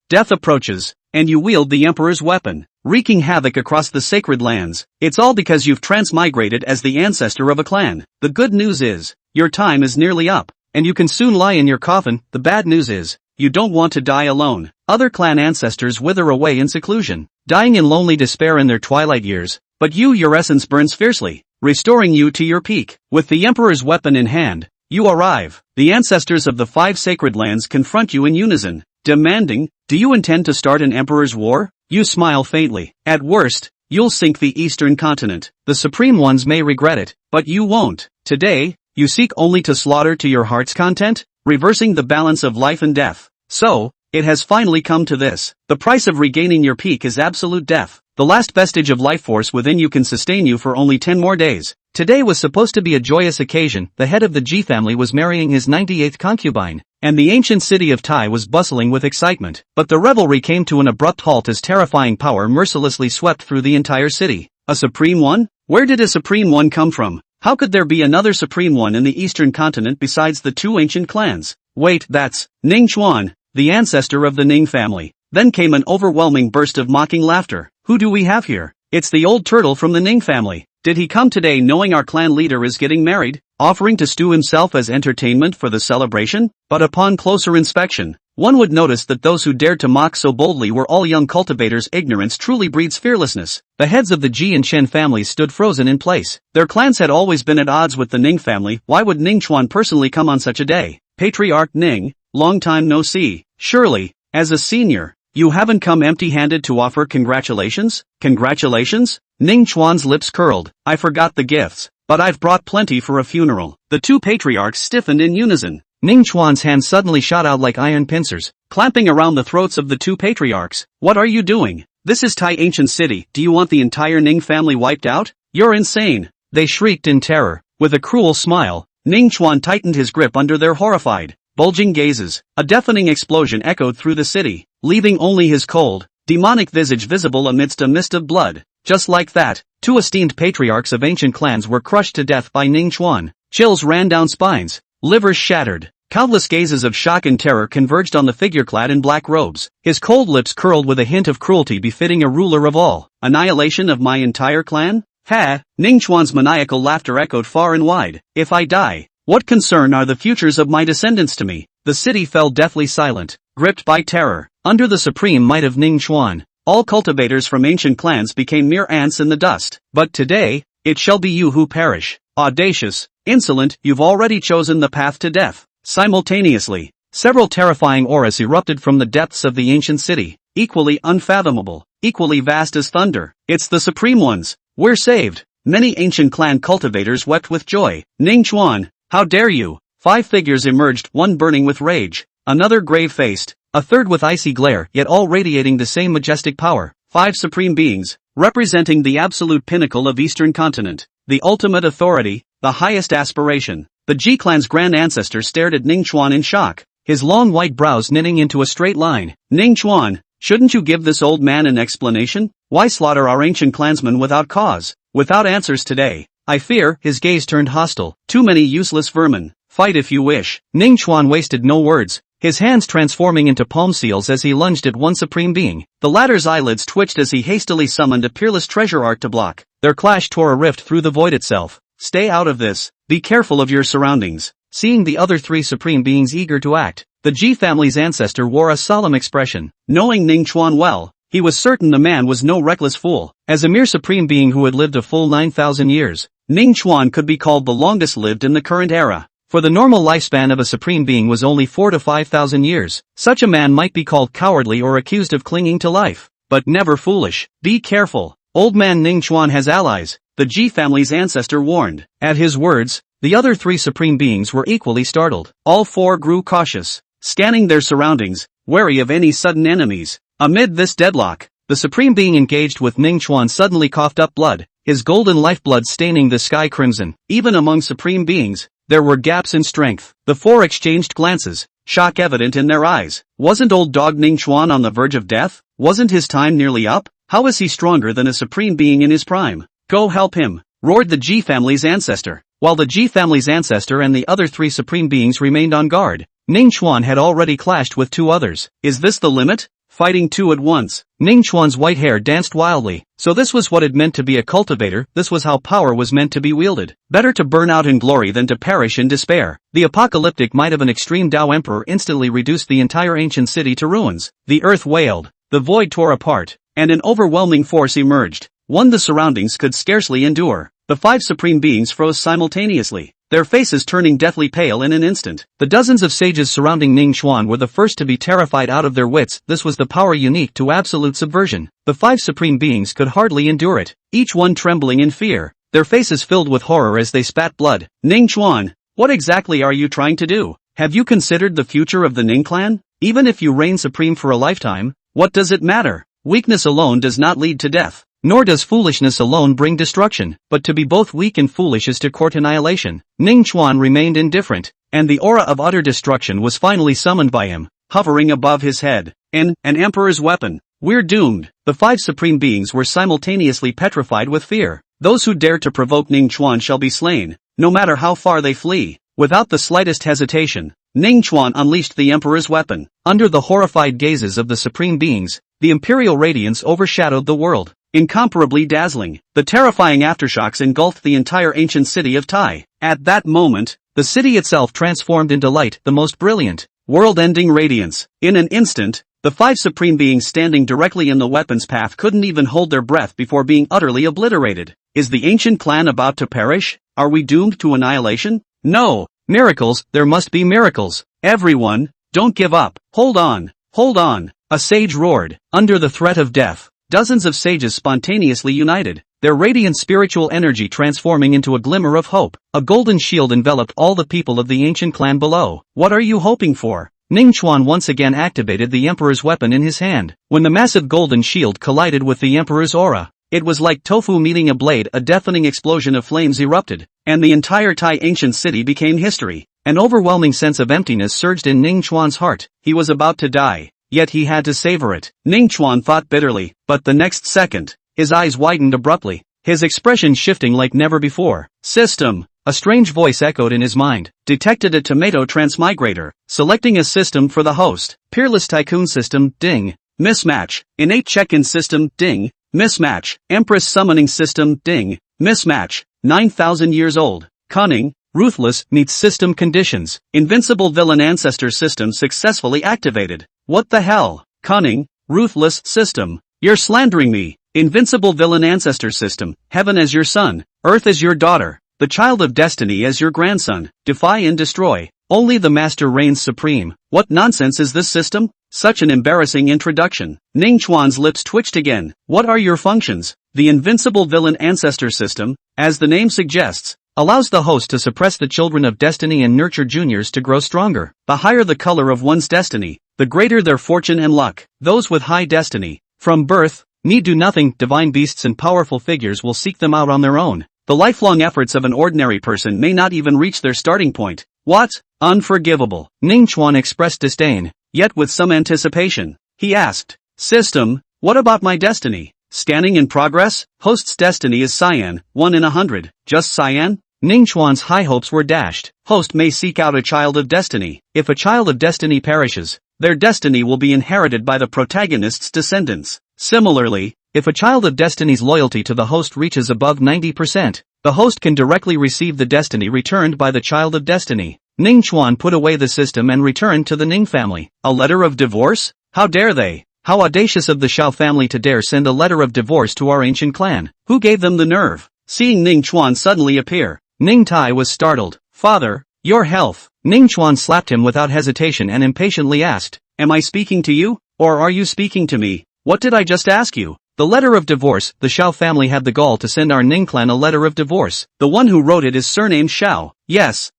death approaches, and you wield the Emperor's weapon, wreaking havoc across the sacred lands. It's all because you've transmigrated as the ancestor of a clan. The good news is, your time is nearly up, and you can soon lie in your coffin. The bad news is, you don't want to die alone. Other clan ancestors wither away in seclusion, dying in lonely despair in their twilight years, but your essence burns fiercely, restoring you to your peak. With the Emperor's weapon in hand, you arrive. The ancestors of the 5 sacred lands confront you in unison, demanding, do you intend to start an Emperor's war? You smile faintly. At worst, you'll sink the eastern continent. The Supreme Ones may regret it, but you won't. Today, you seek only to slaughter to your heart's content, reversing the balance of life and death. So, it has finally come to this. The price of regaining your peak is absolute death. The last vestige of life force within you can sustain you for only 10 more days. Today was supposed to be a joyous occasion. The head of the Ji family was marrying his 98th concubine, and the ancient city of Tai was bustling with excitement. But the revelry came to an abrupt halt as terrifying power mercilessly swept through the entire city. A Supreme One? Where did a Supreme One come from? How could there be another Supreme One in the eastern continent besides the 2 ancient clans? Wait, that's Ning Chuan, the ancestor of the Ning family. Then came an overwhelming burst of mocking laughter. Who do we have here? It's the old turtle from the Ning family. Did he come today knowing our clan leader is getting married, offering to stew himself as entertainment for the celebration? But upon closer inspection, one would notice that those who dared to mock so boldly were all young cultivators. Ignorance truly breeds fearlessness. The heads of the Ji and Chen families stood frozen in place. Their clans had always been at odds with the Ning family. Why would Ning Chuan personally come on such a day? Patriarch Ning, long time no see. Surely, as a senior, you haven't come empty-handed to offer congratulations? Congratulations? Ning Chuan's lips curled. I forgot the gifts, but I've brought plenty for a funeral. The 2 patriarchs stiffened in unison. Ning Chuan's hands suddenly shot out like iron pincers, clamping around the throats of the 2 patriarchs. What are you doing? This is Tai Ancient City. Do you want the entire Ning family wiped out? You're insane. They shrieked in terror. With a cruel smile, Ning Chuan tightened his grip under their horrified, bulging gazes. A deafening explosion echoed through the city, leaving only his cold, demonic visage visible amidst a mist of blood. Just like that, 2 esteemed patriarchs of ancient clans were crushed to death by Ning Chuan. Chills ran down spines, livers shattered. Countless gazes of shock and terror converged on the figure clad in black robes. His cold lips curled with a hint of cruelty befitting a ruler of all. Annihilation of my entire clan? Ha! Ning Chuan's maniacal laughter echoed far and wide. If I die, what concern are the futures of my descendants to me? The city fell deathly silent, gripped by terror. Under the supreme might of Ning Chuan, all cultivators from ancient clans became mere ants in the dust. But today, it shall be you who perish. Audacious, insolent, you've already chosen the path to death. Simultaneously, several terrifying auras erupted from the depths of the ancient city, equally unfathomable, equally vast as thunder. It's the Supreme Ones. We're saved. Many ancient clan cultivators wept with joy. Ning Chuan, how dare you? 5 figures emerged, one burning with rage, another grave-faced, a third with icy glare, yet all radiating the same majestic power. 5 supreme beings, representing the absolute pinnacle of Eastern continent, the ultimate authority, the highest aspiration. The Ji clan's grand ancestor stared at Ning Chuan in shock, his long white brows knitting into a straight line. Ning Chuan, shouldn't you give this old man an explanation? Why slaughter our ancient clansmen without cause, without answers today? I fear, his gaze turned hostile. Too many useless vermin. Fight if you wish. Ning Chuan wasted no words, his hands transforming into palm seals as he lunged at one supreme being. The latter's eyelids twitched as he hastily summoned a peerless treasure art to block. Their clash tore a rift through the void itself. Stay out of this. Be careful of your surroundings. Seeing the other 3 supreme beings eager to act, the Ji family's ancestor wore a solemn expression. Knowing Ning Chuan well, he was certain the man was no reckless fool. As a mere supreme being who had lived a full 9,000 years, Ning Chuan could be called the longest lived in the current era. For the normal lifespan of a supreme being was only 4 to 5,000 years. Such a man might be called cowardly or accused of clinging to life, but never foolish. Be careful. Old man Ning Chuan has allies, the Ji family's ancestor warned. At his words, the other 3 supreme beings were equally startled. All 4 grew cautious, scanning their surroundings, wary of any sudden enemies. Amid this deadlock, the supreme being engaged with Ning Chuan suddenly coughed up blood, his golden lifeblood staining the sky crimson. Even among supreme beings, there were gaps in strength. The 4 exchanged glances, shock evident in their eyes. Wasn't old dog Ning Chuan on the verge of death? Wasn't his time nearly up? How is he stronger than a supreme being in his prime? Go help him, roared the Ji family's ancestor. While the Ji family's ancestor and the other 3 supreme beings remained on guard, Ning Chuan had already clashed with 2 others. Is this the limit? fighting two at once. Ning Chuan's white hair danced wildly. So this was what it meant to be a cultivator, this was how power was meant to be wielded. Better to burn out in glory than to perish in despair. The apocalyptic might of an extreme Tao emperor instantly reduced the entire ancient city to ruins. The earth wailed, the void tore apart, and an overwhelming force emerged. One the surroundings could scarcely endure. The 5 supreme beings froze simultaneously, their faces turning deathly pale in an instant. The dozens of sages surrounding Ning Chuan were the first to be terrified out of their wits. This was the power unique to absolute subversion. The 5 supreme beings could hardly endure it, each one trembling in fear, their faces filled with horror as they spat blood. Ning Chuan, what exactly are you trying to do? Have you considered the future of the Ning clan? Even if you reign supreme for a lifetime, what does it matter? Weakness alone does not lead to death. Nor does foolishness alone bring destruction, but to be both weak and foolish is to court annihilation. Ning Chuan remained indifferent, and the aura of utter destruction was finally summoned by him, hovering above his head. An emperor's weapon. We're doomed. The 5 supreme beings were simultaneously petrified with fear. Those who dare to provoke Ning Chuan shall be slain, no matter how far they flee. Without the slightest hesitation, Ning Chuan unleashed the emperor's weapon. Under the horrified gazes of the supreme beings, the imperial radiance overshadowed the world. Incomparably dazzling, the terrifying aftershocks engulfed the entire ancient city of Tai. At that moment, the city itself transformed into light, the most brilliant, world-ending radiance. In an instant, the 5 supreme beings standing directly in the weapon's path couldn't even hold their breath before being utterly obliterated. Is the ancient clan about to perish? Are we doomed to annihilation? No! Miracles, there must be miracles. Everyone, don't give up. Hold on, hold on. A sage roared. Under the threat of death, dozens of sages spontaneously united, their radiant spiritual energy transforming into a glimmer of hope. A golden shield enveloped all the people of the ancient clan below. What are you hoping for? Ning Chuan once again activated the emperor's weapon in his hand. When the massive golden shield collided with the emperor's aura, it was like tofu meeting a blade. A deafening explosion of flames erupted, and the entire Tai ancient city became history. An overwhelming sense of emptiness surged in Ning Chuan's heart. He was about to die, yet he had to savor it. Ning Chuan thought bitterly, but the next second, his eyes widened abruptly, his expression shifting like never before. System. A strange voice echoed in his mind. Detected a tomato transmigrator. Selecting a system for the host. Peerless Tycoon System, ding. Mismatch. Innate check-in system, ding. Mismatch. Empress Summoning System, ding. Mismatch. 9,000 years old. Cunning, ruthless, meets system conditions. Invincible Villain Ancestor System successfully activated. What the hell? Cunning, ruthless system. You're slandering me. Invincible Villain Ancestor System. Heaven as your son. Earth as your daughter. The child of destiny as your grandson. Defy and destroy. Only the master reigns supreme. What nonsense is this system? Such an embarrassing introduction. Ning Chuan's lips twitched again. What are your functions? The Invincible Villain Ancestor System, as the name suggests, allows the host to suppress the children of destiny and nurture juniors to grow stronger. The higher the color of one's destiny, the greater their fortune and luck. Those with high destiny, from birth, need do nothing. Divine beasts and powerful figures will seek them out on their own. The lifelong efforts of an ordinary person may not even reach their starting point. What? Unforgivable. Ning Chuan expressed disdain, yet with some anticipation. He asked, System, what about my destiny? Scanning in progress? Host's destiny is Cyan, 1 in 100. Just Cyan? Ning Chuan's high hopes were dashed. Host may seek out a child of destiny. If a child of destiny perishes, their destiny will be inherited by the protagonist's descendants. Similarly, if a child of destiny's loyalty to the host reaches above 90%, the host can directly receive the destiny returned by the child of destiny. Ning Chuan put away the system and returned to the Ning family. A letter of divorce? How dare they? How audacious of the Xiao family to dare send a letter of divorce to our ancient clan. Who gave them the nerve? Seeing Ning Chuan suddenly appear, Ning Tai was startled. Father, your health. Ning Chuan slapped him without hesitation and impatiently asked, Am I speaking to you, or are you speaking to me? What did I just ask you? The letter of divorce. The Xiao family had the gall to send our Ning clan a letter of divorce. The one who wrote it is surnamed Xiao. Yes,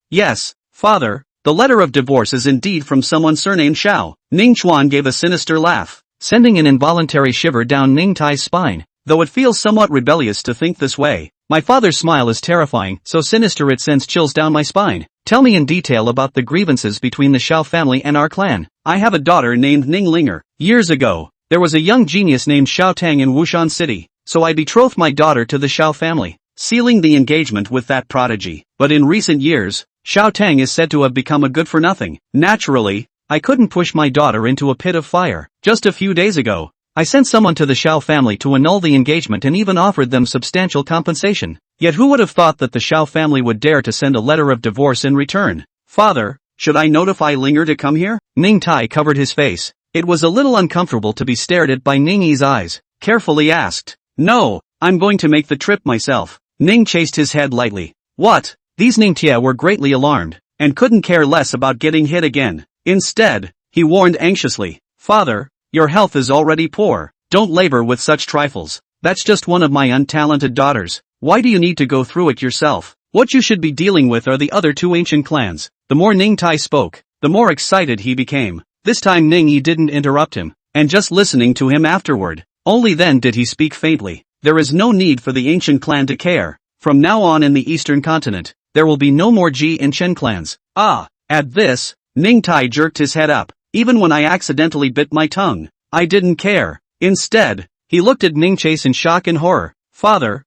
father, the letter of divorce is indeed from someone surnamed Xiao. Ning Chuan gave a sinister laugh, sending an involuntary shiver down Ning Tai's spine. Though it feels somewhat rebellious to think this way, my father's smile is terrifying, so sinister it sends chills down my spine. Tell me in detail about the grievances between the Xiao family and our clan. I have a daughter named Ning Linger. Years ago, there was a young genius named Xiao Teng in Wushan City, so I betrothed my daughter to the Xiao family, sealing the engagement with that prodigy. But in recent years, Xiao Teng is said to have become a good-for-nothing. Naturally, I couldn't push my daughter into a pit of fire. Just a few days ago, I sent someone to the Xiao family to annul the engagement and even offered them substantial compensation. Yet who would have thought that the Xiao family would dare to send a letter of divorce in return? Father, should I notify Linger to come here? Ning Tai covered his face. It was a little uncomfortable to be stared at by Ning Yi's eyes. Carefully asked. No, I'm going to make the trip myself. Ning chased his head lightly. What? These Ning Tia were greatly alarmed, and couldn't care less about getting hit again. Instead, he warned anxiously. Father, your health is already poor. Don't labor with such trifles. That's just one of my untalented daughters. Why do you need to go through it yourself? What you should be dealing with are the other two ancient clans. The more Ning Tai spoke, the more excited he became. This time Ning Yi didn't interrupt him, and just listening to him afterward. Only then did he speak faintly. There is no need for the ancient clan to care. From now on in the eastern continent, there will be no more Ji and Chen clans. Ah, at this, Ning Tai jerked his head up. Even when I accidentally bit my tongue, I didn't care. Instead, he looked at Ning Chase in shock and horror. Father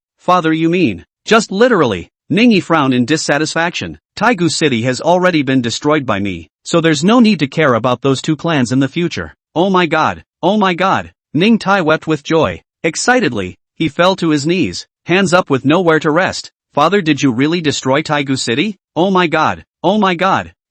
you mean? Just literally. Ning Yi frowned in dissatisfaction. Taigu City has already been destroyed by me, so there's no need to care about those two clans in the future. Oh my god. Ning Tai wept with joy. Excitedly, he fell to his knees, hands up with nowhere to rest. Father, did you really destroy Taigu City? Oh my god.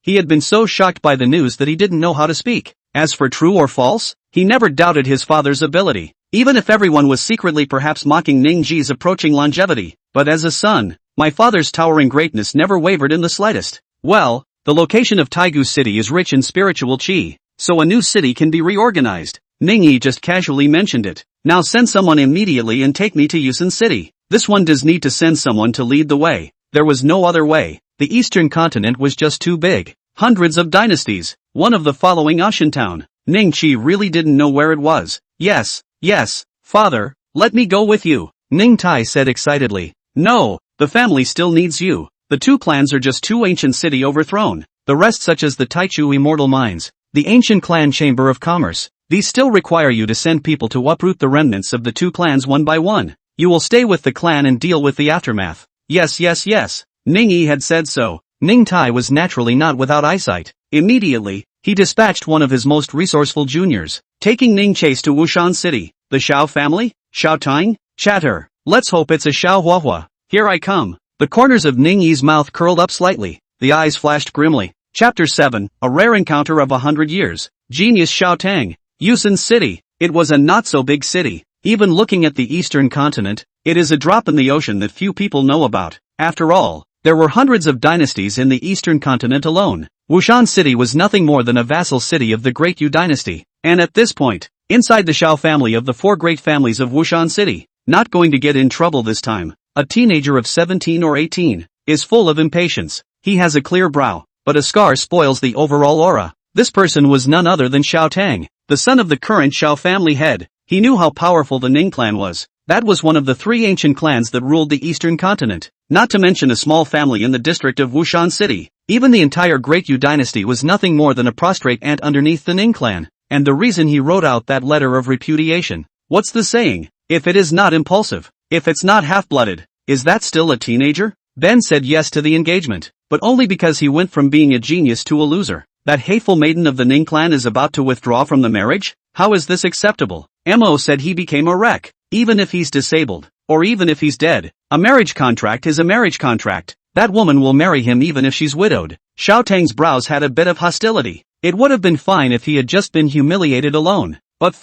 He had been so shocked by the news that he didn't know how to speak. As for true or false, he never doubted his father's ability, even if everyone was secretly perhaps mocking Ning Ji's approaching longevity. But as a son, my father's towering greatness never wavered in the slightest. Well, the location of Taigu City is rich in spiritual qi, so a new city can be reorganized. Ning Yi just casually mentioned it. Now send someone immediately and take me to Yusen City. This one does need to send someone to lead the way. There was no other way. The eastern continent was just too big. Hundreds of dynasties. One of the following Town. Ning Qi really didn't know where it was. Yes, father, let me go with you, Ning Tai said excitedly. No, the family still needs you. The two clans are just two ancient city overthrown. The rest, such as the Taichu Immortal Mines, the ancient clan Chamber of Commerce, these still require you to send people to uproot the remnants of the two clans one by one. You will stay with the clan and deal with the aftermath. Yes. Ning Yi had said so. Ning Tai was naturally not without eyesight. Immediately, he dispatched one of his most resourceful juniors, taking Ning Chase to Wushan City. The Xiao family? Xiao Teng? Chatter. Let's hope it's a Xiao Huahua. Here I come. The corners of Ning Yi's mouth curled up slightly. The eyes flashed grimly. Chapter 7, A Rare Encounter of 100 Years. Genius Xiao Teng. Yusen City. It was a not-so-big city. Even looking at the eastern continent, it is a drop in the ocean that few people know about. After all, there were hundreds of dynasties in the eastern continent alone. Wushan City was nothing more than a vassal city of the Great Yu dynasty. And at this point, inside the Xiao family of the four great families of Wushan City, not going to get in trouble this time, a teenager of 17 or 18, is full of impatience. He has a clear brow, but a scar spoils the overall aura. This person was none other than Xiao Teng, the son of the current Xiao family head. He knew how powerful the Ning clan was. That was one of the three ancient clans that ruled the eastern continent, not to mention a small family in the district of Wushan City. Even the entire Great Yu dynasty was nothing more than a prostrate ant underneath the Ning clan, and the reason he wrote out that letter of repudiation. What's the saying? If it is not impulsive, if it's not half-blooded, is that still a teenager? Ben said yes to the engagement, but only because he went from being a genius to a loser. That hateful maiden of the Ning clan is about to withdraw from the marriage? How is this acceptable? Mo said he became a wreck. Even if he's disabled, or even if he's dead, a marriage contract is a marriage contract. That woman will marry him even if she's widowed. Xiao Teng's brows had a bit of hostility. It would have been fine if he had just been humiliated alone. But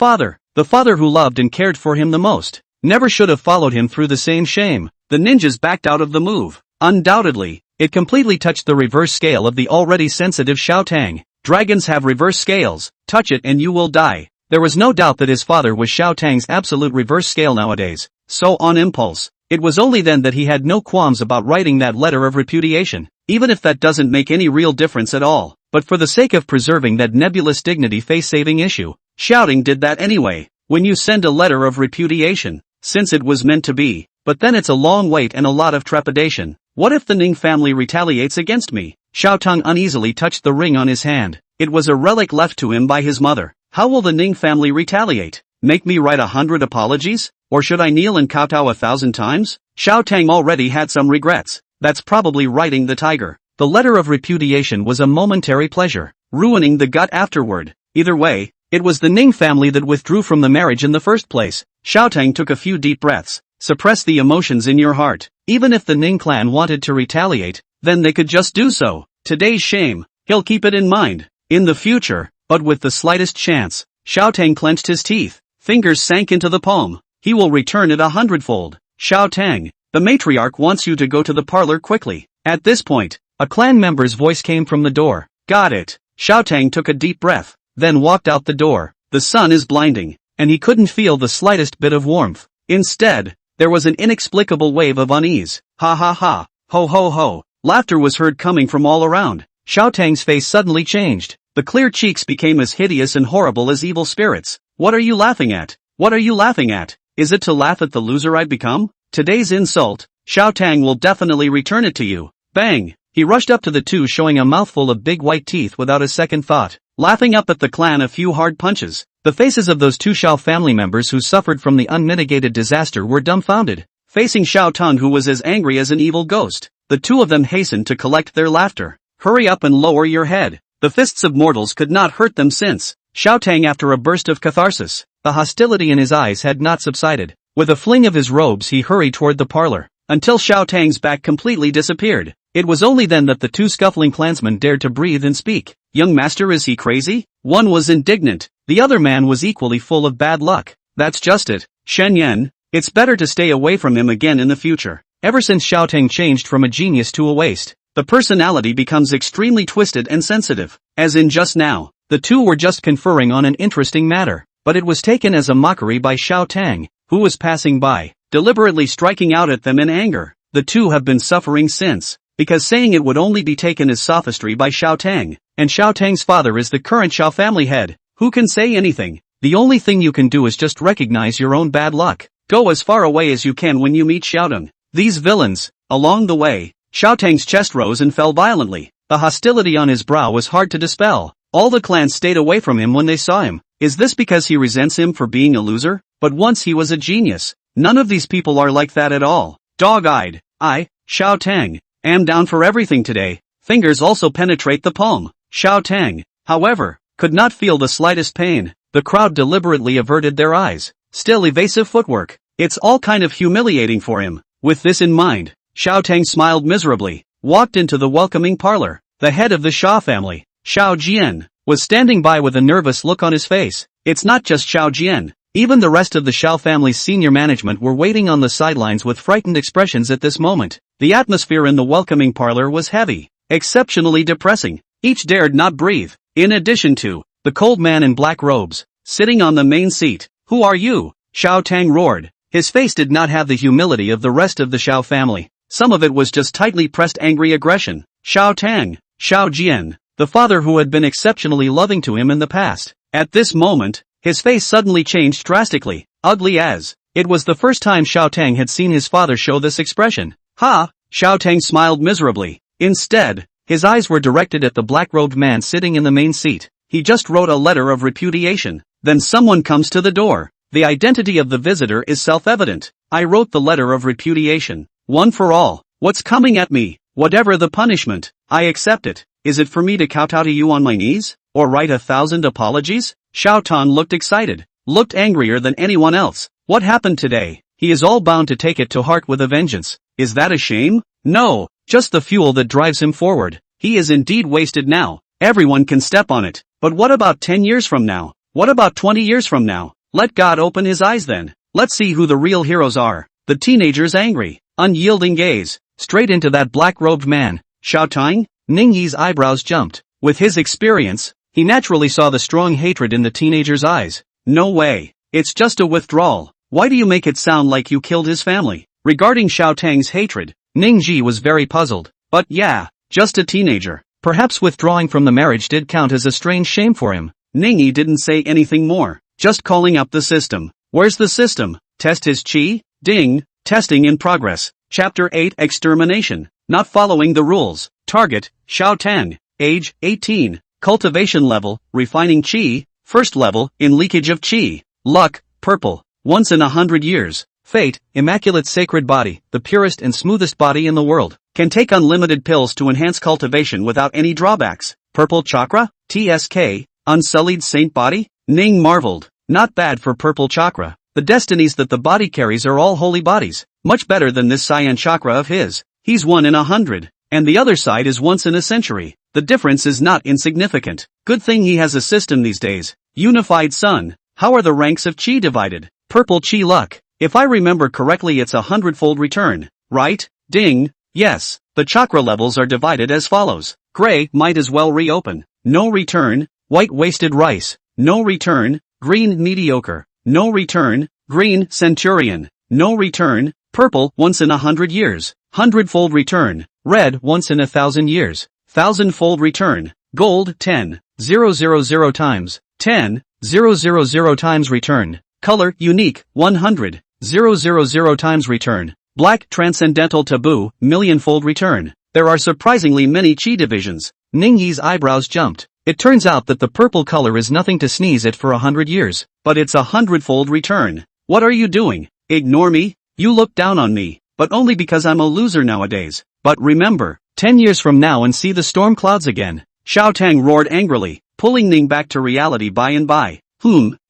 the father who loved and cared for him the most, never should have followed him through the same shame. The ninjas backed out of the move. Undoubtedly, it completely touched the reverse scale of the already sensitive Xiao Teng. Dragons have reverse scales. Touch it and you will die. There was no doubt that his father was Xiao Teng's absolute reverse scale nowadays. So on impulse, it was only then that he had no qualms about writing that letter of repudiation, even if that doesn't make any real difference at all. But for the sake of preserving that nebulous dignity face-saving issue, Shouting did that anyway. When you send a letter of repudiation, since it was meant to be, but then it's a long wait and a lot of trepidation. What if the Ning family retaliates against me? Xiao Teng uneasily touched the ring on his hand. It was a relic left to him by his mother. How will the Ning family retaliate? Make me write 100 apologies? Or should I kneel and kowtow 1,000 times? Xiao Teng already had some regrets. That's probably writing the tiger. The letter of repudiation was a momentary pleasure. ruining the gut afterward. Either way, it was the Ning family that withdrew from the marriage in the first place. Xiao Teng took a few deep breaths. Suppress the emotions in your heart. Even if the Ning clan wanted to retaliate, then they could just do so. Today's shame, he'll keep it in mind. In the future, but with the slightest chance, Xiao Teng clenched his teeth. Fingers sank into the palm. He will return it 100-fold. Xiao Teng, the matriarch wants you to go to the parlor quickly. At this point, a clan member's voice came from the door. Got it. Xiao Teng took a deep breath, then walked out the door. The sun is blinding, and he couldn't feel the slightest bit of warmth. Instead, there was an inexplicable wave of unease. Ha ha ha, ho ho ho. Laughter was heard coming from all around. Xiao Teng's face suddenly changed. The clear cheeks became as hideous and horrible as evil spirits. What are you laughing at? What are you laughing at? Is it to laugh at the loser I've become? Today's insult, Xiao Teng will definitely return it to you. Bang! He rushed up to the two, showing a mouthful of big white teeth without a second thought. Laughing up at the clan a few hard punches. The faces of those two Xiao family members who suffered from the unmitigated disaster were dumbfounded. Facing Xiao Teng, who was as angry as an evil ghost, the two of them hastened to collect their laughter. Hurry up and lower your head. The fists of mortals could not hurt them since. Xiao Teng, after a burst of catharsis, the hostility in his eyes had not subsided. With a fling of his robes he hurried toward the parlor, until Xiao Teng's back completely disappeared. It was only then that the two scuffling clansmen dared to breathe and speak. Young master, is he crazy? One was indignant, the other man was equally full of bad luck. That's just it, Shen Yan, it's better to stay away from him again in the future. Ever since Xiao Teng changed from a genius to a waste, the personality becomes extremely twisted and sensitive. As in just now, the two were just conferring on an interesting matter, but it was taken as a mockery by Xiao Teng, who was passing by, deliberately striking out at them in anger. The two have been suffering since, because saying it would only be taken as sophistry by Xiao Teng, and Xiao Teng's father is the current Xiao family head. Who can say anything? The only thing you can do is just recognize your own bad luck. Go as far away as you can when you meet Xiao Teng. These villains. Along the way, Xiao Teng's chest rose and fell violently. The hostility on his brow was hard to dispel. All the clans stayed away from him when they saw him. Is this because he resents him for being a loser? But once he was a genius. None of these people are like that at all. Dog-eyed. I, Xiao Teng, am down for everything today. Fingers also penetrate the palm. Xiao Teng, however, could not feel the slightest pain. The crowd deliberately averted their eyes. Still evasive footwork. It's all kind of humiliating for him. With this in mind, Xiao Teng smiled miserably, walked into the welcoming parlor. The head of the Xia family, Xiao Jian, was standing by with a nervous look on his face. It's not just Xiao Jian. Even the rest of the Xiao family's senior management were waiting on the sidelines with frightened expressions at this moment. The atmosphere in the welcoming parlor was heavy, exceptionally depressing. Each dared not breathe. In addition to the cold man in black robes, sitting on the main seat. Who are you? Xiao Teng roared. His face did not have the humility of the rest of the Xiao family. Some of it was just tightly pressed angry aggression. Xiao Teng, Xiao Jian, the father who had been exceptionally loving to him in the past. At this moment, his face suddenly changed drastically, ugly as. It was the first time Xiao Teng had seen his father show this expression. Ha! Xiao Teng smiled miserably. Instead, his eyes were directed at the black-robed man sitting in the main seat. He just wrote a letter of repudiation. Then someone comes to the door. The identity of the visitor is self-evident. I wrote the letter of repudiation. One for all. What's coming at me? Whatever the punishment, I accept it. Is it for me to kowtow to you on my knees? Or write 1,000 apologies? Xiao Teng looked excited. Looked angrier than anyone else. What happened today? He is all bound to take it to heart with a vengeance. Is that a shame? No, just the fuel that drives him forward. He is indeed wasted now. Everyone can step on it. But what about 10 years from now? What about 20 years from now? Let God open his eyes then. Let's see who the real heroes are. The teenager's angry, unyielding gaze, straight into that black-robed man. Xiao Teng? Ning Yi's eyebrows jumped. With his experience, he naturally saw the strong hatred in the teenager's eyes. No way. It's just a withdrawal. Why do you make it sound like you killed his family? Regarding Xiao Teng's hatred, Ning Yi was very puzzled. But yeah, just a teenager. Perhaps withdrawing from the marriage did count as a strange shame for him. Ning Yi didn't say anything more, just calling up the system. Where's the system? Test his chi? Ding, testing in progress. Chapter 8 Extermination. Not following the rules. Target, Xiao Teng. Age, 18. Cultivation level, refining chi. First level, in leakage of chi. Luck, purple. Once in 100 years. Fate, immaculate sacred body, the purest and smoothest body in the world. Can take unlimited pills to enhance cultivation without any drawbacks. Purple chakra? TSK? Unsullied saint body? Ning marveled. Not bad for purple chakra. The destinies that the body carries are all holy bodies. Much better than this cyan chakra of his. He's 1 in 100. And the other side is once in a century. The difference is not insignificant. Good thing he has a system these days. Unified sun. How are the ranks of chi divided? Purple chi luck. If I remember correctly, it's 100-fold return. Right? Ding. Yes. The chakra levels are divided as follows. Gray, might as well reopen. No return. White, wasted rice. No return. Green, mediocre. No return. Green, centurion. No return. Purple, once in 100 years. 100-fold return. Red, once in 1,000 years. 1,000-fold return. Gold, 10. 000 times. 10. 000 times return. Color, unique, 100. 000 times return. Black, transcendental taboo, millionfold return. There are surprisingly many chi divisions. Ningyi's eyebrows jumped. It turns out that the purple color is nothing to sneeze at for 100 years. But it's 100-fold return. What are you doing? Ignore me? You look down on me. But only because I'm a loser nowadays. But remember, 10 years from now and see the storm clouds again. Xiao Teng roared angrily, pulling Ning back to reality by and by.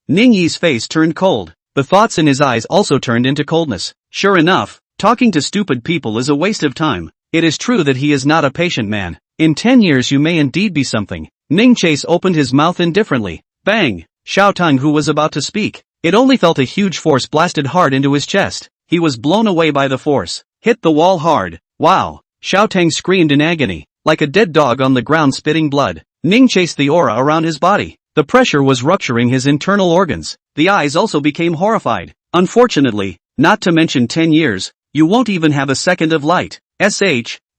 Ningyi's face turned cold. The thoughts in his eyes also turned into coldness. Sure enough, talking to stupid people is a waste of time. It is true that he is not a patient man. In 10 years you may indeed be something. Ning Chase opened his mouth indifferently. Bang! Xiao Teng, who was about to speak. It only felt a huge force blasted hard into his chest. He was blown away by the force. Hit the wall hard. Wow! Xiao Teng screamed in agony. Like a dead dog on the ground spitting blood. Ning chased the aura around his body. The pressure was rupturing his internal organs. The eyes also became horrified. Unfortunately, not to mention 10 years, you won't even have a second of light.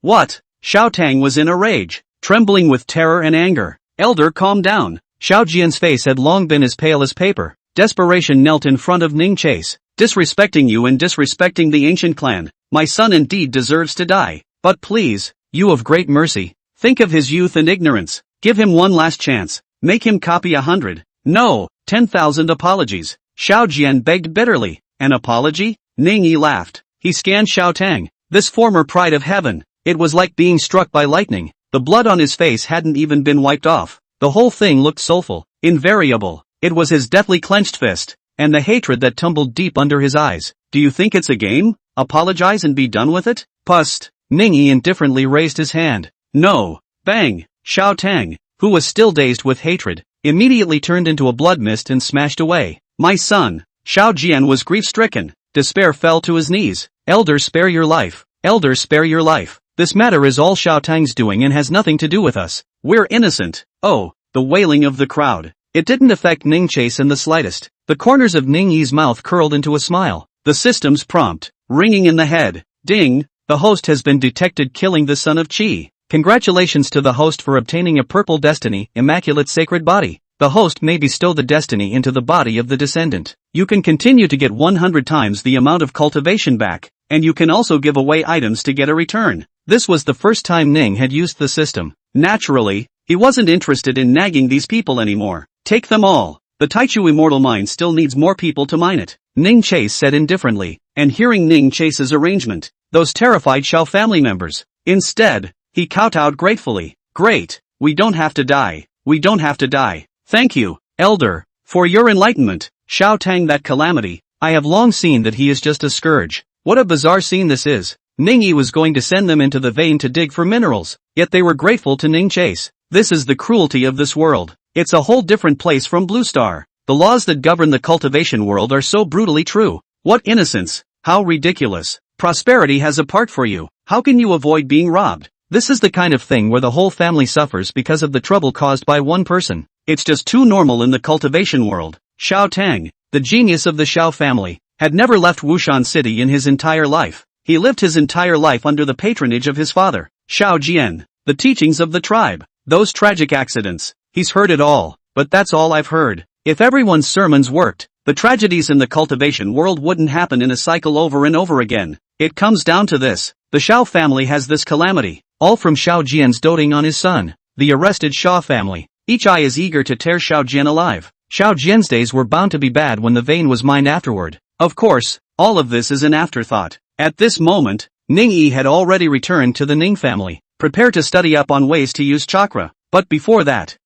What? Xiao Teng was in a rage, trembling with terror and anger. Elder, calm down. Xiao Jian's face had long been as pale as paper. Desperation knelt in front of Ning Chase. Disrespecting you and disrespecting the ancient clan. My son indeed deserves to die. But please, you of great mercy, think of his youth and ignorance. Give him one last chance. Make him copy 100. No, 10,000 apologies. Xiao Jian begged bitterly. An apology? Ning Yi laughed. He scanned Xiao Teng, this former pride of heaven. It was like being struck by lightning. The blood on his face hadn't even been wiped off. The whole thing looked soulful, invariable. It was his deathly clenched fist, and the hatred that tumbled deep under his eyes. Do you think it's a game? Apologize and be done with it? Pust. Ning Yi indifferently raised his hand. No. Bang. Xiao Teng, who was still dazed with hatred, immediately turned into a blood mist and smashed away. My son. Xiao Jian was grief-stricken. Despair fell to his knees. Elder, spare your life. Elder, spare your life. This matter is all Xiao Teng's doing and has nothing to do with us. We're innocent. Oh, the wailing of the crowd. It didn't affect Ning Chase in the slightest. The corners of Ning Yi's mouth curled into a smile. The system's prompt. Ringing in the head. Ding. The host has been detected killing the son of Qi. Congratulations to the host for obtaining a purple destiny, immaculate sacred body. The host may bestow the destiny into the body of the descendant. You can continue to get 100 times the amount of cultivation back, and you can also give away items to get a return. This was the first time Ning had used the system. Naturally, he wasn't interested in nagging these people anymore. Take them all. The Taichu immortal mine still needs more people to mine it. Ning Chase said indifferently, and hearing Ning Chase's arrangement, those terrified Xiao family members. Instead, he kowtowed gratefully. Great. We don't have to die. We don't have to die. Thank you, Elder, for your enlightenment. Xiao Teng, that calamity. I have long seen that he is just a scourge. What a bizarre scene this is. Ning Yi was going to send them into the vein to dig for minerals, yet they were grateful to Ning Chase. This is the cruelty of this world. It's a whole different place from Blue Star. The laws that govern the cultivation world are so brutally true. What innocence. How ridiculous. Prosperity has a part for you. How can you avoid being robbed? This is the kind of thing where the whole family suffers because of the trouble caused by one person. It's just too normal in the cultivation world. Xiao Teng, the genius of the Xiao family, had never left Wushan City in his entire life. He lived his entire life under the patronage of his father, Xiao Jian. The teachings of the tribe, those tragic accidents. He's heard it all, but that's all I've heard. If everyone's sermons worked, the tragedies in the cultivation world wouldn't happen in a cycle over and over again. It comes down to this. The Xiao family has this calamity, all from Xiao Jian's doting on his son, the arrested Xia family. Each eye is eager to tear Xiao Jian alive. Xiao Jian's days were bound to be bad when the vein was mined afterward. Of course, all of this is an afterthought. At this moment, Ning Yi had already returned to the Ning family, prepared to study up on ways to use chakra. But before that,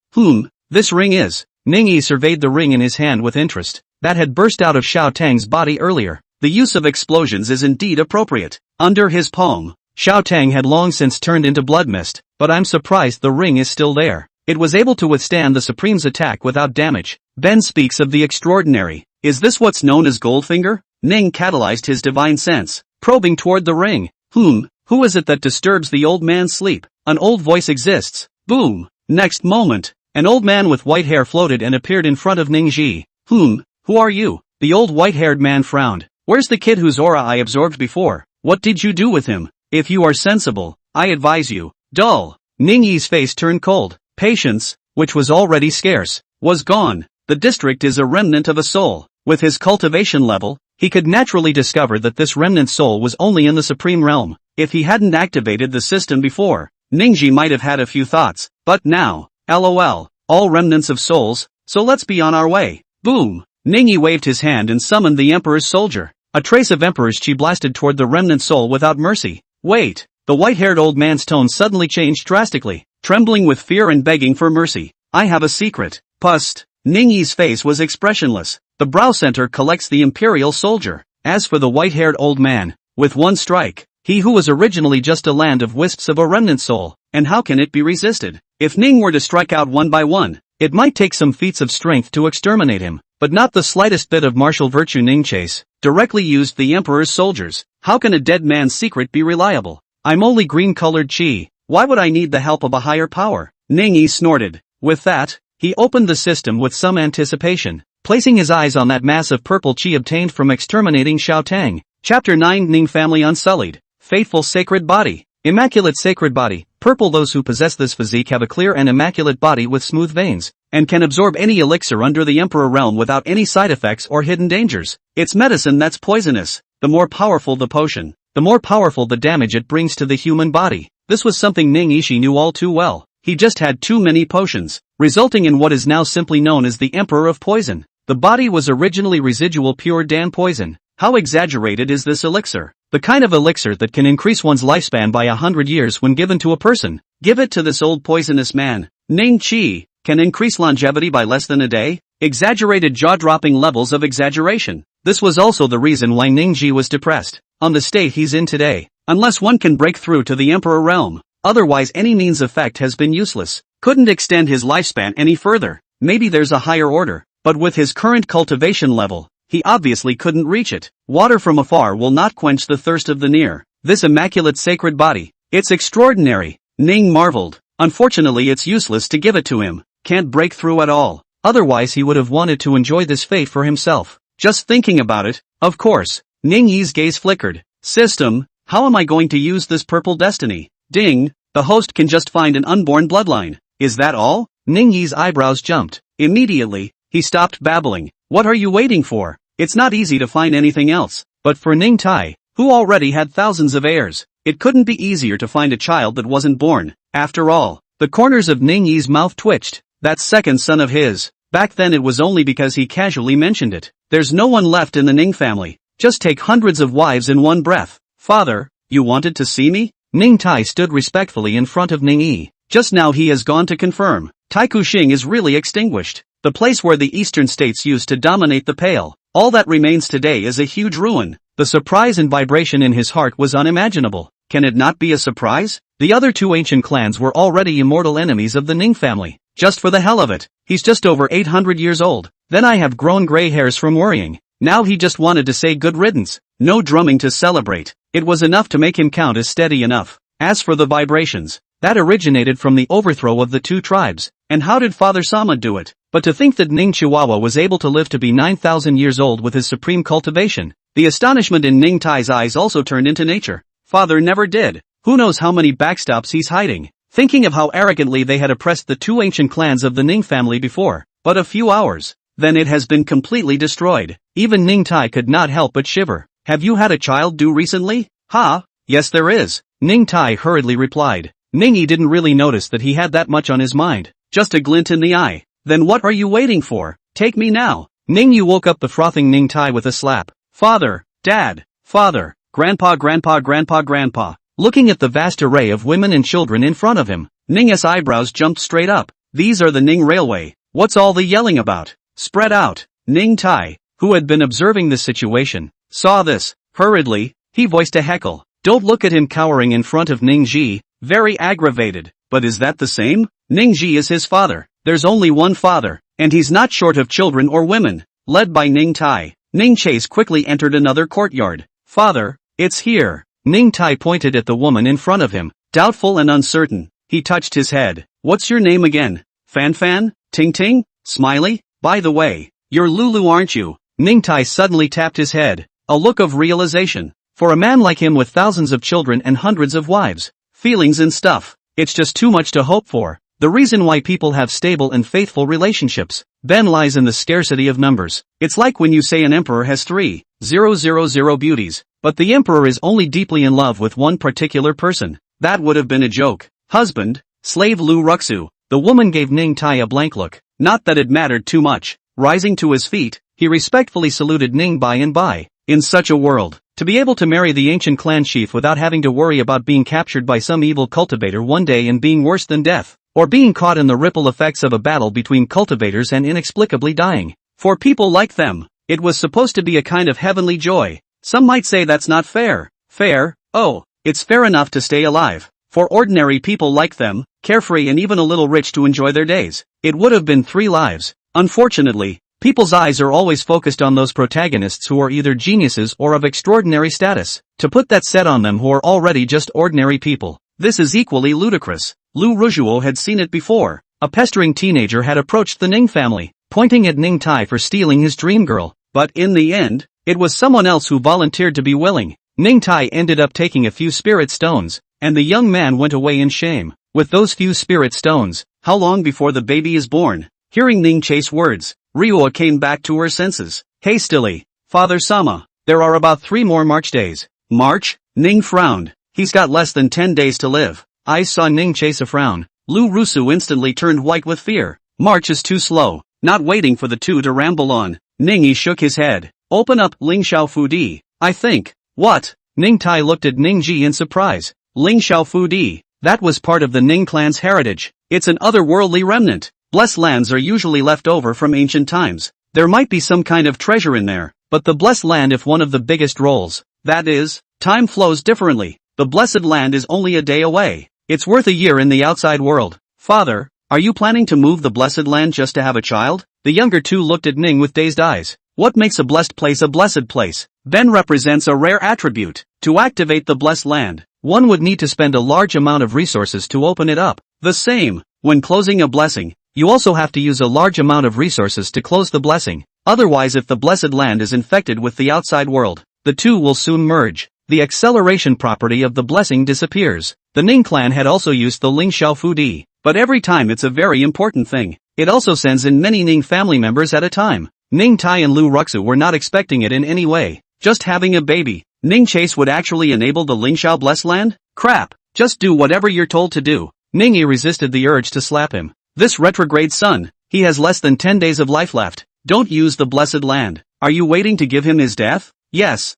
this ring is. Ning Yi surveyed the ring in his hand with interest, that had burst out of Xiao Teng's body earlier. The use of explosions is indeed appropriate. Under his palm, Xiao Teng had long since turned into blood mist, but I'm surprised the ring is still there. It was able to withstand the Supreme's attack without damage. Ben speaks of the extraordinary. Is this what's known as Goldfinger? Ning catalyzed his divine sense, probing toward the ring. Who is it that disturbs the old man's sleep? An old voice exists. Boom. Next moment, an old man with white hair floated and appeared in front of Ning Ji. Who are you? The old white-haired man frowned. Where's the kid whose aura I absorbed before? What did you do with him? If you are sensible, I advise you. Dull. Ning Yi's face turned cold. Patience, which was already scarce, was gone. The district is a remnant of a soul. With his cultivation level, he could naturally discover that this remnant soul was only in the supreme realm. If he hadn't activated the system before, Ningji might have had a few thoughts, but now, lol, all remnants of souls, so let's be on our way. Boom! Ningyi waved his hand and summoned the Emperor's soldier. A trace of Emperor's chi blasted toward the remnant soul without mercy. Wait! The white-haired old man's tone suddenly changed drastically, trembling with fear and begging for mercy. I have a secret. Pust! Ningyi's face was expressionless. The brow center collects the Imperial soldier. As for the white-haired old man, with one strike, he who was originally just a land of wisps of a remnant soul, and how can it be resisted? If Ning were to strike out one by one, it might take some feats of strength to exterminate him, but not the slightest bit of martial virtue. Ning Chase directly used the Emperor's soldiers. How can a dead man's secret be reliable? I'm only green-colored chi. Why would I need the help of a higher power? Ning Yi snorted. With that, he opened the system with some anticipation, placing his eyes on that mass of purple chi obtained from exterminating Xiao Teng. Chapter 9 Ning Family Unsullied. Faithful Sacred Body. Immaculate Sacred Body. Purple. Those who possess this physique have a clear and immaculate body with smooth veins, and can absorb any elixir under the Emperor realm without any side effects or hidden dangers. It's medicine that's poisonous. The more powerful the potion, the more powerful the damage it brings to the human body. This was something Ning Ishi knew all too well. He just had too many potions, resulting in what is now simply known as the Emperor of Poison. The body was originally residual pure Dan poison. How exaggerated is this elixir? The kind of elixir that can increase one's lifespan by 100 years when given to a person. Give it to this old poisonous man. Ning Qi can increase longevity by less than a day. Exaggerated jaw-dropping levels of exaggeration. This was also the reason why Ning Ji was depressed, on the state he's in today. Unless one can break through to the Emperor realm, otherwise any means effect has been useless. Couldn't extend his lifespan any further. Maybe there's a higher order, but with his current cultivation level, he obviously couldn't reach it. Water from afar will not quench the thirst of the near. This immaculate sacred body, it's extraordinary. Ning marveled. Unfortunately it's useless to give it to him. Can't break through at all. Otherwise he would have wanted to enjoy this fate for himself. Just thinking about it, of course, Ning Yi's gaze flickered. System, how am I going to use this purple destiny? Ding, the host can just find an unborn bloodline. Is that all? Ning Yi's eyebrows jumped. Immediately, he stopped babbling. What are you waiting for? It's not easy to find anything else. But for Ning Tai, who already had thousands of heirs, it couldn't be easier to find a child that wasn't born. After all, the corners of Ning Yi's mouth twitched. That second son of his. Back then it was only because he casually mentioned it. There's no one left in the Ning family. Just take hundreds of wives in one breath. Father, you wanted to see me? Ning Tai stood respectfully in front of Ning Yi. Just now he has gone to confirm. Taiku Xing is really extinguished. The place where the eastern states used to dominate the Pale. All that remains today is a huge ruin. The surprise and vibration in his heart was unimaginable. Can it not be a surprise? The other two ancient clans were already immortal enemies of the Ning family. Just for the hell of it, he's just over 800 years old. Then I have grown gray hairs from worrying. Now he just wanted to say good riddance. No drumming to celebrate. It was enough to make him count as steady enough. As for the vibrations, that originated from the overthrow of the two tribes. And how did Father Sama do it? But to think that Ning Chihuahua was able to live to be 9,000 years old with his supreme cultivation. The astonishment in Ning Tai's eyes also turned into nature. Father never did. Who knows how many backstops he's hiding. Thinking of how arrogantly they had oppressed the two ancient clans of the Ning family before. But a few hours. Then it has been completely destroyed. Even Ning Tai could not help but shiver. Have you had a child due recently? Ha? Yes there is. Ning Tai hurriedly replied. Ningyi didn't really notice that he had that much on his mind. Just a glint in the eye. Then what are you waiting for? Take me now. Ningyi woke up the frothing Ning Tai with a slap. Father, Dad, Father, Grandpa, Grandpa, Grandpa, Grandpa. looking at the vast array of women and children in front of him. Ning's eyebrows jumped straight up. These are the Ning Railway. What's all the yelling about? Spread out. Ning Tai, who had been observing the situation, saw this. Hurriedly, he voiced a heckle. Don't look at him cowering in front of Ning Ji, very aggravated. But is that the same? Ning Ji is his father. There's only one father, and he's not short of children or women. Led by Ning Tai, Ning Chase quickly entered another courtyard. Father, it's here. Ning Tai pointed at the woman in front of him, doubtful and uncertain. He touched his head. What's your name again? Fan Fan? Ting Ting? Smiley? By the way, you're Lulu, aren't you? Ning Tai suddenly tapped his head. A look of realization. For a man like him with thousands of children and hundreds of wives, feelings and stuff, it's just too much to hope for. The reason why people have stable and faithful relationships, then lies in the scarcity of numbers. It's like when you say an emperor has 3,000 beauties, but the emperor is only deeply in love with one particular person. That would have been a joke. Husband, slave Lu Ruxu. The woman gave Ning Tai a blank look. Not that it mattered too much. Rising to his feet, he respectfully saluted Ning Bai and Bai. In such a world, to be able to marry the ancient clan chief without having to worry about being captured by some evil cultivator one day and being worse than death, or being caught in the ripple effects of a battle between cultivators and inexplicably dying. For people like them, it was supposed to be a kind of heavenly joy. Some might say that's not fair. Fair? Oh, it's fair enough to stay alive. For ordinary people like them, carefree and even a little rich to enjoy their days, it would have been 3 lives. Unfortunately, people's eyes are always focused on those protagonists who are either geniuses or of extraordinary status, to put that set on them who are already just ordinary people. This is equally ludicrous. Lu Rujuo had seen it before. A pestering teenager had approached the Ning family, pointing at Ning Tai for stealing his dream girl. But in the end, it was someone else who volunteered to be willing. Ning Tai ended up taking a few spirit stones, and the young man went away in shame. With those few spirit stones, how long before the baby is born? Hearing Ning Chase's words, Ryua came back to her senses. Hastily, Father Sama, there are about 3 more March days. March? Ning frowned. He's got less than 10 days to live. Eyes saw Ning Chase a frown. Lu Rusu instantly turned white with fear. March is too slow. Not waiting for the two to ramble on, Ning shook his head. Open up, Ling Xiao Fudi. I think. What? Ning Tai looked at Ning Ji in surprise. Ling Xiao Fudi. That was part of the Ning clan's heritage. It's an otherworldly remnant. Blessed lands are usually left over from ancient times. There might be some kind of treasure in there, but the blessed land if one of the biggest roles. That is, time flows differently. The blessed land is only a day away. It's worth a year in the outside world. Father, are you planning to move the blessed land just to have a child? The younger two looked at Ning with dazed eyes. What makes a blessed place a blessed place? Ben represents a rare attribute. To activate the blessed land, one would need to spend a large amount of resources to open it up. The same, when closing a blessing, you also have to use a large amount of resources to close the blessing. Otherwise, if the blessed land is infected with the outside world, the two will soon merge. The acceleration property of the blessing disappears. The Ning clan had also used the Ling Xiao Fudi, but every time it's a very important thing. It also sends in many Ning family members at a time. Ning Tai and Lu Ruxu were not expecting it in any way. Just having a baby. Ning Chase would actually enable the Ling Xiao blessed land? Crap. Just do whatever you're told to do. Ning Yi resisted the urge to slap him. This retrograde son, he has less than 10 days of life left. Don't use the blessed land. Are you waiting to give him his death? Yes.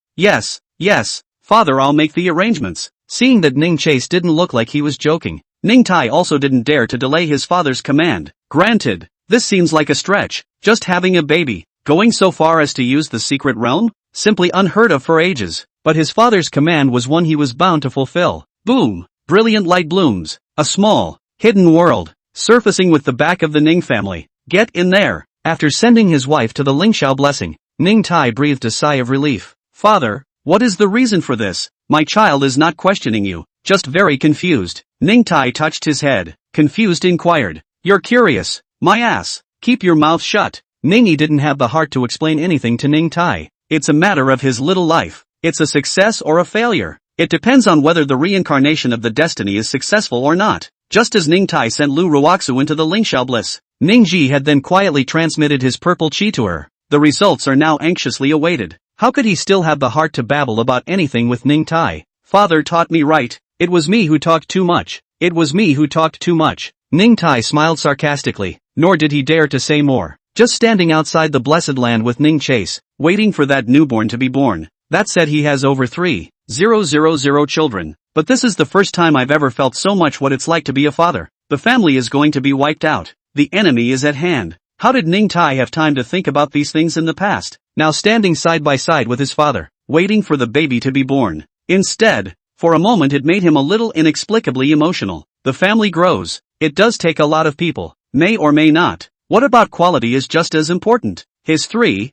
Father, I'll make the arrangements. Seeing that Ning Chase didn't look like he was joking, Ning Tai also didn't dare to delay his father's command. Granted, this seems like a stretch. Just having a baby, going so far as to use the secret realm? Simply unheard of for ages. But his father's command was one he was bound to fulfill. Boom! Brilliant light blooms. A small, hidden world, surfacing with the back of the Ning family. Get in there. After sending his wife to the Ling Xiao blessing, Ning Tai breathed a sigh of relief. Father, what is the reason for this? My child is not questioning you, just very confused. Ning Tai touched his head. Confused inquired. You're curious. My ass. Keep your mouth shut. Ning didn't have the heart to explain anything to Ning Tai. It's a matter of his little life. It's a success or a failure. It depends on whether the reincarnation of the destiny is successful or not. Just as Ning Tai sent Lu Ruoxu into the Ling Xiao bliss, Ning Ji had then quietly transmitted his purple chi to her. The results are now anxiously awaited. How could he still have the heart to babble about anything with Ning Tai? Father taught me right. It was me who talked too much. Ning Tai smiled sarcastically, nor did he dare to say more. Just standing outside the blessed land with Ning Chase, waiting for that newborn to be born. That said, he has over 3,000 children. but this is the first time I've ever felt so much what it's like to be a father. The family is going to be wiped out. The enemy is at hand. How did Ning Tai have time to think about these things in the past? Now standing side by side with his father, waiting for the baby to be born. Instead, for a moment it made him a little inexplicably emotional. The family grows. It does take a lot of people. May or may not. What about quality is just as important. His 3,000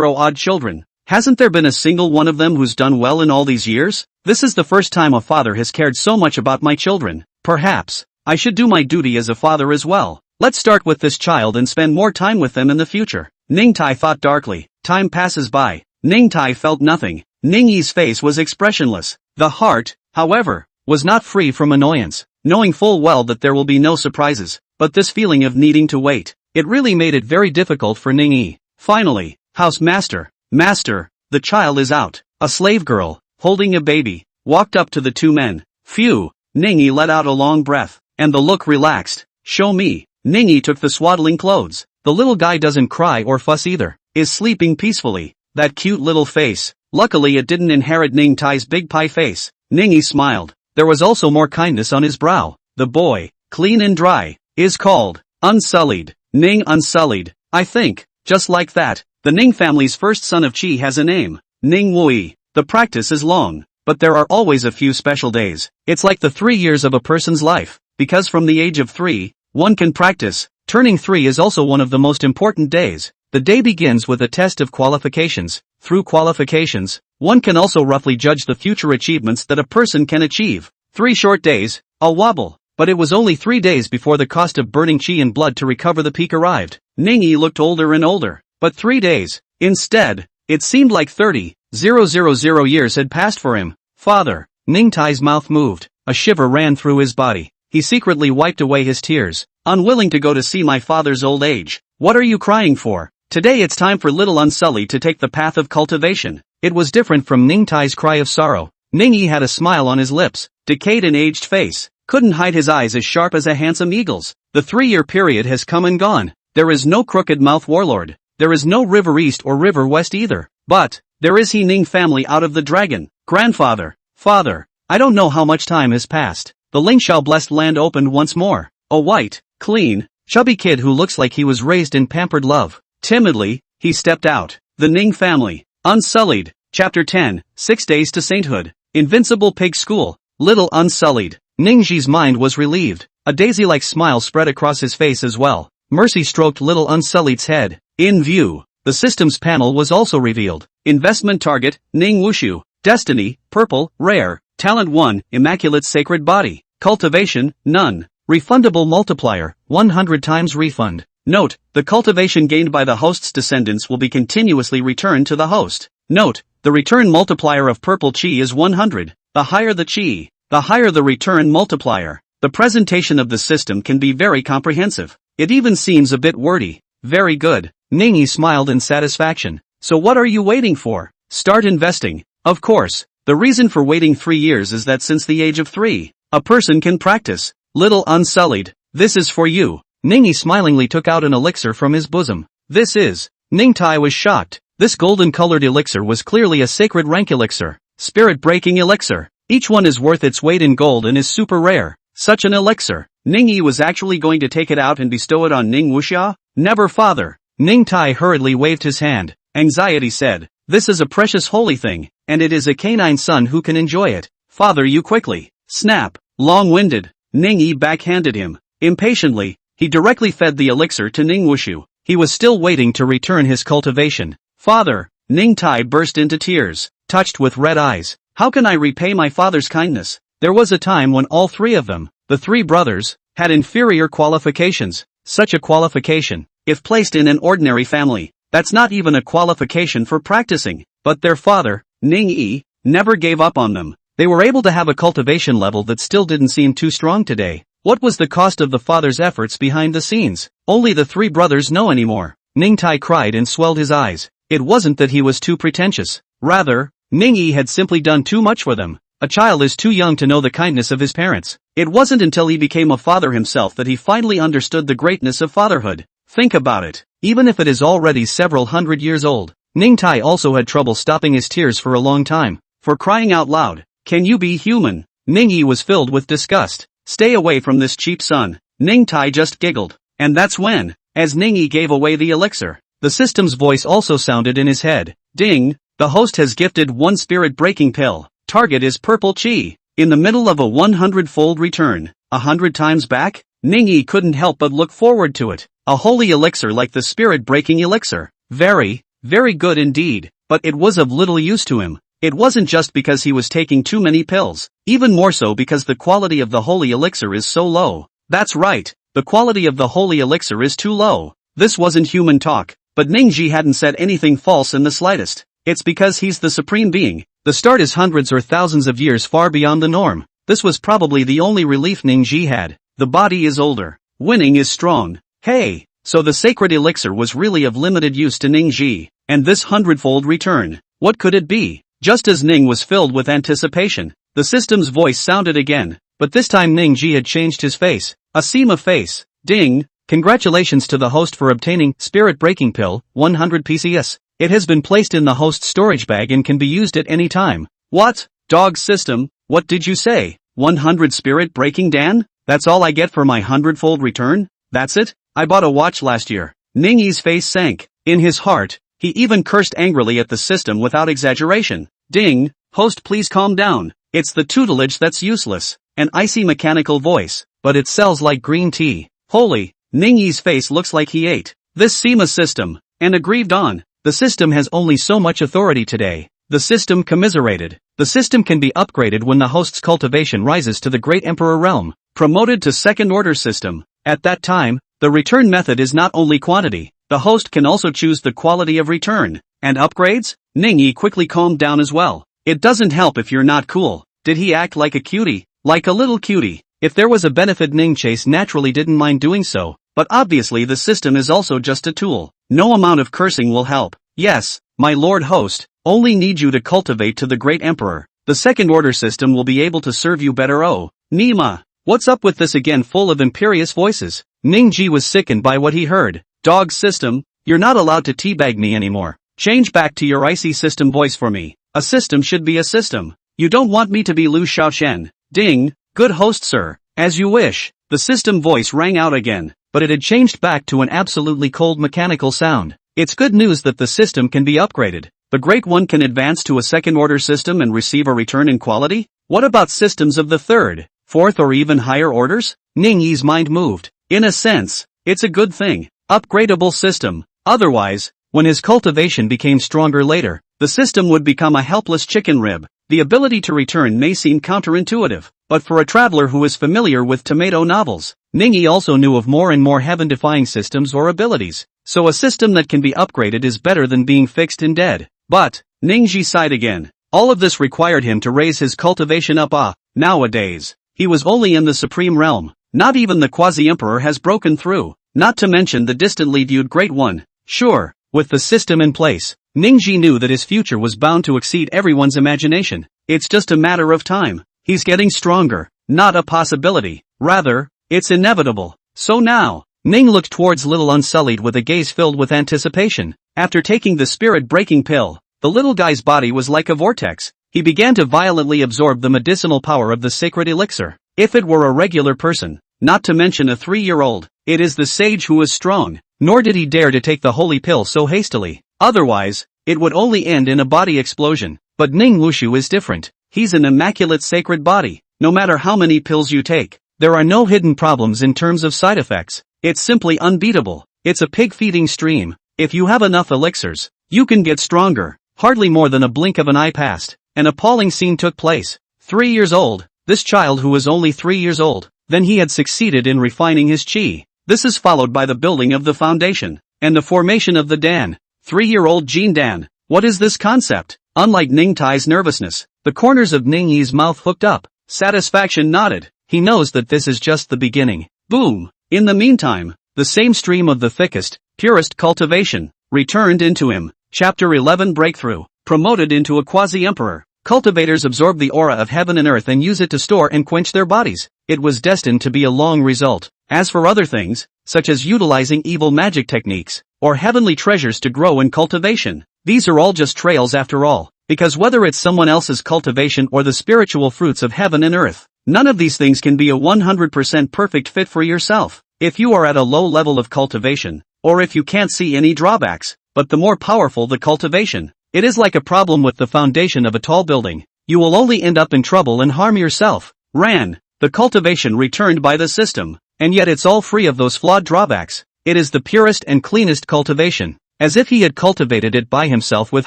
odd children. Hasn't there been a single one of them who's done well in all these years? This is the first time a father has cared so much about my children. Perhaps I should do my duty as a father as well. Let's start with this child and spend more time with them in the future. Ning Tai thought darkly. Time passes by. Ning Tai felt nothing. Ning Yi's face was expressionless. The heart, however, was not free from annoyance, knowing full well that there will be no surprises, but this feeling of needing to wait, it really made it very difficult for Ning Yi. Finally, house master, the child is out. A slave girl, holding a baby, walked up to the two men. Phew, Ning Yi let out a long breath, and the look relaxed. Show me. Ning Yi took the swaddling clothes. The little guy doesn't cry or fuss either, is sleeping peacefully. That cute little face. Luckily it didn't inherit Ning Tai's big pie face. Ning Yi smiled. There was also more kindness on his brow. The boy, clean and dry, is called Unsullied. Ning Unsullied. I think, just like that, the Ning family's first son of Qi has a name. Ning Wui. The practice is long, but there are always a few special days. It's like the 3 years of a person's life, because from the age of 3, one can practice. Turning 3 is also one of the most important days. The day begins with a test of qualifications. Through qualifications, one can also roughly judge the future achievements that a person can achieve. 3 short days, a wobble. But it was only 3 days before the cost of burning qi and blood to recover the peak arrived. Ning Yi looked older and older. But 3 days. Instead, it seemed like 30,000 years had passed for him. Father. Ning Tai's mouth moved. A shiver ran through his body. He secretly wiped away his tears. Unwilling to go to see my father's old age. What are you crying for? Today it's time for little Unsullied to take the path of cultivation. It was different from Ning Tai's cry of sorrow. Ning Yi had a smile on his lips. Decayed and aged face. Couldn't hide his eyes as sharp as a handsome eagle's. The 3-year period has come and gone. There is no crooked mouth warlord. There is no River East or River West either. But, there is he Ning family out of the dragon. Grandfather. Father. I don't know how much time has passed. The Lingxiao blessed land opened once more. A white, clean, chubby kid who looks like he was raised in pampered love. Timidly, he stepped out. The Ning family. Unsullied. Chapter 10, 6 Days to Sainthood. Invincible Pig School. Little Unsullied. Ning Ji's mind was relieved. A daisy-like smile spread across his face as well. Mercy stroked little Unsullied's head. In view. The systems panel was also revealed. Investment target, Ning Wushu. Destiny, purple, rare. Talent 1, immaculate sacred body. Cultivation, none. Refundable multiplier, 100 times refund. Note, the cultivation gained by the host's descendants will be continuously returned to the host. Note, the return multiplier of purple qi is 100. The higher the qi, the higher the return multiplier. The presentation of the system can be very comprehensive. It even seems a bit wordy. Very good. Ning Yi smiled in satisfaction. So what are you waiting for? Start investing. Of course. The reason for waiting 3 years is that since the age of 3, a person can practice. Little Unsullied, this is for you. Ning Yi smilingly took out an elixir from his bosom. This is. Ning Tai was shocked. This golden-colored elixir was clearly a sacred rank elixir. Spirit-breaking elixir. Each one is worth its weight in gold and is super rare. Such an elixir. Ning Yi was actually going to take it out and bestow it on Ning Wuxia? Never, father. Ning Tai hurriedly waved his hand. Anxiety said, this is a precious holy thing, and it is a canine son who can enjoy it. Father, you quickly. Snap. Long-winded. Ning Yi backhanded him. Impatiently, he directly fed the elixir to Ning Wushu. He was still waiting to return his cultivation. Father. Ning Tai burst into tears, touched with red eyes. How can I repay my father's kindness? There was a time when all 3 of them, the 3 brothers, had inferior qualifications. Such a qualification, if placed in an ordinary family, that's not even a qualification for practicing. But their father, Ning Yi, never gave up on them. They were able to have a cultivation level that still didn't seem too strong today. What was the cost of the father's efforts behind the scenes? Only the 3 brothers know anymore. Ning Tai cried and swelled his eyes. It wasn't that he was too pretentious. Rather, Ning Yi had simply done too much for them. A child is too young to know the kindness of his parents. It wasn't until he became a father himself that he finally understood the greatness of fatherhood. Think about it. Even if it is already several hundred years old, Ning Tai also had trouble stopping his tears for a long time. For crying out loud, Can you be human? Ningyi was filled with disgust. Stay away from this cheap son. Ningtai just giggled. And that's when, as Ningyi gave away the elixir, the system's voice also sounded in his head. Ding, the host has gifted one spirit-breaking pill. Target is purple chi. In the middle of a 100-fold return, 100 times back, Ningyi couldn't help but look forward to it. A holy elixir like the spirit-breaking elixir. Very, very good indeed, but it was of little use to him. It wasn't just because he was taking too many pills, even more so because the quality of the holy elixir is so low. That's right, the quality of the holy elixir is too low. This wasn't human talk, but Ningyi hadn't said anything false in the slightest. It's because he's the supreme being. The start is hundreds or thousands of years far beyond the norm. This was probably the only relief Ningyi had. The body is older. Winning is strong. Hey, so the sacred elixir was really of limited use to Ningyi, and this 100-fold return, what could it be? Just as Ning was filled with anticipation, the system's voice sounded again, but this time Ningyi had changed his face. A seam of face. Ding, congratulations to the host for obtaining Spirit Breaking Pill, 100 PCS. It has been placed in the host's storage bag and can be used at any time. What? Dog system, what did you say? 100 Spirit Breaking Dan? That's all I get for my 100-fold return? That's it? I bought a watch last year. Ningyi's face sank. In his heart, he even cursed angrily at the system without exaggeration. Ding, host please calm down. It's the tutelage that's useless. An icy mechanical voice, but it sells like green tea. Holy, Ningyi's face looks like he ate. This SEMA system, and aggrieved on. The system has only so much authority today. The system commiserated. The system can be upgraded when the host's cultivation rises to the Great Emperor realm. Promoted to second order system. At that time, the return method is not only quantity. The host can also choose the quality of return. And upgrades? Ningyi quickly calmed down as well. It doesn't help if you're not cool. Did he act like a cutie? Like a little cutie. If there was a benefit, Ningchase naturally didn't mind doing so. But obviously the system is also just a tool. No amount of cursing will help. Yes, my lord host, only need you to cultivate to the great emperor. The second order system will be able to serve you better. Oh, Nima, what's up with this again? Full of imperious voices. Ningyi was sickened by what he heard. Dog system, you're not allowed to teabag me anymore. Change back to your icy system voice for me. A system should be a system. You don't want me to be Lu Xiaoshen. Ding, good host sir, as you wish. The system voice rang out again, but it had changed back to an absolutely cold mechanical sound. It's good news that the system can be upgraded. The Great One can advance to a second order system and receive a return in quality? What about systems of the third, fourth or even higher orders? Ningyi's mind moved. In a sense, it's a good thing. Upgradable system. Otherwise, when his cultivation became stronger later, the system would become a helpless chicken rib. The ability to return may seem counterintuitive, but for a traveler who is familiar with tomato novels, Ningyi also knew of more and more heaven-defying systems or abilities. So a system that can be upgraded is better than being fixed and dead. But, Ningyi sighed again. All of this required him to raise his cultivation up. Nowadays, he was only in the supreme realm. Not even the quasi-emperor has broken through. Not to mention the distantly viewed Great One. Sure, with the system in place, Ningyi knew that his future was bound to exceed everyone's imagination. It's just a matter of time. He's getting stronger. Not a possibility. Rather, it's inevitable. So now, Ning looked towards Little Unsullied with a gaze filled with anticipation. After taking the spirit-breaking pill, the little guy's body was like a vortex. He began to violently absorb the medicinal power of the sacred elixir. If it were a regular person, not to mention a 3-year-old, it is the sage who is strong. Nor did he dare to take the holy pill so hastily. Otherwise, it would only end in a body explosion. But Ning Wushu is different. He's an immaculate sacred body. No matter how many pills you take, there are no hidden problems in terms of side effects. It's simply unbeatable. It's a pig-feeding stream. If you have enough elixirs, you can get stronger. Hardly more than a blink of an eye passed. An appalling scene took place. 3 years old. This child who was only 3 years old. Then he had succeeded in refining his chi. This is followed by the building of the foundation, and the formation of the Dan. 3-year-old Jin Dan. What is this concept? Unlike Ning Tai's nervousness, the corners of Ningyi's mouth hooked up. Satisfaction nodded. He knows that this is just the beginning. Boom! In the meantime, the same stream of the thickest, purest cultivation, returned into him. Chapter 11 Breakthrough. Promoted into a quasi-emperor. Cultivators absorb the aura of heaven and earth and use it to store and quench their bodies. It was destined to be a long result. As for other things, such as utilizing evil magic techniques, or heavenly treasures to grow in cultivation, these are all just trails after all. because whether it's someone else's cultivation or the spiritual fruits of heaven and earth, none of these things can be a 100% perfect fit for yourself. If you are at a low level of cultivation, or if you can't see any drawbacks, but the more powerful the cultivation, it is like a problem with the foundation of a tall building. You will only end up in trouble and harm yourself. Ran, the cultivation returned by the system, and yet it's all free of those flawed drawbacks. It is the purest and cleanest cultivation, as if he had cultivated it by himself with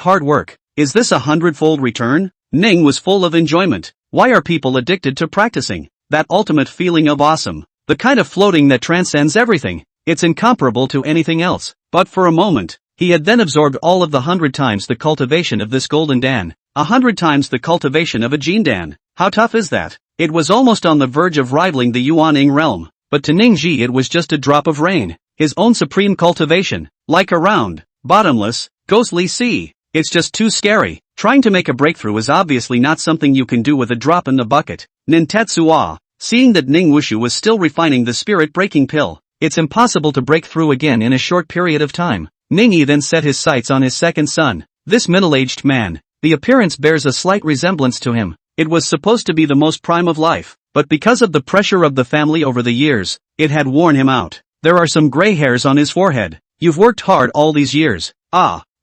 hard work. Is this a 100-fold return? Ning was full of enjoyment. Why are people addicted to practicing? That ultimate feeling of awesome. The kind of floating that transcends everything. It's incomparable to anything else. But for a moment, he had then absorbed all of the 100 times the cultivation of this golden Dan. 100 times the cultivation of a Jin Dan. How tough is that? It was almost on the verge of rivaling the Yuan-Ing realm. But to Ning Ji it was just a drop of rain. His own supreme cultivation. Like a round, bottomless, ghostly sea. It's just too scary. Trying to make a breakthrough is obviously not something you can do with a drop in the bucket. Nintetsu. Seeing that Ning Wushu was still refining the spirit-breaking pill, it's impossible to break through again in a short period of time. Ning Yi then set his sights on his second son. This middle-aged man. The appearance bears a slight resemblance to him. It was supposed to be the most prime of life, but because of the pressure of the family over the years, it had worn him out. There are some gray hairs on his forehead. You've worked hard all these years.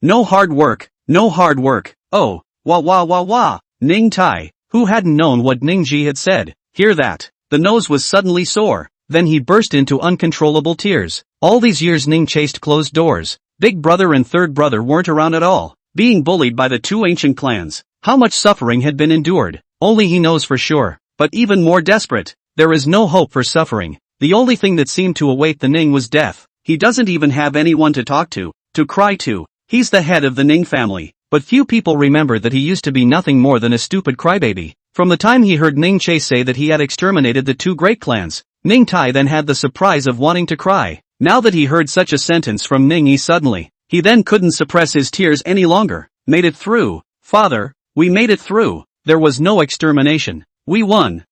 No hard work, no hard work. Oh, wah. Ning Tai, who hadn't known what Ning Ji had said. Hear that? The nose was suddenly sore. Then he burst into uncontrollable tears. All these years Ning chased closed doors. Big brother and third brother weren't around at all. Being bullied by the two ancient clans. How much suffering had been endured, only he knows for sure. But even more desperate, there is no hope for suffering. The only thing that seemed to await the Ning was death. He doesn't even have anyone to talk to cry to. He's the head of the Ning family, but few people remember that he used to be nothing more than a stupid crybaby. From the time he heard Ning Che say that he had exterminated the two great clans, Ning Tai then had the surprise of wanting to cry. Now that he heard such a sentence from Ning Yi suddenly, he then couldn't suppress his tears any longer. Made it through. Father, we made it through. There was no extermination. We won.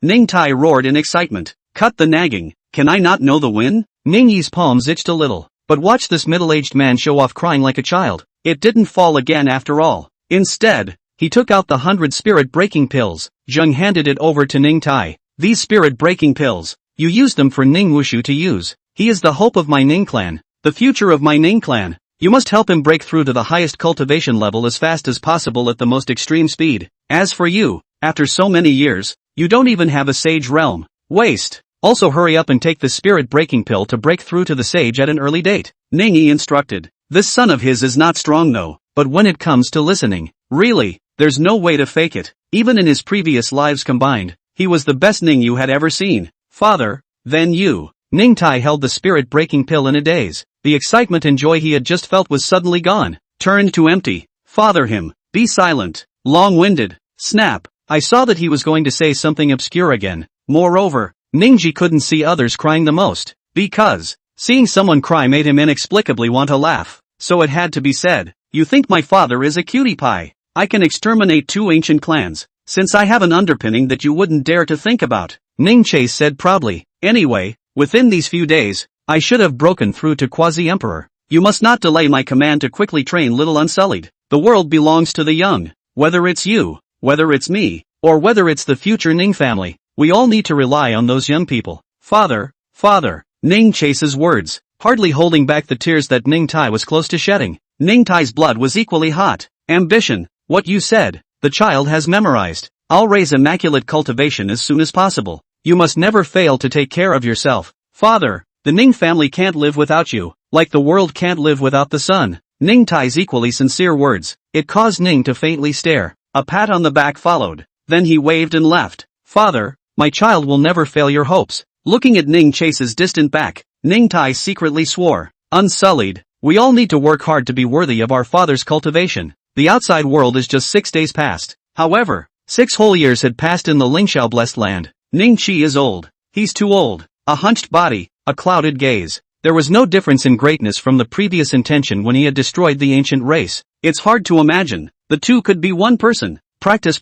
Ning Tai roared in excitement. Cut the nagging. Can I not know the win? Ning Yi's palms itched a little. But watch this middle-aged man show off crying like a child. It didn't fall again after all. Instead, he took out the 100 spirit-breaking pills. Zheng handed it over to Ning Tai. These spirit-breaking pills, you used them for Ning Wushu to use. He is the hope of my Ning clan, the future of my Ning clan. You must help him break through to the highest cultivation level as fast as possible at the most extreme speed. As for you, after so many years, you don't even have a sage realm. Waste. Also hurry up and take the spirit-breaking pill to break through to the sage at an early date. Ning Yi instructed. This son of his is not strong though, but when it comes to listening, really, there's no way to fake it. Even in his previous lives combined, he was the best Ning you had ever seen. Father, then you. Ning Tai held the spirit-breaking pill in a daze. The excitement and joy he had just felt was suddenly gone. Turned to empty. Father him. Be silent. Long-winded. Snap. I saw that he was going to say something obscure again. Moreover, Ningji couldn't see others crying the most. Because, seeing someone cry made him inexplicably want to laugh. So it had to be said. You think my father is a cutie pie? I can exterminate two ancient clans, since I have an underpinning that you wouldn't dare to think about. Ning Chase said proudly. Anyway, within these few days, I should have broken through to Quasi-Emperor. You must not delay my command to quickly train little Unsullied. The world belongs to the young. Whether it's you, whether it's me, or whether it's the future Ning family, we all need to rely on those young people. Father, Ning Chase's words, hardly holding back the tears that Ning Tai was close to shedding. Ning Tai's blood was equally hot. Ambition, what you said, the child has memorized. I'll raise immaculate cultivation as soon as possible. You must never fail to take care of yourself. Father, the Ning family can't live without you, like the world can't live without the sun. Ning Tai's equally sincere words, it caused Ning to faintly stare. A pat on the back followed. Then he waved and left. Father, my child will never fail your hopes. Looking at Ning Chase's distant back, Ning Tai secretly swore. Unsullied, we all need to work hard to be worthy of our father's cultivation. The outside world is just 6 days past. However, 6 whole years had passed in the Lingxiao blessed land. Ning Chi is old. He's too old. A hunched body, a clouded gaze. There was no difference in greatness from the previous intention when he had destroyed the ancient race. It's hard to imagine. The two could be one person. Practice.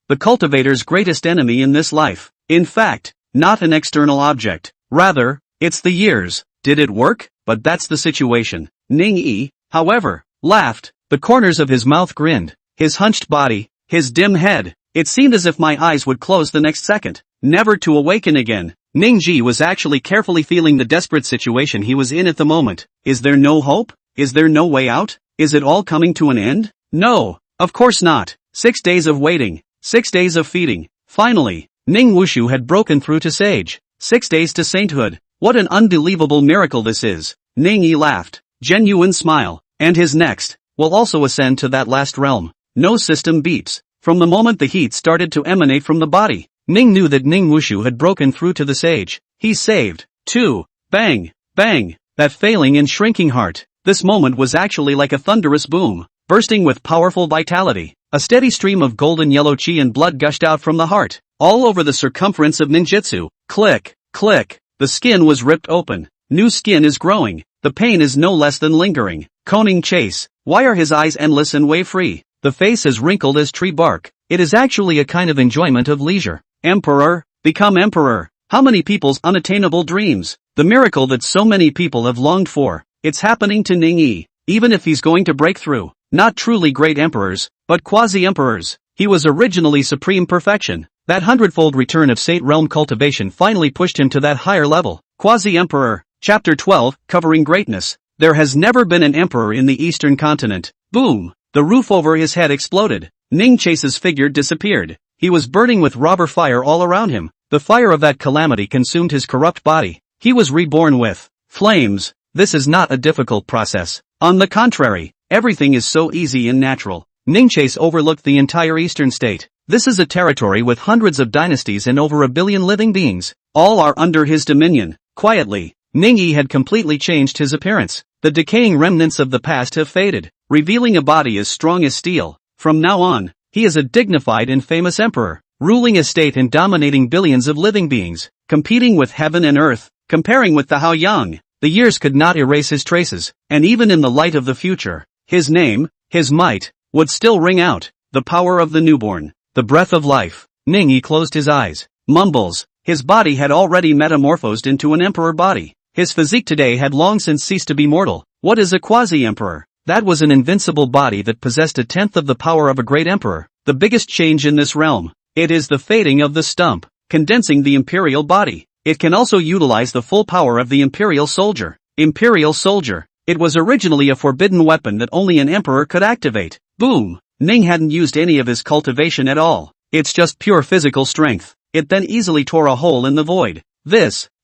The cultivator's greatest enemy in this life. In fact, not an external object. Rather, it's the years. Did it work? But that's the situation. Ning Yi, however, laughed. The corners of his mouth grinned, his hunched body, his dim head. It seemed as if my eyes would close the next second, never to awaken again. Ningji was actually carefully feeling the desperate situation he was in at the moment. Is there no hope? Is there no way out? Is it all coming to an end? No, of course not. 6 days of waiting, 6 days of feeding. Finally, Ning Wushu had broken through to sage. 6 days to sainthood. What an unbelievable miracle this is. Ning Yi laughed. Genuine smile. And his next will also ascend to that last realm. No system beeps. From the moment the heat started to emanate from the body, Ning knew that Ning Wushu had broken through to the sage. He's saved. 2. Bang! Bang! That failing and shrinking heart. This moment was actually like a thunderous boom, bursting with powerful vitality. A steady stream of golden yellow chi and blood gushed out from the heart, all over the circumference of ninjutsu. Click! Click! The skin was ripped open. New skin is growing. The pain is no less than lingering. Coning chase. Why are his eyes endless and wave-free? The face is wrinkled as tree bark. It is actually a kind of enjoyment of leisure. Emperor, become emperor. How many people's unattainable dreams? The miracle that so many people have longed for. It's happening to Ning Yi. Even if he's going to break through. Not truly great emperors, but quasi-emperors. He was originally supreme perfection. That hundredfold return of Sate realm cultivation finally pushed him to that higher level. Quasi-emperor. Chapter 12, covering greatness. There has never been an emperor in the eastern continent. Boom! The roof over his head exploded. Ning Chase's figure disappeared. He was burning with robber fire all around him. The fire of that calamity consumed his corrupt body. He was reborn with flames. This is not a difficult process. On the contrary, everything is so easy and natural. Ning Chase overlooked the entire eastern state. This is a territory with hundreds of dynasties and over 1 billion living beings. All are under his dominion. Quietly, Ning Yi had completely changed his appearance. The decaying remnants of the past have faded, revealing a body as strong as steel. From now on, he is a dignified and famous emperor, ruling a state and dominating billions of living beings, competing with heaven and earth, comparing with the Hao Yang. The years could not erase his traces, and even in the light of the future, his name, his might, would still ring out. The power of the newborn, the breath of life. Ning Yi closed his eyes, mumbles. His body had already metamorphosed into an emperor body. His physique today had long since ceased to be mortal. What is a quasi-emperor? That was an invincible body that possessed 1/10 of the power of a great emperor. The biggest change in this realm. It is the fading of the stump, condensing the imperial body. It can also utilize the full power of the imperial soldier. Imperial soldier. It was originally a forbidden weapon that only an emperor could activate. Boom! Ning hadn't used any of his cultivation at all. It's just pure physical strength. It then easily tore a hole in the void.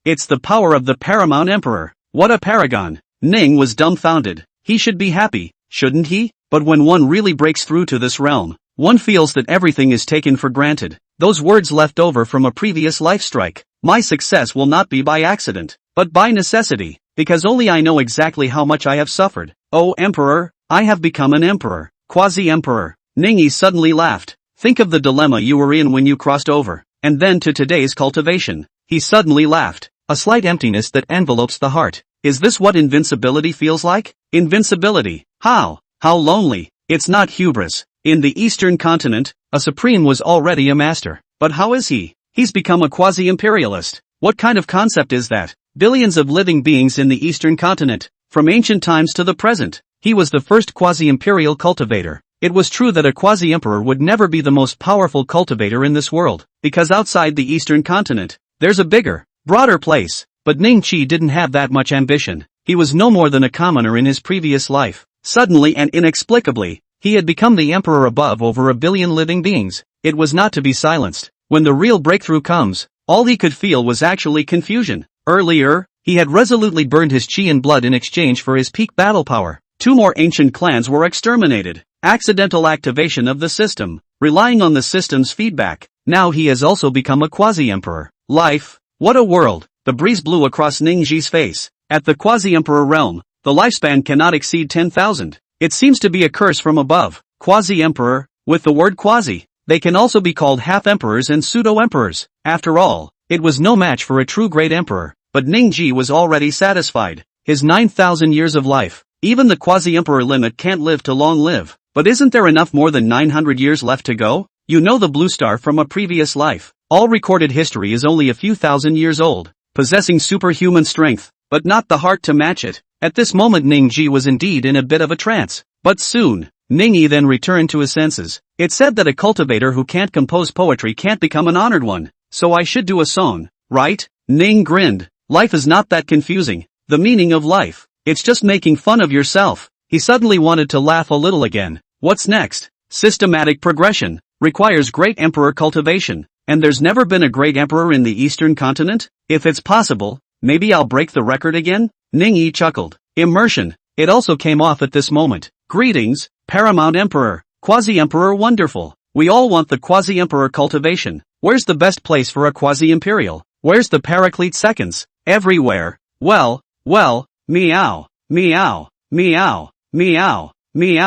It's the power of the paramount emperor. What a paragon! Ning was dumbfounded. He should be happy, shouldn't he? But when one really breaks through to this realm, one feels that everything is taken for granted. Those words left over from a previous life strike. My success will not be by accident, but by necessity, because only I know exactly how much I have suffered. Oh emperor, I have become an emperor, quasi-emperor. Ning Yi suddenly laughed. Think of the dilemma you were in when you crossed over, and then to today's cultivation. He suddenly laughed. A slight emptiness that envelopes the heart. Is this what invincibility feels like? Invincibility. How? How lonely. It's not hubris. In the eastern continent, a supreme was already a master. But how is he? He's become a quasi-imperialist. What kind of concept is that? Billions of living beings in the eastern continent, from ancient times to the present. He was the first quasi-imperial cultivator. It was true that a quasi-emperor would never be the most powerful cultivator in this world, because outside the eastern continent, there's a bigger, broader place. But Ning Qi didn't have that much ambition. He was no more than a commoner in his previous life. Suddenly and inexplicably, he had become the emperor above over 1 billion living beings. It was not to be silenced. When the real breakthrough comes, all he could feel was actually confusion. Earlier, he had resolutely burned his chi and blood in exchange for his peak battle power. 2 more ancient clans were exterminated. Accidental activation of the system, relying on the system's feedback. Now he has also become a quasi-emperor. Life, what a world. The breeze blew across Ning Ji's face. At the quasi-emperor realm, the lifespan cannot exceed 10,000. It seems to be a curse from above. Quasi-emperor, with the word quasi, they can also be called half-emperors and pseudo-emperors. After all, it was no match for a true great emperor, but Ning Ji was already satisfied. His 9,000 years of life. Even the quasi-emperor limit can't live to long live. But isn't there enough more than 900 years left to go? You know the blue star from a previous life. All recorded history is only a few thousand years old, possessing superhuman strength, but not the heart to match it. At this moment Ning Ji was indeed in a bit of a trance. But soon, Ningyi then returned to his senses. It said that a cultivator who can't compose poetry can't become an honored one, so I should do a song, right? Ning grinned. Life is not that confusing. The meaning of life. It's just making fun of yourself. He suddenly wanted to laugh a little again. What's next? Systematic progression. Requires great emperor cultivation. And there's never been a great emperor in the eastern continent? If it's possible, maybe I'll break the record again? Ningyi chuckled. Immersion. It also came off at this moment. Greetings, Paramount Emperor. Quasi-Emperor wonderful. We all want the Quasi-Emperor cultivation. Where's the best place for a Quasi-Imperial? Where's the Paraclete seconds? Everywhere. Well, meow, meow, meow, meow, meow,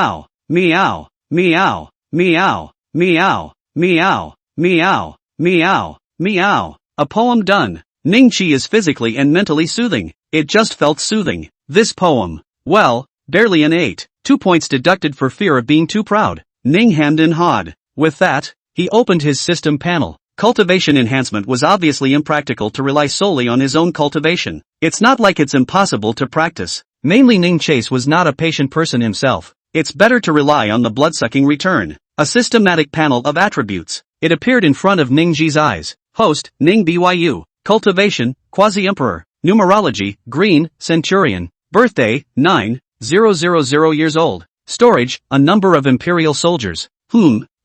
meow, meow, meow, meow, meow, meow, meow, meow. A poem done. Ningqi is physically and mentally soothing. It just felt soothing. This poem. Well, barely an 8. 2 points deducted for fear of being too proud. Ning hemmed and hawed. With that, he opened his system panel. Cultivation enhancement was obviously impractical to rely solely on his own cultivation. It's not like it's impossible to practice. Mainly Ning Chase was not a patient person himself. It's better to rely on the bloodsucking return. A systematic panel of attributes. It appeared in front of Ningji's eyes. Host, Ning Byu. Cultivation, Quasi-Emperor. Numerology, Green, Centurion. Birthday, 9,000 years old. Storage, a number of Imperial soldiers.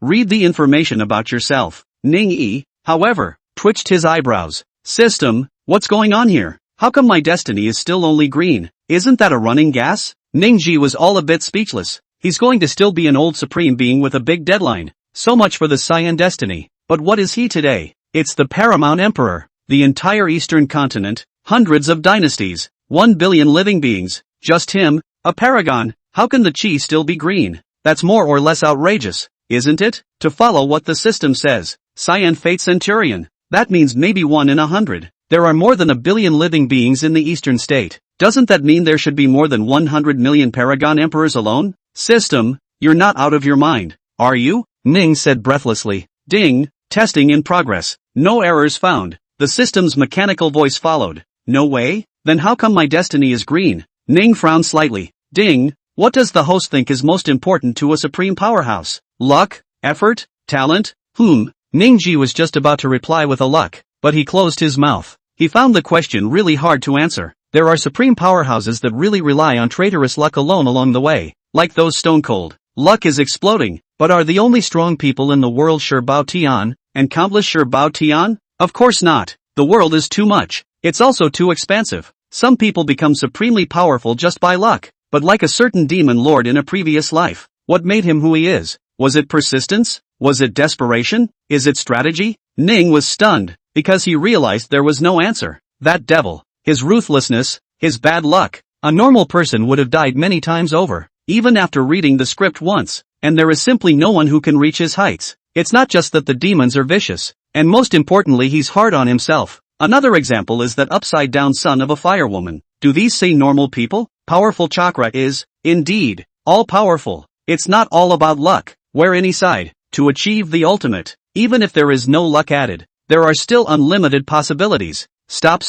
Read the information about yourself. Ning-yi, however, twitched his eyebrows. System, what's going on here? How come my destiny is still only green? Isn't that a running gas? Ningji was all a bit speechless. He's going to still be an old supreme being with a big deadline. So much for the Cyan destiny. But what is he today? It's the Paramount Emperor. The entire eastern continent, hundreds of dynasties, 1 billion living beings, just him, a paragon. How can the chi still be green? That's more or less outrageous, isn't it? To follow what the system says, Cyan Fate Centurion. That means maybe 1 in 100. There are more than 1 billion living beings in the eastern state. Doesn't that mean there should be more than 100 million paragon emperors alone? System, you're not out of your mind, are you? Ning said breathlessly. Ding, testing in progress. No errors found. The system's mechanical voice followed. No way? Then how come my destiny is green? Ning frowned slightly. Ding, what does the host think is most important to a supreme powerhouse? Luck? Effort? Talent? Ningji was just about to reply with a luck, but he closed his mouth. He found the question really hard to answer. There are supreme powerhouses that really rely on traitorous luck alone along the way, like those stone cold. Luck is exploding, but are the only strong people in the world sure Bao Tian, and countless sure Bao Tian? Of course not. The world is too much. It's also too expansive. Some people become supremely powerful just by luck, but like a certain demon lord in a previous life. What made him who he is? Was it persistence? Was it desperation? Is it strategy? Ning was stunned, because he realized there was no answer. That devil, his ruthlessness, his bad luck. A normal person would have died many times over, even after reading the script once, and there is simply no one who can reach his heights. It's not just that the demons are vicious, and most importantly he's hard on himself. Another example is that upside-down son of a firewoman. Do these say normal people? Powerful chakra is, indeed, all-powerful. It's not all about luck, where any side, to achieve the ultimate. Even if there is no luck added, there are still unlimited possibilities. Stop.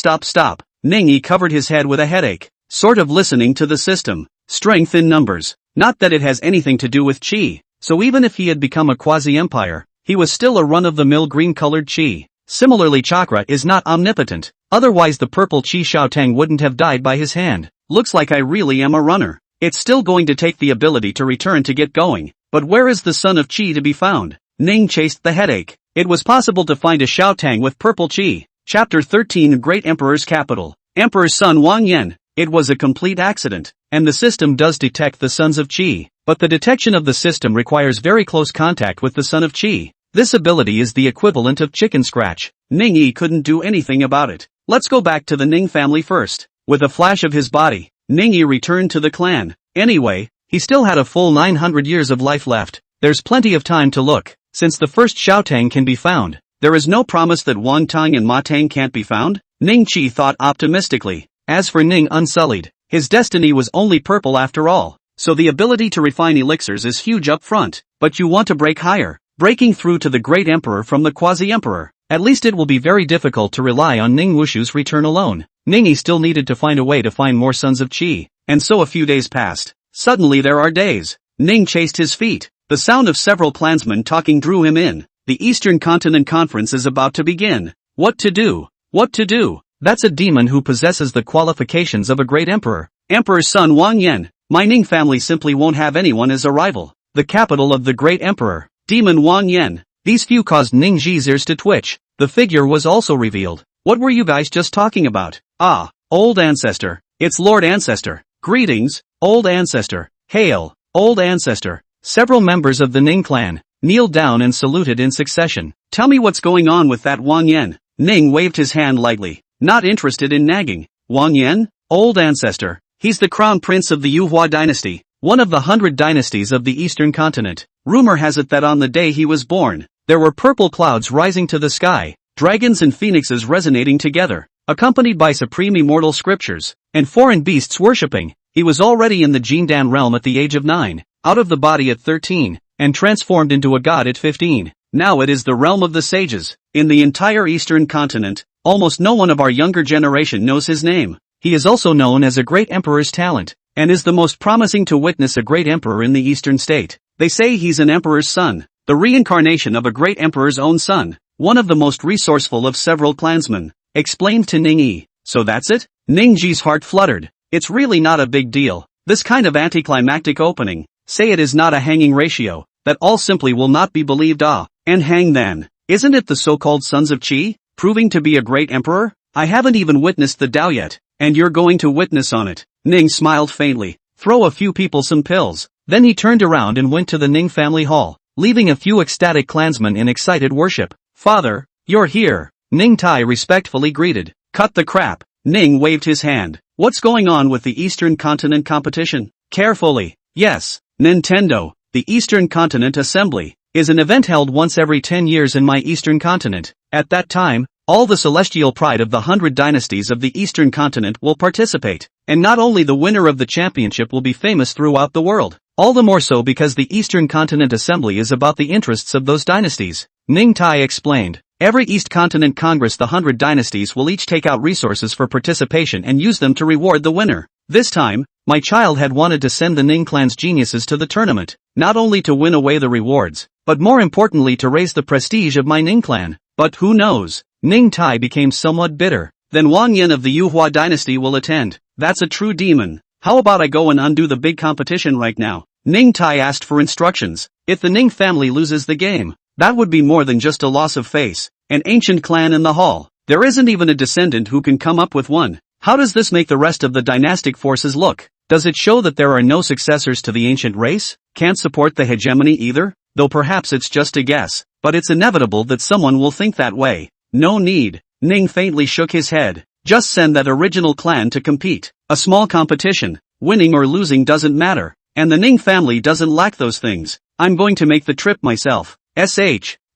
Ningyi covered his head with a headache, sort of listening to the system. Strength in numbers. Not that it has anything to do with chi. So even if he had become a quasi-empire, he was still a run-of-the-mill green-colored chi. Similarly, chakra is not omnipotent. Otherwise the purple chi Xiao Teng wouldn't have died by his hand. Looks like I really am a runner. It's still going to take the ability to return to get going. But where is the son of chi to be found? Ning chased the headache. It was possible to find a Xiao Tang with purple chi. Chapter 13 Great Emperor's Capital. Emperor's son Wang Yan. It was a complete accident, and the system does detect the sons of chi. But the detection of the system requires very close contact with the son of chi. This ability is the equivalent of chicken scratch. Ningyi couldn't do anything about it. Let's go back to the Ning family first. With a flash of his body, Ningyi returned to the clan. Anyway, he still had a full 900 years of life left. There's plenty of time to look. Since the first Xiao Tang can be found, there is no promise that Wang Tang and Ma Tang can't be found. Ning Qi thought optimistically. As for Ning Unsullied, his destiny was only purple after all. So the ability to refine elixirs is huge up front. But you want to break higher. Breaking through to the Great Emperor from the Quasi-Emperor. At least it will be very difficult to rely on Ning Wushu's return alone. Ningyi still needed to find a way to find more sons of Qi. And so a few days passed. Suddenly there are days. Ning chased his feet. The sound of several clansmen talking drew him in. The Eastern Continent Conference is about to begin. What to do? What to do? That's a demon who possesses the qualifications of a great emperor. Emperor's son Wang Yan. My Ning family simply won't have anyone as a rival. The capital of the great emperor. Demon Wang Yan. These few caused Ning Ji's ears to twitch. The figure was also revealed. What were you guys just talking about? Ah, old ancestor. It's Lord Ancestor. Greetings, old ancestor. Hail, old ancestor. Several members of the Ning clan kneeled down and saluted in succession. Tell me what's going on with that Wang Yan. Ning waved his hand lightly, not interested in nagging. Wang Yan? Old ancestor. He's the crown prince of the Yuhua dynasty, one of the 100 dynasties of the Eastern Continent. Rumor has it that on the day he was born, there were purple clouds rising to the sky, dragons and phoenixes resonating together, accompanied by supreme immortal scriptures, and foreign beasts worshipping. He was already in the Jindan realm at the age of 9, out of the body at 13, and transformed into a god at 15. Now it is the realm of the sages. In the entire Eastern Continent, almost no one of our younger generation knows his name. He is also known as a great emperor's talent, and is the most promising to witness a great emperor in the Eastern state. They say he's an emperor's son, the reincarnation of a great emperor's own son, one of the most resourceful of several clansmen, explained to Ning Yi. So that's it? Ning Ji's heart fluttered. It's really not a big deal. This kind of anticlimactic opening, say it is not a hanging ratio, that all simply will not be believed. And hang then. Isn't it the so-called sons of Qi, proving to be a great emperor? I haven't even witnessed the Dao yet, and you're going to witness on it. Ning smiled faintly. Throw a few people some pills. Then he turned around and went to the Ning family hall, leaving a few ecstatic clansmen in excited worship. Father, you're here. Ning Tai respectfully greeted. Cut the crap. Ning waved his hand. What's going on with the Eastern Continent competition? Carefully. Yes, Nintendo, the Eastern Continent Assembly, is an event held once every 10 years in my Eastern Continent. At that time, all the celestial pride of the 100 dynasties of the Eastern Continent will participate, and not only the winner of the championship will be famous throughout the world, all the more so because the Eastern Continent Assembly is about the interests of those dynasties. Ning Tai explained. Every East Continent Congress, the 100 dynasties will each take out resources for participation and use them to reward the winner. This time, my child had wanted to send the Ning clan's geniuses to the tournament, not only to win away the rewards, but more importantly to raise the prestige of my Ning clan. But who knows? Ning Tai became somewhat bitter. Then Wang Yan of the Yuhua dynasty will attend. That's a true demon. How about I go and undo the big competition right now? Ning Tai asked for instructions. If the Ning family loses the game, that would be more than just a loss of face. An ancient clan in the hall. There isn't even a descendant who can come up with one. How does this make the rest of the dynastic forces look? Does it show that there are no successors to the ancient race? Can't support the hegemony either? Though perhaps it's just a guess, but it's inevitable that someone will think that way. No need. Ning faintly shook his head. Just send that original clan to compete. A small competition. Winning or losing doesn't matter. And the Ning family doesn't lack those things. I'm going to make the trip myself.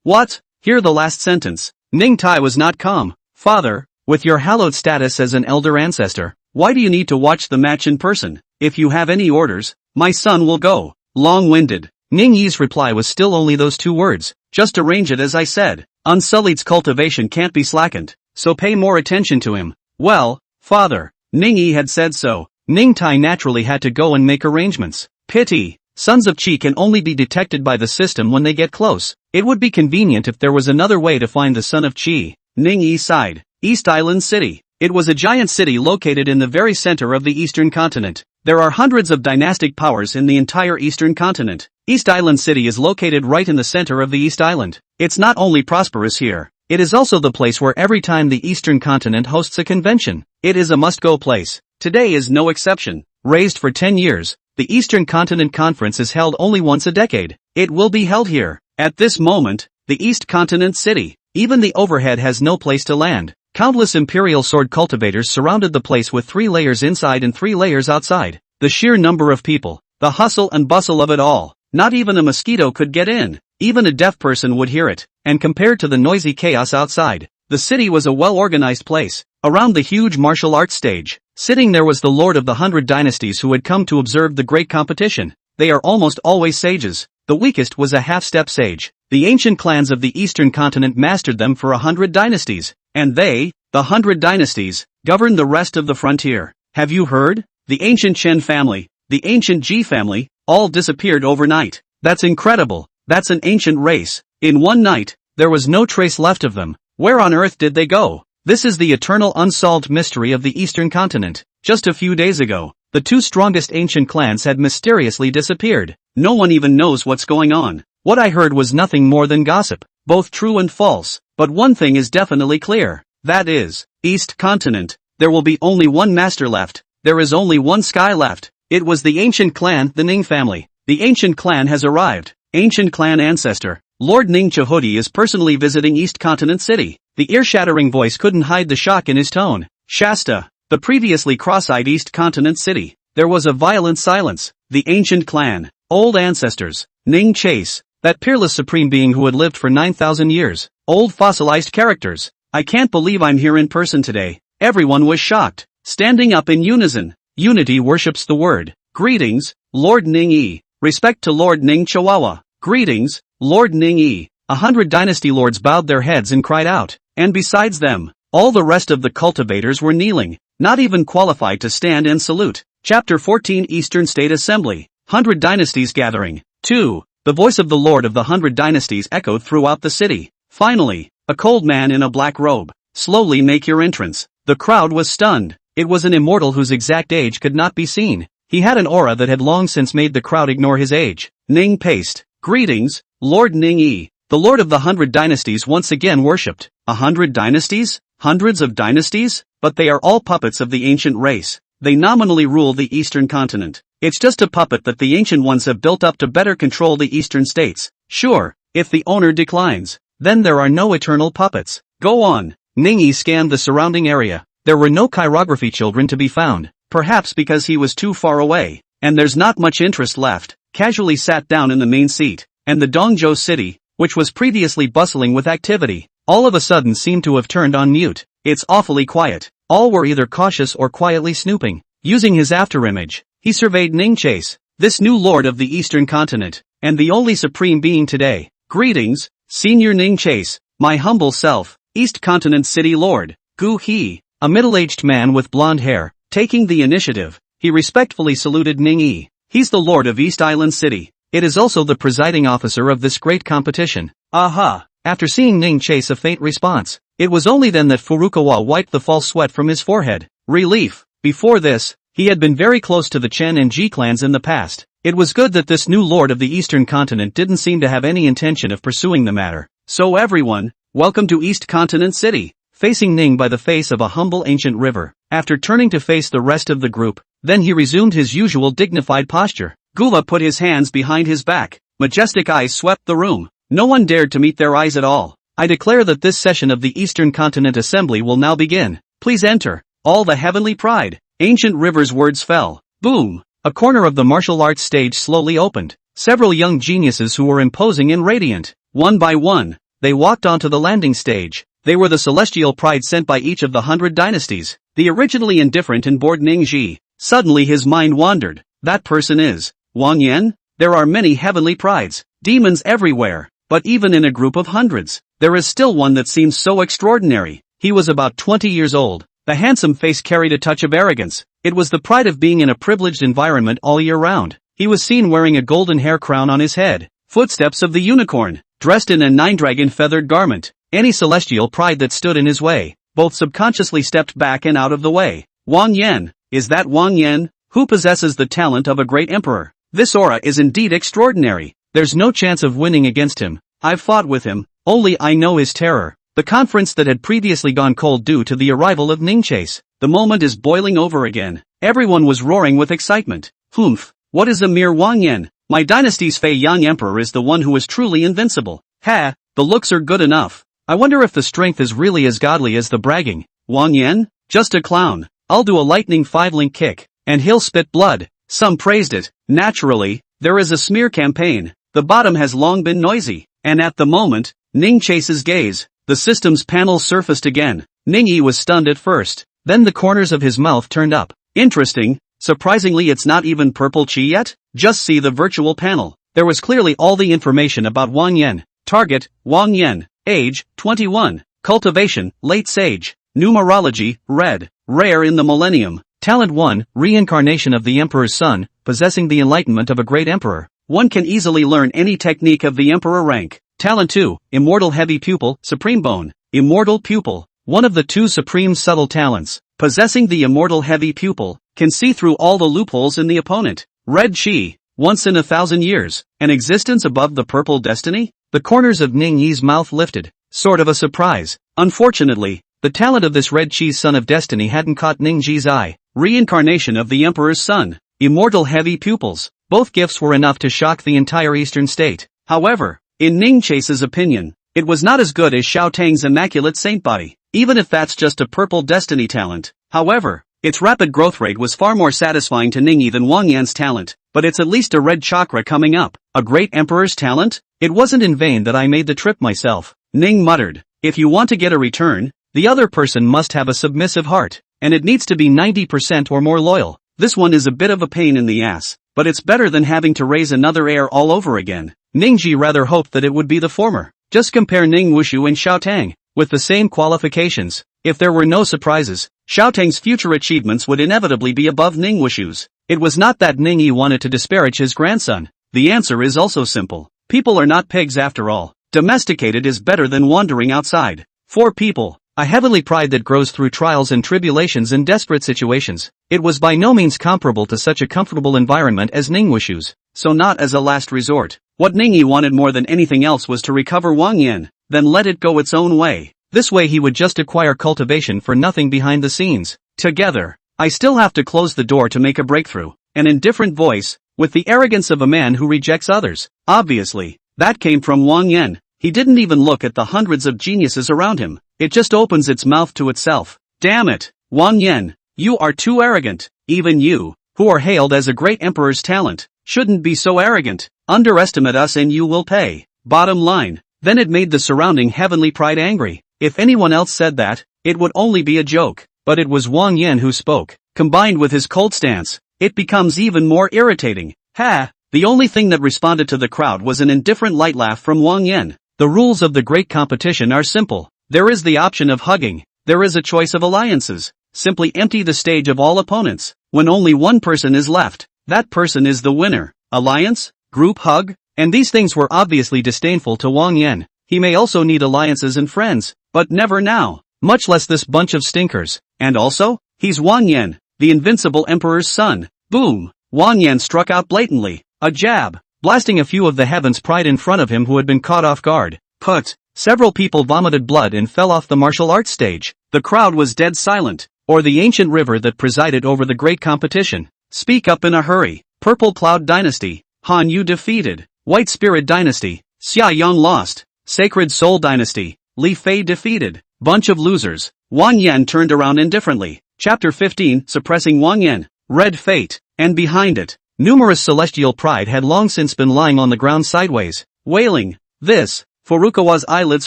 What? Hear the last sentence. Ning Tai was not calm. Father, with your hallowed status as an elder ancestor, why do you need to watch the match in person? If you have any orders, my son will go. Long-winded. Ning Yi's reply was still only those two words. Just arrange it as I said. Unsullied's cultivation can't be slackened, so pay more attention to him. Well, father, Ning Yi had said so. Ning Tai naturally had to go and make arrangements. Pity. Sons of Qi can only be detected by the system when they get close. It would be convenient if there was another way to find the son of Qi. Ning Yi sighed. East Island City. It was a giant city located in the very center of the Eastern Continent. There are hundreds of dynastic powers in the entire Eastern Continent. East Island City is located right in the center of the East Island. It's not only prosperous here, it is also the place where every time the Eastern Continent hosts a convention, it is a must-go place. Today is no exception. Raised for 10 years, the Eastern Continent Conference is held only once a decade. It will be held here. At this moment, the East Continent City, even the overhead has no place to land. Countless imperial sword cultivators surrounded the place with 3 layers inside and 3 layers outside. The sheer number of people, the hustle and bustle of it all. Not even a mosquito could get in. Even a deaf person would hear it. And compared to the noisy chaos outside, the city was a well-organized place. Around the huge martial arts stage, sitting there was the Lord of the 100 dynasties who had come to observe the great competition. They are almost always sages. The weakest was a half-step sage. The ancient clans of the Eastern Continent mastered them for 100 dynasties. And they, the 100 dynasties, governed the rest of the frontier. Have you heard? The ancient Chen family, the ancient Ji family, all disappeared overnight. That's incredible. That's an ancient race. In one night, there was no trace left of them. Where on earth did they go? This is the eternal unsolved mystery of the Eastern continent. Just a few days ago, the two strongest ancient clans had mysteriously disappeared. No one even knows what's going on. What I heard was nothing more than gossip, both true and false. But one thing is definitely clear. That is, East continent. There will be only one master left. There is only one sky left. It was the ancient clan, the Ning family. The ancient clan has arrived. Ancient clan ancestor, Lord Ning Chahudi is personally visiting East Continent City. The ear-shattering voice couldn't hide the shock in his tone. Shasta, the previously cross-eyed East Continent City. There was a violent silence. The ancient clan, old ancestors, Ning Chase, that peerless supreme being who had lived for 9,000 years. Old fossilized characters. I can't believe I'm here in person today. Everyone was shocked. Standing up in unison. Unity worships the word. Greetings, Lord Ning Yi. Respect to Lord Ning Chihuahua. Greetings, Lord Ning Yi. 100 dynasty lords bowed their heads and cried out. And besides them, all the rest of the cultivators were kneeling, not even qualified to stand and salute. Chapter 14 Eastern State Assembly. 100 dynasties gathering. 2. The voice of the Lord of the 100 dynasties echoed throughout the city. Finally, a cold man in a black robe. Slowly make your entrance. The crowd was stunned. It was an immortal whose exact age could not be seen. He had an aura that had long since made the crowd ignore his age. Ning paced. Greetings, Lord Ning Yi. The Lord of the 100 dynasties once again worshipped. 100 dynasties? Hundreds of dynasties? But they are all puppets of the ancient race. They nominally rule the Eastern continent. It's just a puppet that the ancient ones have built up to better control the Eastern states. Sure, if the owner declines, then there are no eternal puppets. Go on. Ning Yi scanned the surrounding area. There were no chirography children to be found, perhaps because he was too far away, and there's not much interest left. Casually sat down in the main seat, and the Dongzhou city, which was previously bustling with activity, all of a sudden seemed to have turned on mute. It's awfully quiet. All were either cautious or quietly snooping. Using his afterimage, he surveyed Ning Chase, this new lord of the Eastern continent, and the only supreme being today. Greetings, Senior Ning Chase, my humble self, East Continent City Lord, Gu He, a middle-aged man with blonde hair, taking the initiative. He respectfully saluted Ning Yi. He's the lord of East Island City. It is also the presiding officer of this great competition. Aha! After seeing Ning Chase a faint response, it was only then that Furukawa wiped the false sweat from his forehead. Relief. Before this, he had been very close to the Chen and Ji clans in the past. It was good that this new lord of the Eastern continent didn't seem to have any intention of pursuing the matter. So everyone, welcome to East Continent City. Facing Ning by the face of a humble ancient river. After turning to face the rest of the group, then he resumed his usual dignified posture. Gula put his hands behind his back. Majestic eyes swept the room. No one dared to meet their eyes at all. I declare that this session of the Eastern Continent Assembly will now begin. Please enter. All the heavenly pride. Ancient river's words fell. Boom. A corner of the martial arts stage slowly opened. Several young geniuses who were imposing and radiant. One by one, they walked onto the landing stage. They were the celestial pride sent by each of the 100 dynasties. The originally indifferent and bored Ning Ji. Suddenly his mind wandered. That person is Wang Yan? There are many heavenly prides, demons everywhere, but even in a group of hundreds, there is still one that seems so extraordinary. He was about 20 years old. The handsome face carried a touch of arrogance. It was the pride of being in a privileged environment all year round. He was seen wearing a golden hair crown on his head. Footsteps of the unicorn, dressed in a 9-dragon feathered garment. Any celestial pride that stood in his way, both subconsciously stepped back and out of the way. Wang Yan, is that Wang Yan, who possesses the talent of a great emperor? This aura is indeed extraordinary. There's no chance of winning against him. I've fought with him, only I know his terror. The conference that had previously gone cold due to the arrival of Ning Chase. The moment is boiling over again. Everyone was roaring with excitement. Humph, what is a mere Wang Yan? My dynasty's Fei Yang emperor is the one who is truly invincible. Ha, the looks are good enough. I wonder if the strength is really as godly as the bragging. Wang Yan? Just a clown. I'll do a lightning 5-link kick, and he'll spit blood. Some praised it. Naturally, there is a smear campaign. The bottom has long been noisy, and at the moment, Ning Chase's gaze, the system's panel surfaced again. Ning Yi was stunned at first, then the corners of his mouth turned up. Interesting, surprisingly it's not even purple chi yet? Just see the virtual panel. There was clearly all the information about Wang Yan. Target, Wang Yan. Age, 21. Cultivation, late sage. Numerology, red. Rare in the millennium. Talent 1, reincarnation of the Emperor's son, possessing the enlightenment of a great emperor. One can easily learn any technique of the emperor rank. Talent 2, Immortal Heavy Pupil, Supreme Bone. Immortal Pupil. One of the 2 supreme subtle talents. Possessing the Immortal Heavy Pupil, can see through all the loopholes in the opponent. Red Chi. Once in 1,000 years. An existence above the purple destiny? The corners of Ning Yi's mouth lifted. Sort of a surprise. Unfortunately, the talent of this Red Chi's son of destiny hadn't caught Ning Yi's eye. Reincarnation of the Emperor's son. Immortal Heavy Pupils. Both gifts were enough to shock the entire eastern state. However, in Ning Chase's opinion, it was not as good as Xiao Teng's immaculate saint body, even if that's just a purple destiny talent. However, its rapid growth rate was far more satisfying to Ning Yi than Wang Yan's talent, but it's at least a red chakra coming up. A great emperor's talent? It wasn't in vain that I made the trip myself. Ning muttered. If you want to get a return, the other person must have a submissive heart, and it needs to be 90% or more loyal. This one is a bit of a pain in the ass, but it's better than having to raise another heir all over again. Ning Ji rather hoped that it would be the former. Just compare Ning Wushu and Xiao Teng, with the same qualifications. If there were no surprises, Xiao Teng's future achievements would inevitably be above Ning Wushu's. It was not that Ning Yi wanted to disparage his grandson. The answer is also simple. People are not pigs after all. Domesticated is better than wandering outside. For people, a heavenly pride that grows through trials and tribulations and desperate situations. It was by no means comparable to such a comfortable environment as Ning Wushu's, so not as a last resort. What Ning Yi wanted more than anything else was to recover Wang Yan, then let it go its own way. This way he would just acquire cultivation for nothing behind the scenes. Together, I still have to close the door to make a breakthrough. An indifferent voice, with the arrogance of a man who rejects others. Obviously, that came from Wang Yan. He didn't even look at the hundreds of geniuses around him. It just opens its mouth to itself. Damn it, Wang Yan, you are too arrogant. Even you, who are hailed as a great emperor's talent, shouldn't be so arrogant. Underestimate us and you will pay. Bottom line. Then it made the surrounding heavenly pride angry. If anyone else said that, it would only be a joke. But it was Wang Yan who spoke. Combined with his cold stance, it becomes even more irritating. Ha! The only thing that responded to the crowd was an indifferent light laugh from Wang Yan. The rules of the great competition are simple. There is the option of hugging. There is a choice of alliances. Simply empty the stage of all opponents. When only one person is left, that person is the winner. Alliance? Group hug? And these things were obviously disdainful to Wang Yan. He may also need alliances and friends, but never now. Much less this bunch of stinkers. And also, he's Wang Yan, the invincible emperor's son. Boom! Wang Yan struck out blatantly. A jab, blasting a few of the heavens' pride in front of him who had been caught off guard. Put! Several people vomited blood and fell off the martial arts stage. The crowd was dead silent, or the ancient river that presided over the great competition. Speak up in a hurry. Purple Cloud Dynasty. Han Yu defeated. White Spirit Dynasty. Xia Yang lost. Sacred Soul Dynasty. Li Fei defeated. Bunch of losers. Wang Yan turned around indifferently. Chapter 15, Suppressing Wang Yan. Red Fate. And behind it, numerous celestial pride had long since been lying on the ground sideways, wailing. This. Furukawa's eyelids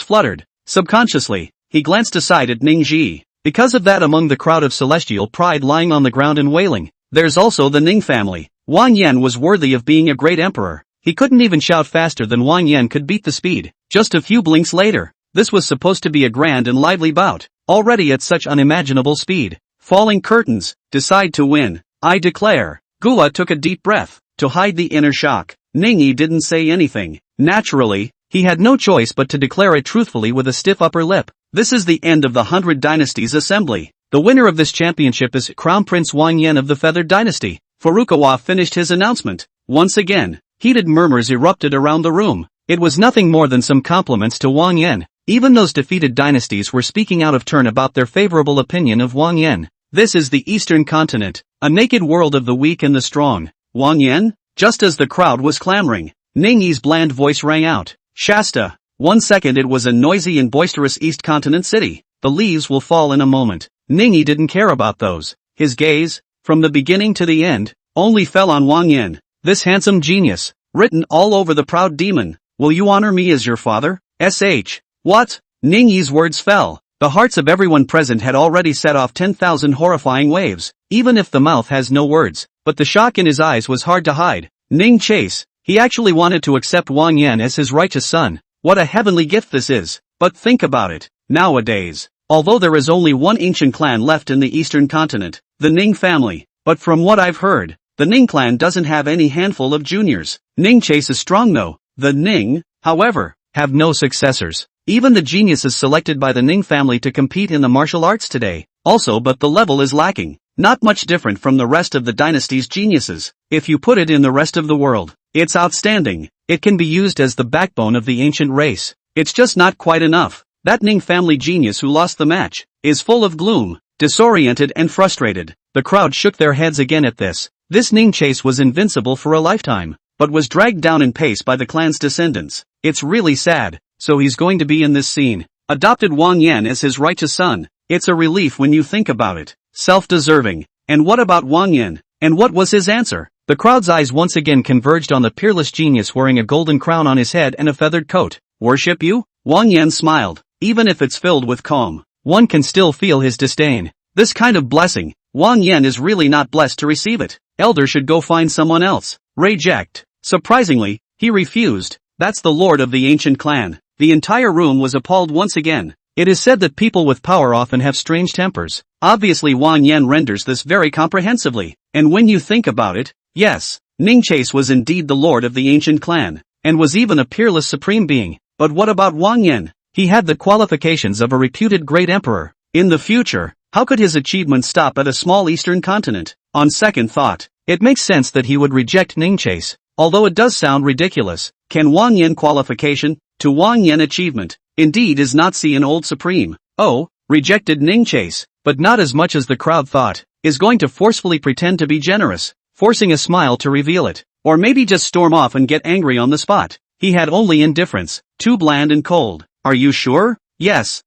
fluttered. Subconsciously, he glanced aside at Ning Ji. Because of that, among the crowd of celestial pride lying on the ground and wailing, there's also the Ning family. Wang Yan was worthy of being a great emperor. He couldn't even shout faster than Wang Yan could beat the speed. Just a few blinks later, this was supposed to be a grand and lively bout, already at such unimaginable speed. Falling curtains, decide to win. I declare. Gula took a deep breath. To hide the inner shock, Ning Yi didn't say anything. Naturally, he had no choice but to declare it truthfully with a stiff upper lip. This is the end of the 100 Dynasties Assembly. The winner of this championship is Crown Prince Wang Yan of the Feathered Dynasty. Furukawa finished his announcement. Once again, heated murmurs erupted around the room. It was nothing more than some compliments to Wang Yan. Even those defeated dynasties were speaking out of turn about their favorable opinion of Wang Yan. This is the Eastern Continent, a naked world of the weak and the strong. Wang Yan? Just as the crowd was clamoring, Ning Yi's bland voice rang out. Shasta. 1 second it was a noisy and boisterous East Continent city. The leaves will fall in a moment. Ning Yi didn't care about those. His gaze, from the beginning to the end, only fell on Wang Yan. This handsome genius, written all over the proud demon. Will you honor me as your father? S.H. What? Ning Yi's words fell. The hearts of everyone present had already set off 10,000 horrifying waves, even if the mouth has no words. But the shock in his eyes was hard to hide. Ning Chase, he actually wanted to accept Wang Yan as his righteous son. What a heavenly gift this is. But think about it. Nowadays, although there is only one ancient clan left in the Eastern Continent, the Ning family, but from what I've heard, The Ning clan doesn't have any handful of juniors. Ning chase is strong though. The Ning, however, have no successors. Even the geniuses selected by the Ning family to compete in the martial arts today, also but the level is lacking. Not much different from the rest of the dynasty's geniuses. If you put it in the rest of the world, it's outstanding. It can be used as the backbone of the ancient race. It's just not quite enough. That Ning family genius who lost the match is full of gloom, disoriented and frustrated. The crowd shook their heads again at this. This Ning chase was invincible for a lifetime, but was dragged down in pace by the clan's descendants. It's really sad. So he's going to be in this scene. Adopted Wang Yan as his righteous son. It's a relief when you think about it. Self-deserving. And what about Wang Yan? And what was his answer? The crowd's eyes once again converged on the peerless genius wearing a golden crown on his head and a feathered coat. Worship you? Wang Yan smiled. Even if it's filled with calm, one can still feel his disdain. This kind of blessing, Wang Yan is really not blessed to receive it. Elder should go find someone else. Reject. Surprisingly, he refused. That's the lord of the ancient clan. The entire room was appalled once again. It is said that people with power often have strange tempers. Obviously Wang Yan renders this very comprehensively. And when you think about it, yes, Ning Chase was indeed the lord of the ancient clan, and was even a peerless supreme being. But what about Wang Yan? He had the qualifications of a reputed great emperor. In the future, how could his achievements stop at a small eastern continent? On second thought, it makes sense that he would reject Ning Chase, although it does sound ridiculous. Can Wang Yan qualification to Wang Yan achievement indeed is not see an old supreme? Oh, rejected Ning Chase, but not as much as the crowd thought, is going to forcefully pretend to be generous, forcing a smile to reveal it, or maybe just storm off and get angry on the spot. He had only indifference, too bland and cold. Are you sure? Yes,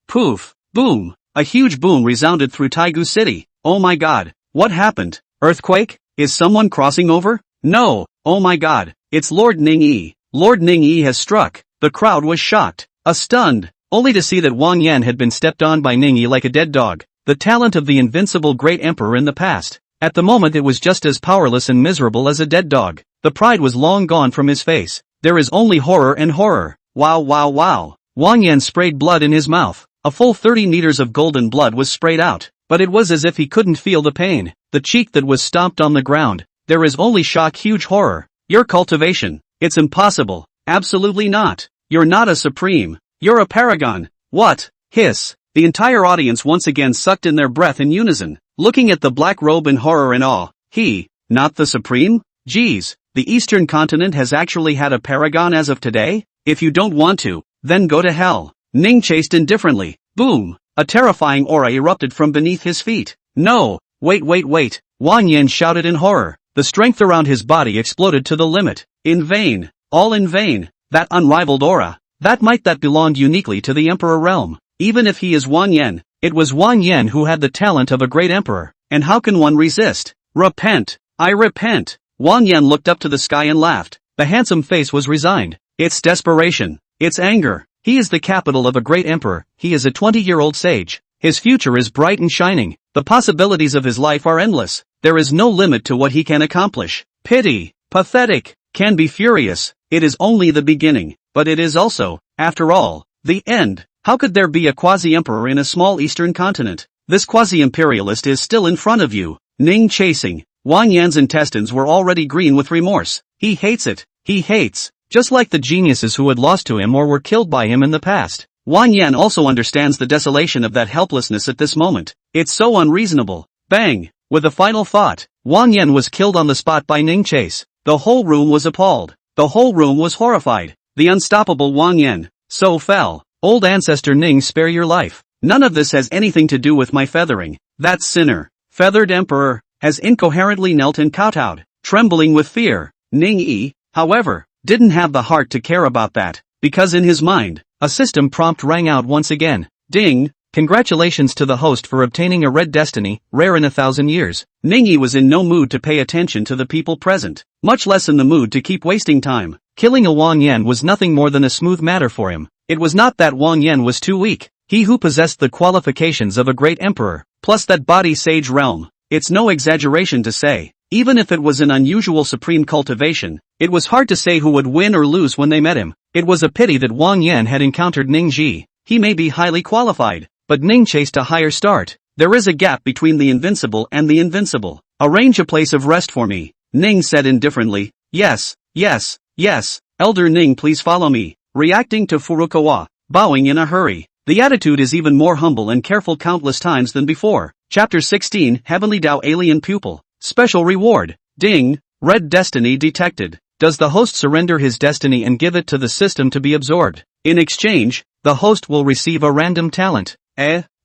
poof, boom, a huge boom resounded through Taigu City. Oh my god, what happened? Earthquake? Is someone crossing over? No, oh my god, it's Lord Ning Yi. Lord Ning Yi has struck. The crowd was shocked, stunned, only to see that Wang Yan had been stepped on by Ning Yi like a dead dog, the talent of the invincible great emperor in the past. At the moment it was just as powerless and miserable as a dead dog. The pride was long gone from his face. There is only horror and horror. Wow wow wow. Wang Yan sprayed blood in his mouth. A full 30 meters of golden blood was sprayed out, but it was as if he couldn't feel the pain. The cheek that was stomped on the ground. There is only shock, huge horror. Your cultivation. It's impossible. Absolutely not. You're not a supreme. You're a paragon. What? Hiss. The entire audience once again sucked in their breath in unison, looking at the black robe in horror and awe. He, not the supreme? Geez, the eastern continent has actually had a paragon as of today? If you don't want to, then go to hell. Ning chased indifferently. Boom. A terrifying aura erupted from beneath his feet. No. Wait. Wang Yan shouted in horror. The strength around his body exploded to the limit. In vain. All in vain. That unrivaled aura. That might that belonged uniquely to the emperor realm. Even if he is Wang Yan, it was Wang Yan who had the talent of a great emperor. And how can one resist? Repent. I repent. Wang Yan looked up to the sky and laughed. The handsome face was resigned. It's desperation. It's anger. He is the capital of a great emperor. He is a 20-year-old sage. His future is bright and shining. The possibilities of his life are endless. There is no limit to what he can accomplish. Pity. Pathetic. Can be furious. It is only the beginning. But it is also, after all, the end. How could there be a quasi-emperor in a small eastern continent? This quasi-imperialist is still in front of you. Ning chasing. Wang Yan's intestines were already green with remorse. He hates it. He hates. Just like the geniuses who had lost to him or were killed by him in the past. Wang Yan also understands the desolation of that helplessness at this moment. It's so unreasonable. Bang! With a final thought, Wang Yan was killed on the spot by Ning Chase. The whole room was appalled. The whole room was horrified. The unstoppable Wang Yan so fell. Old ancestor Ning, spare your life. None of this has anything to do with my feathering. That sinner, feathered emperor, has incoherently knelt and kowtowed, trembling with fear. Ning Yi, however, didn't have the heart to care about that, because in his mind, a system prompt rang out once again. Ding! Congratulations to the host for obtaining a red destiny, rare in 1,000 years. Ning Yi was in no mood to pay attention to the people present, much less in the mood to keep wasting time. Killing a Wang Yan was nothing more than a smooth matter for him. It was not that Wang Yan was too weak. He who possessed the qualifications of a great emperor, plus that body sage realm. It's no exaggeration to say, even if it was an unusual supreme cultivation, it was hard to say who would win or lose when they met him. It was a pity that Wang Yan had encountered Ning Ji. He may be highly qualified, but Ning chased a higher start. There is a gap between the invincible and the invincible. Arrange a place of rest for me, Ning said indifferently. Yes, yes, yes, Elder Ning, please follow me, reacting to Furukawa, bowing in a hurry. The attitude is even more humble and careful countless times than before. Chapter 16, Heavenly Dao Alien Pupil. Special reward. Ding, red destiny detected. Does the host surrender his destiny and give it to the system to be absorbed? In exchange, the host will receive a random talent.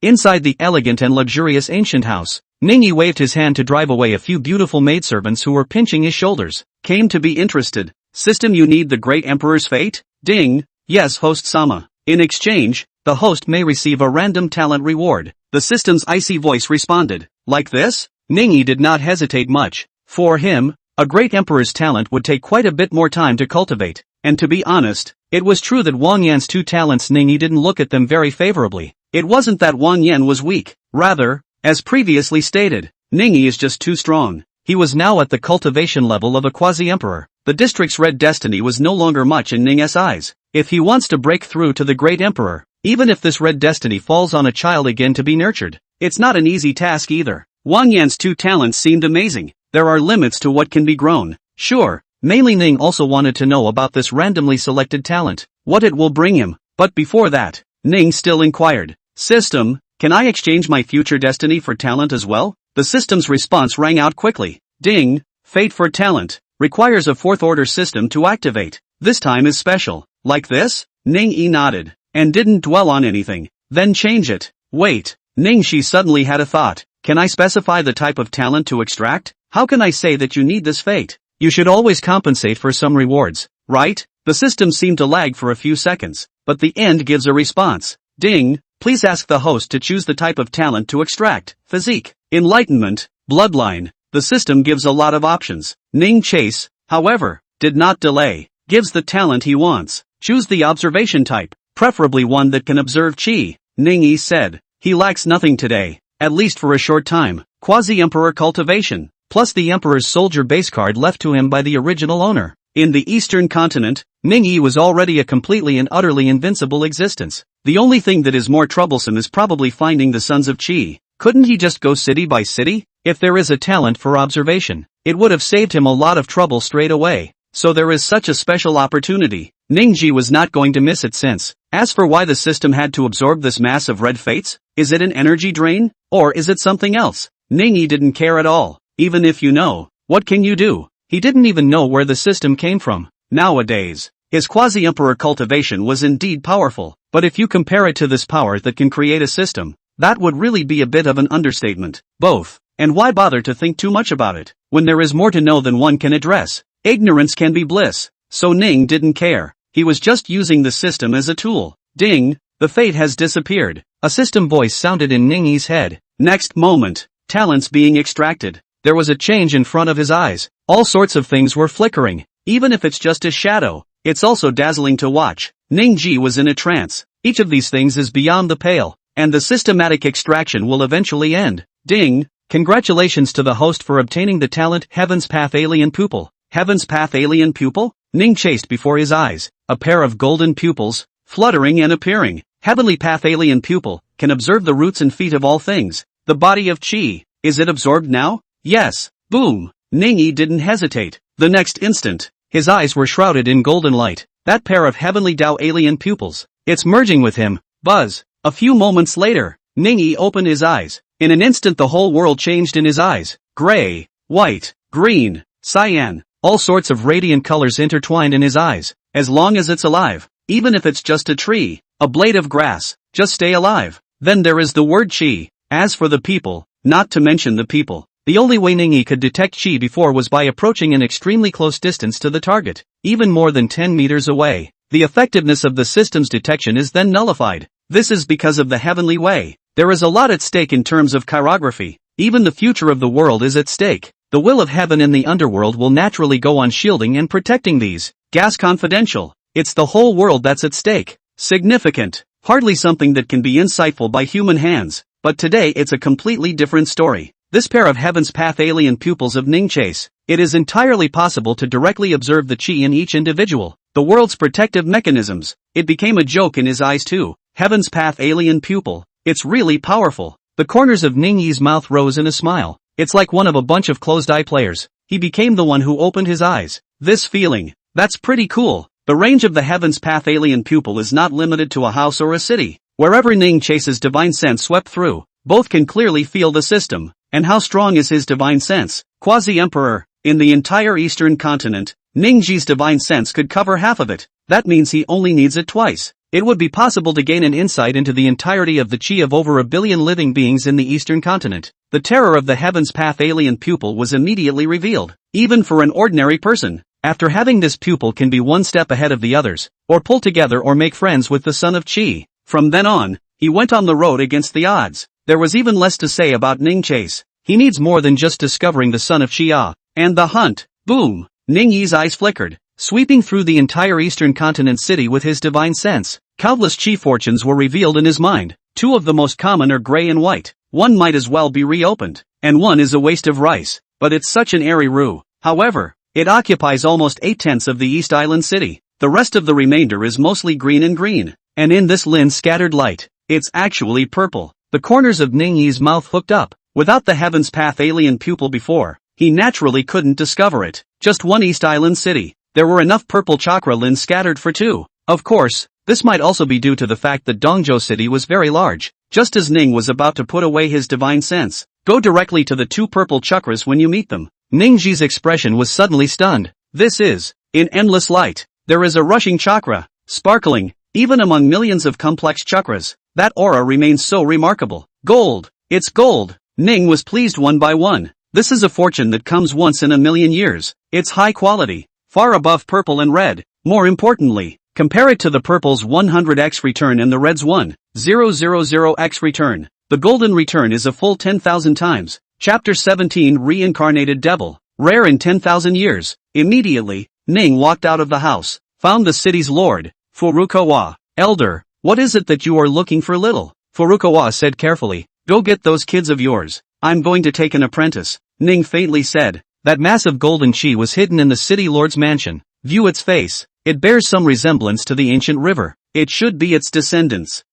Inside the elegant and luxurious ancient house, Ningyi waved his hand to drive away a few beautiful maidservants who were pinching his shoulders. Came to be interested. System, you need the great emperor's fate? Ding, yes host-sama. In exchange, the host may receive a random talent reward. The system's icy voice responded. Like this? Ningyi did not hesitate much. For him, a great emperor's talent would take quite a bit more time to cultivate. And to be honest, it was true that Wang Yan's two talents, Ningyi didn't look at them very favorably. It wasn't that Wang Yan was weak. Rather, as previously stated, Ningyi is just too strong. He was now at the cultivation level of a quasi-emperor. The district's red destiny was no longer much in Ning's eyes. If he wants to break through to the great emperor, even if this red destiny falls on a child again to be nurtured, it's not an easy task either. Wang Yan's two talents seemed amazing. There are limits to what can be grown. Sure, mainly Ning also wanted to know about this randomly selected talent, what it will bring him. But before that, Ning still inquired. System, can I exchange my future destiny for talent as well? The system's response rang out quickly. Ding, fate for talent, requires a fourth-order system to activate. This time is special. Like this? Ning-yi nodded, and didn't dwell on anything. Then change it. Wait, Ning-shi suddenly had a thought. Can I specify the type of talent to extract? How can I say that you need this fate? You should always compensate for some rewards, right? The system seemed to lag for a few seconds, but the end gives a response. Ding, please ask the host to choose the type of talent to extract. Physique, enlightenment, bloodline. The system gives a lot of options. Ning Chase, however, did not delay. Gives the talent he wants. Choose the observation type, preferably one that can observe chi. Ning-yi said. He lacks nothing today, at least for a short time. Quasi-emperor cultivation, plus the emperor's soldier base card left to him by the original owner. In the eastern continent, Ning-yi was already a completely and utterly invincible existence. The only thing that is more troublesome is probably finding the sons of chi. Couldn't he just go city by city? If there is a talent for observation, it would have saved him a lot of trouble straight away. So there is such a special opportunity. Ningji was not going to miss it since. As for why the system had to absorb this mass of red fates, is it an energy drain? Or is it something else? Ningyi didn't care at all. Even if you know, what can you do? He didn't even know where the system came from. Nowadays, his quasi-emperor cultivation was indeed powerful, but if you compare it to this power that can create a system, that would really be a bit of an understatement. Both. And why bother to think too much about it, when there is more to know than one can address? Ignorance can be bliss. So Ning didn't care. He was just using the system as a tool. Ding, the fate has disappeared. A system voice sounded in Ningyi's head. Next moment, talents being extracted. There was a change in front of his eyes. All sorts of things were flickering. Even if it's just a shadow, it's also dazzling to watch. Ningji was in a trance. Each of these things is beyond the pale, and the systematic extraction will eventually end. Ding, congratulations to the host for obtaining the talent Heaven's Path Alien Pupil. Heaven's Path Alien Pupil? Ning chased before his eyes, a pair of golden pupils, fluttering and appearing. Heavenly Path Alien Pupil, can observe the roots and feet of all things. The body of Qi, is it absorbed now? Yes. Boom. Ningyi didn't hesitate. The next instant, his eyes were shrouded in golden light. That pair of Heavenly Dao Alien Pupils, it's merging with him. Buzz. A few moments later, Ningyi opened his eyes. In an instant the whole world changed in his eyes. Gray, white, green, cyan. All sorts of radiant colors intertwined in his eyes. As long as it's alive, even if it's just a tree, a blade of grass, just stay alive. Then there is the word Qi. As for the people, not to mention the people, the only way Ningyi could detect Qi before was by approaching an extremely close distance to the target, even more than 10 meters away. The effectiveness of the system's detection is then nullified. This is because of the heavenly way. There is a lot at stake in terms of chirography. Even the future of the world is at stake. The will of heaven in the underworld will naturally go on shielding and protecting these. Gas confidential. It's the whole world that's at stake. Significant. Hardly something that can be insightful by human hands. But today it's a completely different story. This pair of Heaven's Path Alien Pupils of Ning Chase. It is entirely possible to directly observe the Qi in each individual. The world's protective mechanisms. It became a joke in his eyes too. Heaven's Path Alien Pupil. It's really powerful. The corners of Ningyi's mouth rose in a smile. It's like one of a bunch of closed-eye players. He became the one who opened his eyes. This feeling. That's pretty cool. The range of the Heaven's Path alien pupil is not limited to a house or a city. Wherever Ning Chase's divine sense swept through, both can clearly feel the system. And how strong is his divine sense? Quasi-Emperor. In the entire Eastern continent, Ning Ji's divine sense could cover half of it. That means he only needs it twice. It would be possible to gain an insight into the entirety of the chi of over 1 billion living beings in the Eastern continent. The terror of the Heaven's Path alien pupil was immediately revealed. Even for an ordinary person, after having this pupil can be one step ahead of the others, or pull together or make friends with the son of chi. From then on, he went on the road against the odds. There was even less to say about Ning Chase. He needs more than just discovering the son of Xiao. And the hunt. Boom! Ning Yi's eyes flickered, sweeping through the entire Eastern continent city with his divine sense. Countless chi fortunes were revealed in his mind. 2 of the most common are gray and white. One might as well be reopened. And one is a waste of rice. But it's such an airy rue. However, it occupies almost 8/10 of the East Island city. The rest of the remainder is mostly green and green. And in this Lin scattered light, it's actually purple. The corners of Ning Yi's mouth hooked up. Without the Heaven's Path alien pupil before, he naturally couldn't discover it. Just one East Island city. There were enough purple chakra Lin scattered for 2. Of course, this might also be due to the fact that Dongzhou City was very large. Just as Ning was about to put away his divine sense, go directly to the 2 purple chakras when you meet them. Ning Ji's expression was suddenly stunned. This is, in endless light, there is a rushing chakra, sparkling, even among millions of complex chakras. That aura remains so remarkable. Gold. It's gold. Ning was pleased one by one. This is a fortune that comes once in a million years. It's high quality, far above purple and red. More importantly, compare it to the purple's 100x return and the red's 1,000x return. The golden return is a full 10,000 times. Chapter 17 Reincarnated Devil. Rare in 10,000 years. Immediately, Ning walked out of the house, found the city's lord, Furukawa. Elder, what is it that you are looking for, little? Furukawa said carefully. Go get those kids of yours. I'm going to take an apprentice. Ning faintly said. That massive golden chi was hidden in the city lord's mansion. View its face. It bears some resemblance to the ancient river. It should be its descendants.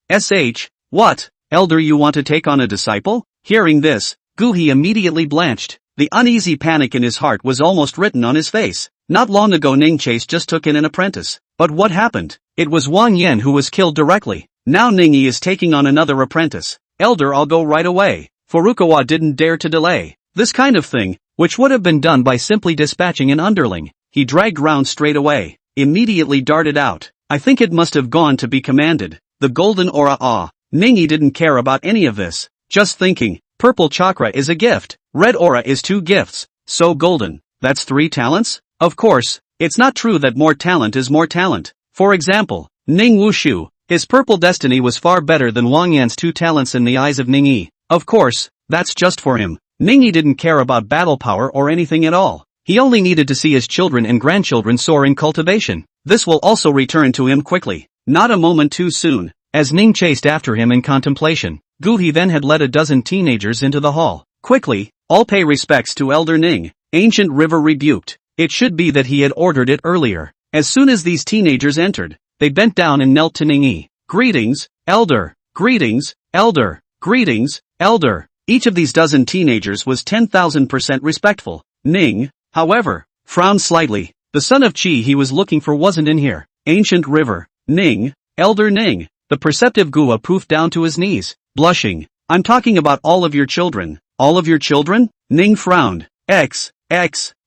What? Elder, you want to take on a disciple? Hearing this, Guhi immediately blanched. The uneasy panic in his heart was almost written on his face. Not long ago Ning Chase just took in an apprentice. But what happened? It was Wang Yan who was killed directly. Now Ningyi is taking on another apprentice. Elder, I'll go right away. Furukawa didn't dare to delay. This kind of thing, which would have been done by simply dispatching an underling, he dragged round straight away, immediately darted out. I think it must have gone to be commanded. The golden aura. Ningyi didn't care about any of this. Just thinking, purple chakra is a gift, red aura is 2 gifts, so golden, that's 3 talents? Of course, it's not true that more talent is more talent. For example, Ning Wushu, his purple destiny was far better than Wang Yan's 2 talents in the eyes of Ningyi. Of course, that's just for him. Ningyi didn't care about battle power or anything at all. He only needed to see his children and grandchildren soar in cultivation. This will also return to him quickly. Not a moment too soon. As Ning chased after him in contemplation, Guhi then had led a dozen teenagers into the hall. Quickly, all pay respects to Elder Ning. Ancient River rebuked. It should be that he had ordered it earlier. As soon as these teenagers entered, they bent down and knelt to Ningyi. Greetings, Elder. Greetings, Elder. Greetings, Elder. Each of these dozen teenagers was 10,000% respectful. Ning, however, frowned slightly. The son of Qi he was looking for wasn't in here. Ancient River. Ning, Elder Ning. The perceptive Gua poofed down to his knees, blushing. I'm talking about all of your children. All of your children? Ning frowned.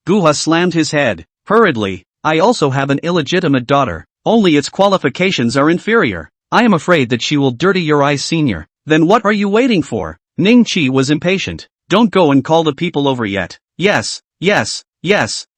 Gua slammed his head. Hurriedly, I also have an illegitimate daughter. Only its qualifications are inferior. I am afraid that she will dirty your eyes, senior. Then what are you waiting for? Ning Qi was impatient. Don't go and call the people over yet. Yes,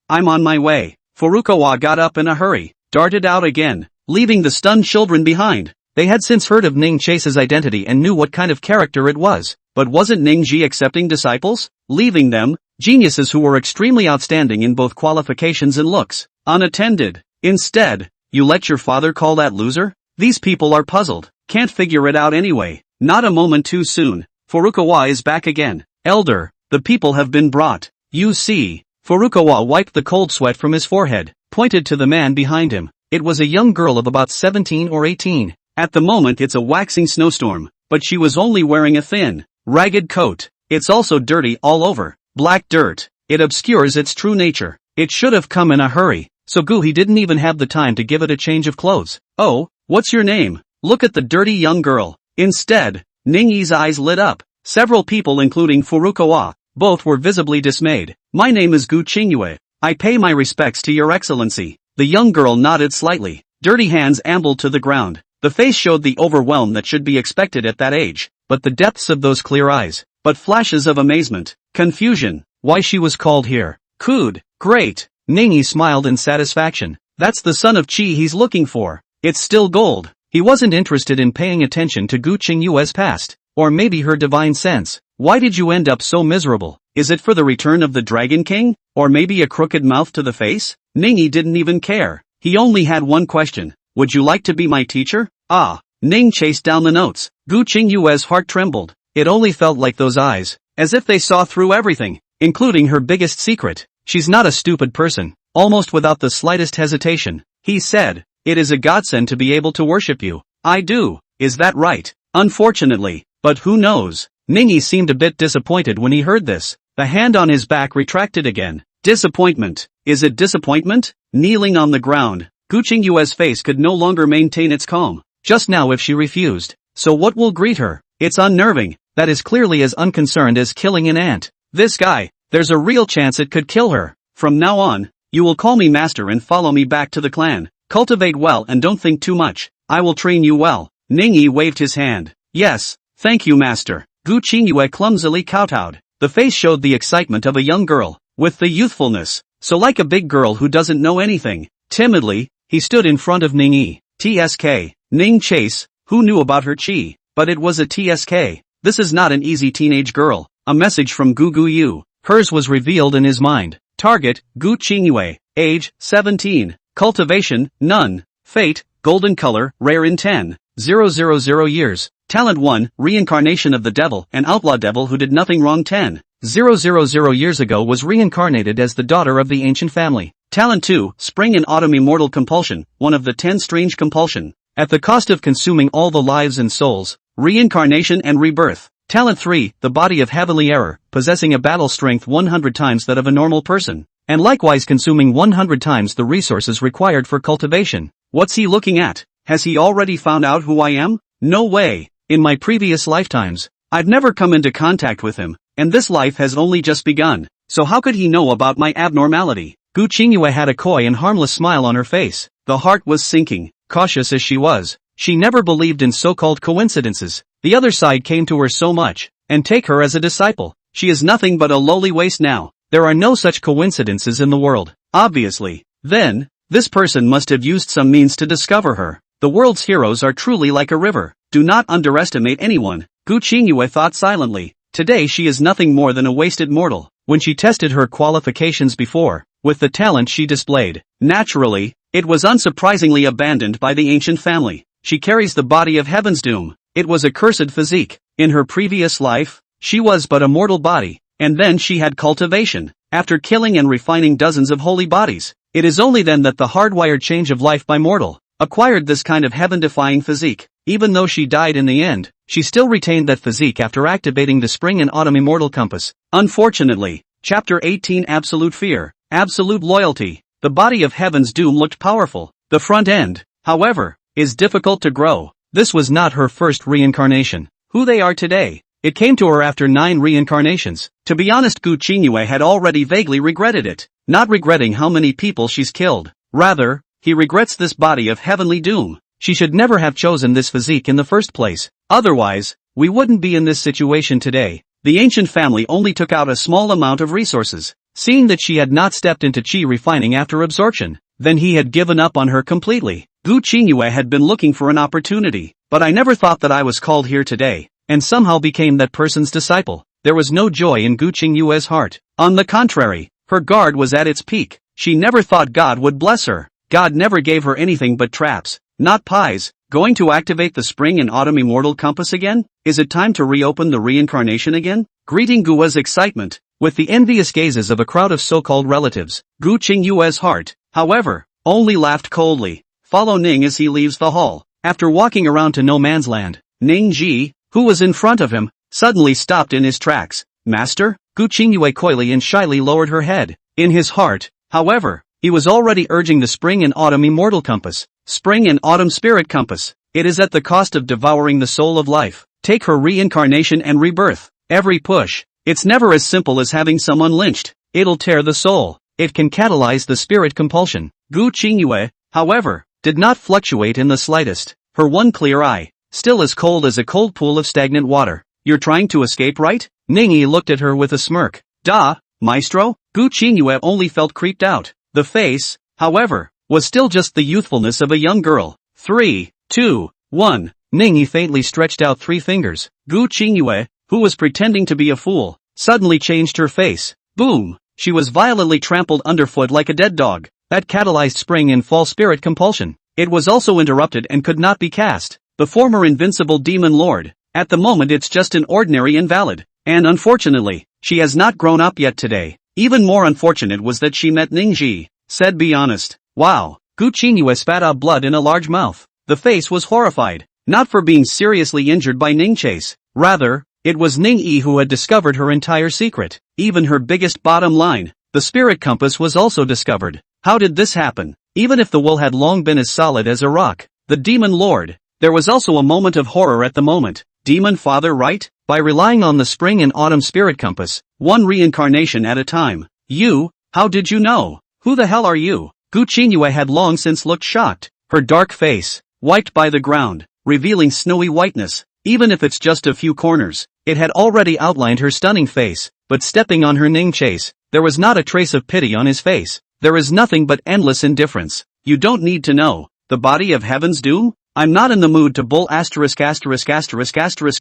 I'm on my way. Furukawa got up in a hurry, darted out again, leaving the stunned children behind. They had since heard of Ning Chase's identity and knew what kind of character it was. But wasn't Ning Ji accepting disciples? Leaving them, geniuses who were extremely outstanding in both qualifications and looks, unattended. Instead, you let your father call that loser? These people are puzzled, can't figure it out anyway. Not a moment too soon. Furukawa is back again. Elder, the people have been brought. You see. Furukawa wiped the cold sweat from his forehead, pointed to the man behind him. It was a young girl of about 17 or 18. At the moment it's a waxing snowstorm, but she was only wearing a thin, ragged coat. It's also dirty all over. black dirt. It obscures its true nature. It should have come in a hurry, so he didn't even have the time to give it a change of clothes. Oh, what's your name? Look at the dirty young girl. Instead, Ningyi's eyes lit up. Several people including Furukawa, both were visibly dismayed. My name is Gu Qingyue. I pay my respects to your excellency. The young girl nodded slightly. Dirty hands ambled to the ground. The face showed the overwhelm that should be expected at that age, but the depths of those clear eyes, but flashes of amazement, confusion. Why she was called here? Cood. Great. Ningyi smiled in satisfaction. That's the son of Qi he's looking for. It's still gold. He wasn't interested in paying attention to Gu Qingyue's past, or maybe her divine sense. Why did you end up so miserable? Is it for the return of the Dragon King? Or maybe a crooked mouth to the face? Ningyi didn't even care. He only had one question. Would you like to be my teacher? Ah. Ning chased down the notes. Gu Qingyue's heart trembled. It only felt like those eyes, as if they saw through everything, including her biggest secret. She's not a stupid person. Almost without the slightest hesitation, he said, it is a godsend to be able to worship you. I do. Is that right? Unfortunately. But who knows? Ningyi seemed a bit disappointed when he heard this. The hand on his back retracted again. Disappointment. Is it disappointment? Kneeling on the ground, Gu Qingyue's face could no longer maintain its calm. Just now if she refused. So what will greet her? It's unnerving. That is clearly as unconcerned as killing an ant. This guy, there's a real chance it could kill her. From now on, you will call me master and follow me back to the clan. Cultivate well and don't think too much. I will train you well. Ningyi waved his hand. Yes, thank you master. Gu Qingyue clumsily kowtowed. The face showed the excitement of a young girl, with the youthfulness, so like a big girl who doesn't know anything. Timidly, he stood in front of Ningyi. TSK. Ning Chase, who knew about her chi? But it was a TSK. This is not an easy teenage girl. A message from Gu Yu. Hers was revealed in his mind. Target, Gu Qingyue. Age, 17. Cultivation, none. Fate, golden color, rare in 10,000 years. Talent 1, reincarnation of the devil, an outlaw devil who did nothing wrong. 10,000 years ago was reincarnated as the daughter of the ancient family. Talent 2, spring and autumn immortal compulsion, one of the 10 strange compulsion. At the cost of consuming all the lives and souls, reincarnation and rebirth. Talent 3, the body of heavenly error, possessing a battle strength 100 times that of a normal person, and likewise consuming 100 times the resources required for cultivation. What's he looking at? Has he already found out who I am? No way. In my previous lifetimes, I've never come into contact with him, and this life has only just begun, so how could he know about my abnormality? Gu Qingyue had a coy and harmless smile on her face. The heart was sinking. Cautious as she was, she never believed in so-called coincidences. The other side came to her so much, and take her as a disciple. She is nothing but a lowly waste now. There are no such coincidences in the world. Obviously. Then, this person must have used some means to discover her. The world's heroes are truly like a river. Do not underestimate anyone. Gu Qingyue thought silently. Today she is nothing more than a wasted mortal. When she tested her qualifications before, with the talent she displayed, naturally, it was unsurprisingly abandoned by the ancient family. She carries the body of heaven's doom. It was a cursed physique. In her previous life, she was but a mortal body, and then she had cultivation. After killing and refining dozens of holy bodies, it is only then that the hardwired change of life by mortal acquired this kind of heaven-defying physique. Even though she died in the end, she still retained that physique after activating the spring and autumn immortal compass. Unfortunately, Chapter 18 Absolute Fear, Absolute Loyalty. The body of heaven's doom looked powerful. The front end, however, is difficult to grow. This was not her first reincarnation. Who they are today, it came to her after 9 reincarnations. To be honest, Gu Qingyue had already vaguely regretted it. Not regretting how many people she's killed. Rather, he regrets this body of heavenly doom. She should never have chosen this physique in the first place. Otherwise, we wouldn't be in this situation today. The ancient family only took out a small amount of resources. Seeing that she had not stepped into chi refining after absorption, then he had given up on her completely. Gu Qingyue had been looking for an opportunity, but I never thought that I was called here today, and somehow became that person's disciple. There was no joy in Gu Qingyue's heart. On the contrary, her guard was at its peak. She never thought God would bless her. God never gave her anything but traps, not pies. Going to activate the spring and autumn immortal compass again? Is it time to reopen the reincarnation again? Greeting Gua's excitement, with the envious gazes of a crowd of so-called relatives, Gu Qingyue's heart, however, only laughed coldly. Follow Ning as he leaves the hall. After walking around to no man's land, Ning Ji, who was in front of him, suddenly stopped in his tracks. Master? Gu Qingyue coyly and shyly lowered her head. In his heart, however, he was already urging the Spring and Autumn Immortal Compass. Spring and Autumn Spirit Compass. It is at the cost of devouring the soul of life. Take her reincarnation and rebirth. Every push. It's never as simple as having someone lynched. It'll tear the soul. It can catalyze the spirit compulsion. Gu Qingyue, however, did not fluctuate in the slightest. Her one clear eye, still as cold as a cold pool of stagnant water. You're trying to escape, right? Ningyi looked at her with a smirk. Da, maestro? Gu Qingyue only felt creeped out. The face, however, was still just the youthfulness of a young girl. 3, 2, 1. Ningyi faintly stretched out 3 fingers. Gu Qingyue, who was pretending to be a fool, suddenly changed her face. Boom! She was violently trampled underfoot like a dead dog. That catalyzed spring and fall spirit compulsion. It was also interrupted and could not be cast. The former invincible demon lord. At the moment it's just an ordinary invalid. And unfortunately, she has not grown up yet today. Even more unfortunate was that she met Ningji. Said be honest. Wow. Gu Qingyue spat out blood in a large mouth. The face was horrified. Not for being seriously injured by Ningchase. Rather, it was Ningyi who had discovered her entire secret. Even her biggest bottom line. The spirit compass was also discovered. How did this happen? Even if the will had long been as solid as a rock. The demon lord. There was also a moment of horror at the moment. Demon father, right? By relying on the spring and autumn spirit compass, one reincarnation at a time. You? How did you know? Who the hell are you? Gu Qingyue had long since looked shocked. Her dark face, wiped by the ground, revealing snowy whiteness. Even if it's just a few corners, it had already outlined her stunning face. But stepping on her Ningchase, there was not a trace of pity on his face. There is nothing but endless indifference. You don't need to know. The body of heaven's doom? I'm not in the mood to bull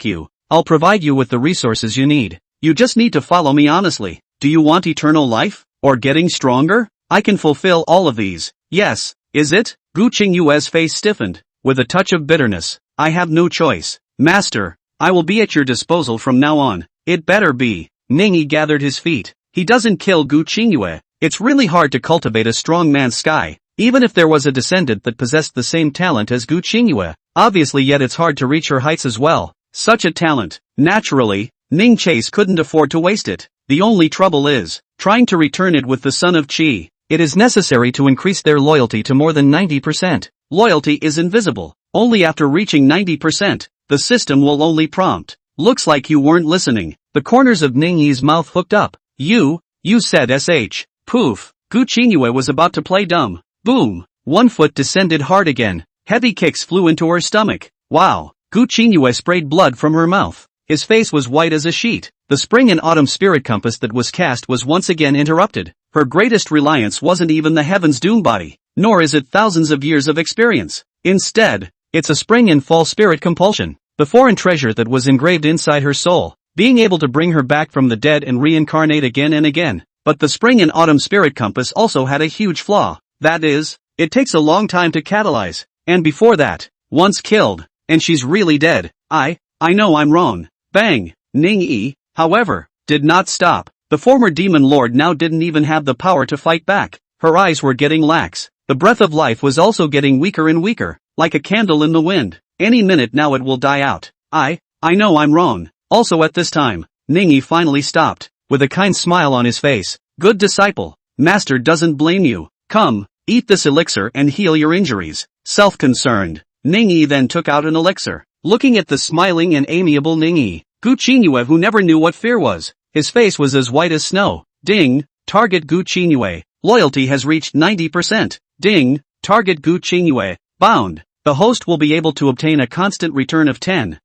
you. I'll provide you with the resources you need. You just need to follow me honestly. Do you want eternal life? Or getting stronger? I can fulfill all of these. Yes, is it? Gu Qingyue's face stiffened, with a touch of bitterness. I have no choice. Master, I will be at your disposal from now on. It better be. Ningyi gathered his feet. He doesn't kill Gu Qingyue. It's really hard to cultivate a strong man's sky. Even if there was a descendant that possessed the same talent as Gu Qingyue, obviously yet it's hard to reach her heights as well. Such a talent. Naturally, Ningchase couldn't afford to waste it. The only trouble is trying to return it with the son of Qi. It is necessary to increase their loyalty to more than 90%. Loyalty is invisible. Only after reaching 90%, the system will only prompt. Looks like you weren't listening. The corners of Ningyi's mouth hooked up. You said sh. Poof. Gu Qingyue was about to play dumb. Boom. One foot descended hard again. Heavy kicks flew into her stomach. Wow. Gu Qingyue sprayed blood from her mouth. His face was white as a sheet. The spring and autumn spirit compass that was cast was once again interrupted. Her greatest reliance wasn't even the heaven's doom body, nor is it thousands of years of experience. Instead, it's a spring and fall spirit compulsion. The foreign treasure that was engraved inside her soul, being able to bring her back from the dead and reincarnate again and again. But the spring and autumn spirit compass also had a huge flaw. That is, it takes a long time to catalyze. And before that, once killed, and she's really dead. I know I'm wrong. Bang! Ningyi, however, did not stop. The former demon lord now didn't even have the power to fight back. Her eyes were getting lax. The breath of life was also getting weaker and weaker, like a candle in the wind. Any minute now it will die out. I know I'm wrong. Also at this time, Ningyi finally stopped, with a kind smile on his face. Good disciple. Master doesn't blame you. Come, eat this elixir and heal your injuries. Self-concerned, Ningyi then took out an elixir. Looking at the smiling and amiable Ningyi, Gu Qingyue, who never knew what fear was, his face was as white as snow. Ding, target Gu Qingyue. Loyalty has reached 90%. Ding, target Gu Qingyue. Bound. The host will be able to obtain a constant return of 10,000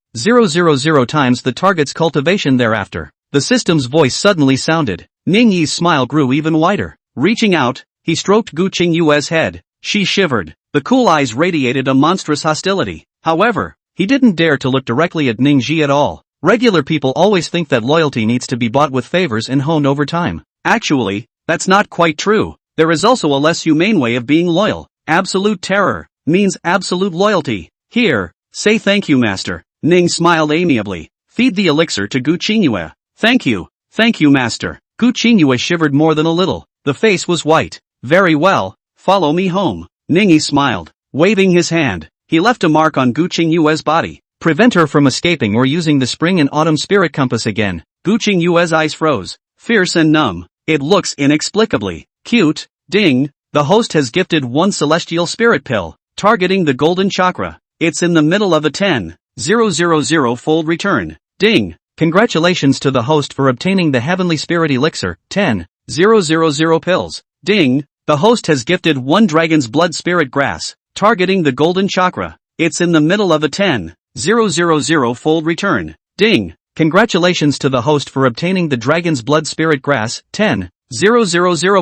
times the target's cultivation thereafter. The system's voice suddenly sounded. Ningyi's smile grew even wider. Reaching out, he stroked Gu Qingyue's head. She shivered. The cool eyes radiated a monstrous hostility. However, he didn't dare to look directly at Ningyi at all. Regular people always think that loyalty needs to be bought with favors and honed over time. Actually, that's not quite true. There is also a less humane way of being loyal. Absolute terror means absolute loyalty. Here, say thank you, master. Ning smiled amiably. Feed the elixir to Gu Qingyue. Thank you, master. Gu Qingyue shivered more than a little. The face was white. Very well, follow me home. Ningyi smiled, waving his hand. He left a mark on Gu Qingyue's body. Prevent her from escaping or using the spring and autumn spirit compass again. Gu Qingyue's eyes froze, fierce and numb. It looks inexplicably cute. Ding, the host has gifted one celestial spirit pill, targeting the golden chakra. It's in the middle of a 10,000-fold return. Ding, congratulations to the host for obtaining the heavenly spirit elixir, 10,000 pills. Ding, the host has gifted one dragon's blood spirit grass, targeting the golden chakra. It's in the middle of a 10,000-fold return. Ding, congratulations to the host for obtaining the dragon's blood spirit grass, 10,000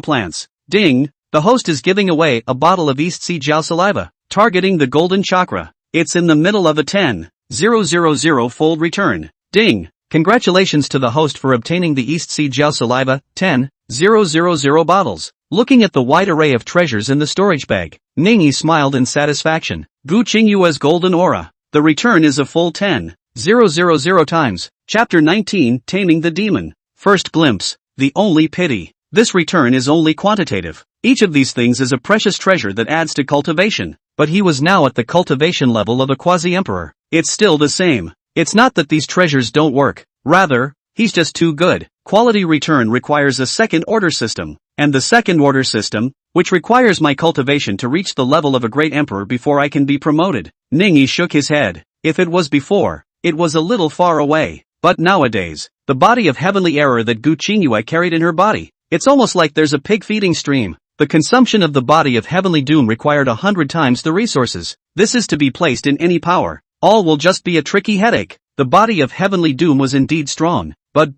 plants. Ding, the host is giving away a bottle of East Sea Xiao saliva, targeting the golden chakra. It's in the middle of a 10,000-fold return. Ding, congratulations to the host for obtaining the East Sea Xiao saliva, 10,000 bottles. Looking at the wide array of treasures in the storage bag, Ningyi smiled in satisfaction. Gu Qingyue's golden aura. The return is a full 10,000 times. Chapter 19, Taming the Demon. First glimpse. The only pity. This return is only quantitative. Each of these things is a precious treasure that adds to cultivation. But he was now at the cultivation level of a quasi-emperor. It's still the same. It's not that these treasures don't work. Rather, he's just too good. Quality return requires a second-order system. And the second-order system, which requires my cultivation to reach the level of a great emperor before I can be promoted. Ningyi shook his head. If it was before, it was a little far away. But nowadays, the body of heavenly error that Gu Qingyue carried in her body, it's almost like there's a pig-feeding stream. The consumption of the body of heavenly doom required 100 times the resources. This is to be placed in any power. All will just be a tricky headache. The body of heavenly doom was indeed strong, but,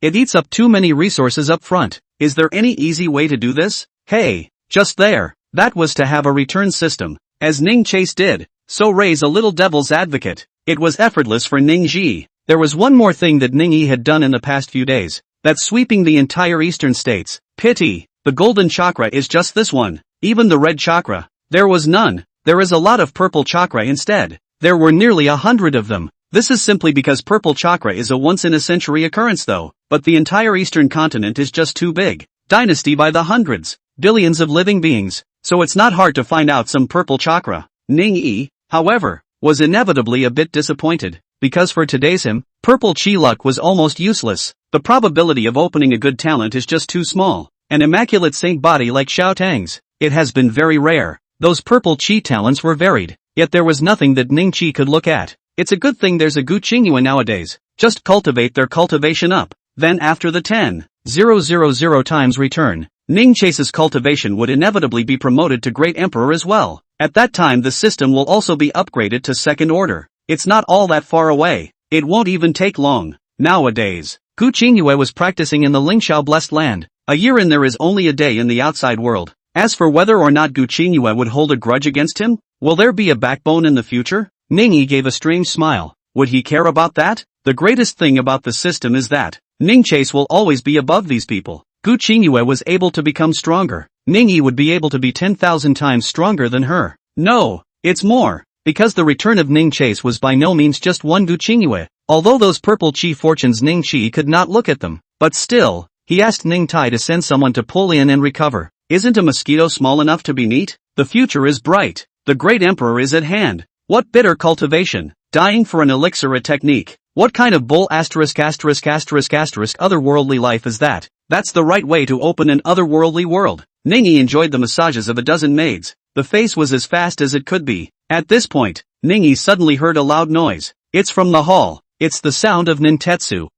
it eats up too many resources up front. Is there any easy way to do this? Hey, just there. That was to have a return system. As Ning Chase did, so raise a little devil's advocate. It was effortless for Ning Ji. There was one more thing that Ningyi had done in the past few days. That's sweeping the entire eastern states. Pity. The golden chakra is just this one. Even the red chakra. There was none. There is a lot of purple chakra instead. There were nearly 100 of them. This is simply because purple chakra is a once-in-a-century occurrence though. But the entire eastern continent is just too big. Dynasty by the hundreds. Billions of living beings. So it's not hard to find out some purple chakra. Ning Yi, however, was inevitably a bit disappointed. Because for today's him, purple chi luck was almost useless. The probability of opening a good talent is just too small. An immaculate saint body like Xiao Teng's. It has been very rare. Those purple chi talents were varied. Yet there was nothing that Ning Chi could look at. It's a good thing there's a Gu Qingyue nowadays. Just cultivate their cultivation up. Then after the 10,000 times return, Ning Chase's cultivation would inevitably be promoted to Great Emperor as well. At that time the system will also be upgraded to second order. It's not all that far away. It won't even take long. Nowadays, Gu Qingyue was practicing in the Lingxiao blessed land. A year in there is only a day in the outside world. As for whether or not Gu Qingyue would hold a grudge against him, will there be a backbone in the future? Ningyi gave a strange smile. Would he care about that? The greatest thing about the system is that Ning Chase will always be above these people. Gu Qingyue was able to become stronger. Ningyi would be able to be 10,000 times stronger than her. No, it's more. Because the return of Ning Chase was by no means just one Gu Qingyue. Although those purple chi fortunes Ning Chi could not look at them. But still, he asked Ning Tai to send someone to pull in and recover. Isn't a mosquito small enough to be neat? The future is bright. The great emperor is at hand. What bitter cultivation. Dying for an elixir a technique. What kind of bull otherworldly life is that? That's the right way to open an otherworldly world. Ningyi enjoyed the massages of a dozen maids. The face was as fast as it could be. At this point, Ningyi suddenly heard a loud noise. It's from the hall. It's the sound of nintetsu.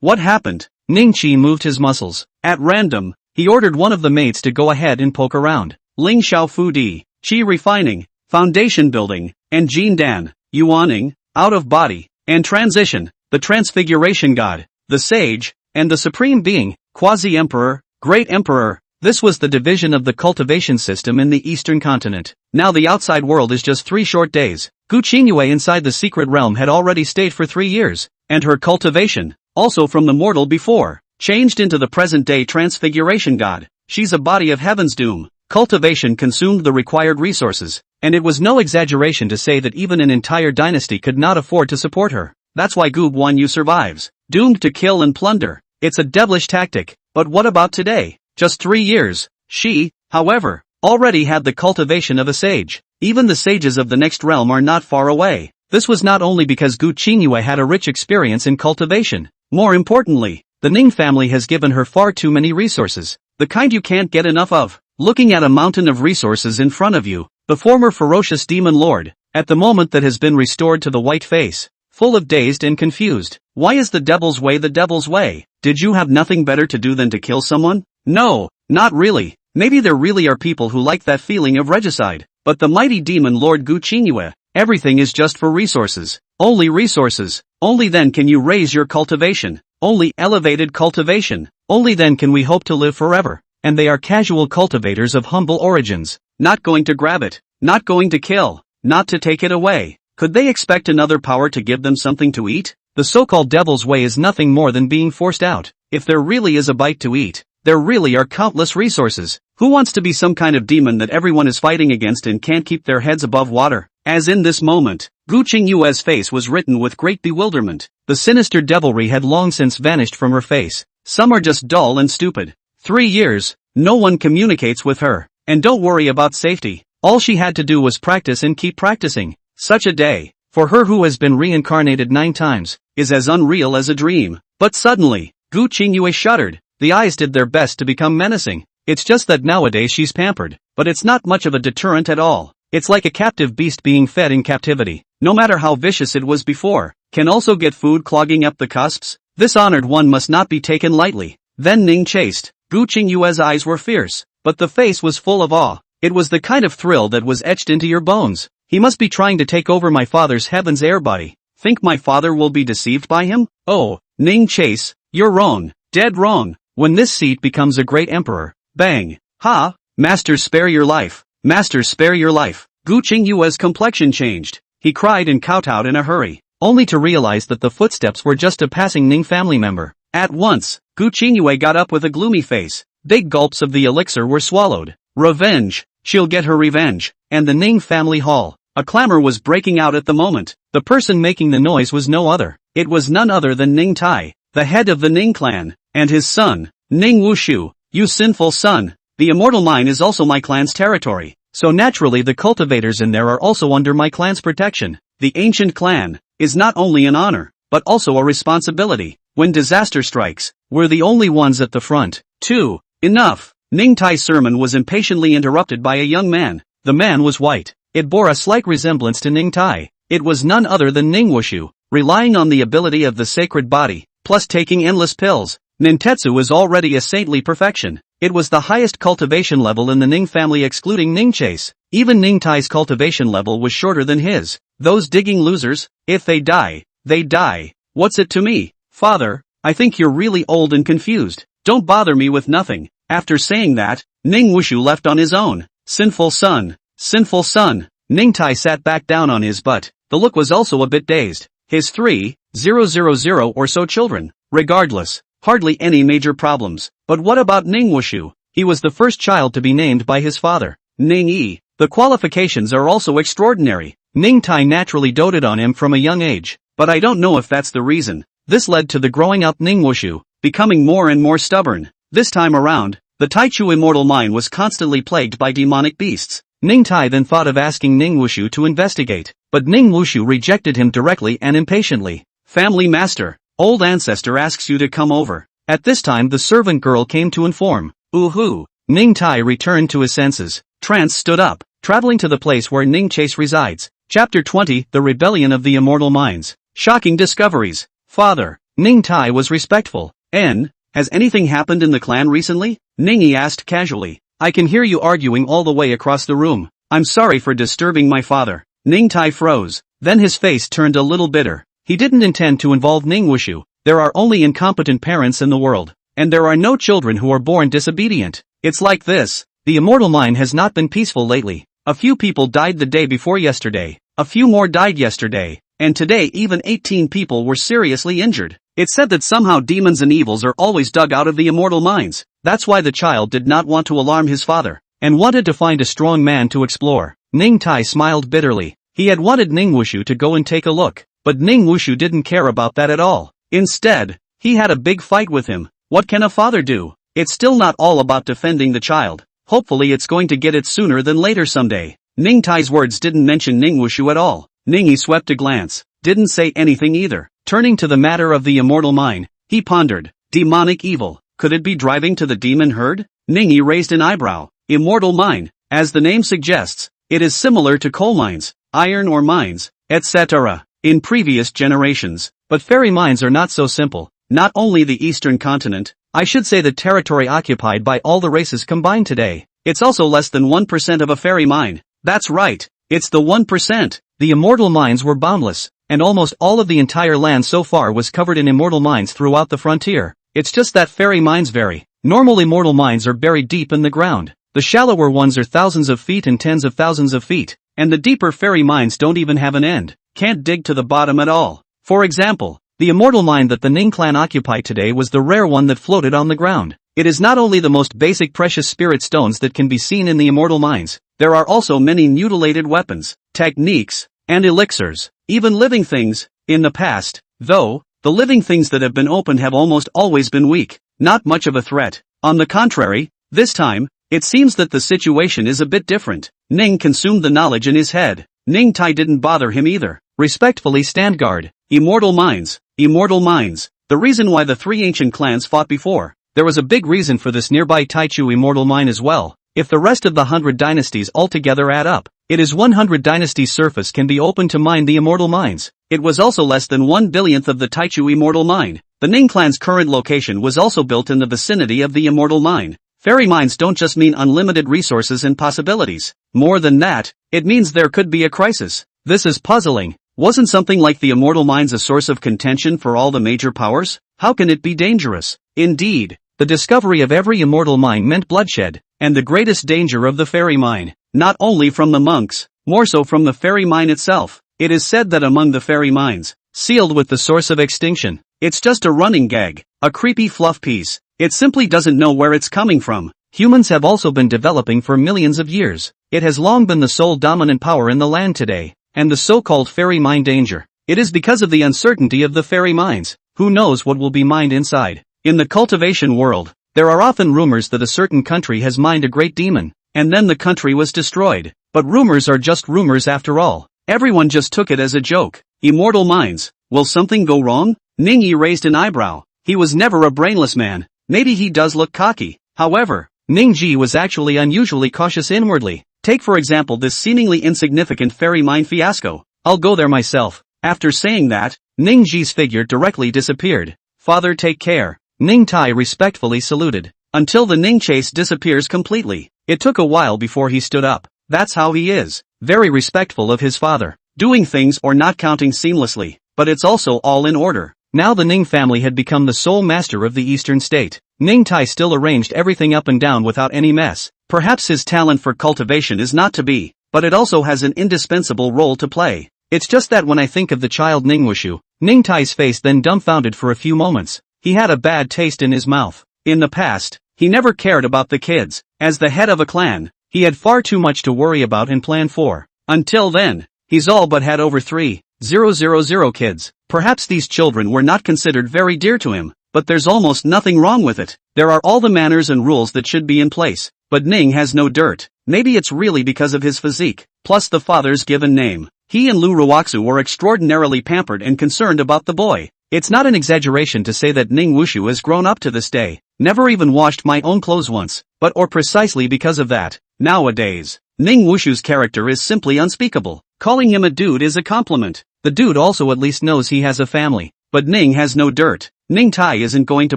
What happened? Ningqi moved his muscles. At random, he ordered one of the maids to go ahead and poke around. Ling Xiao Fu Di, Qi refining, foundation building, and Jin Dan, yuaning, out of body, and transition, the transfiguration god, the sage, and the supreme being, quasi-emperor, great emperor. This was the division of the cultivation system in the eastern continent. Now the outside world is just 3 short days. Gu Qingyue inside the secret realm had already stayed for 3 years, and her cultivation, also from the mortal before, changed into the present-day transfiguration god. She's a body of heaven's doom. Cultivation consumed the required resources, and it was no exaggeration to say that even an entire dynasty could not afford to support her. That's why Gu Guanyu survives, doomed to kill and plunder. It's a devilish tactic, but what about today? Just 3 years. She, however, already had the cultivation of a sage. Even the sages of the next realm are not far away. This was not only because Gu Qingyue had a rich experience in cultivation. More importantly, the Ning family has given her far too many resources, the kind you can't get enough of. Looking at a mountain of resources in front of you, the former ferocious demon lord, at the moment that has been restored to the white face, full of dazed and confused. Why is the devil's way the devil's way? Did you have nothing better to do than to kill someone? No, not really. Maybe there really are people who like that feeling of regicide, but the mighty demon lord Gu Qingyue, everything is just for resources. Only resources. Only then can you raise your cultivation. Only elevated cultivation. Only then can we hope to live forever. And they are casual cultivators of humble origins, not going to grab it, not going to kill, not to take it away. Could they expect another power to give them something to eat? The so-called devil's way is nothing more than being forced out. If there really is a bite to eat, there really are countless resources. Who wants to be some kind of demon that everyone is fighting against and can't keep their heads above water? As in this moment, Gu Qingyue's face was written with great bewilderment. The sinister devilry had long since vanished from her face. Some are just dull and stupid. 3 years, no one communicates with her. And don't worry about safety. All she had to do was practice and keep practicing. Such a day, for her who has been reincarnated 9 times, is as unreal as a dream. But suddenly, Gu Qingyue shuddered. The eyes did their best to become menacing. It's just that nowadays she's pampered, but it's not much of a deterrent at all. It's like a captive beast being fed in captivity. No matter how vicious it was before, can also get food clogging up the cusps. This honored one must not be taken lightly. Then Ning chased. Gu Qingyue's eyes were fierce, but the face was full of awe. It was the kind of thrill that was etched into your bones. He must be trying to take over my father's heaven's air body. Think my father will be deceived by him? Oh, Ning Chase, you're wrong, dead wrong. When this seat becomes a great emperor, bang, ha, masters spare your life, masters spare your life. Gu Qingyue's complexion changed. He cried and kowtowed in a hurry, only to realize that the footsteps were just a passing Ning family member. At once, Gu Qingyue got up with a gloomy face. Big gulps of the elixir were swallowed. Revenge, she'll get her revenge. And the Ning family hall. A clamor was breaking out at the moment. The person making the noise was no other. It was none other than Ning Tai, the head of the Ning clan, and his son, Ning Wushu. You sinful son, the immortal mine is also my clan's territory, so naturally the cultivators in there are also under my clan's protection. The ancient clan is not only an honor, but also a responsibility. When disaster strikes, we're the only ones at the front. 2. Enough. Ning Tai's sermon was impatiently interrupted by a young man. The man was white. It bore a slight resemblance to Ning Tai. It was none other than Ning Wushu, relying on the ability of the sacred body, plus taking endless pills. Nintetsu is already a saintly perfection. It was the highest cultivation level in the Ning family excluding Ning Chase. Even Ning Tai's cultivation level was shorter than his. Those digging losers, if they die, they die. What's it to me? Father, I think you're really old and confused. Don't bother me with nothing. After saying that, Ning Wushu left on his own. Sinful son. Sinful son. Ning Tai sat back down on his butt. The look was also a bit dazed. His 3,000 or so children. Regardless, hardly any major problems. But what about Ning Wushu? He was the first child to be named by his father, Ning Yi. The qualifications are also extraordinary. Ning Tai naturally doted on him from a young age. But I don't know if that's the reason. This led to the growing up Ning Wushu, becoming more and more stubborn. This time around, the Taichu immortal mine was constantly plagued by demonic beasts. Ning Tai then thought of asking Ning Wushu to investigate, but Ning Wushu rejected him directly and impatiently. Family master, old ancestor asks you to come over. At this time the servant girl came to inform. Ooh-hoo. Ning Tai returned to his senses. Trance stood up, traveling to the place where Ning Chase resides. Chapter 20, The Rebellion of the Immortal Mines. Shocking discoveries. Father, Ning Tai was respectful. Has anything happened in the clan recently? Ningi asked casually. I can hear you arguing all the way across the room. I'm sorry for disturbing my father. Ning Tai froze. Then his face turned a little bitter. He didn't intend to involve Ning Wushu. There are only incompetent parents in the world. And there are no children who are born disobedient. It's like this. The immortal mine has not been peaceful lately. A few people died the day before yesterday. A few more died yesterday. And today even 18 people were seriously injured. It's said that somehow demons and evils are always dug out of the immortal mines. That's why the child did not want to alarm his father, and wanted to find a strong man to explore. Ning Tai smiled bitterly. He had wanted Ning Wushu to go and take a look, but Ning Wushu didn't care about that at all. Instead, he had a big fight with him. What can a father do? It's still not all about defending the child. Hopefully it's going to get it sooner than later someday. Ning Tai's words didn't mention Ning Wushu at all. Ningi swept a glance, didn't say anything either. Turning to the matter of the immortal mine, He pondered. Demonic evil. Could it be driving to the demon herd? Ningi raised an eyebrow. Immortal mine. As the name suggests, it is similar to coal mines, iron ore mines, etc. in previous generations. But fairy mines are not so simple. Not only the eastern continent, I should say the territory occupied by all the races combined today. It's also less than 1% of a fairy mine. That's right. It's the 1%. The immortal mines were boundless, and almost all of the entire land so far was covered in immortal mines throughout the frontier. It's just that fairy mines vary. Normal immortal mines are buried deep in the ground. The shallower ones are thousands of feet and tens of thousands of feet, and the deeper fairy mines don't even have an end. Can't dig to the bottom at all. For example, the immortal mine that the Ning clan occupy today was the rare one that floated on the ground. It is not only the most basic precious spirit stones that can be seen in the immortal mines, there are also many mutilated weapons, techniques, and elixirs, even living things. In the past, though, the living things that have been opened have almost always been weak, not much of a threat. On the contrary, this time, it seems that the situation is a bit different. Ning consumed the knowledge in his head. Ning Tai didn't bother him either. Respectfully stand guard. Immortal mines. Immortal mines. The reason why the three ancient clans fought before. There was a big reason for this nearby Taichu immortal mine as well. If the rest of the 100 dynasties altogether add up, it is 100 dynasties' surface can be open to mine the immortal mines. It was also less than 1/1000th of the Taichu immortal mine. The Ning clan's current location was also built in the vicinity of the immortal mine. Fairy mines don't just mean unlimited resources and possibilities. More than that, it means there could be a crisis. This is puzzling. Wasn't something like the immortal mines a source of contention for all the major powers? How can it be dangerous? Indeed, the discovery of every immortal mine meant bloodshed, and the greatest danger of the fairy mine. Not only from the monks, more so from the fairy mine itself. It is said that among the fairy mines, sealed with the source of extinction, it's just a running gag, a creepy fluff piece. It simply doesn't know where it's coming from. Humans have also been developing for millions of years. It has long been the sole dominant power in the land today, and the so-called fairy mine danger. It is because of the uncertainty of the fairy mines. Who knows what will be mined inside? In the cultivation world, there are often rumors that a certain country has mined a great demon, and then the country was destroyed. But rumors are just rumors after all. Everyone just took it as a joke. Immortal mines. Will something go wrong? Ningyi raised an eyebrow. He was never a brainless man. Maybe he does look cocky. However, Ningji was actually unusually cautious inwardly. Take for example this seemingly insignificant fairy mine fiasco. I'll go there myself. After saying that, Ningji's figure directly disappeared. Father, take care. Ning Tai respectfully saluted. Until the Ning chase disappears completely. It took a while before he stood up. That's how he is. Very respectful of his father. Doing things or not counting seamlessly. But it's also all in order. Now the Ning family had become the sole master of the eastern state. Ning Tai still arranged everything up and down without any mess. Perhaps his talent for cultivation is not to be, but it also has an indispensable role to play. It's just that when I think of the child Ning Wushu, Ning Tai's face then dumbfounded for a few moments. He had a bad taste in his mouth. In the past, he never cared about the kids. As the head of a clan, he had far too much to worry about and plan for. Until then, he's all but had over 3,000 kids. Perhaps these children were not considered very dear to him, but there's almost nothing wrong with it. There are all the manners and rules that should be in place, but Ning has no dirt. Maybe it's really because of his physique, plus the father's given name. He and Lu Ruoxu were extraordinarily pampered and concerned about the boy. It's not an exaggeration to say that Ning Wushu has grown up to this day. Never even washed my own clothes once, but or precisely because of that. Nowadays, Ning Wushu's character is simply unspeakable. Calling him a dude is a compliment. The dude also at least knows he has a family, but Ning has no dirt. Ning Tai isn't going to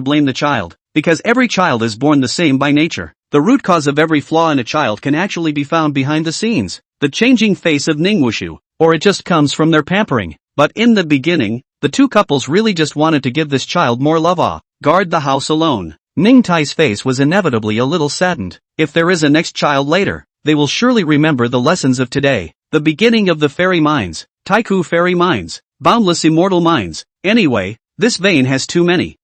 blame the child, because every child is born the same by nature. The root cause of every flaw in a child can actually be found behind the scenes. The changing face of Ning Wushu, or it just comes from their pampering. But in the beginning, the two couples really just wanted to give this child more love. Guard the house alone. Ning Tai's face was inevitably a little saddened. If there is a next child later, they will surely remember the lessons of today. The beginning of the fairy mines. Taiku fairy mines. Boundless immortal mines. Anyway, this vein has too many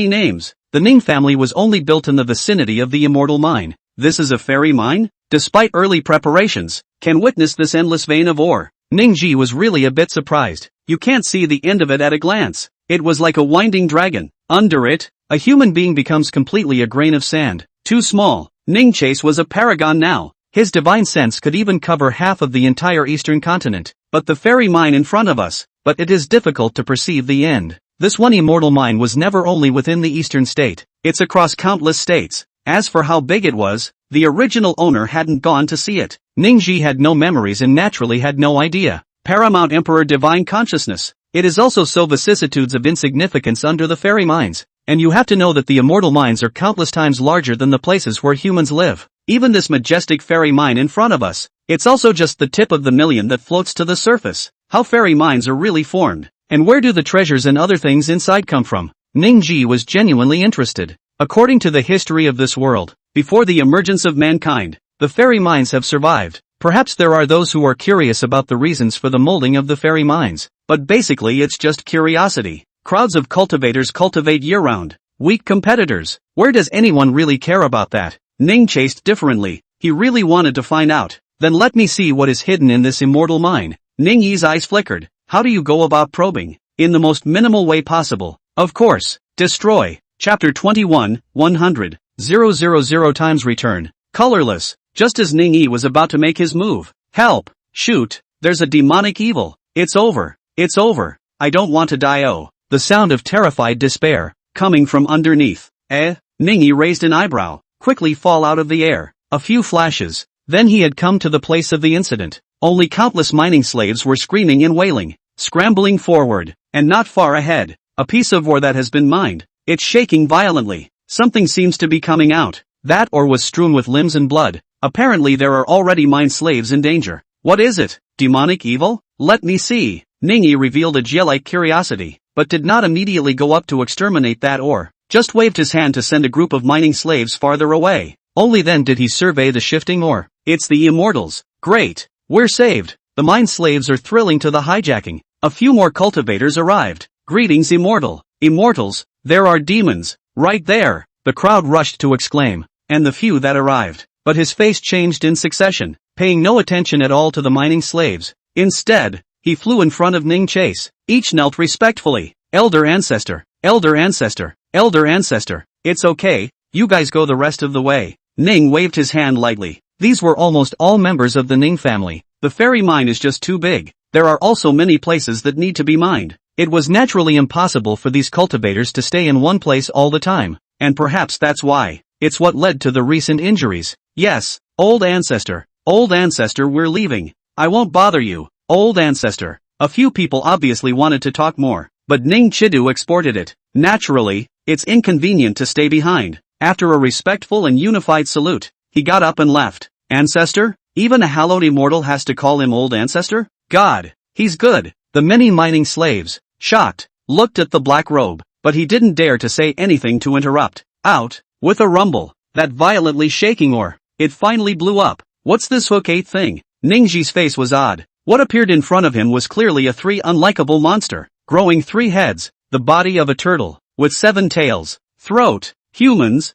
names. The Ning family was only built in the vicinity of the immortal mine. This is a fairy mine? Despite early preparations, can witness this endless vein of ore. Ningji was really a bit surprised. You can't see the end of it at a glance. It was like a winding dragon. Under it, a human being becomes completely a grain of sand. Too small. Ning Chase was a paragon now. His divine sense could even cover half of the entire eastern continent. But the fairy mine in front of us. But it is difficult to perceive the end. This one immortal mine was never only within the eastern state, it's across countless states. As for how big it was, the original owner hadn't gone to see it. Ningji had no memories and naturally had no idea. Paramount Emperor Divine Consciousness. It is also so vicissitudes of insignificance under the fairy mines. And you have to know that the immortal mines are countless times larger than the places where humans live. Even this majestic fairy mine in front of us, it's also just the tip of the million that floats to the surface. How fairy mines are really formed, and where do the treasures and other things inside come from? Ningji was genuinely interested. According to the history of this world, before the emergence of mankind, the fairy mines have survived. Perhaps there are those who are curious about the reasons for the molding of the fairy mines, but basically it's just curiosity. Crowds of cultivators cultivate year-round. Weak competitors. Where does anyone really care about that? Ning chased differently. He really wanted to find out. Then let me see what is hidden in this immortal mine. Ning Yi's eyes flickered. How do you go about probing? In the most minimal way possible. Of course. Destroy. Chapter 21, 100. 000 times return. Colorless. Just as Ning Yi was about to make his move. Help. Shoot. There's a demonic evil. It's over. It's over. I don't want to die. Oh. The sound of terrified despair, coming from underneath. Ning Yi raised an eyebrow, quickly fall out of the air. A few flashes. Then he had come to the place of the incident. Only countless mining slaves were screaming and wailing, scrambling forward, and not far ahead. A piece of ore that has been mined. It's shaking violently. Something seems to be coming out. That ore was strewn with limbs and blood. Apparently there are already mined slaves in danger. What is it? Demonic evil? Let me see. Ning Yi revealed a Xiao-like curiosity, but did not immediately go up to exterminate that ore. Just waved his hand to send a group of mining slaves farther away. Only then did he survey the shifting ore. It's the immortals. Great. We're saved. The mine slaves are thrilling to the hijacking. A few more cultivators arrived. Greetings, immortal. Immortals, there are demons. Right there. The crowd rushed to exclaim. And the few that arrived. But his face changed in succession, paying no attention at all to the mining slaves. Instead, he flew in front of Ning Chase. Each knelt respectfully. Elder ancestor, elder ancestor, elder ancestor. It's okay, you guys go the rest of the way. Ning waved his hand lightly. These were almost all members of the Ning family. The fairy mine is just too big. There are also many places that need to be mined. It was naturally impossible for these cultivators to stay in one place all the time. And perhaps that's why. It's what led to the recent injuries. Yes, old ancestor, we're leaving. I won't bother you. Old ancestor. A few people obviously wanted to talk more, but Ning Chidu exported it. Naturally, it's inconvenient to stay behind. After a respectful and unified salute, he got up and left. Ancestor? Even a hallowed immortal has to call him old ancestor? God, he's good. The many mining slaves, shocked, looked at the black robe, but he didn't dare to say anything to interrupt. Out, with a rumble, that violently shaking ore, it finally blew up. What's this hook-8 thing? Ningji's face was odd. What appeared in front of him was clearly a unlikable monster, growing 3 heads, the body of a turtle, with 7 tails, throat, humans,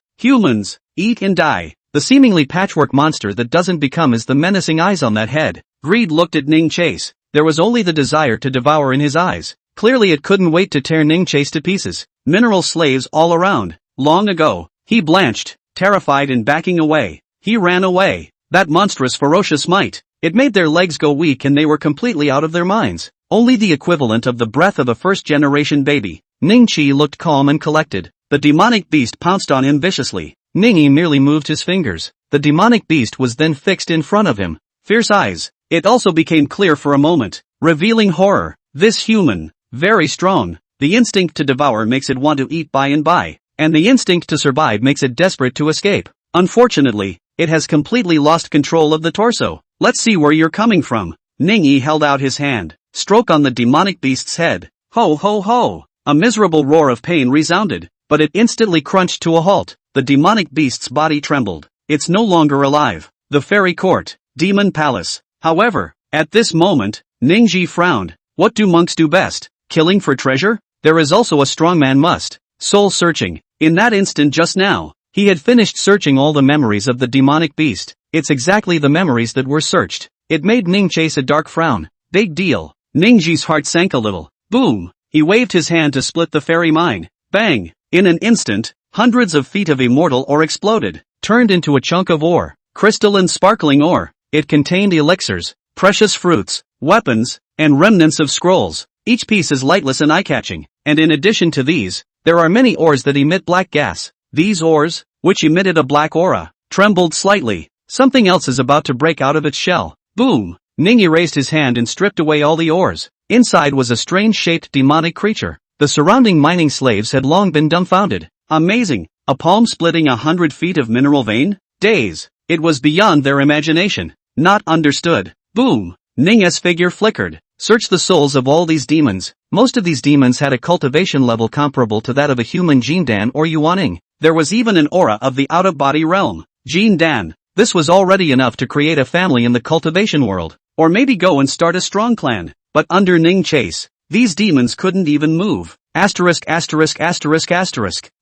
eat and die. The seemingly patchwork monster that doesn't become is the menacing eyes on that head. Greed looked at Ning Chase. There was only the desire to devour in his eyes. Clearly it couldn't wait to tear Ning Chase to pieces. Mineral slaves all around. Long ago, he blanched, terrified and backing away. He ran away. That monstrous ferocious might. It made their legs go weak and they were completely out of their minds. Only the equivalent of the breath of a first-generation baby. Ning Chi looked calm and collected. The demonic beast pounced on him viciously. Ning Yi merely moved his fingers. The demonic beast was then fixed in front of him. Fierce eyes. It also became clear for a moment, revealing horror. This human, very strong. The instinct to devour makes it want to eat by and by, and the instinct to survive makes it desperate to escape. Unfortunately, it has completely lost control of the torso. Let's see where you're coming from. Ning Yi held out his hand, stroke on the demonic beast's head. Ho ho ho! A miserable roar of pain resounded, but it instantly crunched to a halt. The demonic beast's body trembled. It's no longer alive. The fairy court, demon palace. However, at this moment, Ningji frowned. What do monks do best? Killing for treasure? There is also a strongman must. Soul searching. In that instant just now, he had finished searching all the memories of the demonic beast. It's exactly the memories that were searched. It made Ning chase a dark frown. Big deal. Ningji's heart sank a little. Boom! He waved his hand to split the fairy mine. Bang! In an instant, hundreds of feet of immortal ore exploded, turned into a chunk of ore. Crystalline sparkling ore. It contained elixirs, precious fruits, weapons, and remnants of scrolls. Each piece is lightless and eye-catching, and in addition to these, there are many ores that emit black gas. These ores, which emitted a black aura, trembled slightly. Something else is about to break out of its shell. Boom! Ning erased his hand and stripped away all the ores. Inside was a strange-shaped demonic creature. The surrounding mining slaves had long been dumbfounded. Amazing! A palm splitting 100 feet of mineral vein? Days! It was beyond their imagination. Not understood. Boom! Ning's figure flickered. Search the souls of all these demons. Most of these demons had a cultivation level comparable to that of a human Jindan or Yuaning. There was even an aura of the out-of-body realm. Jindan. This was already enough to create a family in the cultivation world. Or maybe go and start a strong clan. But under Ning Chase, these demons couldn't even move. Asterisk.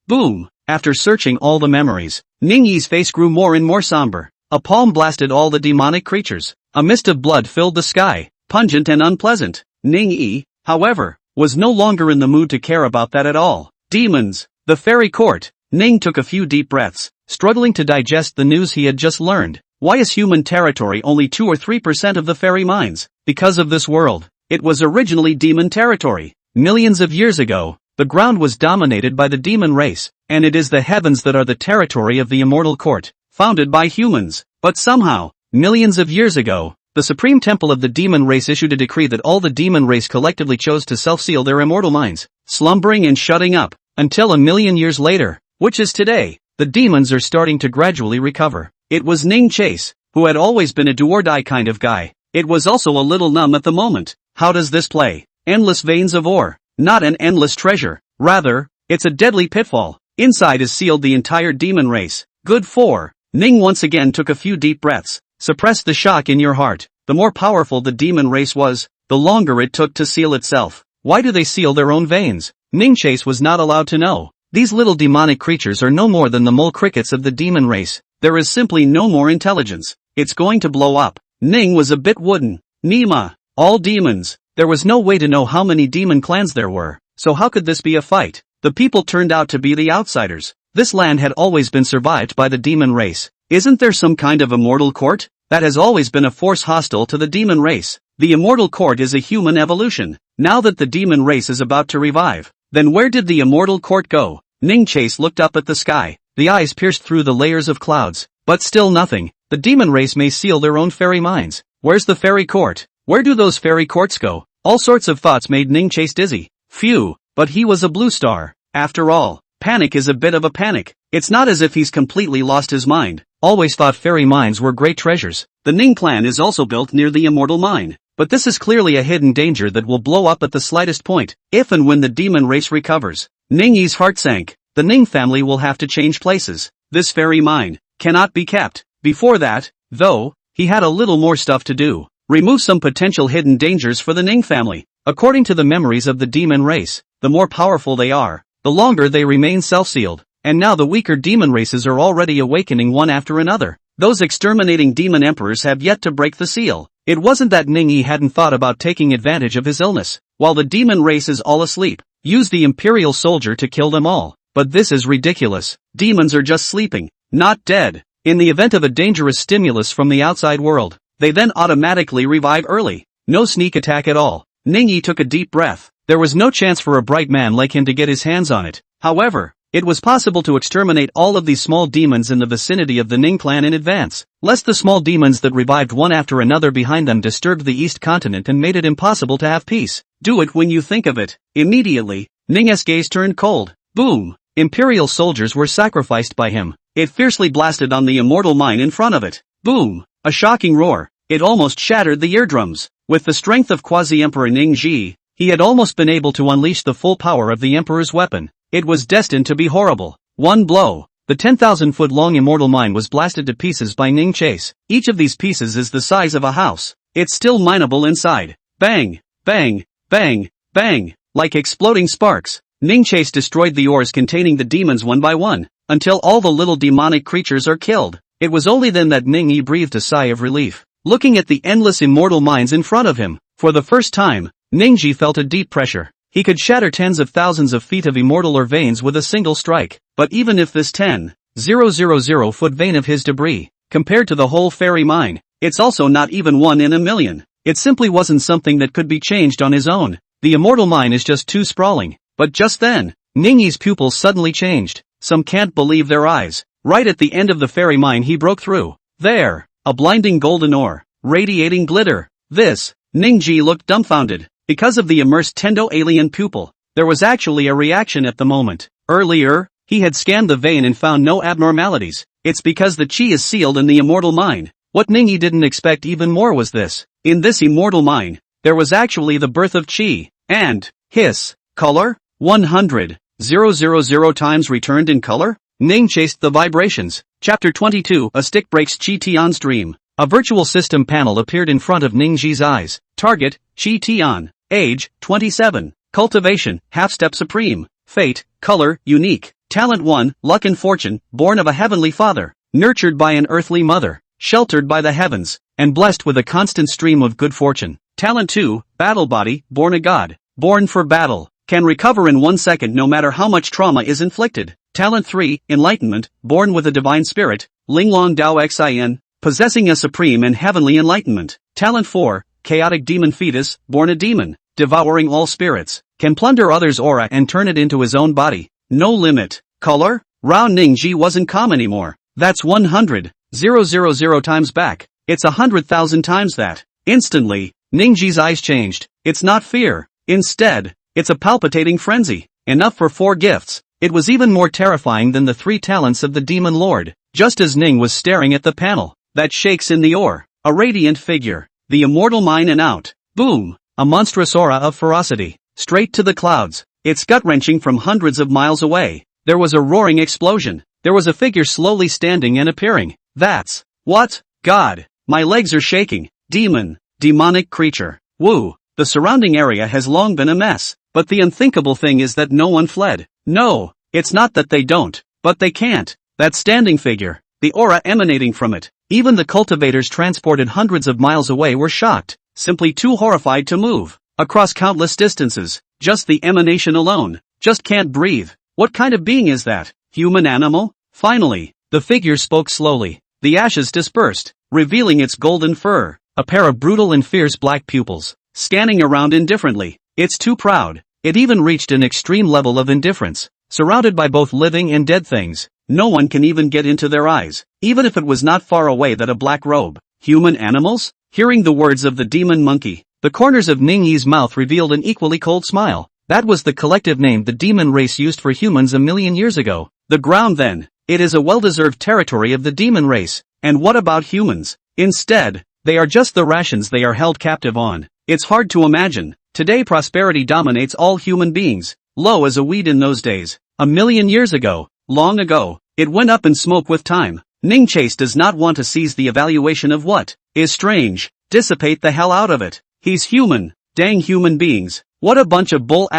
Boom! After searching all the memories, Ning Yi's face grew more and more somber. A palm blasted all the demonic creatures. A mist of blood filled the sky, pungent and unpleasant. Ning Yi, however, was no longer in the mood to care about that at all. Demons. The fairy court. Ning took a few deep breaths, struggling to digest the news he had just learned. Why is human territory only 2 or 3% of the fairy mines? Because of this world. It was originally demon territory. Millions of years ago, the ground was dominated by the demon race, and it is the heavens that are the territory of the immortal court, founded by humans. But somehow, millions of years ago, the supreme temple of the demon race issued a decree that all the demon race collectively chose to self-seal their immortal minds, slumbering and shutting up, until a million years later, which is today, the demons are starting to gradually recover. It was Ning Chase, who had always been a do-or-die kind of guy. It was also a little numb at the moment. How does this play? Endless veins of ore. Not an endless treasure. Rather, it's a deadly pitfall. Inside is sealed the entire demon race. Good for. Ning once again took a few deep breaths. Suppress the shock in your heart. The more powerful the demon race was, the longer it took to seal itself. Why do they seal their own veins? Ning Chase was not allowed to know. These little demonic creatures are no more than the mole crickets of the demon race. There is simply no more intelligence. It's going to blow up. Ning was a bit wooden. Nima. All demons. There was no way to know how many demon clans there were. So how could this be a fight? The people turned out to be the outsiders. This land had always been survived by the demon race. Isn't there some kind of immortal court? That has always been a force hostile to the demon race. The immortal court is a human evolution. Now that the demon race is about to revive, then where did the immortal court go? Ning Chase looked up at the sky. The eyes pierced through the layers of clouds. But still nothing. The demon race may seal their own fairy mines. Where's the fairy court? Where do those fairy courts go? All sorts of thoughts made Ning Chase dizzy. Phew, but he was a blue star. After all, panic is a bit of a panic. It's not as if he's completely lost his mind. Always thought fairy mines were great treasures. The Ning clan is also built near the immortal mine. But this is clearly a hidden danger that will blow up at the slightest point, if and when the demon race recovers. Ning Yi's heart sank. The Ning family will have to change places. This fairy mine cannot be kept. Before that, though, he had a little more stuff to do. Remove some potential hidden dangers for the Ning family. According to the memories of the demon race, the more powerful they are, the longer they remain self-sealed. And now the weaker demon races are already awakening one after another. Those exterminating demon emperors have yet to break the seal. It wasn't that Ning Yi hadn't thought about taking advantage of his illness. While the demon race is all asleep, use the Imperial soldier to kill them all. But this is ridiculous. Demons are just sleeping, not dead. In the event of a dangerous stimulus from the outside world, they then automatically revive early. No sneak attack at all. Ning Yi took a deep breath. There was no chance for a bright man like him to get his hands on it. However, it was possible to exterminate all of these small demons in the vicinity of the Ning clan in advance, lest the small demons that revived one after another behind them disturbed the East continent and made it impossible to have peace. Do it when you think of it. Immediately, Ning's gaze turned cold. Boom! Imperial soldiers were sacrificed by him. It fiercely blasted on the immortal mine in front of it. Boom! A shocking roar. It almost shattered the eardrums. With the strength of Quasi-Emperor Ning Ji, he had almost been able to unleash the full power of the Emperor's weapon. It was destined to be horrible. One blow. The 10,000-foot-long immortal mine was blasted to pieces by Ning Chase. Each of these pieces is the size of a house. It's still mineable inside. Bang! Bang! Bang! Bang! Like exploding sparks, Ning Chase destroyed the ores containing the demons one by one, until all the little demonic creatures are killed. It was only then that Ning Yi breathed a sigh of relief. Looking at the endless immortal mines in front of him, for the first time, Ning Ji felt a deep pressure. He could shatter tens of thousands of feet of immortal ore veins with a single strike. But even if this 10,000-foot vein of his debris, compared to the whole fairy mine, it's also not even 1 in a million. It simply wasn't something that could be changed on his own. The immortal mind is just too sprawling. But just then, Ningyi's pupils suddenly changed. Some can't believe their eyes. Right at the end of the fairy mine he broke through. There, a blinding golden ore, radiating glitter. This, Ningyi looked dumbfounded. Because of the immersed Tendo alien pupil, there was actually a reaction at the moment. Earlier, he had scanned the vein and found no abnormalities. It's because the chi is sealed in the immortal mind. What Ningyi didn't expect even more was this. In this immortal mind, there was actually the birth of chi. And, his, color? 100,000 times returned in color? Ning chased the vibrations. Chapter 22. A stick breaks Chi Tian's dream. A virtual system panel appeared in front of Ningyi's eyes. Target, Chi Tian. Age, 27. Cultivation, half-step supreme. Fate, color, unique. Talent 1, luck and fortune, born of a heavenly father. Nurtured by an earthly mother. Sheltered by the heavens. And blessed with a constant stream of good fortune. Talent 2, battle body, born a god. Born for battle. Can recover in 1 second no matter how much trauma is inflicted. Talent 3, enlightenment, born with a divine spirit. Linglong Dao Xin. Possessing a supreme and heavenly enlightenment. Talent 4, chaotic demon fetus, born a demon. Devouring all spirits. Can plunder others' aura and turn it into his own body. No limit. Color? Rao Ningyi wasn't calm anymore. That's 100,000 times back. It's 100,000 times that. Instantly, Ningyi's eyes changed. It's not fear. Instead, it's a palpitating frenzy. Enough for 4 gifts. It was even more terrifying than the 3 talents of the demon lord. Just as Ning was staring at the panel that shakes in the ore, a radiant figure, the immortal mine and out. Boom! A monstrous aura of ferocity. Straight to the clouds. It's gut-wrenching from hundreds of miles away. There was a roaring explosion. There was a figure slowly standing and appearing. That's what? God! My legs are shaking. Demon. Demonic creature. Woo! The surrounding area has long been a mess. But the unthinkable thing is that no one fled. No, it's not that they don't, but they can't. That standing figure, the aura emanating from it. Even the cultivators transported hundreds of miles away were shocked, simply too horrified to move. Across countless distances, just the emanation alone, just can't breathe. What kind of being is that? Human animal? Finally, the figure spoke slowly. The ashes dispersed, revealing its golden fur, a pair of brutal and fierce black pupils, scanning around indifferently. It's too proud. It even reached an extreme level of indifference. Surrounded by both living and dead things, no one can even get into their eyes, even if it was not far away that a black robe. Human animals? Hearing the words of the demon monkey, the corners of Ningyi's mouth revealed an equally cold smile. That was the collective name the demon race used for humans a million years ago. The ground then. It is a well-deserved territory of the demon race. And what about humans? Instead, they are just the rations they are held captive on. It's hard to imagine. Today prosperity dominates all human beings. Low as a weed in those days. A million years ago. Long ago. It went up in smoke with time. Ning Chase does not want to seize the evaluation of what is strange. Dissipate the hell out of it. He's human. Dang human beings. What a bunch of bull ****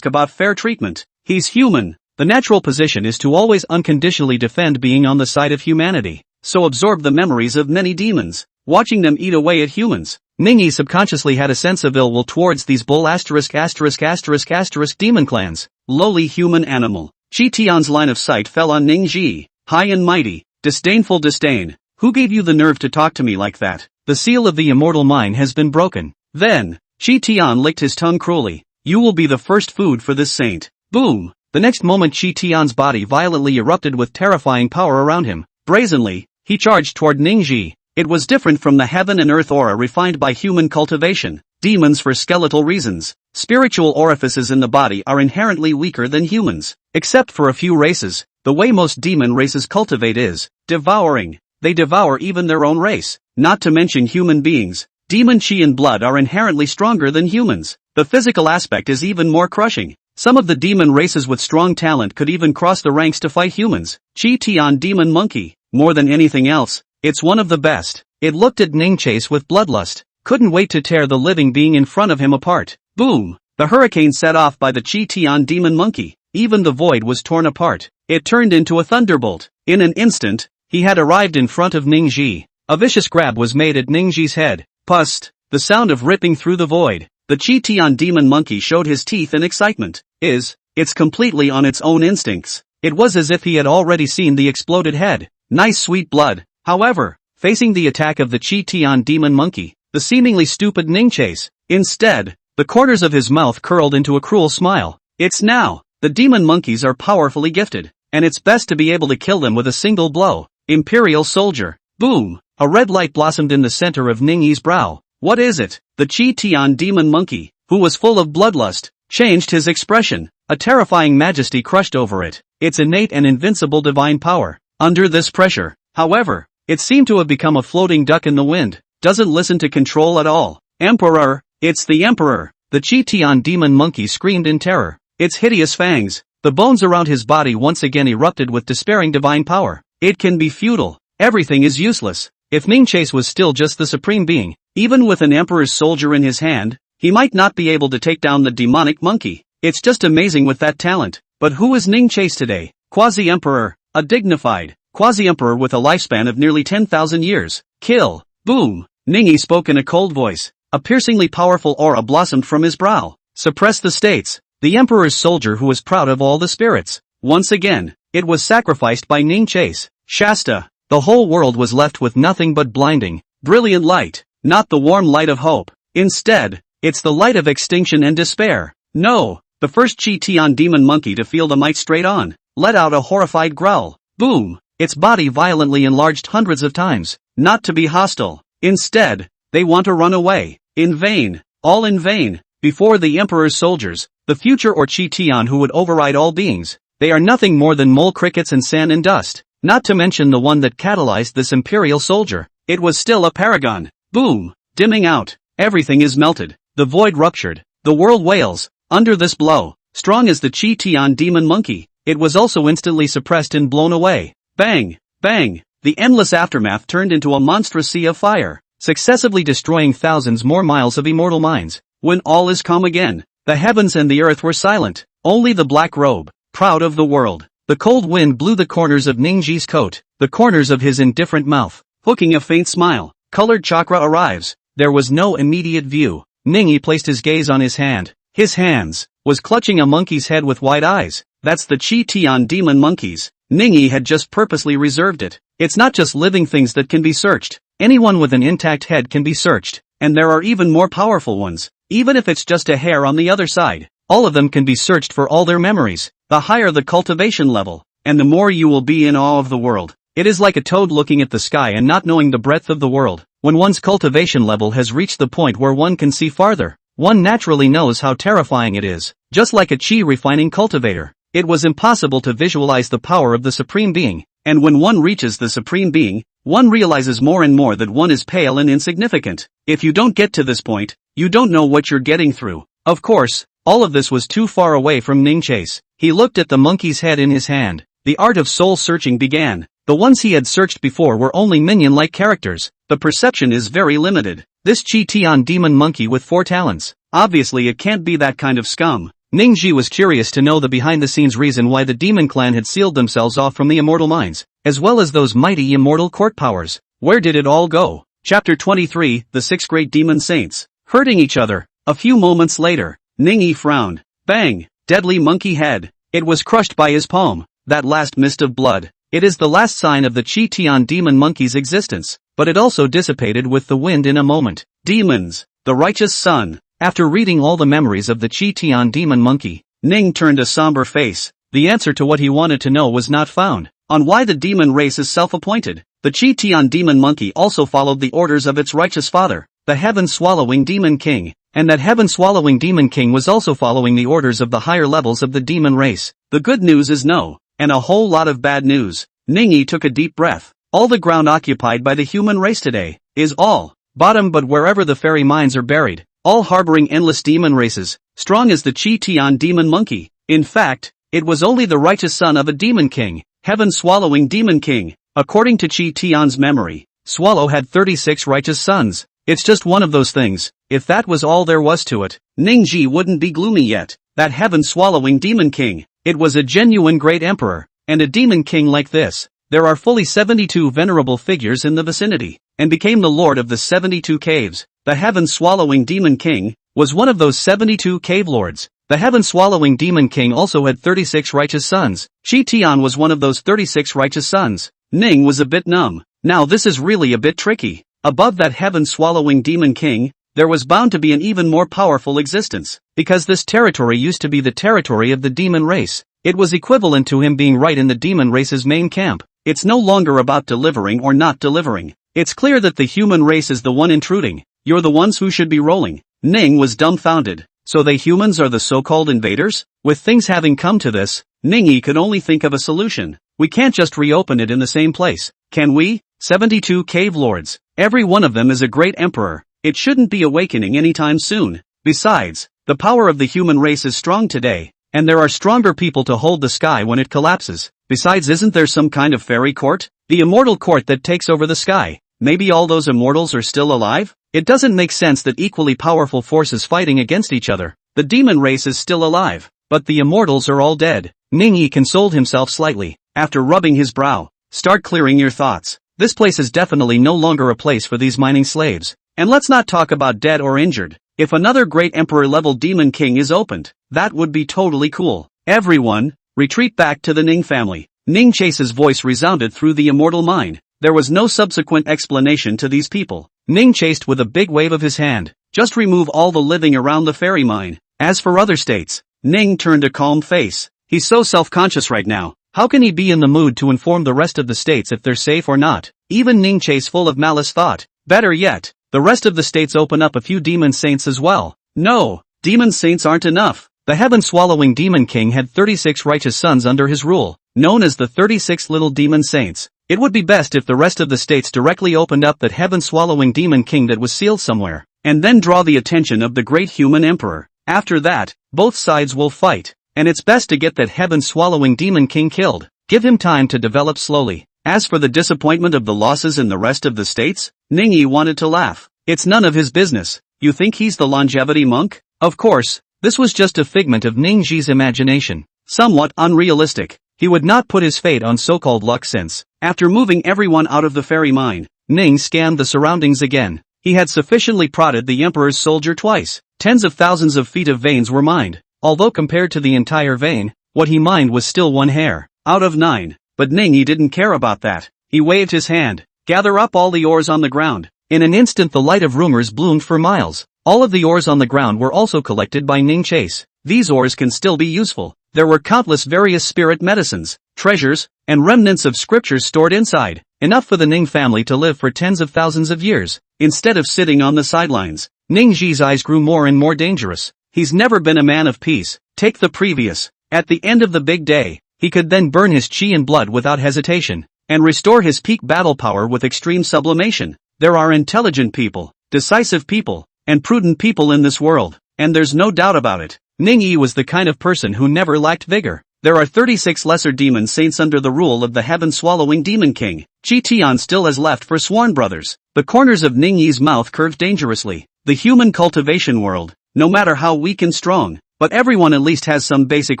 about fair treatment. He's human. The natural position is to always unconditionally defend being on the side of humanity. So absorb the memories of many demons, watching them eat away at humans. Ningyi subconsciously had a sense of ill will towards these bull **** demon clans. Lowly human animal. Chi Tian's line of sight fell on Ningyi. High and mighty. Disdainful disdain. Who gave you the nerve to talk to me like that? The seal of the immortal mine has been broken. Then, Chi Tian licked his tongue cruelly. You will be the first food for this saint. Boom! The next moment Chi Tian's body violently erupted with terrifying power around him. Brazenly, he charged toward Ningyi. It was different from the heaven and earth aura refined by human cultivation. Demons for skeletal reasons. Spiritual orifices in the body are inherently weaker than humans. Except for a few races, the way most demon races cultivate is devouring. They devour even their own race. Not to mention human beings. Demon chi and blood are inherently stronger than humans. The physical aspect is even more crushing. Some of the demon races with strong talent could even cross the ranks to fight humans. Chi Tian demon monkey. More than anything else, it's one of the best. It looked at Ning Chase with bloodlust. Couldn't wait to tear the living being in front of him apart. Boom! The hurricane set off by the Chi Tian demon monkey. Even the void was torn apart. It turned into a thunderbolt. In an instant, he had arrived in front of Ningyi. A vicious grab was made at Ningyi's head. Pust! The sound of ripping through the void. The Chi Tian demon monkey showed his teeth in excitement. It's completely on its own instincts. It was as if he had already seen the exploded head. Nice sweet blood. However, facing the attack of the Chi Tian demon monkey, the seemingly stupid Ning Chase, instead, The corners of his mouth curled into a cruel smile. It's now. The demon monkeys are powerfully gifted, and it's best to be able to kill them with a single blow. Imperial soldier. Boom! A red light blossomed in the center of Ningyi's brow. What is it? The Qi Tian demon monkey, who was full of bloodlust, changed his expression. A terrifying majesty crushed over it. Its innate and invincible divine power. Under this pressure, however, it seemed to have become a floating duck in the wind. Doesn't listen to control at all. Emperor! It's the Emperor! The Qi Tian demon monkey screamed in terror. Its hideous fangs, the bones around his body once again erupted with despairing divine power. It can be futile. Everything is useless. If Ningchase was still just the supreme being, even with an emperor's soldier in his hand, he might not be able to take down the demonic monkey. It's just amazing with that talent. But who is Ningchase today? Quasi-emperor, a dignified quasi-emperor with a lifespan of nearly 10,000 years. Kill. Boom. Ningyi spoke in a cold voice. A piercingly powerful aura blossomed from his brow. Suppress the states. The emperor's soldier who was proud of all the spirits. Once again, it was sacrificed by Ningchase. Shasta. The whole world was left with nothing but blinding, brilliant light. Not the warm light of hope. Instead, it's the light of extinction and despair. No. The first Qi Tian demon monkey to feel the might straight on, let out a horrified growl. Boom! Its body violently enlarged hundreds of times. Not to be hostile. Instead, they want to run away. In vain. All in vain. Before the Emperor's soldiers, the future or Qi Tian who would override all beings, they are nothing more than mole crickets and sand and dust. Not to mention the one that catalyzed this Imperial soldier. It was still a paragon. Boom! Dimming out. Everything is melted. The void ruptured. The world wails. Under this blow, strong as the Qi Tian demon monkey, it was also instantly suppressed and blown away. Bang! Bang! The endless aftermath turned into a monstrous sea of fire, successively destroying thousands more miles of immortal minds. When all is calm again, the heavens and the earth were silent. Only the black robe, proud of the world. The cold wind blew the corners of Ningyi's coat, the corners of his indifferent mouth, hooking a faint smile. Colored chakra arrives. There was no immediate view. Ningyi placed his gaze on his hand. His hands was clutching a monkey's head with wide eyes. That's the Qi Tian demon monkeys. Ningyi had just purposely reserved it. It's not just living things that can be searched. Anyone with an intact head can be searched. And there are even more powerful ones. Even if it's just a hair on the other side, all of them can be searched for all their memories. The higher the cultivation level, and the more you will be in awe of the world. It is like a toad looking at the sky and not knowing the breadth of the world. When one's cultivation level has reached the point where one can see farther, one naturally knows how terrifying it is. Just like a Qi refining cultivator, it was impossible to visualize the power of the Supreme Being, and when one reaches the Supreme Being, one realizes more and more that one is pale and insignificant. If you don't get to this point, you don't know what you're getting through. Of course, all of this was too far away from Ningchase. He looked at the monkey's head in his hand. The art of soul-searching began. The ones he had searched before were only minion-like characters. The perception is very limited. This Qi Tian demon monkey with 4 talents. Obviously it can't be that kind of scum. Ningyi was curious to know the behind-the-scenes reason why the demon clan had sealed themselves off from the immortal minds, as well as those mighty immortal court powers. Where did it all go? Chapter 23, The 6 Great Demon Saints. Hurting each other. A few moments later, Ningyi frowned. Bang! Deadly monkey head. It was crushed by his palm. That last mist of blood. It is the last sign of the Qi Tian demon monkey's existence, but it also dissipated with the wind in a moment. Demons. The righteous sun. After reading all the memories of the Qi Tian demon monkey, Ning turned a somber face. The answer to what he wanted to know was not found. On why the demon race is self-appointed. The Qi Tian demon monkey also followed the orders of its righteous father, the heaven-swallowing demon king, and that heaven-swallowing demon king was also following the orders of the higher levels of the demon race. The good news is no, and a whole lot of bad news. Ningyi took a deep breath. All the ground occupied by the human race today is all bottom, but wherever the fairy mines are buried, all harboring endless demon races, strong as the Qi Tian demon monkey. In fact, it was only the righteous son of a demon king, heaven-swallowing demon king. According to Qi Tian's memory, Swallow had 36 righteous sons. It's just one of those things. If that was all there was to it, Ningyi wouldn't be gloomy yet. That heaven-swallowing demon king, it was a genuine great emperor, and a demon king like this. There are fully 72 venerable figures in the vicinity, and became the lord of the 72 caves. The heaven-swallowing demon king was one of those 72 cave lords. The heaven-swallowing demon king also had 36 righteous sons. Qi Tian was one of those 36 righteous sons. Ning was a bit numb. Now this is really a bit tricky. Above that heaven-swallowing demon king, there was bound to be an even more powerful existence, because this territory used to be the territory of the demon race. It was equivalent to him being right in the demon race's main camp. It's no longer about delivering or not delivering. It's clear that the human race is the one intruding. You're the ones who should be rolling. Ning was dumbfounded. So they humans are the so-called invaders? With things having come to this, Ningyi could only think of a solution. We can't just reopen it in the same place, can we? 72 cave lords. Every one of them is a great emperor. It shouldn't be awakening anytime soon. Besides, the power of the human race is strong today, and there are stronger people to hold the sky when it collapses. Besides, isn't there some kind of fairy court? The immortal court that takes over the sky. Maybe all those immortals are still alive? It doesn't make sense that equally powerful forces fighting against each other. The demon race is still alive, but the immortals are all dead. Ningyi consoled himself slightly, after rubbing his brow. Start clearing your thoughts. This place is definitely no longer a place for these mining slaves. And let's not talk about dead or injured. If another great emperor-level demon king is opened, that would be totally cool. Everyone, retreat back to the Ning family. Ning Chase's voice resounded through the immortal mine. There was no subsequent explanation to these people. Ning chased with a big wave of his hand. Just remove all the living around the fairy mine. As for other states, Ning turned a calm face. He's so self-conscious right now. How can he be in the mood to inform the rest of the states if they're safe or not? Even Ning Chase, full of malice, thought. Better yet, the rest of the states open up a few demon saints as well. No, demon saints aren't enough. The heaven-swallowing demon king had 36 righteous sons under his rule, known as the 36 little demon saints. It would be best if the rest of the states directly opened up that heaven-swallowing demon king that was sealed somewhere, and then draw the attention of the great human emperor. After that, both sides will fight, and it's best to get that heaven-swallowing demon king killed. Give him time to develop slowly. As for the disappointment of the losses in the rest of the states, Ningyi wanted to laugh. It's none of his business. You think he's the longevity monk? Of course, this was just a figment of Ningyi's imagination. Somewhat unrealistic. He would not put his fate on so-called luck since, after moving everyone out of the fairy mine, Ning scanned the surroundings again. He had sufficiently prodded the emperor's soldier twice. Tens of thousands of feet of veins were mined, although compared to the entire vein, what he mined was still 1 hair out of 9. But Ningyi didn't care about that. He waved his hand. Gather up all the ores on the ground. In an instant the light of rumors bloomed for miles. All of the ores on the ground were also collected by Ning Chase. These ores can still be useful. There were countless various spirit medicines, treasures, and remnants of scriptures stored inside, enough for the Ning family to live for tens of thousands of years. Instead of sitting on the sidelines, Ningyi's eyes grew more and more dangerous. He's never been a man of peace. Take the previous. At the end of the big day, he could then burn his chi and blood without hesitation, and restore his peak battle power with extreme sublimation. There are intelligent people, decisive people, and prudent people in this world, and there's no doubt about it. Ningyi was the kind of person who never lacked vigor. There are 36 lesser demon saints under the rule of the heaven-swallowing demon king. Chi Tian still has left for Sworn Brothers. The corners of Ningyi's mouth curved dangerously. The human cultivation world, no matter how weak and strong, but everyone at least has some basic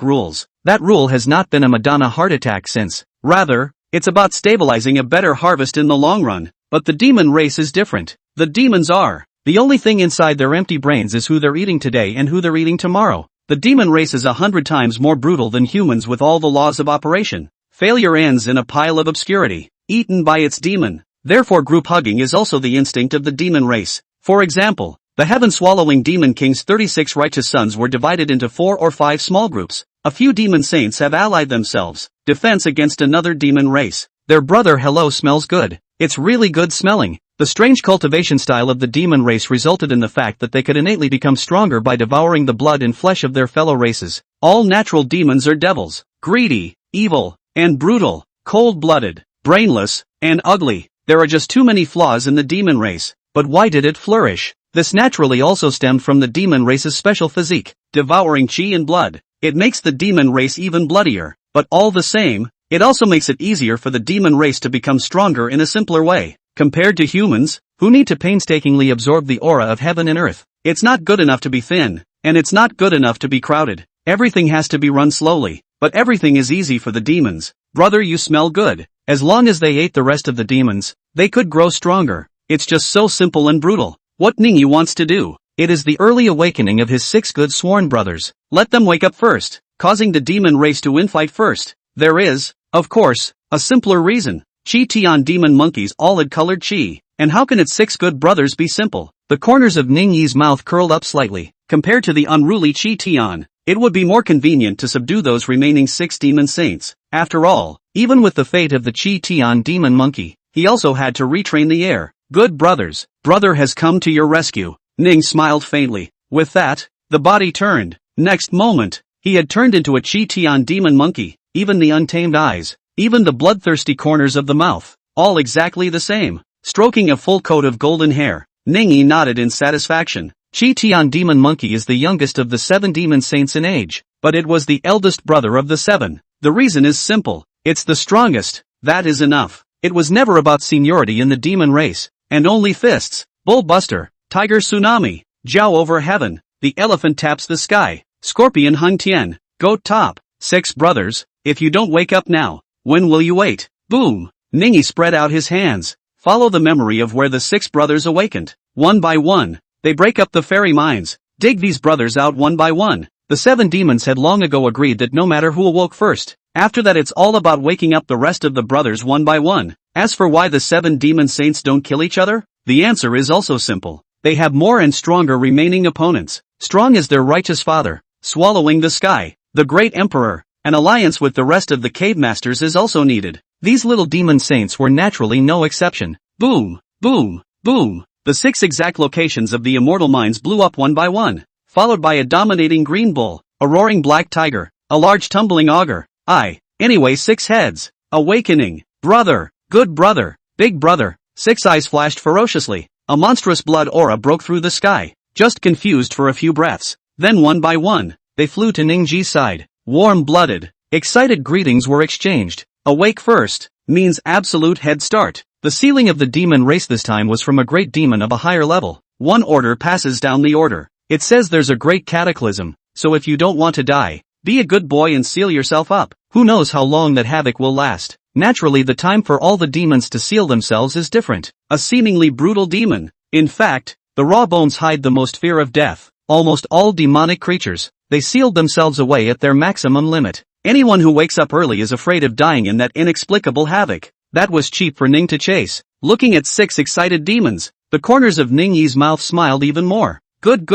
rules. That rule has not been a Madonna heart attack since. Rather, it's about stabilizing a better harvest in the long run. But the demon race is different. The demons are. The only thing inside their empty brains is who they're eating today and who they're eating tomorrow. The demon race is 100 times more brutal than humans with all the laws of operation. Failure ends in a pile of obscurity, eaten by its demon. Therefore group hugging is also the instinct of the demon race. For example, the heaven-swallowing demon king's 36 righteous sons were divided into 4 or 5 small groups. A few demon saints have allied themselves. Defense against another demon race. Their brother hello smells good. It's really good smelling. The strange cultivation style of the demon race resulted in the fact that they could innately become stronger by devouring the blood and flesh of their fellow races. All natural demons are devils, greedy, evil, and brutal, cold-blooded, brainless, and ugly. There are just too many flaws in the demon race. But why did it flourish? This naturally also stemmed from the demon race's special physique, devouring chi and blood. It makes the demon race even bloodier, but all the same, it also makes it easier for the demon race to become stronger in a simpler way. Compared to humans, who need to painstakingly absorb the aura of heaven and earth. It's not good enough to be thin, and it's not good enough to be crowded. Everything has to be run slowly, but everything is easy for the demons. Brother, you smell good. As long as they ate the rest of the demons, they could grow stronger. It's just so simple and brutal. What Ningyi wants to do, it is the early awakening of his 6 good sworn brothers. Let them wake up first, causing the demon race to infight first. There is, of course, a simpler reason. Chi Tian demon monkeys all had colored chi. And how can its 6 good brothers be simple? The corners of Ning Yi's mouth curled up slightly. Compared to the unruly Qi Tian, it would be more convenient to subdue those remaining 6 demon saints. After all, even with the fate of the Qi Tian demon monkey, he also had to retrain the heir. Good brothers, brother has come to your rescue. Ning smiled faintly. With that, the body turned. Next moment, he had turned into a Qi Tian demon monkey, even the untamed eyes, even the bloodthirsty corners of the mouth, all exactly the same. Stroking a full coat of golden hair, Ning Yi nodded in satisfaction. Qi Tian demon monkey is the youngest of the 7 demon saints in age, but it was the eldest brother of the 7. The reason is simple. It's the strongest. That is enough. It was never about seniority in the demon race, and only fists. Bull Buster, Tiger Tsunami, Xiao over heaven, the elephant taps the sky, Scorpion Hung Tian, Goat top, 6 brothers, if you don't wake up now, when will you wait? Boom! Ningyi spread out his hands. Follow the memory of where the 6 brothers awakened. One by one, they break up the fairy mines, dig these brothers out one by one. The 7 demons had long ago agreed that no matter who awoke first, after that it's all about waking up the rest of the brothers one by one. As for why the 7 demon saints don't kill each other, the answer is also simple. They have more and stronger remaining opponents. Strong as their righteous father, swallowing the sky, the great emperor. An alliance with the rest of the cave masters is also needed. These little demon saints were naturally no exception. Boom, boom, boom. The 6 exact locations of the immortal mines blew up one by one, followed by a dominating green bull, a roaring black tiger, a large tumbling ogre. Anyway 6 heads. Awakening. Brother, good brother, big brother. 6 eyes flashed ferociously. A monstrous blood aura broke through the sky, just confused for a few breaths. Then one by one, they flew to Ningji's side. Warm-blooded, excited greetings were exchanged. Awake first means absolute head start. The ceiling of the demon race this time was from a great demon of a higher level. One order passes down the order. It says there's a great cataclysm, so if you don't want to die, be a good boy and seal yourself up. Who knows how long that havoc will last. Naturally the time for all the demons to seal themselves is different. A seemingly brutal demon. In fact, the raw bones hide the most fear of death. Almost all demonic creatures, they sealed themselves away at their maximum limit. Anyone who wakes up early is afraid of dying in that inexplicable havoc. That was cheap for Ning to chase. Looking at 6 excited demons, the corners of Ning Yi's mouth smiled even more. Good.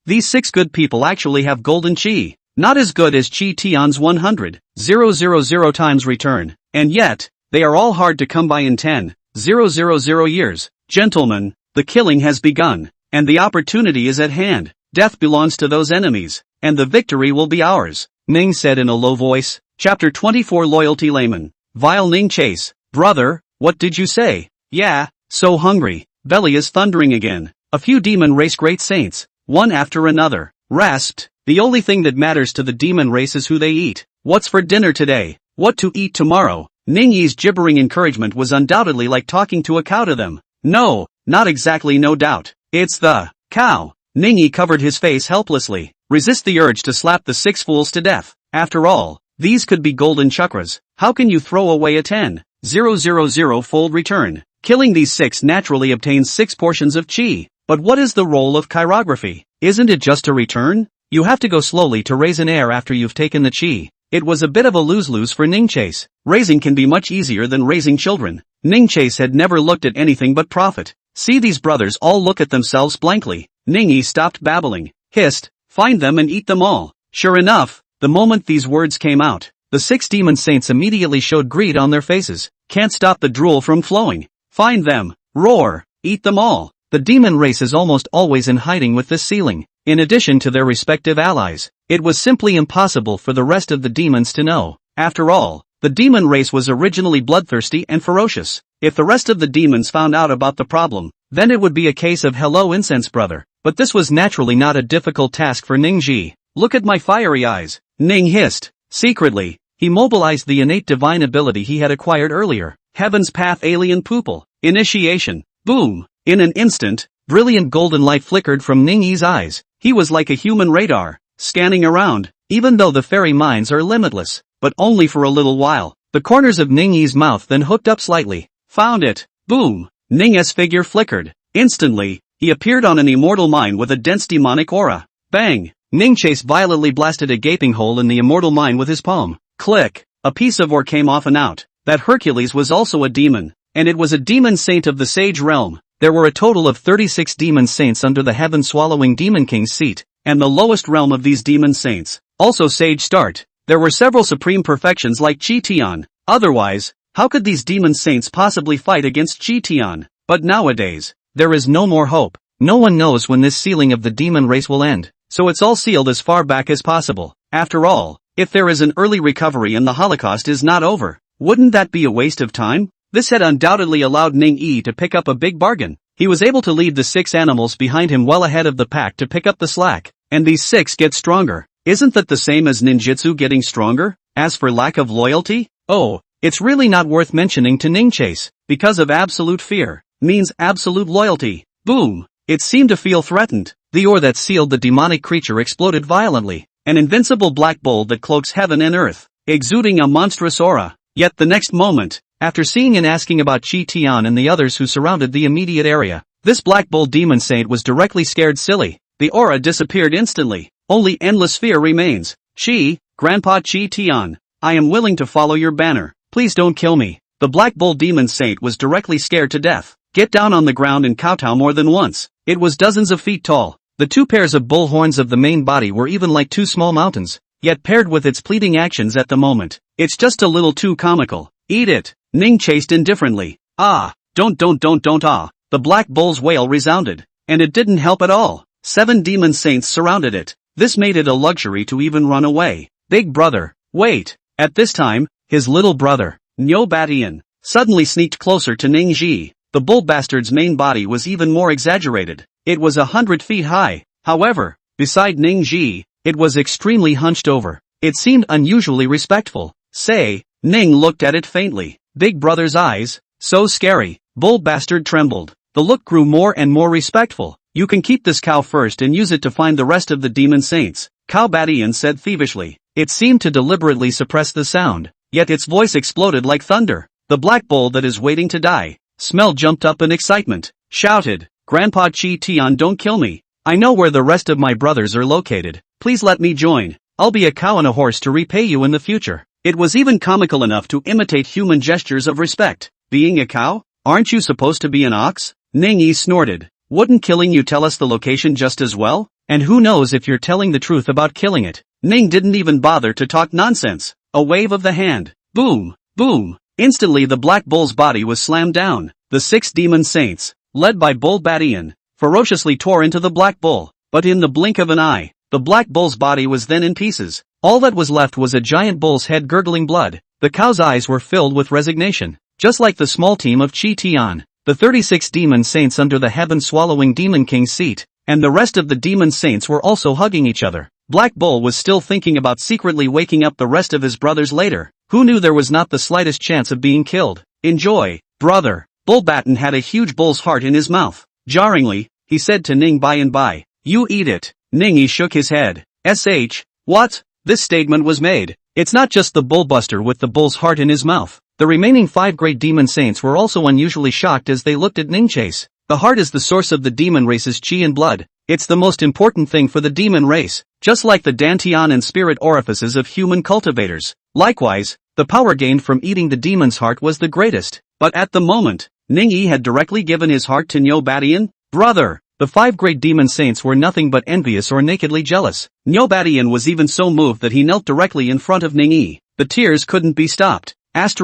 These 6 good people actually have golden chi. Not as good as Qi Tian's 100,000 times return. And yet, they are all hard to come by in 10,000 years. Gentlemen, the killing has begun, and the opportunity is at hand. Death belongs to those enemies, and the victory will be ours, Ning said in a low voice. Chapter 24 Loyalty Layman. Vile Ning Chase. Brother, what did you say? Yeah, so hungry. Belly is thundering again. A few demon race great saints, one after another, rasped. The only thing that matters to the demon race is who they eat. What's for dinner today? What to eat tomorrow? Ning Yi's gibbering encouragement was undoubtedly like talking to a cow to them. No, not exactly, no doubt. It's the cow. Ning Yi covered his face helplessly. Resist the urge to slap the 6 fools to death. After all, these could be golden chakras. How can you throw away a 10,000-fold return? Killing these 6 naturally obtains 6 portions of chi. But what is the role of chirography? Isn't it just a return? You have to go slowly to raise an heir after you've taken the chi. It was a bit of a lose-lose for Ning Chase. Raising can be much easier than raising children. Ning Chase had never looked at anything but profit. See, these brothers all look at themselves blankly. Ning Yi stopped babbling, hissed, find them and eat them all. Sure enough, the moment these words came out, the 6 demon saints immediately showed greed on their faces. Can't stop the drool from flowing. Find them, roar, eat them all. The demon race is almost always in hiding with this ceiling. In addition to their respective allies, it was simply impossible for the rest of the demons to know. After all, the demon race was originally bloodthirsty and ferocious. If the rest of the demons found out about the problem, then it would be a case of hello incense brother. But this was naturally not a difficult task for Ning Ji. Look at my fiery eyes, Ning hissed. Secretly, he mobilized the innate divine ability he had acquired earlier. Heaven's Path Alien Pupil. Initiation. Boom. In an instant, brilliant golden light flickered from Ning Yi's eyes. He was like a human radar, scanning around, even though the fairy minds are limitless, but only for a little while. The corners of Ning Yi's mouth then hooked up slightly. Found it. Boom. Ning's figure flickered. Instantly, he appeared on an immortal mine with a dense demonic aura. Bang! Ning Chase violently blasted a gaping hole in the immortal mine with his palm. Click! A piece of ore came off and out. That Hercules was also a demon. and it was a demon saint of the sage realm. There were a total of 36 demon saints under the heaven-swallowing demon king's seat, and the lowest realm of these demon saints, also sage start. There were several supreme perfections like Chi Tian. Otherwise, how could these demon saints possibly fight against Chi Tian? But nowadays, there is no more hope. No one knows when this sealing of the demon race will end, so it's all sealed as far back as possible. After all, if there is an early recovery and the Holocaust is not over, wouldn't that be a waste of time? This had undoubtedly allowed Ning Yi to pick up a big bargain. He was able to lead the 6 animals behind him well ahead of the pack to pick up the slack, and these 6 get stronger. Isn't that the same as ninjutsu getting stronger? As for lack of loyalty? Oh, it's really not worth mentioning to Ning Chase, because of absolute fear, means absolute loyalty. Boom! It seemed to feel threatened. The ore that sealed the demonic creature exploded violently, an invincible black bolt that cloaks heaven and earth, exuding a monstrous aura. Yet the next moment, after seeing and asking about Chi Tian and the others who surrounded the immediate area, this black bolt demon saint was directly scared silly. The aura disappeared instantly. Only endless fear remains. Grandpa Chi Tian, I am willing to follow your banner. Please don't kill me. The black bull demon saint was directly scared to death. Get down on the ground and kowtow more than once. It was dozens of feet tall. The 2 pairs of bull horns of the main body were even like 2 small mountains, yet paired with its pleading actions at the moment, it's just a little too comical. Eat it, Ning chased indifferently. Ah, don't ah. The black bull's wail resounded, and it didn't help at all. 7 demon saints surrounded it. This made it a luxury to even run away. Big brother, wait. At this time, his little brother, Nyo Batian, suddenly sneaked closer to Ning Ji. The bull bastard's main body was even more exaggerated. It was 100 feet high. However, beside Ning Ji, it was extremely hunched over. It seemed unusually respectful. Ning looked at it faintly. Big brother's eyes, so scary. Bull bastard trembled. The look grew more and more respectful. You can keep this cow first and use it to find the rest of the demon saints, Cow Batian said thievishly. It seemed to deliberately suppress the sound, yet its voice exploded like thunder. The black bull that is waiting to die. Smell jumped up in excitement, shouted, Grandpa Chi Tian, don't kill me. I know where the rest of my brothers are located. Please let me join. I'll be a cow and a horse to repay you in the future. It was even comical enough to imitate human gestures of respect. Being a cow? Aren't you supposed to be an ox? Ning Yi snorted. Wouldn't killing you tell us the location just as well? And who knows if you're telling the truth about killing it? Ning didn't even bother to talk nonsense. A wave of the hand. Boom, boom. Instantly the black bull's body was slammed down. The 6 demon saints, led by Bull Batian, ferociously tore into the black bull. But in the blink of an eye, the black bull's body was then in pieces. All that was left was a giant bull's head gurgling blood. The cow's eyes were filled with resignation. Just like the small team of Chi Tian, the 36 demon saints under the heaven-swallowing demon king's seat, and the rest of the demon saints were also hugging each other. Black Bull was still thinking about secretly waking up the rest of his brothers later. Who knew there was not the slightest chance of being killed? Enjoy, brother. Bull Batten had a huge bull's heart in his mouth. Jarringly, he said to Ning by and by, you eat it. Ning shook his head. What? This statement was made. It's not just the bullbuster with the bull's heart in his mouth. The remaining 5 great demon saints were also unusually shocked as they looked at Ning Chase. The heart is the source of the demon race's chi and blood. It's the most important thing for the demon race, just like the dantian and spirit orifices of human cultivators. Likewise, the power gained from eating the demon's heart was the greatest. But at the moment, Ning Yi had directly given his heart to Nyo Batian. Brother, the 5 great demon saints were nothing but envious or nakedly jealous. Nyo Batian was even so moved that he knelt directly in front of Ning Yi. The tears couldn't be stopped. Off.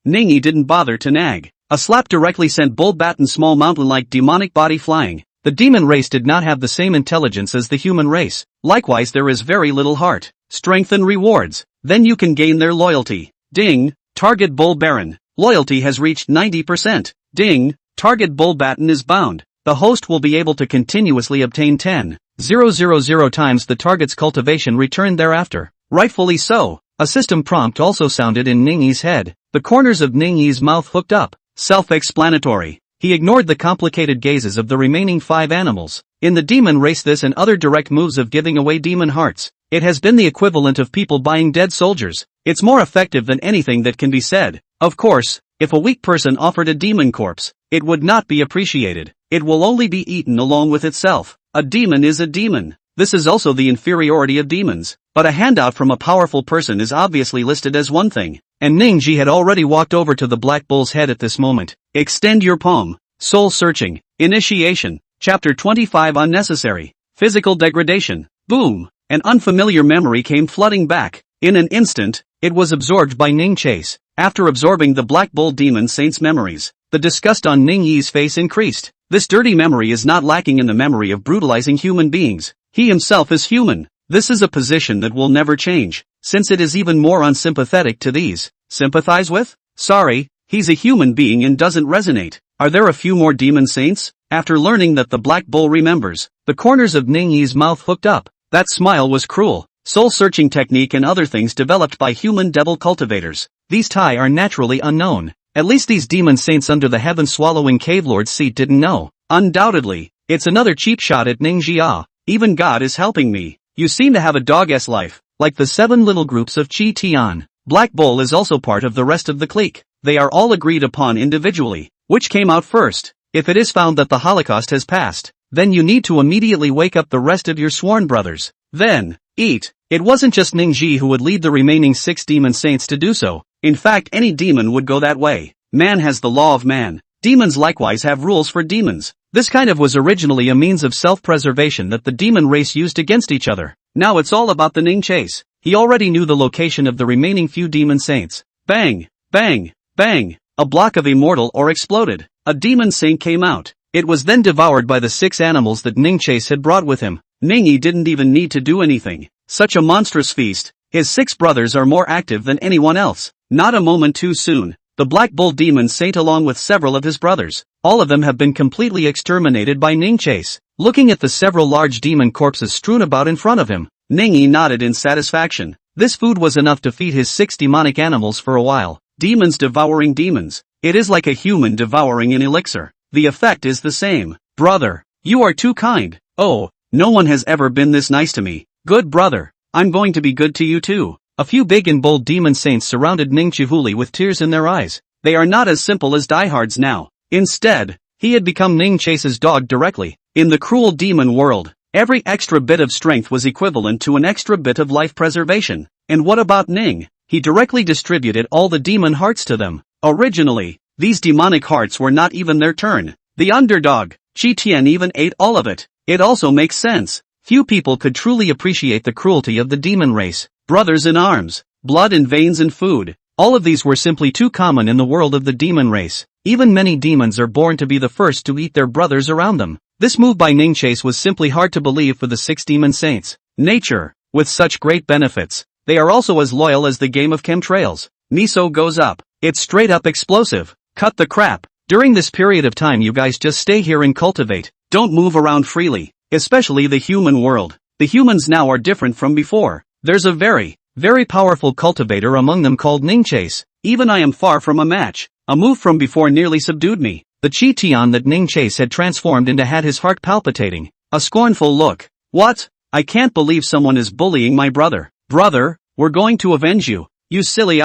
Ning Yi didn't bother to nag. A slap directly sent Bull Batten's small mountain-like demonic body flying. The demon race did not have the same intelligence as the human race. Likewise, there is very little heart, strength and rewards. Then you can gain their loyalty. Ding, target Bull Baron. Loyalty has reached 90%. Ding, target Bull Batten is bound. The host will be able to continuously obtain 10,000 times the target's cultivation return thereafter. Rightfully so. A system prompt also sounded in Ning Yi's head. The corners of Ning Yi's mouth hooked up. Self-explanatory. He ignored the complicated gazes of the remaining 5 animals. In the demon race, this and other direct moves of giving away demon hearts, it has been the equivalent of people buying dead soldiers. It's more effective than anything that can be said. Of course, if a weak person offered a demon corpse, it would not be appreciated. It will only be eaten along with itself. A demon is a demon. This is also the inferiority of demons. But a handout from a powerful person is obviously listed as one thing. and Ningji had already walked over to the Black Bull's head at this moment. Extend your palm. Soul searching. Initiation. Chapter 25 Unnecessary. Physical degradation. Boom. An unfamiliar memory came flooding back. In an instant, it was absorbed by Ning Chase. After absorbing the Black Bull Demon Saint's memories, the disgust on Ning Yi's face increased. This dirty memory is not lacking in the memory of brutalizing human beings. He himself is human. This is a position that will never change, since it is even more unsympathetic to these. Sympathize with? Sorry, he's a human being and doesn't resonate. Are there a few more demon saints? After learning that the Black Bull remembers, the corners of Ning Yi's mouth hooked up. That smile was cruel. Soul-searching technique and other things developed by human devil cultivators. These Tai are naturally unknown. At least these demon saints under the heaven-swallowing cave lord's seat didn't know. Undoubtedly, it's another cheap shot at Ning Jia. Even God is helping me. You seem to have a dog-s life, like the 7 little groups of Chi Tian. Black Bull is also part of the rest of the clique. They are all agreed upon individually. Which came out first? If it is found that the Holocaust has passed, then you need to immediately wake up the rest of your sworn brothers. Then, eat. It wasn't just Ningji who would lead the remaining 6 demon saints to do so. In fact, any demon would go that way. Man has the law of man. Demons likewise have rules for demons. This kind of was originally a means of self-preservation that the demon race used against each other. Now it's all about the Ning Chase. He already knew the location of the remaining few demon saints. Bang! Bang! Bang! A block of immortal ore exploded. A demon saint came out. It was then devoured by the 6 animals that Ning Chase had brought with him. Ningyi didn't even need to do anything. Such a monstrous feast. His 6 brothers are more active than anyone else. Not a moment too soon. The Black Bull Demon Saint along with several of his brothers, all of them have been completely exterminated by Ning Chase. Looking at the several large demon corpses strewn about in front of him, Ningyi nodded in satisfaction. This food was enough to feed his 6 demonic animals for a while. Demons devouring demons. It is like a human devouring an elixir. The effect is the same. Brother, you are too kind. Oh, no one has ever been this nice to me. Good brother, I'm going to be good to you too. A few big and bold demon saints surrounded Ning Chihuli with tears in their eyes. They are not as simple as diehards now. Instead, he had become Ning Chase's dog directly. In the cruel demon world, every extra bit of strength was equivalent to an extra bit of life preservation. And what about Ning? He directly distributed all the demon hearts to them. Originally, these demonic hearts were not even their turn. The underdog, Chi Tian, even ate all of it. It also makes sense. Few people could truly appreciate the cruelty of the demon race. Brothers in arms, blood in veins and food. All of these were simply too common in the world of the demon race. Even many demons are born to be the first to eat their brothers around them. This move by Ning Chase was simply hard to believe for the 6 demon saints. Nature, with such great benefits, they are also as loyal as the game of chemtrails. Miso goes up. It's straight up explosive. Cut the crap. During this period of time you guys just stay here and cultivate. Don't move around freely. Especially the human world. The humans now are different from before. There's a very, very powerful cultivator among them called Ning Chase. Even I am far from a match. A move from before nearly subdued me. The Chi Tian that Ning Chase had transformed into had his heart palpitating. A scornful look. What? I can't believe someone is bullying my brother. Brother, we're going to avenge you. You silly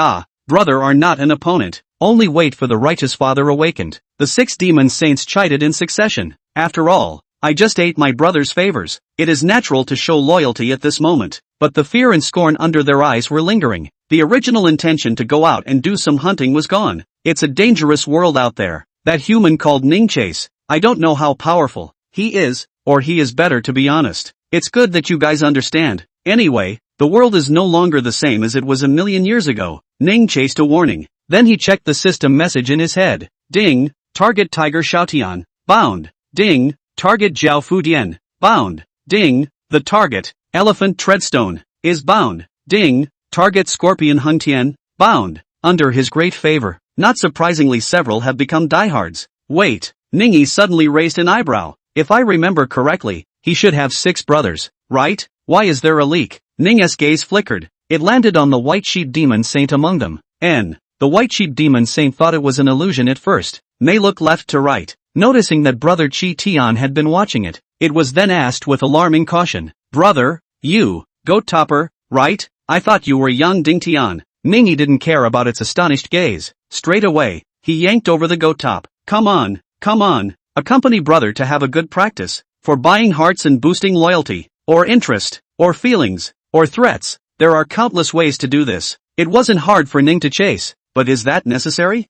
brother are not an opponent. Only wait for the righteous father awakened. The 6 demon saints chided in succession. After all, I just ate my brother's favors. It is natural to show loyalty at this moment. But the fear and scorn under their eyes were lingering. The original intention to go out and do some hunting was gone. It's a dangerous world out there. That human called Ning Chase, I don't know how powerful he is, or he is better to be honest. It's good that you guys understand. Anyway, the world is no longer the same as it was a million years ago. Ning chased a warning. Then he checked the system message in his head. Ding, target Tiger Xiaotian, bound. Ding, target Zhao Fudian, bound. Ding, the target, Elephant Treadstone, is bound. Ding, target Scorpion Hungtian, bound. Under his great favor, not surprisingly several have become diehards. Wait, Ningyi suddenly raised an eyebrow. If I remember correctly, he should have 6 brothers, right? Why is there a leak? Ning's gaze flickered. It landed on the white sheep demon saint among them. The white sheep demon saint thought it was an illusion at first. May looked left to right, noticing that brother Chi Tian had been watching it. It was then asked with alarming caution. Brother, you, goat topper, right? I thought you were young Ding Tian. Ningyi didn't care about its astonished gaze. Straight away, he yanked over the goat top. Come on, accompany brother to have a good practice. For buying hearts and boosting loyalty, or interest, or feelings, or threats, there are countless ways to do this. It wasn't hard for Ning to chase, but is that necessary?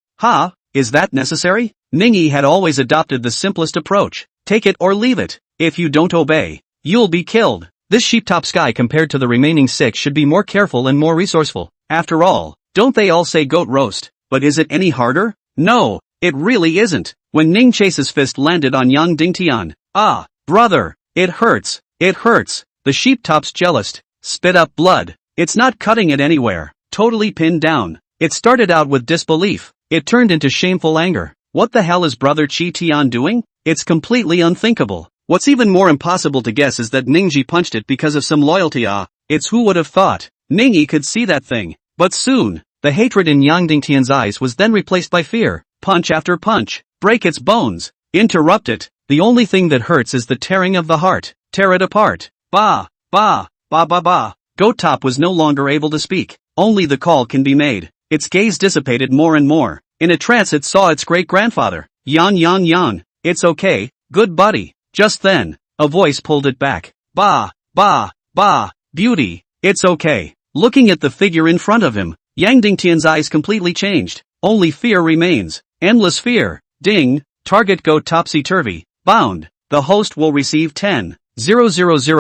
Is that necessary? Ningyi had always adopted the simplest approach. Take it or leave it. If you don't obey, you'll be killed. This sheeptop sky compared to the remaining 6 should be more careful and more resourceful. After all, don't they all say goat roast? But is it any harder? No, it really isn't. When Ning Chase's fist landed on Yang Dingtian, brother, it hurts. It hurts. The sheeptop's jealous. Spit up blood. It's not cutting it anywhere. Totally pinned down. It started out with disbelief. It turned into shameful anger. What the hell is brother Chi Tian doing? It's completely unthinkable. What's even more impossible to guess is that Ningyi punched it because of some loyalty. It's who would have thought. Ningyi could see that thing. But soon, the hatred in Yang Dingtian's eyes was then replaced by fear. Punch after punch. Break its bones. Interrupt it. The only thing that hurts is the tearing of the heart. Tear it apart. Ba. Goat Top was no longer able to speak. Only the call can be made. Its gaze dissipated more and more. In a trance it saw its great-grandfather. Yan. It's okay, good buddy. Just then, a voice pulled it back. Ba. Beauty. It's okay. Looking at the figure in front of him, Yang Dingtian's eyes completely changed. Only fear remains. Endless fear. Ding. Target go topsy-turvy. Bound. The host will receive 10,000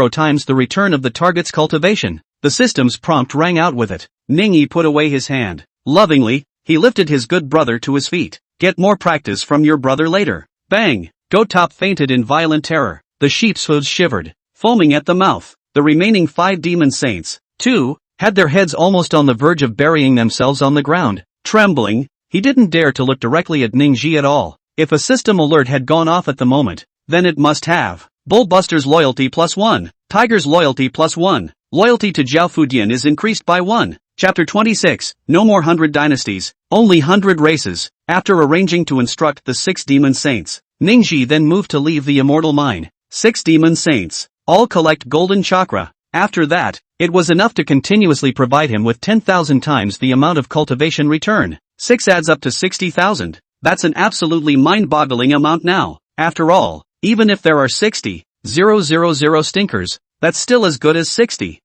times the return of the target's cultivation. The system's prompt rang out with it. Ningyi put away his hand. Lovingly, he lifted his good brother to his feet. Get more practice from your brother later. Bang! Goat Top fainted in violent terror. The sheep's hooves shivered, foaming at the mouth. The remaining 5 demon saints, too, had their heads almost on the verge of burying themselves on the ground. Trembling, he didn't dare to look directly at Ningyi at all. If a system alert had gone off at the moment, then it must have. Bullbuster's loyalty +1. Tiger's loyalty +1. Loyalty to Zhao Fudian is increased by 1. Chapter 26, No more 100 dynasties, only 100 races. After arranging to instruct the 6 demon saints, Ningyi then moved to leave the immortal mine. 6 demon saints, all collect golden chakra. After that, it was enough to continuously provide him with 10,000 times the amount of cultivation return. 6 adds up to 60,000. That's an absolutely mind-boggling amount now. After all, even if there are 60,000 stinkers, that's still as good as 60,000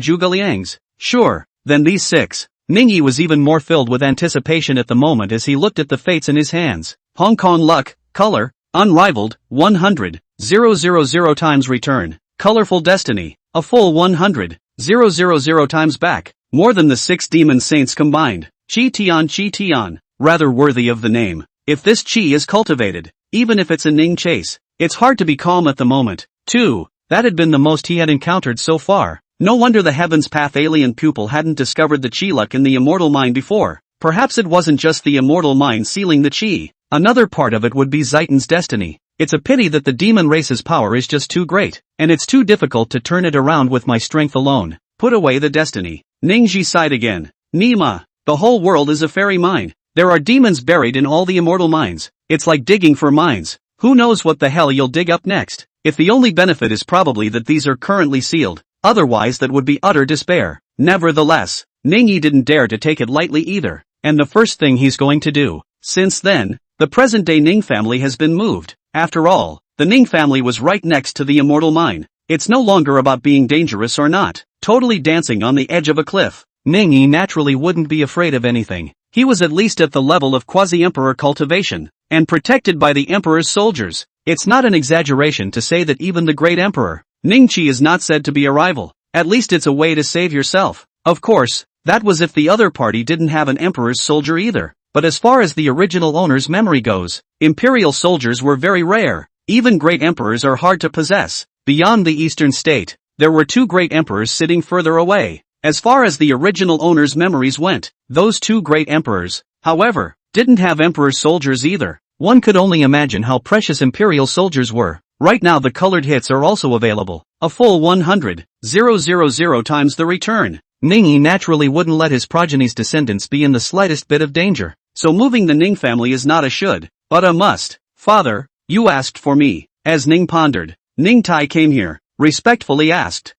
Zhuge Sure, then these 6. Ningyi was even more filled with anticipation at the moment as he looked at the fates in his hands. Hong Kong luck, color, unrivaled, 100,000 times return. Colorful destiny, a full 100,000 times back. More than the 6 demon saints combined. Chi Tian, rather worthy of the name. If this chi is cultivated, even if it's a Ning chase, it's hard to be calm at the moment. 2. That had been the most he had encountered so far. No wonder the Heaven's Path alien pupil hadn't discovered the chi luck in the immortal mine before. Perhaps it wasn't just the immortal mine sealing the chi. Another part of it would be Zaitan's destiny. It's a pity that the demon race's power is just too great, and it's too difficult to turn it around with my strength alone. Put away the destiny. Ningyi sighed again. Nima, the whole world is a fairy mine. There are demons buried in all the immortal mines. It's like digging for mines. Who knows what the hell you'll dig up next? If the only benefit is probably that these are currently sealed. Otherwise that would be utter despair. Nevertheless, Ningyi didn't dare to take it lightly either. And the first thing he's going to do, since then, the present-day Ning family has been moved. After all, the Ning family was right next to the immortal mine. It's no longer about being dangerous or not. Totally dancing on the edge of a cliff. Ningyi naturally wouldn't be afraid of anything. He was at least at the level of quasi-emperor cultivation, and protected by the emperor's soldiers. It's not an exaggeration to say that even the great emperor, Ningqi, is not said to be a rival. At least it's a way to save yourself. Of course, that was if the other party didn't have an emperor's soldier either. But as far as the original owner's memory goes, imperial soldiers were very rare. Even great emperors are hard to possess. Beyond the eastern state, there were 2 great emperors sitting further away. As far as the original owner's memories went, those 2 great emperors, however, didn't have emperor's soldiers either. One could only imagine how precious imperial soldiers were. Right now the colored hits are also available. A full 100,000 times the return. Ningyi naturally wouldn't let his progeny's descendants be in the slightest bit of danger. So moving the Ning family is not a should, but a must. Father, you asked for me. As Ning pondered, Ning Tai came here, respectfully asked.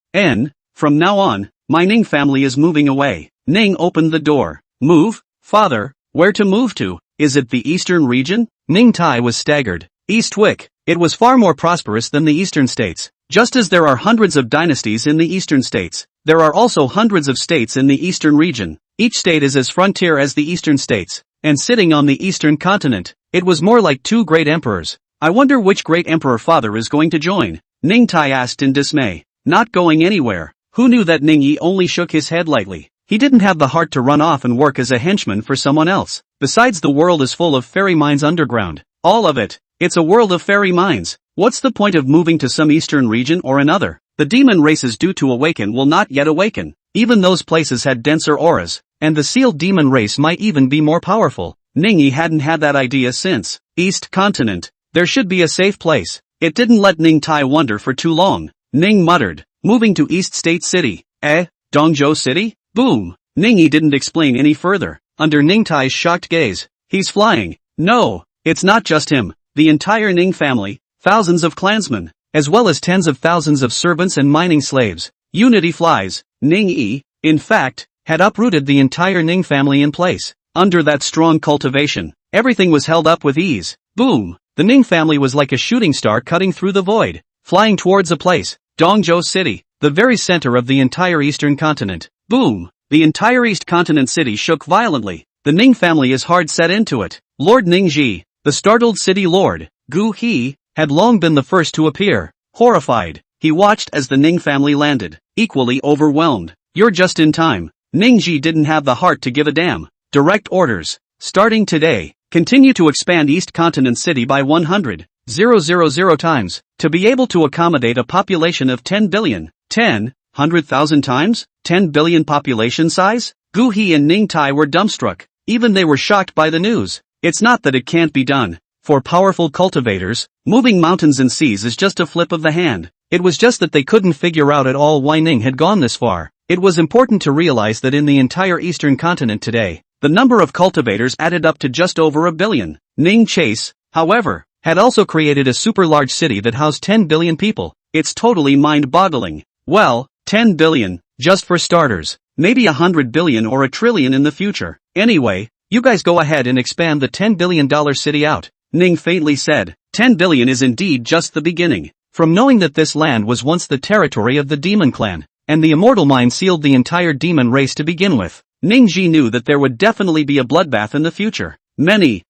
From now on, my Ning family is moving away. Ning opened the door. Move? Father, where to move to? Is it the eastern region? Ning Tai was staggered. Eastwick. It was far more prosperous than the eastern states. Just as there are hundreds of dynasties in the eastern states, There are also hundreds of states in the eastern region. Each state is as frontier as the eastern states. And sitting on the eastern continent, it was more like two great emperors. I wonder which great emperor father is going to join? Ning Tai asked in dismay. Not going anywhere. Who knew that? Ning Yi only shook his head lightly. He didn't have the heart to run off and work as a henchman for someone else. Besides, the world is full of fairy mines underground. All of it. It's a world of fairy mines. What's the point of moving to some eastern region or another? The demon races due to awaken will not yet awaken. Even those places had denser auras, and the sealed demon race might even be more powerful. Ning Yi hadn't had that idea since East Continent. There should be a safe place. It didn't let Ning Tai wonder for too long. Ning muttered, moving to East State City. Dongzhou City? Boom. Ning Yi didn't explain any further. Under Ning Tai's shocked gaze, he's flying. No, it's not just him. The entire Ning family, thousands of clansmen, as well as tens of thousands of servants and mining slaves. Unity flies. Ning Yi, in fact, had uprooted the entire Ning family in place. Under that strong cultivation, everything was held up with ease. Boom. The Ning family was like a shooting star cutting through the void, flying towards a place, Dongzhou City, the very center of the entire eastern continent. Boom. The entire East Continent city shook violently. The Ning family is hard set into it. Lord Ningji, the startled city lord, Gu He, had long been the first to appear. Horrified, he watched as the Ning family landed, equally overwhelmed. You're just in time. Ningji didn't have the heart to give a damn. Direct orders. Starting today, continue to expand East Continent City by 100,000 times, to be able to accommodate a population of 10 billion. 100,000 times? 10 billion population size? Gu He and Ning Tai were dumbstruck. Even they were shocked by the news. It's not that it can't be done. For powerful cultivators, moving mountains and seas is just a flip of the hand. It was just that they couldn't figure out at all why Ning had gone this far. It was important to realize that in the entire eastern continent today, the number of cultivators added up to just over 1 billion. Ning Chase, however, had also created a super large city that housed 10 billion people. It's totally mind-boggling. Well, 10 billion, just for starters. Maybe 100 billion or 1 trillion in the future. Anyway, you guys go ahead and expand the $10 billion city out. Ning faintly said, 10 billion is indeed just the beginning. From knowing that this land was once the territory of the demon clan, and the immortal mine sealed the entire demon race to begin with, Ningji knew that there would definitely be a bloodbath in the future. Many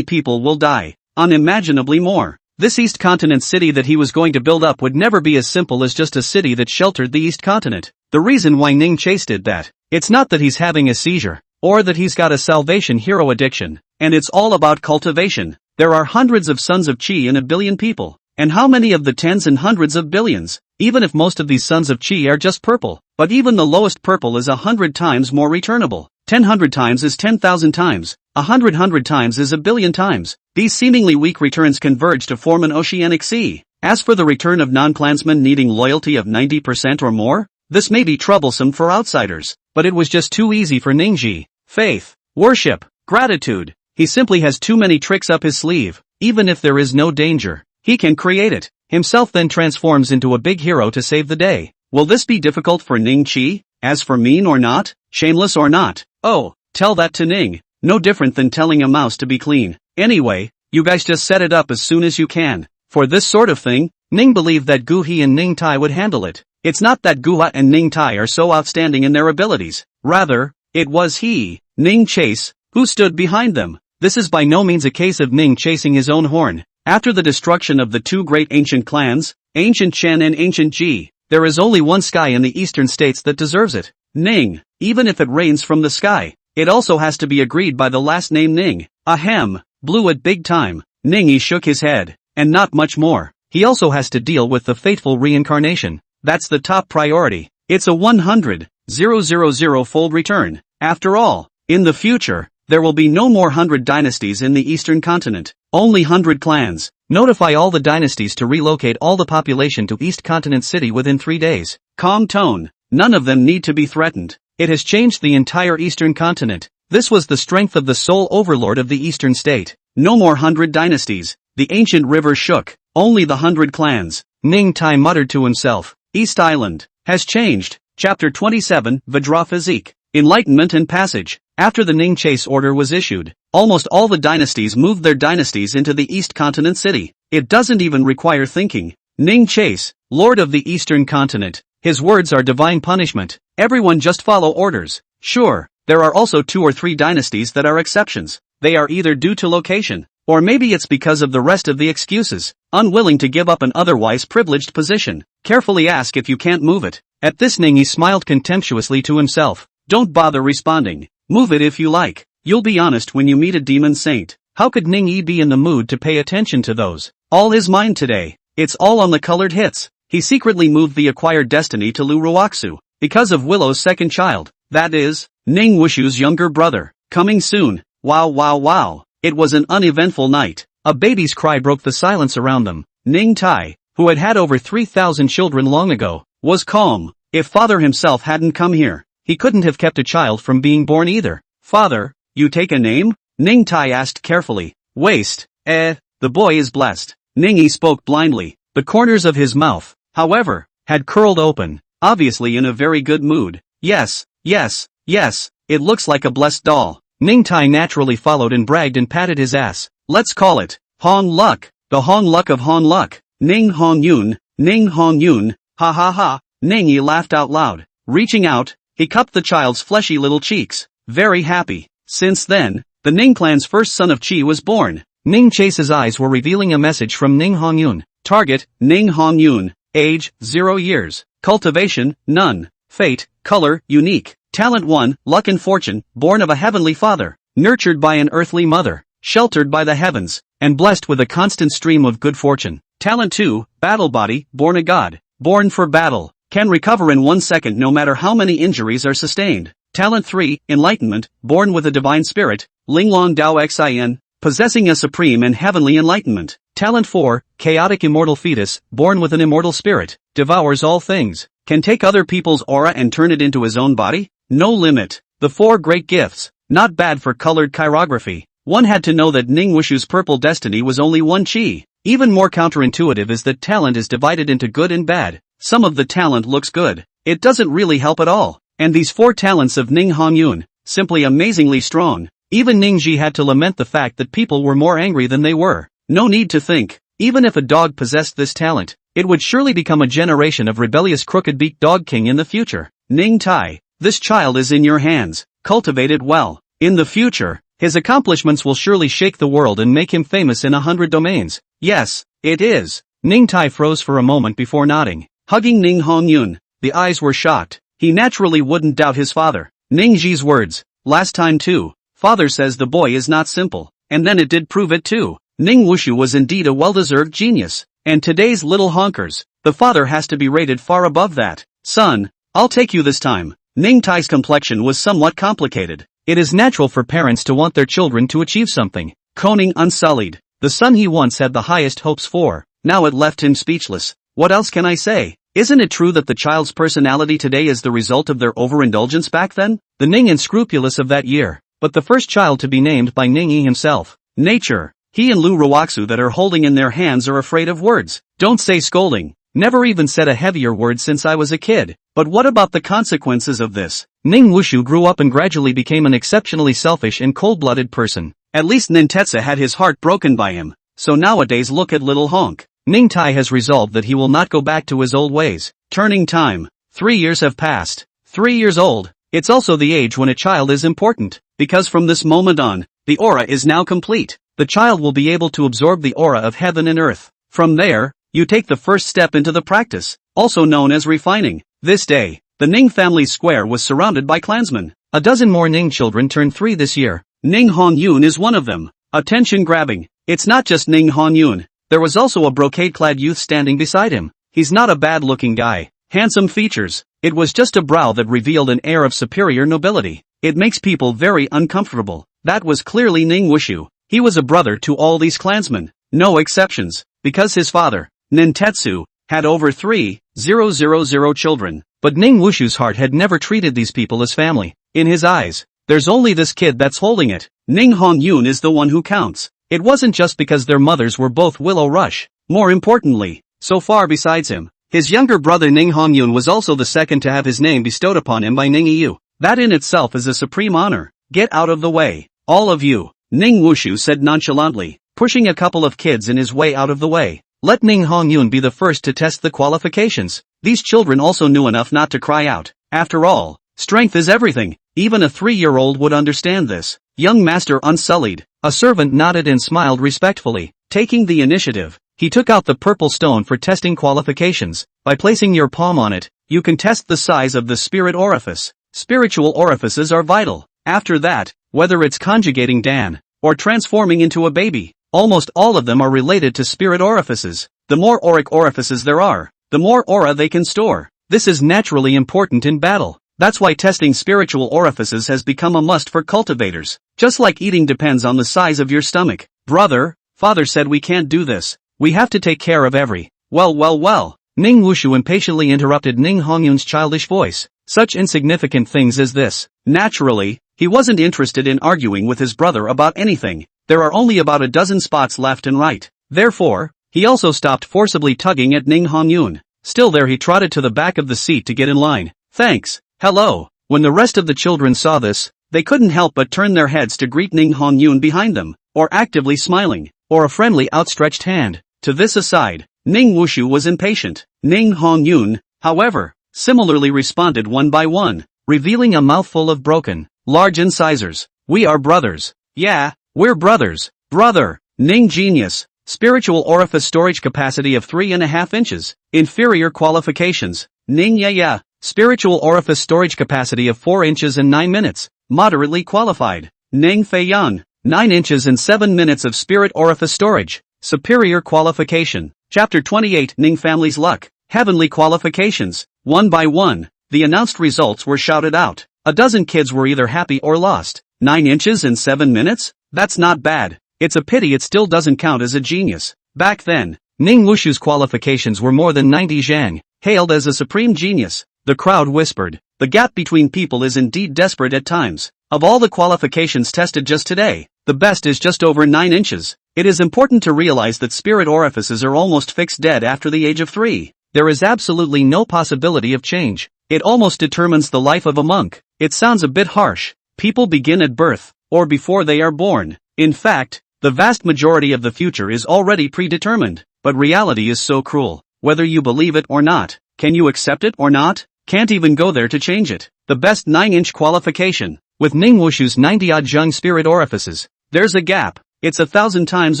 people will die. Unimaginably more. This East Continent city that he was going to build up would never be as simple as just a city that sheltered the East Continent. The reason why Ning Chase did that, it's not that he's having a seizure, or that he's got a Salvation Hero addiction, and it's all about cultivation. There are hundreds of sons of Qi in 1 billion people, and how many of the tens and hundreds of billions, even if most of these sons of Qi are just purple, but even the lowest purple is 100 times more returnable. 10 times is 10,000 times, 100 times is 1 billion times. These seemingly weak returns converge to form an oceanic sea. As for the return of non-clansmen needing loyalty of 90% or more, this may be troublesome for outsiders, but it was just too easy for Ningji. Faith, worship, gratitude. He simply has too many tricks up his sleeve. Even if there is no danger, he can create it. Himself then transforms into a big hero to save the day. Will this be difficult for Ning Qi? As for mean or not, shameless or not? Oh, tell that to Ning. No different than telling a mouse to be clean. Anyway, you guys just set it up as soon as you can. For this sort of thing, Ning believed that Gu He and Ning Tai would handle it. It's not that Gu Ha and Ning Tai are so outstanding in their abilities. Rather, it was he, Ning Chase, who stood behind them. This is by no means a case of Ning chasing his own horn. After the destruction of the two great ancient clans, Ancient Chen and Ancient Ji, there is only one sky in the eastern states that deserves it. Ning. Even if it rains from the sky, it also has to be agreed by the last name Ning. Ahem. Blew it big time. Ning shook his head. And not much more. He also has to deal with the fateful reincarnation. That's the top priority. It's a 100,000-fold return. After all, in the future, there will be no more 100 dynasties in the eastern continent. Only 100 clans. Notify all the dynasties to relocate all the population to East Continent City within 3 days. Calm tone. None of them need to be threatened. It has changed the entire eastern continent. This was the strength of the sole overlord of the eastern state. No more 100 dynasties. The ancient river shook. Only the 100 clans. Ning Tai muttered to himself. East Island has changed. Chapter 27, Vidra Physique. Enlightenment and Passage. After the Ning Chase order was issued, almost all the dynasties moved their dynasties into the East Continent City. It doesn't even require thinking. Ning Chase, Lord of the Eastern Continent, His words are divine punishment. Everyone just follow orders. Sure, there are also 2 or 3 dynasties that are exceptions. They are either due to location, or maybe it's because of the rest of the excuses, unwilling to give up an otherwise privileged position. Carefully ask if you can't move it. At this Ning Yi smiled contemptuously to himself. Don't bother responding. Move it if you like. You'll be honest when you meet a demon saint. How could Ning Yi be in the mood to pay attention to those? All his mind today. It's all on the colored hits. He secretly moved the acquired destiny to Lu Ruoxu, because of Willow's second child. That is, Ning Wushu's younger brother. Coming soon. Wow wow wow. It was an uneventful night. A baby's cry broke the silence around them. Ning Tai, who had had over 3,000 children long ago, was calm. If father himself hadn't come here, he couldn't have kept a child from being born either. Father, you take a name? Ning Tai asked carefully. Waste. The boy is blessed. Ning Yi spoke blindly. The corners of his mouth, however, had curled open, obviously in a very good mood. Yes, yes, yes, it looks like a blessed doll. Ning Tai naturally followed and bragged and patted his ass. Let's call it Hong Luck. The Hong Luck of Hong Luck. Ning Hong Yun, Ning Hong Yun, ha ha ha. Ning Yi laughed out loud. Reaching out, he cupped the child's fleshy little cheeks. Very happy. Since then, the Ning clan's first son of Qi was born. Ning Chase's eyes were revealing a message from Ning Hong Yun. Target, Ning Hong Yun. Age, 0 years. Cultivation, none. Fate, color, unique. Talent 1, luck and fortune, born of a heavenly father. Nurtured by an earthly mother. Sheltered by the heavens. And blessed with a constant stream of good fortune. Talent 2, battle body, born a god. Born for battle. Can recover in 1 second no matter how many injuries are sustained. Talent 3, enlightenment, born with a divine spirit. Linglong Dao Xin. Possessing a supreme and heavenly enlightenment. Talent 4, chaotic immortal fetus, born with an immortal spirit, devours all things, can take other people's aura and turn it into his own body? No limit. The 4 great gifts, not bad for colored chirography. One had to know that Ning Wushu's purple destiny was only 1 chi. Even more counterintuitive is that talent is divided into good and bad. Some of the talent looks good. It doesn't really help at all. And these 4 talents of Ning Hong Yun, simply amazingly strong. Even Ning Ji had to lament the fact that people were more angry than they were. No need to think. Even if a dog possessed this talent, it would surely become a generation of rebellious crooked-beaked dog king in the future. Ning Tai, this child is in your hands. Cultivate it well. In the future, his accomplishments will surely shake the world and make him famous in 100 domains. Yes, it is. Ning Tai froze for a moment before nodding. Hugging Ning Hong Yun, the eyes were shocked. He naturally wouldn't doubt his father. Ning Ji's words. Last time too. Father says the boy is not simple. And then it did prove it too. Ning Wushu was indeed a well-deserved genius. And today's little honkers, the father has to be rated far above that. Son, I'll take you this time. Ning Tai's complexion was somewhat complicated. It is natural for parents to want their children to achieve something. Koning unsullied. The son he once had the highest hopes for. Now it left him speechless. What else can I say? Isn't it true that the child's personality today is the result of their overindulgence back then? The Ning unscrupulous of that year. But the first child to be named by Ning Yi himself. Nature. He and Lu Ruoxu that are holding in their hands are afraid of words. Don't say scolding. Never even said a heavier word since I was a kid. But what about the consequences of this? Ning Wushu grew up and gradually became an exceptionally selfish and cold-blooded person. At least Nintetsu had his heart broken by him. So nowadays look at little Honk. Ning Tai has resolved that he will not go back to his old ways. Turning time. 3 years have passed. 3 years old. It's also the age when a child is important. Because from this moment on, the aura is now complete. The child will be able to absorb the aura of heaven and earth. From there, you take the first step into the practice, also known as refining. This day, the Ning family square was surrounded by clansmen. A dozen more Ning children turned 3 this year. Ning Hong Yun is one of them. Attention grabbing. It's not just Ning Hong Yun. There was also a brocade-clad youth standing beside him. He's not a bad-looking guy. Handsome features. It was just a brow that revealed an air of superior nobility. It makes people very uncomfortable. That was clearly Ning Wushu. He was a brother to all these clansmen. No exceptions. Because his father, Nintetsu, had over 3,000 children. But Ning Wushu's heart had never treated these people as family. In his eyes, there's only this kid that's holding it. Ning Hong Yun is the one who counts. It wasn't just because their mothers were both Willow Rush. More importantly, so far besides him, his younger brother Ning Hong Yun was also the second to have his name bestowed upon him by Ning Yu. That in itself is a supreme honor. Get out of the way. All of you. Ning Wushu said nonchalantly, pushing a couple of kids in his way out of the way. Let Ning Hong Yun be the first to test the qualifications. These children also knew enough not to cry out. After all, strength is everything. Even a 3-year-old would understand this. Young master unsullied. A servant nodded and smiled respectfully. Taking the initiative, he took out the purple stone for testing qualifications. By placing your palm on it, you can test the size of the spirit orifice. Spiritual orifices are vital. After that, whether it's conjugating Dan, or transforming into a baby, almost all of them are related to spirit orifices. The more auric orifices there are, the more aura they can store. This is naturally important in battle. That's why testing spiritual orifices has become a must for cultivators. Just like eating depends on the size of your stomach. Brother, father said we can't do this. We have to take care of every. Well. Ning Wushu impatiently interrupted Ning Hongyun's childish voice. Such insignificant things as this. Naturally, he wasn't interested in arguing with his brother about anything. There are only about a dozen spots left and right. Therefore, he also stopped forcibly tugging at Ning Hongyun. Still there he trotted to the back of the seat to get in line. Thanks. Hello. When the rest of the children saw this, they couldn't help but turn their heads to greet Ning Hongyun behind them, or actively smiling, or a friendly outstretched hand. To this aside, Ning Wushu was impatient. Ning Hongyun, however, similarly responded one by one, revealing a mouthful of broken, large incisors. We are brothers. Yeah, we're brothers. Brother. Ning genius. Spiritual orifice storage capacity of 3.5 inches. Inferior qualifications. Ning yeah. Spiritual orifice storage capacity of 4 inches and 9 minutes. Moderately qualified. Ning Feiyan. 9 inches and 7 minutes of spirit orifice storage. Superior qualification. Chapter 28 Ning Family's Luck. Heavenly qualifications. One by one, the announced results were shouted out. A dozen kids were either happy or lost. 9 inches and 7 minutes? That's not bad. It's a pity it still doesn't count as a genius. Back then, Ning Wushu's qualifications were more than 90 zhang, hailed as a supreme genius. The crowd whispered. The gap between people is indeed desperate at times. Of all the qualifications tested just today, the best is just over 9 inches. It is important to realize that spirit orifices are almost fixed dead after the age of 3. There is absolutely no possibility of change. It almost determines the life of a monk. It sounds a bit harsh. People begin at birth, or before they are born. In fact, the vast majority of the future is already predetermined. But reality is so cruel. Whether you believe it or not, can you accept it or not? Can't even go there to change it. The best 9-inch qualification. With Ning Wushu's 90-odd zheng spirit orifices, there's a gap. It's 1,000 times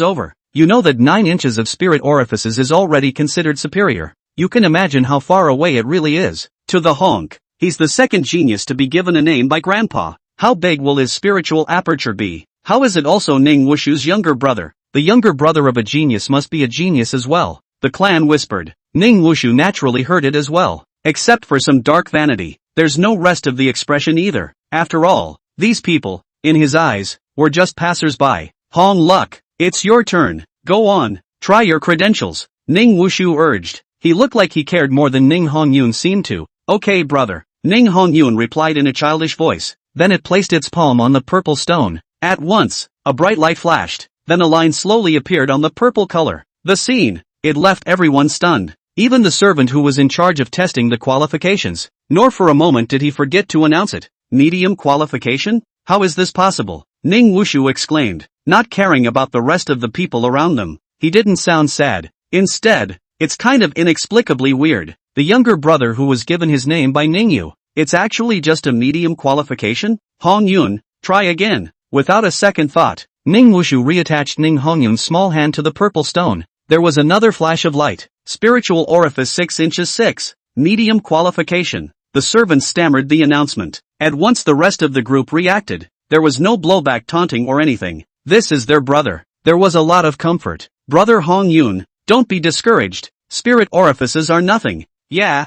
over. You know that 9 inches of spirit orifices is already considered superior. You can imagine how far away it really is. To the honk. He's the second genius to be given a name by Grandpa. How big will his spiritual aperture be? How is it also Ning Wushu's younger brother? The younger brother of a genius must be a genius as well. The clan whispered. Ning Wushu naturally heard it as well. Except for some dark vanity, there's no rest of the expression either. After all, these people, in his eyes, were just passers-by. Hong Luck, it's your turn. Go on, try your credentials. Ning Wushu urged. He looked like he cared more than Ning Hongyun seemed to. Okay brother. Ning Hongyun replied in a childish voice. Then it placed its palm on the purple stone. At once, a bright light flashed. Then a line slowly appeared on the purple color. The scene, it left everyone stunned. Even the servant who was in charge of testing the qualifications. Nor for a moment did he forget to announce it. Medium qualification? How is this possible? Ning Wushu exclaimed, not caring about the rest of the people around them. He didn't sound sad. Instead, it's kind of inexplicably weird. The younger brother who was given his name by Ningyu. It's actually just a medium qualification? Hongyun, try again. Without a second thought, Ning Wushu reattached Ning Hongyun's small hand to the purple stone. There was another flash of light. Spiritual orifice 6 inches 6. Medium qualification. The servant stammered the announcement. At once the rest of the group reacted. There was no blowback taunting or anything. This is their brother. There was a lot of comfort. Brother Hongyun, don't be discouraged. Spirit orifices are nothing. Yeah.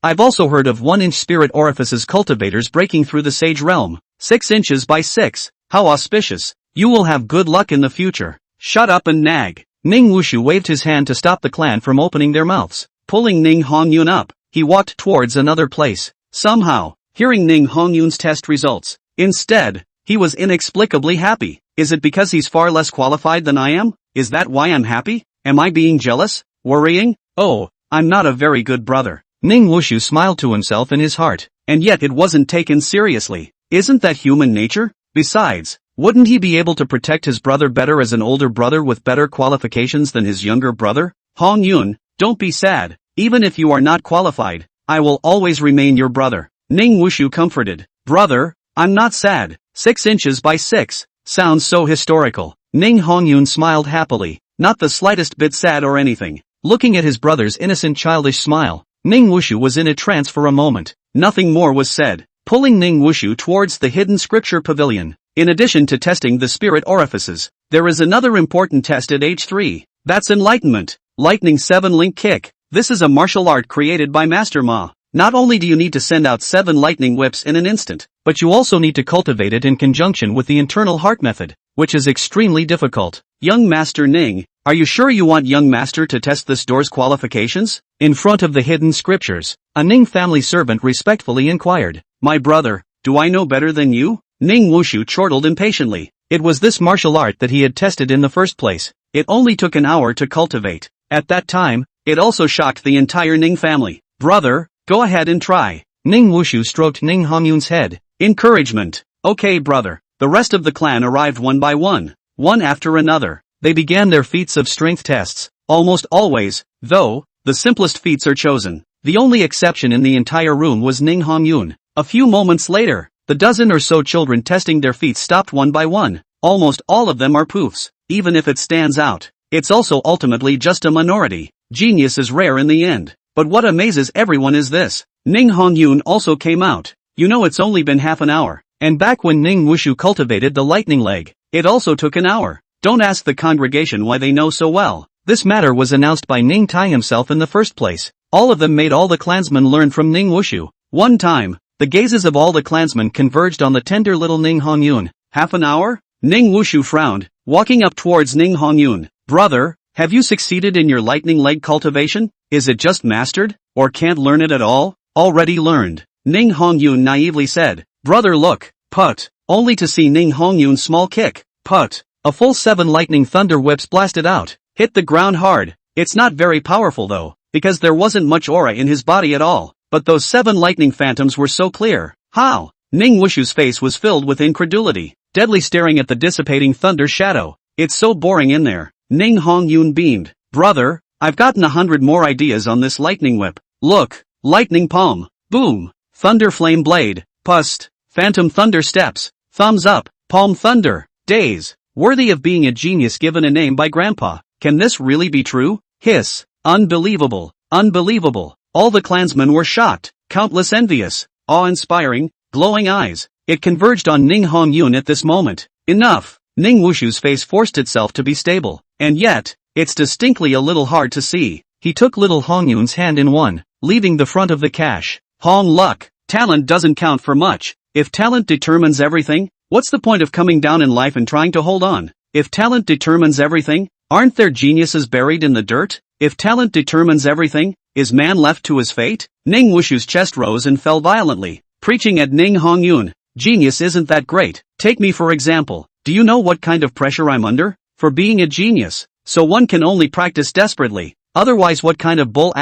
I've also heard of 1-inch spirit orifices cultivators breaking through the sage realm. 6 inches by 6. How auspicious. You will have good luck in the future. Shut up and nag. Ning Wushu waved his hand to stop the clan from opening their mouths. Pulling Ning Hongyun up, he walked towards another place. Somehow, hearing Ning Hongyun's test results. Instead, he was inexplicably happy. Is it because he's far less qualified than I am? Is that why I'm happy? Am I being jealous? Worrying? Oh, I'm not a very good brother. Ning Wushu smiled to himself in his heart. And yet it wasn't taken seriously. Isn't that human nature? Besides, wouldn't he be able to protect his brother better as an older brother with better qualifications than his younger brother? Hongyun, don't be sad. Even if you are not qualified, I will always remain your brother. Ning Wushu comforted. Brother, I'm not sad. 6 inches by 6. Sounds so historical. Ning Hongyun smiled happily, not the slightest bit sad or anything. Looking at his brother's innocent childish smile, Ning Wushu was in a trance for a moment. Nothing more was said, pulling Ning Wushu towards the hidden scripture pavilion. In addition to testing the spirit orifices, there is another important test at age 3. That's enlightenment. Lightning 7 link kick. This is a martial art created by Master Ma. Not only do you need to send out 7 lightning whips in an instant, but you also need to cultivate it in conjunction with the internal heart method, which is extremely difficult. Young Master Ning, are you sure you want young master to test this door's qualifications? In front of the hidden scriptures, a Ning family servant respectfully inquired. My brother, do I know better than you? Ning Wushu chortled impatiently. It was this martial art that he had tested in the first place. It only took an hour to cultivate. At that time, it also shocked the entire Ning family. Brother, go ahead and try. Ning Wushu stroked Ning Hongyun's head. Encouragement. Okay brother. The rest of the clan arrived one by one after another. They began their feats of strength tests. Almost always, though, the simplest feats are chosen. The only exception in the entire room was Ning Hongyun. A few moments later, the dozen or so children testing their feats stopped one by one. Almost all of them are poofs. Even if it stands out, it's also ultimately just a minority. Genius is rare in the end. But what amazes everyone is this. Ning Hongyun also came out. You know it's only been half an hour. And back when Ning Wushu cultivated the lightning leg, it also took an hour. Don't ask the congregation why they know so well. This matter was announced by Ning Tai himself in the first place. All of them made all the clansmen learn from Ning Wushu. One time, the gazes of all the clansmen converged on the tender little Ning Hongyun. Half an hour? Ning Wushu frowned, walking up towards Ning Hongyun. Brother, have you succeeded in your lightning leg cultivation? Is it just mastered, or can't learn it at all? Already learned. Ning Hongyun naively said. Brother look, put, only to see Ning Hongyun's small kick, put. A full 7 lightning thunder whips blasted out, hit the ground hard. It's not very powerful though, because there wasn't much aura in his body at all, but those 7 lightning phantoms were so clear. How? Ning Wushu's face was filled with incredulity, deadly staring at the dissipating thunder shadow. It's so boring in there. Ning Hongyun beamed. Brother, I've gotten 100 more ideas on this lightning whip. Look, lightning palm, boom, thunder flame blade, pust, phantom thunder steps, thumbs up, palm thunder, days. Worthy of being a genius given a name by Grandpa. Can this really be true? Hiss. Unbelievable. Unbelievable. All the clansmen were shocked, countless envious, awe-inspiring, glowing eyes. It converged on Ning Hongyun at this moment. Enough. Ning Wushu's face forced itself to be stable. And yet, it's distinctly a little hard to see. He took little Hongyun's hand in one, leaving the front of the cache. Hong luck. Talent doesn't count for much. If talent determines everything, what's the point of coming down in life and trying to hold on? If talent determines everything, aren't there geniuses buried in the dirt? If talent determines everything, is man left to his fate? Ning Wushu's chest rose and fell violently, preaching at Ning Hongyun. Genius isn't that great. Take me for example. Do you know what kind of pressure I'm under? For being a genius. So one can only practice desperately. Otherwise what kind of bull *****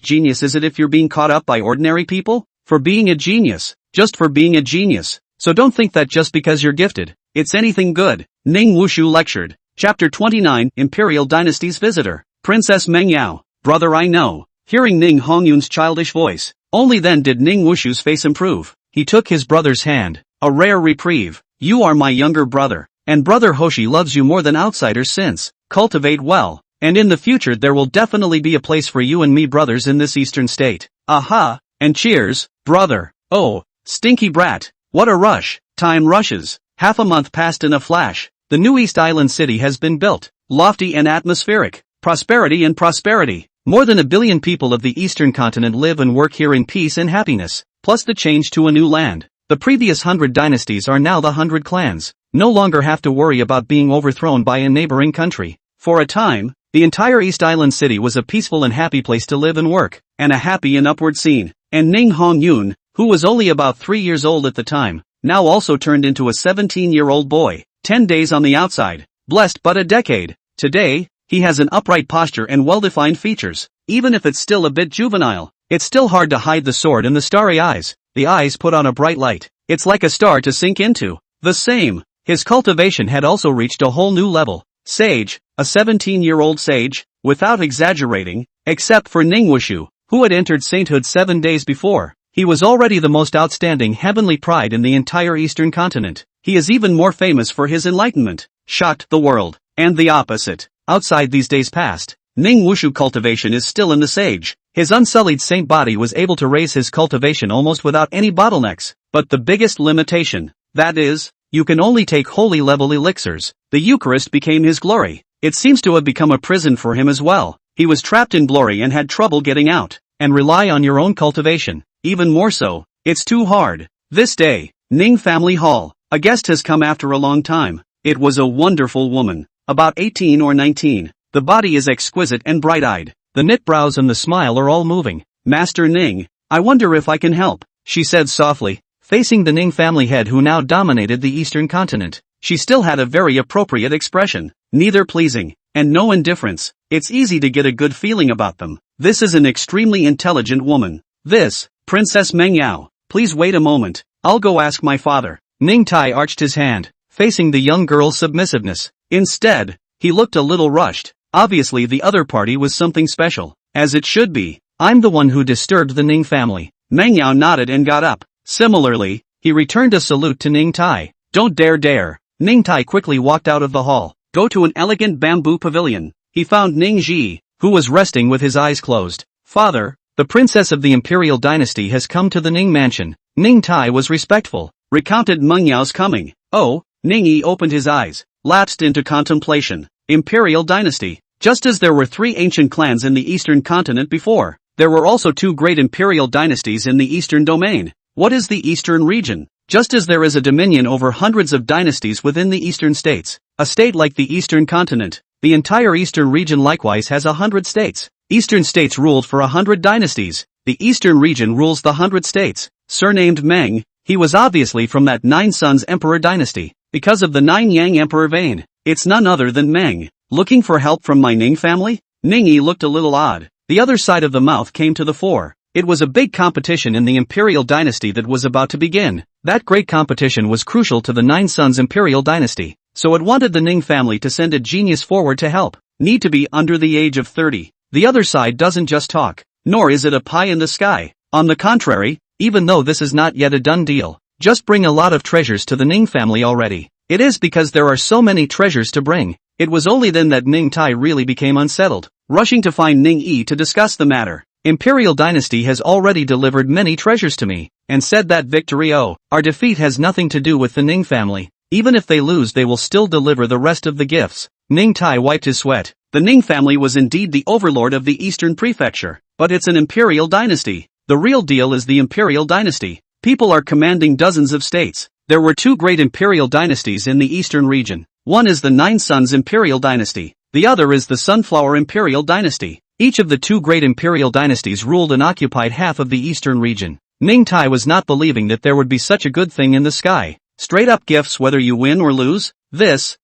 genius is it if you're being caught up by ordinary people? For being a genius. Just for being a genius. So don't think that just because you're gifted, it's anything good. Ning Wushu lectured. Chapter 29, Imperial Dynasty's Visitor. Princess Meng Yao. Brother I know. Hearing Ning Hongyun's childish voice, only then did Ning Wushu's face improve. He took his brother's hand. A rare reprieve. You are my younger brother. And brother Hoshi loves you more than outsiders since. Cultivate well. And in the future there will definitely be a place for you and me brothers in this eastern state. Aha! And cheers, brother. Oh, stinky brat. What a rush. Time rushes. Half a month passed in a flash. The new East Island city has been built. Lofty and atmospheric. Prosperity and prosperity. More than 1 billion people of the eastern continent live and work here in peace and happiness. Plus the change to a new land. The previous 100 dynasties are now the 100 clans. No longer have to worry about being overthrown by a neighboring country. For a time, the entire East Island city was a peaceful and happy place to live and work, and a happy and upward scene. And Ning Hongyun, who was only about 3 years old at the time, now also turned into a 17-year-old boy. 10 days on the outside, blessed but a decade. Today, he has an upright posture and well-defined features. Even if it's still a bit juvenile, it's still hard to hide the sword and the starry eyes. The eyes put on a bright light. It's like a star to sink into. The same. His cultivation had also reached a whole new level. Sage, a 17-year-old sage, without exaggerating, Except for Ning Wushu, who had entered sainthood 7 days before. He was already the most outstanding heavenly pride in the entire Eastern continent. He is even more famous for his enlightenment. Shocked the world. And the opposite. Outside these days past, Ning Wushu cultivation is still in the sage. His unsullied saint body was able to raise his cultivation almost without any bottlenecks. But the biggest limitation, that is, you can only take holy level elixirs. The Eucharist became his glory. It seems to have become a prison for him as well. He was trapped in glory and had trouble getting out. And rely on your own cultivation. Even more so, it's too hard. This day, Ning Family Hall, a guest has come after a long time. It was a wonderful woman, about 18 or 19. The body is exquisite and bright-eyed. The knit brows and the smile are all moving. Master Ning, I wonder if I can help, she said softly, facing the Ning family head who now dominated the Eastern continent. She still had a very appropriate expression, neither pleasing, and no indifference. It's easy to get a good feeling about them. This is an extremely intelligent woman. This, Princess Meng Yao, please wait a moment, I'll go ask my father. Ning Tai arched his hand, facing the young girl's submissiveness. Instead, he looked a little rushed. Obviously the other party was something special, as it should be. I'm the one who disturbed the Ning family. Meng Yao nodded and got up. Similarly, he returned a salute to Ning Tai. Don't dare. Ning Tai quickly walked out of the hall. Go to an elegant bamboo pavilion. He found Ning Ji, who was resting with his eyes closed. Father, the princess of the Imperial dynasty has come to the Ning mansion. Ning Tai was respectful, recounted Meng Yao's coming. Oh, Ning Yi opened his eyes, lapsed into contemplation. Imperial dynasty. Just as there were 3 ancient clans in the Eastern continent before, there were also 2 great imperial dynasties in the Eastern domain. What is the Eastern region? Just as there is a dominion over hundreds of dynasties within the Eastern states, a state like the Eastern continent, the entire Eastern region likewise has 100 states. Eastern states ruled for 100 dynasties. The Eastern region rules the 100 states. Surnamed Meng, he was obviously from that 9 Sons Emperor dynasty, because of the 9 Yang Emperor vein. It's none other than Meng. Looking for help from my Ning family? Ning Yi looked a little odd. The other side of the mouth came to the fore. It was a big competition in the Imperial dynasty that was about to begin. That great competition was crucial to the 9 Sons Imperial dynasty, so it wanted the Ning family to send a genius forward to help. Need to be under the age of 30. The other side doesn't just talk, nor is it a pie in the sky. On the contrary, even though this is not yet a done deal, just bring a lot of treasures to the Ning family already. It is because there are so many treasures to bring. It was only then that Ning Tai really became unsettled, rushing to find Ning Yi to discuss the matter. Imperial dynasty has already delivered many treasures to me, and said that victory our defeat has nothing to do with the Ning family. Even if they lose they will still deliver the rest of the gifts. Ning Tai wiped his sweat. The Ning family was indeed the overlord of the Eastern prefecture, but it's an imperial dynasty. The real deal is the Imperial dynasty. People are commanding dozens of states. There were 2 great imperial dynasties in the Eastern region. One is the 9 Sons Imperial dynasty. The other is the Sunflower Imperial dynasty. Each of the 2 great imperial dynasties ruled and occupied half of the Eastern region. Ning Tai was not believing that there would be such a good thing in the sky. Straight up gifts whether you win or lose. This,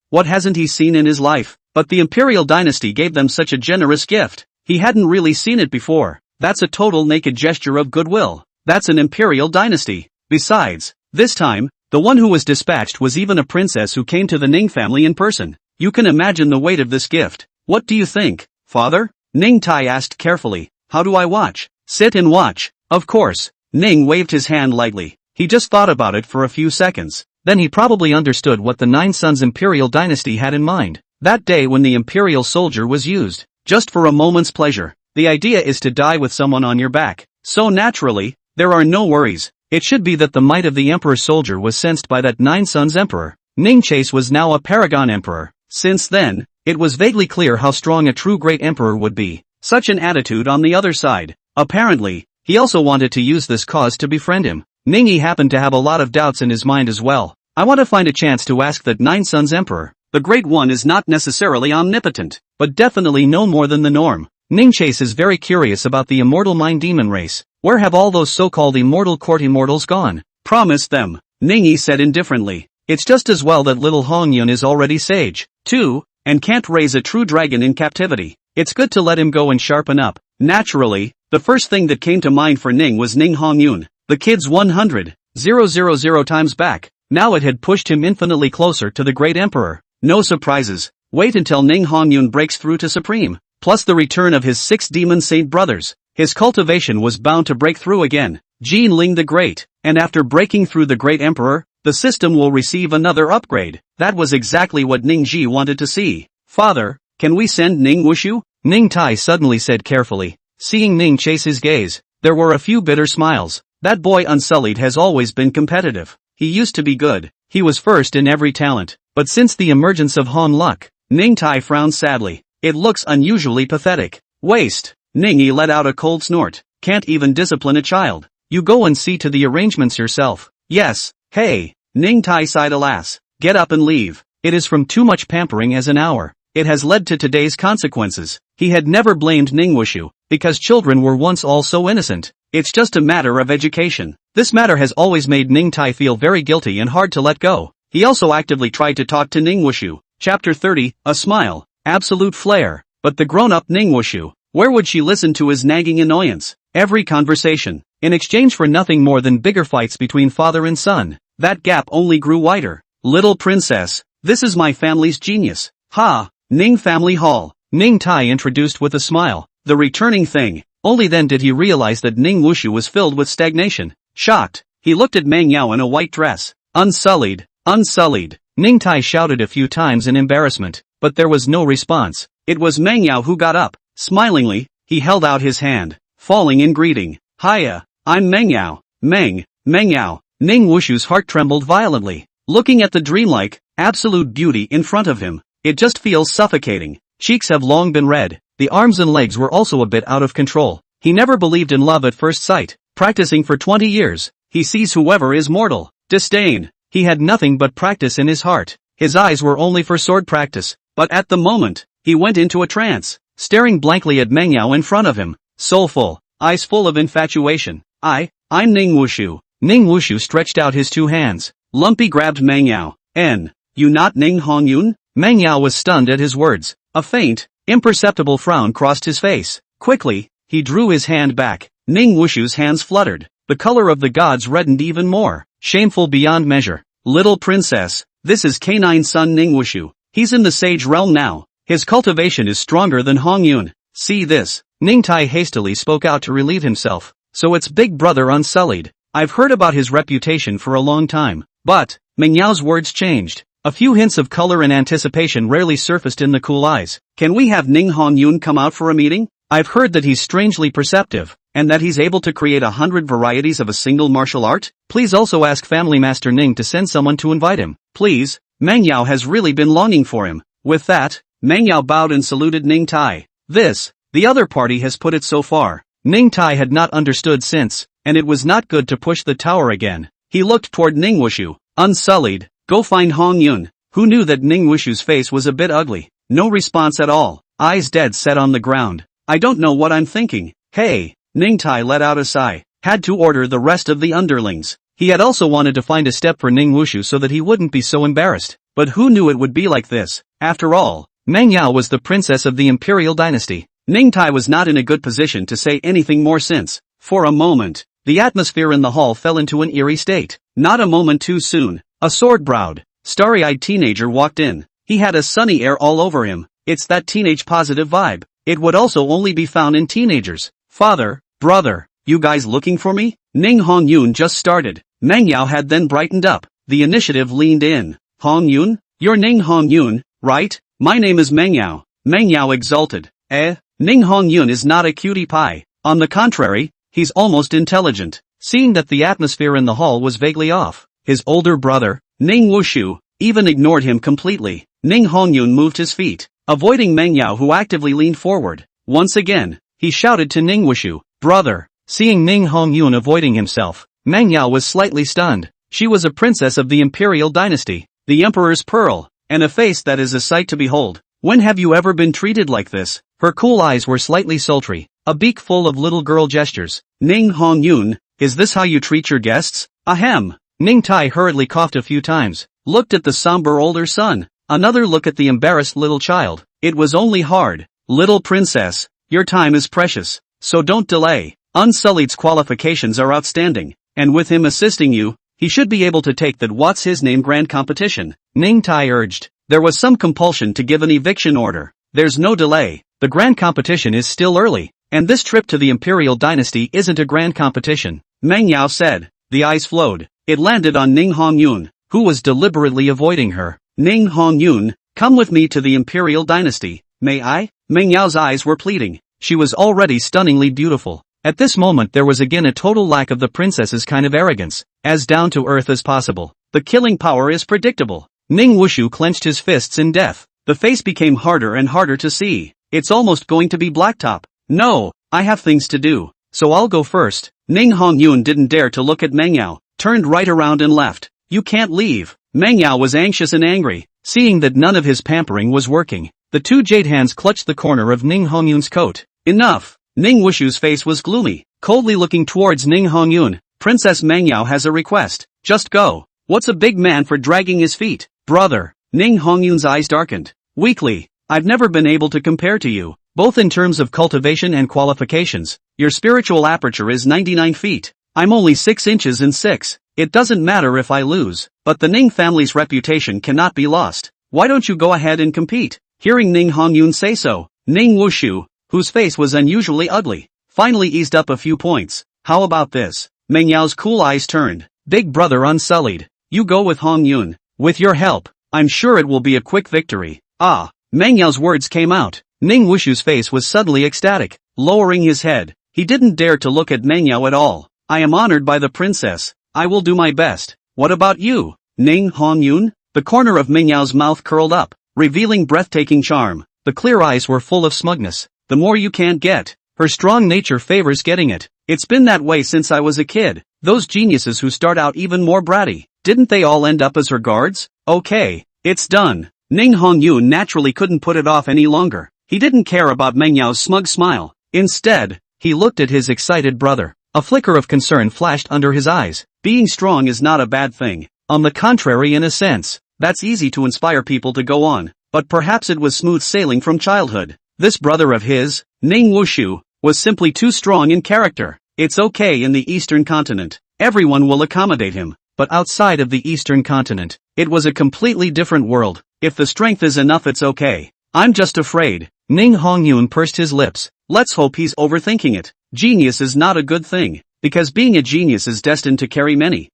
what hasn't he seen in his life? But the Imperial dynasty gave them such a generous gift. He hadn't really seen it before. That's a total naked gesture of goodwill. That's an Imperial dynasty. Besides, this time, the one who was dispatched was even a princess who came to the Ning family in person. You can imagine the weight of this gift. What do you think, father? Ning Tai asked carefully. How do I watch? Sit and watch. Of course. Ning waved his hand lightly. He just thought about it for a few seconds. Then he probably understood what the 9 Sons Imperial dynasty had in mind. That day when the Imperial soldier was used, just for a moment's pleasure. The idea is to die with someone on your back. So naturally, there are no worries. It should be that the might of the Emperor soldier was sensed by that 9 Sons Emperor. Ning Chase was now a paragon emperor. Since then, it was vaguely clear how strong a true great emperor would be. Such an attitude on the other side. Apparently, he also wanted to use this cause to befriend him. Ning Yi happened to have a lot of doubts in his mind as well. I want to find a chance to ask that 9 Sons Emperor. The Great One is not necessarily omnipotent, but definitely no more than the norm. Ning Chase is very curious about the immortal mind demon race. Where have all those so-called immortal court immortals gone? Promise them, Ning Yi said indifferently. It's just as well that little Hong Yun is already sage, too, and can't raise a true dragon in captivity. It's good to let him go and sharpen up. Naturally, the first thing that came to mind for Ning was Ning Hong Yun. The kid's 100,000 times back. Now it had pushed him infinitely closer to the great emperor. No surprises. Wait until Ning Hong Yun breaks through to Supreme. plus the return of his 6 demon saint brothers. His cultivation was bound to break through again. Jin Ling the Great, and after breaking through the Great Emperor, the system will receive another upgrade. That was exactly what Ning Ji wanted to see. Father, can we send Ning Wushu? Ning Tai suddenly said carefully. Seeing Ning chase his gaze, there were a few bitter smiles. That boy Unsullied has always been competitive. He used to be good. He was first in every talent. But since the emergence of Han Luck, Ning Tai frowned sadly. It looks unusually pathetic. Waste. Ningyi let out a cold snort. Can't even discipline a child. You go and see to the arrangements yourself. Yes. Hey. Ning Tai sighed alas. Get up and leave. It is from too much pampering as an hour. It has led to today's consequences. He had never blamed Ning Wushu, because children were once all so innocent. It's just a matter of education. This matter has always made Ning Tai feel very guilty and hard to let go. He also actively tried to talk to Ning Wushu. Chapter 30, a smile. Absolute flair. But the grown-up Ning Wushu, where would she listen to his nagging annoyance? Every conversation, in exchange for nothing more than bigger fights between father and son. That gap only grew wider. Little princess, this is my family's genius. Ha! Ning Family Hall. Ning Tai introduced with a smile. The returning thing. Only then did he realize that Ning Wushu was filled with stagnation. Shocked, he looked at Meng Yao in a white dress. Unsullied. Unsullied. Ning Tai shouted a few times in embarrassment, but there was no response. It was Meng Yao who got up. Smilingly, he held out his hand, falling in greeting. Hiya, I'm Meng Yao. Meng Yao. Ning Wushu's heart trembled violently. Looking at the dreamlike, absolute beauty in front of him, it just feels suffocating. Cheeks have long been red. The arms and legs were also a bit out of control. He never believed in love at first sight. Practicing for 20 years, he sees whoever is mortal. Disdain. He had nothing but practice in his heart. His eyes were only for sword practice. But at the moment, he went into a trance, staring blankly at Meng Yao in front of him. Soulful, eyes full of infatuation. I'm Ning Wushu. Ning Wushu stretched out his 2 hands. Lumpy grabbed Meng Yao. You not Ning Hongyun? Meng Yao was stunned at his words. A faint, imperceptible frown crossed his face. Quickly, he drew his hand back. Ning Wushu's hands fluttered. The color of the gods reddened even more. Shameful beyond measure. Little princess, this is canine son Ning Wushu. He's in the sage realm now. His cultivation is stronger than Hongyun. See this. Ning Tai hastily spoke out to relieve himself. So it's big brother Unsullied. I've heard about his reputation for a long time. But, Meng Yao's words changed. A few hints of color and anticipation rarely surfaced in the cool eyes. Can we have Ning Hongyun come out for a meeting? I've heard that he's strangely perceptive, and that he's able to create 100 varieties of a single martial art. Please also ask Family Master Ning to send someone to invite him. Please, Meng Yao has really been longing for him. With that, Meng Yao bowed and saluted Ning Tai. The other party has put it so far. Ning Tai had not understood since, and it was not good to push the tower again. He looked toward Ning Wushu. Unsullied, go find Hongyun. Who knew that Ning Wushu's face was a bit ugly? No response at all. Eyes dead set on the ground. I don't know what I'm thinking. Hey, Ning Tai let out a sigh. Had to order the rest of the underlings. He had also wanted to find a step for Ning Wushu so that he wouldn't be so embarrassed. But who knew it would be like this? After all, Meng Yao was the princess of the Imperial dynasty. Ning Tai was not in a good position to say anything more since, for a moment, the atmosphere in the hall fell into an eerie state. Not a moment too soon, a sword-browed, starry-eyed teenager walked in. He had a sunny air all over him. It's that teenage positive vibe. It would also only be found in teenagers. Father, brother, you guys looking for me? Ning Hongyun just started. Meng Yao had then brightened up. The initiative leaned in. Hongyun? You're Ning Hongyun, right? My name is Meng Yao. Meng Yao exulted. Ning Hongyun is not a cutie pie. On the contrary, he's almost intelligent. Seeing that the atmosphere in the hall was vaguely off, his older brother, Ning Wushu, even ignored him completely. Ning Hongyun moved his feet, avoiding Meng Yao who actively leaned forward. Once again, he shouted to Ning Wushu, brother. Seeing Ning Hongyun avoiding himself, Meng Yao was slightly stunned. She was a princess of the Imperial dynasty, the Emperor's pearl, and a face that is a sight to behold. When have you ever been treated like this? Her cool eyes were slightly sultry, a beak full of little girl gestures. Ning Hongyun, is this how you treat your guests? Ahem. Ning Tai hurriedly coughed a few times, looked at the somber older son, another look at the embarrassed little child. It was only hard. Little princess, your time is precious, so don't delay. Unsullied's qualifications are outstanding, and with him assisting you, he should be able to take that what's his name grand competition. Ning Tai urged. There was some compulsion to give an eviction order. There's no delay. The grand competition is still early, and this trip to the Imperial Dynasty isn't a grand competition, Meng Yao said. The eyes flowed. It landed on Ning Hongyun, who was deliberately avoiding her. Ning Hongyun, come with me to the Imperial Dynasty, may I? Meng Yao's eyes were pleading. She was already stunningly beautiful. At this moment there was again a total lack of the princess's kind of arrogance, as down to earth as possible. The killing power is predictable. Ning Wushu clenched his fists in death. The face became harder and harder to see. It's almost going to be blacktop. No, I have things to do, so I'll go first. Ning Hongyun didn't dare to look at Meng Yao, turned right around and left. You can't leave. Meng Yao was anxious and angry, seeing that none of his pampering was working. The two jade hands clutched the corner of Ning Hongyun's coat. Enough! Ning Wushu's face was gloomy, coldly looking towards Ning Hongyun. Princess Meng Yao has a request. Just go. What's a big man for dragging his feet? Brother. Ning Hongyun's eyes darkened. Weakly. I've never been able to compare to you, both in terms of cultivation and qualifications. Your spiritual aperture is 99 feet. I'm only 6 inches and 6. It doesn't matter if I lose, but the Ning family's reputation cannot be lost. Why don't you go ahead and compete? Hearing Ning Hongyun say so, Ning Wushu, whose face was unusually ugly, finally eased up a few points. How about this? Meng Yao's cool eyes turned. Big brother unsullied. You go with Hongyun. With your help, I'm sure it will be a quick victory. Ah! Meng Yao's words came out. Ning Wushu's face was suddenly ecstatic. Lowering his head, he didn't dare to look at Meng Yao at all. I am honored by the princess. I will do my best. What about you, Ning Hongyun? The corner of Meng Yao's mouth curled up, revealing breathtaking charm. The clear eyes were full of smugness. The more you can't get. Her strong nature favors getting it. It's been that way since I was a kid. Those geniuses who start out even more bratty, didn't they all end up as her guards? Okay, it's done. Ning Hongyun naturally couldn't put it off any longer. He didn't care about Meng Yao's smug smile. Instead, he looked at his excited brother. A flicker of concern flashed under his eyes. Being strong is not a bad thing. On the contrary, in a sense, that's easy to inspire people to go on. But perhaps it was smooth sailing from childhood. This brother of his, Ning Wushu, was simply too strong in character. It's okay in the Eastern continent. Everyone will accommodate him. But outside of the Eastern continent, it was a completely different world. If the strength is enough, it's okay. I'm just afraid. Ning Hongyun pursed his lips. Let's hope he's overthinking it. Genius is not a good thing, because being a genius is destined to carry many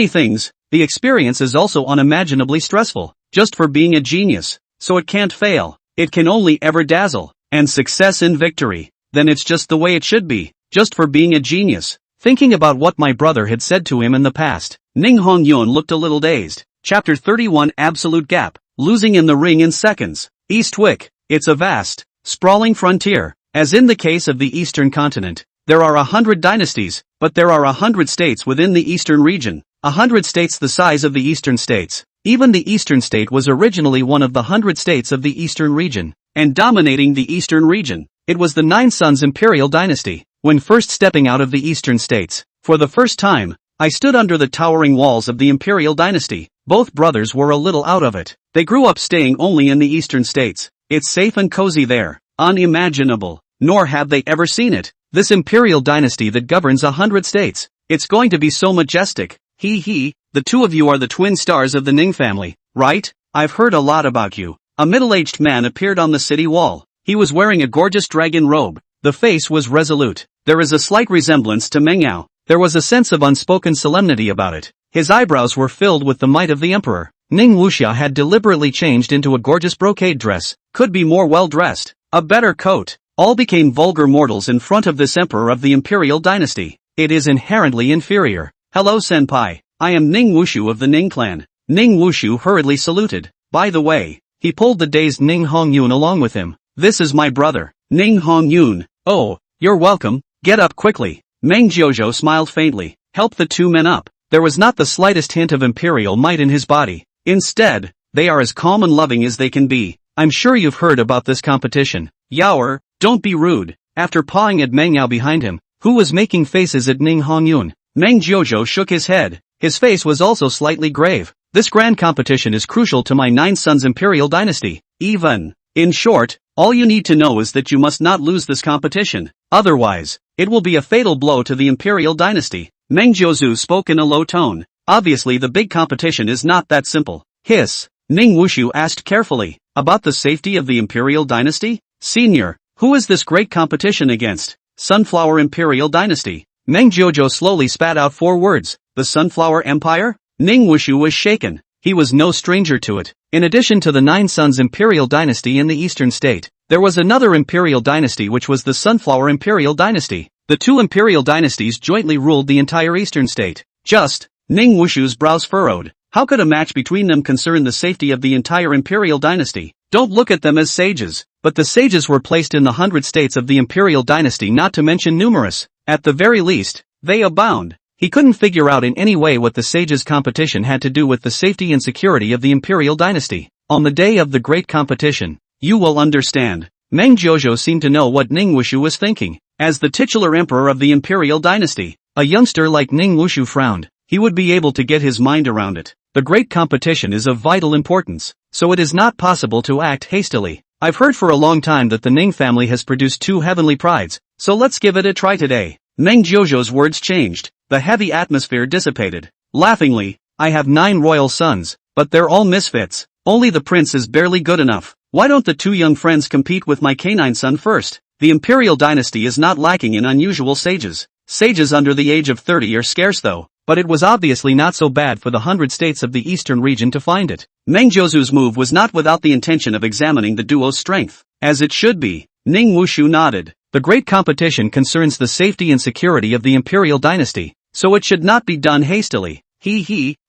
things. The experience is also unimaginably stressful, just for being a genius, so it can't fail. It can only ever dazzle, and success in victory. Then it's just the way it should be, just for being a genius. Thinking about what my brother had said to him in the past, Ning Hongyun looked a little dazed. Chapter 31 Absolute Gap. Losing in the ring in seconds. Eastwick. It's a vast, sprawling frontier. As in the case of the Eastern continent, there are 100 dynasties, but there are 100 states within the Eastern region. 100 states the size of the Eastern states. Even the Eastern state was originally one of the 100 states of the Eastern region. And dominating the Eastern region, it was the Nine Sons Imperial Dynasty. When first stepping out of the Eastern states, for the first time, I stood under the towering walls of the Imperial Dynasty. Both brothers were a little out of it. They grew up staying only in the Eastern states. It's safe and cozy there. Unimaginable. Nor have they ever seen it. This Imperial Dynasty that governs 100 states. It's going to be so majestic. The two of you are the twin stars of the Ning family, right? I've heard a lot about you. A middle-aged man appeared on the city wall. He was wearing a gorgeous dragon robe. The face was resolute. There is a slight resemblance to Meng Yao. There was a sense of unspoken solemnity about it. His eyebrows were filled with the might of the emperor. Ning Wuxia had deliberately changed into a gorgeous brocade dress. Could be more well-dressed. A better coat. All became vulgar mortals in front of this emperor of the Imperial Dynasty. It is inherently inferior. Hello senpai. I am Ning Wushu of the Ning clan. Ning Wushu hurriedly saluted. By the way, he pulled the dazed Ning Hongyun along with him. This is my brother, Ning Hongyun. Oh, you're welcome. Get up quickly. Meng Jiuzhou smiled faintly. Help the two men up. There was not the slightest hint of imperial might in his body. Instead, they are as calm and loving as they can be. I'm sure you've heard about this competition. Yaoer, don't be rude. After pawing at Meng Yao behind him, who was making faces at Ning Hongyun, Meng Jiuzhou shook his head. His face was also slightly grave. This grand competition is crucial to my Nine Sons Imperial Dynasty. In short, all you need to know is that you must not lose this competition. Otherwise, it will be a fatal blow to the Imperial Dynasty. Meng Jiuzhou spoke in a low tone. Obviously the big competition is not that simple. Hiss. Ning Wushu asked carefully. About the safety of the Imperial Dynasty? Senior, Who is this great competition against? Sunflower Imperial Dynasty. Meng Jiuzhou slowly spat out 4 words. The Sunflower Empire? Ning Wushu was shaken. He was no stranger to it. In addition to the 9 Sons Imperial Dynasty in the eastern state, there was another Imperial Dynasty which was the Sunflower Imperial Dynasty. The 2 Imperial Dynasties jointly ruled the entire eastern state. Ning Wushu's brows furrowed. How could a match between them concern the safety of the entire Imperial Dynasty? Don't look at them as sages. But the sages were placed in the 100 states of the Imperial Dynasty, not to mention numerous. At the very least, they abound. He couldn't figure out in any way what the sages' competition had to do with the safety and security of the Imperial Dynasty. On the day of the great competition, you will understand. Meng Jiuzhou seemed to know what Ning Wushu was thinking. As the titular emperor of the Imperial Dynasty, a youngster like Ning Wushu frowned. He would be able to get his mind around it. The great competition is of vital importance, so it is not possible to act hastily. I've heard for a long time that the Ning family has produced 2 heavenly prides, so let's give it a try today. Meng Jiuzhou's words changed. The heavy atmosphere dissipated. Laughingly, I have 9 royal sons, but they're all misfits. Only the prince is barely good enough. Why don't the 2 young friends compete with my canine son first? The Imperial Dynasty is not lacking in unusual sages. Sages under the age of 30 are scarce though. But it was obviously not so bad for the 100 states of the eastern region to find it. Meng Jiuzhou's move was not without the intention of examining the duo's strength. As it should be. Ning Wushu nodded. The great competition concerns the safety and security of the Imperial Dynasty, so it should not be done hastily.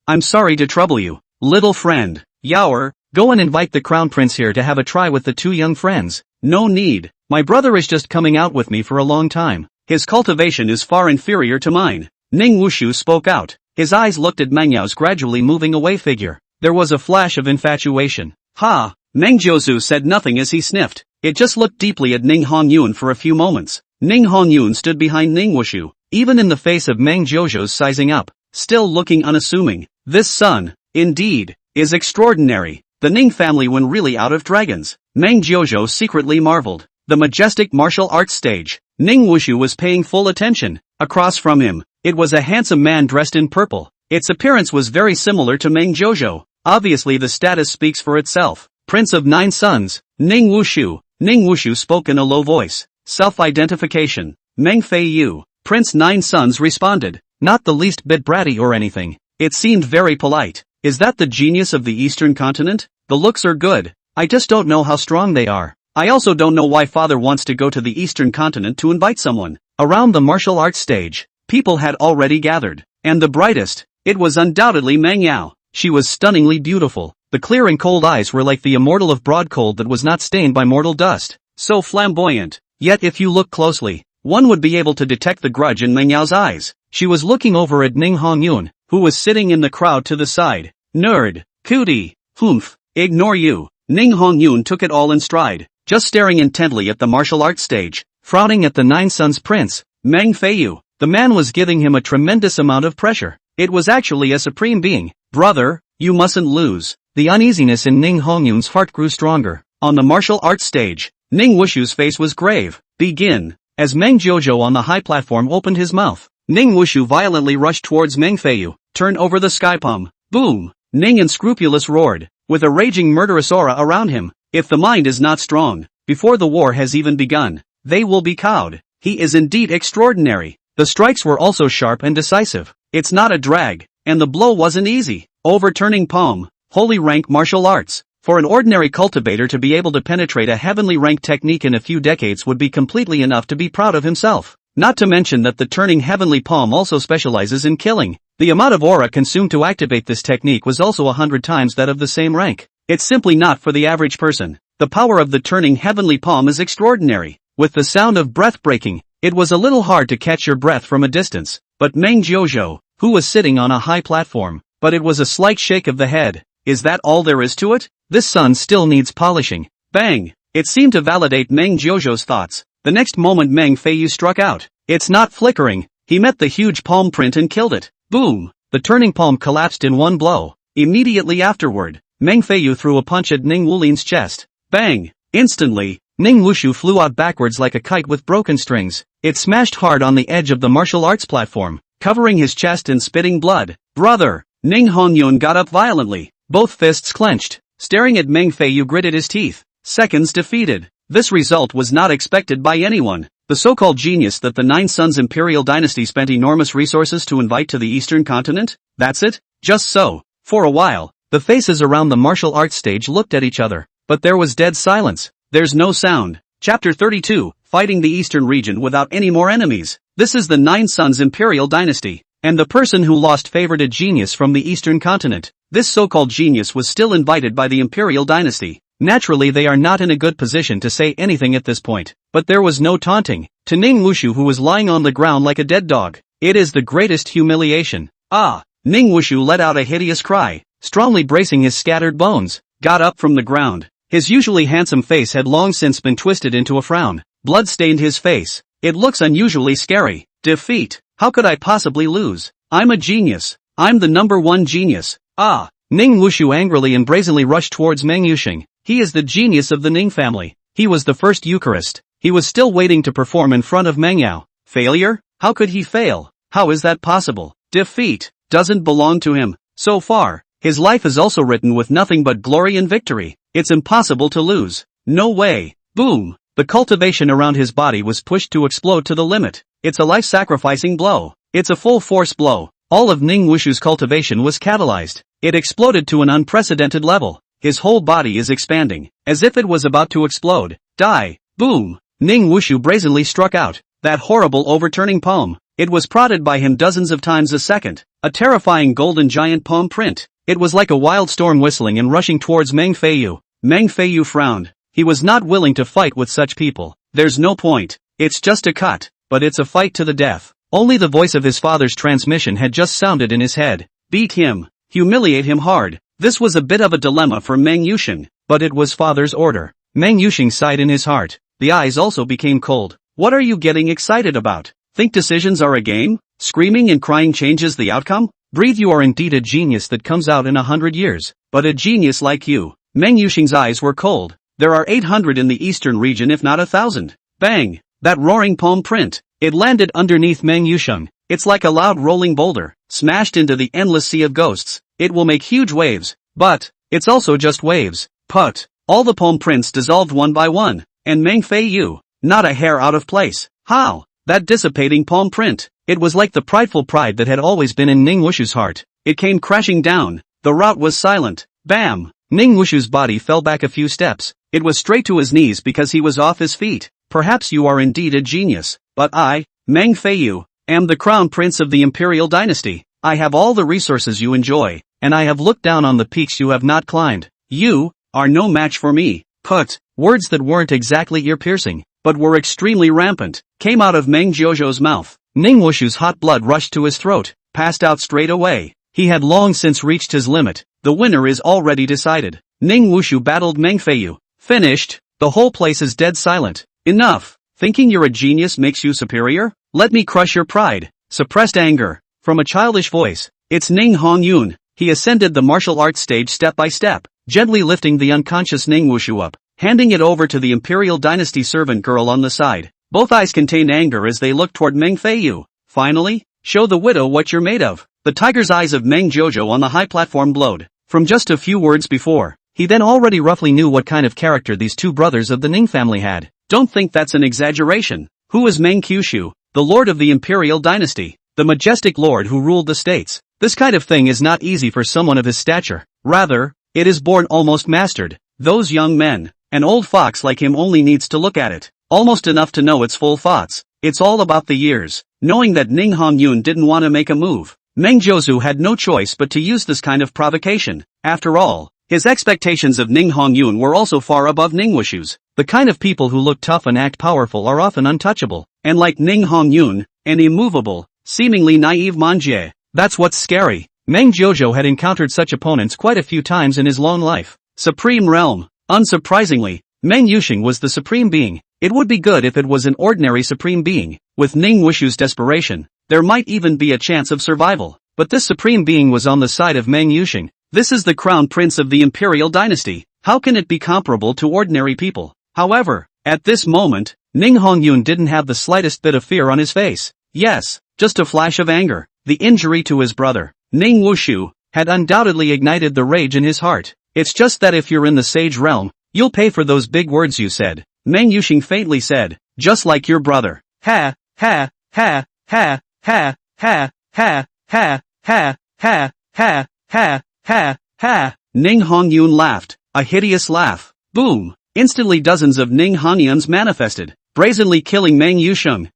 I'm sorry to trouble you, little friend. Xiao, go and invite the crown prince here to have a try with the 2 young friends. No need. My brother is just coming out with me for a long time. His cultivation is far inferior to mine. Ning Wushu spoke out. His eyes looked at Meng Yao's gradually moving away figure. There was a flash of infatuation. Ha! Meng Jiuzhou said nothing as he sniffed. It just looked deeply at Ning Hongyun for a few moments. Ning Hongyun stood behind Ning Wushu, even in the face of Meng Jiuzhou's sizing up, still looking unassuming. This son, indeed, is extraordinary. The Ning family went really out of dragons. Meng Jiuzhou secretly marveled. The majestic martial arts stage. Ning Wushu was paying full attention. Across from him, it was a handsome man dressed in purple. Its appearance was very similar to Meng Jiuzhou. Obviously the status speaks for itself. Prince of 9 sons, Ning Wushu. Ning Wushu spoke in a low voice. Self-identification. Meng Feiyu. Prince 9 sons responded. Not the least bit bratty or anything. It seemed very polite. Is that the genius of the eastern continent? The looks are good. I just don't know how strong they are. I also don't know why father wants to go to the eastern continent to invite someone. Around the martial arts stage, people had already gathered. And the brightest, it was undoubtedly Meng Yao. She was stunningly beautiful. The clear and cold eyes were like the immortal of broad cold that was not stained by mortal dust. So flamboyant. Yet if you look closely, one would be able to detect the grudge in Meng Yao's eyes. She was looking over at Ning Hongyun, who was sitting in the crowd to the side. Nerd. Cootie. Humph. Ignore you. Ning Hongyun took it all in stride, just staring intently at the martial arts stage, frowning at the 9 sons prince, Meng Feiyu. The man was giving him a tremendous amount of pressure. It was actually a supreme being. Brother, you mustn't lose. The uneasiness in Ning Hongyun's heart grew stronger. On the martial arts stage, Ning Wushu's face was grave. Begin. As Meng Jiuzhou on the high platform opened his mouth, Ning Wushu violently rushed towards Meng Feiyu. Turn over the skypalm. Boom. Ning Unscrupulous roared, with a raging murderous aura around him. If the mind is not strong, before the war has even begun, they will be cowed. He is indeed extraordinary. The strikes were also sharp and decisive. It's not a drag, and the blow wasn't easy. Overturning palm, holy rank martial arts. For an ordinary cultivator to be able to penetrate a heavenly rank technique in a few decades would be completely enough to be proud of himself. Not to mention that the turning heavenly palm also specializes in killing. The amount of aura consumed to activate this technique was also 100 times that of the same rank. It's simply not for the average person. The power of the turning heavenly palm is extraordinary. With the sound of breath breaking, it was a little hard to catch your breath from a distance. But Meng Jiuzhou, who was sitting on a high platform, but it was a slight shake of the head. Is that all there is to it? This sun still needs polishing. Bang! It seemed to validate Meng Jiuzhou's thoughts. The next moment Meng Feiyu struck out. It's not flickering. He met the huge palm print and killed it. Boom! The turning palm collapsed in one blow. Immediately afterward, Meng Feiyu threw a punch at Ning Wulin's chest. Bang! Instantly, Ning Wushu flew out backwards like a kite with broken strings. It smashed hard on the edge of the martial arts platform, covering his chest and spitting blood. Brother! Ning Hongyun got up violently, both fists clenched. Staring at Meng Feiyu gritted his teeth. Seconds defeated. This result was not expected by anyone. The so-called genius that the Nine Sons Imperial dynasty spent enormous resources to invite to the eastern continent? That's it? Just so. For a while, the faces around the martial arts stage looked at each other, but there was dead silence. There's no sound. Chapter 32, Fighting the Eastern Region Without Any More Enemies. This is the Nine Sons Imperial dynasty, and the person who lost favored a genius from the eastern continent. This so-called genius was still invited by the Imperial dynasty. Naturally they are not in a good position to say anything at this point, but there was no taunting. To Ning Wushu, who was lying on the ground like a dead dog, it is the greatest humiliation. Ah! Ning Wushu let out a hideous cry, strongly bracing his scattered bones, got up from the ground. His usually handsome face had long since been twisted into a frown. Blood stained his face. It looks unusually scary. Defeat. How could I possibly lose? I'm a genius. I'm the #1 genius. Ah! Ning Wushu angrily and brazenly rushed towards Meng Yuxing. He is the genius of the Ning family. He was the first Eucharist. He was still waiting to perform in front of Meng Yao. Failure? How could he fail? How is that possible? Defeat doesn't belong to him. So far, his life is also written with nothing but glory and victory. It's impossible to lose. No way. Boom. The cultivation around his body was pushed to explode to the limit. It's a life-sacrificing blow. It's a full-force blow. All of Ning Wushu's cultivation was catalyzed. It exploded to an unprecedented level. His whole body is expanding, as if it was about to explode. Die. Boom. Ning Wushu brazenly struck out. That horrible overturning palm. It was prodded by him dozens of times a second. A terrifying golden giant palm print. It was like a wild storm whistling and rushing towards Meng Feiyu. Meng Feiyu frowned. He was not willing to fight with such people. There's no point. It's just a cut, but it's a fight to the death. Only the voice of his father's transmission had just sounded in his head. Beat him. Humiliate him hard. This was a bit of a dilemma for Meng Yuxing, but it was father's order. Meng Yuxing sighed in his heart. The eyes also became cold. What are you getting excited about? Think decisions are a game? Screaming and crying changes the outcome? Breathe. You are indeed a genius that comes out in 100 years. But a genius like you. Meng Yuxing's eyes were cold. There are 800 in the eastern region, if not 1,000. Bang! That roaring palm print. It landed underneath Meng Yuxing. It's like a loud rolling boulder, smashed into the endless sea of ghosts. It will make huge waves. But, it's also just waves. Put. All the palm prints dissolved one by one. And Meng Feiyu, not a hair out of place. How? That dissipating palm print. It was like the prideful pride that had always been in Ning Wushu's heart. It came crashing down. The rout was silent. Bam! Ning Wushu's body fell back a few steps. It was straight to his knees because he was off his feet. Perhaps you are indeed a genius, but I, Meng Feiyu, am the crown prince of the Imperial dynasty. I have all the resources you enjoy, and I have looked down on the peaks you have not climbed. You are no match for me. Put. Words that weren't exactly ear-piercing, but were extremely rampant, came out of Meng Jiuzhou's mouth. Ning Wushu's hot blood rushed to his throat, passed out straight away. He had long since reached his limit. The winner is already decided. Ning Wushu battled Meng Feiyu. Finished. The whole place is dead silent. Enough. Thinking you're a genius makes you superior? Let me crush your pride. Suppressed anger. From a childish voice. It's Ning Hongyun. He ascended the martial arts stage step by step, gently lifting the unconscious Ning Wushu up, handing it over to the Imperial dynasty servant girl on the side. Both eyes contained anger as they looked toward Meng Feiyu. Finally, show the widow what you're made of. The tiger's eyes of Meng Jiuzhou on the high platform glowed. From just a few words before, he then already roughly knew what kind of character these two brothers of the Ning family had. Don't think that's an exaggeration. Who is Meng Qiushu, the lord of the Imperial dynasty? The majestic lord who ruled the states. This kind of thing is not easy for someone of his stature. Rather, it is born almost mastered. Those young men, an old fox like him only needs to look at it. Almost enough to know its full thoughts. It's all about the years. Knowing that Ning Hongyun didn't want to make a move, Meng Jiuzhou had no choice but to use this kind of provocation. After all, his expectations of Ning Hongyun were also far above Ning Wushu's. The kind of people who look tough and act powerful are often untouchable. And like Ning Hongyun, an immovable, seemingly naive manjie. That's what's scary. Meng Jiuzhou had encountered such opponents quite a few times in his long life. Supreme Realm. Unsurprisingly, Meng Yuxing was the supreme being. It would be good if it was an ordinary supreme being. With Ning Wushu's desperation, there might even be a chance of survival. But this supreme being was on the side of Meng Yuxing. This is the crown prince of the Imperial dynasty. How can it be comparable to ordinary people? However, at this moment, Ning Hongyun didn't have the slightest bit of fear on his face. Yes, just a flash of anger. The injury to his brother, Ning Wushu, had undoubtedly ignited the rage in his heart. It's just that if you're in the sage realm, you'll pay for those big words you said. Meng Yuxing faintly said. Just like your brother. Ha, ha, ha, ha, ha, ha, ha, ha, ha, ha, ha, ha, ha, ha. Ning Hongyun laughed. A hideous laugh. Boom. Instantly dozens of Ning Honyuns manifested, brazenly killing Meng Yuxing.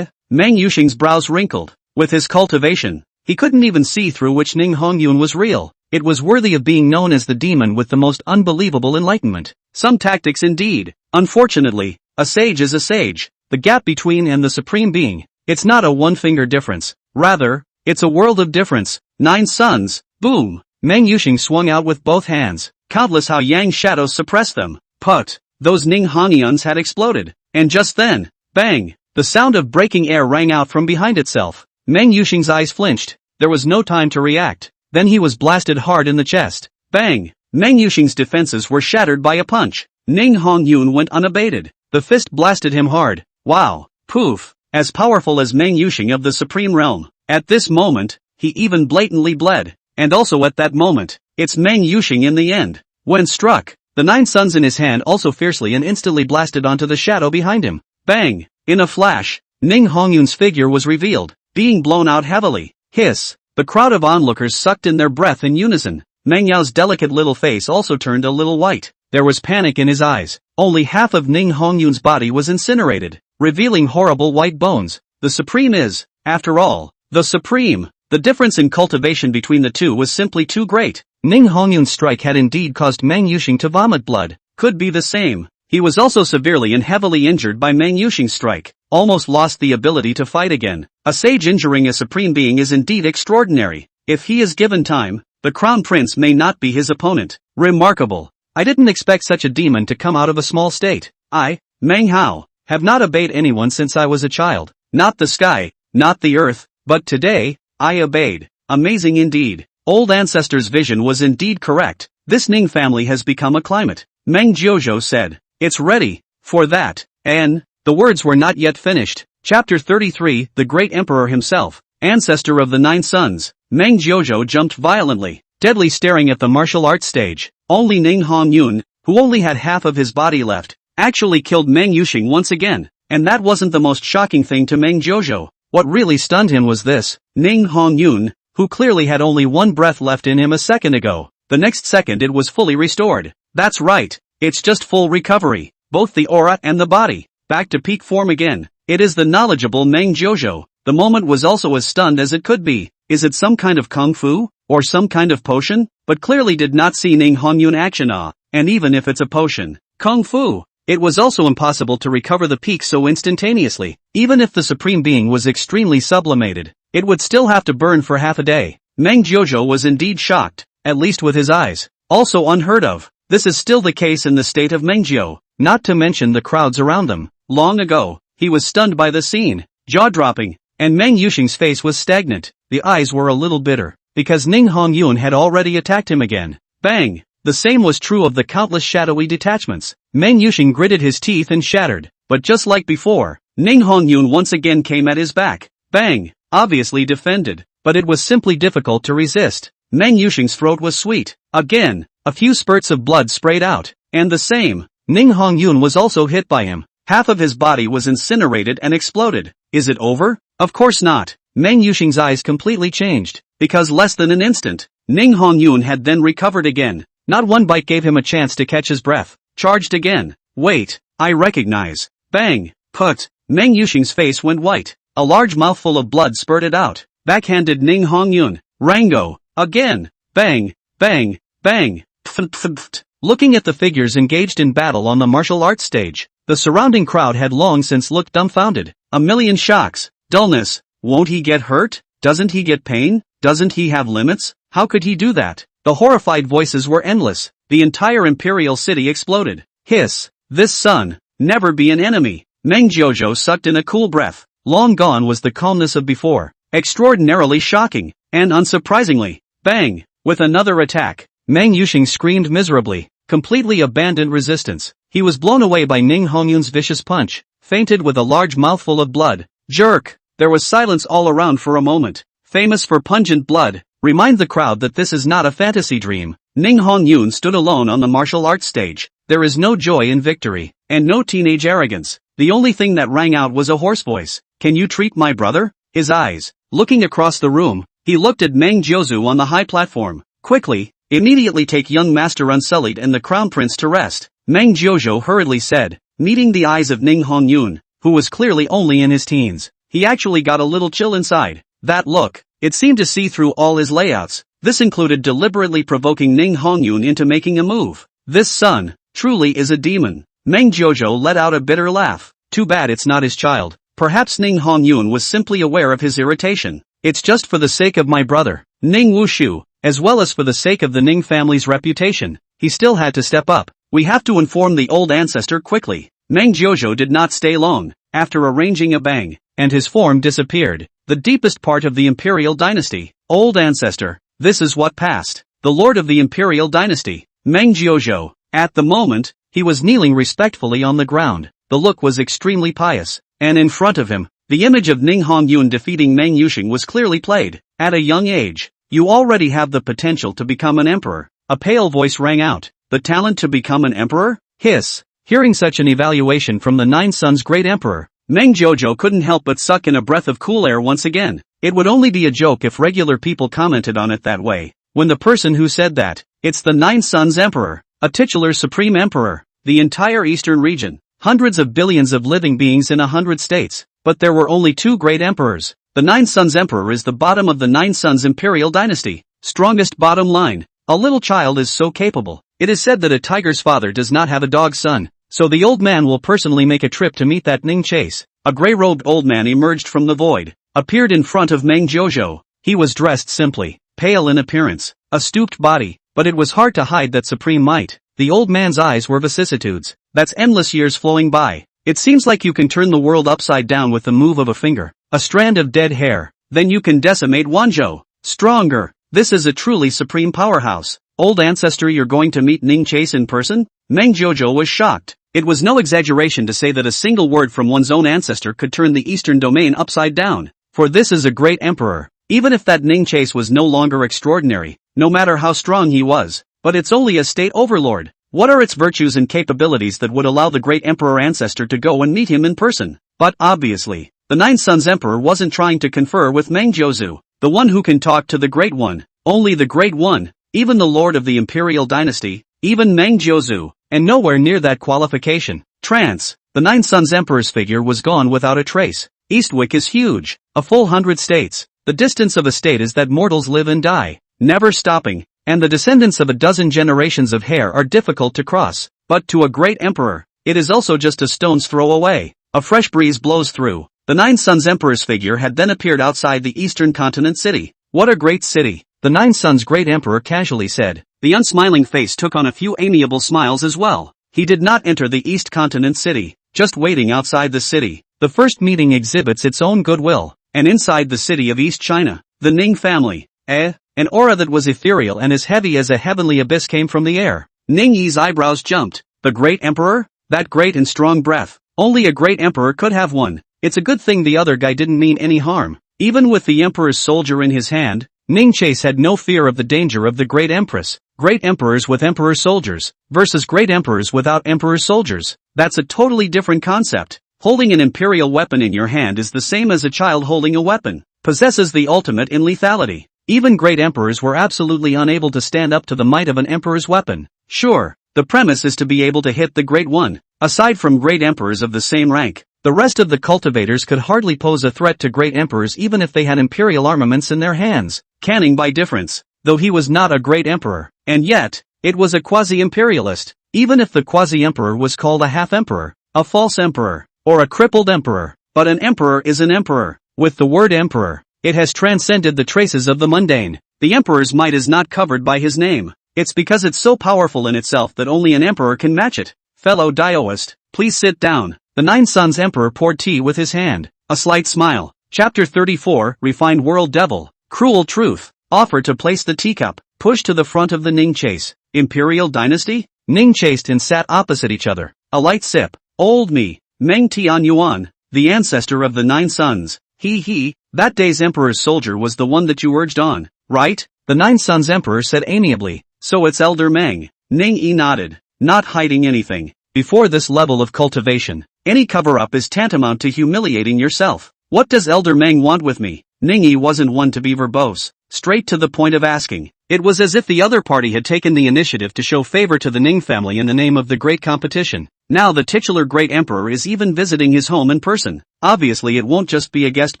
Meng Yuxing's brows wrinkled. With his cultivation, he couldn't even see through which Ning Hongyun was real. It was worthy of being known as the demon with the most unbelievable enlightenment. Some tactics indeed. Unfortunately, a sage is a sage. The gap between and the supreme being, it's not a one-finger difference. Rather, it's a world of difference. 9 suns. Boom. Meng Yuxing swung out with both hands. Countless Hao Yang shadows suppressed them. Put. Those Ning Honyuns had exploded. And just then, bang, the sound of breaking air rang out from behind itself. Meng Yuxing's eyes flinched. There was no time to react. Then he was blasted hard in the chest. Bang. Meng Yuxing's defenses were shattered by a punch. Ning Hongyun went unabated. The fist blasted him hard. Wow. Poof. As powerful as Meng Yuxing of the Supreme Realm. At this moment, he even blatantly bled. And also at that moment, it's Meng Yuxing in the end. When struck, the 9 suns in his hand also fiercely and instantly blasted onto the shadow behind him. Bang! In a flash, Ning Hongyun's figure was revealed, being blown out heavily. Hiss! The crowd of onlookers sucked in their breath in unison. Meng Yao's delicate little face also turned a little white. There was panic in his eyes. Only half of Ning Hongyun's body was incinerated, revealing horrible white bones. The Supreme is, after all, the Supreme. The difference in cultivation between the two was simply too great. Ning Hongyun's strike had indeed caused Meng Yuxing to vomit blood. Could be the same. He was also severely and heavily injured by Meng Yuxing's strike. Almost lost the ability to fight again. A sage injuring a supreme being is indeed extraordinary. If he is given time, the crown prince may not be his opponent. Remarkable. I didn't expect such a demon to come out of a small state. I, Meng Hao, have not obeyed anyone since I was a child. Not the sky, not the earth, but today, I obeyed. Amazing indeed. Old ancestor's vision was indeed correct. This Ning family has become a climate. Meng Jiuzhou said. It's ready. For that. And, the words were not yet finished. Chapter 33, The Great Emperor himself, ancestor of the 9 suns. Meng Jiuzhou jumped violently, deadly staring at the martial arts stage. Only Ning Hongyun, who only had half of his body left, actually killed Meng Yuxing once again. And that wasn't the most shocking thing to Meng Jiuzhou. What really stunned him was this. Ning Hongyun, who clearly had only 1 breath left in him a second ago. The next second it was fully restored. That's right. It's just full recovery. Both the aura and the body. Back to peak form again. It is the knowledgeable Meng Jiuzhou. The moment was also as stunned as it could be. Is it some kind of kung fu? Or some kind of potion? But clearly did not see Ning Hongyun action and even if it's a potion, kung fu, it was also impossible to recover the peak so instantaneously. Even if the Supreme Being was extremely sublimated, it would still have to burn for half a day. Meng Jiuzhou was indeed shocked, at least with his eyes. Also unheard of. This is still the case in the state of Mengjiu, not to mention the crowds around them. Long ago, he was stunned by the scene, jaw-dropping, and Meng Yuxing's face was stagnant. The eyes were a little bitter, because Ning Hongyun had already attacked him again. Bang! The same was true of the countless shadowy detachments. Meng Yuxing gritted his teeth and shattered, but just like before, Ning Hongyun once again came at his back. Bang! Obviously defended, but it was simply difficult to resist. Meng Yuxing's throat was sweet. Again, a few spurts of blood sprayed out, and the same. Ning Hongyun was also hit by him. Half of his body was incinerated and exploded. Is it over? Of course not. Meng Yuxing's eyes completely changed, because less than an instant, Ning Hongyun had then recovered again. Not one bite gave him a chance to catch his breath. Charged again. Wait, I recognize. Bang! Put! Meng Yuxing's face went white. A large mouthful of blood spurted out. Backhanded Ning Hongyun. Rango! Again! Bang! Bang! Bang! Pft. Looking at the figures engaged in battle on the martial arts stage, the surrounding crowd had long since looked dumbfounded. A million shocks. Dullness. Won't he get hurt? Doesn't he get pain? Doesn't he have limits? How could he do that? The horrified voices were endless. The entire imperial city exploded. Hiss. This sun. Never be an enemy. Meng Jiuzhou sucked in a cool breath. Long gone was the calmness of before. Extraordinarily shocking. And unsurprisingly. Bang! With another attack. Meng Yuxing screamed miserably. Completely abandoned resistance. He was blown away by Ning Hongyun's vicious punch. Fainted with a large mouthful of blood. Jerk! There was silence all around for a moment. Famous for pungent blood. Remind the crowd that this is not a fantasy dream. Ning Hongyun stood alone on the martial arts stage. There is no joy in victory. and no teenage arrogance. The only thing that rang out was a hoarse voice. Can you treat my brother? His eyes, looking across the room, he looked at Meng Jiuzhu on the high platform. Quickly, immediately take young master Unsullied and the crown prince to rest. Meng Jiuzhu hurriedly said, meeting the eyes of Ning Hongyun, who was clearly only in his teens. He actually got a little chill inside. That look, it seemed to see through all his layouts. This included deliberately provoking Ning Hongyun into making a move. This son, truly is a demon. Meng Jiuzhu let out a bitter laugh. Too bad it's not his child. Perhaps Ning Hongyun was simply aware of his irritation. It's just for the sake of my brother, Ning Wushu, as well as for the sake of the Ning family's reputation. He still had to step up. We have to inform the old ancestor quickly. Meng Jiuzhu did not stay long. After arranging a bang, and his form disappeared. The deepest part of the Imperial dynasty. Old ancestor, this is what passed. The lord of the Imperial dynasty, Meng Jiuzhu. At the moment, he was kneeling respectfully on the ground. The look was extremely pious, and in front of him, the image of Ning Hongyun defeating Meng Yuxing was clearly played. At a young age, you already have the potential to become an emperor. A pale voice rang out. The talent to become an emperor? Hiss. Hearing such an evaluation from the Nine Sons' great emperor, Meng Jiuzhu couldn't help but suck in a breath of cool air once again. It would only be a joke if regular people commented on it that way. When the person who said that, it's the Nine Sons' emperor, a titular supreme emperor, the entire eastern region, hundreds of billions of living beings in 100 states, but there were only 2 great emperors. The Nine Sons emperor is the bottom of the Nine Sons imperial dynasty. Strongest bottom line. A little child is so capable. It is said that a tiger's father does not have a dog's son. So the old man will personally make a trip to meet that Ning Chase. A grey-robed old man emerged from the void, appeared in front of Meng Jiuzhu. He was dressed simply, pale in appearance, a stooped body, but it was hard to hide that supreme might. The old man's eyes were vicissitudes. That's endless years flowing by. It seems like you can turn the world upside down with the move of a finger. A strand of dead hair. Then you can decimate Wanzhou. Stronger. This is a truly supreme powerhouse. Old ancestor, you're going to meet Ning Chase in person? Meng Jiuzhu was shocked. It was no exaggeration to say that a single word from one's own ancestor could turn the eastern domain upside down. For this is a great emperor. Even if that Ning Chase was no longer extraordinary, no matter how strong he was. But it's only a state overlord. What are its virtues and capabilities that would allow the great emperor ancestor to go and meet him in person? But obviously, the Nine Sons emperor wasn't trying to confer with Meng Jiuzhu, the one who can talk to the great one. Only the great one. Even the lord of the imperial dynasty, even Meng Jiuzhu, and nowhere near that qualification. Trance. The Nine Sons emperor's figure was gone without a trace. Eastwick is huge, a full 100 states. The distance of a state is that mortals live and die, never stopping, and the descendants of a dozen generations of hair are difficult to cross. But to a great emperor, it is also just a stone's throw away. A fresh breeze blows through. The Nine Sons emperor's figure had then appeared outside the eastern continent city. What a great city. The Nine Sons' great emperor casually said. The unsmiling face took on a few amiable smiles as well. He did not enter the East Continent city, just waiting outside the city. The first meeting exhibits its own goodwill, and inside the city of East China, the Ning family, an aura that was ethereal and as heavy as a heavenly abyss came from the air. Ning Yi's eyebrows jumped. The great emperor? That great and strong breath. Only a great emperor could have one. It's a good thing the other guy didn't mean any harm. Even with the emperor's soldier in his hand, Ning Chase had no fear of the danger of the great empress. Great emperors with emperor soldiers, versus great emperors without emperor soldiers. That's a totally different concept. Holding an imperial weapon in your hand is the same as a child holding a weapon. Possesses the ultimate in lethality. Even great emperors were absolutely unable to stand up to the might of an emperor's weapon. Sure, the premise is to be able to hit the great one. Aside from great emperors of the same rank, the rest of the cultivators could hardly pose a threat to great emperors even if they had imperial armaments in their hands. Canning by difference, though he was not a great emperor, and yet, it was a quasi-imperialist, even if the quasi-emperor was called a half-emperor, a false emperor, or a crippled emperor. But an emperor is an emperor. With the word emperor, it has transcended the traces of the mundane. The emperor's might is not covered by his name. It's because it's so powerful in itself that only an emperor can match it. Fellow Daoist, please sit down. The Nine Sons emperor poured tea with his hand. A slight smile. Chapter 34, Refined World Devil. Cruel Truth. Offer to place the teacup. Push to the front of the Ning Chase. Imperial Dynasty? Ning chased and sat opposite each other. A light sip. Old me. Meng Tianyuan. The ancestor of the Nine Sons. He. That day's emperor's soldier was the one that you urged on, right? The Nine Sons emperor said amiably. So it's Elder Meng. Ning Yi nodded. Not hiding anything. Before this level of cultivation, any cover-up is tantamount to humiliating yourself. What does Elder Meng want with me? Ningyi wasn't one to be verbose, straight to the point of asking. It was as if the other party had taken the initiative to show favor to the Ning family in the name of the great competition. Now the titular great emperor is even visiting his home in person. Obviously it won't just be a guest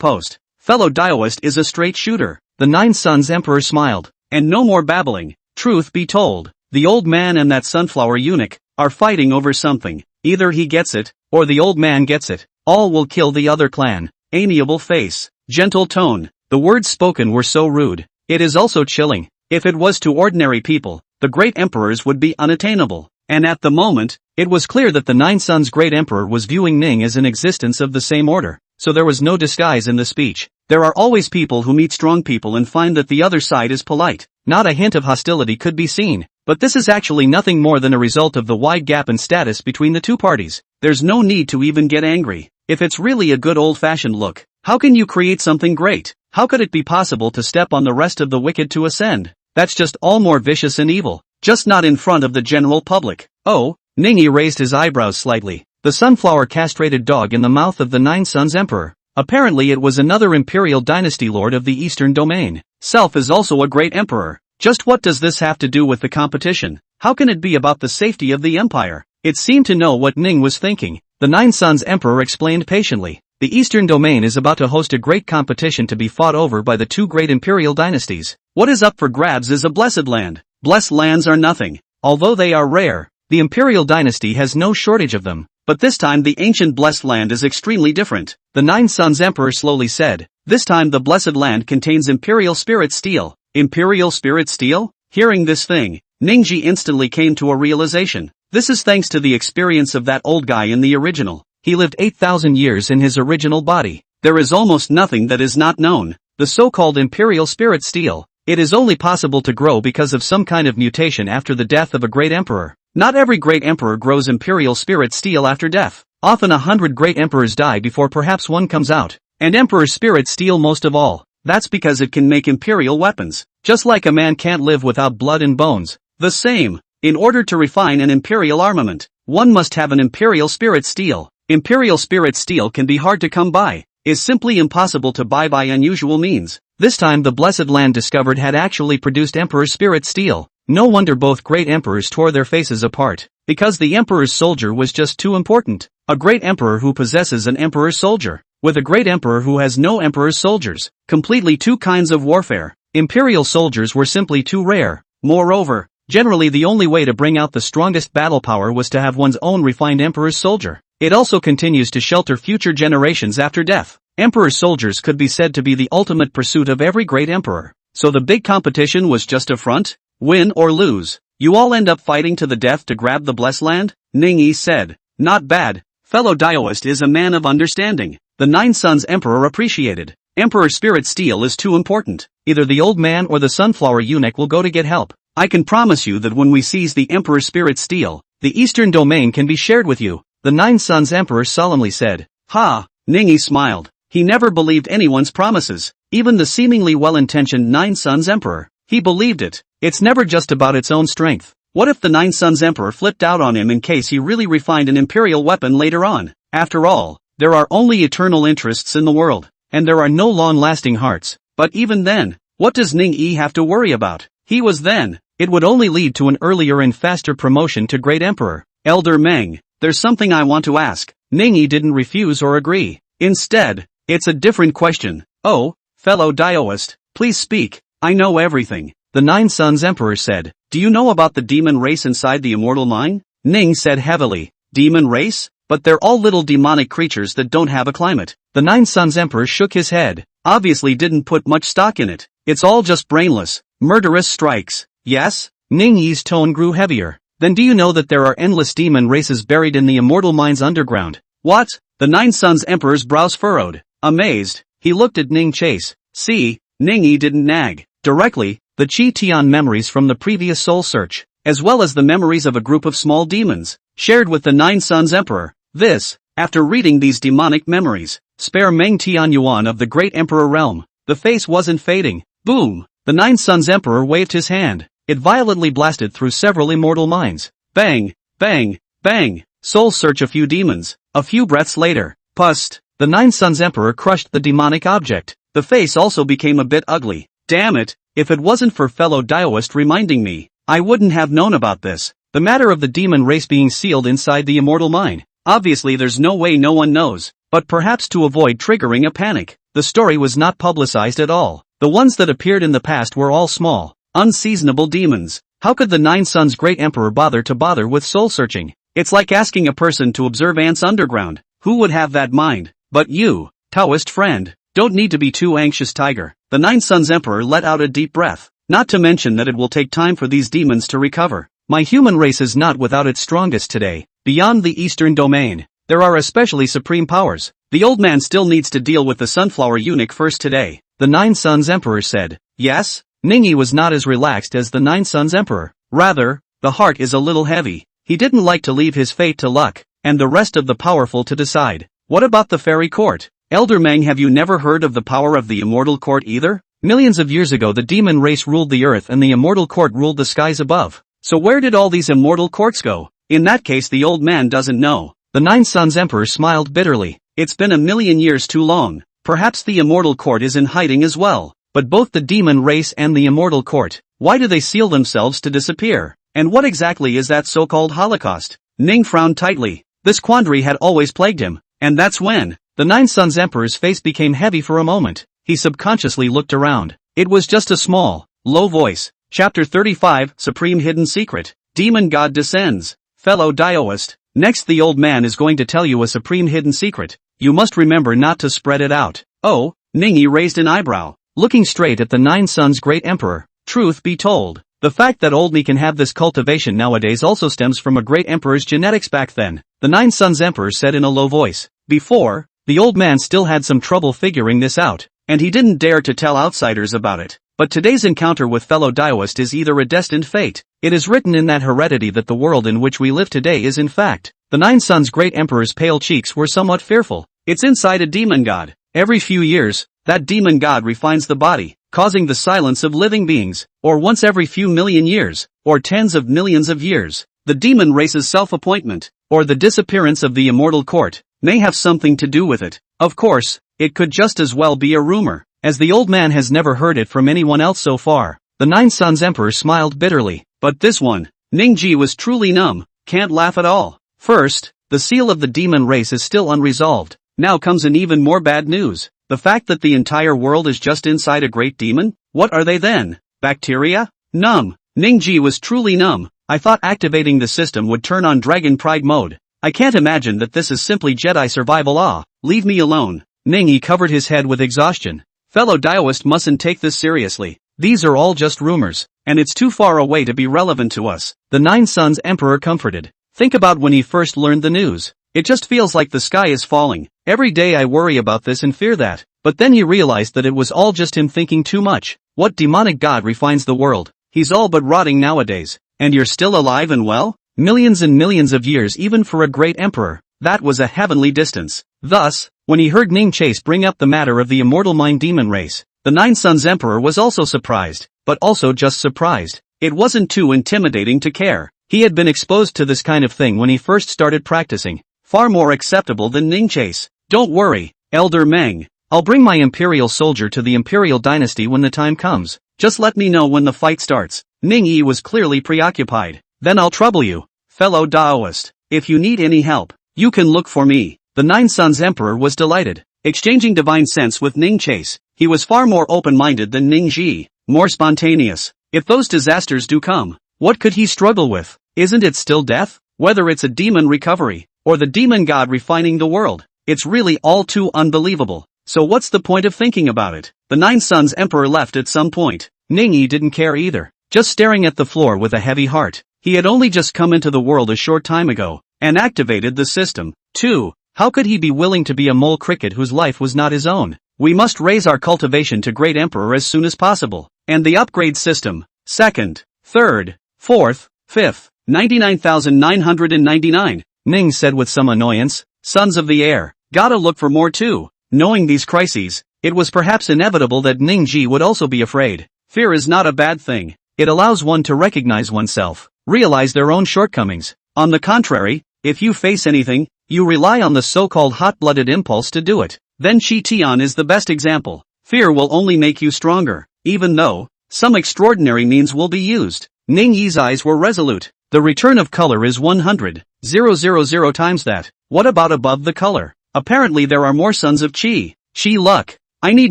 post. Fellow Daoist is a straight shooter. The Nine Sons Emperor smiled. And no more babbling. Truth be told, the old man and that sunflower eunuch are fighting over something. Either he gets it, or the old man gets it. All will kill the other clan. Amiable face, gentle tone. The words spoken were so rude. It is also chilling. If it was to ordinary people, the great emperors would be unattainable. And at the moment, it was clear that the Nine Sons' great emperor was viewing Ning as an existence of the same order. So there was no disguise in the speech. There are always people who meet strong people and find that the other side is polite. Not a hint of hostility could be seen. But this is actually nothing more than a result of the wide gap in status between the two parties. There's no need to even get angry. If it's really a good old-fashioned look, how can you create something great? How could it be possible to step on the rest of the wicked to ascend? That's just all more vicious and evil. Just not in front of the general public. Oh, Ningyi raised his eyebrows slightly. The sunflower castrated dog in the mouth of the Nine Sons Emperor. Apparently it was another Imperial Dynasty lord of the Eastern Domain. Self is also a great emperor. Just what does this have to do with the competition? How can it be about the safety of the empire? It seemed to know what Ning was thinking. The Nine Sons Emperor explained patiently. The Eastern Domain is about to host a great competition to be fought over by the two great Imperial dynasties. What is up for grabs is a blessed land. Blessed lands are nothing. Although they are rare, the Imperial dynasty has no shortage of them. But this time the ancient blessed land is extremely different. The Nine Sons Emperor slowly said. This time the blessed land contains Imperial Spirit Steel. Imperial Spirit Steel? Hearing this thing, Ningyi instantly came to a realization. This is thanks to the experience of that old guy in the original. He lived 8,000 years in his original body. There is almost nothing that is not known. The so-called Imperial Spirit Steel. It is only possible to grow because of some kind of mutation after the death of a great emperor. Not every great emperor grows Imperial Spirit Steel after death. Often 100 great emperors die before perhaps one comes out. And Emperor Spirit Steel most of all. That's because it can make Imperial weapons. Just like a man can't live without blood and bones. The same. In order to refine an Imperial armament, one must have an Imperial Spirit Steel. Imperial Spirit Steel can be hard to come by. Is simply impossible to buy by unusual means. This time the blessed land discovered had actually produced Emperor Spirit Steel. No wonder both great emperors tore their faces apart. Because the emperor's soldier was just too important. A great emperor who possesses an emperor's soldier. With a great emperor who has no emperor's soldiers. Completely two kinds of warfare. Imperial soldiers were simply too rare. Moreover, generally the only way to bring out the strongest battle power was to have one's own refined emperor's soldier. It also continues to shelter future generations after death. Emperor's soldiers could be said to be the ultimate pursuit of every great emperor. So the big competition was just a front? Win or lose, you all end up fighting to the death to grab the blessed land? Ningyi said. Not bad. Fellow Daoist is a man of understanding. The Nine Sons Emperor appreciated. Emperor Spirit Steel is too important. Either the old man or the sunflower eunuch will go to get help. I can promise you that when we seize the Emperor Spirit Steel, the Eastern Domain can be shared with you. The Nine Sons Emperor solemnly said. Ha! Ningyi smiled. He never believed anyone's promises. Even the seemingly well-intentioned Nine Sons Emperor. He believed it. It's never just about its own strength. What if the Nine Sons Emperor flipped out on him in case he really refined an Imperial weapon later on? After all, there are only eternal interests in the world. And there are no long-lasting hearts. But even then, what does Ningyi have to worry about? He was then. It would only lead to an earlier and faster promotion to Great Emperor. Elder Meng, there's something I want to ask. Ningyi didn't refuse or agree. Instead, it's a different question. Oh, fellow Daoist, please speak. I know everything. The Nine Sons Emperor said. Do you know about the demon race inside the immortal mine? Ning said heavily. Demon race? But they're all little demonic creatures that don't have a climate. The Nine Sons Emperor shook his head. Obviously didn't put much stock in it. It's all just brainless, murderous strikes. Yes? Ningyi's tone grew heavier. Then do you know that there are endless demon races buried in the immortal mines underground? What? The Nine Sons Emperor's brows furrowed. Amazed, he looked at Ning Chase. See, Ningyi didn't nag. Directly, the Qi Tian memories from the previous soul search, as well as the memories of a group of small demons, shared with the Nine Sons Emperor. This, after reading these demonic memories, spare Meng Tian Yuan of the Great Emperor realm. The face wasn't fading. Boom! The Nine Sons Emperor waved his hand. It violently blasted through several immortal minds. Bang! Bang! Bang! Soul search a few demons. A few breaths later. Pust. The Nine Suns Emperor crushed the demonic object. The face also became a bit ugly. Damn it, if it wasn't for fellow Daoist reminding me, I wouldn't have known about this. The matter of the demon race being sealed inside the immortal mine. Obviously there's no way no one knows, but perhaps to avoid triggering a panic, the story was not publicized at all. The ones that appeared in the past were all small, unseasonable demons. How could the Nine Suns Great Emperor bother with soul searching? It's like asking a person to observe ants underground. Who would have that mind? But you, Taoist friend, don't need to be too anxious, tiger. The Nine Suns Emperor let out a deep breath. Not to mention that it will take time for these demons to recover. My human race is not without its strongest today. Beyond the eastern domain, there are especially supreme powers. The old man still needs to deal with the sunflower eunuch first today. The Nine Suns Emperor said. Yes? Ningyi was not as relaxed as the Nine Suns Emperor. Rather, the heart is a little heavy. He didn't like to leave his fate to luck, and the rest of the powerful to decide. What about the fairy court? Elder Meng, have you never heard of the power of the immortal court either? Millions of years ago the demon race ruled the earth and the immortal court ruled the skies above. So where did all these immortal courts go? In that case the old man doesn't know. The Nine Suns Emperor smiled bitterly. It's been 1,000,000 years too long. Perhaps the immortal court is in hiding as well. But both the demon race and the immortal court, why do they seal themselves to disappear? And what exactly is that so-called Holocaust? Ning frowned tightly. This quandary had always plagued him. And that's when the Nine Suns Emperor's face became heavy for a moment. He subconsciously looked around. It was just a small, low voice. Chapter 35, Supreme Hidden Secret. Demon God descends. Fellow Daoist, next the old man is going to tell you a supreme hidden secret. You must remember not to spread it out. Oh, Ningyi raised an eyebrow, looking straight at the Nine Suns Great Emperor. Truth be told, the fact that old me can have this cultivation nowadays also stems from a great emperor's genetics back then. The Nine Suns Emperor said in a low voice. Before, the old man still had some trouble figuring this out, and he didn't dare to tell outsiders about it. But today's encounter with fellow Daoist is either a destined fate. It is written in that heredity that the world in which we live today is in fact. The Nine Suns Great Emperor's pale cheeks were somewhat fearful. It's inside a demon god. Every few years, that demon god refines the body, causing the silence of living beings, or once every few million years, or tens of millions of years, the demon race's self-appointment, or the disappearance of the immortal court, may have something to do with it. Of course, it could just as well be a rumor, as the old man has never heard it from anyone else so far. The Nine Suns Emperor smiled bitterly. But this one, Ningyi was truly numb, can't laugh at all. First, the seal of the demon race is still unresolved. Now comes an even more bad news. The fact that the entire world is just inside a great demon? What are they then? Bacteria? Numb. Ningyi was truly numb. I thought activating the system would turn on Dragon Pride mode. I can't imagine that this is simply Jedi survival. Leave me alone. Ningyi covered his head with exhaustion. Fellow Daoist mustn't take this seriously. These are all just rumors, and it's too far away to be relevant to us. The Nine Suns Emperor comforted. Think about when he first learned the news. It just feels like the sky is falling. Every day I worry about this and fear that. But then he realized that it was all just him thinking too much. What demonic god refines the world? He's all but rotting nowadays. And you're still alive and well? Millions and millions of years even for a great emperor. That was a heavenly distance. Thus, when he heard Ning Chase bring up the matter of the immortal mind demon race, the Nine Suns Emperor was also surprised, but also just surprised. It wasn't too intimidating to care. He had been exposed to this kind of thing when he first started practicing. Far more acceptable than Ning Chase. Don't worry, Elder Meng. I'll bring my Imperial soldier to the Imperial dynasty when the time comes. Just let me know when the fight starts. Ningyi was clearly preoccupied. Then I'll trouble you, fellow Daoist. If you need any help, you can look for me. The Nine Suns Emperor was delighted. Exchanging divine sense with Ning Chase, he was far more open-minded than Ningyi, more spontaneous. If those disasters do come, what could he struggle with? Isn't it still death? Whether it's a demon recovery, or the demon god refining the world, it's really all too unbelievable. So what's the point of thinking about it? The Nine Suns Emperor left at some point. Ningyi didn't care either, just staring at the floor with a heavy heart. He had only just come into the world a short time ago, and activated the system, too. How could he be willing to be a mole cricket whose life was not his own? We must raise our cultivation to Great Emperor as soon as possible. And the upgrade system. Second, third, fourth, fifth, 99,999. Ning said with some annoyance. Sons of the air. Gotta look for more too. Knowing these crises, it was perhaps inevitable that Ningyi would also be afraid. Fear is not a bad thing. It allows one to recognize oneself, realize their own shortcomings. On the contrary, If you face anything, you rely on the so-called hot-blooded impulse to do it. Then Chi Tian is the best example. Fear will only make you stronger, even though some extraordinary means will be used. Ning Yi's eyes were resolute. The return of color is 100,000 times that. What about above the color? Apparently there are more sons of Qi. Qi luck. I need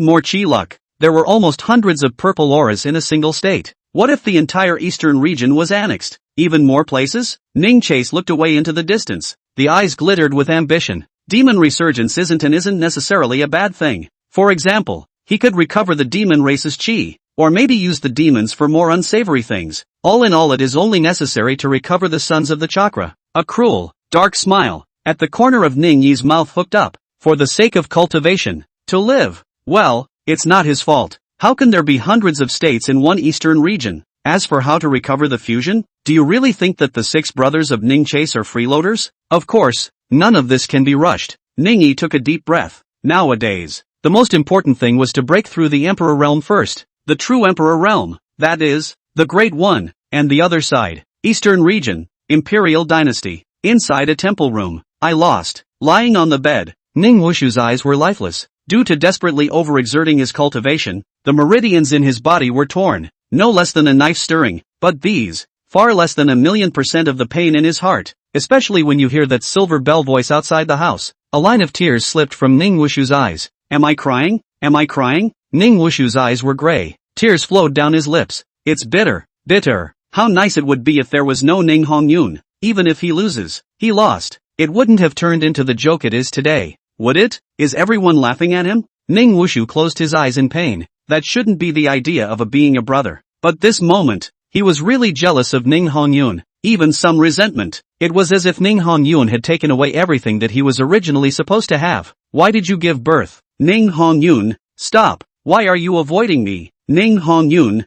more Qi luck. There were almost hundreds of purple auras in a single state. What if the entire eastern region was annexed? Even more places? Ning Chase looked away into the distance. The eyes glittered with ambition. Demon resurgence isn't necessarily a bad thing. For example, he could recover the demon race's Qi, or maybe use the demons for more unsavory things. All in all, it is only necessary to recover the sons of the chakra. A cruel, dark smile at the corner of Ning Yi's mouth hooked up. For the sake of cultivation, to live. Well, it's not his fault. How can there be hundreds of states in one eastern region? As for how to recover the fusion, do you really think that the 6 brothers of Ning Chase are freeloaders? Of course, none of this can be rushed. Ning Yi took a deep breath. Nowadays, the most important thing was to break through the Emperor realm first. The true Emperor realm, that is, the Great One, and the other side, Eastern region, Imperial dynasty. Inside a temple room, I lost. Lying on the bed, Ning Wushu's eyes were lifeless. Due to desperately overexerting his cultivation, the meridians in his body were torn, no less than a knife stirring, but these, far less than 1,000,000% of the pain in his heart, especially when you hear that silver bell voice outside the house. A line of tears slipped from Ning Wushu's eyes. Am I crying? Am I crying? Ning Wushu's eyes were gray. Tears flowed down his lips. It's bitter, bitter. How nice it would be if there was no Ning Hongyun. Even if he loses, he lost. It wouldn't have turned into the joke it is today, would it? Is everyone laughing at him? Ning Wushu closed his eyes in pain. That shouldn't be the idea of being a brother. But this moment, he was really jealous of Ning Hongyun, even some resentment. It was as if Ning Hongyun had taken away everything that he was originally supposed to have. Why did you give birth? Ning Hongyun, stop. Why are you avoiding me? Ning Hongyun,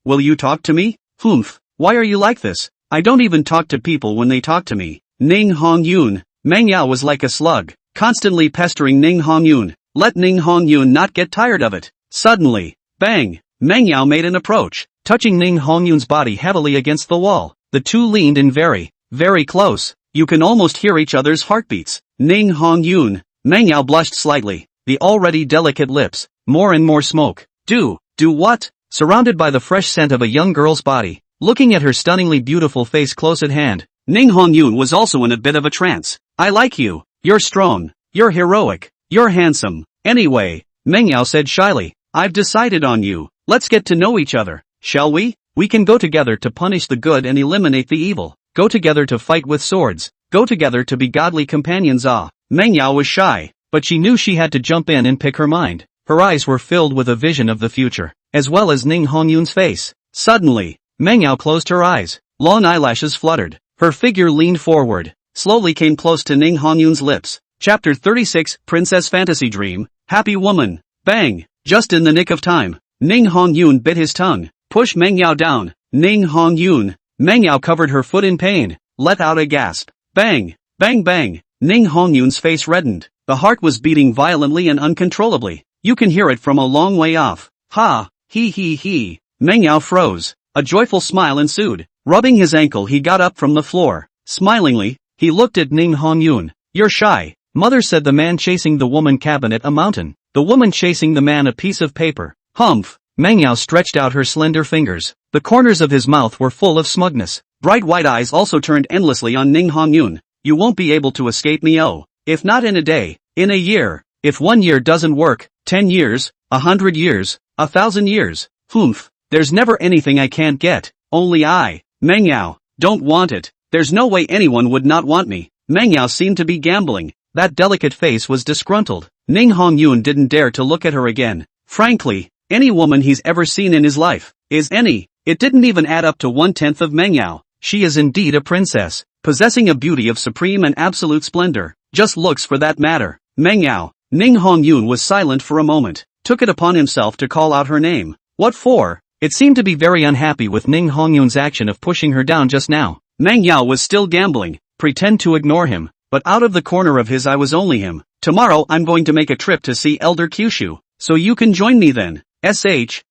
will you talk to me? Humph, why are you like this? I don't even talk to people when they talk to me. Ning Hongyun. Manhwa was like a slug, constantly pestering Ning Hongyun. Let Ning Hongyun not get tired of it. Suddenly, bang, Manhwa made an approach, touching Ning Hongyun's body heavily against the wall. The two leaned in very, very close. You can almost hear each other's heartbeats. Ning Hongyun. Manhwa blushed slightly, the already delicate lips, more and more smoke. Do what? Surrounded by the fresh scent of a young girl's body, looking at her stunningly beautiful face close at hand, Ning Hongyun was also in a bit of a trance. I like you. You're strong. You're heroic. You're handsome. Anyway, Manhwa said shyly, I've decided on you. Let's get to know each other, shall we? We can go together to punish the good and eliminate the evil. Go together to fight with swords. Go together to be godly companions. Manhwa was shy, but she knew she had to jump in and pick her mind. Her eyes were filled with a vision of the future, as well as Ning Hongyun's face. Suddenly, Manhwa closed her eyes. Long eyelashes fluttered. Her figure leaned forward, slowly came close to Ning Hongyun's lips. Chapter 36, Princess Fantasy Dream, Happy Woman. Bang! Just in the nick of time, Ning Hongyun bit his tongue, pushed Manhwa down. Ning Hongyun. Manhwa covered her foot in pain, let out a gasp. Bang! Bang bang! Ning Hongyun's face reddened. The heart was beating violently and uncontrollably. You can hear it from a long way off. Ha! He. Manhwa froze. A joyful smile ensued. Rubbing his ankle, he got up from the floor. Smilingly, he looked at Ning Hongyun. You're shy. Mother said the man chasing the woman cabinet a mountain. The woman chasing the man a piece of paper. Humph. Manhwa stretched out her slender fingers. The corners of his mouth were full of smugness. Bright white eyes also turned endlessly on Ning Hongyun. You won't be able to escape me. If not in a day, in a year. If 1 year doesn't work, 10 years, 100 years, 1,000 years. Humph. There's never anything I can't get. Only I. Manhwa, don't want it. There's no way anyone would not want me. Manhwa seemed to be gambling. That delicate face was disgruntled. Ning Hongyun didn't dare to look at her again. Frankly, any woman he's ever seen in his life is any. It didn't even add up to 1/10 of Manhwa. She is indeed a princess, possessing a beauty of supreme and absolute splendor. Just looks for that matter. Manhwa. Ning Hongyun was silent for a moment, took it upon himself to call out her name. What for? It seemed to be very unhappy with Ning Hongyun's action of pushing her down just now. Manhwa was still gambling, pretend to ignore him, but out of the corner of his eye was only him. Tomorrow I'm going to make a trip to see Elder Kyushu, so you can join me then. SH,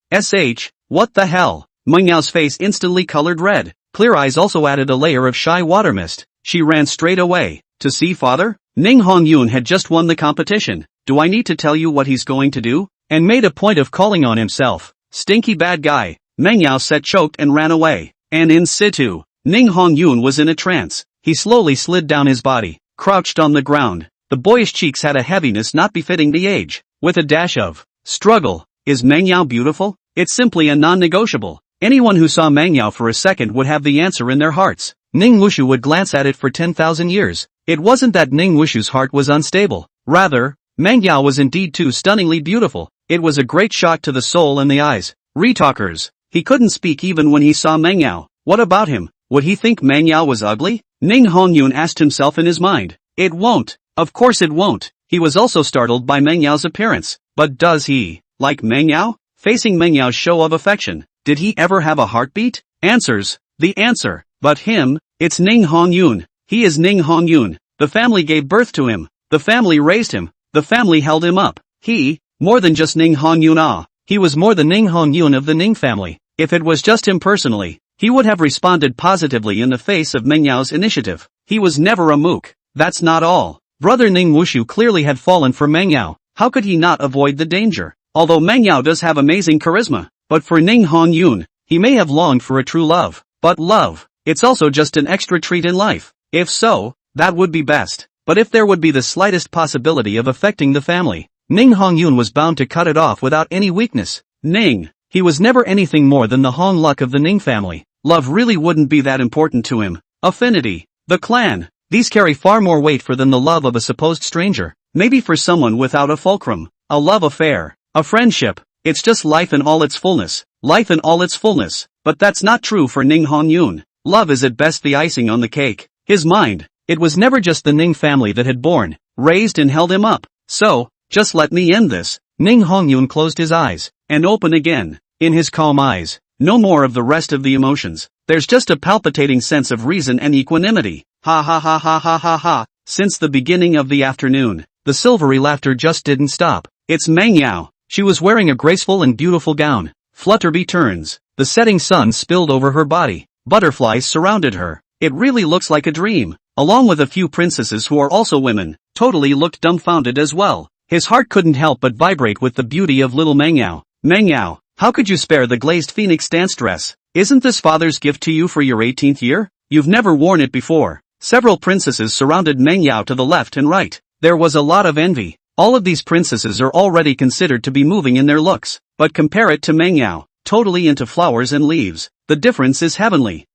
what the hell? Manhwa's face instantly colored red. Clear eyes also added a layer of shy water mist. she ran straight away. To see father? Ning Hongyun had just won the competition. Do I need to tell you what he's going to do? And made a point of calling on himself. Stinky bad guy. Meng Yao said, choked and ran away. And in situ, Ning Hongyun was in a trance. He slowly slid down his body, crouched on the ground. The boyish cheeks had a heaviness not befitting the age, with a dash of struggle. Is Meng Yao beautiful? It's simply a non-negotiable. Anyone who saw Meng Yao for a second would have the answer in their hearts. Ning Wushu would glance at it for 10,000 years. It wasn't that Ning Wushu's heart was unstable. Rather, Meng Yao was indeed too stunningly beautiful. It was a great shock to the soul and the eyes. Retalkers. He couldn't speak even when he saw Meng Yao. What about him? Would he think Meng Yao was ugly? Ning Hongyun asked himself in his mind. It won't. Of course it won't. He was also startled by Meng Yao's appearance. But does he like Meng Yao? Facing Meng Yao's show of affection, did he ever have a heartbeat? Answers. The answer. But him, it's Ning Hongyun. He is Ning Hongyun. The family gave birth to him. The family raised him. The family held him up. He, more than just Ning Hongyun. He was more the Ning Hongyun of the Ning family. If it was just him personally, he would have responded positively in the face of Meng Yao's initiative. He was never a mook. That's not all. Brother Ning Wushu clearly had fallen for Meng Yao. How could he not avoid the danger? Although Meng Yao does have amazing charisma, but for Ning Hongyun, he may have longed for a true love. But love, it's also just an extra treat in life. If so, that would be best. But if there would be the slightest possibility of affecting the family, Ning Hongyun was bound to cut it off without any weakness. Ning. He was never anything more than the Hong Luck of the Ning family. Love really wouldn't be that important to him. Affinity. The clan. These carry far more weight for than the love of a supposed stranger. Maybe for someone without a fulcrum. A love affair. A friendship. It's just life in all its fullness. Life in all its fullness. But that's not true for Ning Hongyun. Love is at best the icing on the cake. His mind. It was never just the Ning family that had born, raised and held him up. So, just let me end this. Ning Hongyun closed his eyes, and opened again. In his calm eyes, no more of the rest of the emotions. There's just a palpitating sense of reason and equanimity. Ha ha ha ha ha ha ha. Since the beginning of the afternoon, the silvery laughter just didn't stop. It's Meng Yao. She was wearing a graceful and beautiful gown. Flutterby turns. The setting sun spilled over her body. Butterflies surrounded her. It really looks like a dream. Along with a few princesses who are also women, totally looked dumbfounded as well. His heart couldn't help but vibrate with the beauty of little Meng Yao. Meng Yao, how could you spare the glazed phoenix dance dress? Isn't this father's gift to you for your 18th year? You've never worn it before. Several princesses surrounded Meng Yao to the left and right. There was a lot of envy. All of these princesses are already considered to be moving in their looks. But compare it to Meng Yao, totally into flowers and leaves. The difference is heavenly.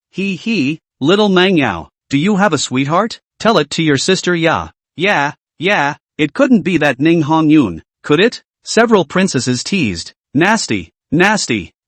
Little Meng Yao, do you have a sweetheart? Tell it to your sister Ya. Yeah, it couldn't be that Ning Hongyun, could it? Several princesses teased. Nasty.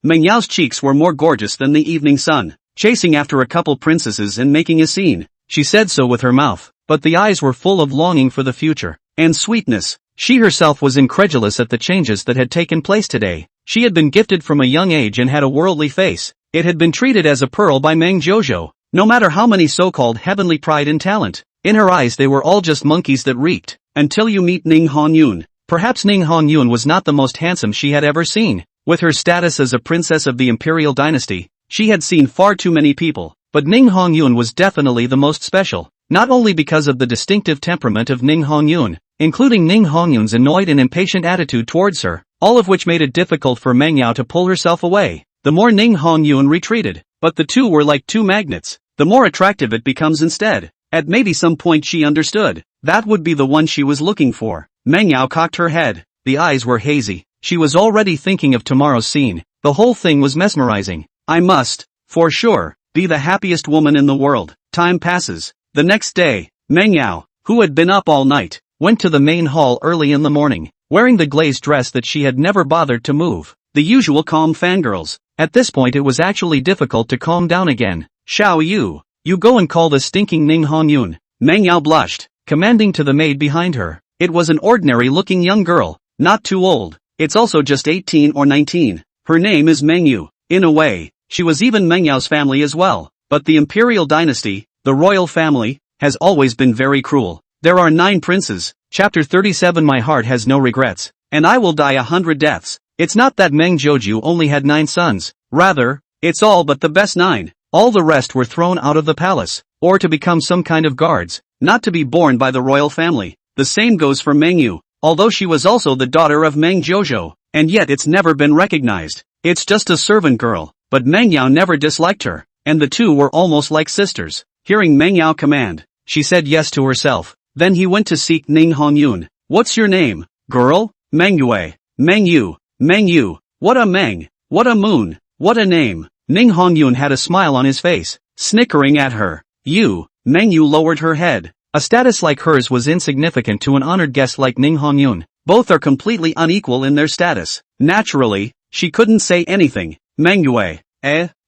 Meng Yao's cheeks were more gorgeous than the evening sun, chasing after a couple princesses and making a scene. She said so with her mouth, but the eyes were full of longing for the future, and sweetness. She herself was incredulous at the changes that had taken place today. She had been gifted from a young age and had a worldly face. It had been treated as a pearl by Meng Jojo, no matter how many so-called heavenly pride and talent. In her eyes they were all just monkeys that reeked, until you meet Ning Hongyun. Perhaps Ning Hongyun was not the most handsome she had ever seen. With her status as a princess of the Imperial dynasty, she had seen far too many people, but Ning Hongyun was definitely the most special, not only because of the distinctive temperament of Ning Hongyun, including Ning Hongyun's annoyed and impatient attitude towards her, all of which made it difficult for Meng Yao to pull herself away. The more Ning Hongyun retreated, but the two were like two magnets, the more attractive it becomes instead. At maybe some point she understood, that would be the one she was looking for. Meng Yao cocked her head. The eyes were hazy. She was already thinking of tomorrow's scene. The whole thing was mesmerizing. I must, for sure, be the happiest woman in the world. Time passes. The next day, Meng Yao, who had been up all night, went to the main hall early in the morning, wearing the glazed dress that she had never bothered to move. The usual calm fangirls. At this point it was actually difficult to calm down again. Xiao, you go and call the stinking Ning Hongyun. Meng Yao blushed, commanding to the maid behind her. It was an ordinary-looking young girl, not too old. It's also just 18 or 19. Her name is Meng Yu. In a way, she was even Meng Yao's family as well. But the Imperial dynasty, the royal family, has always been very cruel. There are 9 princes. Chapter 37. My heart has no regrets, and I will die 100 deaths. It's not that Meng Joju only had 9 sons. Rather, it's all but the best 9. All the rest were thrown out of the palace, or to become some kind of guards, not to be born by the royal family. The same goes for Meng Yu, although she was also the daughter of Meng Jojo, and yet it's never been recognized. It's just a servant girl, but Meng Yao never disliked her, and the two were almost like sisters. Hearing Meng Yao command, she said yes to herself. Then he went to seek Ning Hongyun. What's your name, girl? Meng Yue. Meng Yu. Meng Yu. What a Meng. What a moon. What a name. Ning Hongyun had a smile on his face, snickering at her. You. Meng Yu lowered her head. A status like hers was insignificant to an honored guest like Ning Hongyun. Both are completely unequal in their status. Naturally, she couldn't say anything. Meng Yue.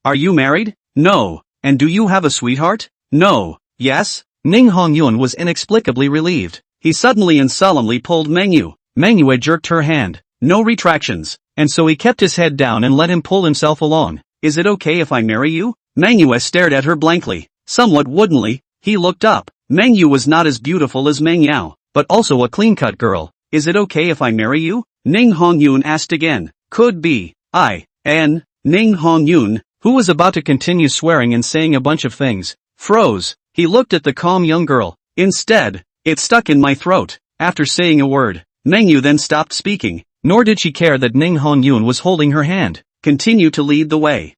Are you married? No. And do you have a sweetheart? No. Yes? Ning Hongyun was inexplicably relieved. He suddenly and solemnly pulled Meng Yu. Meng Yue jerked her hand. No retractions. And so he kept his head down and let him pull himself along. Is it okay if I marry you? Meng Yue stared at her blankly. Somewhat woodenly, he looked up. Meng Yu was not as beautiful as Meng Yao, but also a clean-cut girl. Is it okay if I marry you? Ning Hongyun asked again. Could be. Ning Hongyun, who was about to continue swearing and saying a bunch of things, froze. He looked at the calm young girl. Instead, it stuck in my throat. After saying a word, Meng Yu then stopped speaking, nor did she care that Ning Hongyun was holding her hand. Continue to lead the way.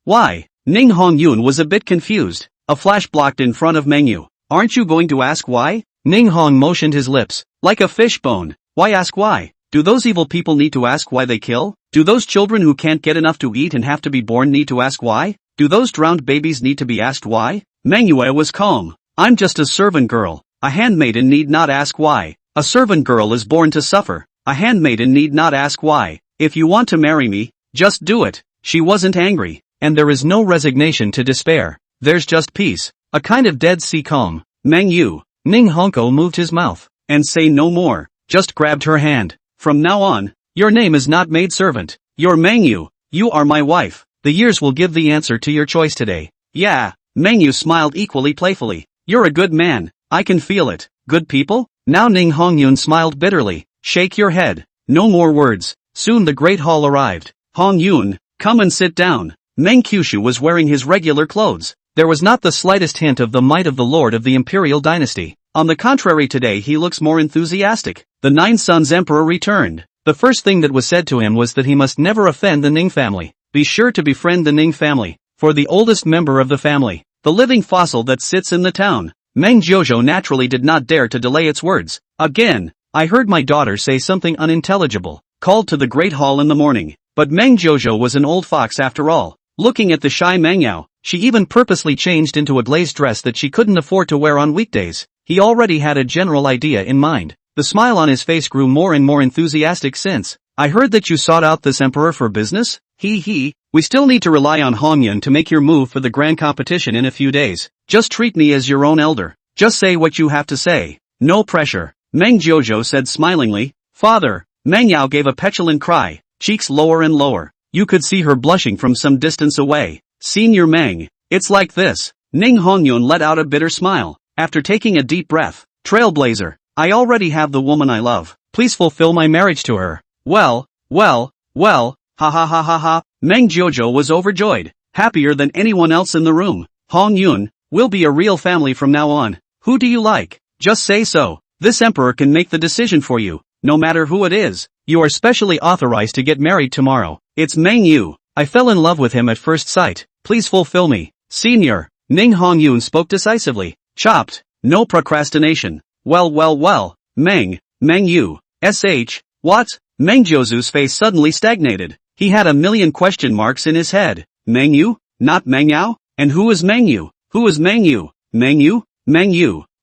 Why? Ning Hongyun was a bit confused. A flash blocked in front of Meng Yu. Aren't you going to ask why? Ning Hong motioned his lips, like a fishbone. Why ask why? Do those evil people need to ask why they kill? Do those children who can't get enough to eat and have to be born need to ask why? Do those drowned babies need to be asked why? Meng Yue was calm. I'm just a servant girl. A handmaiden need not ask why. A servant girl is born to suffer. A handmaiden need not ask why. If you want to marry me, just do it. She wasn't angry. And there is no resignation to despair. There's just peace. A kind of Dead Sea calm. Meng Yu. Ning Honko moved his mouth. And say no more. Just grabbed her hand. From now on, your name is not maidservant. You're Meng Yu. You are my wife. The years will give the answer to your choice today. Yeah. Meng Yu smiled equally playfully. You're a good man. I can feel it. Good people? Now Ning Hongyun smiled bitterly. Shake your head. No more words. Soon the great hall arrived. Hongyun, come and sit down. Meng Kyushu was wearing his regular clothes. There was not the slightest hint of the might of the lord of the imperial dynasty. On the contrary, today he looks more enthusiastic. The Nine Sons Emperor returned. The first thing that was said to him was that he must never offend the Ning family. Be sure to befriend the Ning family. For the oldest member of the family, the living fossil that sits in the town. Meng Jojo naturally did not dare to delay its words. Again, I heard my daughter say something unintelligible. Called to the great hall in the morning. But Meng Jojo was an old fox after all. Looking at the shy Meng Yao, she even purposely changed into a glazed dress that she couldn't afford to wear on weekdays. He already had a general idea in mind. The smile on his face grew more and more enthusiastic since. I heard that you sought out this emperor for business? We still need to rely on Hongyun to make your move for the grand competition in a few days. Just treat me as your own elder. Just say what you have to say. No pressure. Meng Jojo said smilingly. Father. Meng Yao gave a petulant cry, cheeks lower and lower. You could see her blushing from some distance away. Senior Meng. It's like this. Ning Hongyun let out a bitter smile. After taking a deep breath. Trailblazer. I already have the woman I love. Please fulfill my marriage to her. Well, ha ha ha ha ha. Meng Jojo was overjoyed, happier than anyone else in the room. Hongyun, we'll be a real family from now on. Who do you like? Just say so. This emperor can make the decision for you, no matter who it is. You are specially authorized to get married tomorrow. It's Meng Yu. I fell in love with him at first sight. Please fulfill me. Senior. Ning Hongyun spoke decisively. Chopped. No procrastination. Well. Meng Yu. What? Meng Jozu's face suddenly stagnated. He had a million question marks in his head. Meng Yu? Not Meng Yao? And who is Meng Yu? Who is Meng Yu? Meng Yu?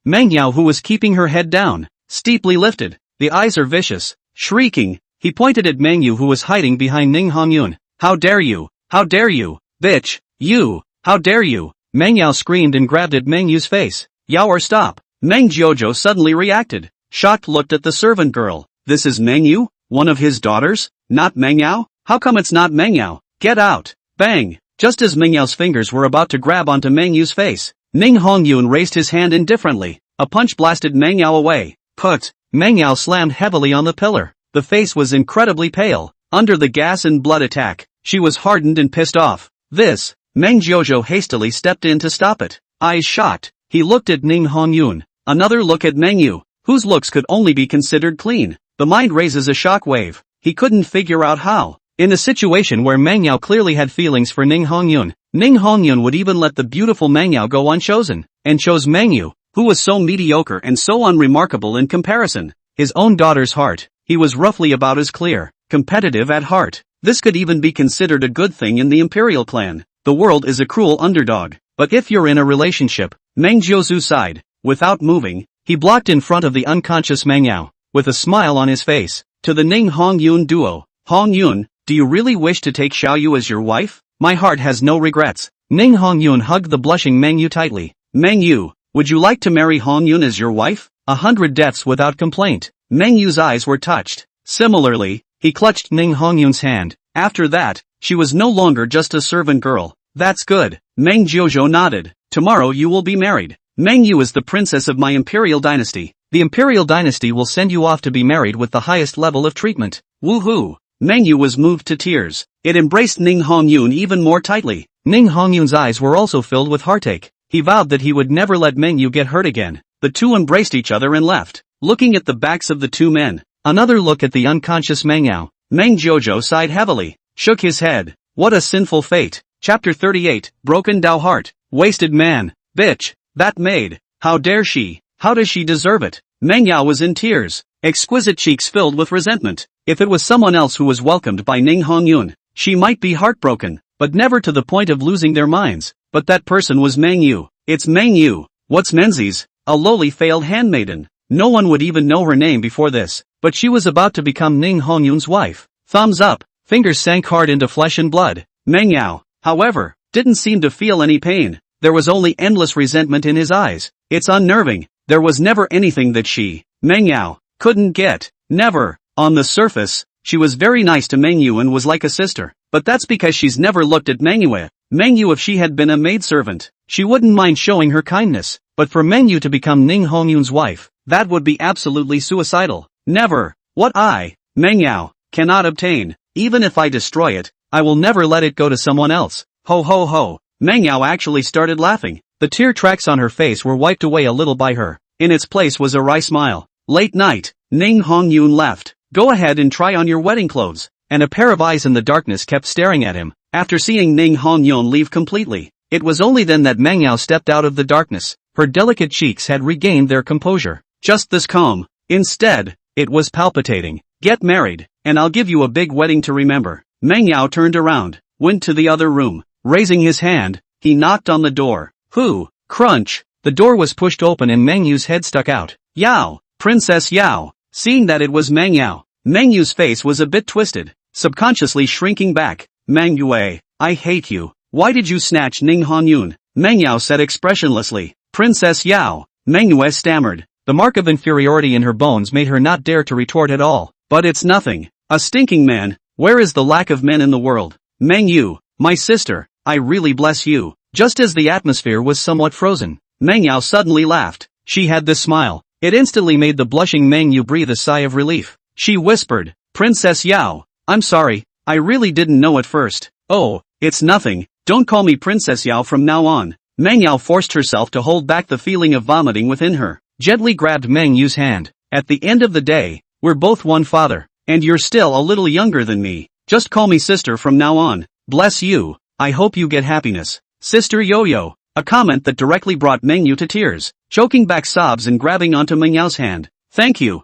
Meng Yao, who was keeping her head down, steeply lifted. The eyes are vicious. Shrieking, he pointed at Meng Yu, who was hiding behind Ning Hongyun. How dare you? How dare you? Bitch! You! How dare you? Meng Yao screamed and grabbed at Meng Yu's face. Yao, or stop! Meng Jojo suddenly reacted. Shocked looked at the servant girl. This is Meng Yu? One of his daughters? Not Meng Yao? How come it's not Meng Yao? Get out! Bang! Just as Meng Yao's fingers were about to grab onto Meng Yu's face, Ning Hongyun raised his hand indifferently. A punch blasted Meng Yao away. Put! Meng Yao slammed heavily on the pillar. The face was incredibly pale. Under the gas and blood attack, she was hardened and pissed off. This Meng Jiuzhou hastily stepped in to stop it. Eyes shocked, he looked at Ning Hongyun. Another look at Meng Yu, whose looks could only be considered clean. The mind raises a shock wave. He couldn't figure out how. In a situation where Meng Yao clearly had feelings for Ning Hongyun would even let the beautiful Meng Yao go unchosen, and chose Meng Yu, who was so mediocre and so unremarkable in comparison. His own daughter's heart. He was roughly about as clear, competitive at heart. This could even be considered a good thing in the Imperial clan. The world is a cruel underdog. But if you're in a relationship, Meng Jiuzhou sighed. Without moving, he blocked in front of the unconscious Meng Yao, with a smile on his face. To the Ning Hongyun duo. Hongyun, do you really wish to take Xiao as your wife? My heart has no regrets. Ning Hongyun hugged the blushing Meng Yu tightly. Meng Yu, would you like to marry Hongyun as your wife? 100 deaths without complaint. Meng Yu's eyes were touched. Similarly, he clutched Ning Hongyun's hand. After that, she was no longer just a servant girl. That's good. Meng Jiuzhou nodded. Tomorrow you will be married. Meng Yu is the princess of my imperial dynasty. The imperial dynasty will send you off to be married with the highest level of treatment. Woohoo! Meng Yu was moved to tears. It embraced Ning Hongyun even more tightly. Ning Hongyun's eyes were also filled with heartache. He vowed that he would never let Meng Yu get hurt again. The two embraced each other and left. Looking at the backs of the two men. Another look at the unconscious Meng Yao. Meng Jiuzhou sighed heavily. Shook his head. What a sinful fate. Chapter 38, Broken Down Heart. Wasted man. Bitch. That maid. How dare she? How does she deserve it? Meng Yao was in tears. Exquisite cheeks filled with resentment. If it was someone else who was welcomed by Ning Hongyun, she might be heartbroken, but never to the point of losing their minds. But that person was Meng Yu. It's Meng Yu. What's Menzies? A lowly failed handmaiden. No one would even know her name before this, but she was about to become Ning Hongyun's wife. Thumbs up. Fingers sank hard into flesh and blood. Meng Yao, however, didn't seem to feel any pain. There was only endless resentment in his eyes. It's unnerving. There was never anything that she, Meng Yao, couldn't get. Never. On the surface, she was very nice to Meng Yu and was like a sister. But that's because she's never looked at Meng Yu. Meng Yu, if she had been a maidservant, she wouldn't mind showing her kindness. But for Meng Yu to become Ning Hongyun's wife, that would be absolutely suicidal. Never. What I, Meng Yao, cannot obtain. Even if I destroy it, I will never let it go to someone else. Ho ho ho. Meng Yao actually started laughing. The tear tracks on her face were wiped away a little by her. In its place was a wry smile. Late night. Ning Hongyun left. Go ahead and try on your wedding clothes. And a pair of eyes in the darkness kept staring at him. After seeing Ning Hongyun leave completely, it was only then that Meng Yao stepped out of the darkness. Her delicate cheeks had regained their composure. Just this calm. Instead, it was palpitating. Get married, and I'll give you a big wedding to remember. Meng Yao turned around, went to the other room. Raising his hand, he knocked on the door. Who? Crunch. The door was pushed open and Meng Yu's head stuck out. Yao, Princess Yao. Seeing that it was Meng Yao, Meng Yu's face was a bit twisted, subconsciously shrinking back. Meng Yue, I hate you. Why did you snatch Ning Hongyun? Meng Yao said expressionlessly. Princess Yao. Meng Yue stammered. The mark of inferiority in her bones made her not dare to retort at all. But it's nothing. A stinking man. Where is the lack of men in the world? Meng Yu, my sister, I really bless you. Just as the atmosphere was somewhat frozen, Meng Yao suddenly laughed. She had this smile. It instantly made the blushing Meng Yu breathe a sigh of relief. She whispered, Princess Yao, I'm sorry, I really didn't know at first. Oh, it's nothing, don't call me Princess Yao from now on. Meng Yao forced herself to hold back the feeling of vomiting within her, gently grabbed Meng Yu's hand. At the end of the day, we're both one father, and you're still a little younger than me. Just call me sister from now on. Bless you, I hope you get happiness. Sister Yo-Yo, a comment that directly brought Meng Yu to tears, choking back sobs and grabbing onto Meng Yao's hand. Thank you,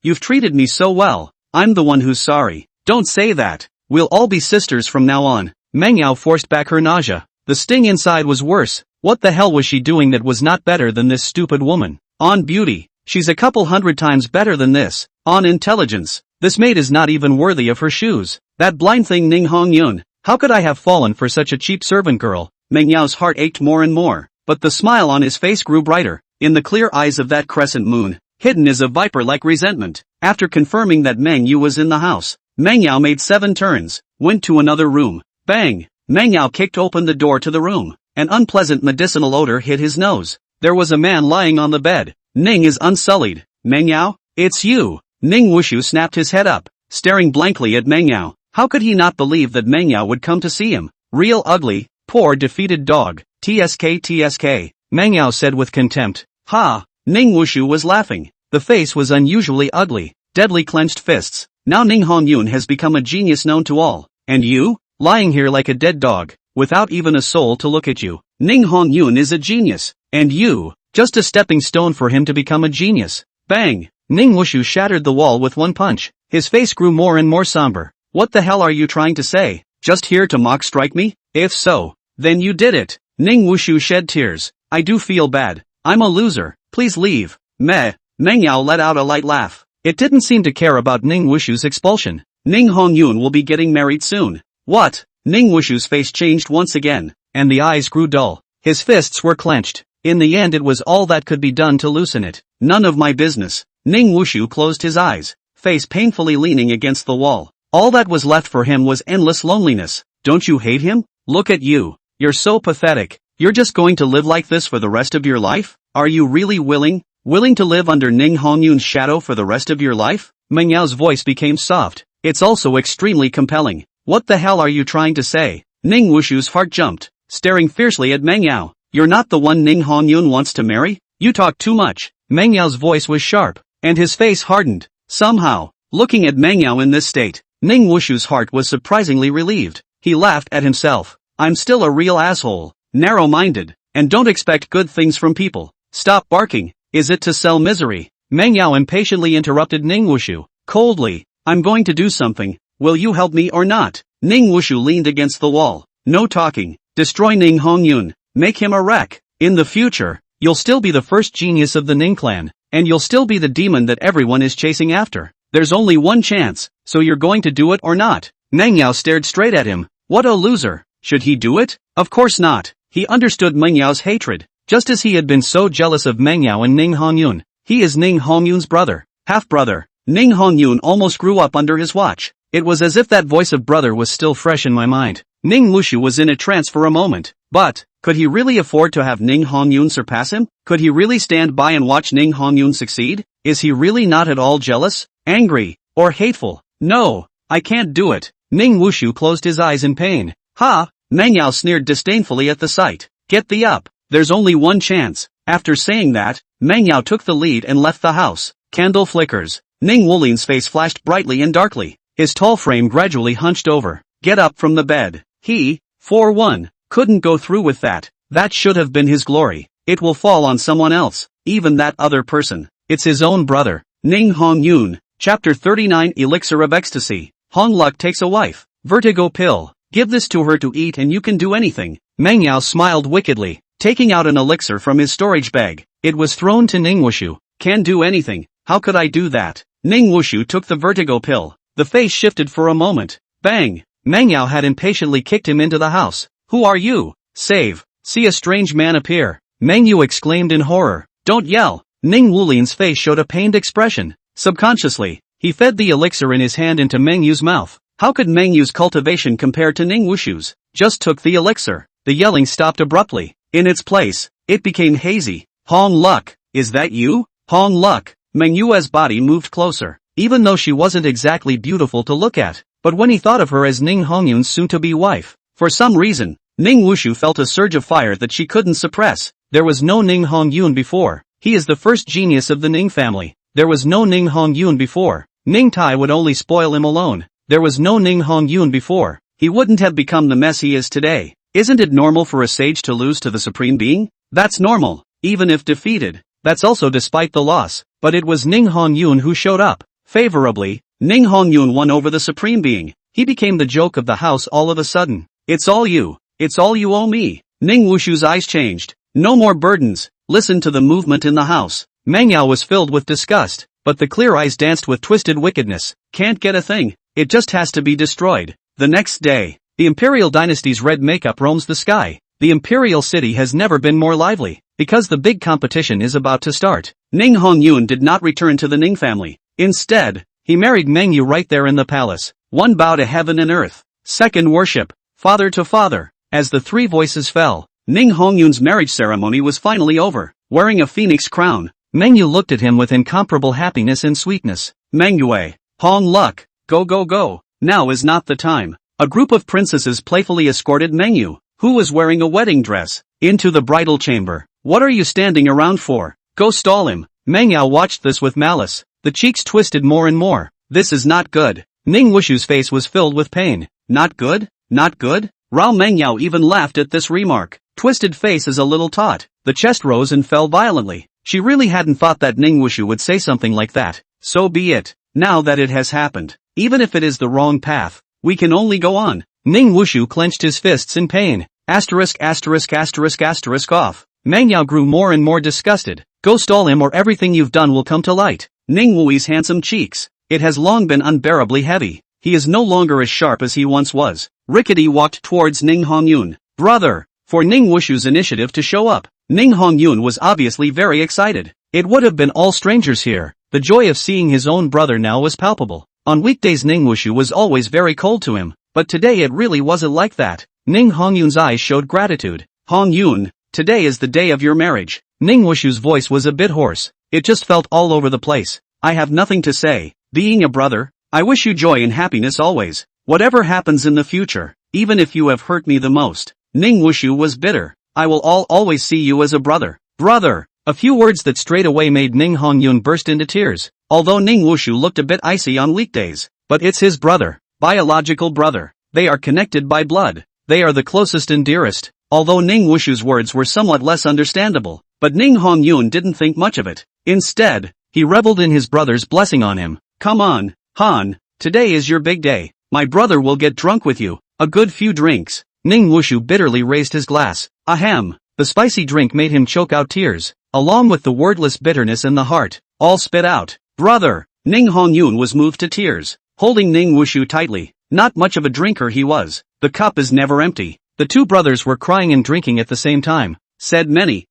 you've treated me so well. I'm the one who's sorry. Don't say that. We'll all be sisters from now on. Meng Yao forced back her nausea. The sting inside was worse. What the hell was she doing that was not better than this stupid woman? On beauty, she's a couple hundred times better than this. On intelligence, this maid is not even worthy of her shoes. That blind thing Ning Hongyun, how could I have fallen for such a cheap servant girl? Meng Yao's heart ached more and more, but the smile on his face grew brighter. In the clear eyes of that crescent moon, hidden is a viper-like resentment. After confirming that Meng Yu was in the house, Meng Yao made 7 turns, went to another room. Bang! Meng Yao kicked open the door to the room. An unpleasant medicinal odor hit his nose. There was a man lying on the bed. Ning is unsullied. Meng Yao? It's you. Ning Wushu snapped his head up, staring blankly at Meng Yao. How could he not believe that Meng Yao would come to see him? Real ugly, Poor defeated dog, TSK TSK, manhwa said with contempt. Ha! Ning Wushu was laughing. The face was unusually ugly, deadly clenched fists. Now Ning Hongyun has become a genius known to all. And you? Lying here like a dead dog, without even a soul to look at you. Ning Hongyun is a genius. And you, just a stepping stone for him to become a genius. Bang! Ning Wushu shattered the wall with one punch. His face grew more and more somber. What the hell are you trying to say? Just here to mock strike me? If so, then you did it. Ning Wushu shed tears. I do feel bad. I'm a loser. Please leave. Meh. Manhwa let out a light laugh. It didn't seem to care about Ning Wushu's expulsion. Ning Hongyun will be getting married soon. What? Ning Wushu's face changed once again, and the eyes grew dull. His fists were clenched. In the end it was all that could be done to loosen it. None of my business. Ning Wushu closed his eyes, face painfully leaning against the wall. All that was left for him was endless loneliness. Don't you hate him? Look at you. You're so pathetic. You're just going to live like this for the rest of your life? Are you really willing to live under Ning Hongyun's shadow for the rest of your life? Manhwa's voice became soft. It's also extremely compelling. What the hell are you trying to say? Ning Wushu's heart jumped, staring fiercely at Manhwa. You're not the one Ning Hongyun wants to marry? You talk too much. Manhwa's voice was sharp, and his face hardened. Somehow, looking at Manhwa in this state, Ning Wushu's heart was surprisingly relieved. He laughed at himself. I'm still a real asshole, narrow-minded, and don't expect good things from people. Stop barking. Is it to sell misery? Manhwa impatiently interrupted Ning Wushu, coldly. I'm going to do something. Will you help me or not? Ning Wushu leaned against the wall. No talking. Destroy Ning Hongyun. Make him a wreck. In the future, you'll still be the first genius of the Ning clan, and you'll still be the demon that everyone is chasing after. There's only one chance, so you're going to do it or not? Manhwa stared straight at him. What a loser. Should he do it? Of course not. He understood Manhwa's hatred, just as he had been so jealous of Manhwa and Ning Hongyun. He is Ning Hongyun's brother, half-brother. Ning Hongyun almost grew up under his watch. It was as if that voice of brother was still fresh in my mind. Ning Wushu was in a trance for a moment. But, could he really afford to have Ning Hongyun surpass him? Could he really stand by and watch Ning Hongyun succeed? Is he really not at all jealous, angry, or hateful? No, I can't do it. Ning Wushu closed his eyes in pain. Ha! Manhwa sneered disdainfully at the sight. Get thee up. There's only one chance. After saying that, Manhwa took the lead and left the house. Candle flickers. Ning Wulin's face flashed brightly and darkly. His tall frame gradually hunched over. Get up from the bed. He, for one, couldn't go through with that. That should have been his glory. It will fall on someone else, even that other person. It's his own brother. Ning Hongyun. Chapter 39 Elixir of Ecstasy. Hong Luk takes a wife. Vertigo pill. Give this to her to eat and you can do anything. Manhwa smiled wickedly, taking out an elixir from his storage bag. It was thrown to Ning Wushu. Can do anything. How could I do that? Ning Wushu took the vertigo pill. The face shifted for a moment. Bang! Manhwa had impatiently kicked him into the house. Who are you? Save. See a strange man appear. Manhwa exclaimed in horror. Don't yell. Ning Wulin's face showed a pained expression. Subconsciously, he fed the elixir in his hand into Manhwa's mouth. How could Manhwa's cultivation compare to Ning Wushu's? Just took the elixir. The yelling stopped abruptly. In its place, it became hazy. Hong Luk, is that you? Hong Luk. Manhwa's body moved closer, even though she wasn't exactly beautiful to look at. But when he thought of her as Ning Hongyun's soon-to-be wife, for some reason, Ning Wushu felt a surge of fire that she couldn't suppress. There was no Ning Hongyun before. He is the first genius of the Ning family. There was no Ning Hongyun before. Ning Tai would only spoil him alone. There was no Ning Hongyun before. He wouldn't have become the mess he is today. Isn't it normal for a sage to lose to the Supreme Being? That's normal, even if defeated. That's also despite the loss. But it was Ning Hongyun who showed up. Favorably, Ning Hongyun won over the Supreme Being. He became the joke of the house all of a sudden. It's all you. It's all you owe me. Ning Wushu's eyes changed. No more burdens. Listen to the movement in the house. Manhwa was filled with disgust, but the clear eyes danced with twisted wickedness. Can't get a thing. It just has to be destroyed. The next day, the Imperial Dynasty's red makeup roams the sky. The Imperial City has never been more lively, because the big competition is about to start. Ning Hongyun did not return to the Ning family. Instead, he married Manhwa right there in the palace. One bow to heaven and earth. Second worship. Father to father. As the three voices fell, Ning Hongyun's marriage ceremony was finally over. Wearing a phoenix crown, Manhwa looked at him with incomparable happiness and sweetness. Manhwa, Hong Luk, go go go. Now is not the time. A group of princesses playfully escorted Manhwa. Who was wearing a wedding dress? Into the bridal chamber. What are you standing around for? Go stall him. Meng Yao watched this with malice. The cheeks twisted more and more. This is not good. Ning Wushu's face was filled with pain. Not good? Not good? Rao Meng Yao even laughed at this remark. Twisted face is a little taut. The chest rose and fell violently. She really hadn't thought that Ning Wushu would say something like that. So be it. Now that it has happened. Even if it is the wrong path, we can only go on. Ning Wushu clenched his fists in pain. Off. Meng Yao grew more and more disgusted. Go stall him or everything you've done will come to light. Ning Wui's handsome cheeks. It has long been unbearably heavy. He is no longer as sharp as he once was. Rickety walked towards Ning Hongyun. Brother! For Ning Wushu's initiative to show up. Ning Hongyun was obviously very excited. It would have been all strangers here. The joy of seeing his own brother now was palpable. On weekdays Ning Wushu was always very cold to him, but today it really wasn't like that. Ning Hongyun's eyes showed gratitude. Hongyun, today is the day of your marriage. Ning Wushu's voice was a bit hoarse. It just felt all over the place. I have nothing to say. Being a brother, I wish you joy and happiness always. Whatever happens in the future, even if you have hurt me the most. Ning Wushu was bitter. I will always see you as a brother. Brother! A few words that straight away made Ning Hongyun burst into tears. Although Ning Wushu looked a bit icy on weekdays, but it's his brother. Biological brother. They are connected by blood. They are the closest and dearest. Although Ning Wushu's words were somewhat less understandable, but Ning Hongyun didn't think much of it. Instead, he reveled in his brother's blessing on him. Come on, Han, today is your big day. My brother will get drunk with you. A good few drinks. Ning Wushu bitterly raised his glass. Ahem. The spicy drink made him choke out tears, along with the wordless bitterness in the heart. All spit out. Brother! Ning Hongyun was moved to tears, holding Ning Wushu tightly. Not much of a drinker he was. The cup is never empty. The two brothers were crying and drinking at the same time. Said many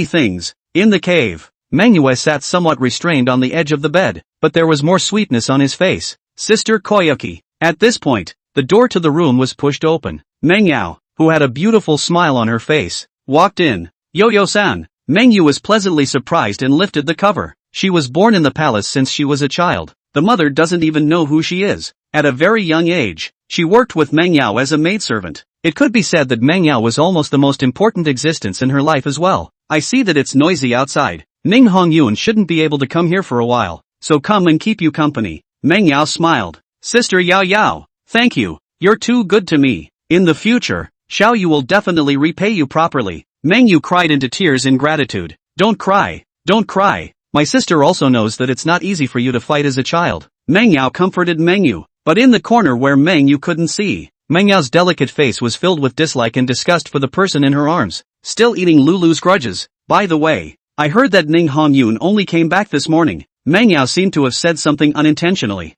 things. In the cave, manhwa sat somewhat restrained on the edge of the bed, but there was more sweetness on his face. Sister Koyuki. At this point, the door to the room was pushed open. Meng Yao, who had a beautiful smile on her face, walked in. Yo-yo-san. Meng Yu was pleasantly surprised and lifted the cover. She was born in the palace since she was a child. The mother doesn't even know who she is. At a very young age, she worked with Meng Yao as a maidservant. It could be said that Meng Yao was almost the most important existence in her life as well. I see that it's noisy outside. Ning Hongyun shouldn't be able to come here for a while, so come and keep you company. Meng Yao smiled. Sister Yao Yao, thank you. You're too good to me. In the future, Xiao Yu will definitely repay you properly. Meng Yu cried into tears in gratitude. Don't cry. Don't cry. My sister also knows that it's not easy for you to fight as a child. Meng Yao comforted Meng Yu, but in the corner where Meng Yu couldn't see, Meng Yao's delicate face was filled with dislike and disgust for the person in her arms, still eating Lulu's grudges. By the way, I heard that Ning Hongyun only came back this morning. Meng Yao seemed to have said something unintentionally.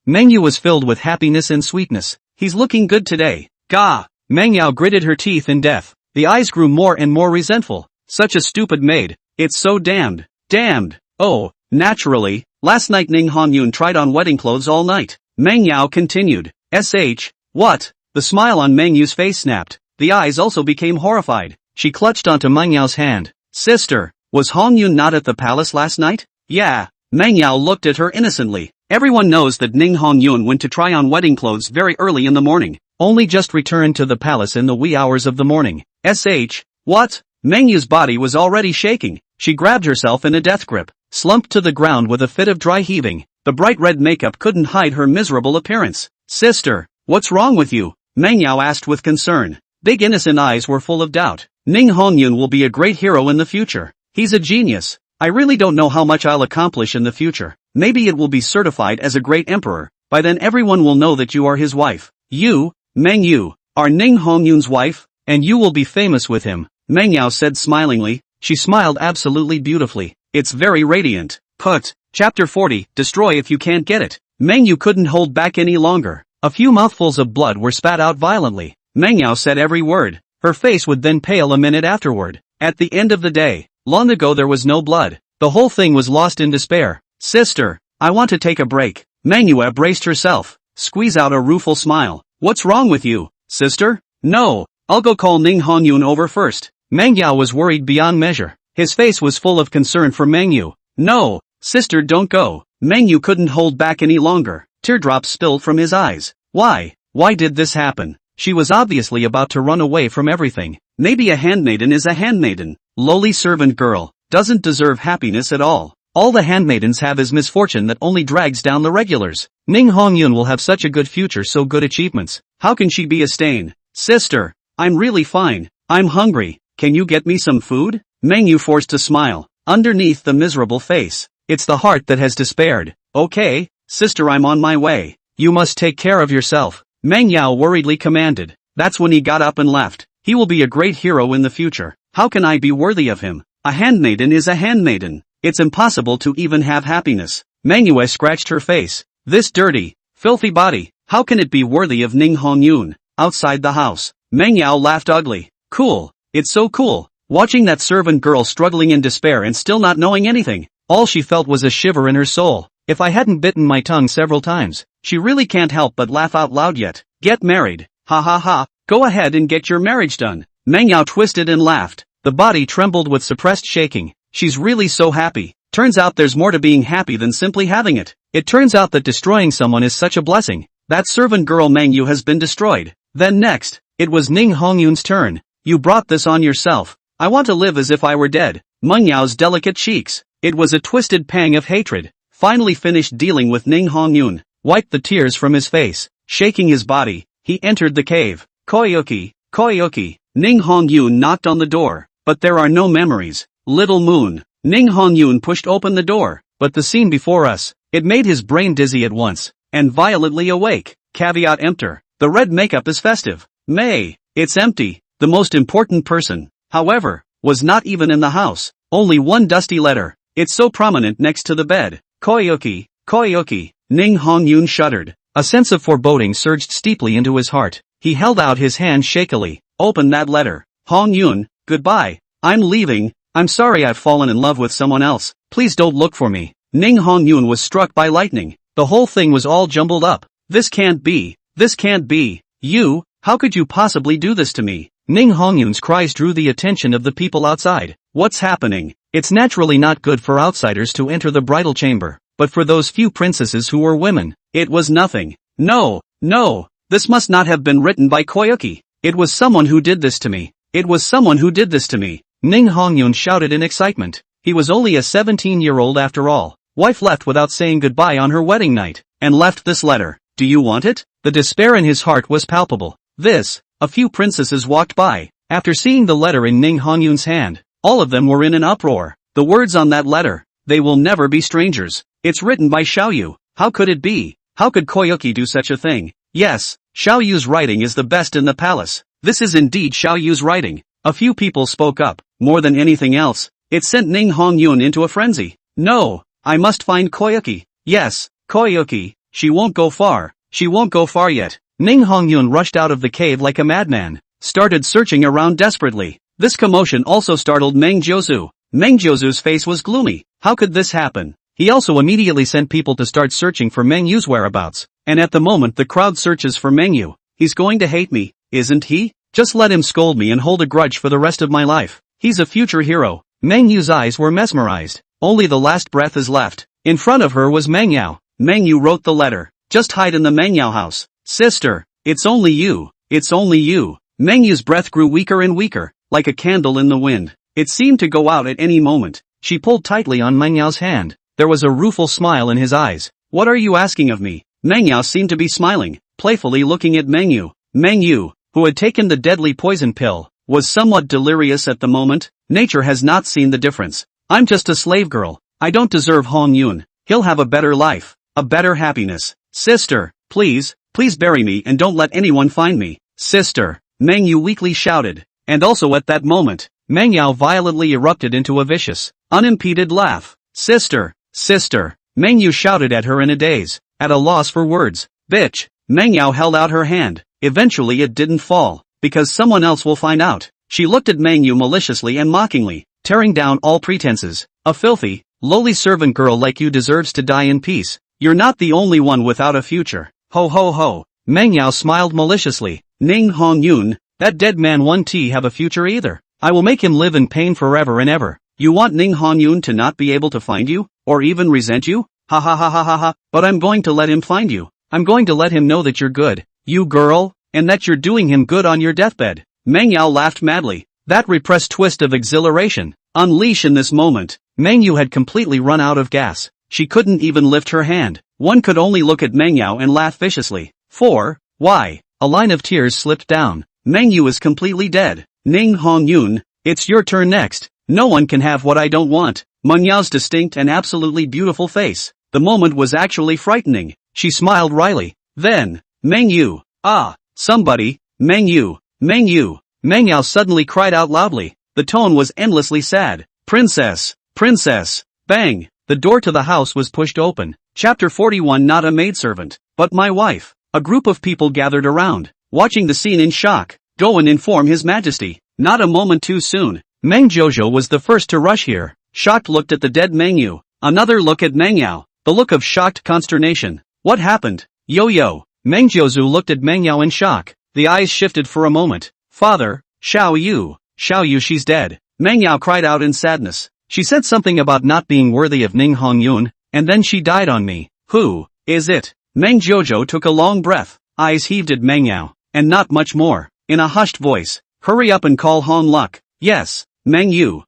Meng Yu was filled with happiness and sweetness. He's looking good today. Gah! Meng Yao gritted her teeth in death. The eyes grew more and more resentful. Such a stupid maid. It's so damned. Oh, naturally, last night Ning Hongyun tried on wedding clothes all night. Meng Yao continued. What? The smile on Meng Yu's face snapped. The eyes also became horrified. She clutched onto Meng Yao's hand. Sister, was Hongyun not at the palace last night? Yeah. Meng Yao looked at her innocently. Everyone knows that Ning Hongyun went to try on wedding clothes very early in the morning. Only just returned to the palace in the wee hours of the morning. What? Meng Yu's body was already shaking. She grabbed herself in a death grip, slumped to the ground with a fit of dry heaving. The bright red makeup couldn't hide her miserable appearance. Sister, what's wrong with you? Meng Yao asked with concern. Big innocent eyes were full of doubt. Ning Hongyun will be a great hero in the future. He's a genius. I really don't know how much I'll accomplish in the future. Maybe it will be certified as a great emperor. By then everyone will know that you are his wife. You, Meng Yu, are Ning Hongyun's wife, and you will be famous with him. Meng Yao said smilingly. She smiled absolutely beautifully. It's very radiant. Chapter 40, Destroy if you can't get it. Meng Yu couldn't hold back any longer. A few mouthfuls of blood were spat out violently. Meng Yao said every word. Her face would then pale a minute afterward. At the end of the day, long ago there was no blood. The whole thing was lost in despair. Sister, I want to take a break. Meng Yu braced herself. Squeeze out a rueful smile. What's wrong with you, sister? No, I'll go call Ning Hongyun over first. Meng Yao was worried beyond measure. His face was full of concern for Meng Yu. No, sister, don't go. Meng Yu couldn't hold back any longer. Teardrops spilled from his eyes. Why did this happen? She was obviously about to run away from everything. Maybe a handmaiden is a handmaiden. Lowly servant girl. Doesn't deserve happiness at all. All the handmaidens have is misfortune that only drags down the regulars. Ning Hongyun will have such a good future, so good achievements. How can she be a stain? Sister, I'm really fine. I'm hungry. Can you get me some food? Mengyu forced to smile. Underneath the miserable face, it's the heart that has despaired. Okay, sister, I'm on my way. You must take care of yourself. Meng Yao worriedly commanded. That's when he got up and left. He will be a great hero in the future. How can I be worthy of him? A handmaiden is a handmaiden. It's impossible to even have happiness. Mengyue scratched her face. This dirty, filthy body, how can it be worthy of Ning Hongyun? Outside the house, Meng Yao laughed ugly. Cool, it's so cool. Watching that servant girl struggling in despair and still not knowing anything, all she felt was a shiver in her soul. If I hadn't bitten my tongue several times, she really can't help but laugh out loud yet. Get married. Ha ha ha. Go ahead and get your marriage done. Meng Yao twisted and laughed. The body trembled with suppressed shaking. She's really so happy. Turns out there's more to being happy than simply having it. It turns out that destroying someone is such a blessing. That servant girl Mengyu has been destroyed. Then next, it was Ning Hongyun's turn. You brought this on yourself. I want to live as if I were dead. Meng Yao's delicate cheeks. It was a twisted pang of hatred. Finally finished dealing with Ning Hongyun, wiped the tears from his face. Shaking his body, he entered the cave. Koyuki, Koyuki. Ning Hongyun knocked on the door. But there are no memories. Little moon. Ning Hongyun pushed open the door. But the scene before us, it made his brain dizzy at once, and violently awake. Caveat emptor. The red makeup is festive. May. It's empty. The most important person, however, was not even in the house. Only one dusty letter. It's so prominent next to the bed. Koyuki, Koyuki. Ning Hongyun shuddered. A sense of foreboding surged steeply into his heart. He held out his hand shakily. Open that letter. Hongyun, goodbye. I'm leaving. I'm sorry I've fallen in love with someone else. Please don't look for me. Ning Hongyun was struck by lightning. The whole thing was all jumbled up. This can't be. This can't be. You, how could you possibly do this to me? Ning Hongyun's cries drew the attention of the people outside. What's happening? It's naturally not good for outsiders to enter the bridal chamber, but for those few princesses who were women, it was nothing. No, no, this must not have been written by Koyuki. It was someone who did this to me. It was someone who did this to me. Ning Hongyun shouted in excitement. He was only a 17-year-old after all. Wife left without saying goodbye on her wedding night, and left this letter. Do you want it? The despair in his heart was palpable. A few princesses walked by. After seeing the letter in Ning Hongyun's hand, all of them were in an uproar. The words on that letter, they will never be strangers. It's written by Xiao. How could it be? How could Koyuki do such a thing? Yes, Xiaoyu's writing is the best in the palace. This is indeed Xiaoyu's writing. A few people spoke up. More than anything else, it sent Ning Hongyun into a frenzy. No, I must find Koyuki. Yes, Koyuki. She won't go far. She won't go far yet. Ning Hongyun rushed out of the cave like a madman, started searching around desperately. This commotion also startled Meng Jiuzu. Meng Jiuzu's face was gloomy. How could this happen? He also immediately sent people to start searching for Meng Yu's whereabouts. And at the moment the crowd searches for Meng Yu, he's going to hate me, isn't he? Just let him scold me and hold a grudge for the rest of my life. He's a future hero. Meng Yu's eyes were mesmerized. Only the last breath is left. In front of her was Meng Yao. Meng Yu wrote the letter. Just hide in the Meng Yao house. Sister, it's only you. It's only you. Meng Yu's breath grew weaker and weaker, like a candle in the wind. It seemed to go out at any moment. She pulled tightly on Meng Yao's hand. There was a rueful smile in his eyes. What are you asking of me? Meng Yao seemed to be smiling, playfully looking at Meng Yu. Meng Yu, who had taken the deadly poison pill, was somewhat delirious at the moment. Nature has not seen the difference. I'm just a slave girl. I don't deserve Hongyun. He'll have a better life, a better happiness. Sister, please, please bury me and don't let anyone find me. Sister, Meng Yu weakly shouted. And also at that moment, Meng Yao violently erupted into a vicious, unimpeded laugh. Sister, sister, Meng Yu shouted at her in a daze, at a loss for words. Bitch. Meng Yao held out her hand. Eventually it didn't fall, because someone else will find out. She looked at Meng Yu maliciously and mockingly, tearing down all pretenses. A filthy, lowly servant girl like you deserves to die in peace. You're not the only one without a future. Ho ho ho. Meng Yao smiled maliciously. Ning Hongyun, that dead man won't have a future either. I will make him live in pain forever and ever. You want Ning Hongyun to not be able to find you, or even resent you? Ha ha ha ha ha ha. But I'm going to let him find you. I'm going to let him know that you're good. You girl, and that you're doing him good on your deathbed. Meng Yao laughed madly. That repressed twist of exhilaration, unleash in this moment. Meng Yu had completely run out of gas. She couldn't even lift her hand. One could only look at Meng Yao and laugh viciously. Why? A line of tears slipped down. Meng Yu is completely dead. Ning Hongyun, it's your turn next. No one can have what I don't want. Meng Yao's distinct and absolutely beautiful face. The moment was actually frightening. She smiled wryly. Then, Meng Yu. Somebody. Meng Yu. Meng Yu. Meng Yao suddenly cried out loudly. The tone was endlessly sad. Princess. Princess. Bang. The door to the house was pushed open. Chapter 41. Not a maidservant, but my wife. A group of people gathered around, watching the scene in shock. Go and inform His Majesty. Not a moment too soon. Meng Jojo was the first to rush here. Shocked looked at the dead Meng Yu. Another look at Meng Yao. The look of shocked consternation. What happened? Yo. Meng Jiuzu looked at Meng Yao in shock. The eyes shifted for a moment. Father, Xiao Yu, she's dead. Meng Yao cried out in sadness. She said something about not being worthy of Ning Hongyun, and then she died on me. Who is it? Meng Jojo took a long breath. Eyes heaved at Meng Yao, and not much more. In a hushed voice, hurry up and call Hong Luk. Yes, Meng Yu.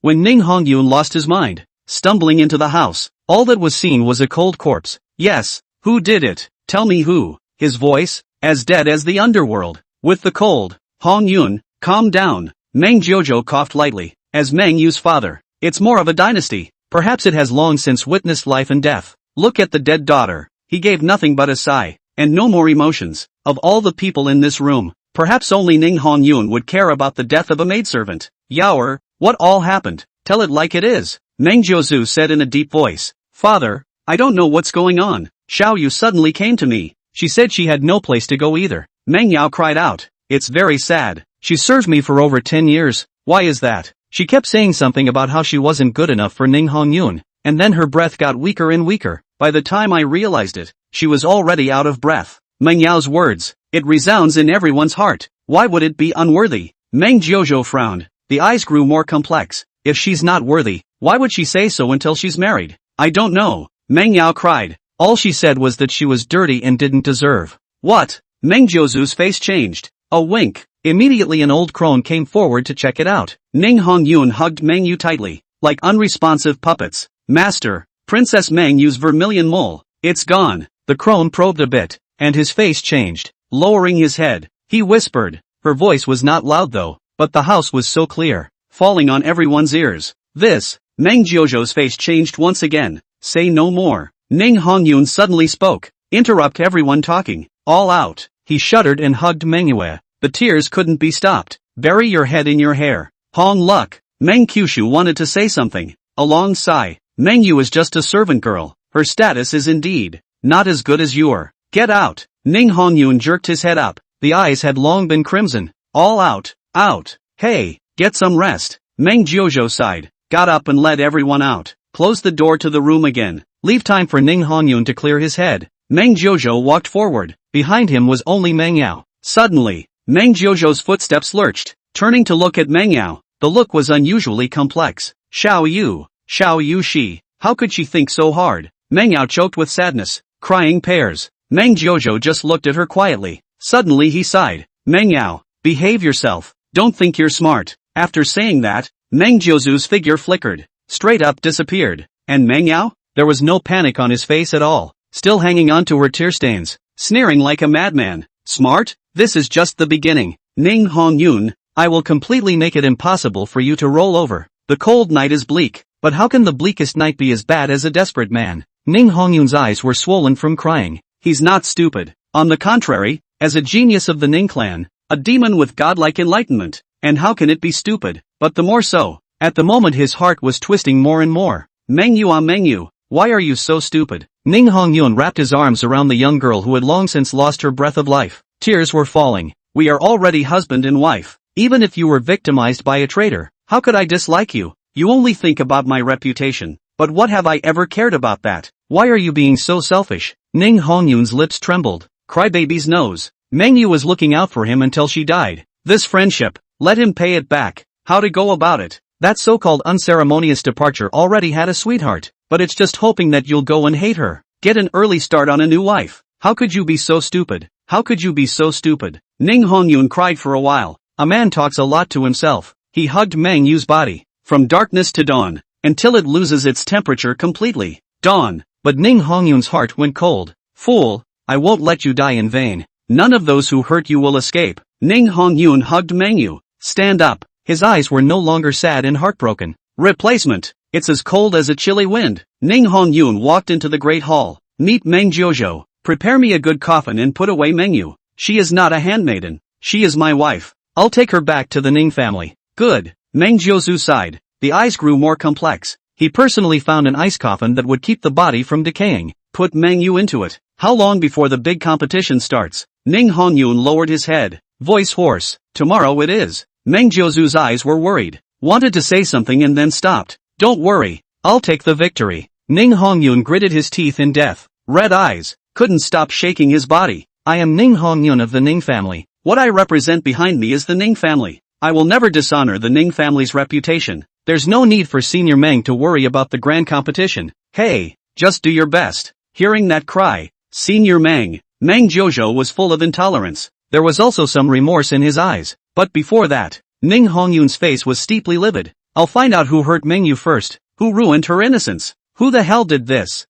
When Ning Hongyun lost his mind, stumbling into the house, all that was seen was a cold corpse. Yes, who did it? Tell me who. His voice, as dead as the underworld. With the cold, Hongyun, calm down. Meng Jojo coughed lightly. As Meng Yu's father, it's more of a dynasty. Perhaps it has long since witnessed life and death. Look at the dead daughter. He gave nothing but a sigh, and no more emotions. Of all the people in this room, perhaps only Ning Hongyun would care about the death of a maidservant. Yaoer, what all happened? Tell it like it is. Meng Jiuzu said in a deep voice. Father, I don't know what's going on. Xiao Yu suddenly came to me. She said she had no place to go either. Meng Yao cried out. It's very sad. She served me for over 10 years. Why is that? She kept saying something about how she wasn't good enough for Ning Hongyun, and then her breath got weaker and weaker. By the time I realized it, she was already out of breath. Meng Yao's words, it resounds in everyone's heart. Why would it be unworthy? Meng Jiuzu frowned. The eyes grew more complex. If she's not worthy, why would she say so until she's married? I don't know. Meng Yao cried. All she said was that she was dirty and didn't deserve. What? Meng Jiuzu's face changed. A wink. Immediately an old crone came forward to check it out. Ning Hongyun hugged Meng Yu tightly, like unresponsive puppets. Master, Princess Meng Yu's vermilion mole. It's gone. The crone probed a bit, and his face changed. Lowering his head, he whispered. Her voice was not loud though, but the house was so clear, falling on everyone's ears. This. Meng Jiuzu's face changed once again. Say no more. Ning Hongyun suddenly spoke. Interrupt everyone talking. All out. He shuddered and hugged Meng Yu. The tears couldn't be stopped. Bury your head in your hair. Hong Luk. Meng Qiushu wanted to say something. A long sigh. Meng Yu is just a servant girl. Her status is indeed not as good as your. Get out. Ning Hongyun jerked his head up. The eyes had long been crimson. All out. Out. Hey, get some rest. Meng Jiuzu sighed, got up and led everyone out. Closed the door to the room again. Leave time for Ning Hongyun to clear his head. Meng Jiuzu walked forward. Behind him was only Meng Yao. Suddenly, Meng Jiuzu's footsteps lurched. Turning to look at Meng Yao, the look was unusually complex. Xiao Yu she. How could she think so hard? Meng Yao choked with sadness, crying pairs. Meng Jiuzu just looked at her quietly. Suddenly he sighed. Meng Yao, behave yourself. Don't think you're smart. After saying that, Meng Jiuzu's figure flickered, straight up disappeared. And Meng Yao? There was no panic on his face at all, still hanging on to her tear stains, sneering like a madman. Smart? This is just the beginning. Ning Hongyun, I will completely make it impossible for you to roll over. The cold night is bleak, but how can the bleakest night be as bad as a desperate man? Ning Hongyun's eyes were swollen from crying. He's not stupid. On the contrary, as a genius of the Ning clan, a demon with godlike enlightenment. And how can it be stupid? But the more so. At the moment his heart was twisting more and more. Meng Yu, why are you so stupid? Ning Hongyun wrapped his arms around the young girl who had long since lost her breath of life. Tears were falling. We are already husband and wife. Even if you were victimized by a traitor, how could I dislike you? You only think about my reputation. But what have I ever cared about that? Why are you being so selfish? Ning Hongyun's lips trembled. Crybaby's nose. Meng Yu was looking out for him until she died. This friendship, let him pay it back. How to go about it? That so-called unceremonious departure already had a sweetheart, but it's just hoping that you'll go and hate her. Get an early start on a new wife. How could you be so stupid? How could you be so stupid? Ning Hongyun cried for a while. A man talks a lot to himself. He hugged Meng Yu's body. From darkness to dawn. Until it loses its temperature completely. Dawn. But Ning Hongyun's heart went cold. Fool, I won't let you die in vain. None of those who hurt you will escape. Ning Hongyun hugged Meng Yu. Stand up. His eyes were no longer sad and heartbroken. Replacement. It's as cold as a chilly wind. Ning Hongyun walked into the great hall. Meet Meng Jiuzhou. Prepare me a good coffin and put away Meng Yu. She is not a handmaiden. She is my wife. I'll take her back to the Ning family. Good. Meng Jiuzhou sighed. The eyes grew more complex. He personally found an ice coffin that would keep the body from decaying. Put Meng Yu into it. How long before the big competition starts? Ning Hongyun lowered his head. Voice hoarse. Tomorrow it is. Meng Jiuzhou's eyes were worried. Wanted to say something and then stopped. Don't worry. I'll take the victory. Ning Hongyun gritted his teeth in death. Red eyes. Couldn't stop shaking his body. I am Ning Hongyun of the Ning family. What I represent behind me is the Ning family. I will never dishonor the Ning family's reputation. There's no need for Senior Meng to worry about the grand competition. Hey, just do your best. Hearing that cry, Senior Meng Jiuzhou was full of intolerance. There was also some remorse in his eyes. But before that, Ning Hongyun's face was steeply livid. I'll find out who hurt Meng Yu first. Who ruined her innocence? Who the hell did this?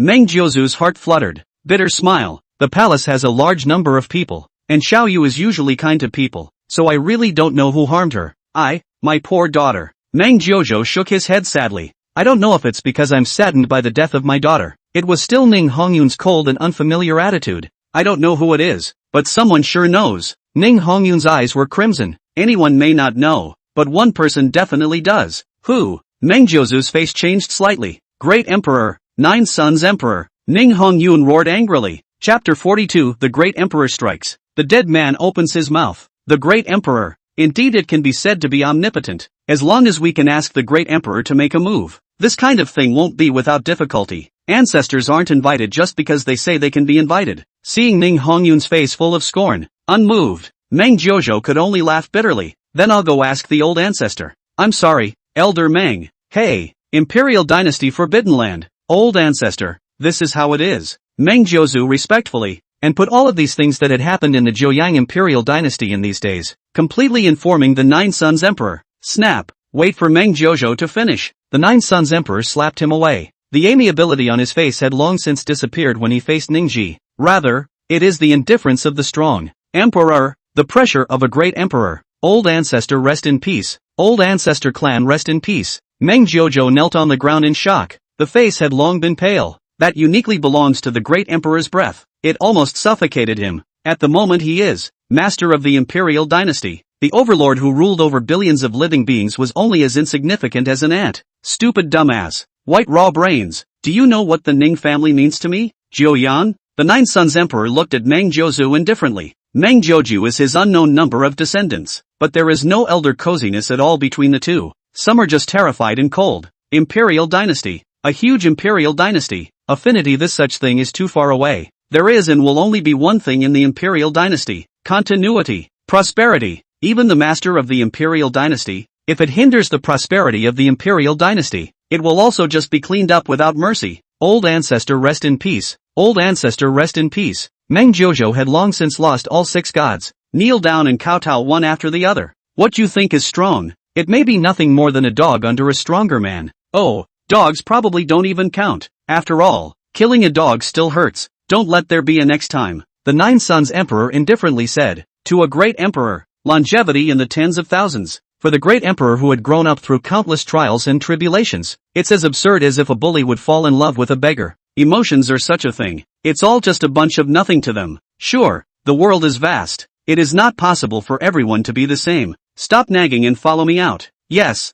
Meng Jiuzhou's heart fluttered. Bitter smile. The palace has a large number of people. And Xiao Yu is usually kind to people. So I really don't know who harmed her. My poor daughter. Meng Jiuzhou shook his head sadly. I don't know if it's because I'm saddened by the death of my daughter. It was still Ning Hongyun's cold and unfamiliar attitude. I don't know who it is, but someone sure knows. Ning Hongyun's eyes were crimson. Anyone may not know, but one person definitely does. Who? Meng Jiuzhou's face changed slightly. Great Emperor, Nine Sons Emperor. Ning Hongyun roared angrily. Chapter 42. The Great Emperor strikes. The dead man opens his mouth. The Great Emperor. Indeed, it can be said to be omnipotent. As long as we can ask the Great Emperor to make a move. This kind of thing won't be without difficulty. Ancestors aren't invited just because they say they can be invited. Seeing Ning Hongyun's face full of scorn, unmoved, Meng Jiuzhou could only laugh bitterly. Then I'll go ask the old ancestor. I'm sorry, Elder Meng. Hey, Imperial Dynasty Forbidden Land. Old ancestor, this is how it is. Meng Jiuzhou respectfully, and put all of these things that had happened in the Zhouyang Imperial Dynasty in these days, completely informing the Nine Sons Emperor. Snap. Wait for Meng Jiuzhou to finish. The Nine Sons Emperor slapped him away. The amiability on his face had long since disappeared when he faced Ningji. Rather, it is the indifference of the strong. Emperor, the pressure of a great emperor. Old ancestor rest in peace. Old ancestor clan rest in peace. Meng Jiuzhou knelt on the ground in shock. The face had long been pale. That uniquely belongs to the great emperor's breath. It almost suffocated him. At the moment he is master of the Imperial Dynasty. The overlord who ruled over billions of living beings was only as insignificant as an ant. Stupid dumbass. White raw brains. Do you know what the Ning family means to me? Zhouyang? The Nine Sons Emperor looked at Meng Jiuzhou indifferently. Meng Jiuzhou is his unknown number of descendants. But there is no elder coziness at all between the two. Some are just terrified and cold. Imperial Dynasty. A huge Imperial Dynasty. Affinity. This such thing is too far away. There is and will only be one thing in the Imperial Dynasty. Continuity. Prosperity. Even the master of the Imperial Dynasty, if it hinders the prosperity of the Imperial Dynasty, it will also just be cleaned up without mercy. Old ancestor rest in peace. Old ancestor rest in peace. Meng Jiuzhou had long since lost all 6 gods. Kneel down and kowtow one after the other. What you think is strong, it may be nothing more than a dog under a stronger man. Oh, dogs probably don't even count. After all, killing a dog still hurts. Don't let there be a next time. The Nine Sons Emperor indifferently said. To a great emperor. Longevity in the tens of thousands. For the great emperor who had grown up through countless trials and tribulations, it's as absurd as if a bully would fall in love with a beggar. Emotions are such a thing. It's all just a bunch of nothing to them. Sure, the world is vast. It is not possible for everyone to be the same. Stop nagging and follow me out. Yes.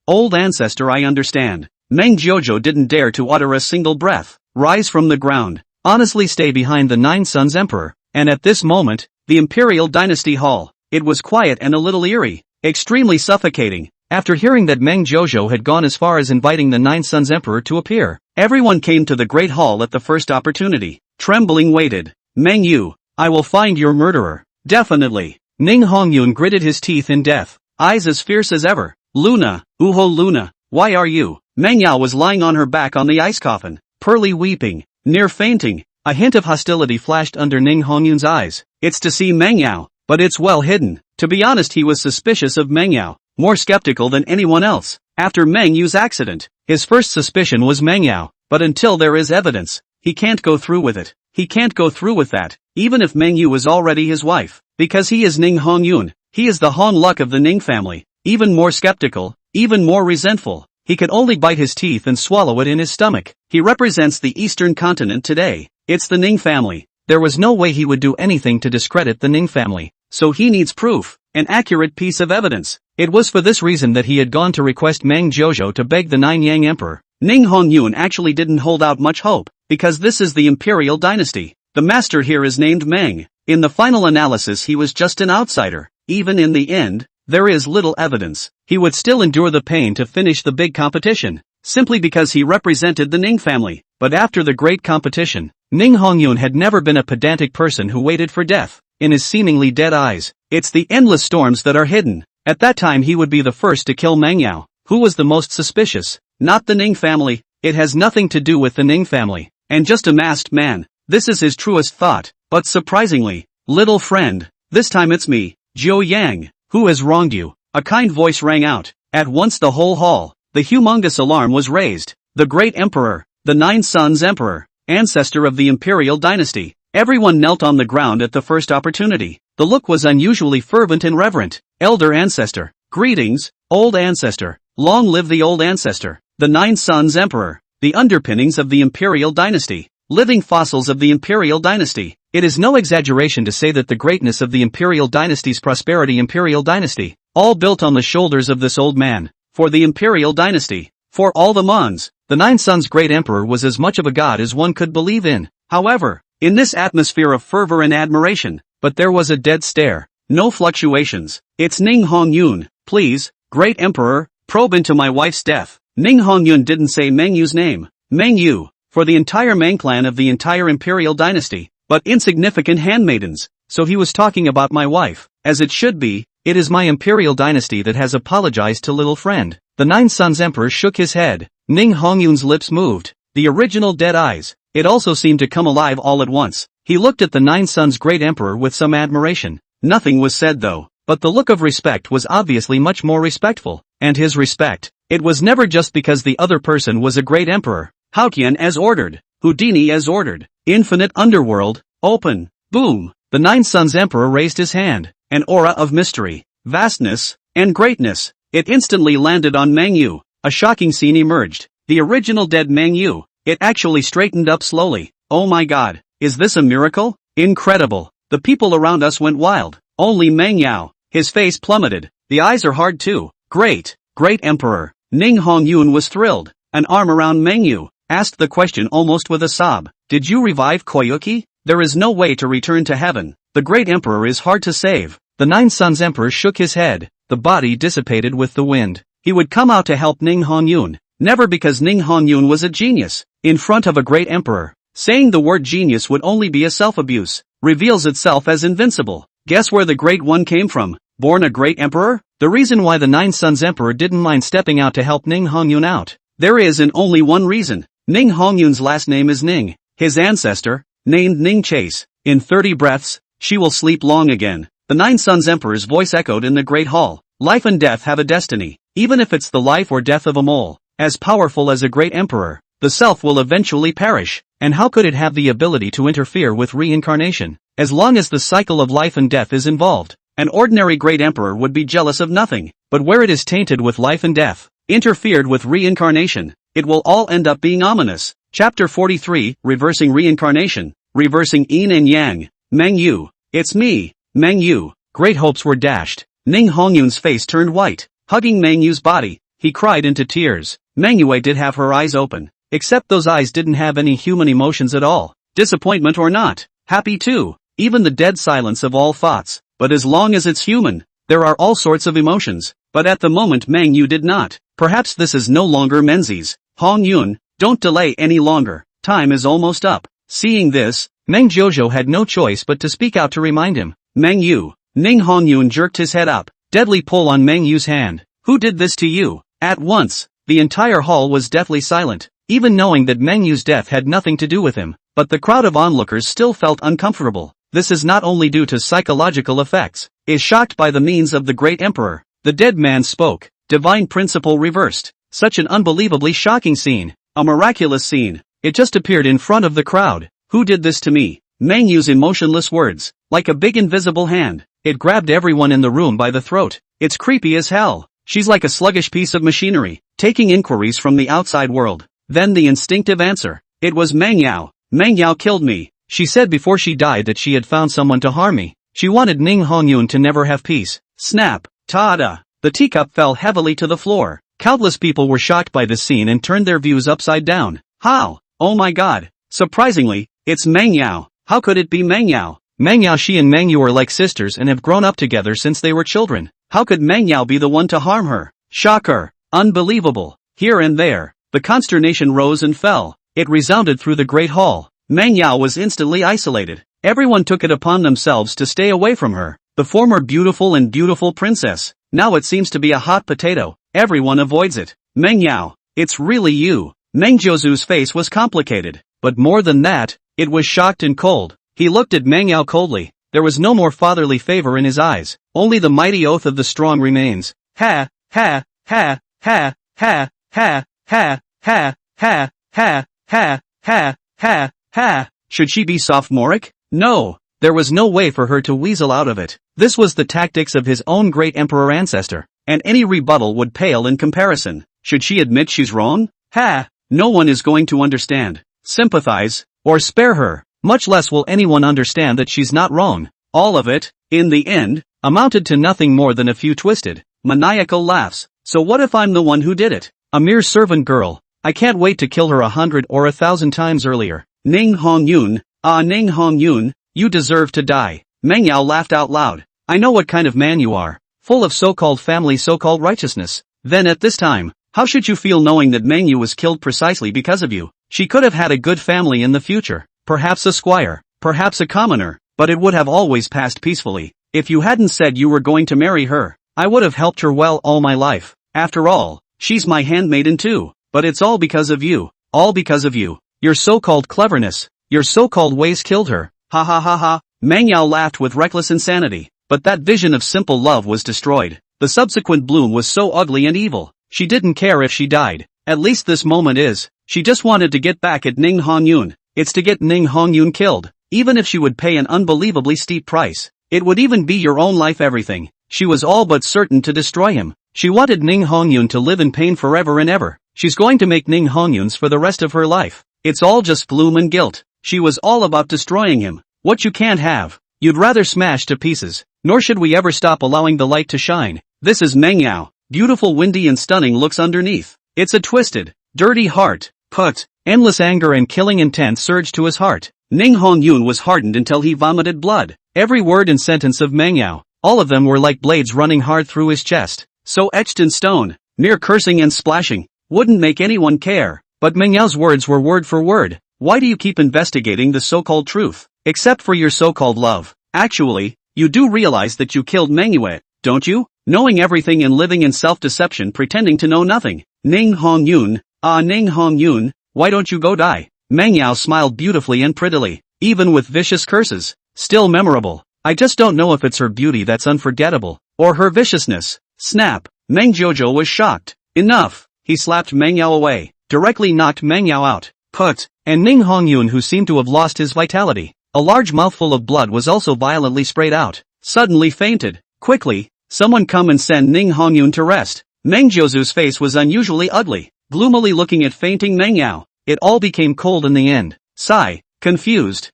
Old ancestor, I understand. Meng Jiuzhou didn't dare to utter a single breath. Rise from the ground. Honestly stay behind the Nine Sons Emperor. And at this moment, the Imperial Dynasty Hall. It was quiet and a little eerie. Extremely suffocating. After hearing that Meng Jiuzhou had gone as far as inviting the Nine Sons Emperor to appear, everyone came to the Great Hall at the first opportunity. Trembling waited. Meng Yu, I will find your murderer. Definitely. Ning Hongyun gritted his teeth in death. Eyes as fierce as ever. Luna, Uho Luna, why are you? Meng Yao was lying on her back on the ice coffin, pearly weeping, near fainting. A hint of hostility flashed under Ning Hongyun's eyes. It's to see Meng Yao, but it's well hidden. To be honest, he was suspicious of Meng Yao, more skeptical than anyone else. After Meng Yu's accident, his first suspicion was Meng Yao, but until there is evidence, he can't go through with it. He can't go through with that, even if Meng Yu was already his wife. Because he is Ning Hongyun, he is the Han Luck of the Ning family. Even more skeptical, even more resentful. He could only bite his teeth and swallow it in his stomach. He represents the Eastern continent today. It's the Ning family. There was no way he would do anything to discredit the Ning family. So he needs proof, an accurate piece of evidence. It was for this reason that he had gone to request Meng Jojo to beg the Nine Yang Emperor. Ning Hongyun actually didn't hold out much hope, because this is the Imperial dynasty. The master here is named Meng. In the final analysis he was just an outsider. Even in the end, there is little evidence. He would still endure the pain to finish the big competition, simply because he represented the Ning family. But after the great competition, Ning Hongyun had never been a pedantic person who waited for death. In his seemingly dead eyes, it's the endless storms that are hidden. At that time he would be the first to kill Meng Yao. Who was the most suspicious? Not the Ning family. It has nothing to do with the Ning family. And just a masked man. This is his truest thought. But surprisingly, little friend, this time it's me, Zhou Yang. Who has wronged you? A kind voice rang out. At once the whole hall, the humongous alarm was raised. The great emperor, the Nine Sons Emperor, ancestor of the Imperial dynasty. Everyone knelt on the ground at the first opportunity. The look was unusually fervent and reverent. Elder ancestor, greetings, old ancestor. Long live the old ancestor, the Nine Sons Emperor, the underpinnings of the Imperial dynasty, living fossils of the Imperial dynasty. It is no exaggeration to say that the greatness of the Imperial dynasty's prosperity Imperial dynasty, all built on the shoulders of this old man. For the Imperial dynasty, for all the Mons, the Nine Sons' great emperor was as much of a god as one could believe in. However, in this atmosphere of fervor and admiration, but there was a dead stare, no fluctuations. It's Ning Hongyun, please, great emperor, probe into my wife's death. Ning Hongyun didn't say Meng Yu's name. Meng Yu, for the entire Meng clan of the entire Imperial dynasty, but insignificant handmaidens. So he was talking about my wife, as it should be. It is my Imperial dynasty that has apologized to little friend. The Nine Sons Emperor shook his head. Ning Hongyun's lips moved. The original dead eyes, it also seemed to come alive all at once. He looked at the Nine Sons' great emperor with some admiration. Nothing was said though, but the look of respect was obviously much more respectful. And his respect, it was never just because the other person was a great emperor. Haotian as ordered. Houdini as ordered. Infinite underworld, open, boom. The Nine Sons Emperor raised his hand. An aura of mystery, vastness, and greatness. It instantly landed on Meng Yu. A shocking scene emerged. The original dead Meng Yu. It actually straightened up slowly. Oh my god, is this a miracle? Incredible. The people around us went wild. Only Meng Yao. His face plummeted. The eyes are hard too. Great emperor. Ning Hongyun was thrilled. An arm around Meng Yu, asked the question almost with a sob. Did you revive Koyuki? There is no way to return to heaven. The great emperor is hard to save. The Nine Sons Emperor shook his head. The body dissipated with the wind. He would come out to help Ning Hongyun. Never, because Ning Hongyun was a genius. In front of a great emperor, saying the word genius would only be a self-abuse. Reveals itself as invincible. Guess where the great one came from? Born a great emperor? The reason why the Nine Sons Emperor didn't mind stepping out to help Ning Hongyun out. There is and only one reason. Ning Hongyun's last name is Ning. His ancestor, named Ning Chase. In 30 breaths, she will sleep long again. The Nine Sons Emperor's voice echoed in the great hall. Life and death have a destiny. Even if it's the life or death of a mole, as powerful as a great emperor, the self will eventually perish. And how could it have the ability to interfere with reincarnation? As long as the cycle of life and death is involved, an ordinary great emperor would be jealous of nothing. But where it is tainted with life and death, interfered with reincarnation, it will all end up being ominous. Chapter 43, Reversing Reincarnation, Reversing Yin and Yang. Meng Yu. It's me, Meng Yu. Great hopes were dashed. Ning Hongyun's face turned white. Hugging Meng Yu's body, he cried into tears. Meng Yue did have her eyes open. Except those eyes didn't have any human emotions at all. Disappointment or not. Happy too. Even the dead silence of all thoughts. But as long as it's human, there are all sorts of emotions. But at the moment Meng Yu did not. Perhaps this is no longer Menzies. Hongyun, don't delay any longer. Time is almost up. Seeing this, Meng Jojo had no choice but to speak out to remind him. Meng Yu. Ning Hongyun jerked his head up. Deadly pull on Meng Yu's hand. Who did this to you? At once, the entire hall was deathly silent. even knowing that Meng Yu's death had nothing to do with him. But the crowd of onlookers still felt uncomfortable. This is not only due to psychological effects. Is shocked by the means of the great emperor. The dead man spoke. Divine principle reversed. Such an unbelievably shocking scene. A miraculous scene. It just appeared in front of the crowd. Who did this to me? Meng Yu's emotionless words. Like a big invisible hand. It grabbed everyone in the room by the throat. It's creepy as hell. She's like a sluggish piece of machinery, taking inquiries from the outside world. Then the instinctive answer. It was Meng Yao. Meng Yao killed me. She said before she died that she had found someone to harm me. She wanted Ning Hongyun to never have peace. Snap. Ta-da. The teacup fell heavily to the floor. Countless people were shocked by this scene and turned their views upside down. How? Oh my god. Surprisingly, it's Meng Yao. How could it be Meng Yao? Meng Yao, she and Meng Yu are like sisters and have grown up together since they were children. How could Meng Yao be the one to harm her? Shocker. Unbelievable. Here and there, the consternation rose and fell. It resounded through the great hall. Meng Yao was instantly isolated. Everyone took it upon themselves to stay away from her. The former beautiful princess. Now it seems to be a hot potato. Everyone avoids it. Meng Yao, it's really you. Meng Jiuzu's face was complicated. But more than that, it was shocked and cold. He looked at Meng Yao coldly. There was no more fatherly favor in his eyes. Only the mighty oath of the strong remains. Ha, ha, ha, ha, ha, ha, ha, ha, ha, ha, ha, ha, ha, ha. Should she be sophomoric? No. There was no way for her to weasel out of it. This was the tactics of his own great emperor ancestor, and any rebuttal would pale in comparison. Should she admit she's wrong? Ha! No one is going to understand, sympathize, or spare her. Much less will anyone understand that she's not wrong. All of it, in the end, amounted to nothing more than a few twisted, maniacal laughs. So what if I'm the one who did it? A mere servant girl. I can't wait to kill her 100 or 1,000 times earlier. Ning Hongyun, Ning Hongyun, you deserve to die. Meng Yao laughed out loud. I know what kind of man you are. Full of so-called family, so-called righteousness. Then at this time, how should you feel knowing that Meng Yu was killed precisely because of you? She could have had a good family in the future. Perhaps a squire. Perhaps a commoner. But it would have always passed peacefully. If you hadn't said you were going to marry her, I would have helped her well all my life. After all, she's my handmaiden too. But it's all because of you. All because of you. Your so-called cleverness. Your so-called ways killed her. Ha ha ha ha. Meng Yao laughed with reckless insanity. But that vision of simple love was destroyed. The subsequent bloom was so ugly and evil. She didn't care if she died. At least this moment is. She just wanted to get back at Ning Hongyun. It's to get Ning Hongyun killed. Even if she would pay an unbelievably steep price. It would even be your own life, everything. She was all but certain to destroy him. She wanted Ning Hongyun to live in pain forever and ever. She's going to make Ning Hongyun's for the rest of her life. It's all just gloom and guilt. She was all about destroying him. What you can't have, you'd rather smash to pieces. Nor should we ever stop allowing the light to shine. This is Meng Yao. Beautiful, windy and stunning looks underneath. It's a twisted, dirty heart. Put. Endless anger and killing intent surged to his heart. Ning Hongyun was hardened until he vomited blood. Every word and sentence of Meng Yao, all of them were like blades running hard through his chest. So etched in stone, mere cursing and splashing, wouldn't make anyone care. But Meng Yao's words were word for word. Why do you keep investigating the so-called truth? Except for your so-called love. Actually, you do realize that you killed Meng Yue, don't you? Knowing everything and living in self-deception, pretending to know nothing. Ning Hongyun, Ning Hongyun, why don't you go die? Meng Yao smiled beautifully and prettily, even with vicious curses. Still memorable. I just don't know if it's her beauty that's unforgettable, or her viciousness. Snap. Meng Jojo was shocked. Enough. He slapped Meng Yao away, directly knocked Meng Yao out. Put. And Ning Hongyun, who seemed to have lost his vitality. A large mouthful of blood was also violently sprayed out. Suddenly fainted. Quickly, someone come and send Ning Hongyun to rest. Meng Jiuzu's face was unusually ugly, gloomily looking at fainting Meng Yao. It all became cold in the end. Sigh. Confused.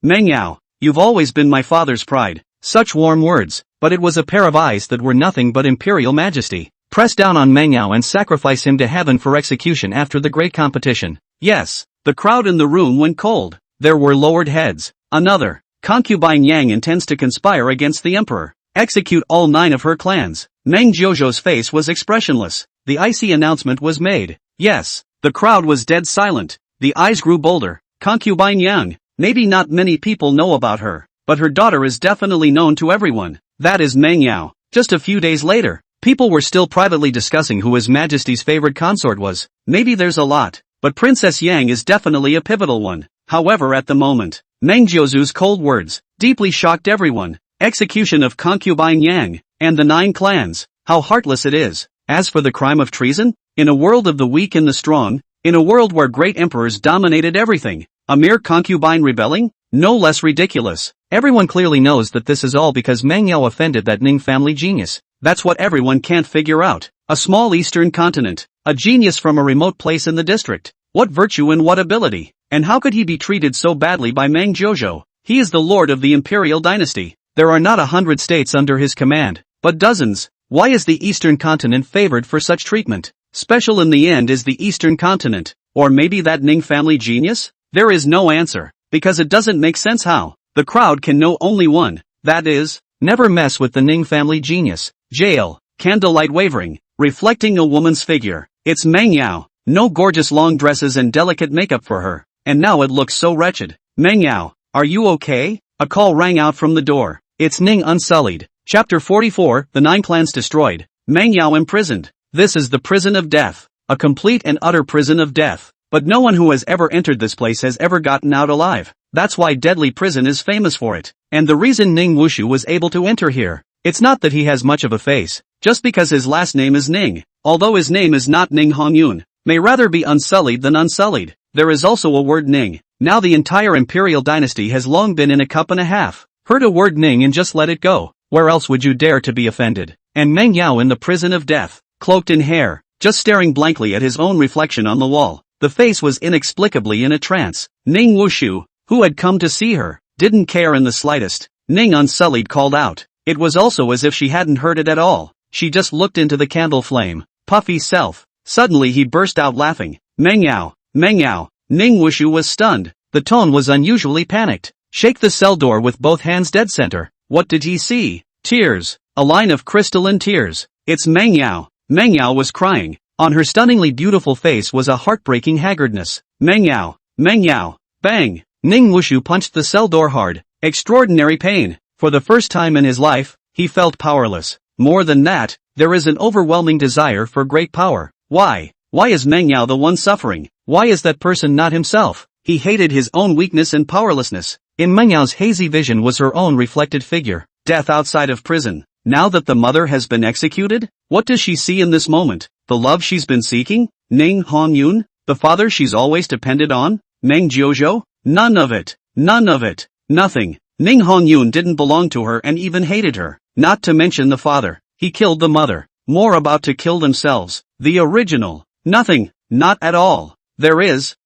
Meng Yao, you've always been my father's pride. Such warm words, but it was a pair of eyes that were nothing but imperial majesty. Press down on Meng Yao and sacrifice him to heaven for execution after the great competition. Yes. The crowd in the room went cold. There were lowered heads. Another. Concubine Yang intends to conspire against the emperor. Execute all 9 of her clans. Meng Jiuju's face was expressionless. The icy announcement was made. Yes. The crowd was dead silent. The eyes grew bolder. Concubine Yang. Maybe not many people know about her, but her daughter is definitely known to everyone. That is Meng Yao. Just a few days later, People were still privately discussing who His Majesty's favorite consort was. Maybe there's a lot, but Princess Yang is definitely a pivotal one. However, at the moment, Meng Jiuzu's cold words deeply shocked everyone. Execution of concubine Yang, and the 9 clans. How heartless it is. As for the crime of treason, in a world of the weak and the strong, in a world where great emperors dominated everything, a mere concubine rebelling? No less ridiculous. Everyone clearly knows that this is all because Meng Yao offended that Ning family genius. That's what everyone can't figure out. A small eastern continent, a genius from a remote place in the district. What virtue and what ability? And how could he be treated so badly by Meng Jiuzhou? He is the lord of the imperial dynasty. There are not 100 states under his command, but dozens. Why is the eastern continent favored for such treatment? Special in the end is the eastern continent, or maybe that Ning family genius? There is no answer, because it doesn't make sense how. The crowd can know only one, that is, never mess with the Ning family genius. Jail, candlelight wavering, reflecting a woman's figure. It's Meng Yao, no gorgeous long dresses and delicate makeup for her, and now it looks so wretched. Meng Yao, are you okay? A call rang out from the door. It's Ning Unsullied. Chapter 44, The 9 Clans Destroyed. Meng Yao imprisoned. This is the prison of death. A complete and utter prison of death. But no one who has ever entered this place has ever gotten out alive. That's why Deadly Prison is famous for it. And the reason Ning Wushu was able to enter here. It's not that he has much of a face, just because his last name is Ning. Although his name is not Ning Hongyun, may rather be unsullied than unsullied. There is also a word Ning. Now the entire imperial dynasty has long been in a cup and a half. Heard a word Ning and just let it go. Where else would you dare to be offended? And Meng Yao in the prison of death, cloaked in hair, just staring blankly at his own reflection on the wall. The face was inexplicably in a trance. Ning Wushu, who had come to see her, didn't care in the slightest. Ning Unsullied called out. It was also as if she hadn't heard it at all. She just looked into the candle flame. Puffy self. Suddenly he burst out laughing. Meng Yao, Meng Yao. Ning Wushu was stunned. The tone was unusually panicked. Shake the cell door with both hands dead center. What did he see? Tears. A line of crystalline tears. It's Meng Yao. Meng Yao was crying. On her stunningly beautiful face was a heartbreaking haggardness. Meng Yao, Meng Yao. Bang. Ning Wushu punched the cell door hard. Extraordinary pain. For the first time in his life, he felt powerless. More than that, there is an overwhelming desire for great power. Why? Why is Meng Yao the one suffering? Why is that person not himself? He hated his own weakness and powerlessness. In Meng Yao's hazy vision was her own reflected figure. Death outside of prison. Now that the mother has been executed, what does she see in this moment? The love she's been seeking? Ning Hongyun? The father she's always depended on? Meng Jiuzhou? None of it. None of it. Nothing. Ning Hongyun didn't belong to her and even hated her. Not to mention the father. He killed the mother. More about to kill themselves. The original. Nothing. Not at all. There is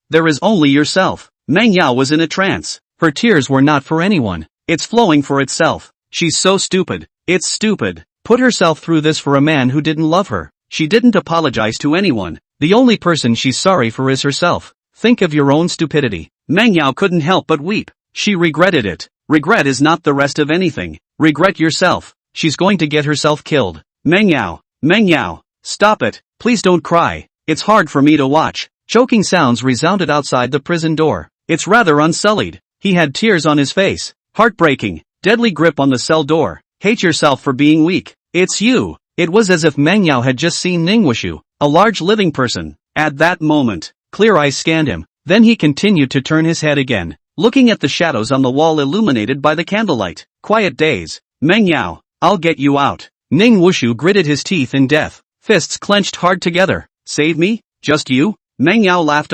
only yourself. Meng Yao was in a trance. Her tears were not for anyone. It's flowing for itself. She's so stupid. It's stupid. Put herself through this for a man who didn't love her. She didn't apologize to anyone. The only person she's sorry for is herself. Think of your own stupidity. Meng Yao couldn't help but weep. She regretted it. Regret is not the rest of anything. Regret yourself. She's going to get herself killed. Meng Yao, stop it. Please don't cry. It's hard for me to watch. Choking sounds resounded outside the prison door. It's rather unsullied. He had tears on his face. Heartbreaking. Deadly grip on the cell door. Hate yourself for being weak. It's you. It was as if Meng Yao had just seen Ning Wushu, a large living person. At that moment, clear eyes scanned him. Then he continued to turn his head again, looking at the shadows on the wall illuminated by the candlelight. Quiet days. Meng Yao, I'll get you out. Ning Wushu gritted his teeth in death, fists clenched hard together. Save me? Just you? Meng Yao laughed.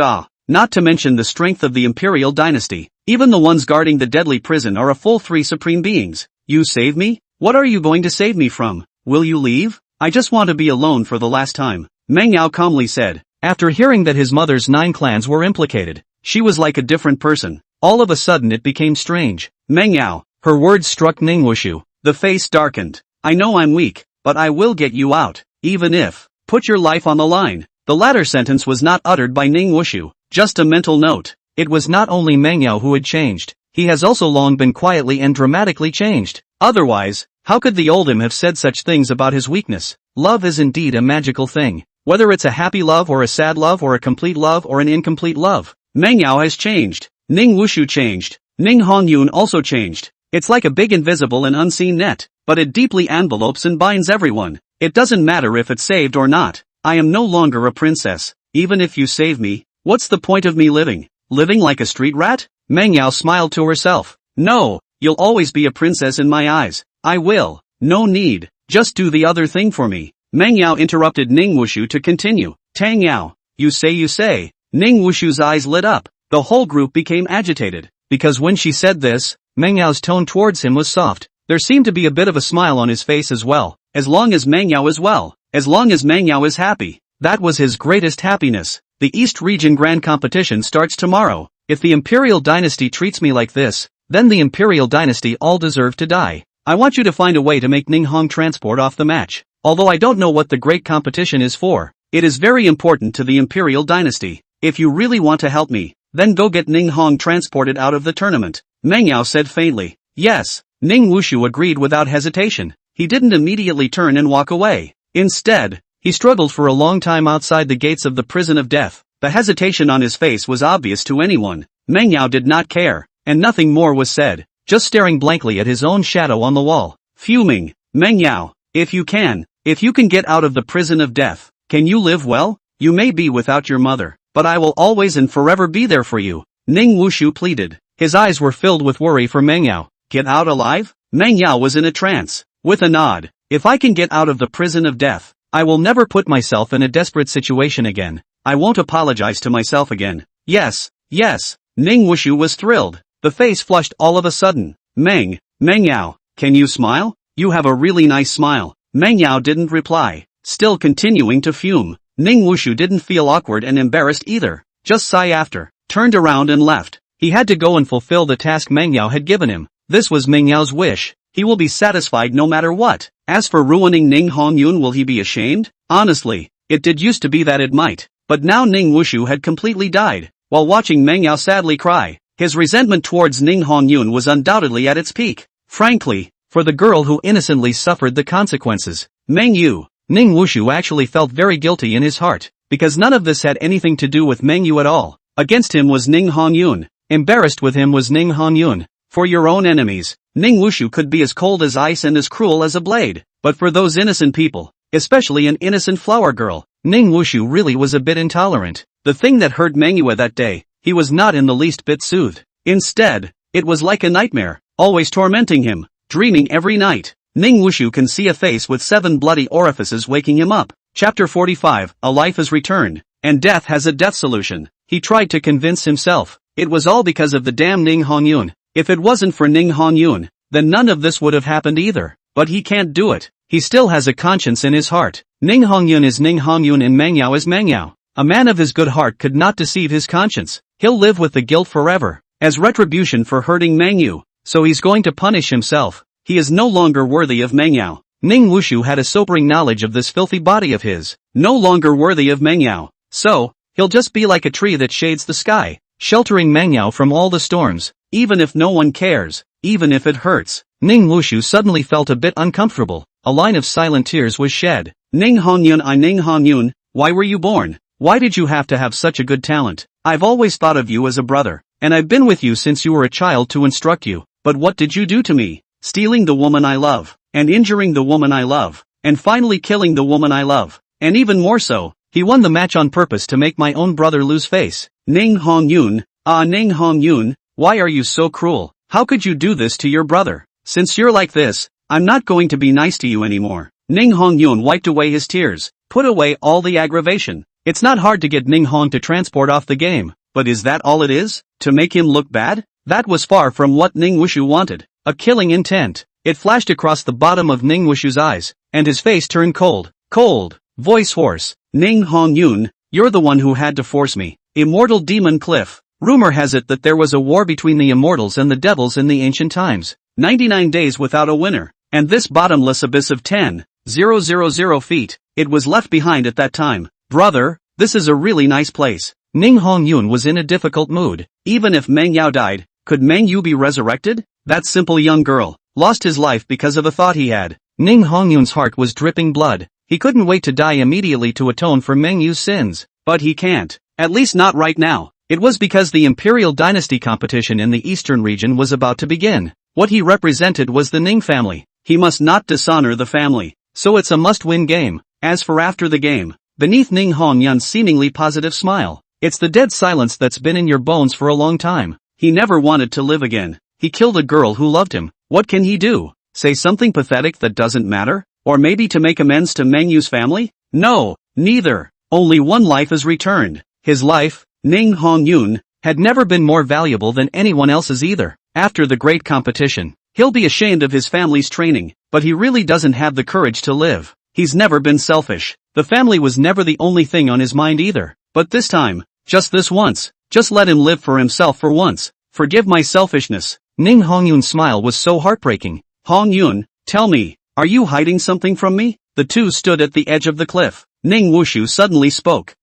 Not to mention the strength of the imperial dynasty. Even the ones guarding the deadly prison are a full 3 supreme beings. You save me? What are you going to save me from? Will you leave? I just want to be alone for the last time. Meng Yao calmly said. After hearing that his mother's 9 clans were implicated, she was like a different person. All of a sudden it became strange. Meng Yao, her words struck Ning Wushu. The face darkened. I know I'm weak, but I will get you out, even if, put your life on the line. The latter sentence was not uttered by Ning Wushu, just a mental note. It was not only Meng Yao who had changed, he has also long been quietly and dramatically changed. Otherwise, how could the old him have said such things about his weakness? Love is indeed a magical thing. Whether it's a happy love or a sad love or a complete love or an incomplete love, Meng Yao has changed. Ning Wushu changed. Ning Hongyun also changed. It's like a big invisible and unseen net, but it deeply envelopes and binds everyone. It doesn't matter if it's saved or not. I am no longer a princess. Even if you save me, what's the point of me living? Living like a street rat? Mangyao smiled to herself. No, you'll always be a princess in my eyes. I will. No need. Just do the other thing for me. Mangyao interrupted Ning Wushu to continue. Tang Yao. You say. Ning Wushu's eyes lit up. The whole group became agitated. Because when she said this, Mangyao tone towards him was soft. There seemed to be a bit of a smile on his face as well. As long as Mangyao is well. As long as Mangyao is happy. That was his greatest happiness. The East Region Grand Competition starts tomorrow. If the Imperial Dynasty treats me like this, then the Imperial Dynasty all deserve to die. I want you to find a way to make Ninghong transport off the match. Although I don't know what the great competition is for, it is very important to the Imperial Dynasty. If you really want to help me, then go get Ninghong transported out of the tournament. Mangyao said faintly. Yes. Ning Wushu agreed without hesitation. He didn't immediately turn and walk away. Instead, he struggled for a long time outside the gates of the prison of death. The hesitation on his face was obvious to anyone. Mangyao did not care, and nothing more was said, just staring blankly at his own shadow on the wall. Fuming. Mangyao, if you can get out of the prison of death, can you live well? You may be without your mother, but I will always and forever be there for you. Ning Wushu pleaded. His eyes were filled with worry for Mangyao. Get out alive? Mangyao was in a trance. With a nod. If I can get out of the prison of death, I will never put myself in a desperate situation again. I won't apologize to myself again. Yes. Ning Wushu was thrilled. The face flushed all of a sudden. Mangyao, can you smile? You have a really nice smile. Mangyao didn't reply, still continuing to fume. Ning Wushu didn't feel awkward and embarrassed either. Just sigh after, turned around and left. He had to go and fulfill the task Mangyao had given him. This was Mengyao's wish. He will be satisfied no matter what. As for ruining Ning Hongyun, will he be ashamed? Honestly, it did used to be that it might. But now Ning Wushu had completely died. While watching Mangyao sadly cry, his resentment towards Ning Hongyun was undoubtedly at its peak. Frankly, for the girl who innocently suffered the consequences, Ning Wushu actually felt very guilty in his heart, because none of this had anything to do with Meng Yu at all. Against him was Ning Hongyun. Embarrassed with him was Ning Hongyun. For your own enemies, Ning Wushu could be as cold as ice and as cruel as a blade. But for those innocent people, especially an innocent flower girl, Ning Wushu really was a bit intolerant. The thing that hurt Manghwa that day, he was not in the least bit soothed. Instead, it was like a nightmare, always tormenting him, dreaming every night. Ning Wushu can see a face with 7 bloody orifices waking him up. Chapter 45, A Life is Returned, and Death has a death solution. He tried to convince himself, it was all because of the damn Ning Hongyun. If it wasn't for Ning Hongyun, then none of this would have happened either. But he can't do it. He still has a conscience in his heart. Ning Hongyun is Ning Hongyun and Mangyao is Mangyao. A man of his good heart could not deceive his conscience. He'll live with the guilt forever, as retribution for hurting Mengyu. So he's going to punish himself. He is no longer worthy of Mangyao. Ning Wushu had a sobering knowledge of this filthy body of his. No longer worthy of Mangyao. So, he'll just be like a tree that shades the sky, sheltering Mangyao from all the storms, even if no one cares, even if it hurts. Ning Wushu suddenly felt a bit uncomfortable. A line of silent tears was shed. Ning Hongyun, why were you born? Why did you have to have such a good talent? I've always thought of you as a brother, and I've been with you since you were a child to instruct you. But what did you do to me? Stealing the woman I love, and injuring the woman I love, and finally killing the woman I love. And even more so, he won the match on purpose to make my own brother lose face. Ning Hongyun, why are you so cruel? How could you do this to your brother? Since you're like this, I'm not going to be nice to you anymore. Ning Hongyun wiped away his tears, put away all the aggravation. It's not hard to get Ning Hong to transport off the game, but is that all it is? To make him look bad? That was far from what Ning Wushu wanted. A killing intent. It flashed across the bottom of Ning Wushu's eyes, and his face turned cold. Voice hoarse. Ning Hongyun, you're the one who had to force me. Immortal Demon Cliff. Rumor has it that there was a war between the immortals and the devils in the ancient times. 99 days without a winner. And this bottomless abyss of 10,000 feet, it was left behind at that time. Brother, this is a really nice place. Ning Hongyun was in a difficult mood. Even if Meng Yao died, could Meng Yu be resurrected? That simple young girl lost his life because of a thought he had. Ning Hongyun's heart was dripping blood. He couldn't wait to die immediately to atone for Meng Yu's sins. But he can't. At least not right now. It was because the Imperial Dynasty competition in the Eastern region was about to begin. What he represented was the Ning family. He must not dishonor the family. so it's a must-win game. As for after the game, beneath Ning Hongyun's seemingly positive smile, it's the dead silence that's been in your bones for a long time. He never wanted to live again. He killed a girl who loved him. What can he do? Say something pathetic that doesn't matter? Or maybe to make amends to Meng Yu's family? No, neither. Only one life is returned. His life, Ning Hongyun, had never been more valuable than anyone else's either. After the great competition, he'll be ashamed of his family's training, but he really doesn't have the courage to live. He's never been selfish. The family was never the only thing on his mind either. But this time, just this once, just let him live for himself for once. Forgive my selfishness. Ning Hongyun's smile was so heartbreaking. Hongyun, tell me, are you hiding something from me? The two stood at the edge of the cliff. Ning Wushu suddenly spoke.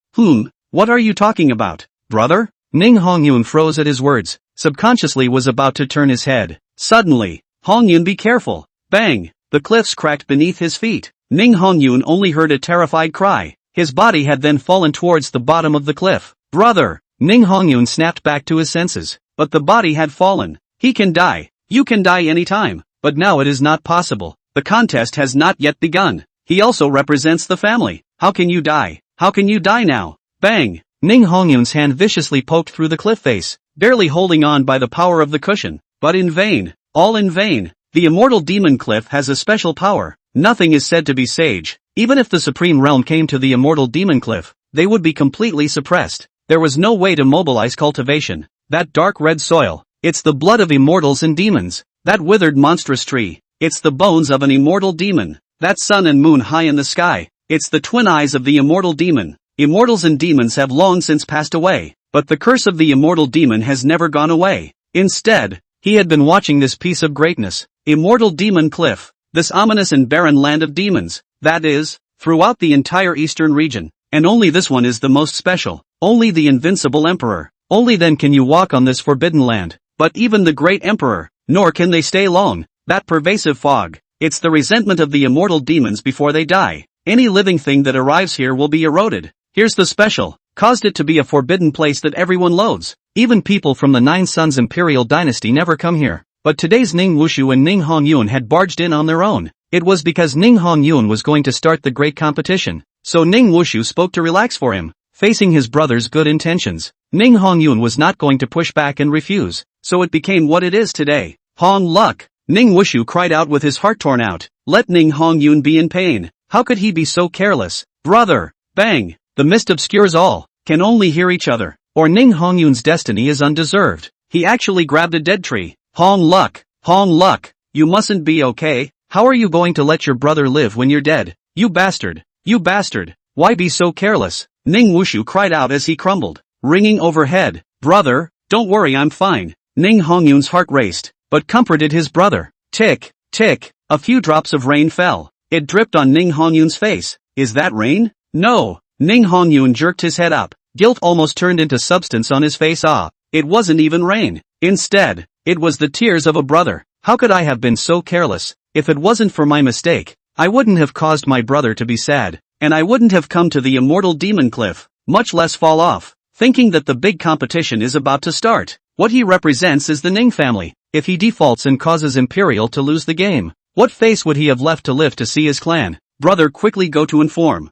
What are you talking about, brother? Ning Hongyun froze at his words, subconsciously was about to turn his head. Suddenly, Hongyun, be careful. Bang! The cliffs cracked beneath his feet. Ning Hongyun only heard a terrified cry. His body had then fallen towards the bottom of the cliff. Brother! Ning Hongyun snapped back to his senses. But the body had fallen. He can die. You can die anytime. But now it is not possible. The contest has not yet begun. He also represents the family. How can you die? How can you die now? Bang! Ning Hongyun's hand viciously poked through the cliff face, barely holding on by the power of the cushion. But in vain. All in vain. The immortal demon cliff has a special power. Nothing is said to be sage. Even if the supreme realm came to the immortal demon cliff, they would be completely suppressed. There was no way to mobilize cultivation. That dark red soil, it's the blood of immortals and demons. That withered monstrous tree, it's the bones of an immortal demon. That sun and moon high in the sky, it's the twin eyes of the immortal demon. Immortals and demons have long since passed away, but the curse of the immortal demon has never gone away. Instead, he had been watching this piece of greatness, immortal demon cliff, this ominous and barren land of demons, that is, throughout the entire eastern region, and only this one is the most special, only the invincible emperor, only then can you walk on this forbidden land, but even the great emperor, nor can they stay long, that pervasive fog, it's the resentment of the immortal demons before they die. Any living thing that arrives here will be eroded. Here's the special, caused it to be a forbidden place that everyone loathes. Even people from the Nine Sons Imperial dynasty never come here. But today's Ning Wushu and Ning Hongyun had barged in on their own. It was because Ning Hongyun was going to start the great competition. So Ning Wushu spoke to relax for him, facing his brother's good intentions. Ning Hongyun was not going to push back and refuse. So it became what it is today. Hong luck! Ning Wushu cried out with his heart torn out. Let Ning Hongyun be in pain. How could he be so careless? Brother! Bang! The mist obscures all, can only hear each other, or Ning Hongyun's destiny is undeserved. He actually grabbed a dead tree. Hong luck! Hong luck! You mustn't be okay. How are you going to let your brother live when you're dead? You bastard! You bastard! Why be so careless? Ning Wushu cried out as he crumbled, ringing overhead. Brother, don't worry, I'm fine. Ning Hongyun's heart raced, but comforted his brother. Tick, tick, a few drops of rain fell. It dripped on Ning Hongyun's face. Is that rain? No. Ning Hongyun jerked his head up. Guilt almost turned into substance on his face. It wasn't even rain. Instead, it was the tears of a brother. How could I have been so careless? If it wasn't for my mistake, I wouldn't have caused my brother to be sad, and I wouldn't have come to the immortal demon cliff, much less fall off, thinking that the big competition is about to start. What he represents is the Ning family. If he defaults and causes Imperial to lose the game, what face would he have left to live to see his clan? Brother, quickly go to inform.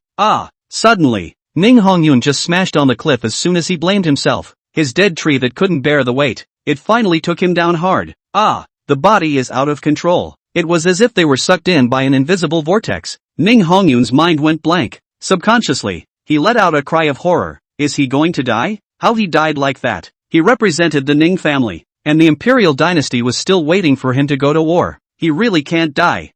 Suddenly, Ning Hongyun just smashed on the cliff as soon as he blamed himself. His dead tree that couldn't bear the weight. It finally took him down hard. The body is out of control. It was as if they were sucked in by an invisible vortex. Ning Hongyun's mind went blank. Subconsciously, he let out a cry of horror. Is he going to die? How he died like that? He represented the Ning family, and the Imperial dynasty was still waiting for him to go to war. He really can't die.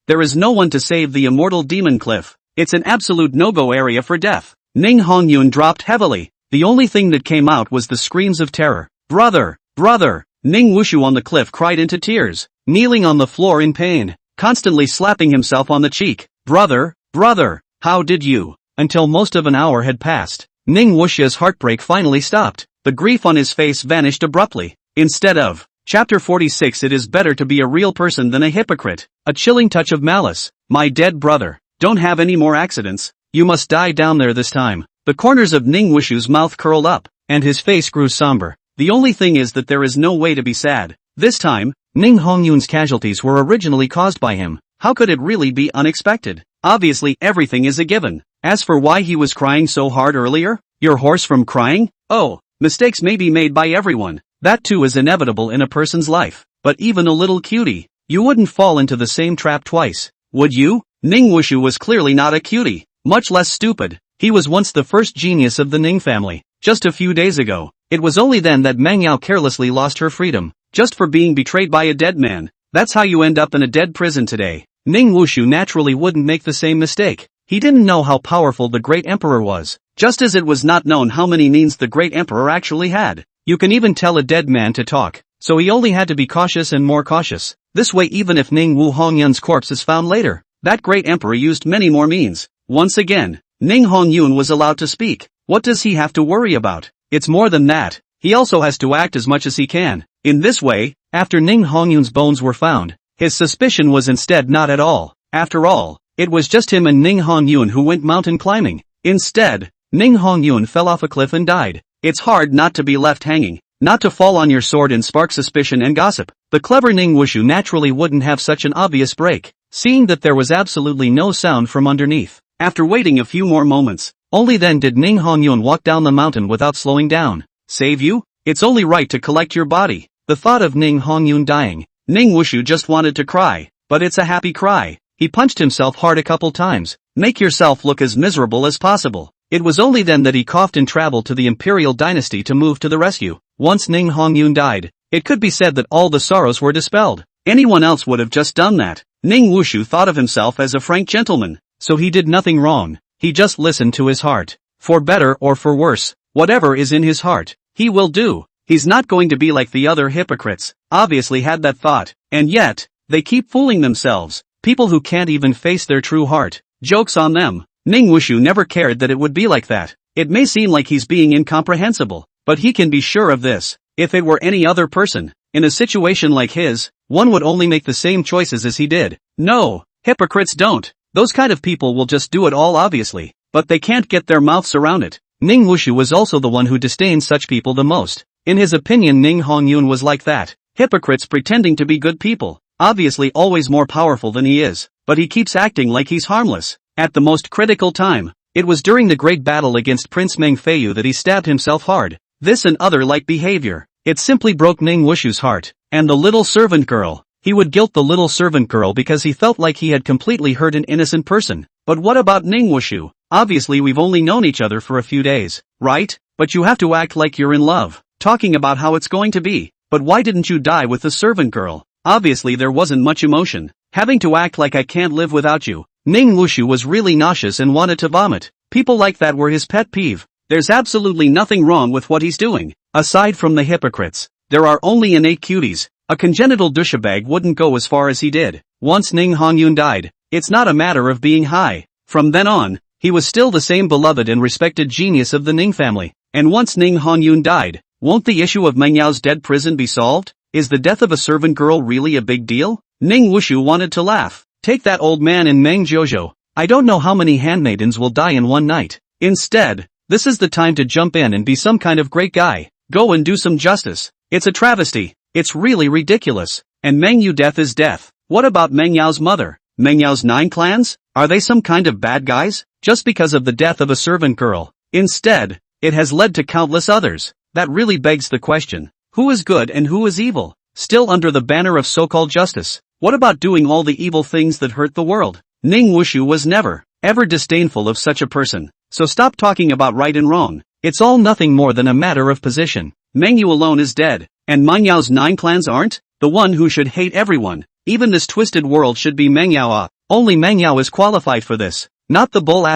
There is no one to save the immortal demon cliff. It's an absolute no-go area for death. Ning Hongyun dropped heavily. The only thing that came out was the screams of terror. Brother! Brother! Ning Wushu on the cliff cried into tears, kneeling on the floor in pain, constantly slapping himself on the cheek. Brother! Brother! How did you? Until most of an hour had passed, Ning Wushu's heartbreak finally stopped. The grief on his face vanished abruptly. Instead of Chapter 46, it is better to be a real person than a hypocrite. A chilling touch of malice. My dead brother. Don't have any more accidents. You must die down there this time. The corners of Ning Wushu's mouth curled up, and his face grew somber. The only thing is that there is no way to be sad. This time, Ning Hongyun's casualties were originally caused by him. How could it really be unexpected? Obviously everything is a given. As for why he was crying so hard earlier, you're hoarse from crying? Oh, mistakes may be made by everyone. That too is inevitable in a person's life. But even a little cutie, you wouldn't fall into the same trap twice, would you? Ning Wushu was clearly not a cutie, much less stupid. He was once the first genius of the Ning family. Just a few days ago, it was only then that Meng Yao carelessly lost her freedom, just for being betrayed by a dead man. That's how you end up in a dead prison today. Ning Wushu naturally wouldn't make the same mistake. He didn't know how powerful the great emperor was, just as it was not known how many nins the great emperor actually had. You can even tell a dead man to talk, so he only had to be cautious and more cautious. This way, even if Ning Wu Hongyun's corpse is found later, that great emperor used many more means. Once again, Ning Hongyun was allowed to speak. What does he have to worry about? It's more than that. He also has to act as much as he can. In this way, after Ning Hongyun's bones were found, his suspicion was instead not at all. After all, it was just him and Ning Hongyun who went mountain climbing. Instead, Ning Hongyun fell off a cliff and died. It's hard not to be left hanging, not to fall on your sword and spark suspicion and gossip. The clever Ning Wushu naturally wouldn't have such an obvious break, seeing that there was absolutely no sound from underneath. After waiting a few more moments, only then did Ning Hongyun walk down the mountain without slowing down. Save you? It's only right to collect your body. The thought of Ning Hongyun dying, Ning Wushu just wanted to cry, but it's a happy cry. He punched himself hard a couple times. Make yourself look as miserable as possible. It was only then that he coughed and traveled to the Imperial dynasty to move to the rescue. Once Ning Hongyun died, it could be said that all the sorrows were dispelled. Anyone else would have just done that. Ning Wushu thought of himself as a frank gentleman, so he did nothing wrong. He just listened to his heart. For better or for worse, whatever is in his heart, he will do. He's not going to be like the other hypocrites. Obviously had that thought, and yet, they keep fooling themselves. People who can't even face their true heart. Joke's on them. Ning Wushu never cared that it would be like that. It may seem like he's being incomprehensible, but he can be sure of this. If it were any other person, in a situation like his, one would only make the same choices as he did. No, hypocrites don't. Those kind of people will just do it all obviously, but they can't get their mouths around it. Ning Wushu was also the one who disdained such people the most. In his opinion, Ning Hongyun was like that. Hypocrites pretending to be good people, obviously always more powerful than he is, but he keeps acting like he's harmless. At the most critical time, it was during the great battle against Prince Meng Feiyu that he stabbed himself hard. This and other like behavior, it simply broke Ning Wushu's heart. And the little servant girl, he would guilt the little servant girl because he felt like he had completely hurt an innocent person. But what about Ning Wushu? Obviously we've only known each other for a few days, right? But you have to act like you're in love, talking about how it's going to be. But why didn't you die with the servant girl? Obviously there wasn't much emotion. Having to act like I can't live without you. Ning Wushu was really nauseous and wanted to vomit. People like that were his pet peeve. There's absolutely nothing wrong with what he's doing. Aside from the hypocrites, there are only innate cuties. A congenital douchebag wouldn't go as far as he did. Once Ning Hongyun died, it's not a matter of being high. From then on, he was still the same beloved and respected genius of the Ning family. And once Ning Hongyun died, won't the issue of Meng Yao's dead prison be solved? Is the death of a servant girl really a big deal? Ning Wushu wanted to laugh. Take that old man in Meng Jiuzhou. I don't know how many handmaidens will die in one night. Instead, this is the time to jump in and be some kind of great guy. Go and do some justice. It's a travesty. It's really ridiculous. And Meng Yu death is death. What about Meng Yao's mother? Meng Yao's 9 clans? Are they some kind of bad guys? Just because of the death of a servant girl. Instead, it has led to countless others. That really begs the question. Who is good and who is evil? Still under the banner of so-called justice. What about doing all the evil things that hurt the world? Ning Wushu was never, ever disdainful of such a person. So stop talking about right and wrong. It's all nothing more than a matter of position. Meng Yu alone is dead. And Meng Yao's 9 clans aren't? The one who should hate everyone. Even this twisted world should be Meng Yao. Only Meng Yao is qualified for this. Not the bull *****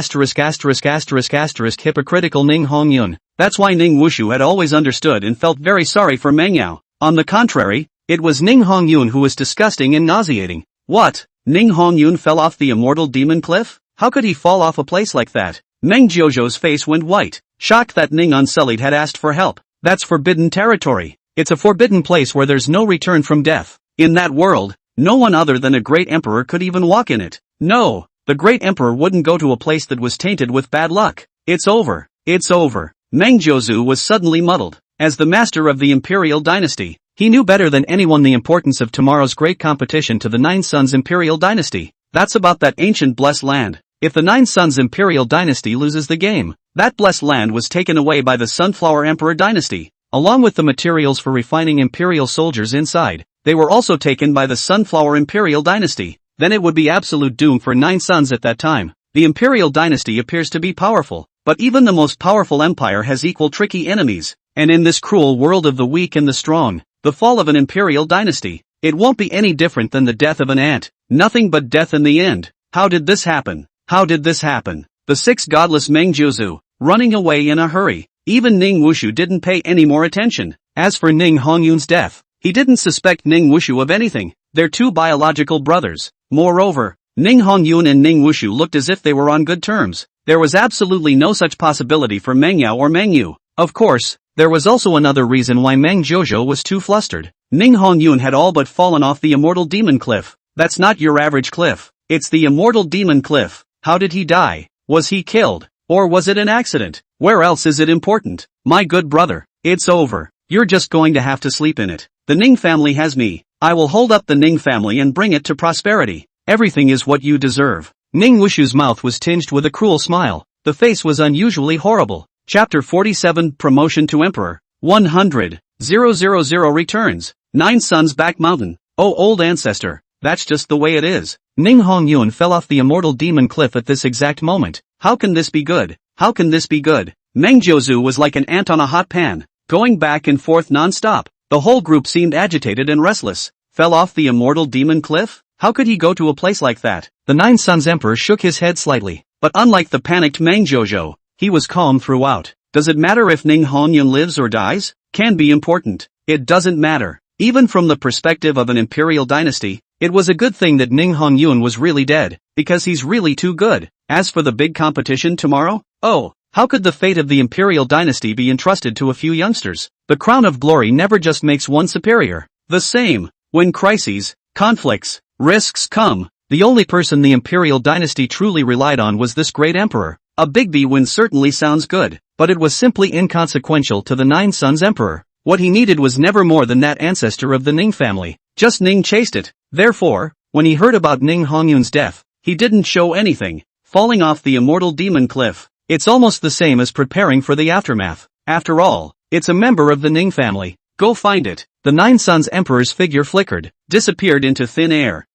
hypocritical Ning Hongyun. That's why Ning Wushu had always understood and felt very sorry for Meng Yao. On the contrary, it was Ning Hongyun who was disgusting and nauseating. What? Ning Hongyun fell off the immortal demon cliff? How could he fall off a place like that? Meng Jiuzhou's face went white, shocked that Ning Unsullied had asked for help. That's forbidden territory. It's a forbidden place where there's no return from death. In that world, no one other than a great emperor could even walk in it. No, the great emperor wouldn't go to a place that was tainted with bad luck. It's over. It's over. Meng Jiuzhou was suddenly muddled. As the master of the Imperial dynasty, he knew better than anyone the importance of tomorrow's great competition to the 9 Sons Imperial dynasty. That's about that ancient blessed land. If the Nine Sons Imperial Dynasty loses the game, that blessed land was taken away by the Sunflower Emperor Dynasty, along with the materials for refining Imperial soldiers inside. They were also taken by the Sunflower Imperial Dynasty. Then it would be absolute doom for Nine Sons at that time. The Imperial Dynasty appears to be powerful, but even the most powerful empire has equal tricky enemies, and in this cruel world of the weak and the strong, the fall of an Imperial Dynasty, it won't be any different than the death of an ant. Nothing but death in the end. How did this happen? How did this happen? The six godless Mengjiuzu, running away in a hurry. Even Ning Wushu didn't pay any more attention. As for Ning Hongyun's death, he didn't suspect Ning Wushu of anything. They're two biological brothers. Moreover, Ning Hongyun and Ning Wushu looked as if they were on good terms. There was absolutely no such possibility for Meng Yao or Meng Yu. Of course, there was also another reason why Meng Jojo was too flustered. Ning Hongyun had all but fallen off the immortal demon cliff. That's not your average cliff. It's the immortal demon cliff. How did he die? Was he killed? Or was it an accident? Where else is it important? My good brother, it's over. You're just going to have to sleep in it. The Ning family has me. I will hold up the Ning family and bring it to prosperity. Everything is what you deserve. Ning Wushu's mouth was tinged with a cruel smile. The face was unusually horrible. Chapter 47 Promotion to Emperor. 100. 000 returns. Nine Sons Back Mountain. Oh old ancestor. That's just the way it is. Ning Hongyun fell off the immortal demon cliff at this exact moment. How can this be good? How can this be good? Meng Jiuzu was like an ant on a hot pan, going back and forth non-stop. The whole group seemed agitated and restless. Fell off the immortal demon cliff? How could he go to a place like that? The Nine Sons Emperor shook his head slightly, but unlike the panicked Meng Jojo, he was calm throughout. Does it matter if Ning Hongyun lives or dies? Can be important. It doesn't matter. Even from the perspective of an imperial dynasty, it was a good thing that Ning Hongyun was really dead, because he's really too good. As for the big competition tomorrow, how could the fate of the imperial dynasty be entrusted to a few youngsters? The crown of glory never just makes one superior. The same, when crises, conflicts, risks come, the only person the imperial dynasty truly relied on was this great emperor. A big B win certainly sounds good, but it was simply inconsequential to the Nine Sons Emperor. What he needed was never more than that ancestor of the Ning family. Just Ning chased it. Therefore, when he heard about Ning Hongyun's death, he didn't show anything. Falling off the immortal demon cliff. It's almost the same as preparing for the aftermath. After all, it's a member of the Ning family. Go find it. The Nine Sons Emperor's figure flickered, disappeared into thin air.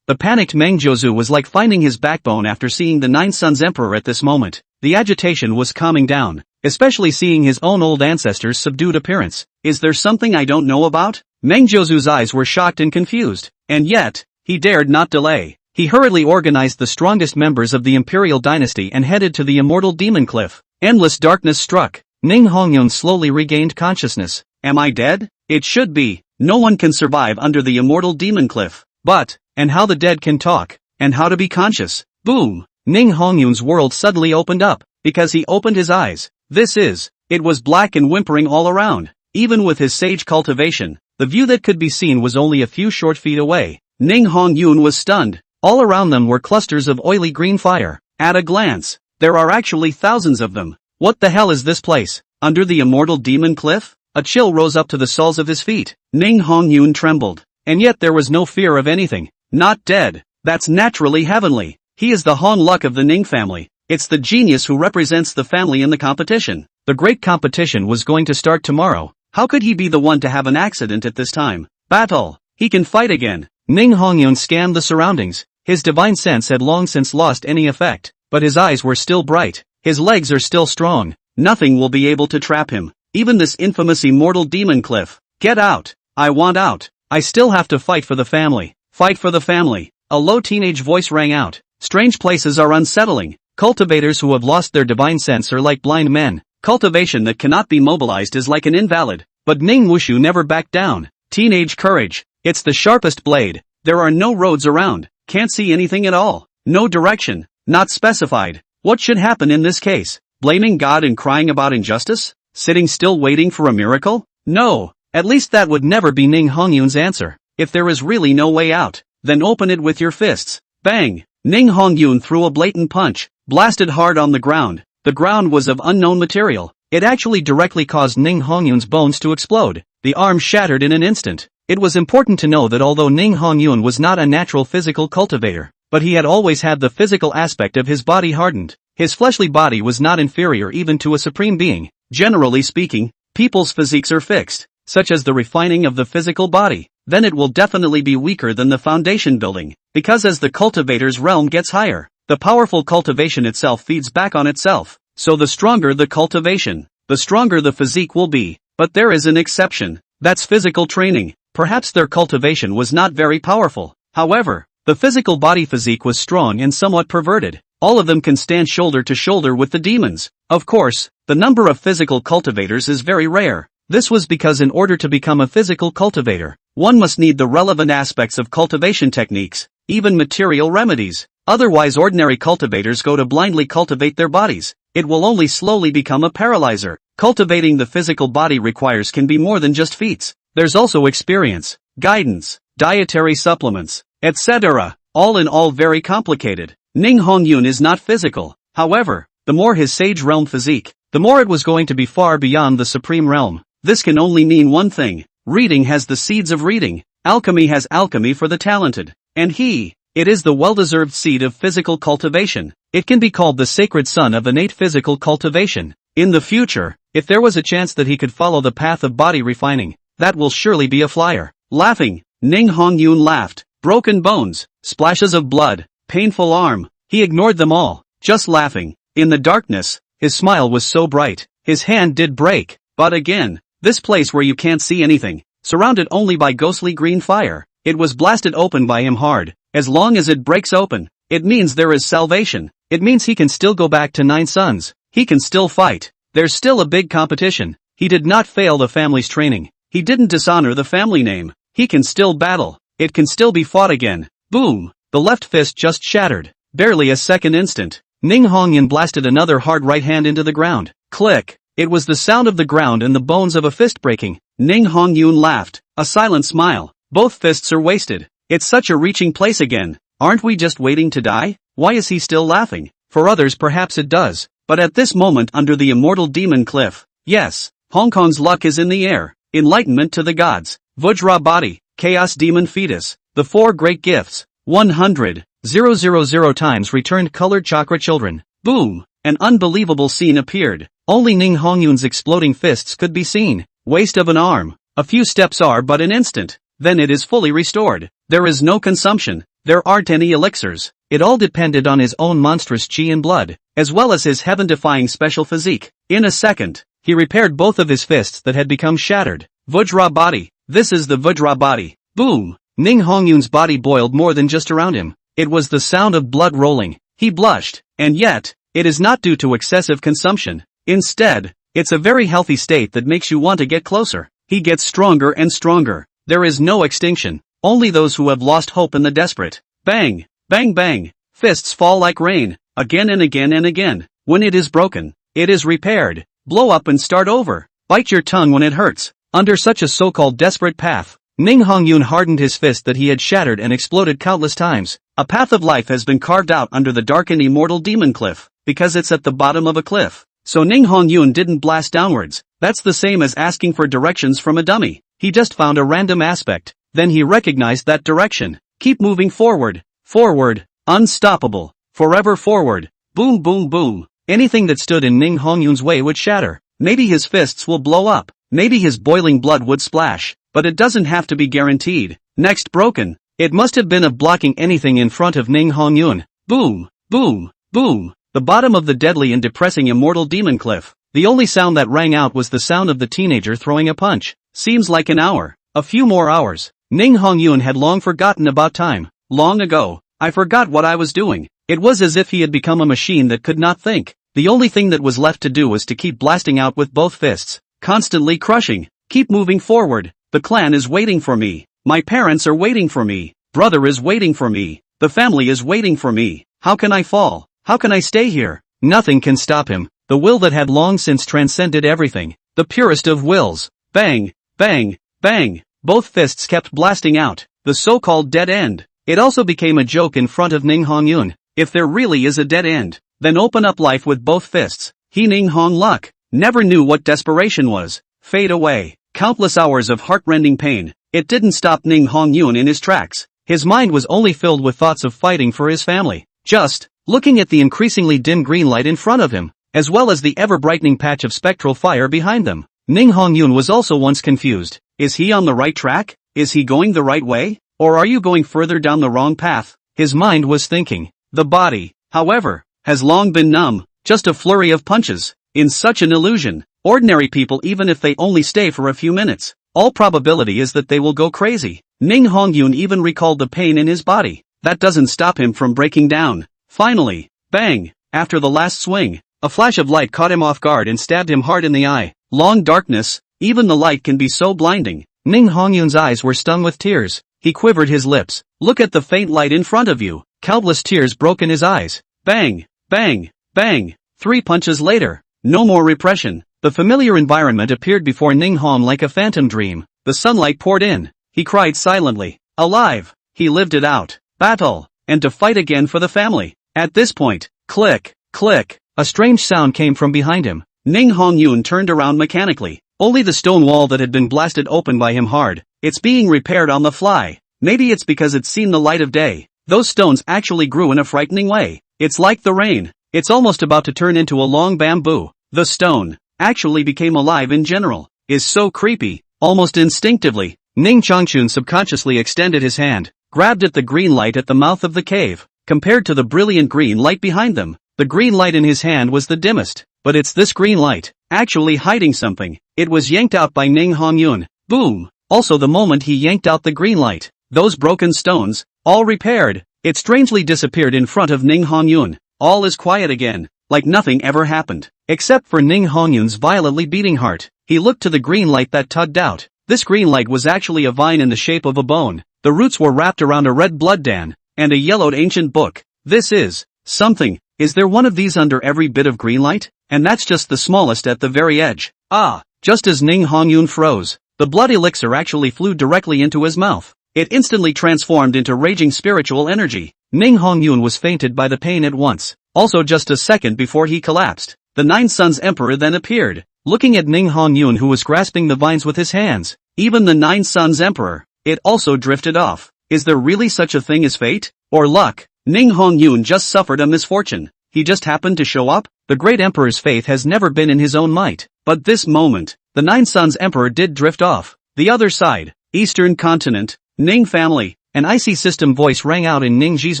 The panicked Meng Jiuzu was like finding his backbone after seeing the Nine Sons Emperor at this moment. The agitation was calming down, especially seeing his own old ancestor's subdued appearance. Is there something I don't know about? Meng Jiuzu's eyes were shocked and confused, and yet, he dared not delay. He hurriedly organized the strongest members of the imperial dynasty and headed to the immortal demon cliff. Endless darkness struck. Ning Hongyun slowly regained consciousness. Am I dead? It should be. No one can survive under the immortal demon cliff. But, and how the dead can talk, and how to be conscious. Boom! Ning Hongyun's world suddenly opened up, because he opened his eyes. It was black and whimpering all around. Even with his sage cultivation, the view that could be seen was only a few short feet away. Ning Hongyun was stunned. All around them were clusters of oily green fire. At a glance, there are actually thousands of them. What the hell is this place? Under the immortal demon cliff? A chill rose up to the soles of his feet. Ning Hongyun trembled. And yet there was no fear of anything. Not dead. That's naturally heavenly. He is the Han Luck of the Ning family. It's the genius who represents the family in the competition. The great competition was going to start tomorrow. How could he be the one to have an accident at this time? Battle! He can fight again. Ning Hongyun scanned the surroundings. His divine sense had long since lost any effect, but his eyes were still bright. His legs are still strong. Nothing will be able to trap him. Even this infamous immortal demon cliff. Get out! I want out! I still have to fight for the family. Fight for the family. A low teenage voice rang out. Strange places are unsettling. Cultivators who have lost their divine sense are like blind men. Cultivation that cannot be mobilized is like an invalid. But Ning Wushu never backed down. Teenage courage. It's the sharpest blade. There are no roads around. Can't see anything at all. No direction. Not specified. What should happen in this case? Blaming God and crying about injustice? Sitting still waiting for a miracle? No. At least that would never be Ning Hongyun's answer. If there is really no way out, then open it with your fists. Bang! Ning Hongyun threw a blatant punch, blasted hard on the ground. The ground was of unknown material. It actually directly caused Ning Hongyun's bones to explode. The arm shattered in an instant. It was important to know that although Ning Hongyun was not a natural physical cultivator, but he had always had the physical aspect of his body hardened. His fleshly body was not inferior even to a supreme being. Generally speaking, people's physiques are fixed, such as the refining of the physical body. Then it will definitely be weaker than the foundation building, because as the cultivator's realm gets higher, the powerful cultivation itself feeds back on itself. So the stronger the cultivation, the stronger the physique will be. But there is an exception. That's physical training. Perhaps their cultivation was not very powerful. However, the physical body physique was strong and somewhat perverted. All of them can stand shoulder to shoulder with the demons. Of course, the number of physical cultivators is very rare. This was because in order to become a physical cultivator, one must need the relevant aspects of cultivation techniques, even material remedies. Otherwise ordinary cultivators go to blindly cultivate their bodies. It will only slowly become a paralyzer. Cultivating the physical body requires can be more than just feats. There's also experience, guidance, dietary supplements, etc. All in all very complicated. Ning Hongyun is not physical. However, the more his sage realm physique, the more it was going to be far beyond the supreme realm. This can only mean one thing. Reading has the seeds of reading. Alchemy has alchemy for the talented. And it is the well-deserved seed of physical cultivation. It can be called the sacred son of innate physical cultivation. In the future, if there was a chance that he could follow the path of body refining, that will surely be a flyer. Laughing, Ning Hongyun laughed. Broken bones, splashes of blood, painful arm. He ignored them all, just laughing. In the darkness, his smile was so bright. His hand did break. But again, this place where you can't see anything, surrounded only by ghostly green fire, it was blasted open by him hard. As long as it breaks open, it means there is salvation. It means he can still go back to 9 suns. He can still fight. There's still a big competition. He did not fail the family's training. He didn't dishonor the family name. He can still battle. It can still be fought again. Boom! The left fist just shattered. Barely a second instant. Ning Hongyun blasted another hard right hand into the ground. Click! It was the sound of the ground and the bones of a fist breaking. Ning Hongyun laughed. A silent smile. Both fists are wasted. It's such a reaching place again. Aren't we just waiting to die? Why is he still laughing? For others perhaps it does. But at this moment under the immortal demon cliff, yes, Hong Kong's luck is in the air. Enlightenment to the gods. Vajra body. Chaos demon fetus. The 4 great gifts. 100,000 times returned colored chakra children. Boom! An unbelievable scene appeared. Only Ning Hongyun's exploding fists could be seen. Waste of an arm. A few steps are but an instant. Then it is fully restored. There is no consumption. There aren't any elixirs. It all depended on his own monstrous chi and blood, as well as his heaven-defying special physique. In a second, he repaired both of his fists that had become shattered. Vajra body. This is the Vajra body. Boom! Ning Hongyun's body boiled more than just around him. It was the sound of blood rolling. He blushed. And yet, it is not due to excessive consumption. Instead, it's a very healthy state that makes you want to get closer. He gets stronger and stronger. There is no extinction. Only those who have lost hope and the desperate. Bang! Bang bang! Fists fall like rain. Again and again and again. When it is broken, it is repaired. Blow up and start over. Bite your tongue when it hurts. Under such a so-called desperate path, Ning Hongyun hardened his fist that he had shattered and exploded countless times. A path of life has been carved out under the dark and immortal demon cliff, because it's at the bottom of a cliff. So Ning Hongyun didn't blast downwards. That's the same as asking for directions from a dummy. He just found a random aspect. Then he recognized that direction. Keep moving forward. Forward. Unstoppable. Forever forward. Boom boom boom. Anything that stood in Ning Hongyun's way would shatter. Maybe his fists will blow up. Maybe his boiling blood would splash. But it doesn't have to be guaranteed. Next broken. It must have been of blocking anything in front of Ning Hongyun. Boom. Boom. Boom. The bottom of the deadly and depressing immortal demon cliff. The only sound that rang out was the sound of the teenager throwing a punch. Seems like an hour. A few more hours. Ning Hongyun had long forgotten about time. Long ago, I forgot what I was doing. It was as if he had become a machine that could not think. The only thing that was left to do was to keep blasting out with both fists. Constantly crushing. Keep moving forward. The clan is waiting for me. My parents are waiting for me. Brother is waiting for me. The family is waiting for me. How can I fall? How can I stay here? Nothing can stop him. The will that had long since transcended everything. The purest of wills. Bang, bang, bang. Both fists kept blasting out. The so-called dead end. It also became a joke in front of Ning Hongyun. If there really is a dead end, then open up life with both fists. He Ning Hong Luck never knew what desperation was. Fade away. Countless hours of heart-rending pain. It didn't stop Ning Hongyun in his tracks. His mind was only filled with thoughts of fighting for his family. Just looking at the increasingly dim green light in front of him, as well as the ever-brightening patch of spectral fire behind them, Ning Hongyun was also once confused. Is he on the right track? Is he going the right way? Or are you going further down the wrong path? His mind was thinking. The body, however, has long been numb, just a flurry of punches. In such an illusion, ordinary people, even if they only stay for a few minutes, all probability is that they will go crazy. Ning Hongyun even recalled the pain in his body. That doesn't stop him from breaking down. Finally, bang! After the last swing, a flash of light caught him off guard and stabbed him hard in the eye. Long darkness, even the light can be so blinding. Ning Hongyun's eyes were stung with tears. He quivered his lips. Look at the faint light in front of you. Countless tears broke in his eyes. Bang! Bang! Bang! 3 punches later. No more repression. The familiar environment appeared before Ning Hong like a phantom dream. The sunlight poured in. He cried silently. Alive! He lived it out. Battle! And to fight again for the family. At this point, click, click, a strange sound came from behind him. Ning Hongyun turned around mechanically. Only the stone wall that had been blasted open by him hard. It's being repaired on the fly. Maybe it's because it's seen the light of day. Those stones actually grew in a frightening way. It's like the rain. It's almost about to turn into a long bamboo. The stone actually became alive in general. Is so creepy. Almost instinctively, Ning Changchun subconsciously extended his hand, grabbed at the green light at the mouth of the cave. Compared to the brilliant green light behind them, the green light in his hand was the dimmest. But it's this green light, actually hiding something. It was yanked out by Ning Hongyun. Boom! Also the moment he yanked out the green light, those broken stones, all repaired, it strangely disappeared in front of Ning Hongyun. All is quiet again, like nothing ever happened. Except for Ning Hongyun's violently beating heart. He looked to the green light that tugged out. This green light was actually a vine in the shape of a bone. The roots were wrapped around a red blood dan, and a yellowed ancient book. This is something. Is there one of these under every bit of green light? And that's just the smallest at the very edge. Ah! Just as Ning Hongyun froze, the blood elixir actually flew directly into his mouth. It instantly transformed into raging spiritual energy. Ning Hongyun was fainted by the pain at once. Also just a second before he collapsed, the Nine Suns Emperor then appeared, looking at Ning Hongyun who was grasping the vines with his hands. Even the Nine Suns Emperor, it also drifted off. Is there really such a thing as fate? Or luck? Ning Hongyun just suffered a misfortune. He just happened to show up? The great emperor's faith has never been in his own might. But this moment, the Nine Suns Emperor did drift off. The other side, Eastern Continent, Ning family, an icy system voice rang out in Ning Ji's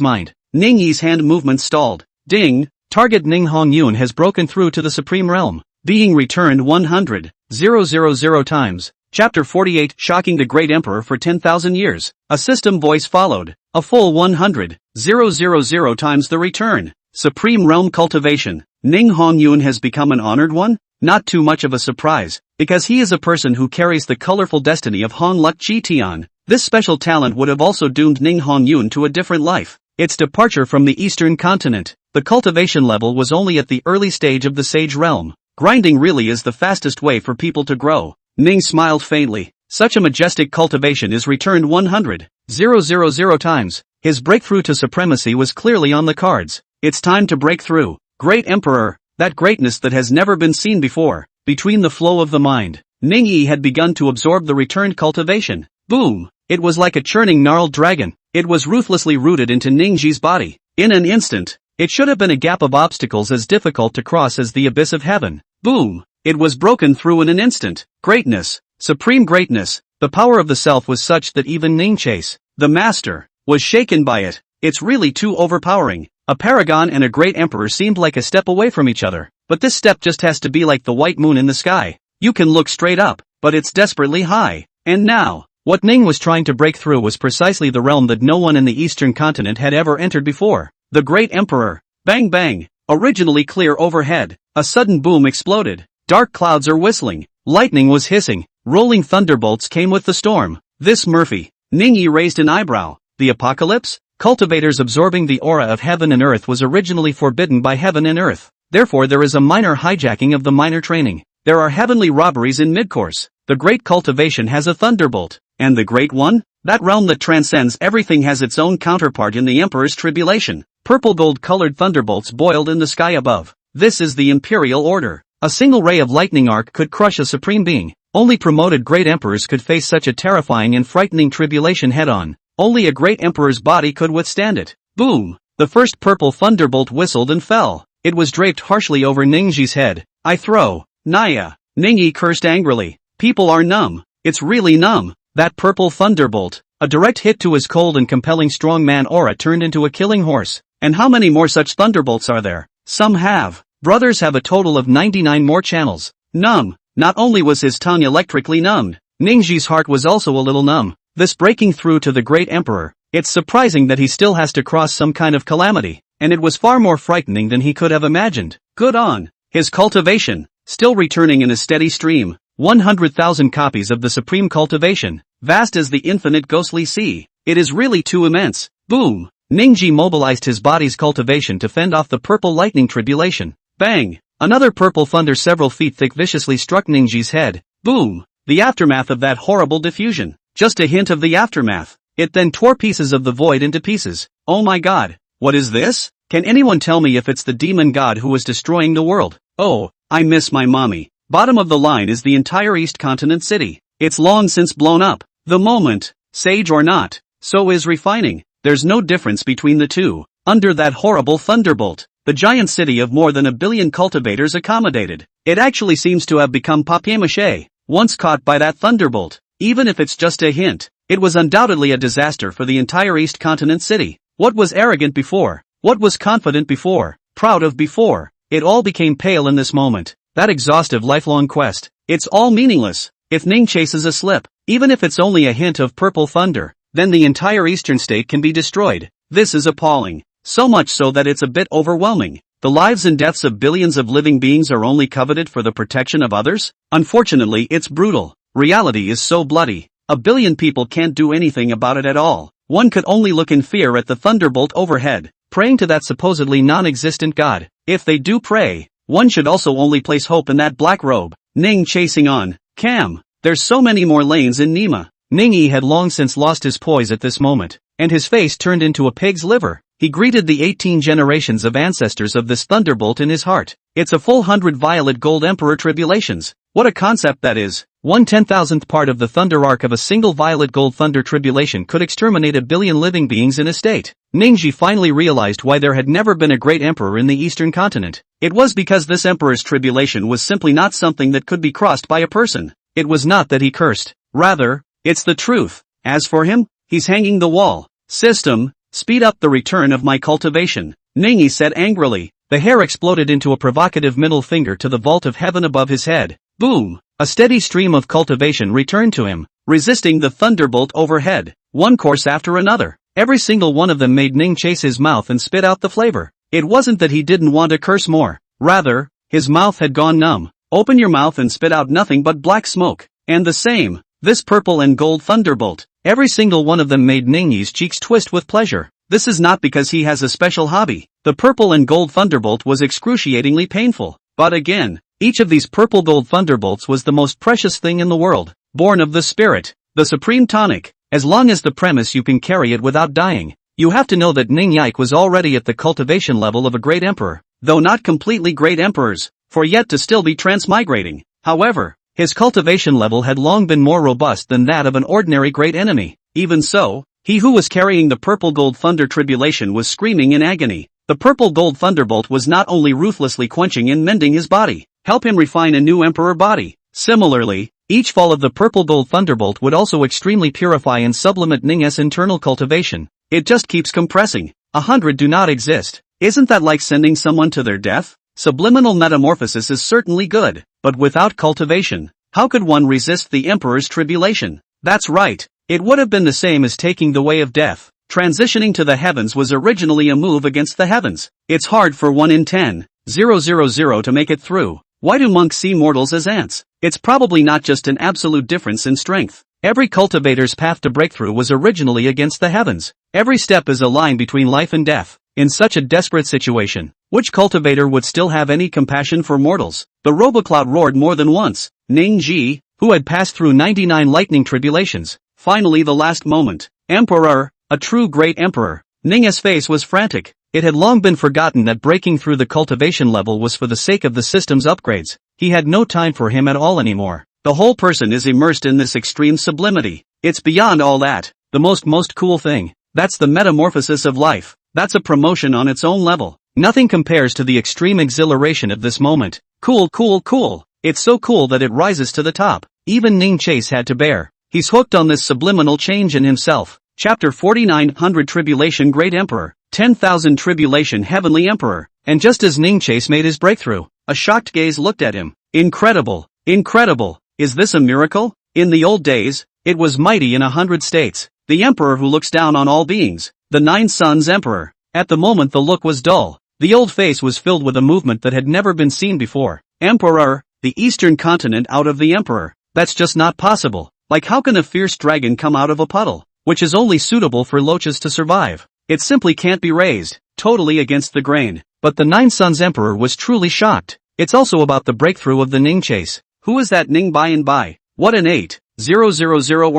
mind. Ning Yi's hand movement stalled. Ding! Target Ning Hongyun has broken through to the Supreme Realm. Being returned 100,000 times. Chapter 48 Shocking the Great Emperor for 10,000 years. A system voice followed. A full 100,000 times the return. Supreme Realm Cultivation. Ning Hongyun has become an honored one? Not too much of a surprise, because he is a person who carries the colorful destiny of Hong Luk Chi Tian. This special talent would have also doomed Ning Hongyun to a different life. Its departure from the Eastern Continent. The cultivation level was only at the early stage of the Sage Realm. Grinding really is the fastest way for people to grow. Ning smiled faintly. Such a majestic cultivation is returned 100,000 times. His breakthrough to supremacy was clearly on the cards. It's time to break through. Great Emperor, that greatness that has never been seen before. Between the flow of the mind, Ning Yi had begun to absorb the returned cultivation. Boom! It was like a churning gnarled dragon. It was ruthlessly rooted into Ning Ji's body. In an instant, it should have been a gap of obstacles as difficult to cross as the abyss of heaven. Boom! It was broken through in an instant. Greatness, supreme greatness, the power of the self was such that even Ning Chase, the master, was shaken by it. It's really too overpowering. A paragon and a great emperor seemed like a step away from each other, but this step just has to be like the white moon in the sky. You can look straight up, but it's desperately high. And now, what Ning was trying to break through was precisely the realm that no one in the Eastern Continent had ever entered before. The Great Emperor. Bang bang. Originally clear overhead, a sudden boom exploded. Dark clouds are whistling. Lightning was hissing. Rolling thunderbolts came with the storm. This Murphy. Ning Yi raised an eyebrow. The apocalypse? Cultivators absorbing the aura of heaven and earth was originally forbidden by heaven and earth. Therefore there is a minor hijacking of the minor training. There are heavenly robberies in midcourse. The great cultivation has a thunderbolt. And the great one? That realm that transcends everything has its own counterpart in the Emperor's tribulation. Purple gold-colored thunderbolts boiled in the sky above. This is the Imperial Order. A single ray of lightning arc could crush a supreme being. Only promoted great emperors could face such a terrifying and frightening tribulation head-on. Only a great emperor's body could withstand it. Boom! The first purple thunderbolt whistled and fell. It was draped harshly over Ningji's head. I throw. Naya. Ningyi cursed angrily. People are numb. It's really numb. That purple thunderbolt. A direct hit to his cold and compelling strongman aura turned into a killing horse. And how many more such thunderbolts are there? Some have. Brothers have a total of 99 more channels. Numb. Not only was his tongue electrically numbed, Ningji's heart was also a little numb. This breaking through to the great emperor. It's surprising that he still has to cross some kind of calamity, and it was far more frightening than he could have imagined. Good on. His cultivation. Still returning in a steady stream. 100,000 copies of the supreme cultivation. Vast as the infinite ghostly sea. It is really too immense. Boom. Ningji mobilized his body's cultivation to fend off the purple lightning tribulation. Bang! Another purple thunder several feet thick viciously struck Ningji's head. Boom! The aftermath of that horrible diffusion. Just a hint of the aftermath. It then tore pieces of the void into pieces. Oh my god. What is this? Can anyone tell me if it's the demon god who is destroying the world? Oh, I miss my mommy. Bottom of the line is the entire East Continent city. It's long since blown up. The moment, sage or not, so is refining. There's no difference between the two. Under that horrible thunderbolt, the giant city of more than 1 billion cultivators accommodated. It actually seems to have become papier-mâché, once caught by that thunderbolt. Even if it's just a hint, it was undoubtedly a disaster for the entire East Continent city. What was arrogant before? What was confident before? Proud of before? It all became pale in this moment. That exhaustive lifelong quest. It's all meaningless. If Ning chases a slip, even if it's only a hint of purple thunder, then the entire eastern state can be destroyed. This is appalling. So much so that it's a bit overwhelming. The lives and deaths of billions of living beings are only coveted for the protection of others? Unfortunately, it's brutal. Reality is so bloody. 1 billion people can't do anything about it at all. One could only look in fear at the thunderbolt overhead, praying to that supposedly non-existent god. If they do pray, one should also only place hope in that black robe. Ning chasing on. Cam. There's so many more lanes in Nima. Ningyi had long since lost his poise at this moment, and his face turned into a pig's liver. He greeted the 18 generations of ancestors of this thunderbolt in his heart. It's a full 100 violet gold emperor tribulations. What a concept that is. 1/10,000th part of the thunder arc of a single violet gold thunder tribulation could exterminate 1 billion living beings in a state. Ningji finally realized why there had never been a great emperor in the eastern continent. It was because this emperor's tribulation was simply not something that could be crossed by a person. It was not that he cursed. Rather, it's the truth. As for him, he's hanging the wall. System, speed up the return of my cultivation, Ningyi said angrily. The hair exploded into a provocative middle finger to the vault of heaven above his head. Boom! A steady stream of cultivation returned to him, resisting the thunderbolt overhead. One course after another. Every single one of them made Ning chase his mouth and spit out the flavor. It wasn't that he didn't want to curse more. Rather, his mouth had gone numb. Open your mouth and spit out nothing but black smoke. And the same. This purple and gold thunderbolt. Every single one of them made Ningyi's cheeks twist with pleasure. This is not because he has a special hobby. The purple and gold thunderbolt was excruciatingly painful. But again, each of these purple gold thunderbolts was the most precious thing in the world. Born of the spirit. The supreme tonic. As long as the premise you can carry it without dying. You have to know that Ning Yike was already at the cultivation level of a great emperor. Though not completely great emperors. For yet to still be transmigrating. However, his cultivation level had long been more robust than that of an ordinary great enemy. Even so, he who was carrying the purple gold thunder tribulation was screaming in agony. The purple gold thunderbolt was not only ruthlessly quenching and mending his body, help him refine a new emperor body. Similarly, each fall of the purple gold thunderbolt would also extremely purify and sublimate Ning's internal cultivation. It just keeps compressing. 100 do not exist. Isn't that like sending someone to their death? Subliminal metamorphosis is certainly good, but without cultivation, how could one resist the emperor's tribulation? That's right. It would have been the same as taking the way of death. Transitioning to the heavens was originally a move against the heavens. It's hard for 1 in 10,000 to make it through. Why do monks see mortals as ants? It's probably not just an absolute difference in strength. Every cultivator's path to breakthrough was originally against the heavens. Every step is a line between life and death. In such a desperate situation, which cultivator would still have any compassion for mortals? The robocloud roared more than once. Ning Ji, who had passed through 99 lightning tribulations, finally the last moment. Emperor, a true great emperor. Ning's face was frantic. It had long been forgotten that breaking through the cultivation level was for the sake of the system's upgrades. He had no time for him at all anymore. The whole person is immersed in this extreme sublimity. It's beyond all that. the most cool thing. That's the metamorphosis of life. That's a promotion on its own level. Nothing compares to the extreme exhilaration of this moment. Cool. It's so cool that it rises to the top. Even Ning Chase had to bear. He's hooked on this subliminal change in himself. Chapter 4900 Tribulation Great Emperor, 10,000 Tribulation Heavenly Emperor. And just as Ning Chase made his breakthrough, a shocked gaze looked at him. Incredible. Is this a miracle? In the old days, it was mighty in 100 states. The emperor who looks down on all beings. The Nine Suns Emperor. At the moment the look was dull. The old face was filled with a movement that had never been seen before. Emperor, the eastern continent out of the emperor. That's just not possible. Like how can a fierce dragon come out of a puddle, which is only suitable for loaches to survive? It simply can't be raised. Totally against the grain. But the Nine Suns Emperor was truly shocked. It's also about the breakthrough of the Ning Chase. Who is that Ning by and by? What an 8,000 or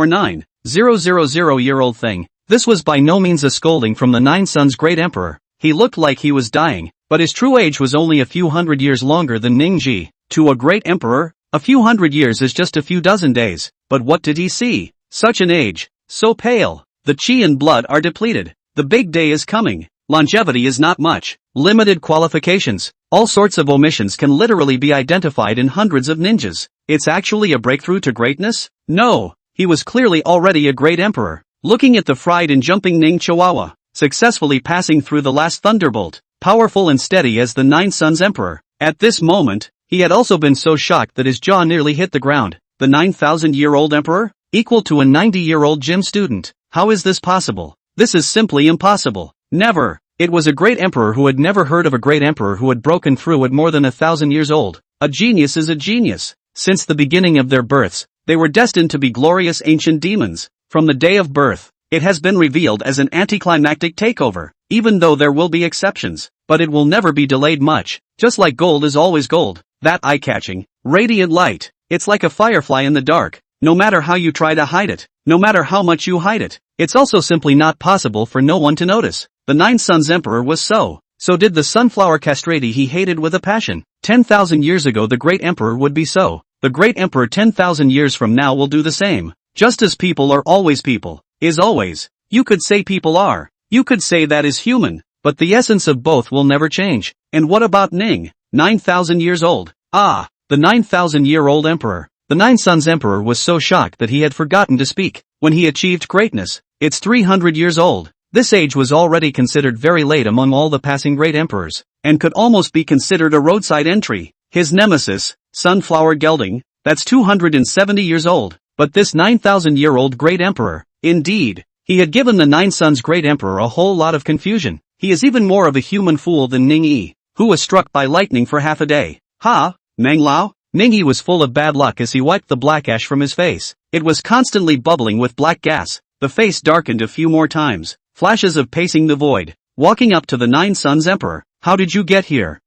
9,000-year-old thing. This was by no means a scolding from the Nine Suns' great emperor. He looked like he was dying, but his true age was only a few hundred years longer than Ning Ji. To a great emperor, a few hundred years is just a few dozen days. But what did he see? Such an age. So pale. The chi and blood are depleted. The big day is coming. Longevity is not much. Limited qualifications. All sorts of omissions can literally be identified in hundreds of ninjas. It's actually a breakthrough to greatness? No. He was clearly already a great emperor. Looking at the fried and jumping Ning Chihuahua, successfully passing through the last thunderbolt, powerful and steady as the Nine Suns Emperor. At this moment, he had also been so shocked that his jaw nearly hit the ground. The 9,000-year-old emperor? Equal to a 90-year-old gym student. How is this possible? This is simply impossible. Never. It was a great emperor who had never heard of a great emperor who had broken through at more than 1,000 years old. A genius is a genius. Since the beginning of their births, they were destined to be glorious ancient demons. From the day of birth, it has been revealed as an anticlimactic takeover, even though there will be exceptions, but it will never be delayed much, just like gold is always gold. That eye-catching, radiant light, it's like a firefly in the dark, no matter how you try to hide it, no matter how much you hide it, it's also simply not possible for no one to notice. The Nine Suns Emperor was so did the sunflower castrati he hated with a passion. 10,000 years ago the great emperor would be so. The great emperor 10,000 years from now will do the same. Just as people are always people, is always. You could say people are. You could say that is human, but the essence of both will never change. And what about Ning? 9,000 years old. Ah, the 9,000-year-old emperor. The Nine Suns Emperor was so shocked that he had forgotten to speak. When he achieved greatness, it's 300 years old. This age was already considered very late among all the passing great emperors, and could almost be considered a roadside entry. His nemesis, Sunflower Gelding, that's 270 years old. But this 9,000-year-old great emperor, indeed, he had given the Nine Suns great emperor a whole lot of confusion. He is even more of a human fool than Ning Yi, who was struck by lightning for half a day. Ha, Meng Lao? Ning Yi was full of bad luck as he wiped the black ash from his face. It was constantly bubbling with black gas. The face darkened a few more times. Flashes of pacing the void. Walking up to the Nine Suns Emperor. How did you get here?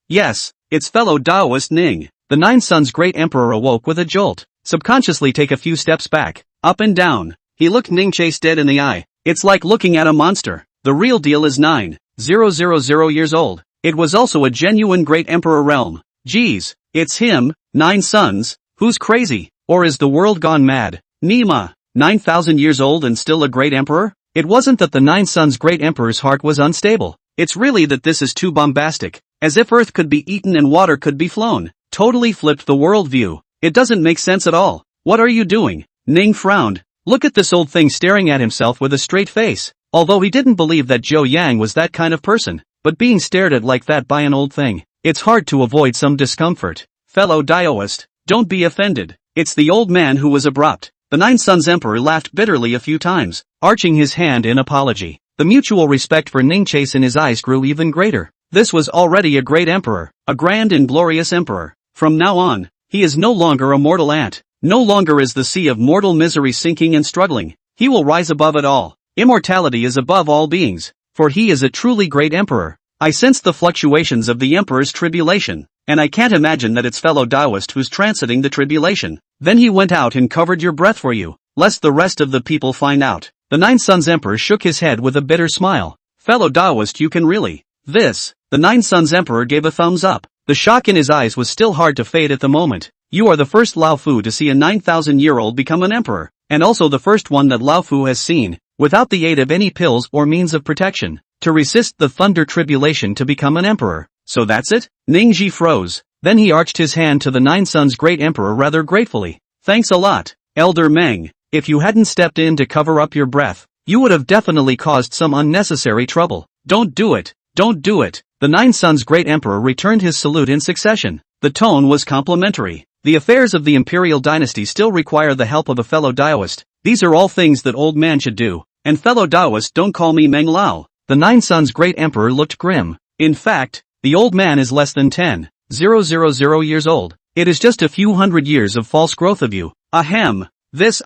Yes, it's fellow Taoist Ning. The Nine Suns great emperor awoke with a jolt. Subconsciously take a few steps back, up and down. He looked Ning Chase dead in the eye. It's like looking at a monster. The real deal is 9,000 years old. It was also a genuine great emperor realm. Geez, it's him, Nine Suns. Who's crazy? Or is the world gone mad? Nima, 9,000 years old and still a great emperor? It wasn't that the Nine Suns great emperor's heart was unstable. It's really that this is too bombastic. As if earth could be eaten and water could be flown. Totally flipped the worldview. It doesn't make sense at all. What are you doing? Ning frowned. Look at this old thing staring at himself with a straight face. Although he didn't believe that Zhou Yang was that kind of person, but being stared at like that by an old thing, it's hard to avoid some discomfort. Fellow Taoist, don't be offended. It's the old man who was abrupt. The Nine Suns Emperor laughed bitterly a few times, arching his hand in apology. The mutual respect for Ning Chase in his eyes grew even greater. This was already a great emperor, a grand and glorious emperor. From now on, he is no longer a mortal ant. No longer is the sea of mortal misery sinking and struggling. He will rise above it all. Immortality is above all beings, for he is a truly great emperor. I sense the fluctuations of the emperor's tribulation, and I can't imagine that it's fellow Taoist who's transiting the tribulation. Then he went out and covered your breath for you, lest the rest of the people find out. The Nine Suns Emperor shook his head with a bitter smile. Fellow Taoist, you can really. The Nine Suns Emperor gave a thumbs up. The shock in his eyes was still hard to fade at the moment. You are the first Lao Fu to see a 9,000-year-old become an emperor, and also the first one that Laofu has seen, without the aid of any pills or means of protection, to resist the thunder tribulation to become an emperor. So that's it? Ningji froze. Then he arched his hand to the Nine Sons Great Emperor rather gratefully. Thanks a lot, Elder Meng. If you hadn't stepped in to cover up your breath, you would have definitely caused some unnecessary trouble. Don't do it. Don't do it. The Nine Sons Great Emperor returned his salute in succession. The tone was complimentary. The affairs of the imperial dynasty still require the help of a fellow Daoist. These are all things that old man should do. And fellow Daoist, don't call me Meng Lao. The Nine Sons Great Emperor looked grim. In fact, the old man is less than 10,000 years old. It is just a few hundred years of false growth of you. Ahem. This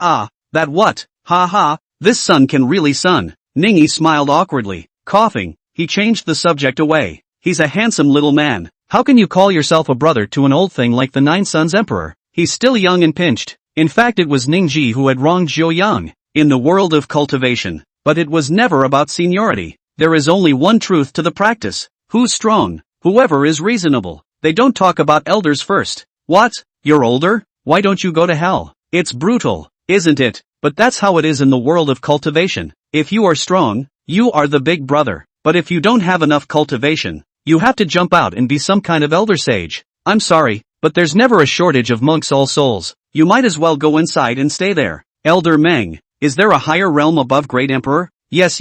that what? Ha ha, this son can really son. Ningyi smiled awkwardly. Coughing, he changed the subject away. He's a handsome little man. How can you call yourself a brother to an old thing like the Nine Sons Emperor? He's still young and pinched. In fact, it was Ningji who had wronged Zhou Yang in the world of cultivation. But it was never about seniority. There is only one truth to the practice. Who's strong? Whoever is reasonable. They don't talk about elders first. What? You're older? Why don't you go to hell? It's brutal, isn't it? But that's how it is in the world of cultivation. If you are strong, you are the big brother. But if you don't have enough cultivation, you have to jump out and be some kind of elder sage. I'm sorry, but there's never a shortage of monks all souls. You might as well go inside and stay there. Elder Meng, is there a higher realm above Great Emperor? Yes.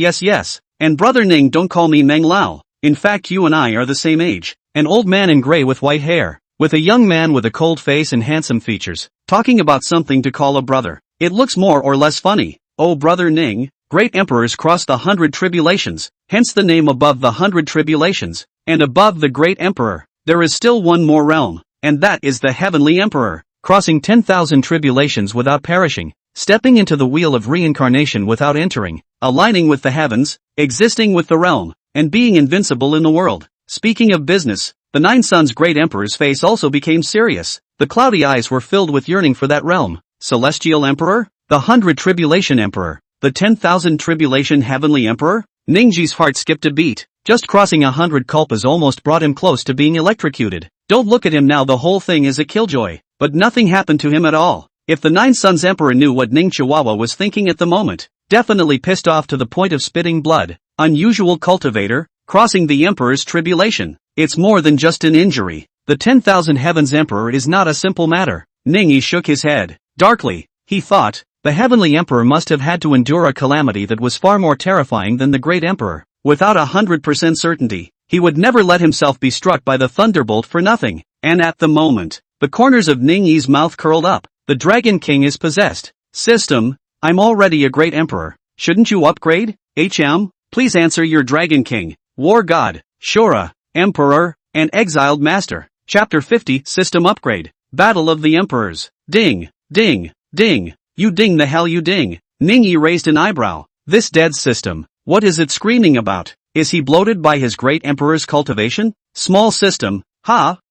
And Brother Ning, don't call me Meng Lao. In fact, you and I are the same age. An old man in gray with white hair, with a young man with a cold face and handsome features, talking about something to call a brother. It looks more or less funny. Oh, Brother Ning, great emperors cross the 100 tribulations, hence the name above the 100 tribulations. And above the great emperor, there is still one more realm, and that is the heavenly emperor, crossing 10,000 tribulations without perishing, stepping into the wheel of reincarnation without entering, aligning with the heavens, existing with the realm, and being invincible in the world. Speaking of business, the Nine Sons Great Emperor's face also became serious. The cloudy eyes were filled with yearning for that realm. Celestial Emperor? The 100 Tribulation Emperor? The 10,000 Tribulation Heavenly Emperor? Ningji's heart skipped a beat. Just crossing 100 kalpas almost brought him close to being electrocuted. Don't look at him now, the whole thing is a killjoy. But nothing happened to him at all. If the Nine Sons Emperor knew what Ning Chihuahua was thinking at the moment, definitely pissed off to the point of spitting blood. Unusual cultivator, crossing the Emperor's tribulation. It's more than just an injury. The 10,000 Heavens Emperor is not a simple matter. Ningyi shook his head. Darkly, he thought, the Heavenly Emperor must have had to endure a calamity that was far more terrifying than the Great Emperor. Without 100% certainty, he would never let himself be struck by the thunderbolt for nothing. And at the moment, the corners of Ningyi's mouth curled up. The Dragon King is possessed. System, I'm already a Great Emperor. Shouldn't you upgrade? Please answer your Dragon King, War God, Shura, Emperor, and Exiled Master. Chapter 50, System Upgrade. Battle of the Emperors. Ding, ding, ding. You ding the hell you ding. Ningyi raised an eyebrow. This dead system. What is it screaming about? Is he bloated by his Great Emperor's cultivation? Small system,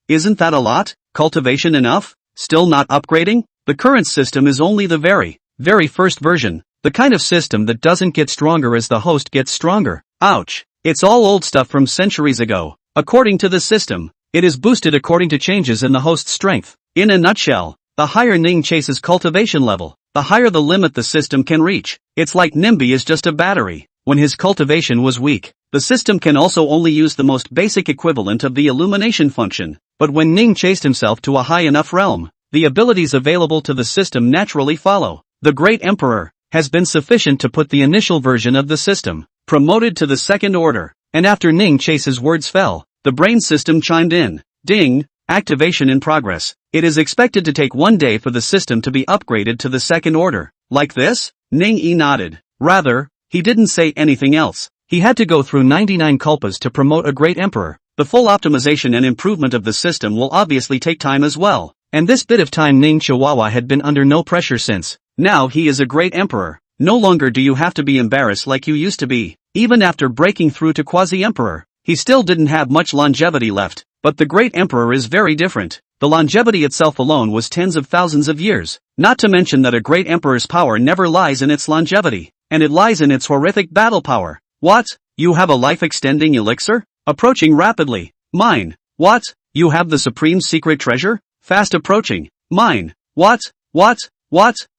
isn't that a lot? Cultivation enough? Still not upgrading? The current system is only the very first version. The kind of system that doesn't get stronger as the host gets stronger. Ouch. It's all old stuff from centuries ago. According to the system, it is boosted according to changes in the host's strength. In a nutshell, the higher Ning chases cultivation level, the higher the limit the system can reach. It's like Nimby is just a battery. When his cultivation was weak, the system can also only use the most basic equivalent of the illumination function. But when Ning chased himself to a high enough realm, the abilities available to the system naturally follow. The Great Emperor has been sufficient to put the initial version of the system promoted to the second order. And after Ning Chase's words fell, the brain system chimed in. Ding, activation in progress. It is expected to take 1 day for the system to be upgraded to the second order. Like this? Ning nodded. Rather, he didn't say anything else. He had to go through 99 kalpas to promote a Great Emperor. The full optimization and improvement of the system will obviously take time as well. And this bit of time Ning Chihuahua had been under no pressure since. Now he is a Great Emperor. No longer do you have to be embarrassed like you used to be. Even after breaking through to Quasi-Emperor, he still didn't have much longevity left. But the Great Emperor is very different. The longevity itself alone was tens of thousands of years. Not to mention that a Great Emperor's power never lies in its longevity, and it lies in its horrific battle power. What? You have a life-extending elixir? Approaching rapidly. Mine. What? You have the supreme secret treasure? Fast approaching. Mine. What?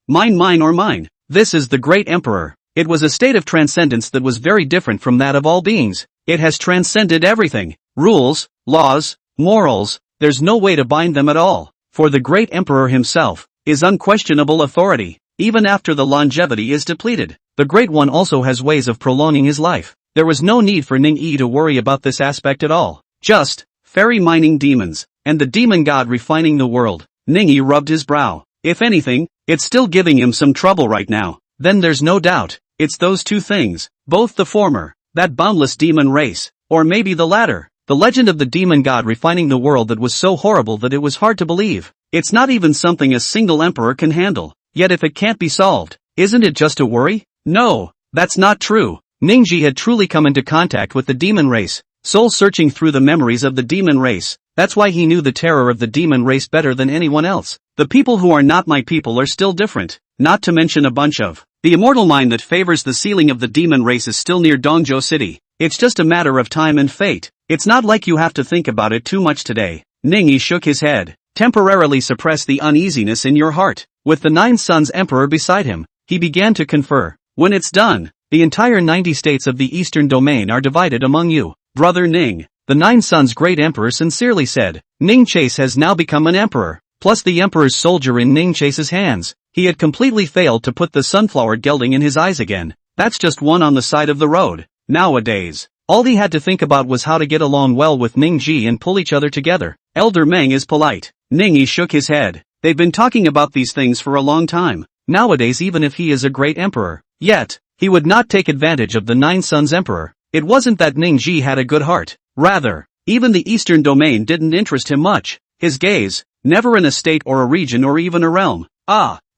Mine or mine? This is the great emperor. It was a state of transcendence that was very different from that of all beings. It has transcended everything. Rules, laws, morals, there's no way to bind them at all. For the great emperor himself is unquestionable authority. Even after the longevity is depleted, the Great One also has ways of prolonging his life. There was no need for Ning-Yi to worry about this aspect at all. Just, fairy mining demons, and the demon god refining the world. Ning-Yi rubbed his brow. If anything, it's still giving him some trouble right now. Then there's no doubt, it's those two things, both the former, that boundless demon race, or maybe the latter, the legend of the demon god refining the world that was so horrible that it was hard to believe. It's not even something a single emperor can handle. Yet if it can't be solved, isn't it just a worry? No, that's not true. Ning-Ji had truly come into contact with the demon race, soul searching through the memories of the demon race. That's why he knew the terror of the demon race better than anyone else. The people who are not my people are still different, not to mention a bunch of. The immortal mind that favors the sealing of the demon race is still near Dongzhou City. It's just a matter of time and fate. It's not like you have to think about it too much today. Ning-Yi shook his head. Temporarily suppress the uneasiness in your heart. With the 9 Suns Emperor beside him, he began to confer. When it's done, the entire 90 states of the Eastern Domain are divided among you. Brother Ning, the 9 Suns Great Emperor sincerely said. Ning Chase has now become an emperor, plus the emperor's soldier in Ning Chase's hands. He had completely failed to put the sunflower gelding in his eyes again. That's just one on the side of the road. Nowadays, all he had to think about was how to get along well with Ning Ji and pull each other together. Elder Meng is polite. Ning-Yi shook his head. They've been talking about these things for a long time. Nowadays, even if he is a great emperor, yet, he would not take advantage of the 9 Suns Emperor. It wasn't that Ning-Ji had a good heart. Rather, even the Eastern Domain didn't interest him much. His gaze, never in a state or a region or even a realm.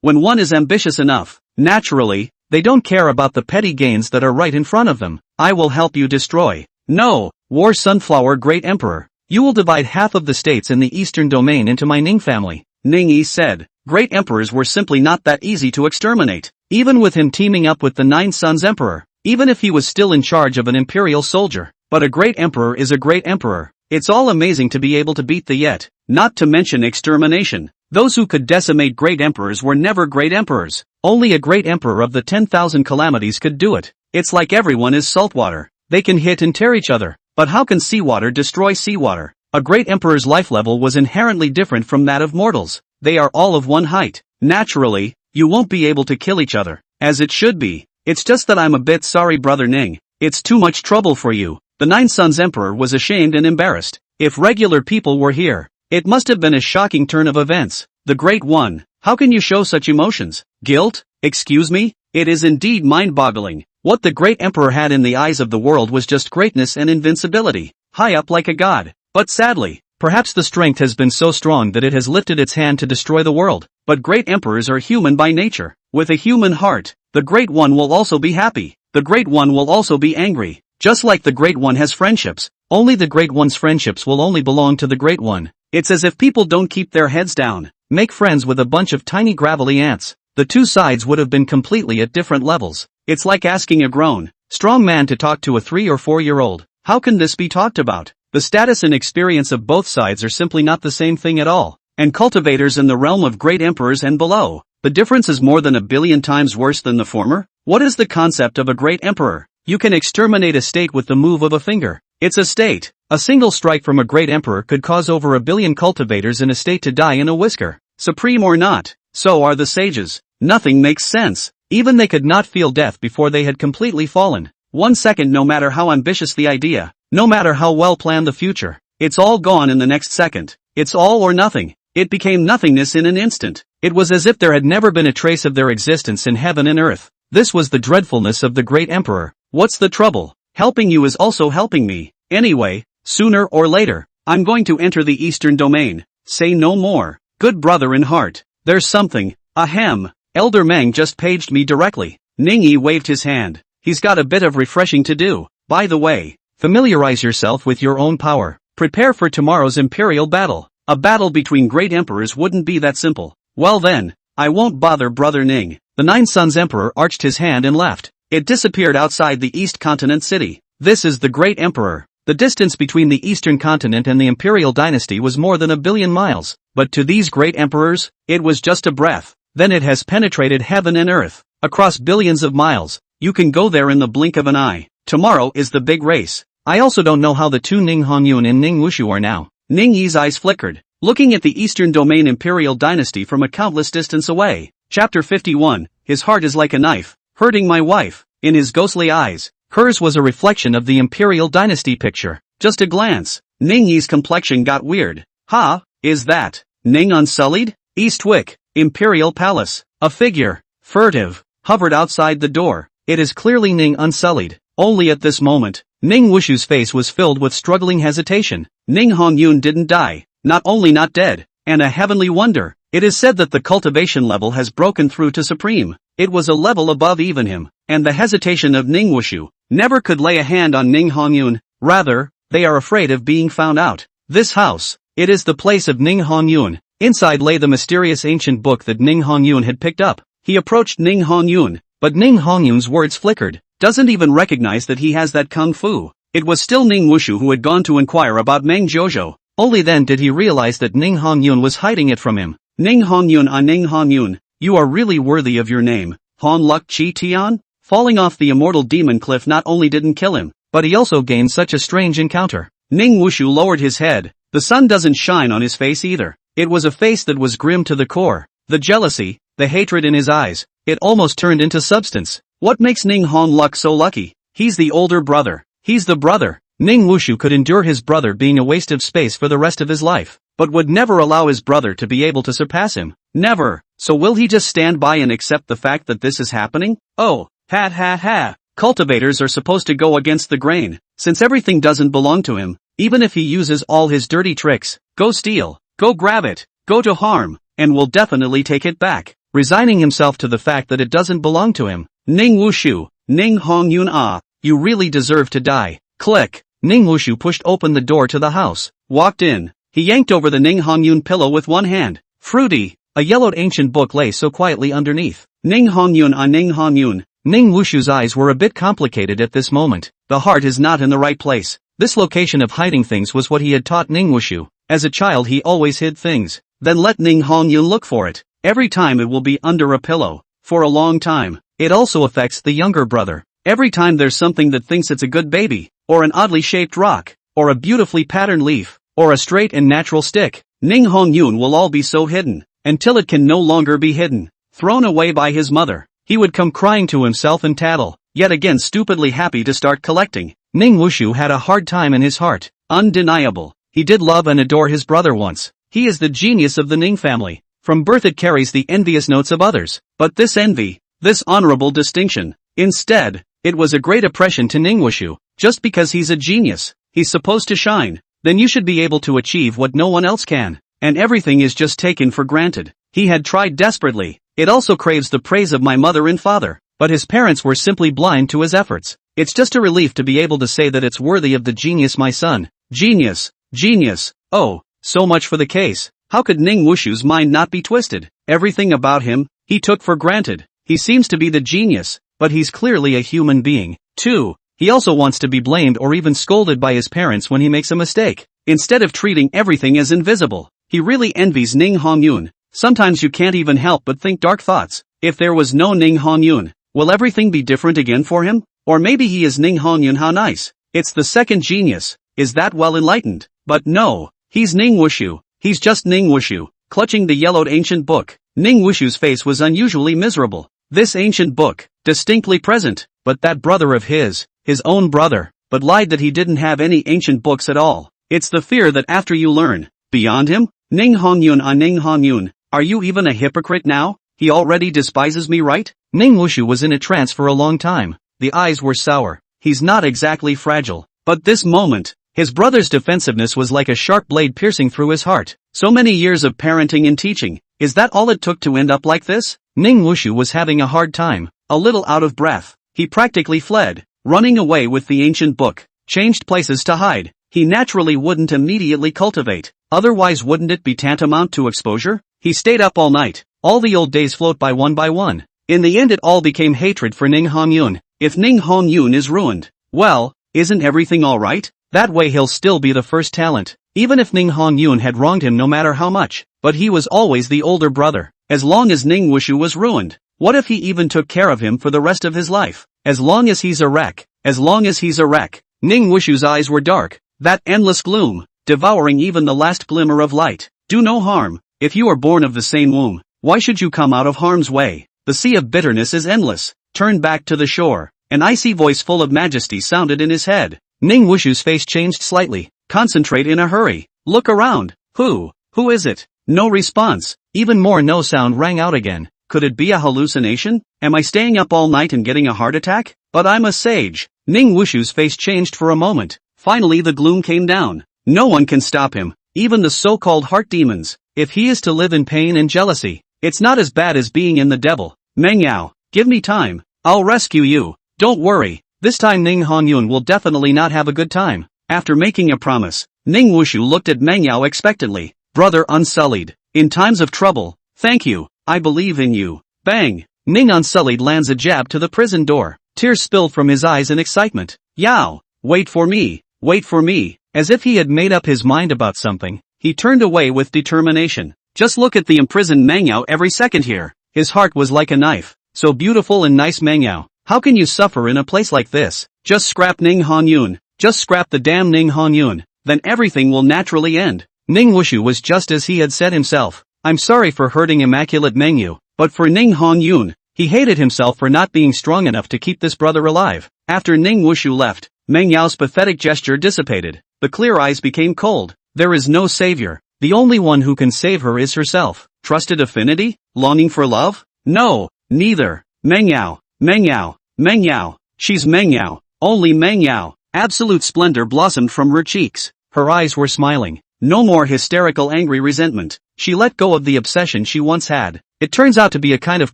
When one is ambitious enough, naturally, they don't care about the petty gains that are right in front of them. I will help you destroy. No, War Sunflower Great Emperor. You will divide half of the states in the Eastern Domain into my Ning family. Ning-Yi said. Great emperors were simply not that easy to exterminate. Even with him teaming up with the 9 Suns Emperor. Even if he was still in charge of an imperial soldier. But a great emperor is a great emperor. It's all amazing to be able to beat the yet. Not to mention extermination. Those who could decimate great emperors were never great emperors. Only a great emperor of the 10,000 calamities could do it. It's like everyone is saltwater. They can hit and tear each other. But how can seawater destroy seawater? A great emperor's life level was inherently different from that of mortals. They are all of one height. Naturally, you won't be able to kill each other, as it should be. It's just that I'm a bit sorry, Brother Ning. It's too much trouble for you. The 9 Suns Emperor was ashamed and embarrassed. If regular people were here, it must have been a shocking turn of events. The Great One, how can you show such emotions? Guilt? Excuse me? It is indeed mind-boggling. What the Great Emperor had in the eyes of the world was just greatness and invincibility, high up like a god. But sadly, perhaps the strength has been so strong that it has lifted its hand to destroy the world. But great emperors are human by nature. With a human heart, the Great One will also be happy. The Great One will also be angry. Just like the Great One has friendships, only the Great One's friendships will only belong to the Great One. It's as if people don't keep their heads down, make friends with a bunch of tiny gravelly ants. The two sides would have been completely at different levels. It's like asking a grown, strong man to talk to a 3 or 4-year-old. How can this be talked about? The status and experience of both sides are simply not the same thing at all. And cultivators in the realm of great emperors and below, the difference is more than 1 billion times worse than the former. What is the concept of a great emperor? You can exterminate a state with the move of a finger. It's a state. A single strike from a great emperor could cause over 1 billion cultivators in a state to die in a whisker. Supreme or not, so are the sages. Nothing makes sense. Even they could not feel death before they had completely fallen. 1 second, no matter how ambitious the idea, no matter how well planned the future, it's all gone in the next second. It's all or nothing. It became nothingness in an instant. It was as if there had never been a trace of their existence in heaven and earth. This was the dreadfulness of the great emperor. What's the trouble? Helping you is also helping me. Anyway, sooner or later, I'm going to enter the Eastern Domain. Say no more. Good brother in heart. There's something. Ahem. Elder Meng just paged me directly. Ning-Yi waved his hand. He's got a bit of refreshing to do. By the way, familiarize yourself with your own power. Prepare for tomorrow's imperial battle. A battle between great emperors wouldn't be that simple. Well then, I won't bother Brother Ning. The 9 Suns Emperor arched his hand and left. It disappeared outside the East Continent city. This is the great emperor. The distance between the Eastern Continent and the Imperial Dynasty was more than 1 billion miles. But to these great emperors, it was just a breath. Then it has penetrated heaven and earth. Across billions of miles. You can go there in the blink of an eye. Tomorrow is the big race. I also don't know how the two Ning Hongyun and Ning Wushu are now. Ning Yi's eyes flickered, looking at the Eastern Domain Imperial Dynasty from a countless distance away. Chapter 51, his heart is like a knife, hurting my wife. In his ghostly eyes, hers was a reflection of the Imperial Dynasty picture. Just a glance, Ning Yi's complexion got weird. Ha, is that Ning Unsullied? Eastwick, Imperial Palace. A figure, furtive, hovered outside the door. It is clearly Ning Unsullied. Only at this moment, Ning Wushu's face was filled with struggling hesitation. Ning Hongyun didn't die, not only not dead, and a heavenly wonder. It is said that the cultivation level has broken through to supreme. It was a level above even him, and the hesitation of Ning Wushu never could lay a hand on Ning Hongyun. Rather, they are afraid of being found out. This house, it is the place of Ning Hongyun. Inside lay the mysterious ancient book that Ning Hongyun had picked up. He approached Ning Hongyun, but Ning Hongyun's words flickered. Doesn't even recognize that he has that kung fu. It was still Ning Wushu who had gone to inquire about Meng Jojo. Only then did he realize that Ning Hongyun was hiding it from him. Ning Hongyun, Ning Hongyun, you are really worthy of your name. Han Luk Chi Tian? Falling off the immortal demon cliff not only didn't kill him, but he also gained such a strange encounter. Ning Wushu lowered his head. The sun doesn't shine on his face either. It was a face that was grim to the core. The jealousy, the hatred in his eyes, it almost turned into substance. What makes Ning Han Luk so lucky? He's the older brother. He's the brother. Ning Wushu could endure his brother being a waste of space for the rest of his life, but would never allow his brother to be able to surpass him. Never. So will he just stand by and accept the fact that this is happening? Oh, ha ha ha. Cultivators are supposed to go against the grain, since everything doesn't belong to him, even if he uses all his dirty tricks. Go steal, go grab it, go to harm, and will definitely take it back, resigning himself to the fact that it doesn't belong to him. Ning Wushu, Ning Hongyun, you really deserve to die. Click. Ning Wushu pushed open the door to the house, walked in. He yanked over the Ning Hongyun pillow with one hand. Fruity, a yellowed ancient book lay so quietly underneath. Ning Hongyun, Ning Hongyun. Ning Wushu's eyes were a bit complicated at this moment. The heart is not in the right place. This location of hiding things was what he had taught Ning Wushu. As a child he always hid things. Then let Ning Hongyun look for it. Every time it will be under a pillow. For a long time. It also affects the younger brother. Every time there's something that thinks it's a good baby, or an oddly shaped rock, or a beautifully patterned leaf, or a straight and natural stick, Ning Hongyun will all be so hidden, until it can no longer be hidden. Thrown away by his mother, he would come crying to himself and tattle, yet again stupidly happy to start collecting. Ning Wushu had a hard time in his heart. Undeniable. He did love and adore his brother once. He is the genius of the Ning family. From birth it carries the envious notes of others. But this envy, this honorable distinction, instead, it was a great oppression to Ning Wushu. Just because he's a genius, he's supposed to shine, then you should be able to achieve what no one else can. And everything is just taken for granted. He had tried desperately. It also craves the praise of my mother and father, but his parents were simply blind to his efforts. It's just a relief to be able to say that it's worthy of the genius, my son. Genius, genius. Oh, so much for the case. How could Ning Wushu's mind not be twisted? Everything about him, he took for granted. He seems to be the genius, but he's clearly a human being, too. He also wants to be blamed or even scolded by his parents when he makes a mistake, instead of treating everything as invisible. He really envies Ning Hongyun. Sometimes you can't even help but think dark thoughts. If there was no Ning Hongyun, will everything be different again for him? Or maybe he is Ning Hongyun, how nice. It's the second genius. Is that well enlightened? But no, he's Ning Wushu. He's just Ning Wushu. Clutching the yellowed ancient book, Ning Wushu's face was unusually miserable. This ancient book, distinctly present, but that brother of his own brother, but lied that he didn't have any ancient books at all. It's the fear that after you learn, beyond him, Ning Hongyun, Ning Hongyun, are you even a hypocrite now? He already despises me, right? Ning Wushu was in a trance for a long time. The eyes were sour. He's not exactly fragile, but this moment, his brother's defensiveness was like a sharp blade piercing through his heart. So many years of parenting and teaching, is that all it took to end up like this? Ning Wushu was having a hard time, a little out of breath. He practically fled, running away with the ancient book, changed places to hide. He naturally wouldn't immediately cultivate, otherwise wouldn't it be tantamount to exposure? He stayed up all night. All the old days float by one. In the end it all became hatred for Ning Hongyun. If Ning Hongyun is ruined, well, isn't everything alright? That way he'll still be the first talent, even if Ning Hongyun had wronged him no matter how much. But he was always the older brother. As long as Ning Wushu was ruined, What if he even took care of him for the rest of his life? As long as he's a wreck, as long as he's a wreck. Ning Wushu's eyes were dark, that endless gloom, devouring even the last glimmer of light. Do no harm. If you are born of the same womb, why should you come out of harm's way? The sea of bitterness is endless. Turn back to the shore. An icy voice full of majesty sounded in his head. Ning Wushu's face changed slightly. Concentrate in a hurry. Look around. Who is it? No response. Even more no sound rang out again. Could it be a hallucination? Am I staying up all night and getting a heart attack? But I'm a sage. Ning Wushu's face changed for a moment. Finally the gloom came down. No one can stop him, even the so-called heart demons. If he is to live in pain and jealousy, it's not as bad as being in the devil. Mengyao, give me time. I'll rescue you. Don't worry. This time Ning Hongyun will definitely not have a good time. After making a promise, Ning Wushu looked at Mengyao expectantly. Brother unsullied. In times of trouble, thank you. I believe in you. Bang! Ning Unsullied lands a jab to the prison door. Tears spilled from his eyes in excitement. Yao! Wait for me! Wait for me! As if he had made up his mind about something, he turned away with determination. Just look at the imprisoned Mengyao every second here. His heart was like a knife. So beautiful and nice Mengyao. How can you suffer in a place like this? Just scrap Ning Hongyun. Just scrap the damn Ning Hongyun. Then everything will naturally end. Ning Wushu was just as he had said himself. I'm sorry for hurting immaculate Mengyu, but for Ning Hongyun, he hated himself for not being strong enough to keep this brother alive. After Ning Wushu left, Mengyao's pathetic gesture dissipated. The clear eyes became cold. There is no savior. The only one who can save her is herself. Trusted affinity? Longing for love? No, neither. Mengyao, Mengyao, Mengyao. She's Mengyao. Only Mengyao. Absolute splendor blossomed from her cheeks. Her eyes were smiling. No more hysterical angry resentment. She let go of the obsession she once had. It turns out to be a kind of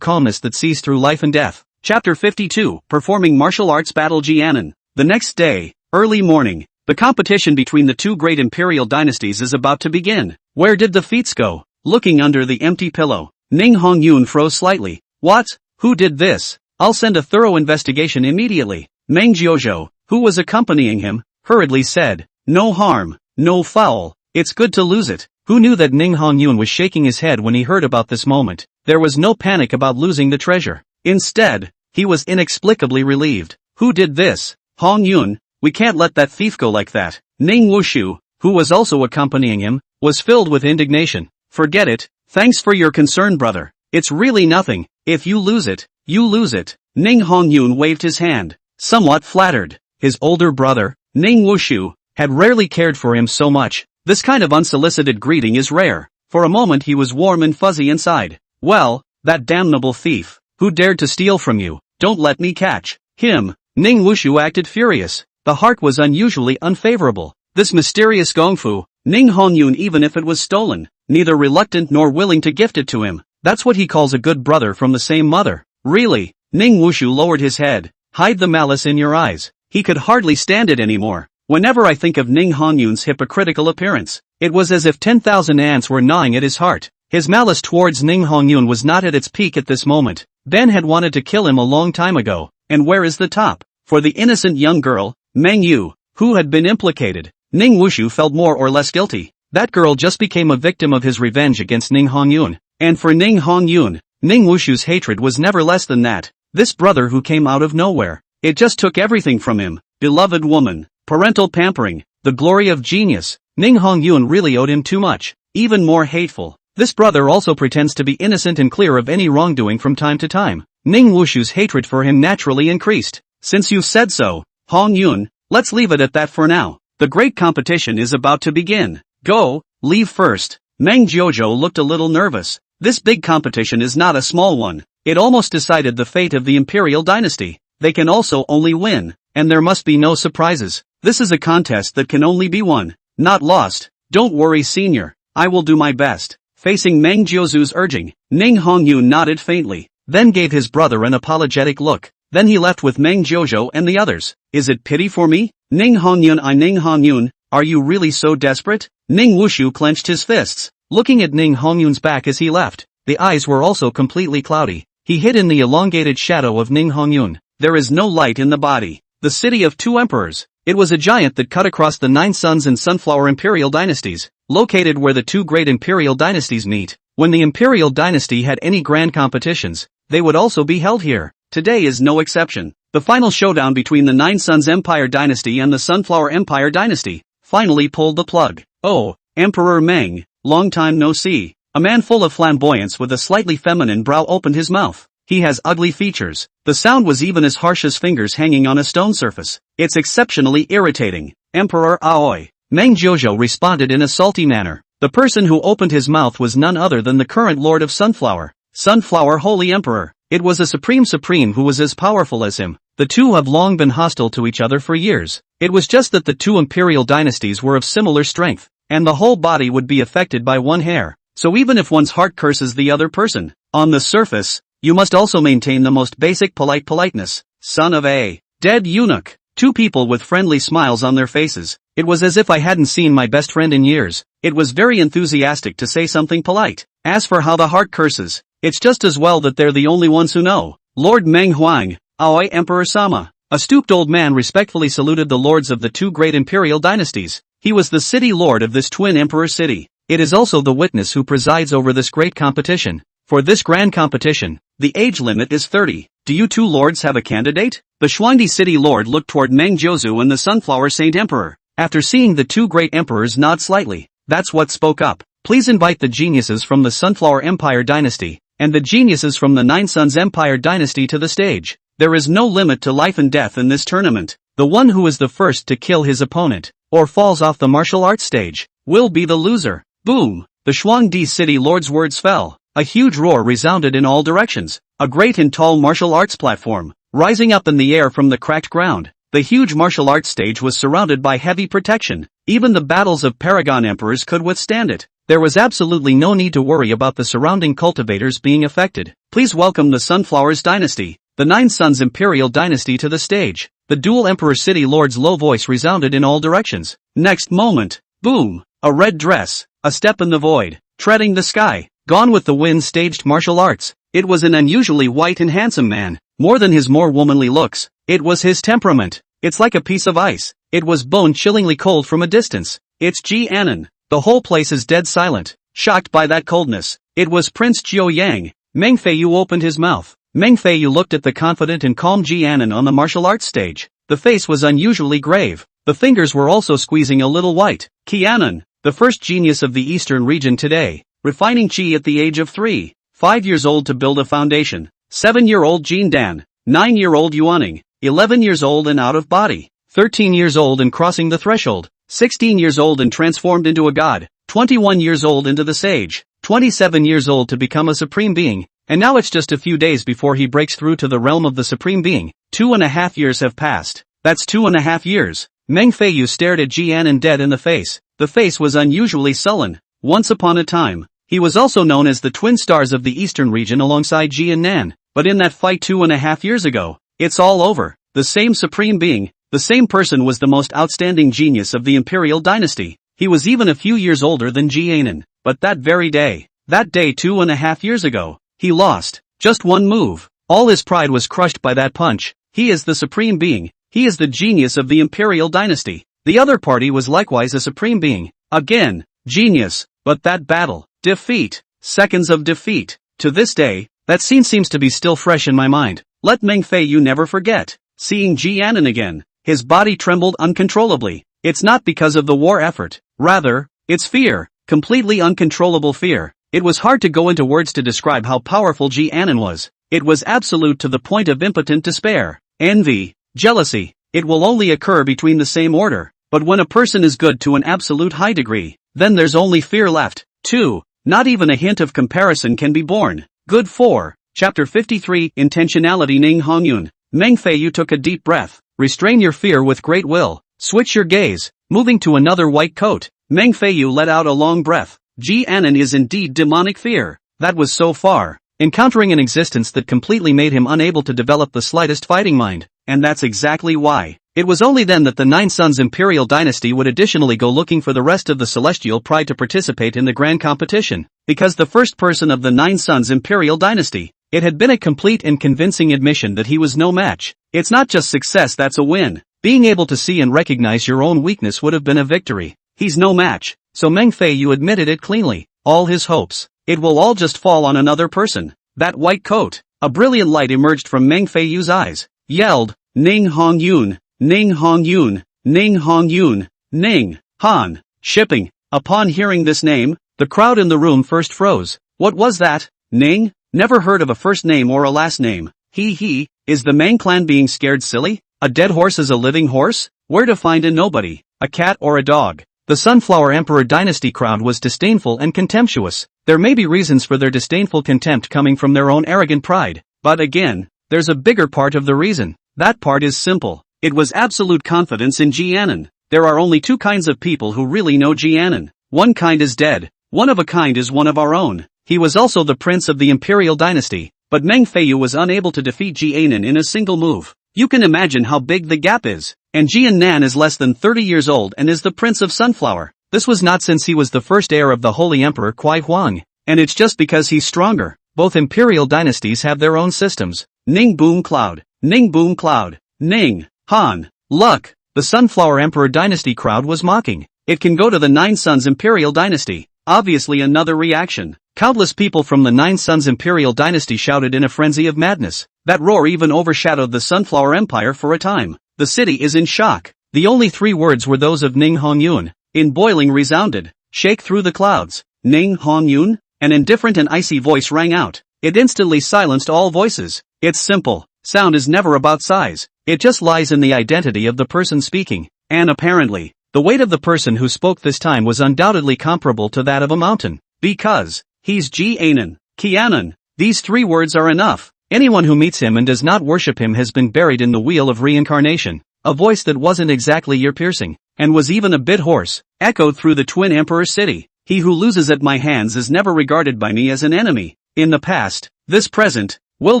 calmness that sees through life and death. Chapter 52, Performing Martial Arts Battle Jianan. The next day, early morning, the competition between the two great imperial dynasties is about to begin. Where did the feats go? Looking under the empty pillow, Ning Hongyun froze slightly. What? Who did this? I'll send a thorough investigation immediately. Meng Jiuzhou, who was accompanying him, hurriedly said. No harm, no foul. It's good to lose it. Who knew that Ning Hongyun was shaking his head when he heard about this moment? There was no panic about losing the treasure. Instead, he was inexplicably relieved. Who did this? Hongyun, we can't let that thief go like that. Ning Wushu, who was also accompanying him, was filled with indignation. Forget it. Thanks for your concern, brother. It's really nothing. If you lose it, you lose it. Ning Hongyun waved his hand, somewhat flattered. His older brother, Ning Wushu, had rarely cared for him so much. This kind of unsolicited greeting is rare. For a moment he was warm and fuzzy inside. Well, that damnable thief, who dared to steal from you, don't let me catch him. Ning Wushu acted furious. The heart was unusually unfavorable. This mysterious gongfu, Ning Hongyun, even if it was stolen, neither reluctant nor willing to gift it to him. That's what he calls a good brother from the same mother. Really? Ning Wushu lowered his head. Hide the malice in your eyes. He could hardly stand it anymore. Whenever I think of Ning Hongyun's hypocritical appearance, it was as if 10,000 ants were gnawing at his heart. His malice towards Ning Hongyun was not at its peak at this moment. Ben had wanted to kill him a long time ago, and where is the top? For the innocent young girl, Meng Yu, who had been implicated, Ning Wushu felt more or less guilty. That girl just became a victim of his revenge against Ning Hongyun. And for Ning Hongyun, Ning Wushu's hatred was never less than that. This brother who came out of nowhere. It just took everything from him. Beloved woman. Parental pampering, the glory of genius. Ning Hongyun really owed him too much. Even more hateful. This brother also pretends to be innocent and clear of any wrongdoing from time to time. Ning Wushu's hatred for him naturally increased. Since you've said so, Hongyun, let's leave it at that for now. The great competition is about to begin. Go, leave first. Meng Jiuzhou looked a little nervous. This big competition is not a small one. It almost decided the fate of the imperial dynasty. They can also only win, and there must be no surprises. This is a contest that can only be won, not lost. Don't worry, senior. I will do my best. Facing Meng Jiuzhou's urging, Ning Hongyun nodded faintly, then gave his brother an apologetic look. Then he left with Meng Jiuzhou and the others. Is it pity for me? Ning Hongyun, are you really so desperate? Ning Wushu clenched his fists, looking at Ning Hongyun's back as he left. The eyes were also completely cloudy. He hid in the elongated shadow of Ning Hongyun. There is no light in the body. The city of two emperors. It was a giant that cut across the 9 Suns and Sunflower imperial dynasties, located where the two great imperial dynasties meet. When the imperial dynasty had any grand competitions, they would also be held here. Today is no exception. The final showdown between the Nine Suns Empire Dynasty and the Sunflower Empire Dynasty finally pulled the plug. Oh, Emperor Meng, long time no see. A man full of flamboyance with a slightly feminine brow opened his mouth. He has ugly features. The sound was even as harsh as fingers hanging on a stone surface. It's exceptionally irritating. Emperor Aoi. Meng Jojo responded in a salty manner. The person who opened his mouth was none other than the current Lord of Sunflower. Sunflower Holy Emperor. It was a supreme who was as powerful as him. The two have long been hostile to each other for years. It was just that the two imperial dynasties were of similar strength, and the whole body would be affected by one hair. So even if one's heart curses the other person, on the surface, you must also maintain the most basic politeness. Son of a dead eunuch. Two people with friendly smiles on their faces. It was as if I hadn't seen my best friend in years. It was very enthusiastic to say something polite. As for how the heart curses, it's just as well that they're the only ones who know. Lord Meng Huang, Aoi Emperor Sama. A stooped old man respectfully saluted the lords of the two great imperial dynasties. He was the city lord of this twin emperor city. It is also the witness who presides over this great competition. For this grand competition, the age limit is 30. Do you two lords have a candidate? The Xuangdi city lord looked toward Meng Jozu and the Sunflower Saint Emperor. After seeing the two great emperors nod slightly, that's what spoke up. Please invite the geniuses from the Sunflower Empire Dynasty, and the geniuses from the Nine Suns Empire Dynasty to the stage. There is no limit to life and death in this tournament. The one who is the first to kill his opponent, or falls off the martial arts stage, will be the loser. Boom! The Xuangdi city lord's words fell. A huge roar resounded in all directions. A great and tall martial arts platform, rising up in the air from the cracked ground. The huge martial arts stage was surrounded by heavy protection. Even the battles of Paragon emperors could withstand it. There was absolutely no need to worry about the surrounding cultivators being affected. Please welcome the Sunflowers Dynasty, the Nine Suns Imperial Dynasty to the stage. The dual Emperor City Lord's low voice resounded in all directions. Next moment, boom! A red dress, a step in the void, treading the sky. Gone with the Wind staged martial arts. It was an unusually white and handsome man. More than his more womanly looks, it was his temperament. It's like a piece of ice. It was bone-chillingly cold from a distance. It's Ji Anan. The whole place is dead silent, shocked by that coldness. It was Prince Jiu Yang. Meng Feiyu opened his mouth. Meng Feiyu looked at the confident and calm Ji Anan on the martial arts stage. The face was unusually grave. The fingers were also squeezing a little white. Qianan, the first genius of the eastern region today. Refining Qi at the age of 3, 5 years old to build a foundation. 7-year-old Jin Dan, 9-year-old Yuaning, 11 years old and out of body, 13 years old and crossing the threshold, 16 years old and transformed into a god, 21 years old into the sage, 27 years old to become a supreme being, and now it's just a few days before he breaks through to the realm of the supreme being. 2.5 years have passed. That's 2.5 years. Meng Feiyu stared at Ji Anan dead in the face. The face was unusually sullen. Once upon a time, he was also known as the twin stars of the eastern region alongside Ji and Nan, but in that fight 2.5 years ago, it's all over. The same supreme being, the same person was the most outstanding genius of the imperial dynasty. He was even a few years older than Ji Anan, but that very day, that day 2.5 years ago, he lost. Just one move. All his pride was crushed by that punch. He is the supreme being. He is the genius of the imperial dynasty. The other party was likewise a supreme being. Again, genius, but that battle. Defeat. Seconds of defeat. To this day, that scene seems to be still fresh in my mind. Let Meng Feiyu never forget. Seeing Ji Anan again, his body trembled uncontrollably. It's not because of the war effort. Rather, it's fear. Completely uncontrollable fear. It was hard to go into words to describe how powerful Ji Anan was. It was absolute to the point of impotent despair. Envy. Jealousy. It will only occur between the same order. But when a person is good to an absolute high degree, then there's only fear left. 2. Not even a hint of comparison can be born. Good 4. Chapter 53 Intentionality Ning Hongyun. Meng Feiyu took a deep breath. Restrain your fear with great will. Switch your gaze. Moving to another white coat. Meng Feiyu let out a long breath. Ji Anan is indeed demonic fear. That was so far. Encountering an existence that completely made him unable to develop the slightest fighting mind. And that's exactly why. It was only then that the Nine Suns Imperial Dynasty would additionally go looking for the rest of the Celestial Pride to participate in the grand competition. Because the first person of the Nine Suns Imperial Dynasty, it had been a complete and convincing admission that he was no match. It's not just success that's a win. Being able to see and recognize your own weakness would have been a victory. He's no match. So Meng Feiyu admitted it cleanly. All his hopes. It will all just fall on another person. That white coat. a brilliant light emerged from Meng Feiyu's eyes, yelled, Ning Hong Yun, Ning Hong Yun, Ning Hong Yun, Ning, Han, shipping. Upon hearing this name, the crowd in the room first froze. What was that? Ning? Never heard of a first name or a last name. He, is the Meng clan being scared silly? A dead horse is a living horse? Where to find a nobody? A cat or a dog? The Sunflower Emperor dynasty crowd was disdainful and contemptuous. There may be reasons for their disdainful contempt coming from their own arrogant pride, but again, there's a bigger part of the reason. That part is simple. It was absolute confidence in Jianan. There are only two kinds of people who really know Jianan. One kind is dead. One of a kind is one of our own. He was also the prince of the Imperial dynasty, but Meng Feiyu was unable to defeat Jianan in a single move. You can imagine how big the gap is. And Jianan is less than 30 years old and is the prince of Sunflower. This was not since he was the first heir of the Holy Emperor Kuai Huang. And it's just because he's stronger. Both imperial dynasties have their own systems. Ning Boom Cloud. Ning Boom Cloud. Ning. Han. Luck. The Sunflower Emperor dynasty crowd was mocking. It can go to the Nine Sons Imperial dynasty. Obviously another reaction. Countless people from the Nine Sons Imperial dynasty shouted in a frenzy of madness. That roar even overshadowed the Sunflower Empire for a time. The city is in shock. The only three words were those of Ning Hongyun. In boiling resounded. Shake through the clouds. Ning Hongyun? An indifferent and icy voice rang out. It instantly silenced all voices. It's simple. Sound is never about size. It just lies in the identity of the person speaking. And apparently, the weight of the person who spoke this time was undoubtedly comparable to that of a mountain. Because he's Jianan. Qianan. These three words are enough. Anyone who meets him and does not worship him has been buried in the wheel of reincarnation. A voice that wasn't exactly ear-piercing, and was even a bit hoarse, echoed through the Twin Emperor city. He who loses at my hands is never regarded by me as an enemy. In the past, this present, will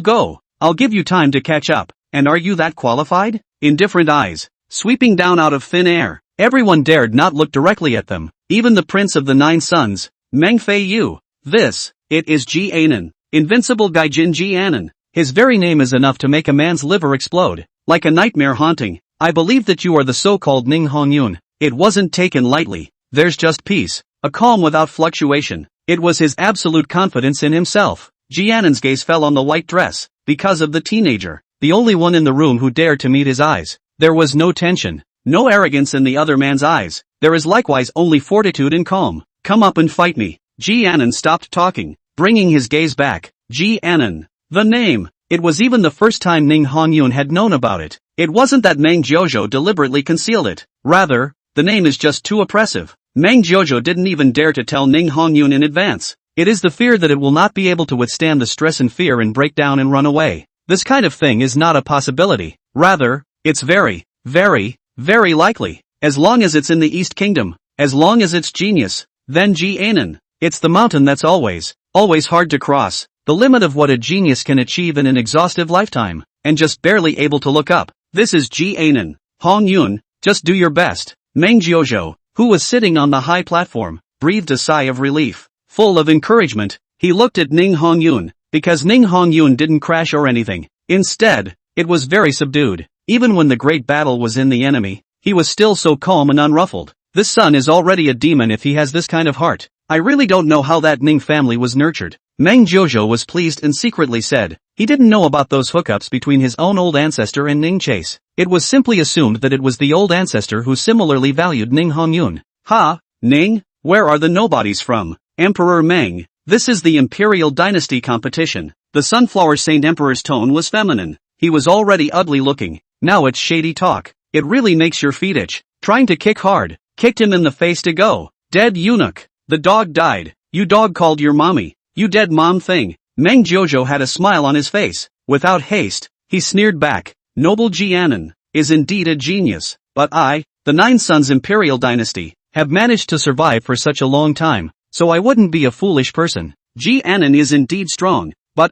go. I'll give you time to catch up. And are you that qualified? Indifferent eyes, sweeping down out of thin air. Everyone dared not look directly at them. Even the Prince of the Nine Sons, Meng Feiyu. It is Jianan. Invincible Gaijin Jianan. His very name is enough to make a man's liver explode. Like a nightmare haunting. I believe that you are the so-called Ning Hongyun. It wasn't taken lightly. There's just peace. A calm without fluctuation. It was his absolute confidence in himself. Jianan's gaze fell on the white dress. Because of the teenager. The only one in the room who dared to meet his eyes. There was no tension. No arrogance in the other man's eyes. There is likewise only fortitude and calm. Come up and fight me. Jianan stopped talking, bringing his gaze back. Jianan. The name. It was even the first time Ning Hongyun had known about it. It wasn't that Meng Jiuzhou deliberately concealed it. Rather, the name is just too oppressive. Meng Jiuzhou didn't even dare to tell Ning Hongyun in advance. It is the fear that it will not be able to withstand the stress and fear and break down and run away. This kind of thing is not a possibility. Rather, it's very, very, very likely. As long as it's in the East Kingdom. As long as it's genius. Then Jianan. It's the mountain that's always hard to cross. The limit of what a genius can achieve in an exhaustive lifetime. And just barely able to look up. This is Jianan. Hongyun, just do your best. Meng Jiuzhou, who was sitting on the high platform, breathed a sigh of relief. Full of encouragement, he looked at Ning Hongyun, because Ning Hongyun didn't crash or anything. Instead, it was very subdued. Even when the great battle was in the enemy, he was still so calm and unruffled. This son is already a demon if he has this kind of heart. I really don't know how that Ning family was nurtured. Meng Jiuzhou was pleased and secretly said, he didn't know about those hookups between his own old ancestor and Ning Chase. It was simply assumed that it was the old ancestor who similarly valued Ning Hongyun. Ha, Ning, where are the nobodies from? Emperor Meng, this is the Imperial Dynasty competition. The Sunflower Saint Emperor's tone was feminine. He was already ugly looking. Now it's shady talk. It really makes your feet itch. Trying to kick hard. Kicked him in the face to go. Dead eunuch. The dog died. You dog called your mommy. You dead mom thing. Meng Jiuzhou had a smile on his face. Without haste, he sneered back. Noble Jianan is indeed a genius. But I, the Nine Sons Imperial Dynasty, have managed to survive for such a long time. So I wouldn't be a foolish person. Jianan is indeed strong. But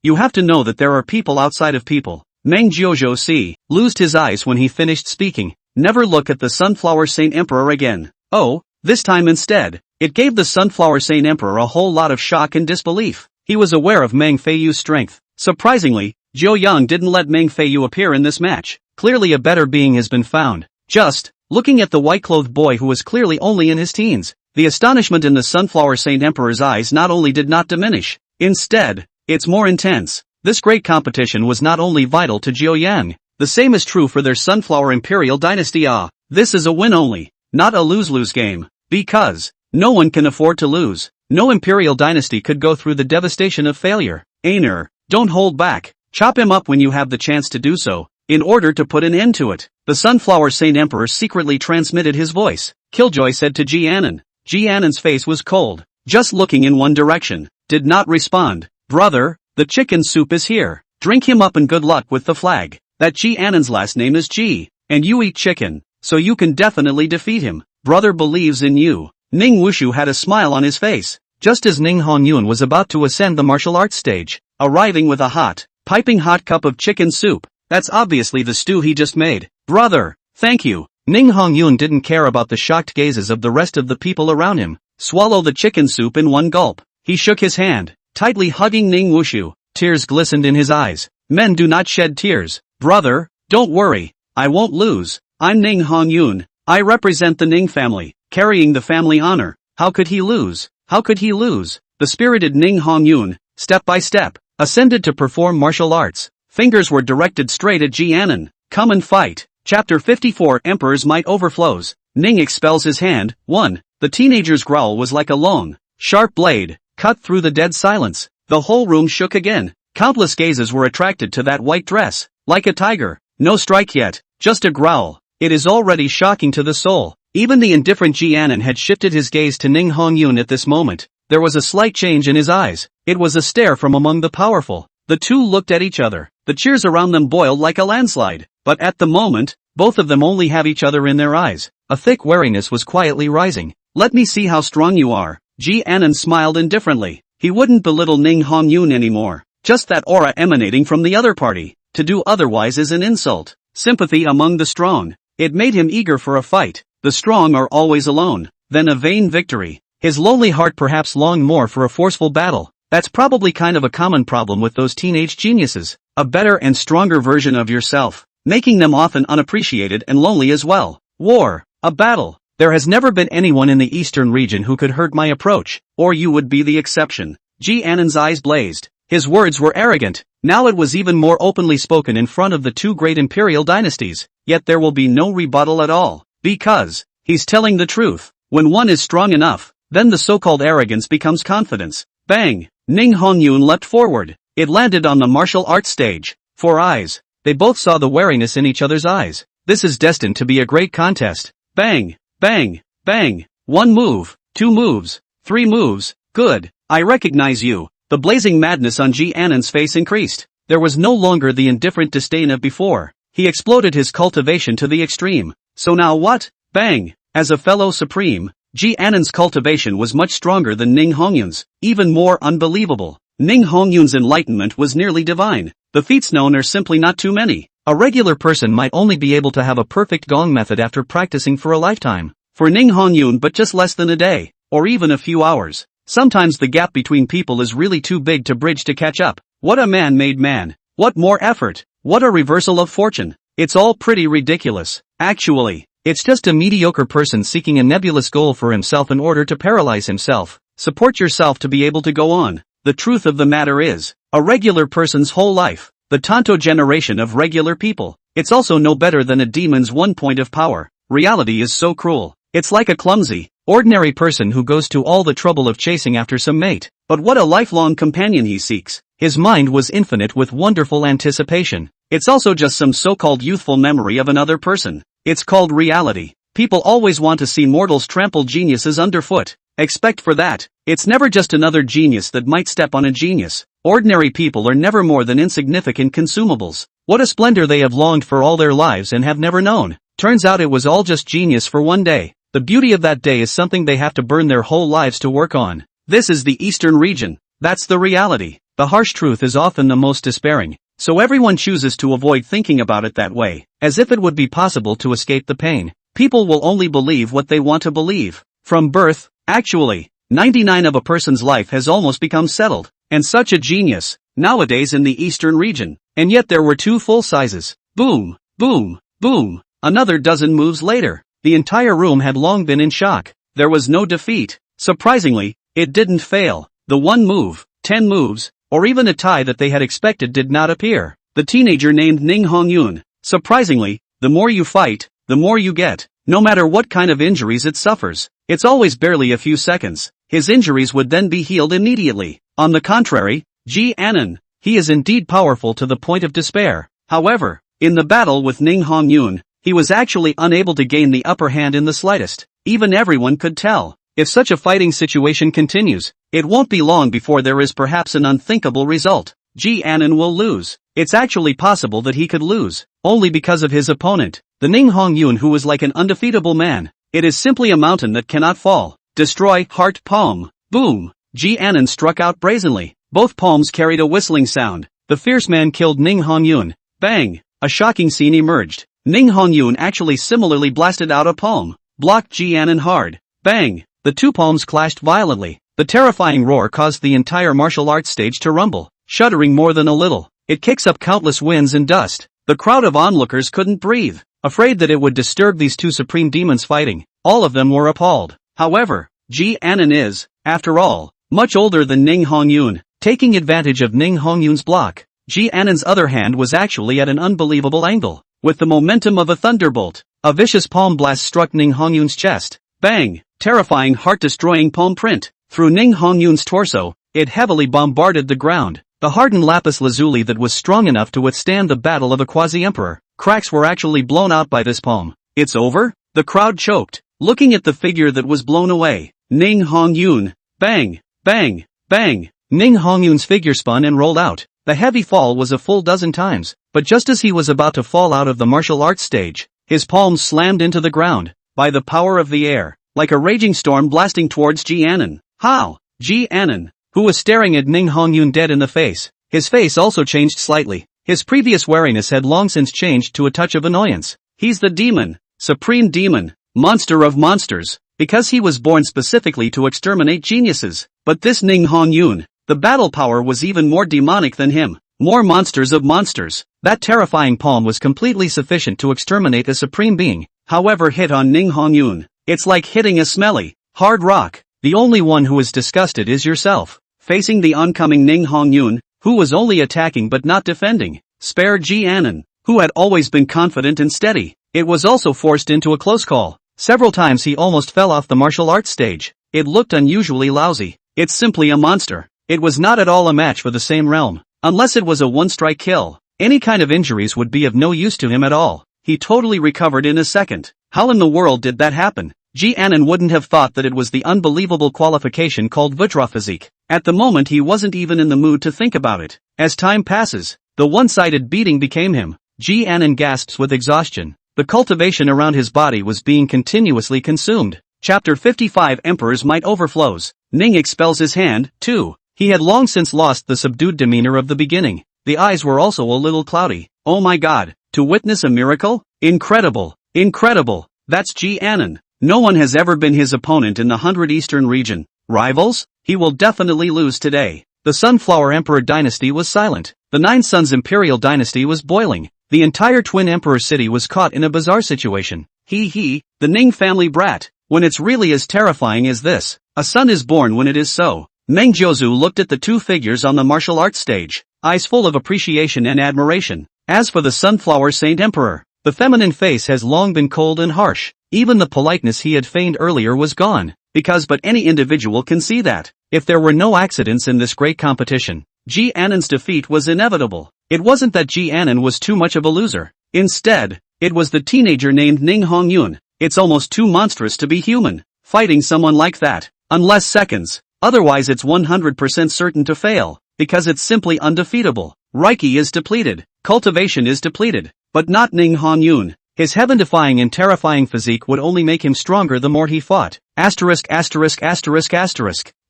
you have to know that there are people outside of people. Meng Jiuzhou loosed his eyes when he finished speaking. Never look at the Sunflower Saint Emperor again. Oh, this time instead. It gave the Sunflower Saint Emperor a whole lot of shock and disbelief. He was aware of Meng Feiyu's strength. Surprisingly, Zhou Yang didn't let Meng Feiyu appear in this match. Clearly a better being has been found. Just, looking at the white-clothed boy who was clearly only in his teens, the astonishment in the Sunflower Saint Emperor's eyes not only did not diminish. Instead, it's more intense. This great competition was not only vital to Jiuyang, the same is true for their Sunflower Imperial Dynasty. This is a win only, not a lose-lose game, because no one can afford to lose. No Imperial Dynasty could go through the devastation of failure. Aner, don't hold back, chop him up when you have the chance to do so, in order to put an end to it. The Sunflower Saint Emperor secretly transmitted his voice. Killjoy said to Jianan. Jianan's face was cold, just looking in one direction, did not respond. Brother, the chicken soup is here. Drink him up and good luck with the flag. That Jianan's last name is Ji, and you eat chicken, so you can definitely defeat him. Brother believes in you. Ning Wushu had a smile on his face, just as Ning Hongyun was about to ascend the martial arts stage, arriving with a hot, piping hot cup of chicken soup. That's obviously the stew he just made. Brother, thank you. Ning Hongyun didn't care about the shocked gazes of the rest of the people around him. Swallow the chicken soup in one gulp. He shook his hand, tightly hugging Ning Wushu. Tears glistened in his eyes. Men do not shed tears. Brother, don't worry. I won't lose. I'm Ning Hongyun. I represent the Ning family, carrying the family honor. How could he lose? How could he lose? The spirited Ning Hongyun, step by step, ascended to perform martial arts. Fingers were directed straight at Jianan. Come and fight. Chapter 54 Emperor's Might Overflows. Ning expels his hand. 1. The teenager's growl was like a long, sharp blade, cut through the dead silence. The whole room shook again. Countless gazes were attracted to that white dress. Like a tiger. No strike yet, just a growl. It is already shocking to the soul. Even the indifferent Jianan had shifted his gaze to Ning Hongyun at this moment. There was a slight change in his eyes. It was a stare from among the powerful. The two looked at each other. The cheers around them boiled like a landslide. But at the moment, both of them only have each other in their eyes. A thick wariness was quietly rising. Let me see how strong you are. Jianan smiled indifferently. He wouldn't belittle Ning Hongyun anymore. Just that aura emanating from the other party. To do otherwise is an insult. Sympathy among the strong. It made him eager for a fight. The strong are always alone. Then a vain victory. His lonely heart perhaps longed more for a forceful battle. That's probably kind of a common problem with those teenage geniuses. A better and stronger version of yourself, making them often unappreciated and lonely as well. War. A battle. There has never been anyone in the eastern region who could hurt my approach, or you would be the exception. Jianan's eyes blazed. His words were arrogant. Now it was even more openly spoken in front of the two great imperial dynasties, yet there will be no rebuttal at all. Because he's telling the truth. When one is strong enough, then the so-called arrogance becomes confidence. Bang! Ning Hongyun leapt forward. It landed on the martial arts stage. 4 eyes. They both saw the wariness in each other's eyes. This is destined to be a great contest. Bang! Bang! Bang! 1 move, 2 moves, 3 moves. Good. I recognize you. The blazing madness on Jianan's face increased. There was no longer the indifferent disdain of before. He exploded his cultivation to the extreme. So now what? Bang! As a fellow supreme, Jianan's cultivation was much stronger than Ning Hongyun's, even more unbelievable. Ning Hongyun's enlightenment was nearly divine. The feats known are simply not too many. A regular person might only be able to have a perfect gong method after practicing for a lifetime. For Ning Hongyun but just less than a day, or even a few hours. Sometimes the gap between people is really too big to bridge to catch up. What a man-made man. What more effort. What a reversal of fortune. It's all pretty ridiculous. Actually, it's just a mediocre person seeking a nebulous goal for himself in order to paralyze himself. Support yourself to be able to go on. The truth of the matter is, a regular person's whole life, the Tanto generation of regular people, it's also no better than a demon's 1 point of power. Reality is so cruel. It's like a clumsy, ordinary person who goes to all the trouble of chasing after some mate. But what a lifelong companion he seeks. His mind was infinite with wonderful anticipation. It's also just some so-called youthful memory of another person. It's called reality. People always want to see mortals trample geniuses underfoot. Expect for that. It's never just another genius that might step on a genius. Ordinary people are never more than insignificant consumables. What a splendor they have longed for all their lives and have never known. Turns out it was all just genius for one day. The beauty of that day is something they have to burn their whole lives to work on. This is the Eastern region. That's the reality. The harsh truth is often the most despairing. So everyone chooses to avoid thinking about it that way, as if it would be possible to escape the pain. People will only believe what they want to believe. From birth, actually, 99% of a person's life has almost become settled. And such a genius, nowadays in the Eastern region. And yet there were 2 full sizes. Boom, boom, boom. Another dozen moves later. The entire room had long been in shock. There was no defeat. Surprisingly, it didn't fail. The 1 move, 10 moves, or even a tie that they had expected did not appear. The teenager named Ning Hongyun. Surprisingly, the more you fight, the more you get. No matter what kind of injuries it suffers, it's always barely a few seconds. His injuries would then be healed immediately. On the contrary, Ji Anan, he is indeed powerful to the point of despair. However, in the battle with Ning Hongyun, he was actually unable to gain the upper hand in the slightest. Even everyone could tell. If such a fighting situation continues, it won't be long before there is perhaps an unthinkable result. Ji Anan will lose. It's actually possible that he could lose, only because of his opponent, the Ning Hongyun, who is like an undefeatable man. It is simply a mountain that cannot fall. Destroy, heart palm. Boom! Ji Anan struck out brazenly. Both palms carried a whistling sound. The fierce man killed Ning Hongyun. Bang! A shocking scene emerged. Ning Hongyun actually similarly blasted out a palm, blocked Ji Anan hard. Bang! The two palms clashed violently. The terrifying roar caused the entire martial arts stage to rumble, shuddering more than a little. It kicks up countless winds and dust. The crowd of onlookers couldn't breathe, afraid that it would disturb these two supreme demons fighting. All of them were appalled. However, Ji Anan is, after all, much older than Ning Hongyun. Taking advantage of Ning Hongyun's block, Ji Anan's other hand was actually at an unbelievable angle. With the momentum of a thunderbolt, a vicious palm blast struck Ning Hongyun's chest. Bang! Terrifying heart-destroying palm print. Through Ning Hongyun's torso, it heavily bombarded the ground. The hardened lapis lazuli that was strong enough to withstand the battle of a quasi-emperor. Cracks were actually blown out by this palm. It's over? The crowd choked, looking at the figure that was blown away. Ning Hongyun. Bang! Bang! Bang! Ning Hongyun's figure spun and rolled out. The heavy fall was a full dozen times, but just as he was about to fall out of the martial arts stage, his palms slammed into the ground, by the power of the air, like a raging storm blasting towards Ji Anan. How? Ji Anan, who was staring at Ning Hongyun dead in the face. His face also changed slightly. His previous wariness had long since changed to a touch of annoyance. He's the demon, supreme demon, monster of monsters, because he was born specifically to exterminate geniuses. But this Ning Hongyun, the battle power was even more demonic than him. More monsters of monsters. That terrifying palm was completely sufficient to exterminate a supreme being. However, hit on Ning Hongyun, it's like hitting a smelly, hard rock. The only one who is disgusted is yourself. Facing the oncoming Ning Hongyun, who was only attacking but not defending, spared Ji Anan, who had always been confident and steady. It was also forced into a close call. Several times he almost fell off the martial arts stage. It looked unusually lousy. It's simply a monster. It was not at all a match for the same realm. Unless it was a one-strike kill, any kind of injuries would be of no use to him at all. He totally recovered in a second. How in the world did that happen? Ji Anan wouldn't have thought that it was the unbelievable qualification called Vajra-physique. At the moment he wasn't even in the mood to think about it. As time passes, the one-sided beating became him. Ji Anan gasps with exhaustion. The cultivation around his body was being continuously consumed. Chapter 55 Emperor's Might overflows. Ning expels his hand, too. He had long since lost the subdued demeanor of the beginning. The eyes were also a little cloudy. Oh my god, to witness a miracle? Incredible, incredible. That's Ji Anan. No one has ever been his opponent in the 100 Eastern region. Rivals? He will definitely lose today. The Sunflower Emperor dynasty was silent. The Nine Sons Imperial dynasty was boiling. The entire Twin Emperor city was caught in a bizarre situation. The Ning family brat. When it's really as terrifying as this. A son is born when it is so. Meng Jiuzu looked at the two figures on the martial arts stage, eyes full of appreciation and admiration. As for the Sunflower Saint Emperor, the feminine face has long been cold and harsh. Even the politeness he had feigned earlier was gone, because but any individual can see that. If there were no accidents in this great competition, Ji Anan's defeat was inevitable. It wasn't that Ji Anan was too much of a loser. Instead, it was the teenager named Ning Hongyun. It's almost too monstrous to be human, fighting someone like that. Unless seconds. Otherwise it's 100% certain to fail, because it's simply undefeatable. Reiki is depleted. Cultivation is depleted. But not Ning Hongyun. His heaven-defying and terrifying physique would only make him stronger the more he fought.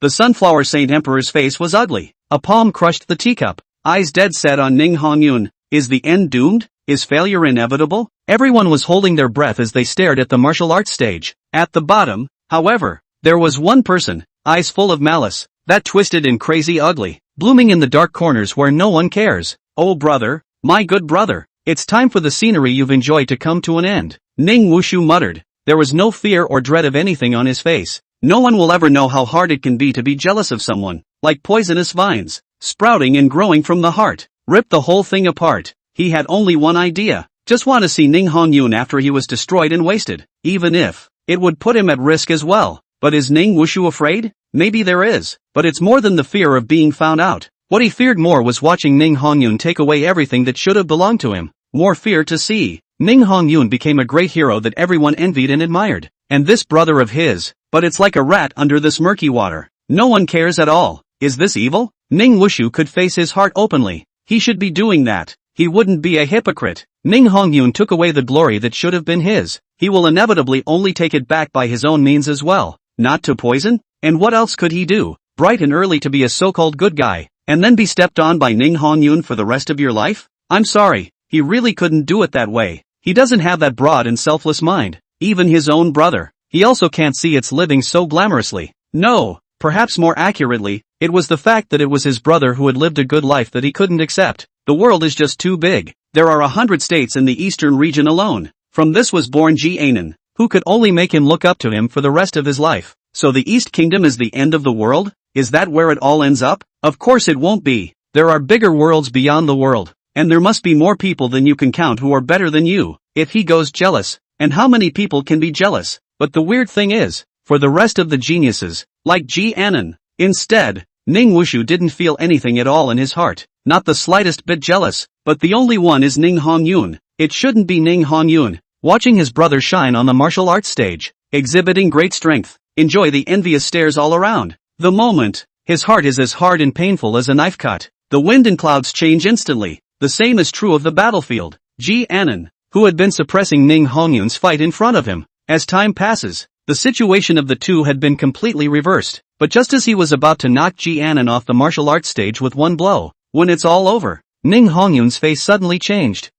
The Sunflower Saint Emperor's face was ugly. A palm crushed the teacup. Eyes dead set on Ning Hongyun. Is the end doomed? Is failure inevitable? Everyone was holding their breath as they stared at the martial arts stage. At the bottom, however, there was one person, eyes full of malice, that twisted and crazy ugly, blooming in the dark corners where no one cares. Oh brother, my good brother, it's time for the scenery you've enjoyed to come to an end. Ning Wushu muttered. There was no fear or dread of anything on his face. No one will ever know how hard it can be to be jealous of someone, like poisonous vines. sprouting and growing from the heart. Rip the whole thing apart. He had only one idea. Just want to see Ning Hongyun after he was destroyed and wasted. Even if it would put him at risk as well. But is Ning Wushu afraid? Maybe there is. But it's more than the fear of being found out. What he feared more was watching Ning Hongyun take away everything that should have belonged to him. More fear to see. Ning Hongyun became a great hero that everyone envied and admired. And this brother of his. But it's like a rat under this murky water. No one cares at all. Is this evil? Ning Wushu could face his heart openly. He should be doing that. He wouldn't be a hypocrite. Ning Hongyun took away the glory that should have been his. He will inevitably only take it back by his own means as well. Not to poison? And what else could he do? Bright and early to be a so-called good guy, and then be stepped on by Ning Hongyun for the rest of your life? I'm sorry, he really couldn't do it that way. He doesn't have that broad and selfless mind. Even his own brother. He also can't see it's living so glamorously. No, perhaps more accurately, it was the fact that it was his brother who had lived a good life that he couldn't accept. The world is just too big. There are 100 states in the eastern region alone. From this was born Jianan, who could only make him look up to him for the rest of his life. So the East Kingdom is the end of the world? Is that where it all ends up? Of course it won't be. There are bigger worlds beyond the world. And there must be more people than you can count who are better than you. If he goes jealous. And how many people can be jealous? But the weird thing is, for the rest of the geniuses, like Jianan, instead, Ning Wushu didn't feel anything at all in his heart. Not the slightest bit jealous. But the only one is Ning Hongyun. It shouldn't be Ning Hongyun. Watching his brother shine on the martial arts stage, exhibiting great strength, enjoy the envious stares all around. The moment, his heart is as hard and painful as a knife cut. The wind and clouds change instantly. The same is true of the battlefield. Jianan, who had been suppressing Ning Hongyun's fight in front of him. As time passes, the situation of the two had been completely reversed. But just as he was about to knock Jianan off the martial arts stage with one blow, when it's all over, Ning Hongyun's face suddenly changed.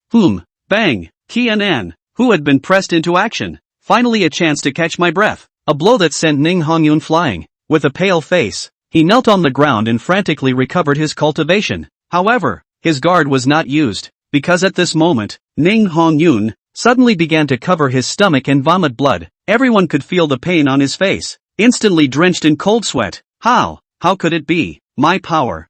Bang! Qianan, who had been pressed into action. Finally a chance to catch my breath. A blow that sent Ning Hongyun flying. With a pale face, he knelt on the ground and frantically recovered his cultivation. However, his guard was not used, because at this moment, Ning Hongyun suddenly began to cover his stomach and vomit blood. Everyone could feel the pain on his face, instantly drenched in cold sweat. How could it be? My power.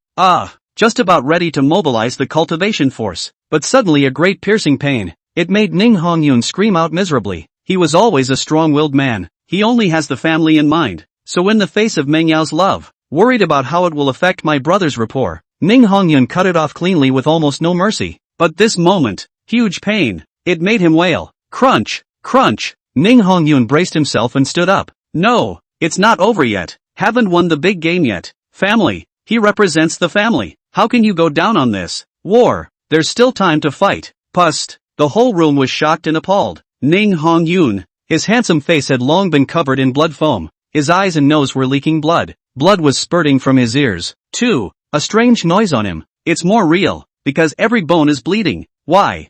Just about ready to mobilize the cultivation force, but suddenly a great piercing pain. It made Ning Hongyun scream out miserably. He was always a strong-willed man. He only has the family in mind. So in the face of Meng Yao's love, worried about how it will affect my brother's rapport, Ning Hongyun cut it off cleanly with almost no mercy. But this moment, huge pain, it made him wail. Crunch, crunch. Ning Hongyun braced himself and stood up. No, it's not over yet. Haven't won the big game yet. Family. He represents the family. How can you go down on this? War. There's still time to fight. Pust. The whole room was shocked and appalled. Ning Hongyun. His handsome face had long been covered in blood foam. His eyes and nose were leaking blood. Blood was spurting from his ears. Too. A strange noise on him. It's more real, because every bone is bleeding. Why?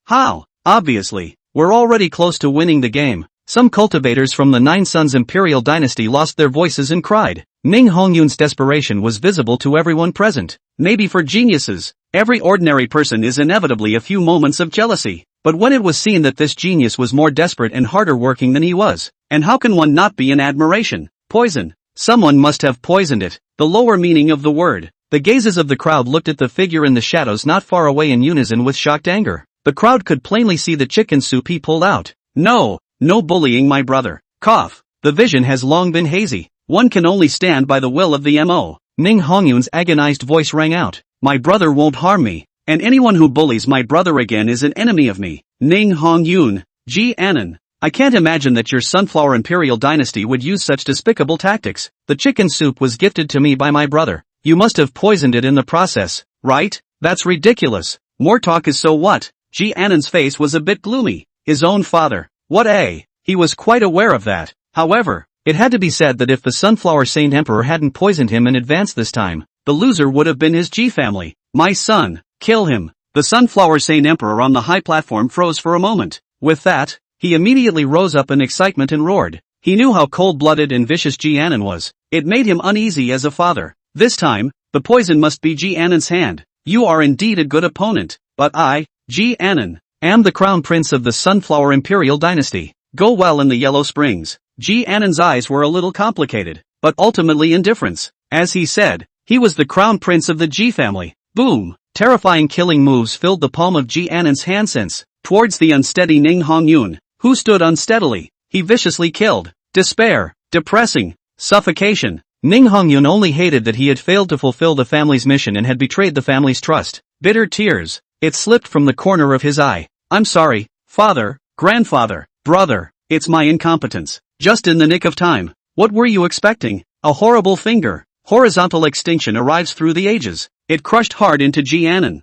How? Obviously, we're already close to winning the game. Some cultivators from the Nine Sons Imperial dynasty lost their voices and cried. Ning Hongyun's desperation was visible to everyone present. Maybe for geniuses, every ordinary person is inevitably a few moments of jealousy. But when it was seen that this genius was more desperate and harder working than he was, and how can one not be in admiration? Poison. Someone must have poisoned it. The lower meaning of the word. The gazes of the crowd looked at the figure in the shadows not far away in unison with shocked anger. The crowd could plainly see the chicken soup he pulled out. No bullying my brother. Cough. The vision has long been hazy. One can only stand by the will of the MO. Ning Hongyun's agonized voice rang out. My brother won't harm me. And anyone who bullies my brother again is an enemy of me. Ning Hongyun. Jianan. I can't imagine that your Sunflower Imperial dynasty would use such despicable tactics. The chicken soup was gifted to me by my brother. You must have poisoned it in the process, right? That's ridiculous. More talk is so what? Jianan's face was a bit gloomy. His own father. What a? He was quite aware of that. However, it had to be said that if the Sunflower Saint Emperor hadn't poisoned him in advance this time, the loser would have been his Ji family. My son, kill him. The Sunflower Saint Emperor on the high platform froze for a moment. With that, he immediately rose up in excitement and roared. He knew how cold-blooded and vicious Jianan was. It made him uneasy as a father. This time, the poison must be Jianan's hand. You are indeed a good opponent, but I, Jianan, am the crown prince of the Sunflower Imperial dynasty. Go well in the Yellow Springs. Jianan's eyes were a little complicated, but ultimately indifference. As he said, He was the crown prince of the Ji family. Boom! Terrifying killing moves filled the palm of Ji Annan's hand since, towards the unsteady Ning Hongyun, who stood unsteadily. He viciously killed. Despair. Depressing. Suffocation. Ning Hongyun only hated that he had failed to fulfill the family's mission and had betrayed the family's trust. Bitter tears. It slipped from the corner of his eye. I'm sorry, father, grandfather, brother, it's my incompetence. Just in the nick of time. What were you expecting? A horrible finger. Horizontal extinction arrives through the ages. It crushed hard into Ji Annan.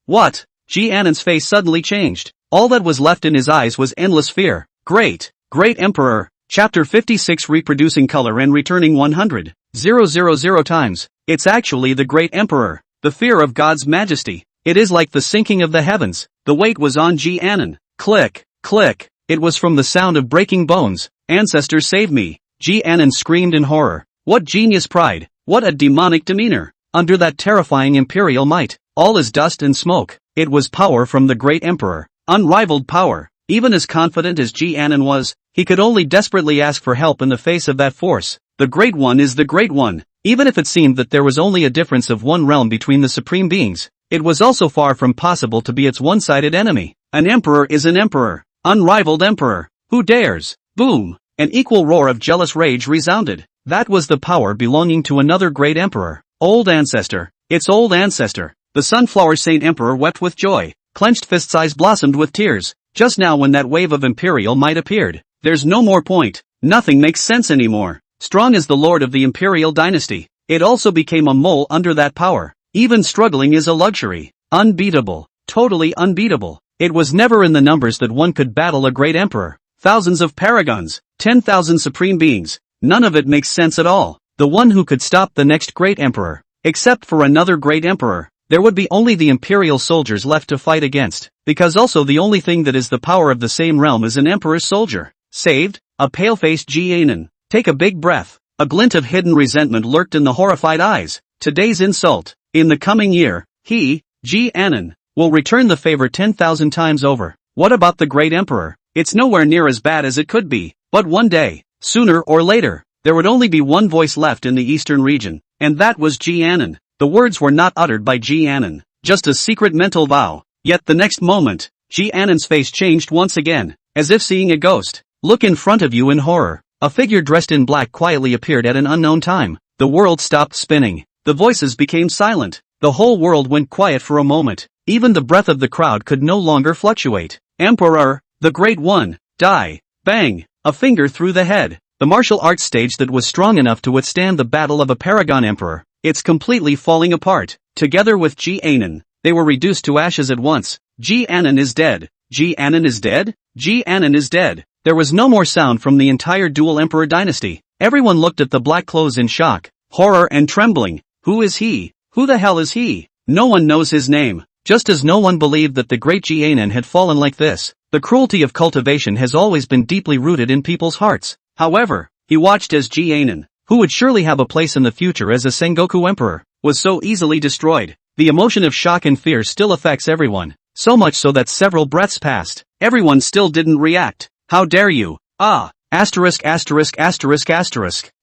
What? Ji Annan's face suddenly changed. All that was left in his eyes was endless fear. Great Emperor. Chapter 56 Reproducing Color and Returning 100,000 times. It's actually the Great Emperor. The fear of God's majesty. It is like the sinking of the heavens. The weight was on Ji Annan. Click, click. It was from the sound of breaking bones. Ancestor save me. Ji Annan screamed in horror. What genius pride. What a demonic demeanor. Under that terrifying imperial might, all is dust and smoke. It was power from the Great Emperor. Unrivaled power. Even as confident as Ji Annan was, he could only desperately ask for help in the face of that force. The Great One is the Great One. Even if it seemed that there was only a difference of one realm between the supreme beings, it was also far from possible to be its one-sided enemy. An emperor is an emperor. Unrivaled emperor. Who dares? Boom! An equal roar of jealous rage resounded. That was the power belonging to another great emperor. Old ancestor. It's old ancestor. The Sunflower Saint Emperor wept with joy. Clenched fists' eyes blossomed with tears. Just now when that wave of imperial might appeared. There's no more point. Nothing makes sense anymore. Strong as the lord of the imperial dynasty, it also became a mole under that power. Even struggling is a luxury. Unbeatable. Totally unbeatable. It was never in the numbers that one could battle a great emperor. Thousands of paragons. 10,000 supreme beings. None of it makes sense at all. The one who could stop the next great emperor. Except for another great emperor, there would be only the imperial soldiers left to fight against. Because also the only thing that is the power of the same realm is an emperor's soldier. Saved? A pale-faced Ji Annan. Take a big breath. A glint of hidden resentment lurked in the horrified eyes. Today's insult. In the coming year, he, Ji Annan, will return the favor 10,000 times over. What about the great emperor? It's nowhere near as bad as it could be. But one day, sooner or later, there would only be one voice left in the eastern region. And that was Ji Annan. The words were not uttered by Ji Annan. Just a secret mental vow. Yet the next moment, Ji Annan's face changed once again, as if seeing a ghost. Look in front of you in horror. A figure dressed in black quietly appeared at an unknown time. The world stopped spinning. The voices became silent. The whole world went quiet for a moment. Even the breath of the crowd could no longer fluctuate. Emperor, the Great One, die. Bang! A finger through the head. The martial arts stage that was strong enough to withstand the battle of a paragon emperor. It's completely falling apart. Together with Ji Annan, they were reduced to ashes at once. Ji Annan is dead. Ji Annan is dead? Ji Annan is dead. There was no more sound from the entire dual emperor dynasty. Everyone looked at the black clothes in shock, horror and trembling. Who is he? Who the hell is he? No one knows his name. Just as no one believed that the great Ji Annan had fallen like this. The cruelty of cultivation has always been deeply rooted in people's hearts. However, he watched as Ji Annan, who would surely have a place in the future as a Sengoku emperor, was so easily destroyed. The emotion of shock and fear still affects everyone. So much so that several breaths passed. Everyone still didn't react. How dare you? Ah! Asterisk.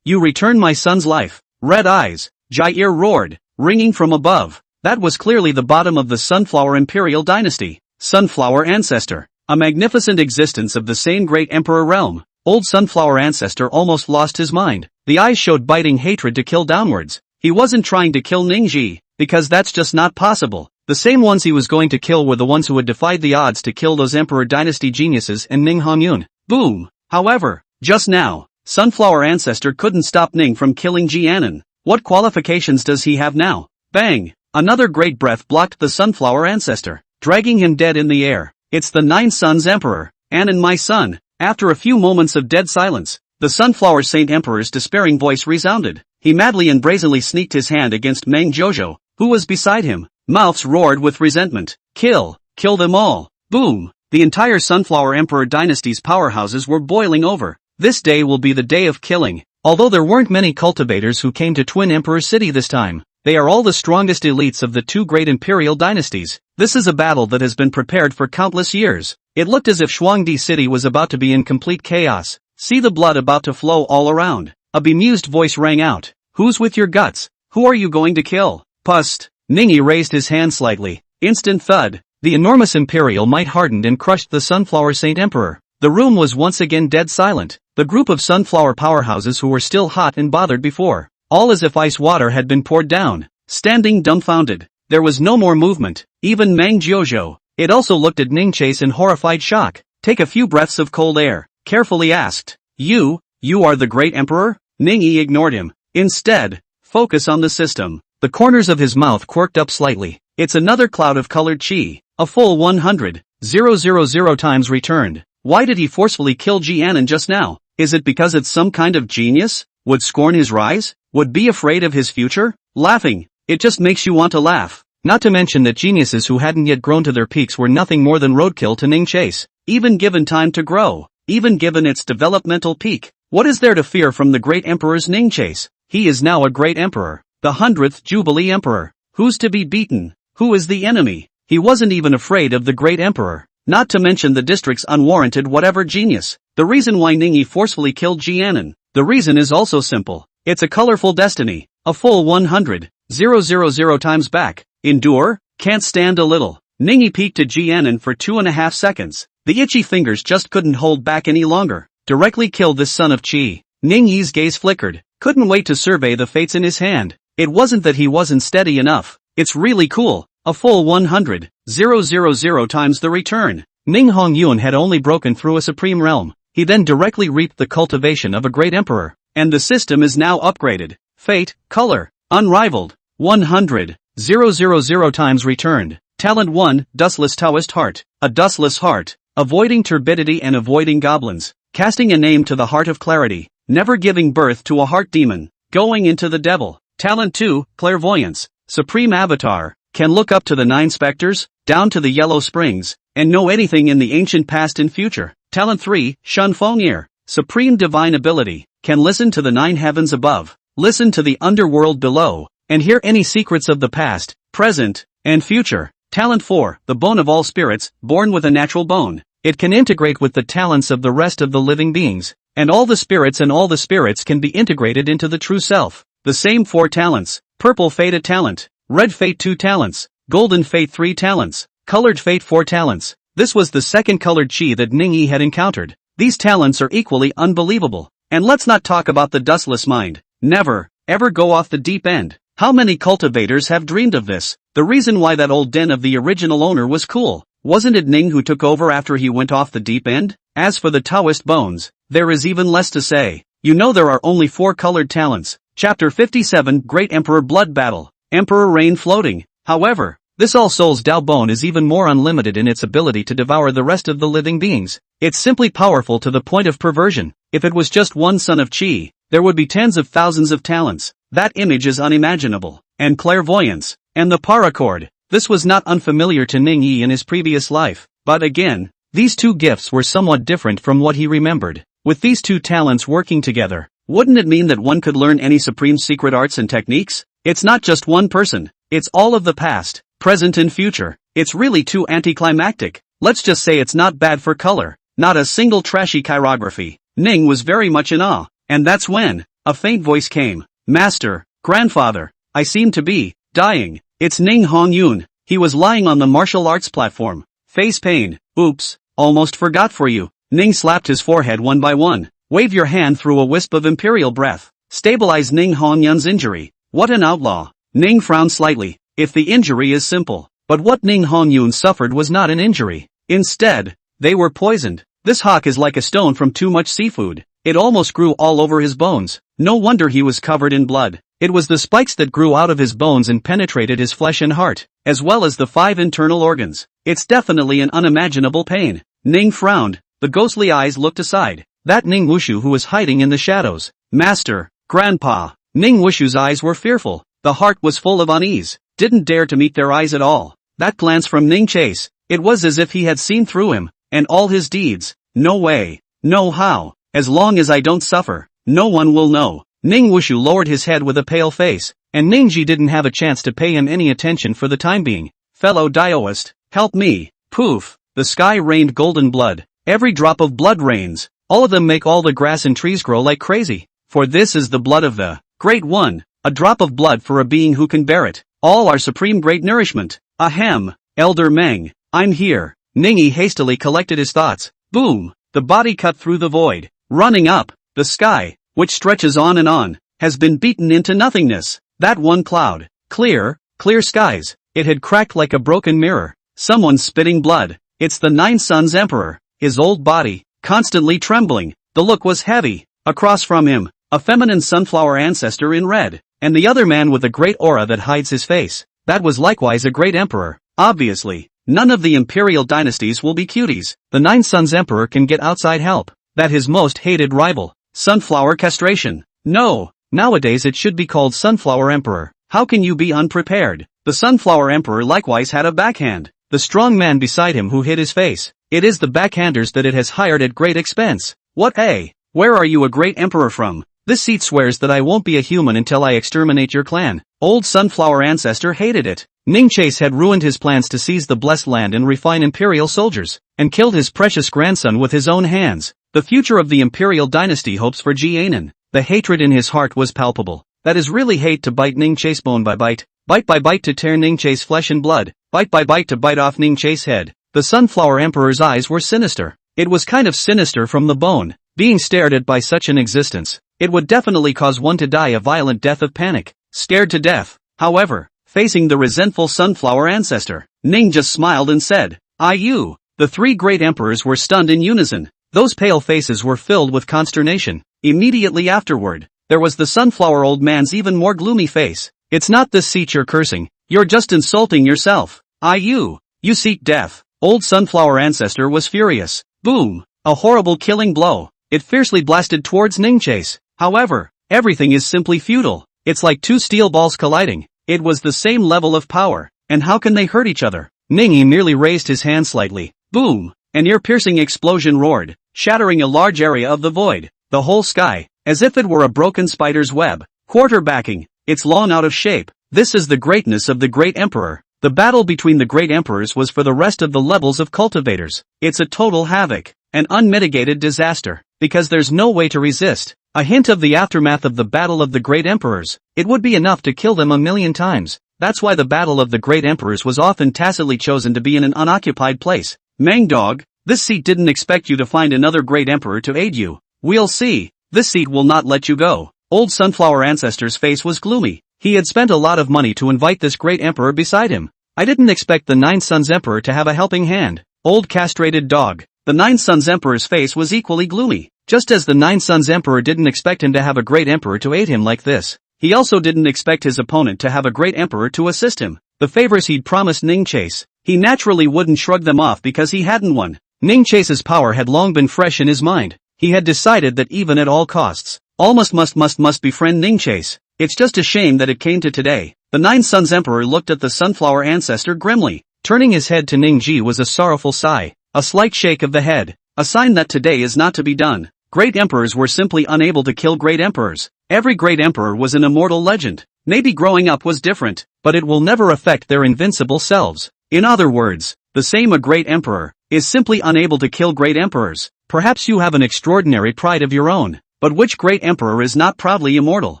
You return my son's life. Red eyes. Jair roared, ringing from above. That was clearly the bottom of the Sunflower Imperial Dynasty. Sunflower Ancestor. A magnificent existence of the same great emperor realm. Old Sunflower Ancestor almost lost his mind. The eyes showed biting hatred to kill downwards. He wasn't trying to kill Ningji, because that's just not possible. The same ones he was going to kill were the ones who had defied the odds to kill those Emperor Dynasty geniuses and Ning Hongyun. Boom! However, just now, Sunflower Ancestor couldn't stop Ning from killing Ji Annan. What qualifications does he have now? Bang! Another great breath blocked the Sunflower Ancestor, dragging him dead in the air. It's the Nine Sons Emperor. Annan, my son. After a few moments of dead silence, the Sunflower Saint Emperor's despairing voice resounded. He madly and brazenly sneaked his hand against Meng Jojo, who was beside him. Mouths roared with resentment. Kill them all. Boom! The entire Sunflower Emperor dynasty's powerhouses were boiling over. This day will be the day of killing. Although there weren't many cultivators who came to Twin Emperor City this time, they are all the strongest elites of the two great imperial dynasties. This is a battle that has been prepared for countless years. It looked as if Shuangdi City was about to be in complete chaos. See the blood about to flow all around. A bemused voice rang out. Who's with your guts? Who are you going to kill? Pust. Ningyi raised his hand slightly. Instant thud. The enormous Imperial might hardened and crushed the Sunflower Saint Emperor. The room was once again dead silent. The group of sunflower powerhouses who were still hot and bothered before, all as if ice water had been poured down, standing dumbfounded. There was no more movement, even Mang Jiuzhou. It also looked at Ningchase in horrified shock. Take a few breaths of cold air, carefully asked. You are the great emperor? Ningyi ignored him. Instead, focus on the system. The corners of his mouth quirked up slightly. It's another cloud of colored chi. A full 100,000 times returned. Why did he forcefully kill Jianan just now? Is it because it's some kind of genius? Would scorn his rise? Would be afraid of his future? Laughing. It just makes you want to laugh. Not to mention that geniuses who hadn't yet grown to their peaks were nothing more than roadkill to Ningchase. Even given time to grow. Even given its developmental peak. What is there to fear from the great emperor's Ningchase? He is now a great emperor. The 100th Jubilee Emperor. Who's to be beaten? Who is the enemy? He wasn't even afraid of the great emperor. Not to mention the district's unwarranted whatever genius. The reason why Ningyi forcefully killed Jianan. The reason is also simple. It's a colorful destiny. A full 100,000 times back. Endure? Can't stand a little. Ningyi peeked at Jianan for 2.5 seconds. The itchy fingers just couldn't hold back any longer. Directly killed this son of Qi. Ningyi's gaze flickered. Couldn't wait to survey the fates in his hand. It wasn't that he wasn't steady enough. It's really cool. A full 100,000 times the return. Ning Hongyun had only broken through a supreme realm. He then directly reaped the cultivation of a great emperor. And the system is now upgraded. Fate, color, unrivaled. 100,000 times returned. Talent 1, Dustless Taoist Heart. A dustless heart. Avoiding turbidity and avoiding goblins. Casting a name to the heart of clarity. Never giving birth to a heart demon. Going into the devil. Talent 2, Clairvoyance. Supreme Avatar. Can look up to the 9 specters, down to the Yellow Springs, and know anything in the ancient past and future. Talent 3, Shun Feng'er. Supreme Divine Ability. Can listen to the 9 heavens above, listen to the underworld below, and hear any secrets of the past, present, and future. Talent 4, the Bone of all spirits, born with a natural bone. It can integrate with the talents of the rest of the living beings, and all the spirits can be integrated into the true self. The same 4 talents. Purple Fate a talent. Red Fate 2 talents. Golden Fate 3 talents. Colored Fate 4 talents. This was the second colored chi that Ningyi had encountered. These talents are equally unbelievable. And let's not talk about the dustless mind. Never, ever go off the deep end. How many cultivators have dreamed of this? The reason why that old den of the original owner was cool. Wasn't it Ning who took over after he went off the deep end? As for the Taoist bones, there is even less to say. You know there are only 4 colored talents. Chapter 57 Great Emperor Blood Battle. Emperor Rain Floating. However, this All Souls Dao bone is even more unlimited in its ability to devour the rest of the living beings. It's simply powerful to the point of perversion. If it was just one son of Qi, there would be tens of thousands of talents. That image is unimaginable. And clairvoyance. And the paracord. This was not unfamiliar to Ningyi in his previous life. But again, these 2 gifts were somewhat different from what he remembered. With these 2 talents working together, wouldn't it mean that one could learn any supreme secret arts and techniques? It's not just one person. It's all of the past, present and future. It's really too anticlimactic. Let's just say it's not bad for color. Not a single trashy chirography. Ning was very much in awe. And that's when a faint voice came. Master, grandfather, I seem to be dying. It's Ning Hongyun. He was lying on the martial arts platform. Face pain. Oops, almost forgot for you. Ning slapped his forehead one by one. Wave your hand through a wisp of imperial breath. Stabilize Ning Hongyun's injury. What an outlaw. Ning frowned slightly. If the injury is simple. But what Ning Hongyun suffered was not an injury. Instead, they were poisoned. This hawk is like a stone from too much seafood. It almost grew all over his bones. No wonder he was covered in blood. It was the spikes that grew out of his bones and penetrated his flesh and heart, as well as the 5 internal organs. It's definitely an unimaginable pain. Ning frowned. The ghostly eyes looked aside. That Ning Wushu who was hiding in the shadows. Master, Grandpa. Ning Wushu's eyes were fearful. The heart was full of unease. Didn't dare to meet their eyes at all. That glance from Ning Chase. It was as if he had seen through him, and all his deeds. No way. No how. As long as I don't suffer, no one will know. Ning Wushu lowered his head with a pale face, and Ningji didn't have a chance to pay him any attention for the time being. Fellow Daoist, help me. Poof. The sky rained golden blood. Every drop of blood rains. All of them make all the grass and trees grow like crazy. For this is the blood of the Great One. A drop of blood for a being who can bear it. All our supreme great nourishment. Ahem. Elder Meng. I'm here. Ningyi hastily collected his thoughts. Boom. The body cut through the void. Running up. The sky, which stretches on, has been beaten into nothingness. That one cloud. Clear skies. It had cracked like a broken mirror. Someone's spitting blood. It's the Nine Suns Emperor. His old body, constantly trembling. The look was heavy. Across from him, a feminine sunflower ancestor in red, and the other man with a great aura that hides his face. That was likewise a great emperor. Obviously, none of the imperial dynasties will be cuties. The Nine Suns Emperor can get outside help. That his most hated rival. Sunflower castration. No, nowadays it should be called Sunflower Emperor. How can you be unprepared? The Sunflower Emperor likewise had a backhand. The strong man beside him who hid his face. It is the backhanders that it has hired at great expense. What a? Where are you a great emperor from? This seat swears that I won't be a human until I exterminate your clan. Old Sunflower Ancestor hated it. Ningchase had ruined his plans to seize the blessed land and refine imperial soldiers, and killed his precious grandson with his own hands. The future of the imperial dynasty hopes for Jianan. The hatred in his heart was palpable. That is really hate to bite Ningchase bone by bite by bite to tear Ningchase flesh and blood, bite by bite to bite off Ningchase head. The Sunflower Emperor's eyes were sinister. It was kind of sinister from the bone. Being stared at by such an existence, it would definitely cause one to die a violent death of panic. Scared to death. However, facing the resentful Sunflower Ancestor, Ning just smiled and said, "You." The three great emperors were stunned in unison. Those pale faces were filled with consternation. Immediately afterward, there was the Sunflower old man's even more gloomy face. "It's not this seat you're cursing. You're just insulting yourself. You seek death." Old Sunflower Ancestor was furious. Boom! A horrible killing blow. It fiercely blasted towards Ningchase. However, everything is simply futile. It's like two steel balls colliding. It was the same level of power. And how can they hurt each other? Ningyi merely raised his hand slightly. Boom! An ear-piercing explosion roared, shattering a large area of the void. The whole sky, as if it were a broken spider's web. Quarterbacking. It's long out of shape. This is the greatness of the great emperor. The battle between the great emperors was for the rest of the levels of cultivators. It's a total havoc. An unmitigated disaster. Because there's no way to resist. A hint of the aftermath of the battle of the great emperors. It would be enough to kill them 1,000,000 times. That's why the battle of the great emperors was often tacitly chosen to be in an unoccupied place. Mangdog, this seat didn't expect you to find another great emperor to aid you. We'll see. This seat will not let you go. Old Sunflower Ancestor's face was gloomy. He had spent a lot of money to invite this great emperor beside him. I didn't expect the Nine Suns Emperor to have a helping hand. Old castrated dog. The Nine Suns Emperor's face was equally gloomy. Just as the Nine Suns Emperor didn't expect him to have a great emperor to aid him like this, he also didn't expect his opponent to have a great emperor to assist him. The favors he'd promised Ningchase, he naturally wouldn't shrug them off because he hadn't won. Ningchase's power had long been fresh in his mind. He had decided that even at all costs, almost must befriend Ningchase. It's just a shame that it came to today. The Nine Suns Emperor looked at the Sunflower Ancestor grimly. Turning his head to Ningji was a sorrowful sigh, a slight shake of the head, a sign that today is not to be done. Great emperors were simply unable to kill great emperors. Every great emperor was an immortal legend. Maybe growing up was different, but it will never affect their invincible selves. In other words, the same a great emperor is simply unable to kill great emperors. Perhaps you have an extraordinary pride of your own, but which great emperor is not proudly immortal?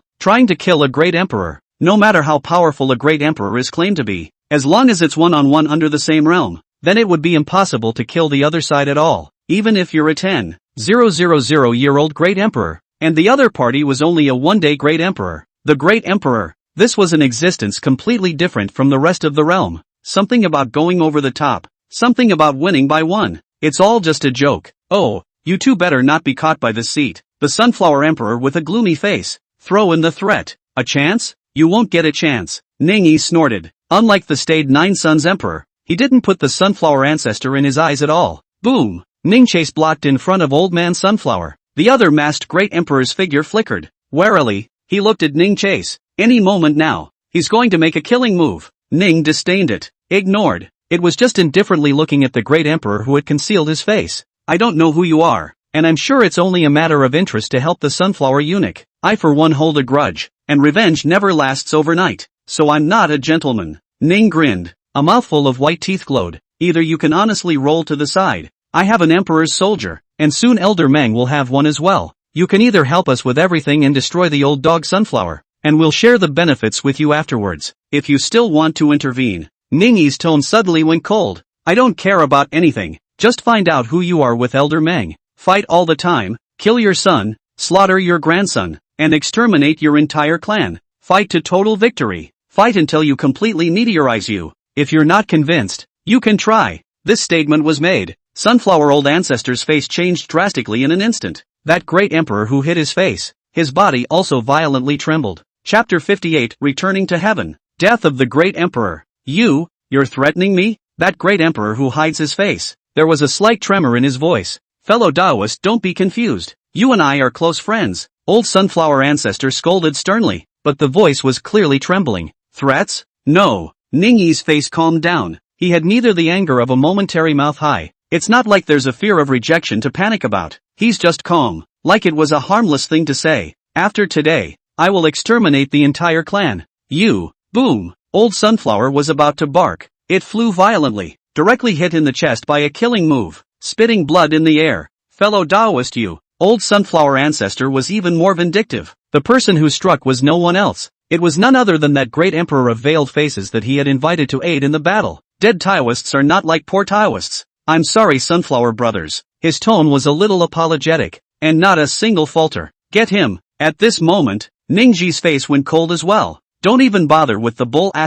Trying to kill a great emperor, no matter how powerful a great emperor is claimed to be, as long as it's one-on-one under the same realm, then it would be impossible to kill the other side at all, even if you're a 10,000-year-old great emperor, and the other party was only a one-day great emperor. The great emperor, this was an existence completely different from the rest of the realm. Something about going over the top, something about winning by one. It's all just a joke. Oh, you two better not be caught by the seat. The Sunflower Emperor with a gloomy face. Throw in the threat. A chance? You won't get a chance. Ningyi snorted. Unlike the staid Nine Suns Emperor, he didn't put the Sunflower Ancestor in his eyes at all. Boom! Ningchase blocked in front of Old Man Sunflower. The other masked great emperor's figure flickered. Warily, he looked at Ningchase. Any moment now, he's going to make a killing move. Ning disdained it. Ignored. It was just indifferently looking at the great emperor who had concealed his face. I don't know who you are, and I'm sure it's only a matter of interest to help the Sunflower eunuch. I for one hold a grudge, and revenge never lasts overnight, so I'm not a gentleman. Ning grinned. A mouthful of white teeth glowed. Either you can honestly roll to the side. I have an emperor's soldier, and soon Elder Meng will have one as well. You can either help us with everything and destroy the old dog Sunflower, and we'll share the benefits with you afterwards, if you still want to intervene. Ningyi's tone suddenly went cold. I don't care about anything, just find out who you are with Elder Meng. Fight all the time, kill your son, slaughter your grandson, and exterminate your entire clan. Fight to total victory. Fight until you completely meteorize you. If you're not convinced, you can try. This statement was made. Sunflower Old Ancestor's face changed drastically in an instant. That great emperor who hid his face. His body also violently trembled. Chapter 58, Returning to Heaven. Death of the Great Emperor. You're threatening me? That great emperor who hides his face. There was a slight tremor in his voice. Fellow Taoist, don't be confused. You and I are close friends. Old Sunflower Ancestor scolded sternly, but the voice was clearly trembling. Threats? No. Ningyi's face calmed down. He had neither the anger of a momentary mouth high. It's not like there's a fear of rejection to panic about. He's just calm, like it was a harmless thing to say. After today, I will exterminate the entire clan. Boom. Old Sunflower was about to bark. It flew violently, directly hit in the chest by a killing move, spitting blood in the air. Fellow Taoist, Old Sunflower Ancestor was even more vindictive. The person who struck was no one else. It was none other than that great emperor of veiled faces that he had invited to aid in the battle. Dead Taoists are not like poor Taoists. I'm sorry, Sunflower brothers. His tone was a little apologetic, and not a single falter. Get him. At this moment, Ningyi's face went cold as well. Don't even bother with the bull ********.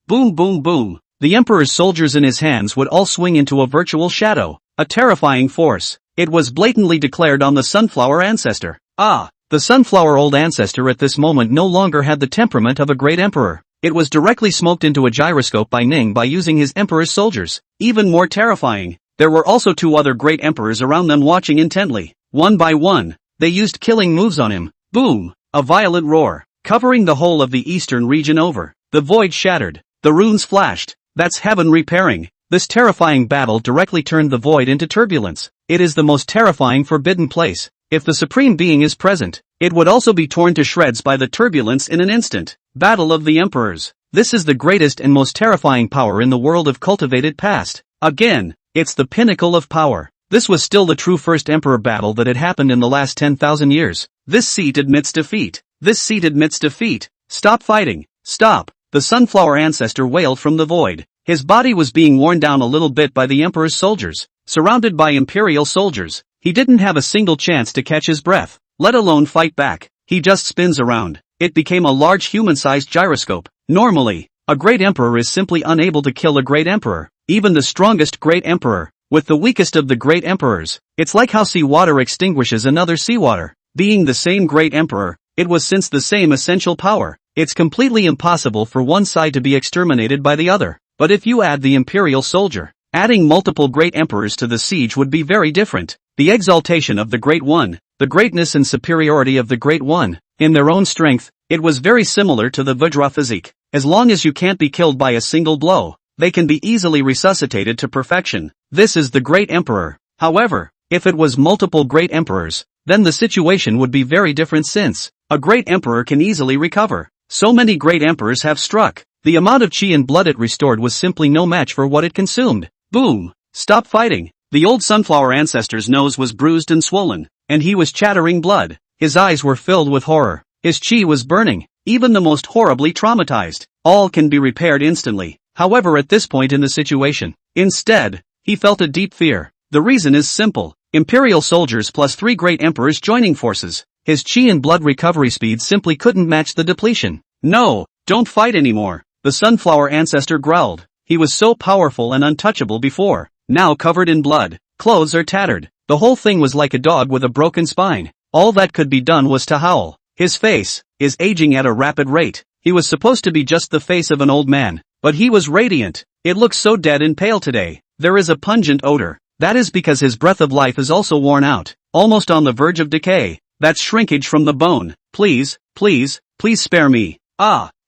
Boom boom boom. The emperor's soldiers in his hands would all swing into a virtual shadow, a terrifying force. It was blatantly declared on the Sunflower Ancestor. The Sunflower Old Ancestor at this moment no longer had the temperament of a great emperor. It was directly smoked into a gyroscope by Ning by using his emperor's soldiers. Even more terrifying, there were also two other great emperors around them watching intently. One by one, they used killing moves on him. Boom! A violent roar, covering the whole of the eastern region over. The void shattered. The runes flashed. That's heaven repairing. This terrifying battle directly turned the void into turbulence. It is the most terrifying forbidden place. If the Supreme Being is present, it would also be torn to shreds by the turbulence in an instant. Battle of the Emperors. This is the greatest and most terrifying power in the world of cultivated past. Again, it's the pinnacle of power. This was still the true first Emperor battle that had happened in the last 10,000 years. This seat admits defeat. This seat admits defeat. Stop fighting. Stop. The Sunflower Ancestor wailed from the void. His body was being worn down a little bit by the Emperor's soldiers. Surrounded by Imperial soldiers, he didn't have a single chance to catch his breath, let alone fight back. He just spins around. It became a large human-sized gyroscope. Normally, a great emperor is simply unable to kill a great emperor, even the strongest great emperor, with the weakest of the great emperors. It's like how seawater extinguishes another seawater. Being the same great emperor, it was since the same essential power. It's completely impossible for one side to be exterminated by the other. But if you add the Imperial soldier, adding multiple great emperors to the siege would be very different. The exaltation of the Great One, the greatness and superiority of the Great One, in their own strength, it was very similar to the Vajra physique. As long as you can't be killed by a single blow, they can be easily resuscitated to perfection. This is the Great Emperor. However, if it was multiple great emperors, then the situation would be very different since a great emperor can easily recover. So many great emperors have struck. The amount of chi and blood it restored was simply no match for what it consumed. Boom! Stop fighting! The old Sunflower Ancestor's nose was bruised and swollen, and he was chattering blood. His eyes were filled with horror. His chi was burning. Even the most horribly traumatized. All can be repaired instantly. However, at this point in the situation, instead, he felt a deep fear. The reason is simple. Imperial soldiers plus 3 great emperors joining forces. His chi and blood recovery speed simply couldn't match the depletion. No, don't fight anymore. The Sunflower Ancestor growled. He was so powerful and untouchable before, now covered in blood. Clothes are tattered. The whole thing was like a dog with a broken spine. All that could be done was to howl. His face is aging at a rapid rate. He was supposed to be just the face of an old man, but he was radiant. It looks so dead and pale today. There is a pungent odor. That is because his breath of life is also worn out, almost on the verge of decay. That's shrinkage from the bone. Please, please, please spare me.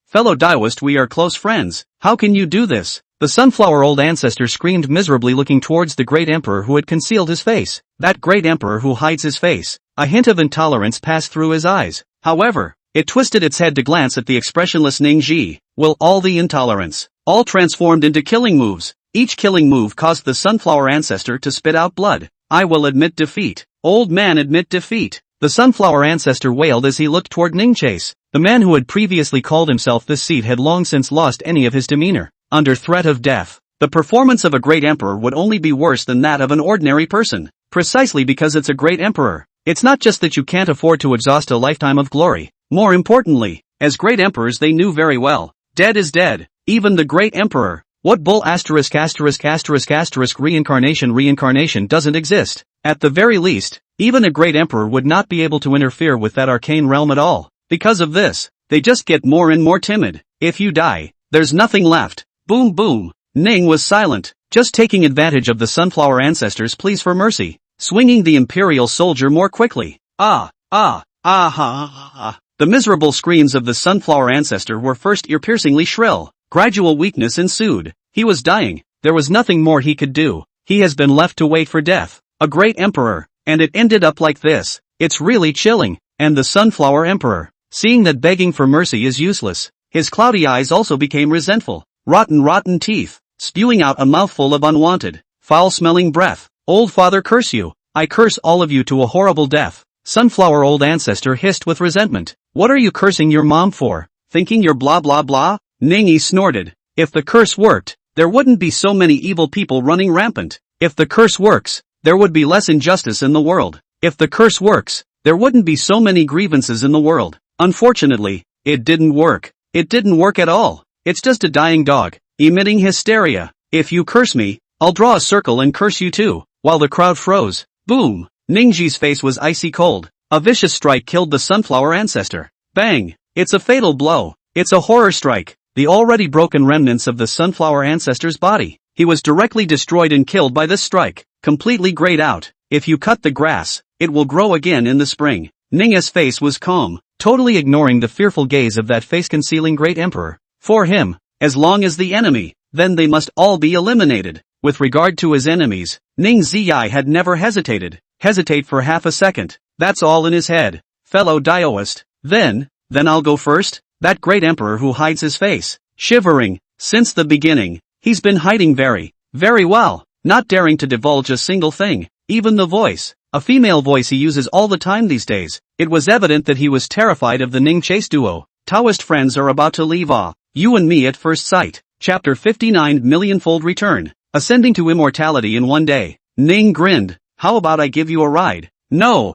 Fellow Taoist, we are close friends. How can you do this? The Sunflower Old Ancestor screamed miserably, looking towards the great emperor who had concealed his face. That great emperor who hides his face. A hint of intolerance passed through his eyes. However, it twisted its head to glance at the expressionless Ningyi. Will all the intolerance, all transformed into killing moves. Each killing move caused the Sunflower Ancestor to spit out blood. I will admit defeat. Old man, admit defeat. The sunflower ancestor wailed as he looked toward Ningchase. The man who had previously called himself this seat had long since lost any of his demeanor. Under threat of death, the performance of a great emperor would only be worse than that of an ordinary person. Precisely because it's a great emperor. It's not just that you can't afford to exhaust a lifetime of glory. More importantly, as great emperors they knew very well, dead is dead. Even the great emperor. What bull reincarnation doesn't exist. At the very least, even a great emperor would not be able to interfere with that arcane realm at all. Because of this, they just get more and more timid. If you die, there's nothing left. Boom boom. Ning was silent, just taking advantage of the sunflower ancestor's pleas for mercy, swinging the imperial soldier more quickly. The miserable screams of the sunflower ancestor were first ear-piercingly shrill. Gradual weakness ensued. He was dying. There was nothing more he could do. He has been left to wait for death. A great emperor. And it ended up like this. It's really chilling. And the sunflower emperor, seeing that begging for mercy is useless, his cloudy eyes also became resentful. Rotten teeth, spewing out a mouthful of unwanted, foul-smelling breath. Old father curse you. I curse all of you to a horrible death. Sunflower old ancestor hissed with resentment. What are you cursing your mom for? Thinking you're blah blah blah? Ningy snorted. If the curse worked, there wouldn't be so many evil people running rampant. If the curse works, there would be less injustice in the world. If the curse works, there wouldn't be so many grievances in the world. Unfortunately, it didn't work. It didn't work at all. It's just a dying dog, emitting hysteria. If you curse me, I'll draw a circle and curse you too. While the crowd froze. Boom! Ningji's face was icy cold. A vicious strike killed the sunflower ancestor. Bang! It's a fatal blow. It's a horror strike. The already broken remnants of the sunflower ancestor's body. He was directly destroyed and killed by this strike. Completely grayed out. If you cut the grass, it will grow again in the spring. Ningya's face was calm, totally ignoring the fearful gaze of that face-concealing great emperor. For him, as long as the enemy, then they must all be eliminated. With regard to his enemies, Ning Ziyai had never hesitated. Hesitate for half a second. That's all in his head. Fellow Daoist. Then I'll go first? That great emperor who hides his face. Shivering. Since the beginning, he's been hiding very well. Not daring to divulge a single thing. Even the voice. A female voice he uses all the time these days. It was evident that he was terrified of the Ning Chase duo. Taoist friends are about to leave off. You and me at first sight. Chapter 59 Millionfold Return. Ascending to immortality in one day. Ning grinned. How about I give you a ride? No.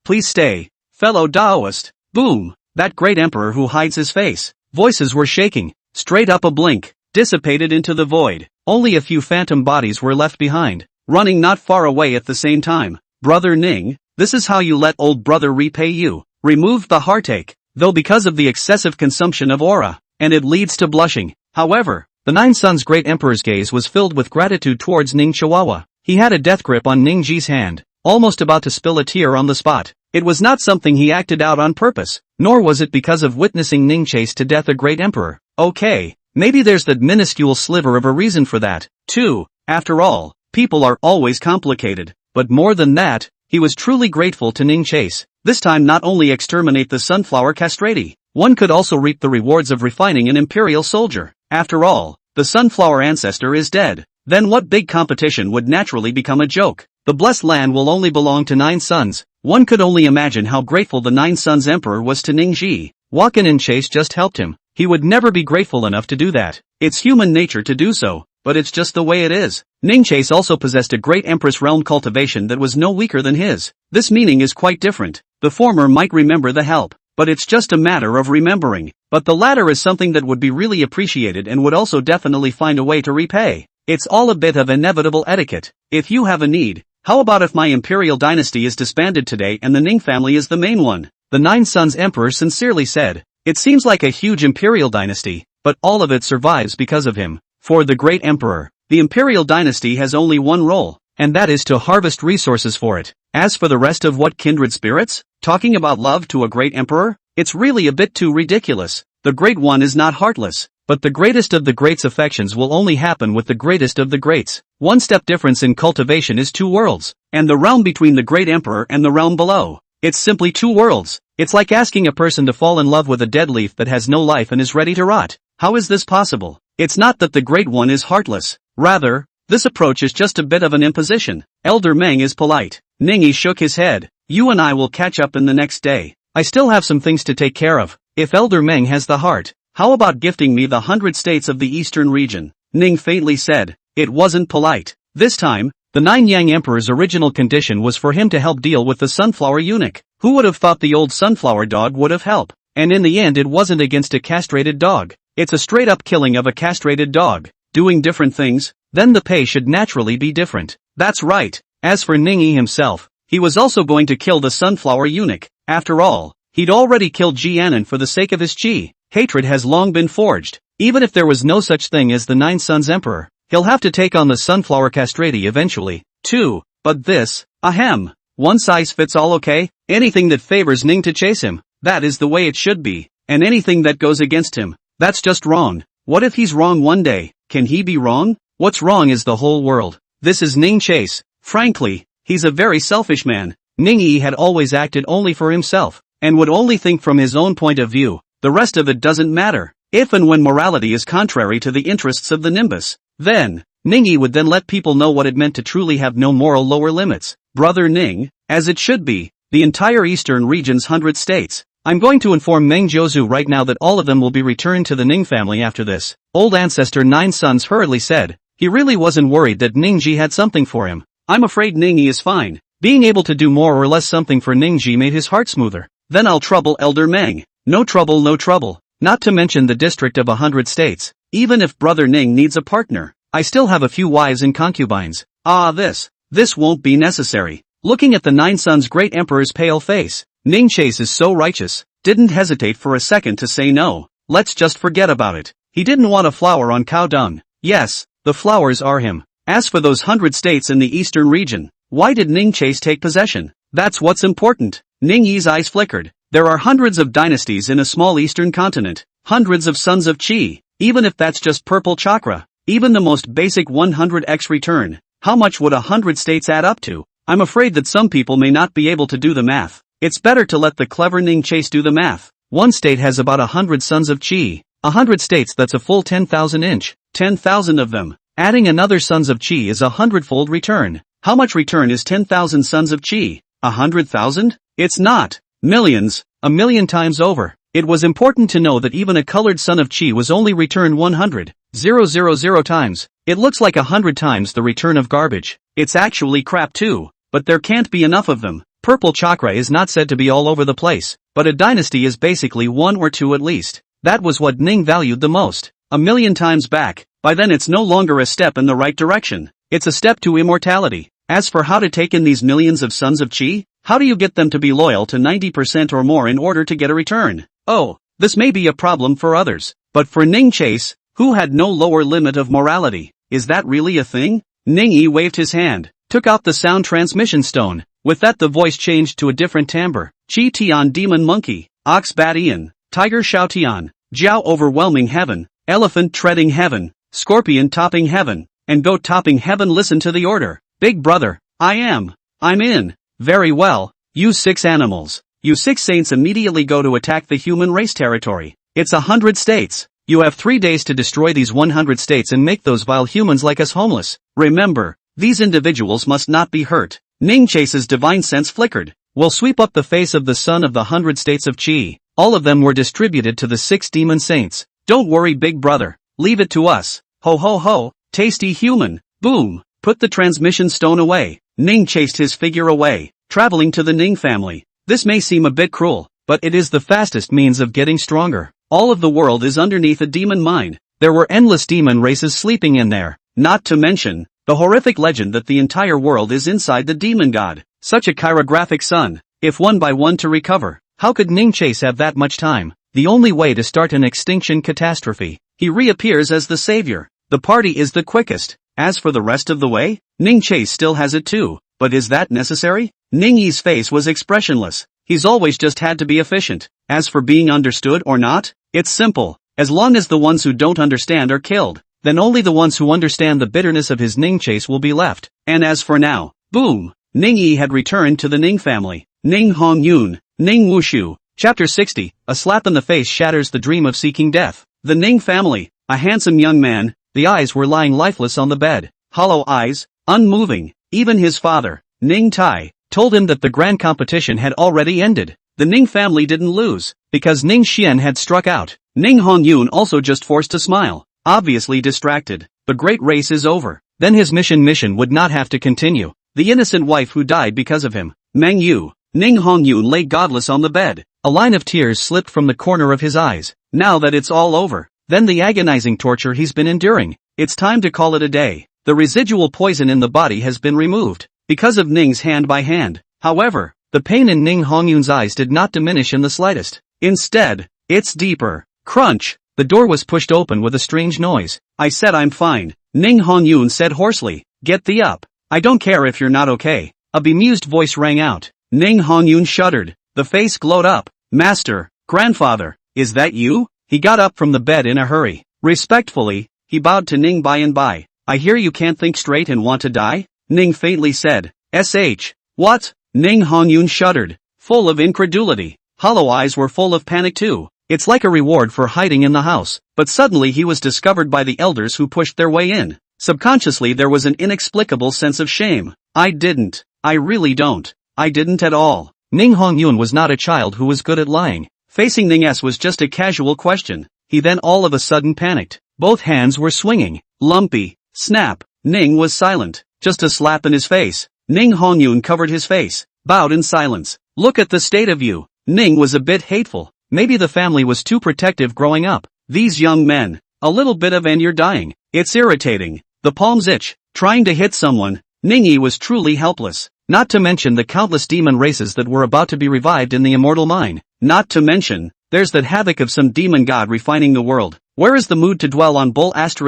Please stay. Fellow Daoist. Boom. That great emperor who hides his face. Voices were shaking. Straight up a blink. Dissipated into the void. Only a few phantom bodies were left behind. Running not far away at the same time. Brother Ning, this is how you let old brother repay you. Removed the heartache. Though because of the excessive consumption of aura. And it leads to blushing. However, the Nine Sons' great emperor's gaze was filled with gratitude towards Ning Chihuahua. He had a death grip on Ning Ji's hand. Almost about to spill a tear on the spot. It was not something he acted out on purpose. Nor was it because of witnessing Ning chase to death a great emperor. Okay, maybe there's that minuscule sliver of a reason for that, too. After all, people are always complicated. But more than that, he was truly grateful to Ning Chase. This time not only exterminate the sunflower castrati, one could also reap the rewards of refining an imperial soldier. After all, the sunflower ancestor is dead. Then what big competition would naturally become a joke? The blessed land will only belong to 9 sons. One could only imagine how grateful the 9 sons emperor was to Ning Ji. Walken and Chase just helped him. He would never be grateful enough to do that. It's human nature to do so, but it's just the way it is. Ning Chase also possessed a great empress realm cultivation that was no weaker than his. This meaning is quite different. The former might remember the help, but it's just a matter of remembering. But the latter is something that would be really appreciated and would also definitely find a way to repay. It's all a bit of inevitable etiquette. If you have a need, how about if my imperial dynasty is disbanded today and the Ning family is the main one? The 9 sons emperor sincerely said. It seems like a huge imperial dynasty, but all of it survives because of him. For the great emperor, the imperial dynasty has only one role, and that is to harvest resources for it. As for the rest of what kindred spirits? Talking about love to a great emperor? It's really a bit too ridiculous. The great one is not heartless, but the greatest of the greats' affections will only happen with the greatest of the greats. One step difference in cultivation is 2 worlds, and the realm between the great emperor and the realm below. It's simply 2 worlds. It's like asking a person to fall in love with a dead leaf that has no life and is ready to rot. How is this possible? It's not that the great one is heartless. Rather, this approach is just a bit of an imposition. Elder Meng is polite. Ningyi shook his head. You and I will catch up in the next day. I still have some things to take care of. If Elder Meng has the heart, how about gifting me the 100 states of the eastern region? Ning faintly said. It wasn't polite. This time, the Nine Yang Emperor's original condition was for him to help deal with the sunflower eunuch. Who would have thought the old sunflower dog would have helped? And in the end it wasn't against a castrated dog. It's a straight-up killing of a castrated dog. Doing different things, then the pay should naturally be different. That's right. As for Ningyi himself, he was also going to kill the sunflower eunuch. After all, he'd already killed Jianan for the sake of his chi. Hatred has long been forged. Even if there was no such thing as the Nine Sons Emperor, he'll have to take on the sunflower castrati eventually, too. But this, ahem. One size fits all, okay? Anything that favors Ning to chase him, that is the way it should be. And anything that goes against him, that's just wrong. What if he's wrong one day? Can he be wrong? What's wrong is the whole world. This is Ning Chase. Frankly, he's a very selfish man. Ningyi had always acted only for himself, and would only think from his own point of view. The rest of it doesn't matter. If and when morality is contrary to the interests of the Nimbus, then, Ningyi would then let people know what it meant to truly have no moral lower limits. Brother Ning, as it should be, the entire eastern region's 100 states. I'm going to inform Meng Jiuzhu right now that all of them will be returned to the Ning family after this. Old ancestor Nine Sons hurriedly said. He really wasn't worried that Ningyi had something for him. I'm afraid Ningyi is fine. Being able to do more or less something for Ningyi made his heart smoother. Then I'll trouble Elder Meng. No trouble, no trouble. Not to mention the district of 100 states. Even if Brother Ning needs a partner, I still have a few wives and concubines. This won't be necessary. Looking at the Nine Sons' great emperor's pale face, Ning Chase is so righteous, didn't hesitate for a second to say no. Let's just forget about it. He didn't want a flower on cow dung. Yes, the flowers are him. As for those 100 states in the eastern region, why did Ning Chase take possession? That's what's important. Ningyi's eyes flickered. There are hundreds of dynasties in a small eastern continent, hundreds of sons of Qi, even if that's just purple chakra, even the most basic 100x return, how much would 100 states add up to? I'm afraid that some people may not be able to do the math. It's better to let the clever Ning Chase do the math. One state has about 100 sons of Qi. 100 states, that's a full 10,000 inch. 10,000 of them. Adding another sons of Qi is a 100-fold return. How much return is 10,000 sons of Qi? 100,000? It's not. Millions. A million times over. It was important to know that even a colored son of Qi was only returned 100,000 times. It looks like 100 times the return of garbage. It's actually crap too. But there can't be enough of them. Purple chakra is not said to be all over the place, but a dynasty is basically one or two at least. That was what Ning valued the most. A million times back. By then it's no longer a step in the right direction. It's a step to immortality. As for how to take in these millions of sons of Qi, how do you get them to be loyal to 90% or more in order to get a return? Oh, this may be a problem for others. But for Ning Chase, who had no lower limit of morality, is that really a thing? Ningyi waved his hand, took out the sound transmission stone. With that the voice changed to a different timbre. Qi Tian Demon Monkey, Ox Bat Ian, Tiger Xiao Tian, Jiao Overwhelming Heaven, Elephant Treading Heaven, Scorpion Topping Heaven, and Goat Topping Heaven. Listen to the order. Big brother, I'm in. Very well, you 6 animals. You 6 saints immediately go to attack the human race territory. It's 100 states. You have 3 days to destroy these 100 states and make those vile humans like us homeless. Remember, these individuals must not be hurt. Ning Chase's divine sense flickered. We'll sweep up the face of the son of the 100 states of Qi. All of them were distributed to the 6 demon saints. Don't worry, big brother. Leave it to us. Ho ho ho, tasty human. Boom. Put the transmission stone away. Ning chased his figure away, traveling to the Ning family. This may seem a bit cruel, but it is the fastest means of getting stronger. All of the world is underneath a demon mind. There were endless demon races sleeping in there. Not to mention the horrific legend that the entire world is inside the demon god. Such a chirographic son. If one by one to recover, how could Ning Chase have that much time? The only way to start an extinction catastrophe. He reappears as the savior. The party is the quickest. As for the rest of the way, Ning Chase still has it too. But is that necessary? Ningyi's face was expressionless. He's always just had to be efficient. As for being understood or not, it's simple. As long as the ones who don't understand are killed, then only the ones who understand the bitterness of his Ning Chase will be left. And as for now, boom! Ningyi had returned to the Ning family. Ning Hong Yun, Ning Wushu. Chapter 60, a slap in the face shatters the dream of seeking death. The Ning family, a handsome young man, the eyes were lying lifeless on the bed. Hollow eyes, unmoving. Even his father, Ning Tai, told him that the grand competition had already ended. The Ning family didn't lose, because Ning Xian had struck out. Ning Hongyun also just forced a smile, obviously distracted. The great race is over. Then his mission would not have to continue. The innocent wife who died because of him. Meng Yu. Ning Hongyun lay godless on the bed. A line of tears slipped from the corner of his eyes. Now that it's all over, then the agonizing torture he's been enduring, it's time to call it a day. The residual poison in the body has been removed, because of Ning's hand by hand. However, the pain in Ning Hongyun's eyes did not diminish in the slightest. Instead, it's deeper. Crunch! The door was pushed open with a strange noise. I said I'm fine, Ning Hongyun said hoarsely. Get thee up. I don't care if you're not okay. A bemused voice rang out. Ning Hongyun shuddered. The face glowed up. Master, grandfather, is that you? He got up from the bed in a hurry. Respectfully, he bowed to Ning by and by. I hear you can't think straight and want to die? Ning faintly said. What? Ning Hongyun shuddered, full of incredulity. Hollow eyes were full of panic too. It's like a reward for hiding in the house. But suddenly he was discovered by the elders who pushed their way in. Subconsciously there was an inexplicable sense of shame. I didn't. I really don't. I didn't at all. Ning Hongyun was not a child who was good at lying. Facing Ning S was just a casual question. He then all of a sudden panicked. Both hands were swinging. Lumpy. Snap. Ning was silent. Just a slap in his face. Ning Hongyun covered his face, bowed in silence. Look at the state of you. Ning was a bit hateful. Maybe the family was too protective growing up. These young men. A little bit of and you're dying. It's irritating. The palms itch. Trying to hit someone. Ningyi was truly helpless. Not to mention the countless demon races that were about to be revived in the immortal mine. Not to mention, there's that havoc of some demon god refining the world. Where is the mood to dwell on bull ******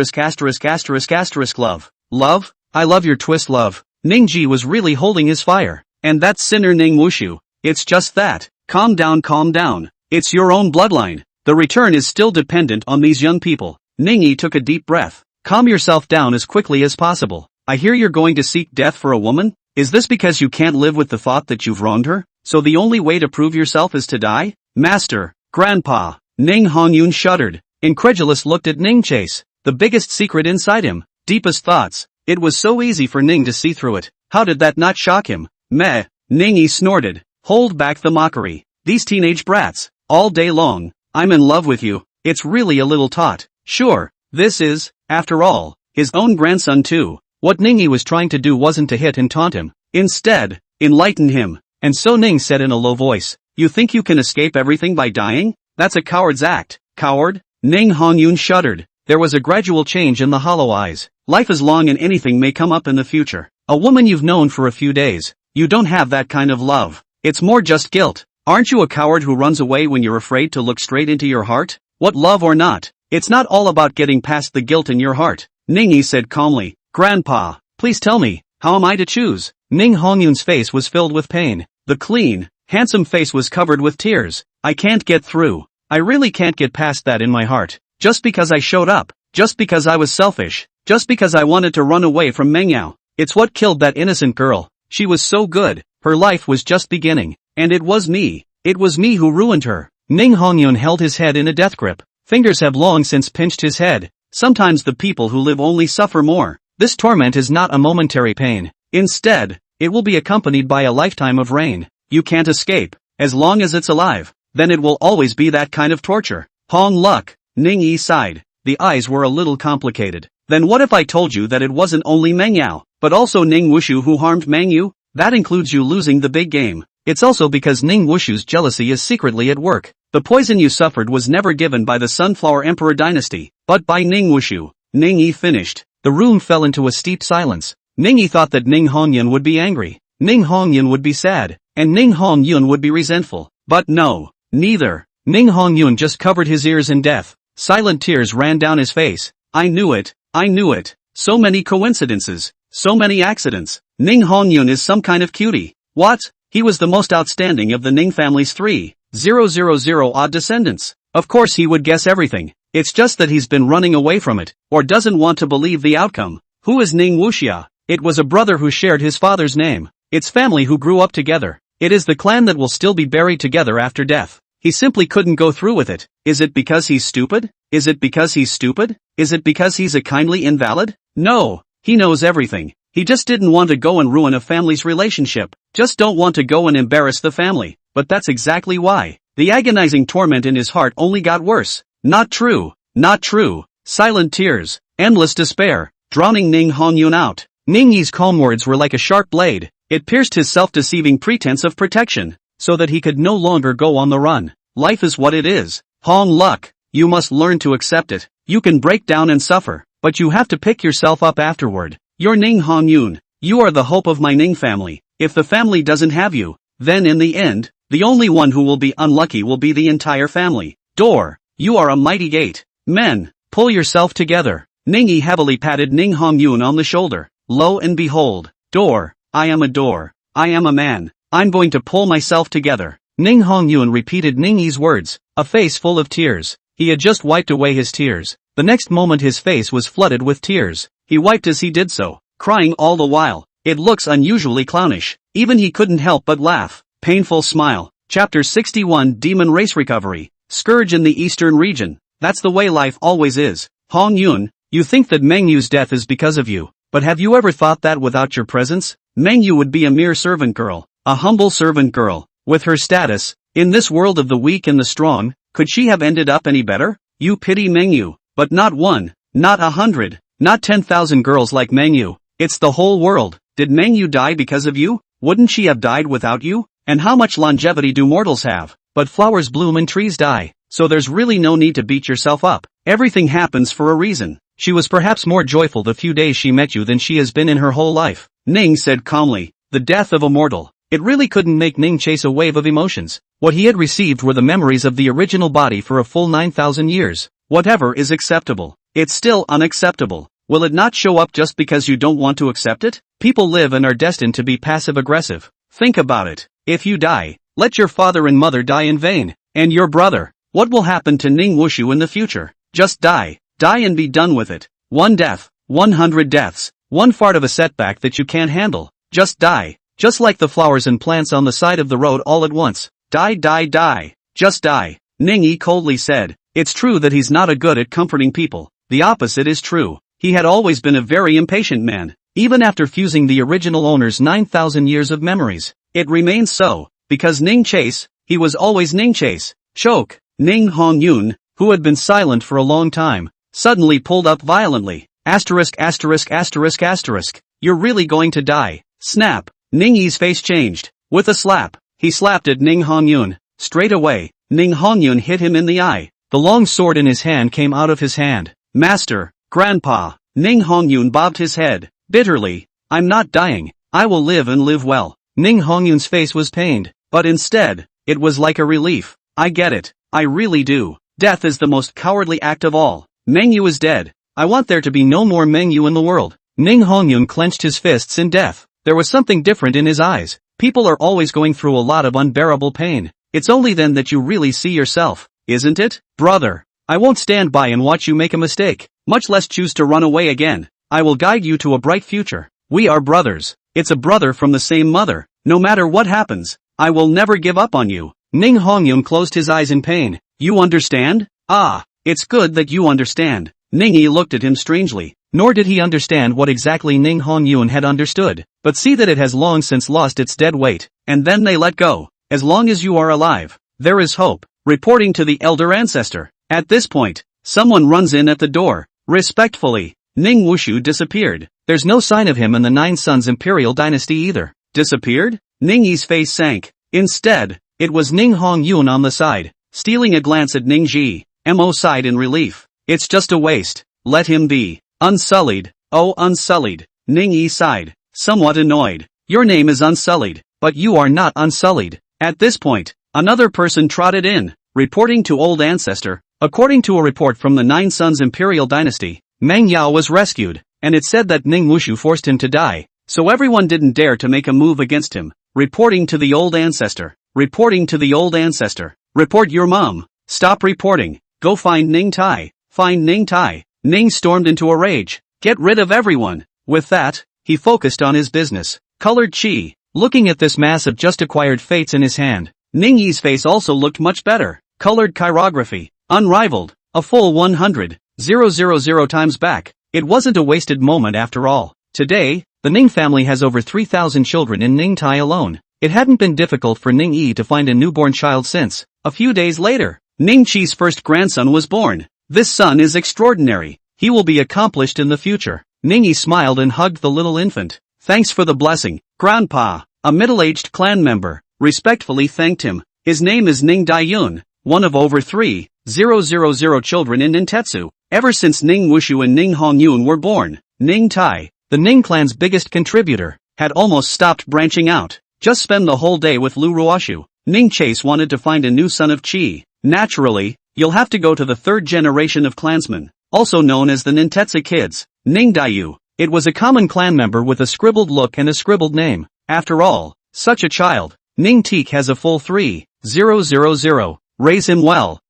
love? Love? I love your twist love. Ningji was really holding his fire. And that sinner Ning Wushu. It's just that. Calm down. It's your own bloodline. The return is still dependent on these young people. Ningyi took a deep breath. Calm yourself down as quickly as possible. I hear you're going to seek death for a woman? Is this because you can't live with the thought that you've wronged her? So the only way to prove yourself is to die? Master, Grandpa. Ning Hongyun shuddered. Incredulous looked at Ning Chase. The biggest secret inside him. Deepest thoughts. It was so easy for Ning to see through it. How did that not shock him? Meh. Ningyi snorted. Hold back the mockery. These teenage brats. All day long. I'm in love with you. It's really a little taut. Sure. This is, after all, his own grandson too. What Ningyi was trying to do wasn't to hit and taunt him. Instead, enlighten him. And so Ning said in a low voice. You think you can escape everything by dying? That's a coward's act. Coward? Ning Hongyun shuddered. There was a gradual change in the hollow eyes. Life is long and anything may come up in the future. A woman you've known for a few days. You don't have that kind of love. It's more just guilt. Aren't you a coward who runs away when you're afraid to look straight into your heart? What love or not? It's not all about getting past the guilt in your heart. Ningyi said calmly. Grandpa, please tell me, how am I to choose? Ning Hongyun's face was filled with pain. The clean, handsome face was covered with tears. I can't get through. I really can't get past that in my heart. Just because I showed up. Just because I was selfish. Just because I wanted to run away from Mengyao. It's what killed that innocent girl. She was so good. Her life was just beginning. And it was me. It was me who ruined her. Ning Hongyun held his head in a death grip. Fingers have long since pinched his head. Sometimes the people who live only suffer more. This torment is not a momentary pain. Instead, it will be accompanied by a lifetime of rain. You can't escape. As long as it's alive, then it will always be that kind of torture. Hong luck. Ningyi sighed. The eyes were a little complicated. Then what if I told you that it wasn't only Mengyao, but also Ning Wushu who harmed Mengyu? That includes you losing the big game. It's also because Ning Wushu's jealousy is secretly at work. The poison you suffered was never given by the Sunflower Emperor dynasty, but by Ning Wushu. Ningyi finished. The room fell into a steep silence. Ningyi thought that Ning Hongyun would be angry. Ning Hongyun would be sad. And Ning Hongyun would be resentful. But no. Neither. Ning Hongyun just covered his ears in death. Silent tears ran down his face. I knew it. I knew it. So many coincidences. So many accidents. Ning Hongyun is some kind of cutie. What? He was the most outstanding of the Ning family's 3,000 odd descendants. Of course he would guess everything. It's just that he's been running away from it, or doesn't want to believe the outcome. Who is Ning Wuxia? It was a brother who shared his father's name. It's family who grew up together. It is the clan that will still be buried together after death. He simply couldn't go through with it. Is it because he's stupid? Is it because he's stupid? Is it because he's a kindly invalid? No. He knows everything. He just didn't want to go and ruin a family's relationship. Just don't want to go and embarrass the family. But that's exactly why. The agonizing torment in his heart only got worse. Not true. Not true. Silent tears. Endless despair. Drowning Ning Hongyun out. Ning Yi's calm words were like a sharp blade. It pierced his self-deceiving pretense of protection, so that he could no longer go on the run. Life is what it is. Hong luck. You must learn to accept it. You can break down and suffer, but you have to pick yourself up afterward. You're Ning Hongyun. You are the hope of my Ning family. If the family doesn't have you, then in the end, the only one who will be unlucky will be the entire family. Door. You are a mighty gate. Men, pull yourself together. Ning Yi heavily patted Ning Hongyun on the shoulder. Lo and behold. Door. I am a door. I am a man. I'm going to pull myself together. Ning Hongyun repeated Ning Yi's words, a face full of tears. He had just wiped away his tears. The next moment his face was flooded with tears. He wiped as he did so, crying all the while. It looks unusually clownish. Even he couldn't help but laugh. Painful smile. Chapter 61 Demon Race Recovery. Scourge in the Eastern region. That's the way life always is. Hongyun, you think that Mengyu's death is because of you. But have you ever thought that without your presence? Mengyu would be a mere servant girl. A humble servant girl. With her status, in this world of the weak and the strong, could she have ended up any better? You pity Mengyu. But not one. Not 100. Not 10,000 girls like Mengyu. It's the whole world. Did Mengyu die because of you? Wouldn't she have died without you? And how much longevity do mortals have? But flowers bloom and trees die. So there's really no need to beat yourself up. Everything happens for a reason. She was perhaps more joyful the few days she met you than she has been in her whole life. Ning said calmly. The death of a mortal. It really couldn't make Ning chase a wave of emotions. What he had received were the memories of the original body for a full 9,000 years. Whatever is acceptable. It's still unacceptable. Will it not show up just because you don't want to accept it? People live and are destined to be passive-aggressive. Think about it. If you die, let your father and mother die in vain. And your brother. What will happen to Ning Wushu in the future? Just die. Die and be done with it. One death. 100 deaths. One fart of a setback that you can't handle. Just die. Just like the flowers and plants on the side of the road all at once. Die, die, die. Just die. Ning Yi coldly said. It's true that he's not a good at comforting people. The opposite is true. He had always been a very impatient man. Even after fusing the original owner's 9,000 years of memories. It remains so. Because Ning Chase, he was always Ning Chase. Choke. Ning Hongyun, who had been silent for a long time, suddenly pulled up violently. Asterisk asterisk asterisk asterisk. You're really going to die. Snap. Ning Yi's face changed. With a slap, he slapped at Ning Hongyun. Straight away, Ning Hongyun hit him in the eye. The long sword in his hand came out of his hand. Master, Grandpa. Ning Hongyun bobbed his head, bitterly. I'm not dying. I will live and live well. Ning Hongyun's face was pained, but instead, it was like a relief. I get it. I really do. Death is the most cowardly act of all. Mengyu is dead. I want there to be no more Mengyu in the world. Ning Hongyun clenched his fists in death. There was something different in his eyes. People are always going through a lot of unbearable pain. It's only then that you really see yourself, isn't it? Brother, I won't stand by and watch you make a mistake, much less choose to run away again. I will guide you to a bright future. We are brothers. It's a brother from the same mother. No matter what happens, I will never give up on you. Ning Hongyun closed his eyes in pain. You understand? Ah, it's good that you understand. Ning Yi looked at him strangely. Nor did he understand what exactly Ning Hongyun had understood. But see that it has long since lost its dead weight. And then they let go. As long as you are alive, there is hope. Reporting to the elder ancestor. At this point, someone runs in at the door. Respectfully, Ning Wushu disappeared. There's no sign of him in the Nine Sons Imperial Dynasty either. Disappeared? Ning Yi's face sank. Instead, it was Ning Hongyun on the side, stealing a glance at Ning Ji. Mo sighed in relief. It's just a waste. Let him be. Unsullied. Oh, unsullied. Ning Yi sighed, somewhat annoyed. Your name is Unsullied, but you are not unsullied. At this point, another person trotted in, reporting to old ancestor. According to a report from the Nine Sons Imperial Dynasty, Meng Yao was rescued, and it said that Ning Wushu forced him to die, so everyone didn't dare to make a move against him. Reporting to the old ancestor. Reporting to the old ancestor. Report your mom. Stop reporting. Go find Ning Tai. Find Ning Tai. Ning stormed into a rage. Get rid of everyone. With that, he focused on his business. Colored Chi. Looking at this mass of just acquired fates in his hand, Ning Yi's face also looked much better. Colored chirography. Unrivaled. A full 100,000 times back. It wasn't a wasted moment after all. Today, The Ning family has over 3,000 children in Ning Tai alone. It hadn't been difficult for Ning Yi to find a newborn child since. A few days later, Ning Qi's first grandson was born. This son is extraordinary. He will be accomplished in the future. Ning Yi smiled and hugged the little infant. Thanks for the blessing, Grandpa. A middle-aged clan member respectfully thanked him. His name is Ning Daiyun, one of over 3,000 children in Nintetsu. Ever since Ning Wushu and Ning Hongyun were born, Ning Tai, the Ning clan's biggest contributor, had almost stopped branching out. Just spend the whole day with Lu Ruoshu. Ning Chase wanted to find a new son of Qi. Naturally, you'll have to go to the third generation of clansmen, also known as the Nintetsu kids, Ning Dayu. It was a common clan member with a scribbled look and a scribbled name. After all, such a child, Ning Teek has a full 3,000. Raise him well,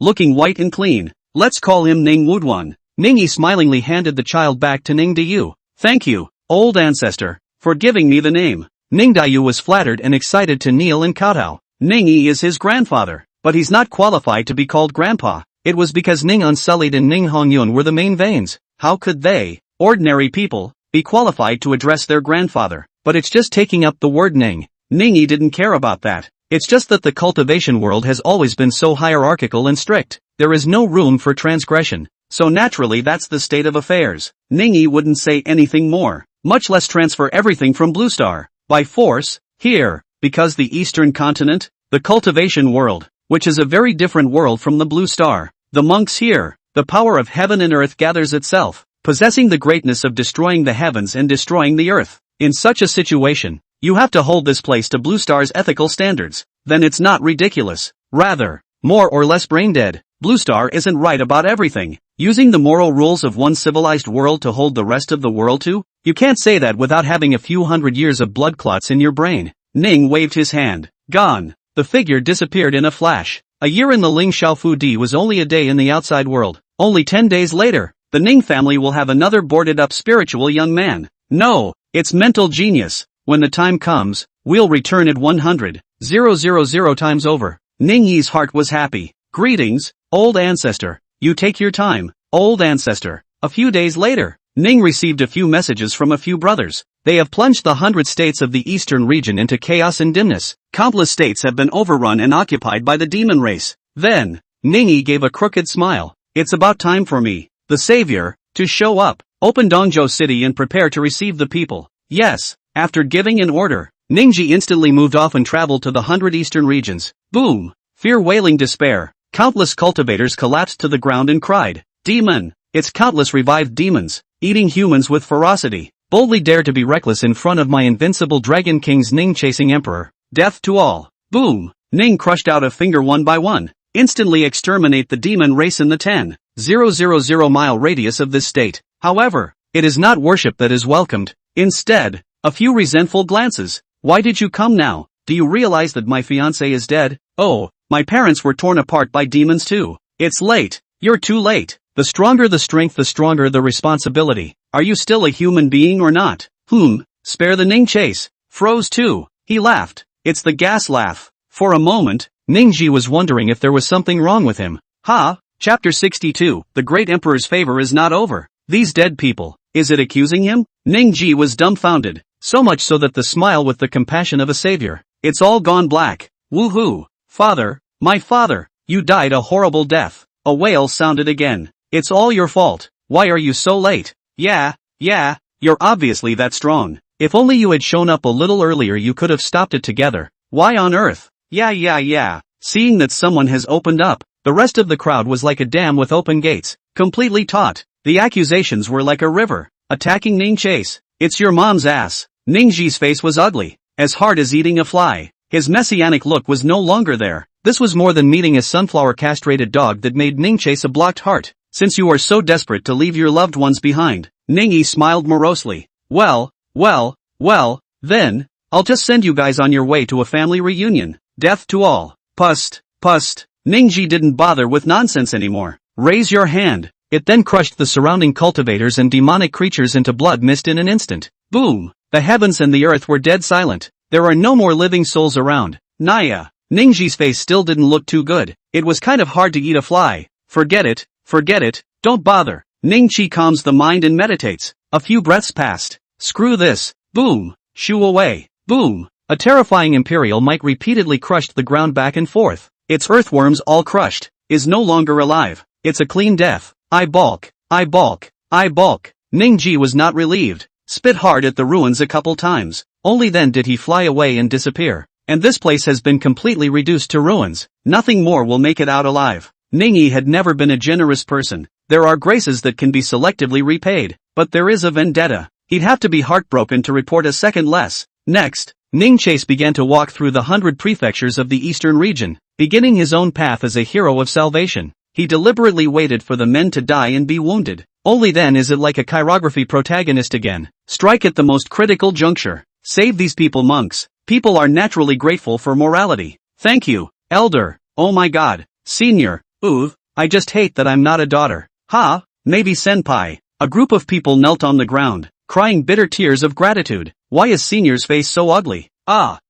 looking white and clean. Let's call him Ning Woodwan. Ning Yi smilingly handed the child back to Ning Dayu. Thank you, old ancestor, for giving me the name. Ning Dayu was flattered and excited to kneel and kowtow. Ning Yi is his grandfather, but he's not qualified to be called grandpa. It was because Ning Unsullied and Ning Hongyun were the main veins. How could they, ordinary people, be qualified to address their grandfather? But it's just taking up the word Ning. Ning Yi didn't care about that. It's just that the cultivation world has always been so hierarchical and strict. There is no room for transgression. So naturally that's the state of affairs. Ning Yi wouldn't say anything more, much less transfer everything from Blue Star by force, here, because the Eastern continent, the cultivation world, which is a very different world from the Blue Star. The monks here, the power of heaven and earth gathers itself, possessing the greatness of destroying the heavens and destroying the earth. In such a situation, you have to hold this place to Blue Star's ethical standards. Then it's not ridiculous. Rather, more or less brain dead. Blue Star isn't right about everything. Using the moral rules of one civilized world to hold the rest of the world to? You can't say that without having a few hundred years of blood clots in your brain. Ning waved his hand. Gone. The figure disappeared in a flash. A year in the Ling Xiaofu Di was only a day in the outside world. Only 10 days later, the Ning family will have another boarded-up spiritual young man. No, it's mental genius. When the time comes, we'll return it 100,000 times over. Ning Yi's heart was happy. Greetings, old ancestor. You take your time, old ancestor. A few days later, Ning received a few messages from a few brothers. They have plunged the 100 states of the eastern region into chaos and dimness. Countless states have been overrun and occupied by the demon race. Then, Ning Yi gave a crooked smile. It's about time for me, the savior, to show up. Open Dongzhou City and prepare to receive the people. Yes. After giving an order, Ningji instantly moved off and traveled to the 100 eastern regions. Boom! Fear, wailing, despair. Countless cultivators collapsed to the ground and cried, Demon! It's countless revived demons, eating humans with ferocity. Boldly dare to be reckless in front of my invincible Dragon King's Ning chasing emperor. Death to all. Boom! Ning crushed out a finger one by one. Instantly exterminate the demon race in the 10,000 mile radius of this state. However, it is not worship that is welcomed. Instead, a few resentful glances. Why did you come now? Do you realize that my fiancé is dead? Oh, my parents were torn apart by demons too. It's late. You're too late. The stronger the strength, the stronger the responsibility. Are you still a human being or not? Spare the Ning chase. Froze too. He laughed. It's the gas laugh. For a moment, Ningji was wondering if there was something wrong with him. Chapter 62. The Great Emperor's favor is not over. These dead people. Is it accusing him? Ningji was dumbfounded. So much so that the smile with the compassion of a savior. It's all gone black. Woohoo! Father, my father, you died a horrible death. A wail sounded again. It's all your fault. Why are you so late? Yeah, you're obviously that strong. If only you had shown up a little earlier, you could have stopped it together. Why on earth? Yeah. Seeing that someone has opened up, the rest of the crowd was like a dam with open gates, completely taut. The accusations were like a river, attacking Ning Chase. It's your mom's ass. Ningji's face was ugly, as hard as eating a fly. His messianic look was no longer there. This was more than meeting a sunflower castrated dog that made Ning Chase a blocked heart. Since you are so desperate to leave your loved ones behind, Ningyi smiled morosely. Well, then, I'll just send you guys on your way to a family reunion. Death to all. Pust. Ningji didn't bother with nonsense anymore. Raise your hand. It then crushed the surrounding cultivators and demonic creatures into blood mist in an instant. Boom! The heavens and the earth were dead silent. There are no more living souls around. Naya. Ningji's face still didn't look too good. It was kind of hard to eat a fly. Forget it. Don't bother. Ningqi calms the mind and meditates. A few breaths passed. Screw this. Boom. Shoo away. Boom. A terrifying Imperial might repeatedly crushed the ground back and forth. Its earthworms all crushed. Is no longer alive. It's a clean death. I balk. I balk. I balk. Ningji was not relieved. Spit hard at the ruins a couple times. Only then did he fly away and disappear. And this place has been completely reduced to ruins. Nothing more will make it out alive. Ningyi had never been a generous person. There are graces that can be selectively repaid, but there is a vendetta. He'd have to be heartbroken to report a second less. Next, Ning Chase began to walk through the 100 prefectures of the eastern region, beginning his own path as a hero of salvation. He deliberately waited for the men to die and be wounded. Only then is it like a chirography protagonist again. Strike at the most critical juncture. Save these people, monks. People are naturally grateful for morality. Thank you, elder. Oh my god. Senior. I just hate that I'm not a daughter. Ha, maybe senpai. A group of people knelt on the ground, crying bitter tears of gratitude. Why is Senior's face so ugly?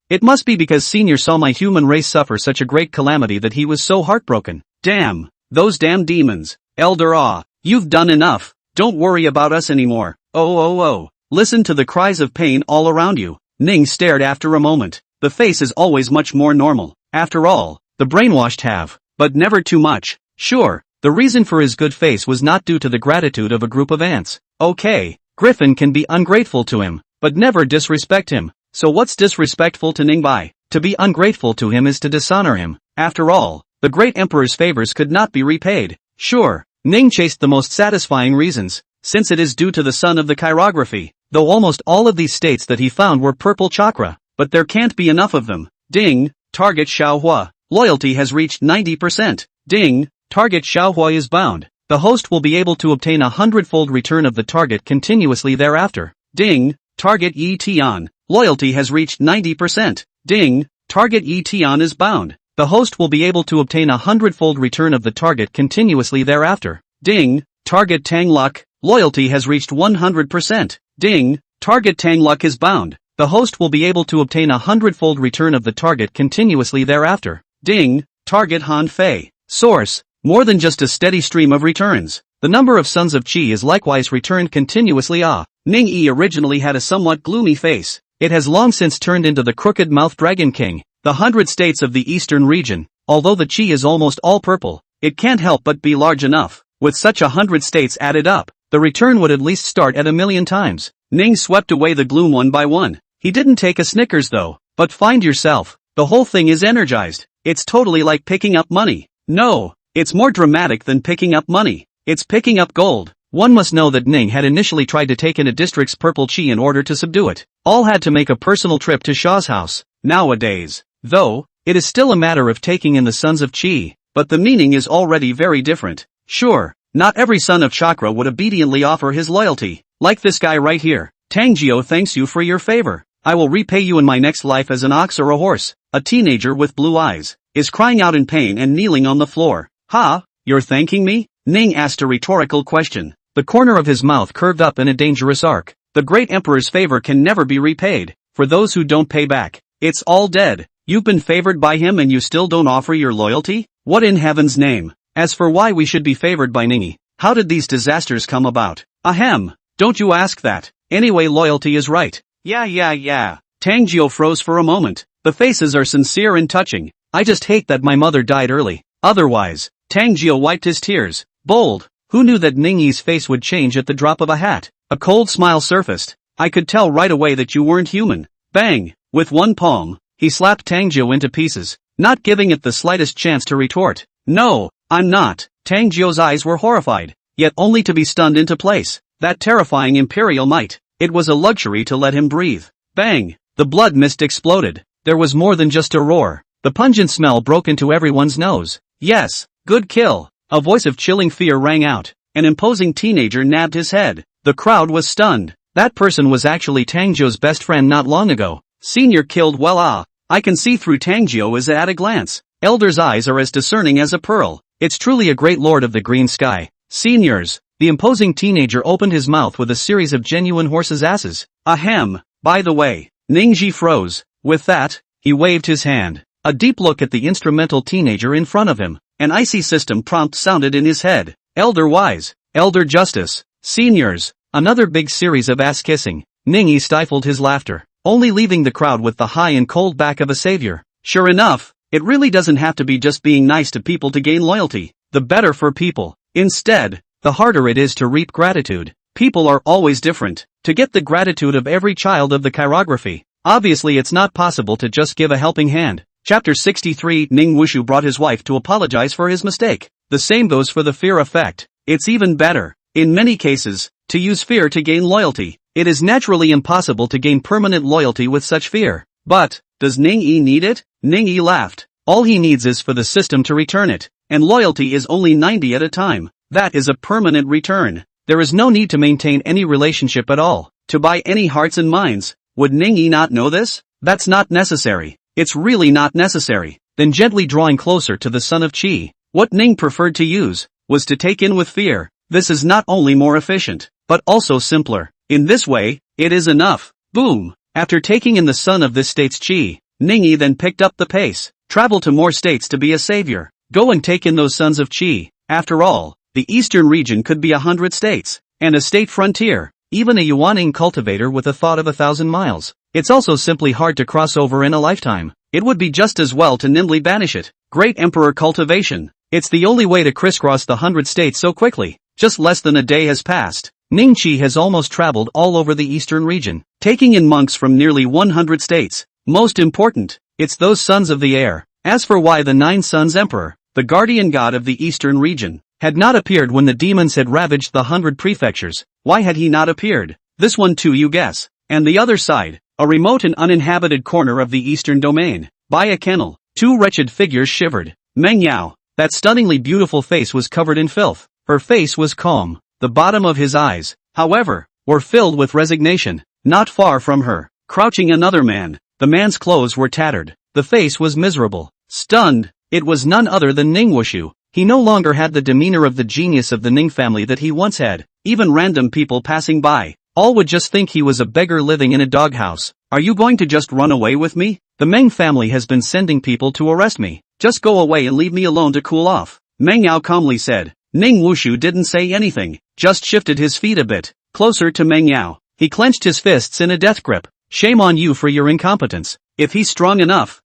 It must be because Senior saw my human race suffer such a great calamity that he was so heartbroken. Damn. Those damn demons. Elder, you've done enough. Don't worry about us anymore. Oh. Listen to the cries of pain all around you. Ning stared after a moment. The face is always much more normal. After all, the brainwashed have. But never too much. Sure, the reason for his good face was not due to the gratitude of a group of ants. Okay, Griffin can be ungrateful to him, but never disrespect him. So what's disrespectful to Ningbai? To be ungrateful to him is to dishonor him. After all, the great emperor's favors could not be repaid. Sure, Ning chased the most satisfying reasons, since it is due to the son of the chirography, though almost all of these states that he found were purple chakra, but there can't be enough of them. Ding, target Xiao. Loyalty has reached 90%. Ding, target Xiao is bound. The host will be able to obtain a 100-fold return of the target continuously thereafter. Ding, target Yi Tian. Loyalty has reached 90%. Ding, target Yi Tian is bound. The host will be able to obtain a 100-fold return of the target continuously thereafter. Ding, target Teng luck. Loyalty has reached 100%. Ding, target Teng luck is bound. The host will be able to obtain a 100-fold return of the target continuously thereafter. Ding, target Han Fei. Source, more than just a steady stream of returns. The number of Sons of Qi is likewise returned continuously. Ning Yi originally had a somewhat gloomy face. It has long since turned into the crooked-mouthed Dragon King. The 100 states of the eastern region, although the Qi is almost all purple, it can't help but be large enough. With such 100 states added up, the return would at least start at 1,000,000 times. Ning swept away the gloom one by one. He didn't take a Snickers though. But find yourself, the whole thing is energized. It's totally like picking up money. No, it's more dramatic than picking up money. It's picking up gold. One must know that Ning had initially tried to take in a district's purple Qi in order to subdue it. All had to make a personal trip to Xiao's house. Nowadays, though, it is still a matter of taking in the Sons of Qi, but the meaning is already very different. Sure, not every son of chakra would obediently offer his loyalty. Like this guy right here. Tangjio thanks you for your favor. I will repay you in my next life as an ox or a horse. A teenager with blue eyes is crying out in pain and kneeling on the floor. Ha, you're thanking me? Ning asked a rhetorical question. The corner of his mouth curved up in a dangerous arc. The great emperor's favor can never be repaid. For those who don't pay back, it's all dead. You've been favored by him and you still don't offer your loyalty? What in heaven's name? As for why we should be favored by Ningy, how did these disasters come about? Ahem, don't you ask that. Anyway, loyalty is right. Yeah. Tangjio froze for a moment. The faces are sincere and touching. I just hate that my mother died early. Otherwise, Tangjio wiped his tears. Bold. Who knew that Ningyi's face would change at the drop of a hat? A cold smile surfaced. I could tell right away that you weren't human. Bang! With one palm, he slapped Tangjio into pieces, not giving it the slightest chance to retort. No, I'm not. Tangjio's eyes were horrified, yet only to be stunned into place. That terrifying imperial might. It was a luxury to let him breathe. Bang! The blood mist exploded. There was more than just a roar. The pungent smell broke into everyone's nose. Yes, good kill. A voice of chilling fear rang out. An imposing teenager nabbed his head. The crowd was stunned. That person was actually Tangjio's best friend not long ago. Senior killed well. I can see through Tangjio as at a glance. Elder's eyes are as discerning as a pearl. It's truly a great lord of the green sky. Seniors. The imposing teenager opened his mouth with a series of genuine horse's asses. Ahem. By the way. Ningji froze. With that, he waved his hand. A deep look at the instrumental teenager in front of him. An icy system prompt sounded in his head. Elder wise. Elder justice. Seniors. Another big series of ass-kissing. Ningyi stifled his laughter, only leaving the crowd with the high and cold back of a savior. Sure enough, it really doesn't have to be just being nice to people to gain loyalty. The better for people. Instead, the harder it is to reap gratitude. People are always different. To get the gratitude of every child of the chirography, obviously it's not possible to just give a helping hand. Chapter 63. Ning Wushu brought his wife to apologize for his mistake. The same goes for the fear effect. It's even better, in many cases, to use fear to gain loyalty. It is naturally impossible to gain permanent loyalty with such fear. But, does Ning-yi need it? Ning-yi laughed. All he needs is for the system to return it. And loyalty is only 90 at a time. That is a permanent return. There is no need to maintain any relationship at all. To buy any hearts and minds. Would Ning-yi not know this? That's not necessary. It's really not necessary. Then gently drawing closer to the son of Qi. What Ning preferred to use was to take in with fear. This is not only more efficient, but also simpler. In this way, it is enough. Boom! After taking in the son of this state's Qi, Ning-yi then picked up the pace. Travel to more states to be a savior. Go and take in those sons of Qi. After all, the eastern region could be 100 states, and a state frontier. Even a Yuaning cultivator with a thought of 1,000 miles. It's also simply hard to cross over in a lifetime. It would be just as well to nimbly banish it. Great Emperor cultivation. It's the only way to crisscross the 100 states so quickly. Just less than a day has passed. Ningqi has almost traveled all over the eastern region, taking in monks from nearly 100 states. Most important, it's those sons of the air. As for why the Nine Sons Emperor, the guardian god of the eastern region, had not appeared when the demons had ravaged the 100 prefectures, why had he not appeared? This one too you guess. And the other side, a remote and uninhabited corner of the eastern domain. By a kennel, two wretched figures shivered. Meng Yao, that stunningly beautiful face was covered in filth. Her face was calm. The bottom of his eyes, however, were filled with resignation. Not far from her, crouching another man. The man's clothes were tattered. The face was miserable. Stunned, it was none other than Ning Wushu. He no longer had the demeanor of the genius of the Ning family that he once had. Even random people passing by, all would just think he was a beggar living in a doghouse. Are you going to just run away with me? The Meng family has been sending people to arrest me. Just go away and leave me alone to cool off. Meng Yao calmly said. Ning Wushu didn't say anything, just shifted his feet a bit, closer to Meng Yao. He clenched his fists in a death grip. Shame on you for your incompetence. If he's strong enough,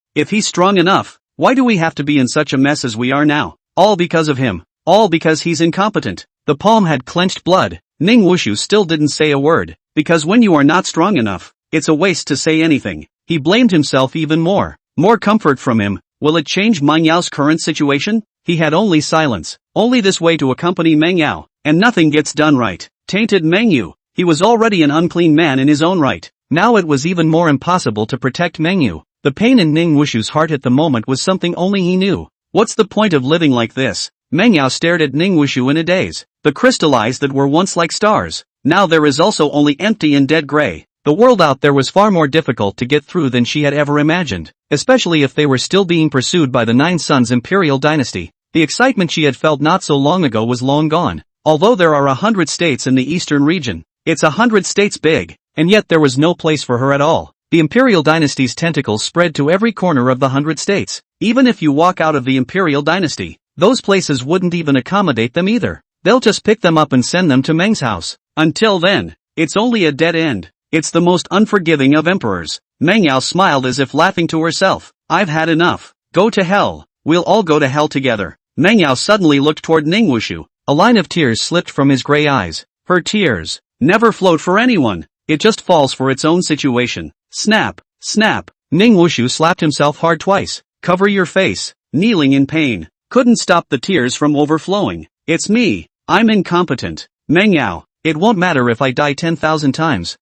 why do we have to be in such a mess as we are now? All because of him. All because he's incompetent. The palm had clenched blood. Ning Wushu still didn't say a word, because when you are not strong enough, it's a waste to say anything. He blamed himself even more. More comfort from him. Will it change Meng Yao's current situation? He had only silence. Only this way to accompany Meng Yao, and nothing gets done right. Tainted Meng Yu. He was already an unclean man in his own right. Now it was even more impossible to protect Meng Yu. The pain in Ning Wushu's heart at the moment was something only he knew. What's the point of living like this? Meng Yao stared at Ning Wushu in a daze. The crystal eyes that were once like stars. Now there is also only empty and dead gray. The world out there was far more difficult to get through than she had ever imagined, especially if they were still being pursued by the Nine Sons Imperial dynasty. The excitement she had felt not so long ago was long gone. Although there are 100 states in the eastern region, it's 100 states big, and yet there was no place for her at all. The Imperial dynasty's tentacles spread to every corner of the 100 states. Even if you walk out of the Imperial dynasty, those places wouldn't even accommodate them either. They'll just pick them up and send them to Meng's house. Until then, it's only a dead end. It's the most unforgiving of emperors. Meng Yao smiled as if laughing to herself. I've had enough. Go to hell. We'll all go to hell together. Meng Yao suddenly looked toward Ning Wushu. A line of tears slipped from his gray eyes. Her tears never flowed for anyone. It just falls for its own situation. Snap, snap. Ning Wushu slapped himself hard twice. Cover your face. Kneeling in pain. Couldn't stop the tears from overflowing. It's me. I'm incompetent. Meng Yao, it won't matter if I die 10,000 times.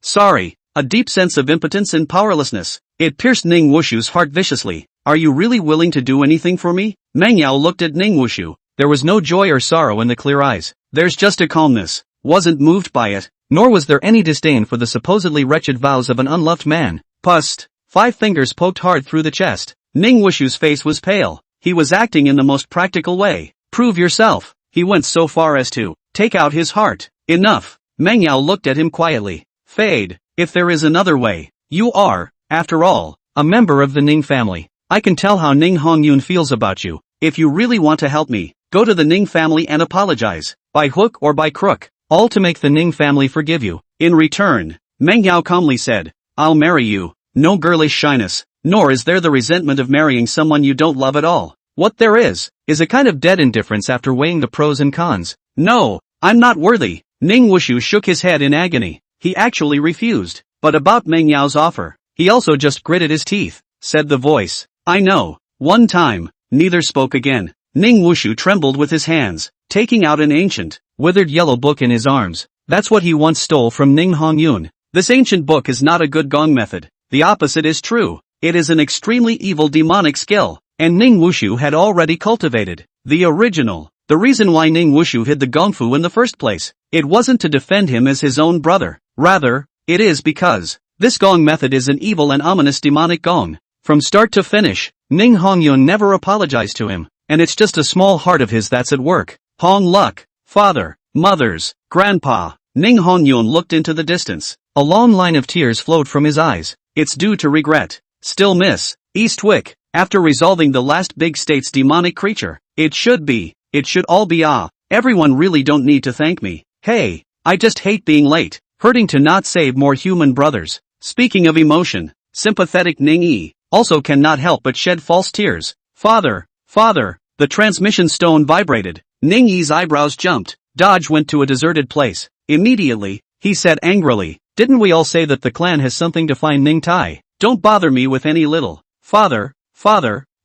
Sorry. A deep sense of impotence and powerlessness. It pierced Ning Wushu's heart viciously. Are you really willing to do anything for me? Meng Yao looked at Ning Wushu. There was no joy or sorrow in the clear eyes. There's just a calmness. Wasn't moved by it. Nor was there any disdain for the supposedly wretched vows of an unloved man. Pust. 5 fingers poked hard through the chest. Ning Wushu's face was pale. He was acting in the most practical way. Prove yourself. He went so far as to take out his heart. Enough. Meng Yao looked at him quietly. Fade. If there is another way. You are, after all, a member of the Ning family. I can tell how Ning Hongyun feels about you. If you really want to help me, go to the Ning family and apologize. By hook or by crook. All to make the Ning family forgive you. In return, Meng Yao calmly said, I'll marry you. No girlish shyness, nor is there the resentment of marrying someone you don't love at all. What there is a kind of dead indifference after weighing the pros and cons. No, I'm not worthy. Ning Wushu shook his head in agony. He actually refused. But about Meng Yao's offer, he also just gritted his teeth, said the voice. I know. One time. Neither spoke again. Ning Wushu trembled with his hands, taking out an ancient, withered yellow book in his arms. That's what he once stole from Ning Hongyun. This ancient book is not a good gong method. The opposite is true. It is an extremely evil demonic skill, and Ning Wushu had already cultivated the original. The reason why Ning Wushu hid the gongfu in the first place, it wasn't to defend him as his own brother. Rather, it is because this gong method is an evil and ominous demonic gong. From start to finish, Ning Hongyun never apologized to him, and it's just a small heart of his that's at work. Hong Luk, father, mothers, grandpa. Ning Hongyun looked into the distance. A long line of tears flowed from his eyes. It's due to regret. Still miss Eastwick. After resolving the last big state's demonic creature, it should all be everyone really don't need to thank me. Hey, I just hate being late, hurting to not save more human brothers. Speaking of emotion, sympathetic Ning Yi also cannot help but shed false tears. Father, the transmission stone vibrated. Ning Yi's eyebrows jumped. Dodge went to a deserted place. Immediately, he said angrily, didn't we all say that the clan has something to find Ning Tai? Don't bother me with any little. Father,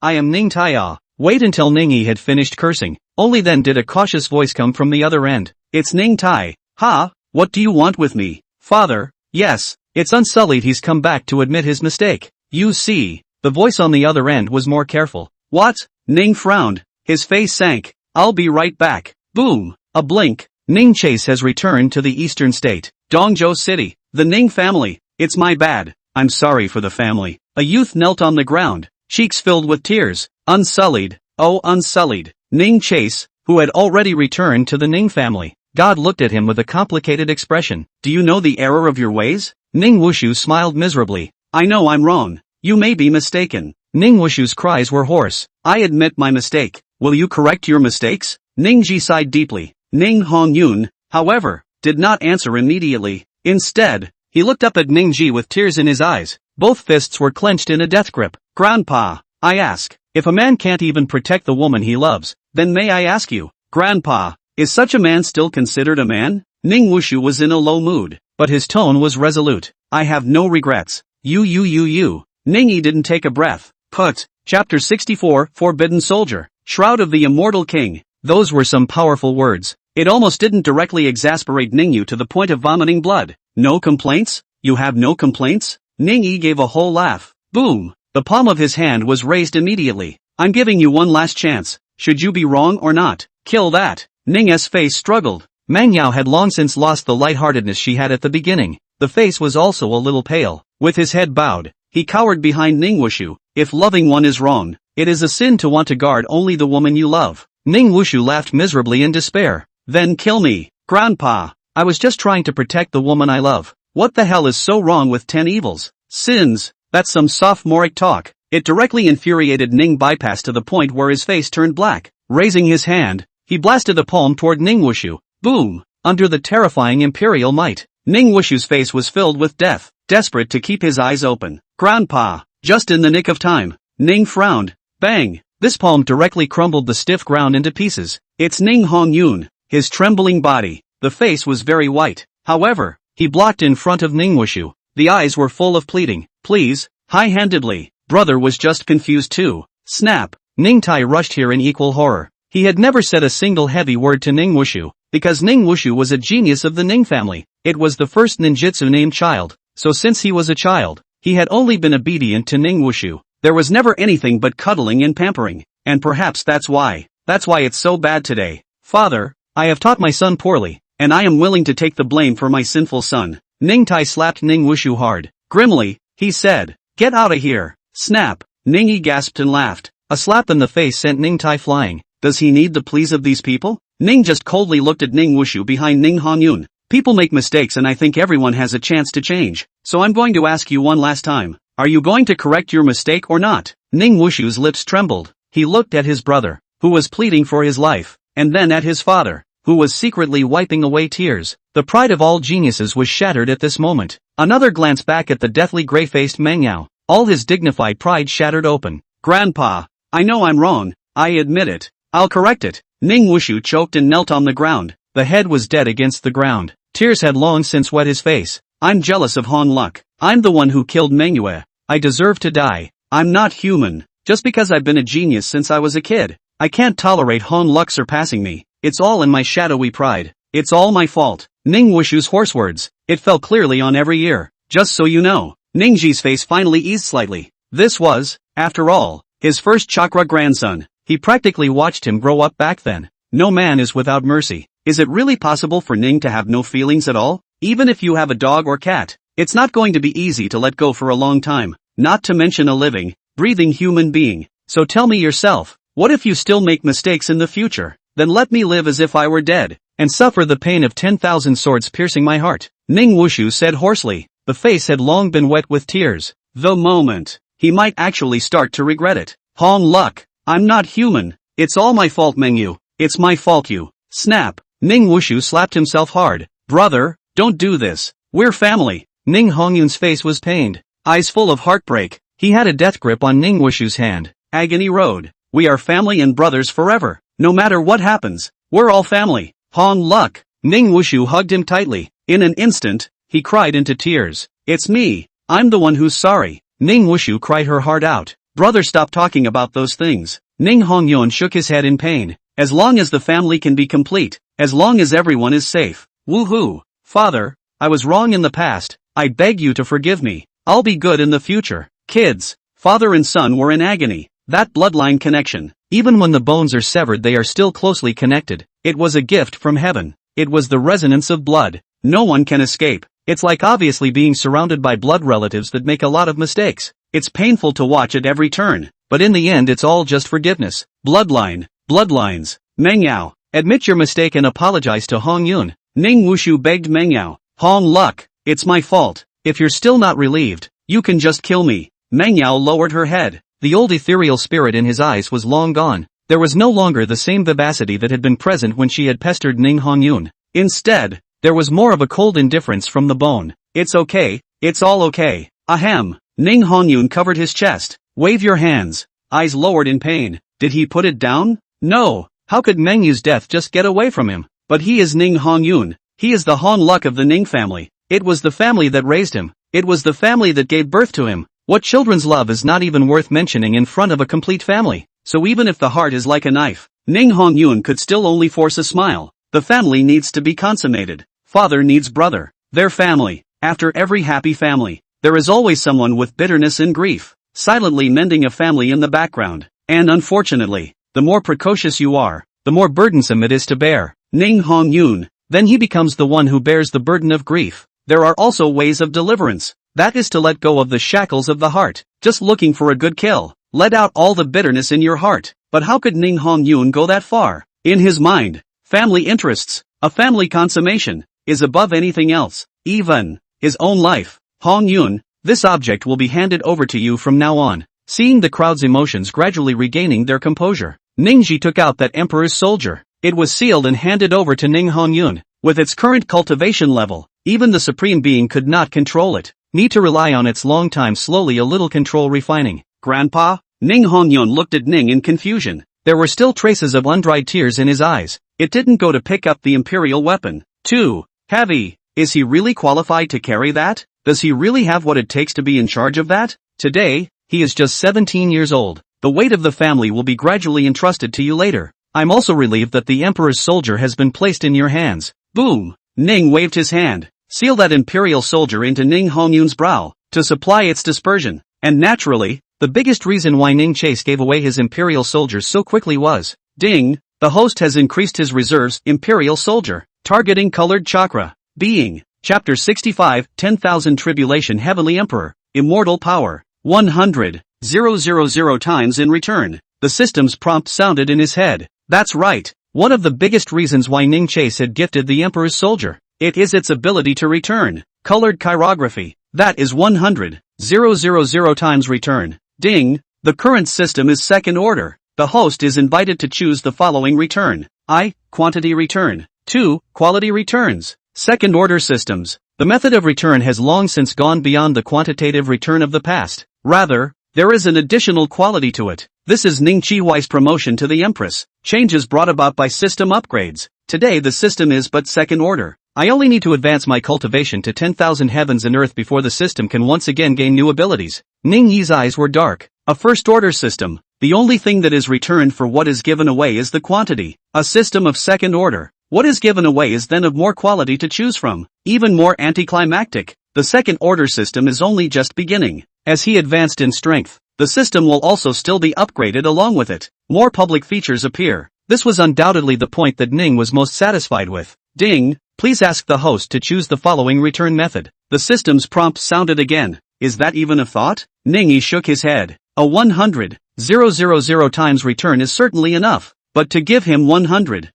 I am Ning Tai. Wait until Ning Yi had finished cursing. Only then did a cautious voice come from the other end. It's Ning Tai. Ha, what do you want with me? Father, yes, it's unsullied he's come back to admit his mistake. You see, the voice on the other end was more careful. What? Ning frowned. His face sank. I'll be right back. Boom. A blink. Ning Chase has returned to the eastern state, Dongzhou City. The Ning family. It's my bad. I'm sorry for the family. A youth knelt on the ground, cheeks filled with tears. Unsullied. Oh, unsullied. Ning Chase, who had already returned to the Ning family. God looked at him with a complicated expression. Do you know the error of your ways? Ning Wushu smiled miserably. I know I'm wrong. You may be mistaken. Ning Wushu's cries were hoarse. I admit my mistake. Will you correct your mistakes? Ning Ji sighed deeply. Ning Hongyun, however, did not answer immediately. Instead, he looked up at Ning Ji with tears in his eyes. Both fists were clenched in a death grip. Grandpa, I ask, if a man can't even protect the woman he loves, then may I ask you, Grandpa, is such a man still considered a man? Ning Wushu was in a low mood, but his tone was resolute. I have no regrets. You. Ning Yi didn't take a breath. Put. Chapter 64, Forbidden Soldier. Shroud of the Immortal King. Those were some powerful words. It almost didn't directly exasperate Ning Yu to the point of vomiting blood. No complaints? You have no complaints? Ning Yi gave a whole laugh. Boom. The palm of his hand was raised immediately. I'm giving you one last chance. Should you be wrong or not? Kill that. Ning's face struggled. Meng Yao had long since lost the lightheartedness she had at the beginning. The face was also a little pale. With his head bowed, he cowered behind Ning Wushu. If loving one is wrong, it is a sin to want to guard only the woman you love. Ning Wushu laughed miserably in despair. Then kill me, Grandpa. I was just trying to protect the woman I love. What the hell is so wrong with 10 evils? Sins. That's some sophomoric talk. It directly infuriated Ning Bypass to the point where his face turned black. Raising his hand, he blasted the palm toward Ning Wushu. Boom! Under the terrifying imperial might, Ning Wushu's face was filled with death, desperate to keep his eyes open. Grandpa! Just in the nick of time. Ning frowned. Bang! This palm directly crumbled the stiff ground into pieces. It's Ning Hongyun. His trembling body. The face was very white. However, he blocked in front of Ning Wushu. The eyes were full of pleading. Please, high-handedly. Brother was just confused too. Snap. Ning Tai rushed here in equal horror. He had never said a single heavy word to Ning Wushu, because Ning Wushu was a genius of the Ning family. It was the first ninjutsu named child, so since he was a child, he had only been obedient to Ning Wushu. There was never anything but cuddling and pampering, and perhaps that's why it's so bad today. Father, I have taught my son poorly, and I am willing to take the blame for my sinful son. Ning Tai slapped Ning Wushu hard. Grimly, he said, get out of here. Snap. Ning Yi gasped and laughed. A slap in the face sent Ning Tai flying. Does he need the pleas of these people? Ning just coldly looked at Ning Wushu behind Ning Hongyun. People make mistakes and I think everyone has a chance to change. So I'm going to ask you one last time. Are you going to correct your mistake or not? Ning Wushu's lips trembled. He looked at his brother, who was pleading for his life, and then at his father, who was secretly wiping away tears. The pride of all geniuses was shattered at this moment. Another glance back at the deathly gray-faced manhwa. All his dignified pride shattered open. Grandpa, I know I'm wrong, I admit it. I'll correct it. Ning Wushu choked and knelt on the ground. The head was dead against the ground. Tears had long since wet his face. I'm jealous of Han Luck. I'm the one who killed manhwa. I deserve to die. I'm not human. Just because I've been a genius since I was a kid. I can't tolerate Han Luck surpassing me. It's all in my shadowy pride. It's all my fault. Ning Wushu's hoarse words. It fell clearly on every ear. Just so you know. Ningji's face finally eased slightly. This was, after all, his first chakra grandson. He practically watched him grow up back then. No man is without mercy. Is it really possible for Ning to have no feelings at all? Even if you have a dog or cat, it's not going to be easy to let go for a long time. Not to mention a living, breathing human being. So tell me yourself, what if you still make mistakes in the future? Then let me live as if I were dead, and suffer the pain of 10,000 swords piercing my heart. Ning Wushu said hoarsely. The face had long been wet with tears. The moment. He might actually start to regret it. Han Luck. I'm not human. It's all my fault, Mengyu. It's my fault you. Snap. Ning Wushu slapped himself hard. Brother, don't do this. We're family. Ning Hongyun's face was pained. Eyes full of heartbreak. He had a death grip on Ning Wushu's hand. Agony Road. We are family and brothers forever. No matter what happens, we're all family. Han Luck. Ning Wushu hugged him tightly. In an instant, he cried into tears. It's me. I'm the one who's sorry. Ning Wushu cried her heart out. Brother, stop talking about those things. Ning Hongyun shook his head in pain. As long as the family can be complete, as long as everyone is safe. Woohoo. Father, I was wrong in the past. I beg you to forgive me. I'll be good in the future. Kids, father and son were in agony. That bloodline connection. Even when the bones are severed, they are still closely connected. It was a gift from heaven. It was the resonance of blood. No one can escape. It's like obviously being surrounded by blood relatives that make a lot of mistakes. It's painful to watch at every turn, but in the end it's all just forgiveness. Bloodline. Bloodlines. Mengyao, admit your mistake and apologize to Hongyun. Ning Wushu begged Mengyao. Han Luck, it's my fault. If you're still not relieved, you can just kill me. Mengyao lowered her head. The old ethereal spirit in his eyes was long gone. There was no longer the same vivacity that had been present when she had pestered Ning Hongyun. Instead, there was more of a cold indifference from the bone. It's okay, it's all okay. Ahem. Ning Hongyun covered his chest. Wave your hands. Eyes lowered in pain. Did he put it down? No. How could Mengyu's death just get away from him? But he is Ning Hongyun. He is the Han Luck of the Ning family. It was the family that raised him. It was the family that gave birth to him. What children's love is not even worth mentioning in front of a complete family. So even if the heart is like a knife, Ning Hongyun could still only force a smile. The family needs to be consummated. Father needs brother. Their family. After every happy family, there is always someone with bitterness and grief, silently mending a family in the background. And unfortunately, the more precocious you are, the more burdensome it is to bear. Ning Hongyun. Then he becomes the one who bears the burden of grief. There are also ways of deliverance. That is to let go of the shackles of the heart. Just looking for a good kill. Let out all the bitterness in your heart. But how could Ning Hongyun go that far? In his mind, family interests, a family consummation, is above anything else, even his own life. Hongyun, this object will be handed over to you from now on. Seeing the crowd's emotions gradually regaining their composure, Ningji took out that Emperor's soldier. It was sealed and handed over to Ning Hongyun. With its current cultivation level, even the Supreme Being could not control it. Need to rely on its long time, slowly a little control refining. Grandpa? Ning Hongyun looked at Ning in confusion. There were still traces of undried tears in his eyes. It didn't go to pick up the Imperial Weapon. Too heavy. Is he really qualified to carry that? Does he really have what it takes to be in charge of that? Today, he is just 17 years old. The weight of the family will be gradually entrusted to you later. I'm also relieved that the Emperor's soldier has been placed in your hands. Boom! Ning waved his hand. Seal that Imperial soldier into Ning Hongyun's brow, to supply its dispersion. And naturally, the biggest reason why Ning Chase gave away his Imperial soldiers so quickly was, ding, the host has increased his reserves. Imperial soldier, targeting colored chakra, being, Chapter 65, 10,000 Tribulation Heavenly Emperor, Immortal Power, 100,000 times in return. The system's prompt sounded in his head. That's right, one of the biggest reasons why Ning Chase had gifted the Emperor's soldier. It is its ability to return. Colored chirography. That is 100,000 times return. Ding, the current system is second order. The host is invited to choose the following return. I, quantity return. 2, quality returns. Second order systems. The method of return has long since gone beyond the quantitative return of the past. Rather, there is an additional quality to it. This is Ning Qihuai's promotion to the Empress. Changes brought about by system upgrades. Today the system is but second order. I only need to advance my cultivation to 10,000 heavens and earth before the system can once again gain new abilities. Ning Yi's eyes were dark. A first-order system. The only thing that is returned for what is given away is the quantity. A system of second order. What is given away is then of more quality to choose from. Even more anticlimactic. The second-order system is only just beginning. As he advanced in strength, the system will also still be upgraded along with it. More public features appear. This was undoubtedly the point that Ning was most satisfied with. Ding, please ask the host to choose the following return method. The system's prompt sounded again. Is that even a thought? Ning shook his head. A 100,000 times return is certainly enough. But to give him 100,000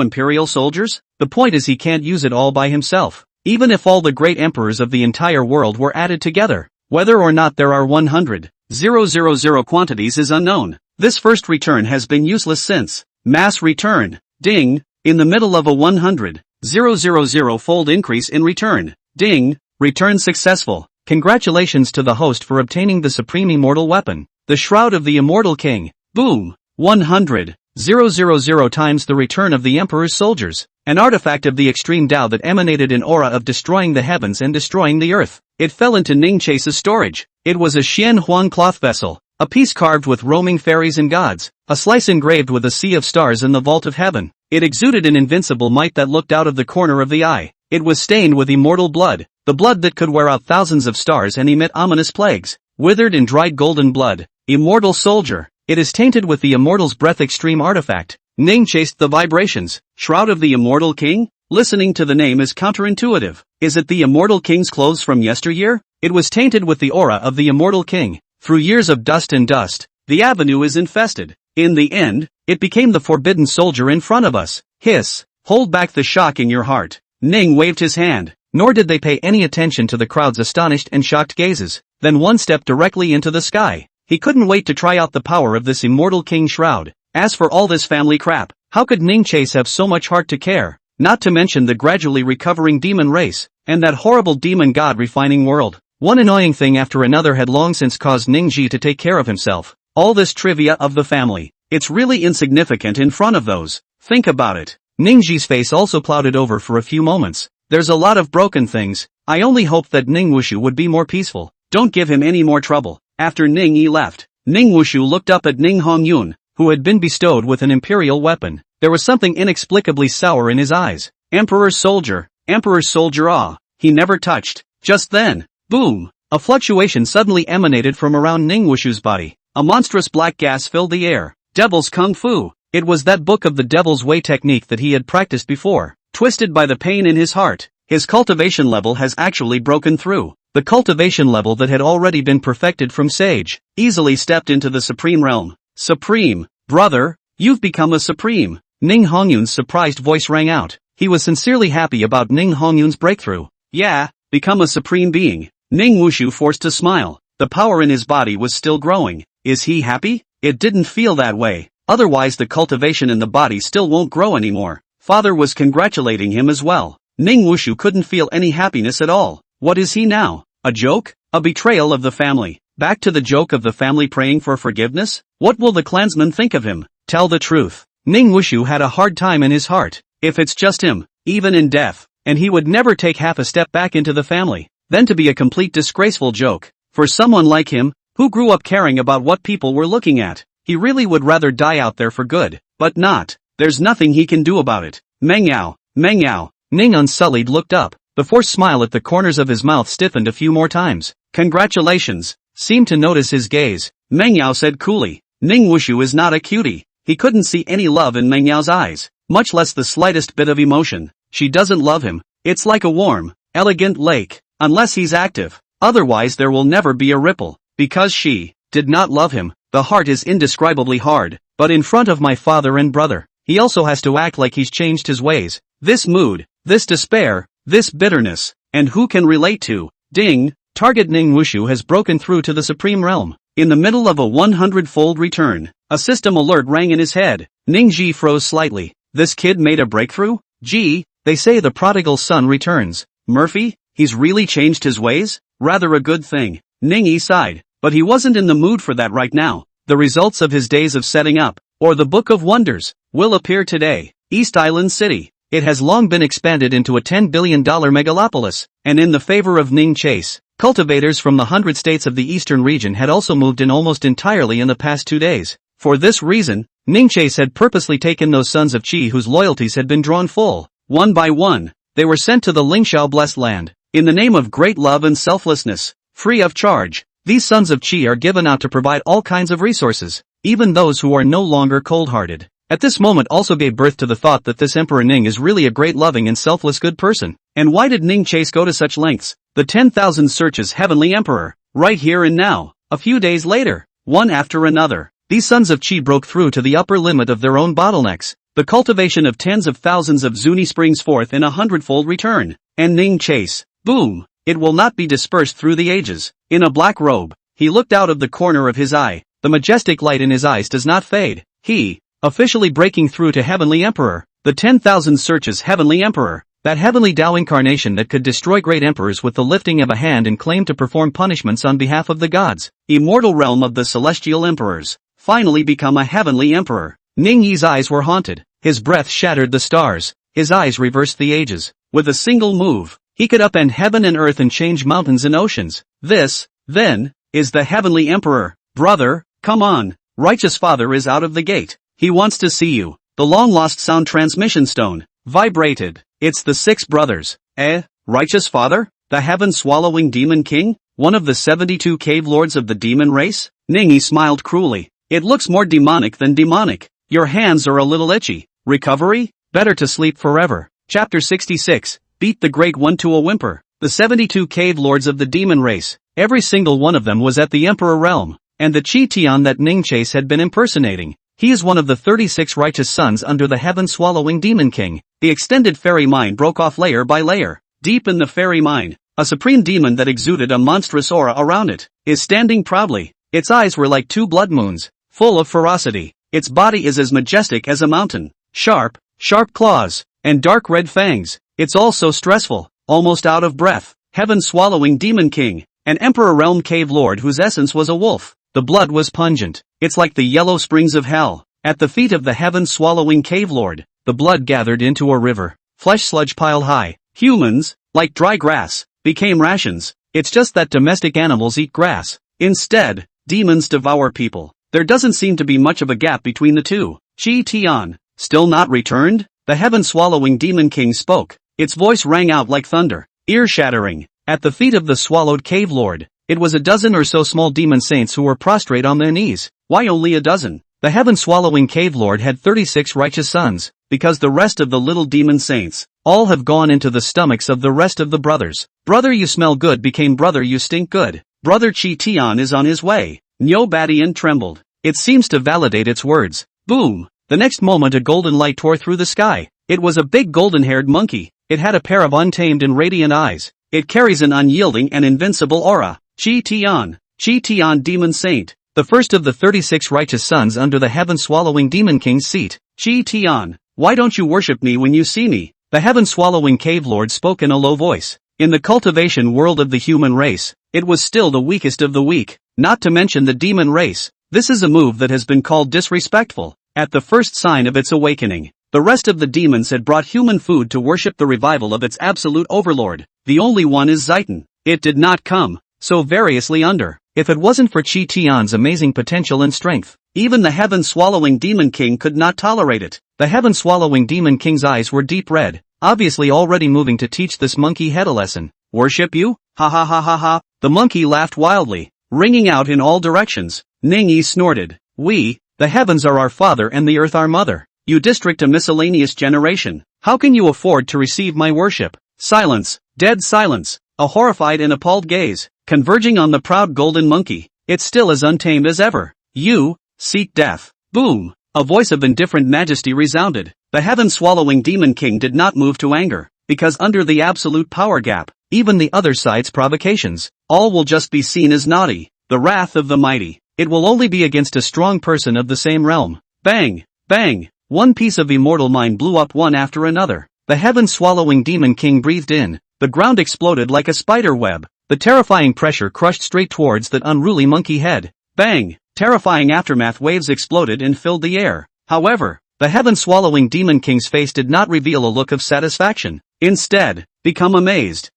Imperial soldiers? The point is he can't use it all by himself. Even if all the great emperors of the entire world were added together. Whether or not there are 100,000 quantities is unknown. This first return has been useless since. Mass return. Ding, in the middle of a 100,000-fold increase in return. Ding, return successful. Congratulations to the host for obtaining the supreme immortal weapon. The Shroud of the Immortal King. Boom. 100,000 times the return of the Emperor's soldiers. An artifact of the extreme Tao that emanated an aura of destroying the heavens and destroying the earth. It fell into Ning Chase's storage. It was a Xian Huang cloth vessel. A piece carved with roaming fairies and gods. A slice engraved with a sea of stars in the vault of heaven. It exuded an invincible might that looked out of the corner of the eye. It was stained with immortal blood. The blood that could wear out thousands of stars and emit ominous plagues. Withered and dried golden blood. Immortal soldier. It is tainted with the immortal's breath extreme artifact. Ning chased the vibrations. Shroud of the Immortal King? Listening to the name is counterintuitive. Is it the Immortal King's clothes from yesteryear? It was tainted with the aura of the Immortal King. Through years of dust and dust, the avenue is infested. In the end, it became the forbidden soldier in front of us. Hiss. Hold back the shock in your heart. Ning waved his hand. Nor did they pay any attention to the crowd's astonished and shocked gazes. Then one stepped directly into the sky. He couldn't wait to try out the power of this Immortal King shroud. As for all this family crap, how could Ning Chase have so much heart to care? Not to mention the gradually recovering demon race, and that horrible demon god refining world. One annoying thing after another had long since caused Ning Ji to take care of himself. All this trivia of the family. It's really insignificant in front of those. Think about it. Ning Ji's face also clouded over for a few moments. There's a lot of broken things. I only hoped that Ning Wushu would be more peaceful. Don't give him any more trouble. After Ning Yi left, Ning Wushu looked up at Ning Hongyun, who had been bestowed with an imperial weapon. There was something inexplicably sour in his eyes. Emperor's soldier, ah, he never touched. Just then, boom, a fluctuation suddenly emanated from around Ning Wushu's body. A monstrous black gas filled the air. Devil's Kung Fu. It was that book of the Devil's Way technique that he had practiced before. Twisted by the pain in his heart, his cultivation level has actually broken through. The cultivation level that had already been perfected from Sage, easily stepped into the Supreme Realm. Supreme, brother, you've become a Supreme. Ning Hongyun's surprised voice rang out. He was sincerely happy about Ning Hongyun's breakthrough. Yeah, become a Supreme Being. Ning Wushu forced a smile. The power in his body was still growing. Is he happy? It didn't feel that way. Otherwise the cultivation in the body still won't grow anymore. Father was congratulating him as well. Ning Wushu couldn't feel any happiness at all. What is he now? A joke? A betrayal of the family? Back to the joke of the family praying for forgiveness? What will the clansmen think of him? Tell the truth. Ning Wushu had a hard time in his heart. If it's just him, even in death, and he would never take half a step back into the family, then to be a complete disgraceful joke. For someone like him, who grew up caring about what people were looking at, he really would rather die out there for good, but not. There's nothing he can do about it. Mengyao. Ning Unsullied looked up. The forced smile at the corners of his mouth stiffened a few more times. Congratulations. Seemed to notice his gaze. Mengyao said coolly. Ning Wushu is not a cutie. He couldn't see any love in Mengyao's eyes, much less the slightest bit of emotion. She doesn't love him. It's like a warm, elegant lake, unless he's active. Otherwise there will never be a ripple. Because she did not love him, the heart is indescribably hard. But in front of my father and brother, he also has to act like he's changed his ways. This mood, this despair, this bitterness, and who can relate to? Ding, target Ning Wushu has broken through to the Supreme Realm. In the middle of a 100-fold return, a system alert rang in his head. Ning Ji froze slightly. This kid made a breakthrough? Gee, they say the prodigal son returns. Murphy, he's really changed his ways? Rather a good thing. Ning sighed, but he wasn't in the mood for that right now. The results of his days of setting up, or the Book of Wonders, will appear today. East Island City. It has long been expanded into a $10 billion megalopolis, and in the favor of Ning Chase, cultivators from the 100 states of the eastern region had also moved in almost entirely in the past 2 days. For this reason, Ning Chase had purposely taken those sons of Qi whose loyalties had been drawn full. One by one, they were sent to the Lingxiao blessed land, in the name of great love and selflessness, free of charge. These sons of Qi are given out to provide all kinds of resources, even those who are no longer cold-hearted. At this moment also gave birth to the thought that this Emperor Ning is really a great loving and selfless good person. And why did Ning Chase go to such lengths? The 10,000 searches Heavenly Emperor, right here and now. A few days later, one after another, these sons of Qi broke through to the upper limit of their own bottlenecks. The cultivation of tens of thousands of Zuni springs forth in a hundredfold return. And Ning Chase, boom, it will not be dispersed through the ages. In a black robe, he looked out of the corner of his eye. The majestic light in his eyes does not fade. He, officially breaking through to Heavenly Emperor, the 10,000 searches Heavenly Emperor, that heavenly Tao incarnation that could destroy great emperors with the lifting of a hand and claim to perform punishments on behalf of the gods. Immortal realm of the celestial emperors, finally become a heavenly emperor. Ning Yi's eyes were haunted, his breath shattered the stars, his eyes reversed the ages. With a single move, he could upend heaven and earth and change mountains and oceans. This, then, is the heavenly emperor. Brother, come on, righteous father is out of the gate. He wants to see you. The long-lost sound transmission stone vibrated. It's the 6 brothers. Righteous father? The heaven-swallowing demon king? One of the 72 cave lords of the demon race? Ning smiled cruelly. It looks more demonic than demonic. Your hands are a little itchy. Recovery? Better to sleep forever. Chapter 66. Beat the Great One to a whimper. The 72 cave lords of the demon race. Every single one of them was at the Emperor realm. And the Qi Tian that Ning Chase had been impersonating. He is one of the 36 righteous sons under the heaven-swallowing demon king. The extended fairy mind broke off layer by layer. Deep in the fairy mind, a supreme demon that exuded a monstrous aura around it, is standing proudly. Its eyes were like 2 blood moons, full of ferocity. Its body is as majestic as a mountain. Sharp claws, and dark red fangs. It's all so stressful, almost out of breath. Heaven-swallowing demon king, an emperor realm cave lord whose essence was a wolf. The blood was pungent. It's like the yellow springs of hell. At the feet of the heaven-swallowing cave lord, the blood gathered into a river. Flesh sludge piled high. Humans, like dry grass, became rations. It's just that domestic animals eat grass. Instead, demons devour people. There doesn't seem to be much of a gap between the two. Qi Tian, still not returned? The heaven-swallowing demon king spoke. Its voice rang out like thunder, ear-shattering. At the feet of the swallowed cave lord, it was a dozen or so small demon saints who were prostrate on their knees. Why only a dozen? The heaven-swallowing cave lord had 36 righteous sons, because the rest of the little demon saints, all have gone into the stomachs of the rest of the brothers. Brother you smell good became brother you stink good. Brother Qi Tian is on his way. Nyo Badian trembled. It seems to validate its words. Boom! The next moment a golden light tore through the sky. It was a big golden-haired monkey. It had a pair of untamed and radiant eyes. It carries an unyielding and invincible aura. Qi Tian demon saint, the first of the 36 righteous sons under the heaven-swallowing demon king's seat. Qi Tian, why don't you worship me when you see me? The heaven-swallowing cave lord spoke in a low voice. In the cultivation world of the human race, it was still the weakest of the weak, not to mention the demon race. This is a move that has been called disrespectful. At the first sign of its awakening, the rest of the demons had brought human food to worship the revival of its absolute overlord. The only one is Zaitan. It did not come so variously under. If it wasn't for Qi Tian's amazing potential and strength, even the heaven-swallowing demon king could not tolerate it. The heaven-swallowing demon king's eyes were deep red, obviously already moving to teach this monkey head a lesson. Worship you? Ha ha ha ha ha. The monkey laughed wildly, ringing out in all directions. Ning Yi snorted. We, the heavens are our father and the earth our mother. You district a miscellaneous generation. How can you afford to receive my worship? Silence, dead silence, a horrified and appalled gaze, converging on the proud golden monkey. It's still as untamed as ever. You, seek death. Boom! A voice of indifferent majesty resounded. The heaven-swallowing demon king did not move to anger, because under the absolute power gap, even the other side's provocations, all will just be seen as naughty. The wrath of the mighty. It will only be against a strong person of the same realm. Bang! Bang! One piece of immortal mind blew up one after another. The heaven-swallowing demon king breathed in, the ground exploded like a spider web. The terrifying pressure crushed straight towards that unruly monkey head. Bang! Terrifying aftermath waves exploded and filled the air. However, the heaven-swallowing Demon King's face did not reveal a look of satisfaction. Instead, become amazed.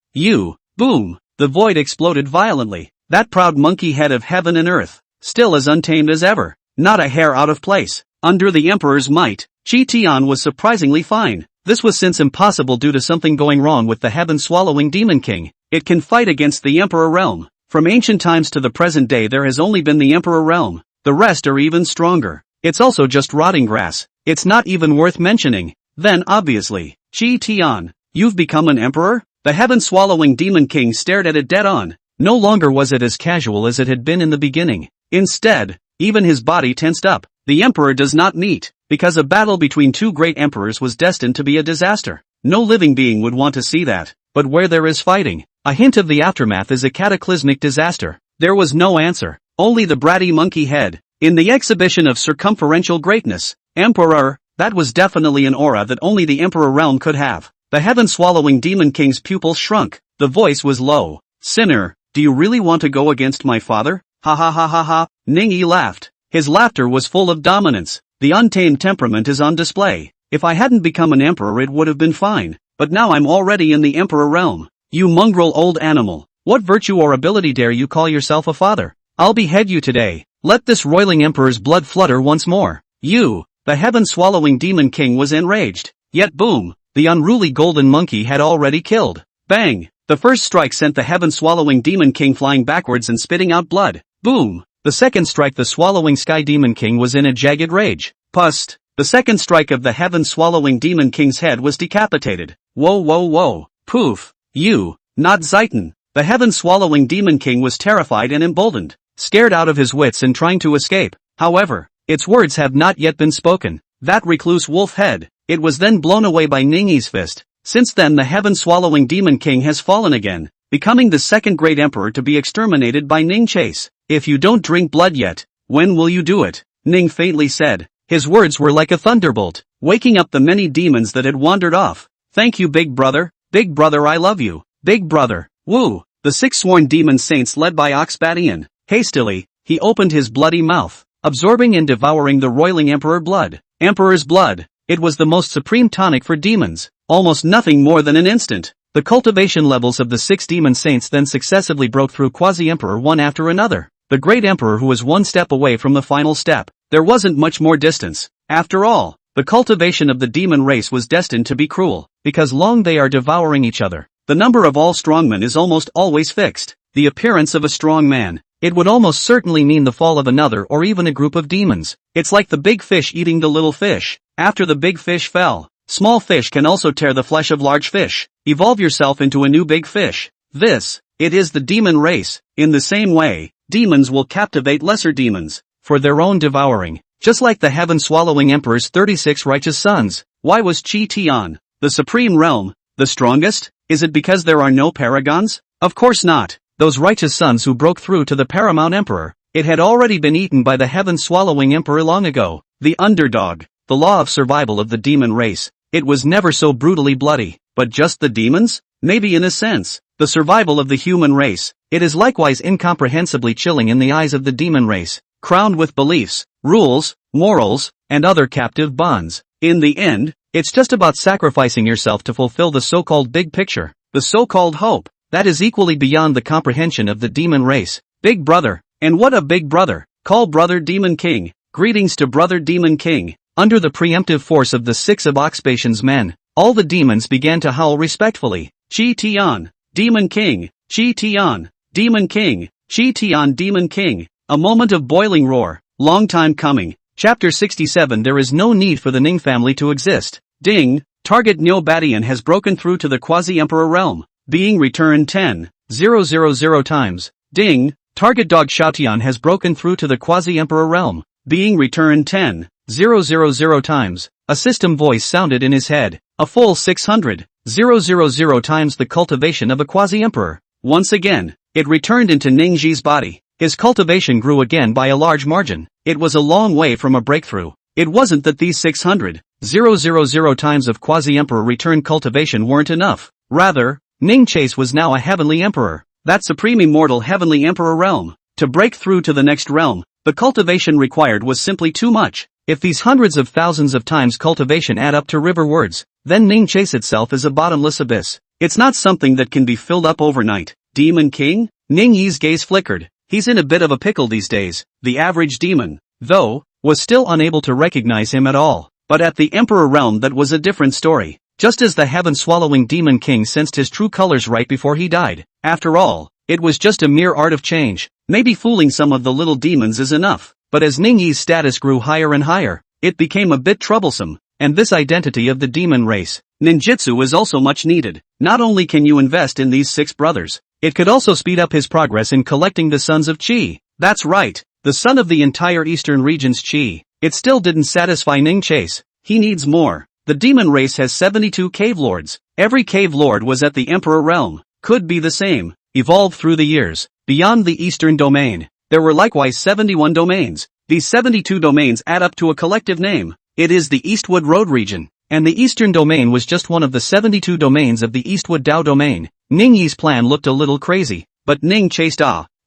Boom! The void exploded violently. That proud monkey head of heaven and earth, still as untamed as ever, not a hair out of place. Under the Emperor's might, Chi Tian was surprisingly fine. This was since impossible due to something going wrong with the heaven-swallowing Demon King. It can fight against the Emperor realm. From ancient times to the present day there has only been the Emperor realm. The rest are even stronger. It's also just rotting grass. It's not even worth mentioning. Then obviously, Chi Tian, you've become an emperor? The heaven-swallowing Demon King stared at it dead-on. No longer was it as casual as it had been in the beginning. Instead, even his body tensed up. The emperor does not meet, because a battle between two great emperors was destined to be a disaster. No living being would want to see that. But where there is fighting, a hint of the aftermath is a cataclysmic disaster. There was no answer, only the bratty monkey head. In the exhibition of circumferential greatness, Emperor, that was definitely an aura that only the Emperor realm could have. The heaven-swallowing Demon King's pupils shrunk. The voice was low. Sinner, do you really want to go against my father? Ha ha ha ha ha. Ningyi laughed. His laughter was full of dominance. The untamed temperament is on display. If I hadn't become an emperor it would have been fine. But now I'm already in the Emperor realm. You mongrel old animal. What virtue or ability dare you call yourself a father? I'll behead you today. Let this roiling emperor's blood flutter once more. The heaven-swallowing Demon King was enraged. Yet boom, the unruly golden monkey had already killed. Bang! The first strike sent the heaven-swallowing Demon King flying backwards and spitting out blood. Boom! The second strike the swallowing Sky Demon King was in a jagged rage. Pust! The second strike of the heaven-swallowing Demon King's head was decapitated. Whoa! Poof! Not Zeiton. The heaven-swallowing Demon King was terrified and emboldened, scared out of his wits and trying to escape. However, its words have not yet been spoken. That recluse wolf head. It was then blown away by Ningyi's fist. Since then the heaven-swallowing Demon King has fallen again, becoming the second great emperor to be exterminated by Ning Chase. If you don't drink blood yet, when will you do it? Ning faintly said. His words were like a thunderbolt, waking up the many demons that had wandered off. Thank you big brother I love you. Big brother, woo! The six sworn demon saints led by Oxbadian. Hastily, he opened his bloody mouth, absorbing and devouring the roiling emperor blood. Emperor's blood. It was the most supreme tonic for demons. Almost nothing more than an instant. The cultivation levels of the six demon saints then successively broke through Quasi-Emperor one after another. The great emperor who was one step away from the final step. There wasn't much more distance. After all, the cultivation of the demon race was destined to be cruel, because long they are devouring each other. The number of all strongmen is almost always fixed. The appearance of a strong man. It would almost certainly mean the fall of another or even a group of demons. It's like the big fish eating the little fish. After the big fish fell, small fish can also tear the flesh of large fish. Evolve yourself into a new big fish. It is the demon race. In the same way, demons will captivate lesser demons for their own devouring, just like the heaven-swallowing emperor's 36 righteous sons. Why was Chi Tian, the supreme realm, the strongest? Is it because there are no paragons? Of course not. Those righteous sons who broke through to the paramount emperor, it had already been eaten by the heaven-swallowing emperor long ago. The underdog, the law of survival of the demon race. It was never so brutally bloody. But just the demons? Maybe in a sense. The survival of the human race. It is likewise incomprehensibly chilling in the eyes of the demon race, crowned with beliefs, rules, morals, and other captive bonds. In the end, it's just about sacrificing yourself to fulfill the so-called big picture, the so-called hope, that is equally beyond the comprehension of the demon race. Big brother, and what a big brother, call brother Demon King, greetings to brother Demon King. Under the preemptive force of the six of Oxbatian's men, all the demons began to howl respectfully. Chi Tian, Demon King, Chi Tian, Demon King, Chi Tian Demon King. A moment of boiling roar, long time coming. Chapter 67. There is no need for the Ning family to exist. Ding, target Neo Badian has broken through to the Quasi-Emperor realm. Being returned 10,000 times. Ding, target dog Xiaotian has broken through to the Quasi-Emperor realm. Being returned 10,000 times. A system voice sounded in his head. A full 600,000 times the cultivation of a Quasi-Emperor. Once again, it returned into Ningji's body. His cultivation grew again by a large margin. It was a long way from a breakthrough. It wasn't that these 600,000 times of Quasi-Emperor return cultivation weren't enough. Rather, Ning Chase was now a heavenly emperor. That supreme immortal heavenly emperor realm. To break through to the next realm, the cultivation required was simply too much. If these hundreds of thousands of times cultivation add up to river words, then Ning Chase itself is a bottomless abyss. It's not something that can be filled up overnight. Demon King? Ning Yi's gaze flickered. He's in a bit of a pickle these days. The average demon, though, was still unable to recognize him at all. But at the Emperor realm that was a different story. Just as the heaven-swallowing Demon King sensed his true colors right before he died. After all, it was just a mere art of change. Maybe fooling some of the little demons is enough. But as Ning Yi's status grew higher and higher, it became a bit troublesome. And this identity of the demon race, ninjutsu, is also much needed. Not only can you invest in these 6 brothers, it could also speed up his progress in collecting the sons of Qi. That's right, the son of the entire eastern region's Qi. It still didn't satisfy Ning Chase. He needs more. The demon race has 72 cave lords. Every cave lord was at the emperor realm. Could be the same. Evolved through the years. Beyond the eastern domain, there were likewise 71 domains. These 72 domains add up to a collective name. It is the Eastwood Road region. And the eastern domain was just one of the 72 domains of the Eastwood Dao domain. Ning Yi's plan looked a little crazy, but Ning Chase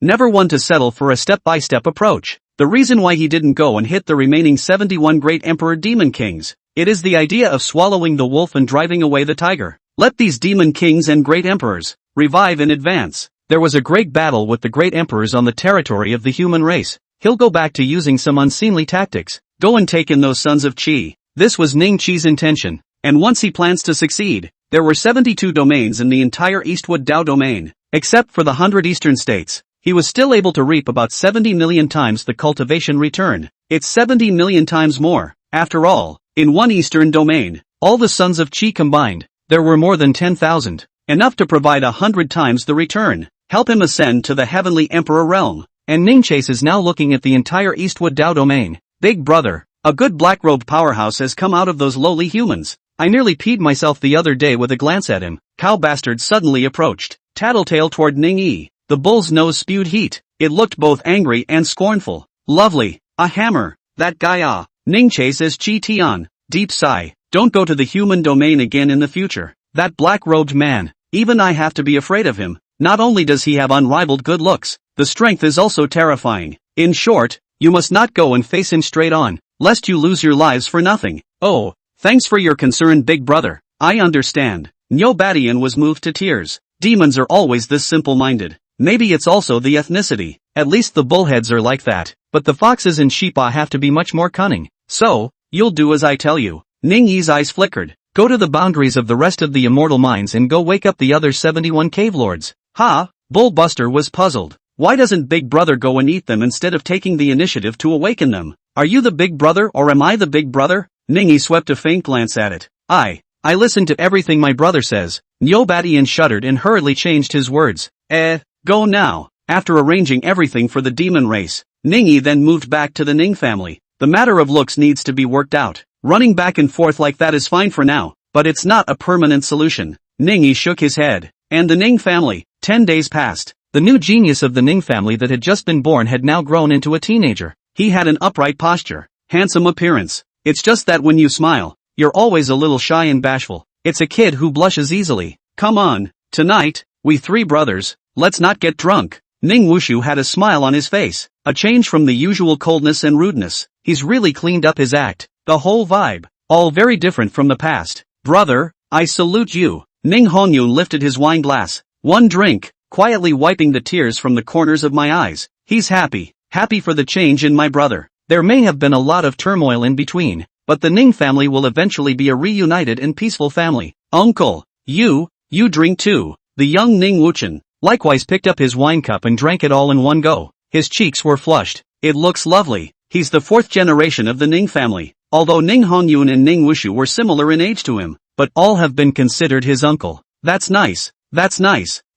never one to settle for a step-by-step approach. The reason why he didn't go and hit the remaining 71 great emperor demon kings. It is the idea of swallowing the wolf and driving away the tiger. Let these demon kings and great emperors revive in advance. There was a great battle with the great emperors on the territory of the human race. He'll go back to using some unseemly tactics. Go and take in those sons of Qi. This was Ning Chi's intention. And once he plans to succeed, there were 72 domains in the entire Eastwood Dao domain. Except for the 100 eastern states, he was still able to reap about 70 million times the cultivation return. It's 70 million times more. After all, in one eastern domain, all the sons of Qi combined, there were more than 10,000. Enough to provide 100 times the return. Help him ascend to the heavenly emperor realm. And Ning Chase is now looking at the entire Eastwood Dao domain. Big brother, a good black-robed powerhouse has come out of those lowly humans. I nearly peed myself the other day with a glance at him. Cow bastard suddenly approached, tattletale toward Ning Yi. The bull's nose spewed heat. It looked both angry and scornful. Lovely. A hammer. That guy Ning Chase as Qi Tian. Deep sigh. Don't go to the human domain again in the future. That black-robed man. Even I have to be afraid of him. Not only does he have unrivaled good looks, the strength is also terrifying. In short, you must not go and face him straight on, lest you lose your lives for nothing. Oh, thanks for your concern, big brother. I understand. Nyo was moved to tears. Demons are always this simple-minded. Maybe it's also the ethnicity. At least the bullheads are like that. But the foxes and sheep have to be much more cunning. So, you'll do as I tell you. Ning Yi's eyes flickered. Go to the boundaries of the rest of the immortal mines and go wake up the other 71 cave lords. Ha! Bullbuster was puzzled. Why doesn't Big Brother go and eat them instead of taking the initiative to awaken them? Are you the Big Brother or am I the Big Brother? Ning Yi swept a faint glance at it. I listen to everything my brother says. Nyo shuddered and hurriedly changed his words. Go now. After arranging everything for the demon race, Ning Yi then moved back to the Ning family. The matter of looks needs to be worked out. Running back and forth like that is fine for now, but it's not a permanent solution. Ning Yi shook his head. And the Ning family. 10 days passed. The new genius of the Ning family that had just been born had now grown into a teenager. He had an upright posture, handsome appearance. It's just that when you smile, you're always a little shy and bashful. It's a kid who blushes easily. Come on, tonight, we 3 brothers, let's not get drunk. Ning Wushu had a smile on his face, a change from the usual coldness and rudeness. He's really cleaned up his act, the whole vibe, all very different from the past. Brother, I salute you. Ning Hongyun lifted his wine glass. One drink, quietly wiping the tears from the corners of my eyes. He's happy for the change in my brother. There may have been a lot of turmoil in between, but the Ning family will eventually be a reunited and peaceful family. Uncle, you drink too. The young Ning Wuchen likewise picked up his wine cup and drank it all in one go. His cheeks were flushed. It looks lovely. He's the 4th generation of the Ning family. Although Ning Hongyun and Ning Wushu were similar in age to him, but all have been considered his uncle. That's nice.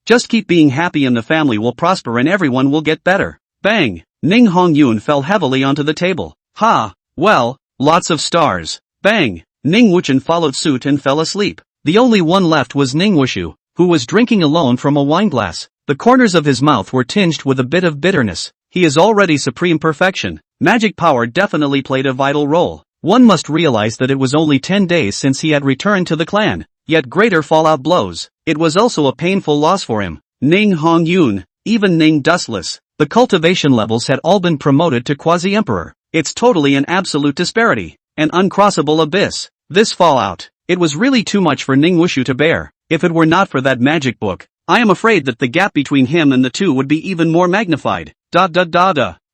Just keep being happy and the family will prosper and everyone will get better. Bang! Ning Hongyun fell heavily onto the table. Ha! Well, lots of stars. Bang! Ning Wuchen followed suit and fell asleep. The only one left was Ning Wushu, who was drinking alone from a wine glass. The corners of his mouth were tinged with a bit of bitterness. He is already supreme perfection. Magic power definitely played a vital role. One must realize that it was only 10 days since he had returned to the clan. yet greater fallout blows. It was also a painful loss for him. Ning Hongyun, even Ning Dustless, the cultivation levels had all been promoted to quasi-emperor. It's totally an absolute disparity, an uncrossable abyss. This fallout, it was really too much for Ning Wushu to bear. If it were not for that magic book, I am afraid that the gap between him and the two would be even more magnified.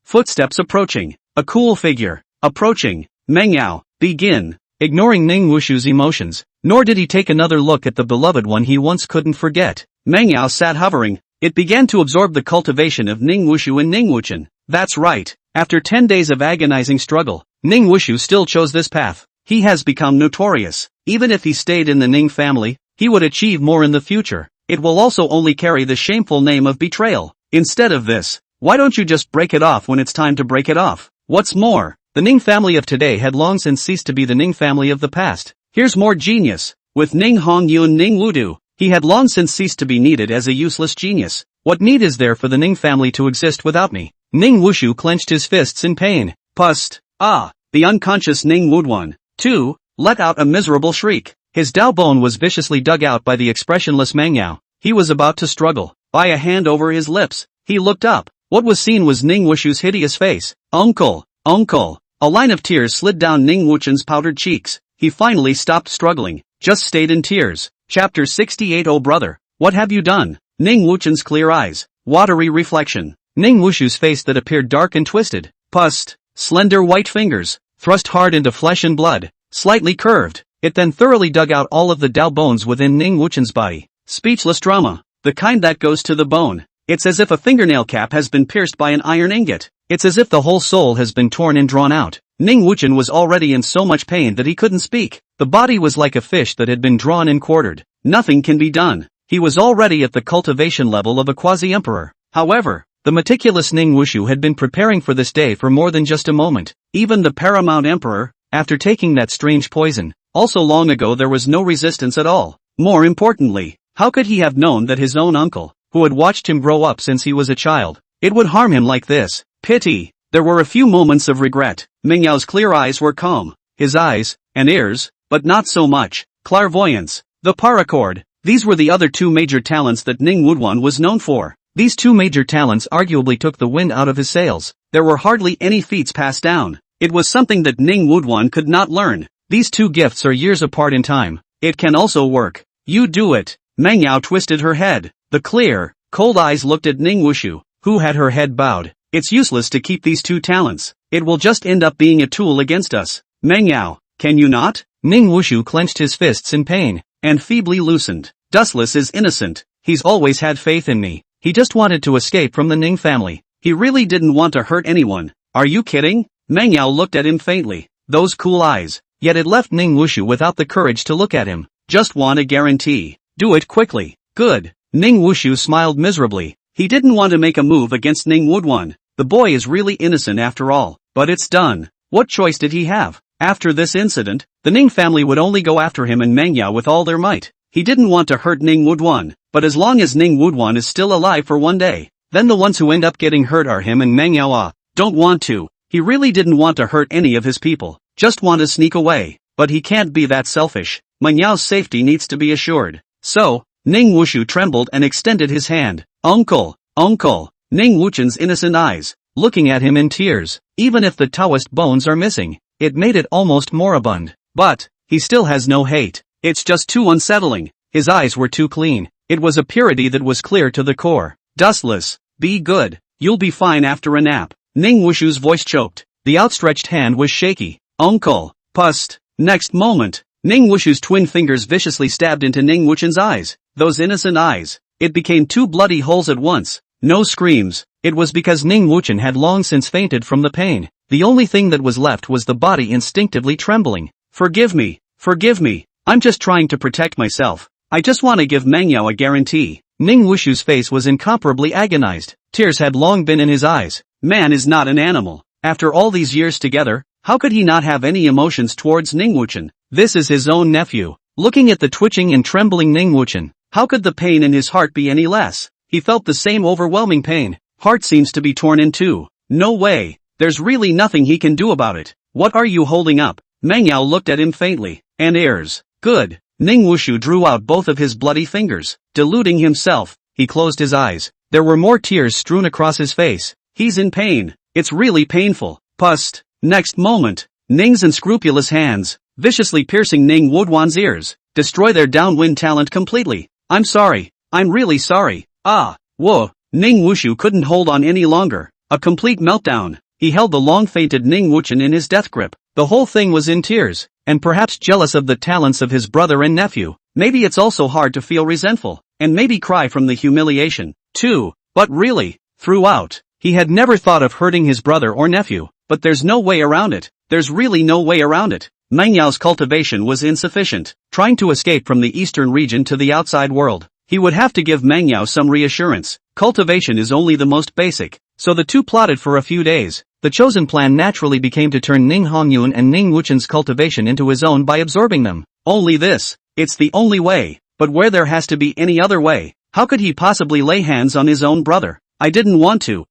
Footsteps approaching. A cool figure. Approaching. Mengyao, begin. Ignoring Ning Wushu's emotions, nor did he take another look at the beloved one he once couldn't forget. Mengyao sat hovering. It began to absorb the cultivation of Ning Wushu and Ning Wuchen. That's right. After 10 days of agonizing struggle, Ning Wushu still chose this path. He has become notorious. Even if he stayed in the Ning family, he would achieve more in the future. It will also only carry the shameful name of betrayal. Instead of this, why don't you just break it off when it's time to break it off? What's more, the Ning family of today had long since ceased to be the Ning family of the past. Here's more genius. With Ning Hongyun Ning Wudu, he had long since ceased to be needed as a useless genius. What need is there for the Ning family to exist without me? Ning Wushu clenched his fists in pain. Pust. The unconscious Ning Wudwan, too, let out a miserable shriek. His Dao bone was viciously dug out by the expressionless Mengyao. He was about to struggle. By a hand over his lips, he looked up. What was seen was Ning Wushu's hideous face. Uncle! Uncle! A line of tears slid down Ning Wuchen's powdered cheeks. He finally stopped struggling, just stayed in tears. Chapter 68. Oh brother, what have you done? Ning Wuchen's clear eyes, watery reflection. Ning Wushu's face that appeared dark and twisted. Pust. Slender white fingers, thrust hard into flesh and blood, slightly curved. It then thoroughly dug out all of the Dao bones within Ning Wuchen's body. Speechless drama, the kind that goes to the bone. It's as if a fingernail cap has been pierced by an iron ingot. It's as if the whole soul has been torn and drawn out. Ning Wuchen was already in so much pain that he couldn't speak. The body was like a fish that had been drawn and quartered. Nothing can be done. He was already at the cultivation level of a quasi-emperor. However, the meticulous Ning Wushu had been preparing for this day for more than just a moment. Even the paramount emperor, after taking that strange poison, also long ago there was no resistance at all. More importantly, how could he have known that his own uncle, who had watched him grow up since he was a child, it would harm him like this? Pity. There were a few moments of regret. Mengyao's clear eyes were calm. His eyes, and ears, but not so much. Clairvoyance. The paracord. These were the other two major talents that Ning Wudwan was known for. These two major talents arguably took the wind out of his sails. There were hardly any feats passed down. It was something that Ning Wudwan could not learn. These two gifts are years apart in time. It can also work. You do it. Mengyao twisted her head. The clear, cold eyes looked at Ning Wushu, who had her head bowed. It's useless to keep these two talents. It will just end up being a tool against us. Mengyao, can you not? Ning Wushu clenched his fists in pain, and feebly loosened. Dustless is innocent. He's always had faith in me. He just wanted to escape from the Ning family. He really didn't want to hurt anyone. Are you kidding? Mengyao looked at him faintly. Those cool eyes. Yet it left Ning Wushu without the courage to look at him. Just want a guarantee. Do it quickly. Good. Ning Wushu smiled miserably. He didn't want to make a move against Ning Wudwan. The boy is really innocent after all. But it's done. What choice did he have? After this incident, the Ning family would only go after him and Mengyao with all their might. He didn't want to hurt Ning Wudwan, but as long as Ning Wudwan is still alive for one day, then the ones who end up getting hurt are him and Mengyao. Don't want to. He really didn't want to hurt any of his people. Just want to sneak away. But he can't be that selfish. Menyao's safety needs to be assured. So, Ning Wushu trembled and extended his hand. Uncle, uncle. Ning Wuchen's innocent eyes, looking at him in tears. Even if the Taoist bones are missing, it made it almost moribund. But, he still has no hate. It's just too unsettling. His eyes were too clean. It was a purity that was clear to the core. Dustless, be good. You'll be fine after a nap. Ning Wushu's voice choked. The outstretched hand was shaky. Uncle, pust. Next moment, Ning Wushu's twin fingers viciously stabbed into Ning Wuchen's eyes. Those innocent eyes. It became two bloody holes at once. No screams. It was because Ning Wuchen had long since fainted from the pain. The only thing that was left was the body instinctively trembling. Forgive me. Forgive me. I'm just trying to protect myself. I just want to give Mengyao a guarantee. Ning Wushu's face was incomparably agonized. Tears had long been in his eyes. Man is not an animal. After all these years together, how could he not have any emotions towards Ning Wuchen? This is his own nephew. Looking at the twitching and trembling Ning Wuchen, how could the pain in his heart be any less? He felt the same overwhelming pain. Heart seems to be torn in two. No way. There's really nothing he can do about it. What are you holding up? Mengyao looked at him faintly. And ears. Good. Ning Wushu drew out both of his bloody fingers. Deluding himself, he closed his eyes. There were more tears strewn across his face. He's in pain. It's really painful. Pust. Next moment, Ning's unscrupulous hands, viciously piercing Ning Woodwan's ears, destroy their downwind talent completely. I'm sorry. I'm really sorry. Ah. Whoa. Ning Wushu couldn't hold on any longer. A complete meltdown. He held the long-fainted Ning Wuchen in his death grip. The whole thing was in tears, and perhaps jealous of the talents of his brother and nephew. Maybe it's also hard to feel resentful, and maybe cry from the humiliation, too. But really, throughout, he had never thought of hurting his brother or nephew. But there's no way around it. There's really no way around it. Mengyao's cultivation was insufficient. Trying to escape from the eastern region to the outside world, he would have to give Mengyao some reassurance. Cultivation is only the most basic. So the two plotted for a few days. The chosen plan naturally became to turn Ning Hongyun and Ning Wuchen's cultivation into his own by absorbing them. Only this. It's the only way. But where there has to be any other way, how could he possibly lay hands on his own brother? I didn't want to.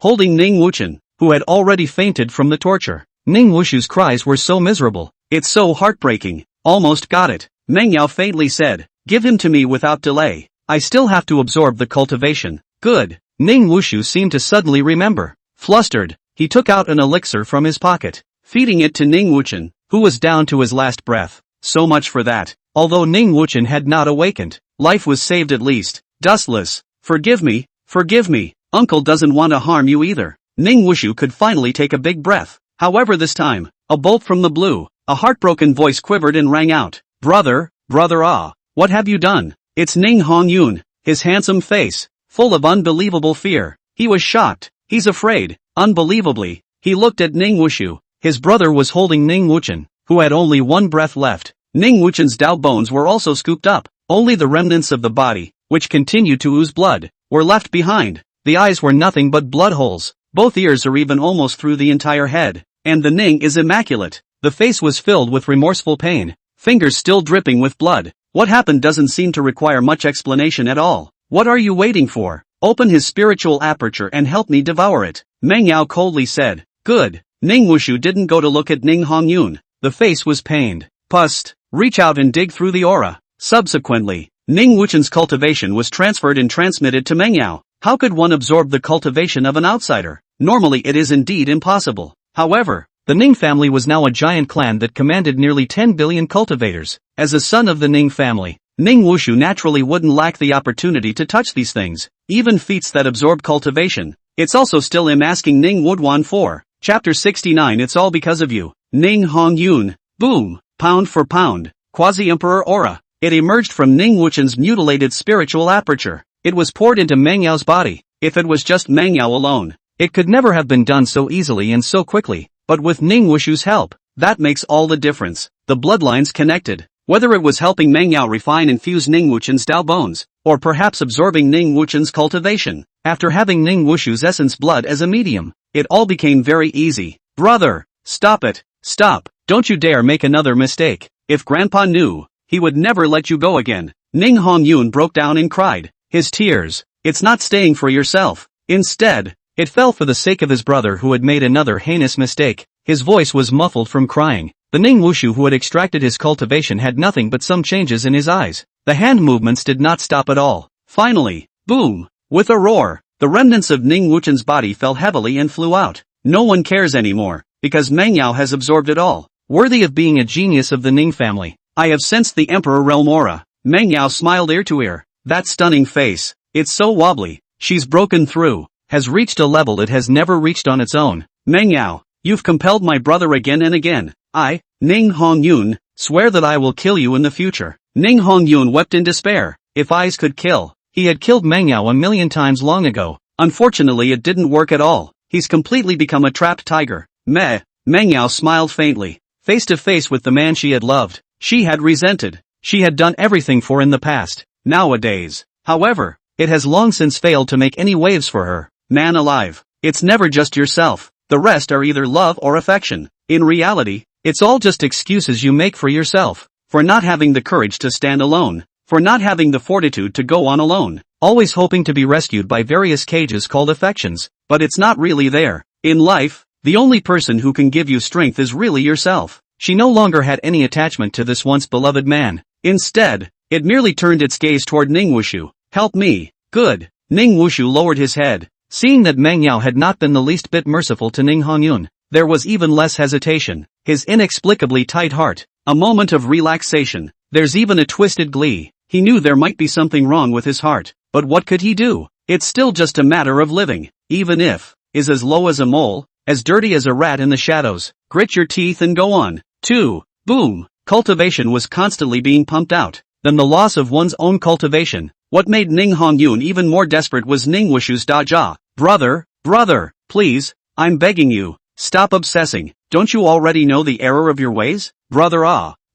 Holding Ning Wuchen, who had already fainted from the torture. Ning Wushu's cries were so miserable. It's so heartbreaking. Almost got it. Mengyao faintly said, give him to me without delay. I still have to absorb the cultivation. Good. Ning Wushu seemed to suddenly remember. Flustered, he took out an elixir from his pocket, feeding it to Ning Wuchen, who was down to his last breath. So much for that. Although Ning Wuchen had not awakened, life was saved at least. Dustless. Forgive me. Uncle doesn't want to harm you either. Ning Wushu could finally take a big breath. However, this time, a bolt from the blue, a heartbroken voice quivered and rang out. Brother, what have you done? It's Ning Hongyun, his handsome face, full of unbelievable fear. He was shocked. He's afraid. Unbelievably, he looked at Ning Wushu. His brother was holding Ning Wuchen, who had only one breath left. Ning Wuchen's Dao bones were also scooped up. Only the remnants of the body, which continued to ooze blood, were left behind. The eyes were nothing but blood holes. Both ears are even almost through the entire head. And the Ning is immaculate. The face was filled with remorseful pain. Fingers still dripping with blood. What happened doesn't seem to require much explanation at all. What are you waiting for? Open his spiritual aperture and help me devour it. Mengyao coldly said. Good. Ning Wushu didn't go to look at Ning Hongyun. The face was pained. Pust. Reach out and dig through the aura. Subsequently, Ning Wuchen's cultivation was transferred and transmitted to Mengyao. How could one absorb the cultivation of an outsider? Normally it is indeed impossible. However, the Ning family was now a giant clan that commanded nearly 10 billion cultivators. As a son of the Ning family, Ning Wushu naturally wouldn't lack the opportunity to touch these things, even feats that absorb cultivation. It's also still him asking Ning Woodwan for. Chapter 69. It's all because of you. Ning Hongyun. Boom. Pound for pound. Quasi-Emperor aura. It emerged from Ning Wuchen's mutilated spiritual aperture. It was poured into Mengyao's body. If it was just Mengyao alone, it could never have been done so easily and so quickly. But with Ning Wushu's help, that makes all the difference. The bloodlines connected. Whether it was helping Mengyao refine and fuse Ning Wuchen's Dao bones, or perhaps absorbing Ning Wuchen's cultivation, after having Ning Wushu's essence blood as a medium, it all became very easy. Brother, stop it. Stop. Don't you dare make another mistake. If Grandpa knew, he would never let you go again. Ning Hongyun broke down and cried. His tears. It's not staying for yourself. Instead, it fell for the sake of his brother who had made another heinous mistake. His voice was muffled from crying. The Ning Wushu who had extracted his cultivation had nothing but some changes in his eyes. The hand movements did not stop at all. Finally, boom! With a roar, the remnants of Ning Wuchen's body fell heavily and flew out. No one cares anymore, because Mengyao has absorbed it all. Worthy of being a genius of the Ning family. I have sensed the Emperor Realm aura. Mengyao smiled ear to ear. That stunning face. It's so wobbly. She's broken through. Has reached a level it has never reached on its own. Mengyao, you've compelled my brother again and again. I, Ning Hongyun, swear that I will kill you in the future. Ning Hongyun wept in despair. If eyes could kill, he had killed Mengyao a million times long ago. Unfortunately it didn't work at all. He's completely become a trapped tiger. Meh. Mengyao smiled faintly. Face to face with the man she had loved, she had resented. She had done everything for in the past. Nowadays, however, it has long since failed to make any waves for her. Man alive, it's never just yourself. The rest are either love or affection. In reality, it's all just excuses you make for yourself. For not having the courage to stand alone. For not having the fortitude to go on alone. Always hoping to be rescued by various cages called affections. But it's not really there. In life, the only person who can give you strength is really yourself. She no longer had any attachment to this once beloved man. Instead, it merely turned its gaze toward Ning Wushu. Help me. Good. Ning Wushu lowered his head. Seeing that Meng Yao had not been the least bit merciful to Ning Hongyun, there was even less hesitation. His inexplicably tight heart. A moment of relaxation. There's even a twisted glee. He knew there might be something wrong with his heart. But what could he do? It's still just a matter of living. Even if is as low as a mole, as dirty as a rat in the shadows. Grit your teeth and go on. 2. Boom. Cultivation was constantly being pumped out. Then the loss of one's own cultivation. What made Ning Hongyun even more desperate was Ning Wushu's daja. Brother, please, I'm begging you, stop obsessing. Don't you already know the error of your ways? Brother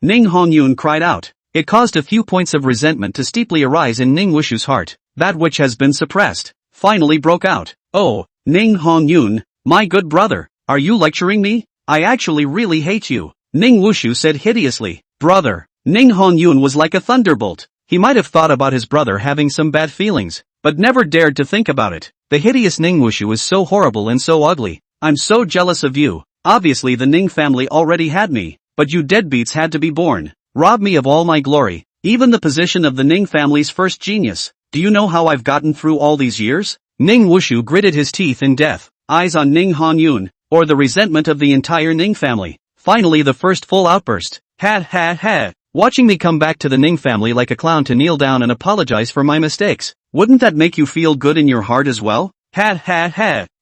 Ning Hongyun cried out. It caused a few points of resentment to steeply arise in Ning Wushu's heart. That which has been suppressed finally broke out. Oh, Ning Hongyun, my good brother, are you lecturing me? I actually really hate you. Ning Wushu said hideously. Brother. Ning Hongyun was like a thunderbolt. He might have thought about his brother having some bad feelings, but never dared to think about it. The hideous Ning Wushu is so horrible and so ugly. I'm so jealous of you. Obviously the Ning family already had me, but you deadbeats had to be born. Rob me of all my glory, even the position of the Ning family's first genius. Do you know how I've gotten through all these years? Ning Wushu gritted his teeth in death, eyes on Ning Hongyun, or the resentment of the entire Ning family. Finally the first full outburst. Ha. Watching me come back to the Ning family like a clown to kneel down and apologize for my mistakes. Wouldn't that make you feel good in your heart as well? Ha.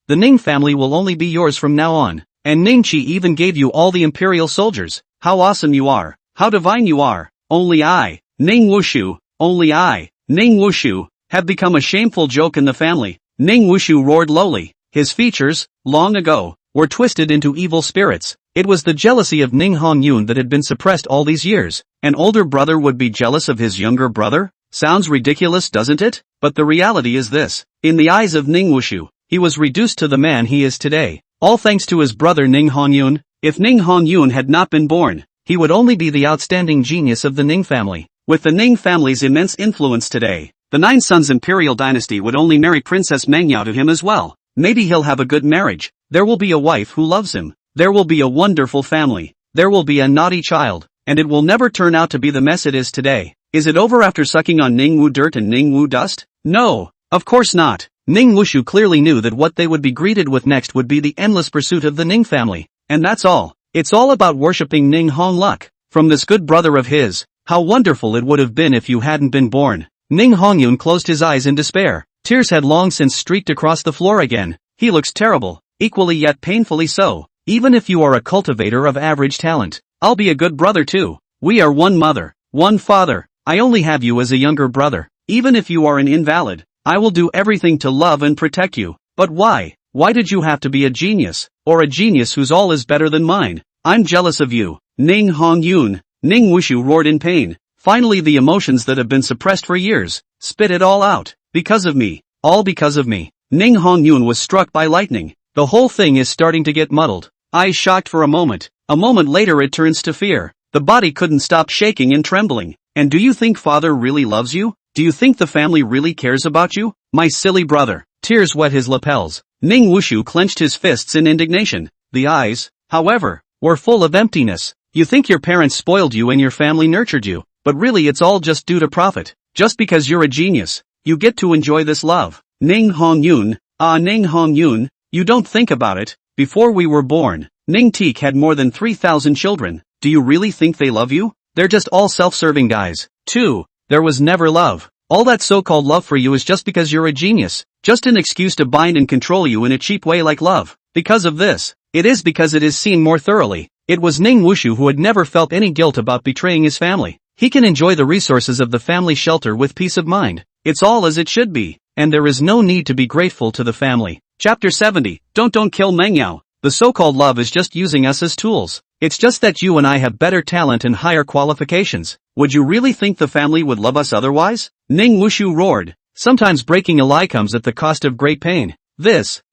The Ning family will only be yours from now on. And Ning Chi even gave you all the Imperial soldiers. How awesome you are. How divine you are. Only I, Ning Wushu, Ning Wushu, have become a shameful joke in the family. Ning Wushu roared lowly. His features, long ago, were twisted into evil spirits. It was the jealousy of Ning Hongyun that had been suppressed all these years. An older brother would be jealous of his younger brother? Sounds ridiculous, doesn't it? But the reality is this. In the eyes of Ning Wushu, he was reduced to the man he is today. All thanks to his brother Ning Hongyun. If Ning Hongyun had not been born, he would only be the outstanding genius of the Ning family. With the Ning family's immense influence today, the Nine Sons Imperial dynasty would only marry Princess Meng Yao to him as well. Maybe he'll have a good marriage. There will be a wife who loves him. There will be a wonderful family. There will be a naughty child. And it will never turn out to be the mess it is today. Is it over after sucking on Ning Wu dirt and Ning Wu dust? No, of course not. Ning Wushu clearly knew that what they would be greeted with next would be the endless pursuit of the Ning family. And that's all. It's all about worshipping Ning Hong Luk. From this good brother of his. How wonderful it would have been if you hadn't been born. Ning Hongyun closed his eyes in despair. Tears had long since streaked across the floor again. He looks terrible. Equally yet painfully so. Even if you are a cultivator of average talent, I'll be a good brother too. We are one mother, one father. I only have you as a younger brother. Even if you are an invalid, I will do everything to love and protect you. But why? Why did you have to be a genius? Or a genius whose all is better than mine? I'm jealous of you. Ning Hongyun. Ning Wushu roared in pain. Finally the emotions that have been suppressed for years. Spit it all out. Because of me. All because of me. Ning Hongyun was struck by lightning. The whole thing is starting to get muddled. Eyes shocked for a moment. A moment later it turns to fear. The body couldn't stop shaking and trembling. And do you think father really loves you? Do you think the family really cares about you? My silly brother. Tears wet his lapels. Ning Wushu clenched his fists in indignation. The eyes, however, were full of emptiness. You think your parents spoiled you and your family nurtured you, but really it's all just due to profit. Just because you're a genius, you get to enjoy this love. Ning Hongyun, Ning Hongyun, you don't think about it. Before we were born, Ning Teek had more than 3,000 children. Do you really think they love you? They're just all self-serving guys. 2. There was never love. All that so-called love for you is just because you're a genius. Just an excuse to bind and control you in a cheap way like love. Because of this, it is because it is seen more thoroughly. It was Ning Wushu who had never felt any guilt about betraying his family. He can enjoy the resources of the family shelter with peace of mind. It's all as it should be, and there is no need to be grateful to the family. Chapter 70. Don't kill Meng Yao. The so-called love is just using us as tools. It's just that you and I have better talent and higher qualifications. Would you really think the family would love us otherwise? Ning Wushu roared. Sometimes breaking a lie comes at the cost of great pain.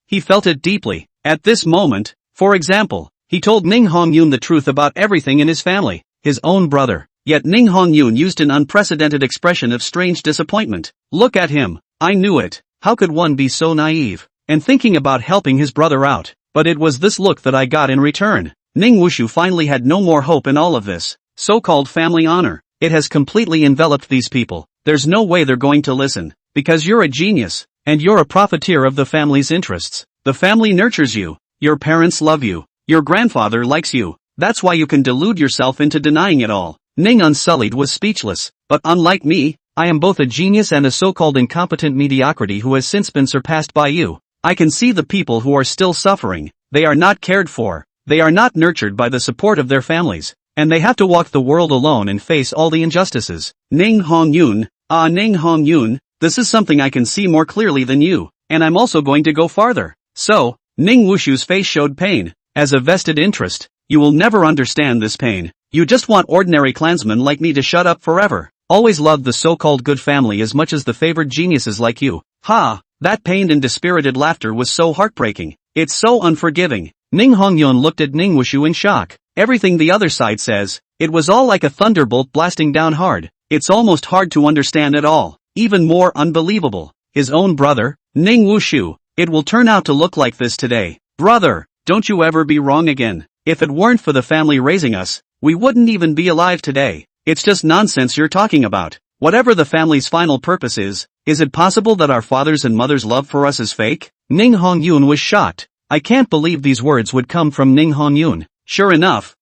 He felt it deeply. At this moment, for example, he told Ning Hongyun the truth about everything in his family, his own brother. Yet Ning Hongyun used an unprecedented expression of strange disappointment. Look at him. I knew it. How could one be so naive? And thinking about helping his brother out. But it was this look that I got in return. Ning Wushu finally had no more hope in all of this so-called family honor. It has completely enveloped these people. There's no way they're going to listen. Because you're a genius. And you're a profiteer of the family's interests. The family nurtures you. Your parents love you. Your grandfather likes you. That's why you can delude yourself into denying it all. Ning Unsullied was speechless. But unlike me, I am both a genius and a so-called incompetent mediocrity who has since been surpassed by you. I can see the people who are still suffering. They are not cared for. They are not nurtured by the support of their families. And they have to walk the world alone and face all the injustices. Ning Hongyun, Ning Hongyun, this is something I can see more clearly than you. And I'm also going to go farther. So, Ning Wushu's face showed pain. As a vested interest, you will never understand this pain. You just want ordinary clansmen like me to shut up forever. Always loved the so-called good family as much as the favored geniuses like you. Ha! That pained and dispirited laughter was so heartbreaking. It's so unforgiving. Ning Hongyun looked at Ning Wushu in shock. Everything the other side says, it was all like a thunderbolt blasting down hard. It's almost hard to understand at all. Even more unbelievable. His own brother, Ning Wushu. It will turn out to look like this today. Brother, don't you ever be wrong again. If it weren't for the family raising us, we wouldn't even be alive today. It's just nonsense you're talking about. Whatever the family's final purpose is it possible that our fathers and mothers' love for us is fake? Ning Hongyun was shocked. I can't believe these words would come from Ning Hongyun. Sure enough,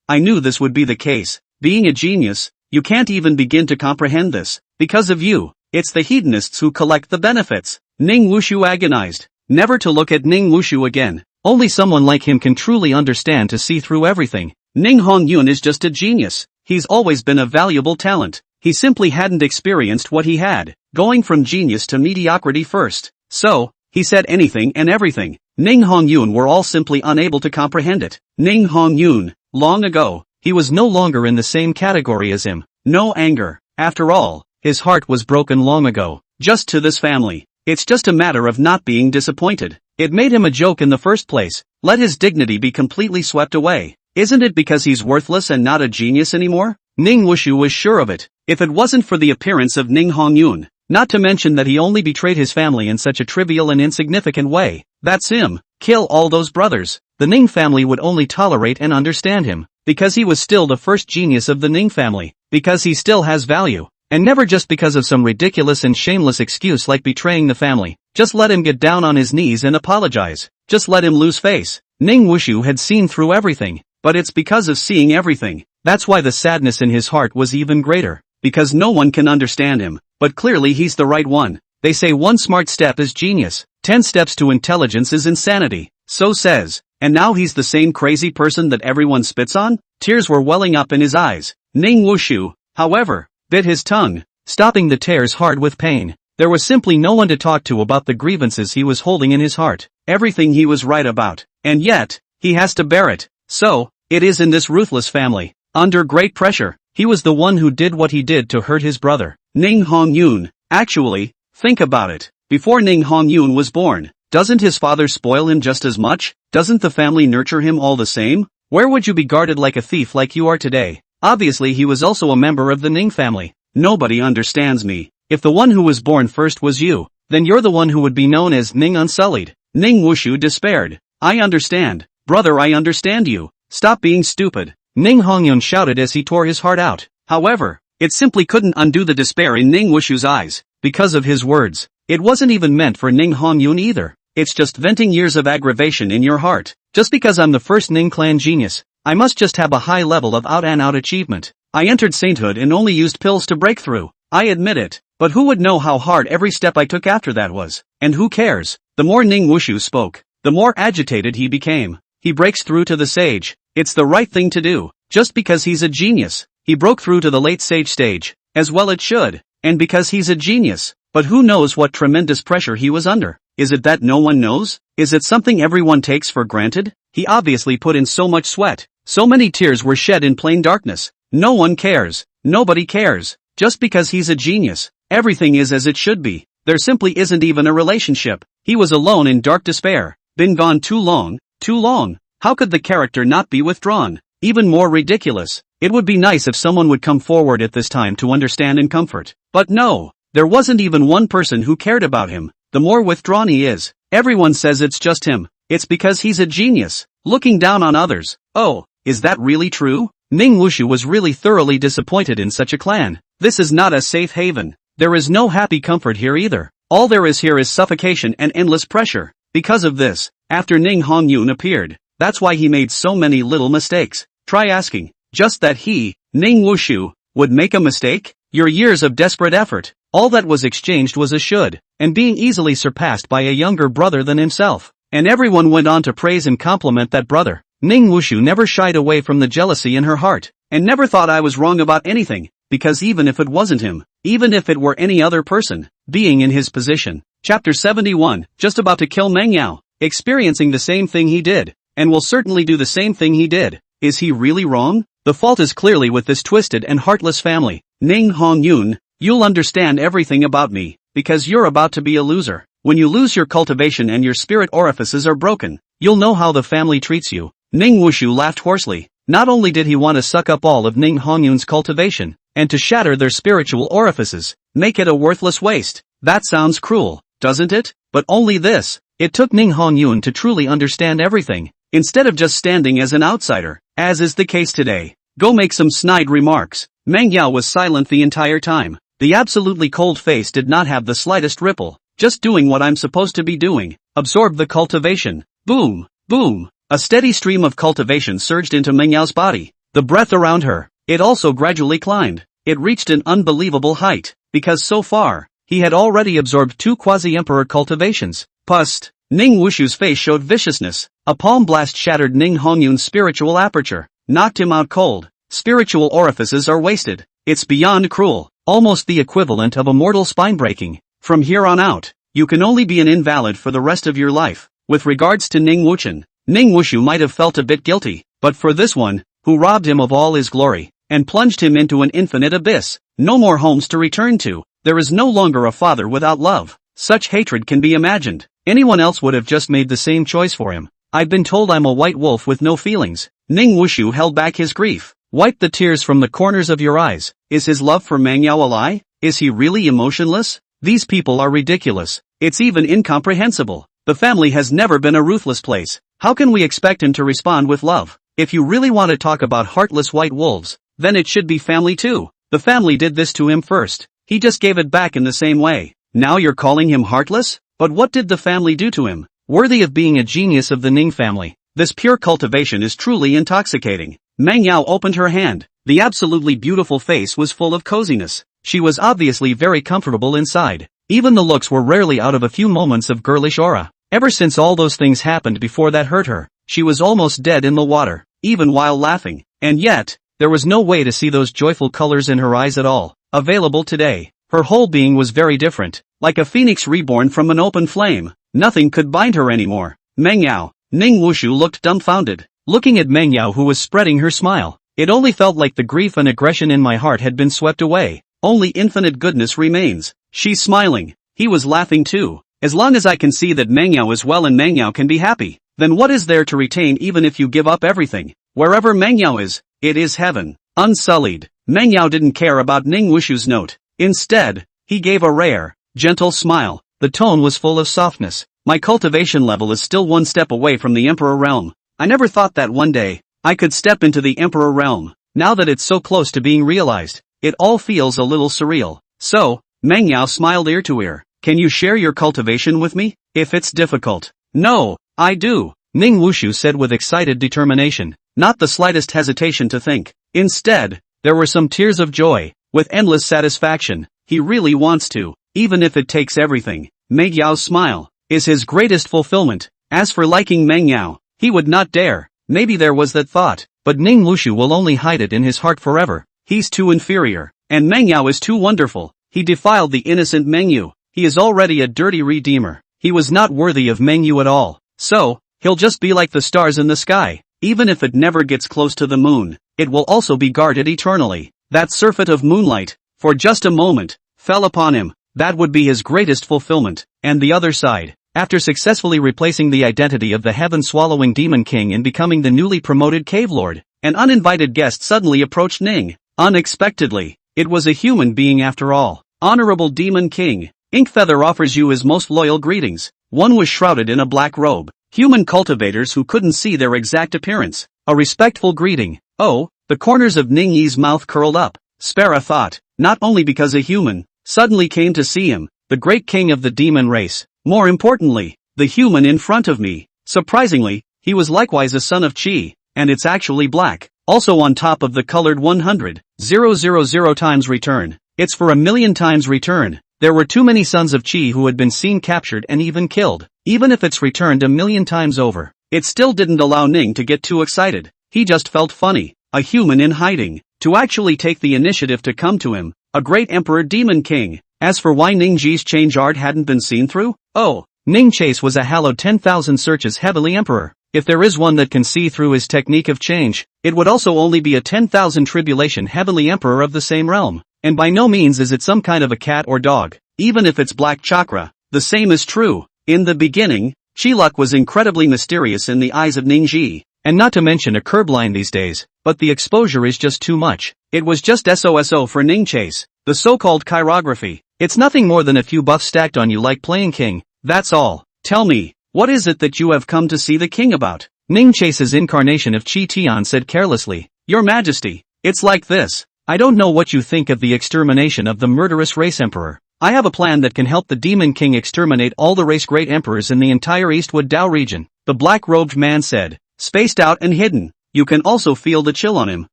I knew this would be the case. Being a genius, you can't even begin to comprehend this. Because of you, it's the hedonists who collect the benefits. Ning Wushu agonized. Never to look at Ning Wushu again. Only someone like him can truly understand to see through everything. Ning Hongyun is just a genius. He's always been a valuable talent. He simply hadn't experienced what he had, going from genius to mediocrity first. So, he said anything and everything. Ning Hongyun were all simply unable to comprehend it. Ning Hongyun, long ago, he was no longer in the same category as him. No anger. After all, his heart was broken long ago. Just to this family. It's just a matter of not being disappointed. It made him a joke in the first place. Let his dignity be completely swept away. Isn't it because he's worthless and not a genius anymore? Ning Wushu was sure of it. If it wasn't for the appearance of Ning Hongyun, not to mention that he only betrayed his family in such a trivial and insignificant way. That's him. Kill all those brothers. The Ning family would only tolerate and understand him. Because he was still the first genius of the Ning family. Because he still has value. And never just because of some ridiculous and shameless excuse like betraying the family. Just let him get down on his knees and apologize. Just let him lose face. Ning Wushu had seen through everything. But it's because of seeing everything. That's why the sadness in his heart was even greater. Because no one can understand him. But clearly he's the right one. They say 1 smart step is genius. 10 steps to intelligence is insanity. So says. And now he's the same crazy person that everyone spits on? Tears were welling up in his eyes. Ning Wushu, however, bit his tongue, stopping the tears hard with pain. There was simply no one to talk to about the grievances he was holding in his heart. Everything he was right about. And yet, he has to bear it. So, it is in this ruthless family. Under great pressure, he was the one who did what he did to hurt his brother. Ning Hongyun. Actually, think about it. Before Ning Hongyun was born, doesn't his father spoil him just as much? Doesn't the family nurture him all the same? Where would you be guarded like a thief like you are today? Obviously he was also a member of the Ning family. Nobody understands me. If the one who was born first was you, then you're the one who would be known as Ning Unsullied. Ning Wushu despaired. I understand. Brother, I understand you. Stop being stupid. Ning Hongyun shouted as he tore his heart out. However, it simply couldn't undo the despair in Ning Wushu's eyes. Because of his words. It wasn't even meant for Ning Hongyun either. It's just venting years of aggravation in your heart. Just because I'm the first Ning clan genius, I must just have a high level of out-and-out achievement. I entered sainthood and only used pills to break through. I admit it. But who would know how hard every step I took after that was? And who cares? The more Ning Wushu spoke, the more agitated he became. He breaks through to the sage. It's the right thing to do. Just because he's a genius. He broke through to the late sage stage. As well it should. And because he's a genius. But who knows what tremendous pressure he was under? Is it that no one knows? Is it something everyone takes for granted? He obviously put in so much sweat. So many tears were shed in plain darkness. No one cares. Nobody cares. Just because he's a genius. Everything is as it should be. There simply isn't even a relationship. He was alone in dark despair. Been gone too long. Too long. How could the character not be withdrawn? Even more ridiculous. It would be nice if someone would come forward at this time to understand and comfort. But no. There wasn't even one person who cared about him. The more withdrawn he is, everyone says it's just him. It's because he's a genius. looking down on others. Oh, is that really true? Ning Wushu was really thoroughly disappointed in such a clan. This is not a safe haven. There is no happy comfort here either. All there is here is suffocation and endless pressure. Because of this, after Ning Hongyun appeared, that's why he made so many little mistakes. Try asking, just that he, Ning Wushu, would make a mistake? Your years of desperate effort, all that was exchanged was a should, and being easily surpassed by a younger brother than himself. And everyone went on to praise and compliment that brother. Ning Wushu never shied away from the jealousy in her heart, and never thought I was wrong about anything, because even if it wasn't him, even if it were any other person, being in his position. Chapter 71, just about to kill Meng Yao, experiencing the same thing he did, and will certainly do the same thing he did. Is he really wrong? The fault is clearly with this twisted and heartless family. Ning Hongyun, you'll understand everything about me, because you're about to be a loser. When you lose your cultivation and your spirit orifices are broken, you'll know how the family treats you. Ning Wushu laughed hoarsely. Not only did he want to suck up all of Ning Hongyun's cultivation, and to shatter their spiritual orifices, make it a worthless waste. That sounds cruel, doesn't it? But only this. It took Ning Hongyun to truly understand everything, instead of just standing as an outsider, as is the case today. Go make some snide remarks. Meng Yao was silent the entire time. The absolutely cold face did not have the slightest ripple. Just doing what I'm supposed to be doing. Absorb the cultivation. Boom, boom. A steady stream of cultivation surged into Meng Yao's body. The breath around her, it also gradually climbed. It reached an unbelievable height, because so far, he had already absorbed 2 quasi-emperor cultivations. Pust. Ning Wushu's face showed viciousness. A palm blast shattered Ning Hongyun's spiritual aperture, knocked him out cold. Spiritual orifices are wasted. It's beyond cruel, almost the equivalent of a mortal spine breaking. From here on out, you can only be an invalid for the rest of your life. With regards to Ning Wuchen, Ning Wushu might have felt a bit guilty, but for this one, who robbed him of all his glory, and plunged him into an infinite abyss, no more homes to return to, there is no longer a father without love. Such hatred can be imagined. Anyone else would have just made the same choice for him. I've been told I'm a white wolf with no feelings. Ning Wushu held back his grief. Wipe the tears from the corners of your eyes. Is his love for Meng Yao a lie? Is he really emotionless? These people are ridiculous. It's even incomprehensible. The family has never been a ruthless place. How can we expect him to respond with love? If you really want to talk about heartless white wolves, then it should be family too. The family did this to him first. He just gave it back in the same way. Now you're calling him heartless? But what did the family do to him? Worthy of being a genius of the Ning family. This pure cultivation is truly intoxicating. Meng Yao opened her hand. The absolutely beautiful face was full of coziness. She was obviously very comfortable inside. Even the looks were rarely out of a few moments of girlish aura. Ever since all those things happened before that hurt her, she was almost dead in the water, even while laughing. And yet, there was no way to see those joyful colors in her eyes at all, available today. Her whole being was very different, like a phoenix reborn from an open flame. Nothing could bind her anymore. Meng Yao. Ning Wushu looked dumbfounded, looking at Meng Yao who was spreading her smile. It only felt like the grief and aggression in my heart had been swept away. Only infinite goodness remains. She's smiling. He was laughing too. As long as I can see that Meng Yao is well and Meng Yao can be happy, then what is there to retain even if you give up everything? Wherever Meng Yao is, it is heaven. Unsullied. Meng Yao didn't care about Ning Wushu's note. Instead, he gave a rare, gentle smile. The tone was full of softness. My cultivation level is still one step away from the Emperor realm. I never thought that one day, I could step into the Emperor realm. Now that it's so close to being realized, it all feels a little surreal. So, Meng Yao smiled ear to ear. Can you share your cultivation with me? If it's difficult. No, I do. Ning Wushu said with excited determination, not the slightest hesitation to think. Instead, there were some tears of joy, with endless satisfaction. He really wants to, even if it takes everything. Meng Yao's smile is his greatest fulfillment. As for liking Meng Yao, he would not dare. Maybe there was that thought, but Ning Wushu will only hide it in his heart forever. He's too inferior, and Meng Yao is too wonderful. He defiled the innocent Meng Yu. He is already a dirty redeemer. He was not worthy of Meng Yu at all. So, he'll just be like the stars in the sky. Even if it never gets close to the moon, it will also be guarded eternally. That surfeit of moonlight, for just a moment, fell upon him. That would be his greatest fulfillment. And the other side, after successfully replacing the identity of the heaven-swallowing demon king and becoming the newly promoted cave lord, an uninvited guest suddenly approached Ning. Unexpectedly, it was a human being after all. Honorable demon king, Inkfeather offers you his most loyal greetings. One was shrouded in a black robe. Human cultivators who couldn't see their exact appearance. A respectful greeting. Oh, the corners of Ning Yi's mouth curled up. Spare a thought, not only because a human suddenly came to see him, the great king of the demon race. More importantly, the human in front of me. Surprisingly, he was likewise a son of Qi, and it's actually black. Also on top of the colored 100,000 times return. It's for 1,000,000 times return. There were too many sons of Qi who had been seen captured and even killed. Even if it's returned 1,000,000 times over, it still didn't allow Ning to get too excited. He just felt funny. A human in hiding, to actually take the initiative to come to him, a great emperor demon king. As for why Ning Ji's change art hadn't been seen through? Oh, Ning Chase was a hallowed 10,000 searches heavily emperor. If there is one that can see through his technique of change, it would also only be a 10,000 tribulation heavily emperor of the same realm. And by no means is it some kind of a cat or dog, even if it's black chakra. The same is true. In the beginning, Qi-luck was incredibly mysterious in the eyes of Ning Ji, and not to mention a curb-line these days, but the exposure is just too much. It was just SOSO for Ning Chase, the so-called chirography. It's nothing more than a few buffs stacked on you like playing king, that's all. Tell me, what is it that you have come to see the king about? Ning Chase's incarnation of Qi Tian said carelessly. Your Majesty, it's like this. I don't know what you think of the extermination of the murderous race emperor. I have a plan that can help the demon king exterminate all the race great emperors in the entire Eastwood Dao region, the black-robed man said. Spaced out and hidden, you can also feel the chill on him.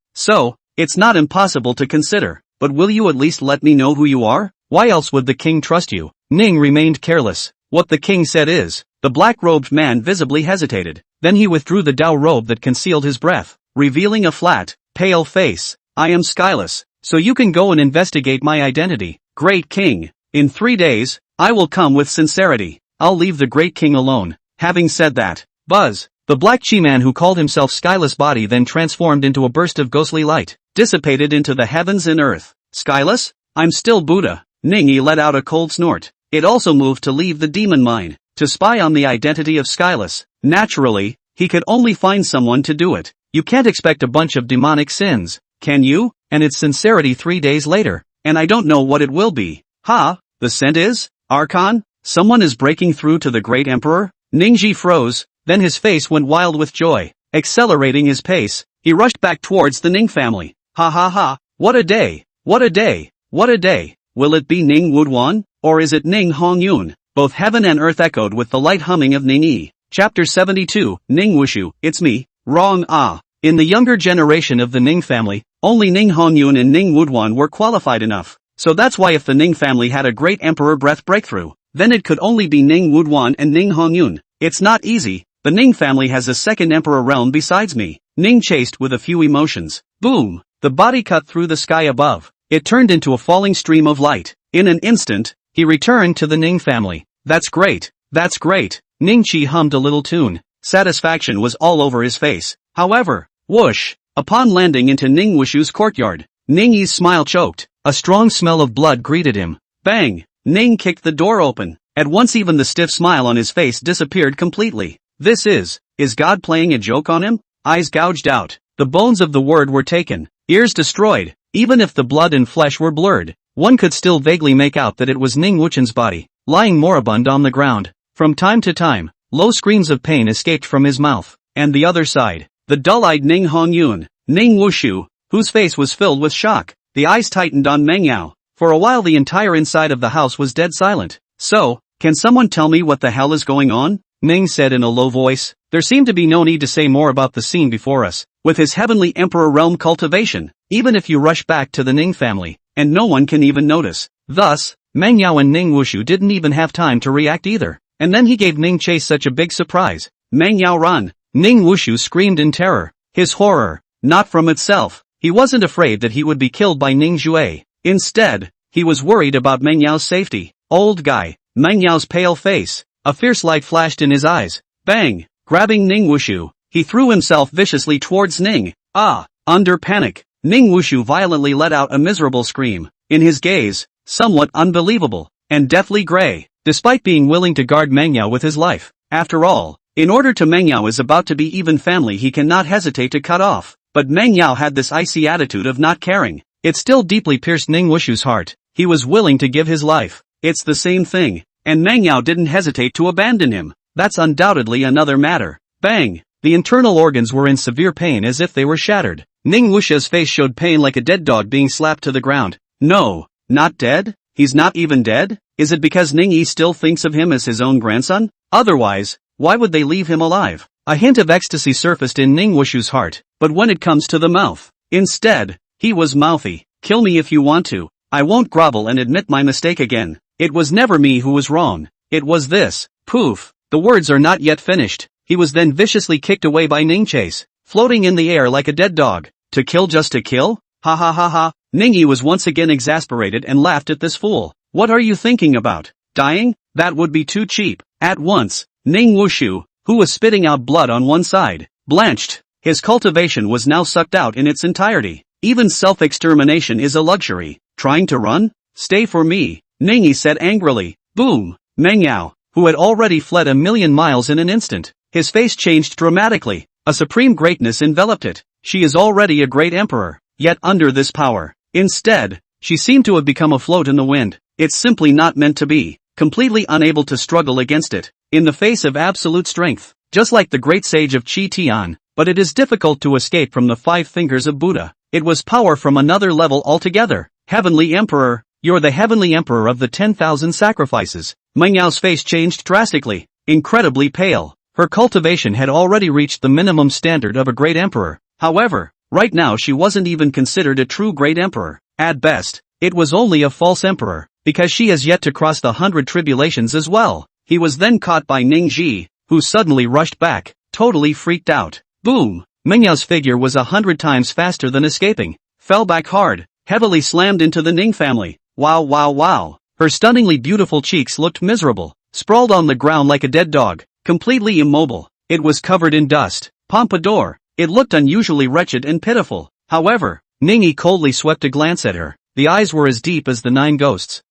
So, it's not impossible to consider, but will you at least let me know who you are? Why else would the king trust you? Ning remained careless. What the king said is, the black-robed man visibly hesitated. Then he withdrew the Dao robe that concealed his breath, revealing a flat, pale face. I am Skyless, so you can go and investigate my identity. Great king, in 3 days, I will come with sincerity. I'll leave the great king alone. Having said that, buzz. The black Qi man who called himself Skyless body then transformed into a burst of ghostly light, dissipated into the heavens and earth. Skyless? I'm still Buddha. Ning Yi let out a cold snort. It also moved to leave the demon mine, to spy on the identity of Skyless. Naturally, he could only find someone to do it. You can't expect a bunch of demonic sins, can you? And it's sincerity 3 days later, and I don't know what it will be. Ha, the scent is? Archon? Someone is breaking through to the great emperor? Ning Ji froze. Then his face went wild with joy. Accelerating his pace, he rushed back towards the Ning family. Ha ha ha, what a day, what a day, what a day. Will it be Ning Wuduan, or is it Ning Hongyun? Both heaven and earth echoed with the light humming of Ning Yi. Chapter 72, Ning Wushu, it's me. Wrong ah. In the younger generation of the Ning family, only Ning Hongyun and Ning Wuduan were qualified enough. So that's why if the Ning family had a great emperor breath breakthrough, then it could only be Ning Wuduan and Ning Hongyun. It's not easy. The Ning family has a second emperor realm besides me. Ning chased with a few emotions. Boom! The body cut through the sky above. It turned into a falling stream of light. In an instant, he returned to the Ning family. That's great. That's great. Ning Qi hummed a little tune. Satisfaction was all over his face. However, whoosh! Upon landing into Ning Wushu's courtyard, Ning Yi's smile choked. A strong smell of blood greeted him. Bang! Ning kicked the door open. At once even the stiff smile on his face disappeared completely. This is God playing a joke on him? Eyes gouged out, the bones of the word were taken, ears destroyed. Even if the blood and flesh were blurred, one could still vaguely make out that it was Ning Wuchen's body, lying moribund on the ground. From time to time, low screams of pain escaped from his mouth. And the other side, the dull-eyed Ning Hongyun, Ning Wushu, whose face was filled with shock. The eyes tightened on Meng Yao. For a while the entire inside of the house was dead silent. So, can someone tell me what the hell is going on? Ning said in a low voice. There seemed to be no need to say more about the scene before us. With his heavenly emperor realm cultivation, even if you rush back to the Ning family, and no one can even notice. Thus, Meng Yao and Ning Wushu didn't even have time to react either. And then he gave Ning Chase such a big surprise. Meng Yao run! Ning Wushu screamed in terror. His horror, not from itself. He wasn't afraid that he would be killed by Ning Jue. Instead, he was worried about Meng Yao's safety. Old guy, Meng Yao's pale face. A fierce light flashed in his eyes. Bang! Grabbing Ning Wushu, he threw himself viciously towards Ning. Ah! Under panic, Ning Wushu violently let out a miserable scream. In his gaze, somewhat unbelievable, and deathly gray, despite being willing to guard Meng Yao with his life. After all, in order to Meng Yao is about to be even family he cannot hesitate to cut off. But Meng Yao had this icy attitude of not caring. It still deeply pierced Ning Wushu's heart. He was willing to give his life. It's the same thing. And Meng Yao didn't hesitate to abandon him. that's undoubtedly another matter. Bang! The internal organs were in severe pain as if they were shattered. Ning Wuxia's face showed pain like a dead dog being slapped to the ground. No, not dead? He's not even dead? Is it because Ning Yi still thinks of him as his own grandson? Otherwise, why would they leave him alive? A hint of ecstasy surfaced in Ning Wushu's heart, but when it comes to the mouth, instead, he was mouthy. Kill me if you want to. I won't grovel and admit my mistake again. It was never me who was wrong. It was this. Poof. The words are not yet finished. He was then viciously kicked away by Ning Chase, floating in the air like a dead dog. To kill just to kill? Ha ha ha ha. Ning Yi was once again exasperated and laughed at this fool. What are you thinking about? Dying? That would be too cheap. At once, Ning Wushu, who was spitting out blood on one side, blanched. His cultivation was now sucked out in its entirety. Even self-extermination is a luxury. Trying to run? Stay for me, Ning Yi said angrily. Boom! Meng Yao, who had already fled 1,000,000 miles in an instant. His face changed dramatically. A supreme greatness enveloped it. She is already a great emperor, yet under this power. Instead, she seemed to have become afloat in the wind. It's simply not meant to be. Completely unable to struggle against it. In the face of absolute strength. Just like the great sage of Qi Tian. But it is difficult to escape from the 5 fingers of Buddha. It was power from another level altogether. Heavenly Emperor, you're the Heavenly Emperor of the 10,000 sacrifices. Meng Yao's face changed drastically. Incredibly pale. Her cultivation had already reached the minimum standard of a great emperor. However, right now she wasn't even considered a true great emperor. At best, it was only a false emperor, because she has yet to cross the 100 tribulations as well. He was then caught by Ning Ji, who suddenly rushed back, totally freaked out. Boom! Meng Yao's figure was 100 times faster than escaping. Fell back hard, heavily slammed into the Ning family. Wow wow wow. Her stunningly beautiful cheeks looked miserable, sprawled on the ground like a dead dog. Completely immobile. It was covered in dust. Pompadour. It looked unusually wretched and pitiful. However, Ning Yi coldly swept a glance at her. The eyes were as deep as the 9 ghosts.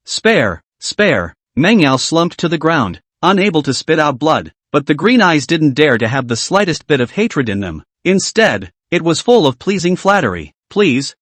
Spare. Meng Yao slumped to the ground, unable to spit out blood, but the green eyes didn't dare to have the slightest bit of hatred in them. Instead, it was full of pleasing flattery. Please,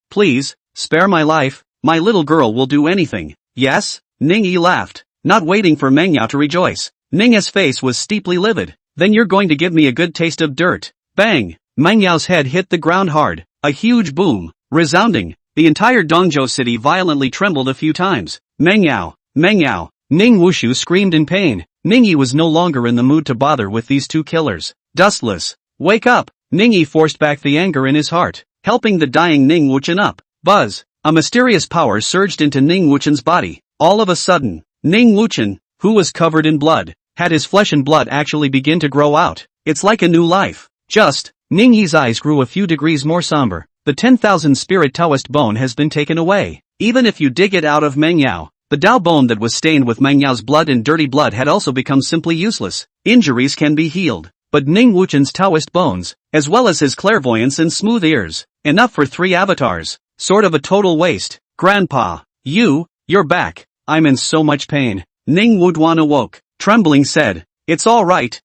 spare my life. My little girl will do anything. Yes? Ning Yi laughed, not waiting for Meng Yao to rejoice. Ning Yi's face was steeply livid. Then you're going to give me a good taste of dirt. Bang! Meng Yao's head hit the ground hard. A huge boom. Resounding. The entire Dongzhou city violently trembled a few times. Meng Yao! Ning Wushu screamed in pain. Ning Yi was no longer in the mood to bother with these 2 killers. Dustless. Wake up! Ning Yi forced back the anger in his heart, helping the dying Ning Wuchen up. Buzz! A mysterious power surged into Ning Wuchen's body. All of a sudden, Ning Wuchen, who was covered in blood, had his flesh and blood actually begin to grow out. It's like a new life. Ning Yi's eyes grew a few degrees more somber. The 10,000 spirit Taoist bone has been taken away. Even if you dig it out of Meng Yao, the Dao bone that was stained with Meng Yao's blood and dirty blood had also become simply useless. Injuries can be healed. But Ning Wuchen's Taoist bones, as well as his clairvoyance and smooth ears, enough for 3 avatars. Sort of a total waste. Grandpa, you're back. I'm in so much pain. Ning Wuduan awoke, trembling said, It's all right.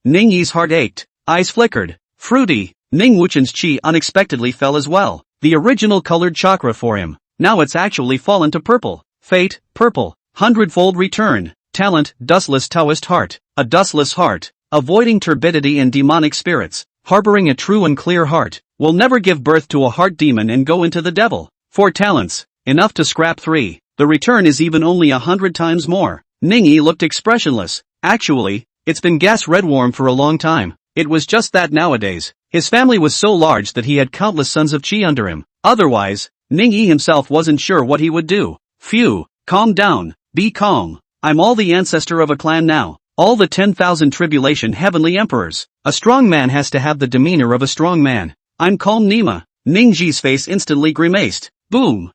Ning Yi's heart ached, eyes flickered. Fruity. Ning Wuchen's chi unexpectedly fell as well. The original colored chakra for him. Now it's actually fallen to purple. Fate, purple. 100-fold return. Talent, dustless Taoist heart. A dustless heart, avoiding turbidity and demonic spirits, harboring a true and clear heart, will never give birth to a heart demon and go into the devil. 4 talents, enough to scrap 3. The return is even only 100 times more. Ning Yi looked expressionless. Actually, it's been gas redworm for a long time. It was just that nowadays, his family was so large that he had countless sons of Qi under him. Otherwise, Ning Yi himself wasn't sure what he would do. Phew, calm down, be calm. I'm all the ancestor of a clan now. All the 10,000 tribulation heavenly emperors. A strong man has to have the demeanor of a strong man. I'm calm Nima. Ning Ji's face instantly grimaced. Boom.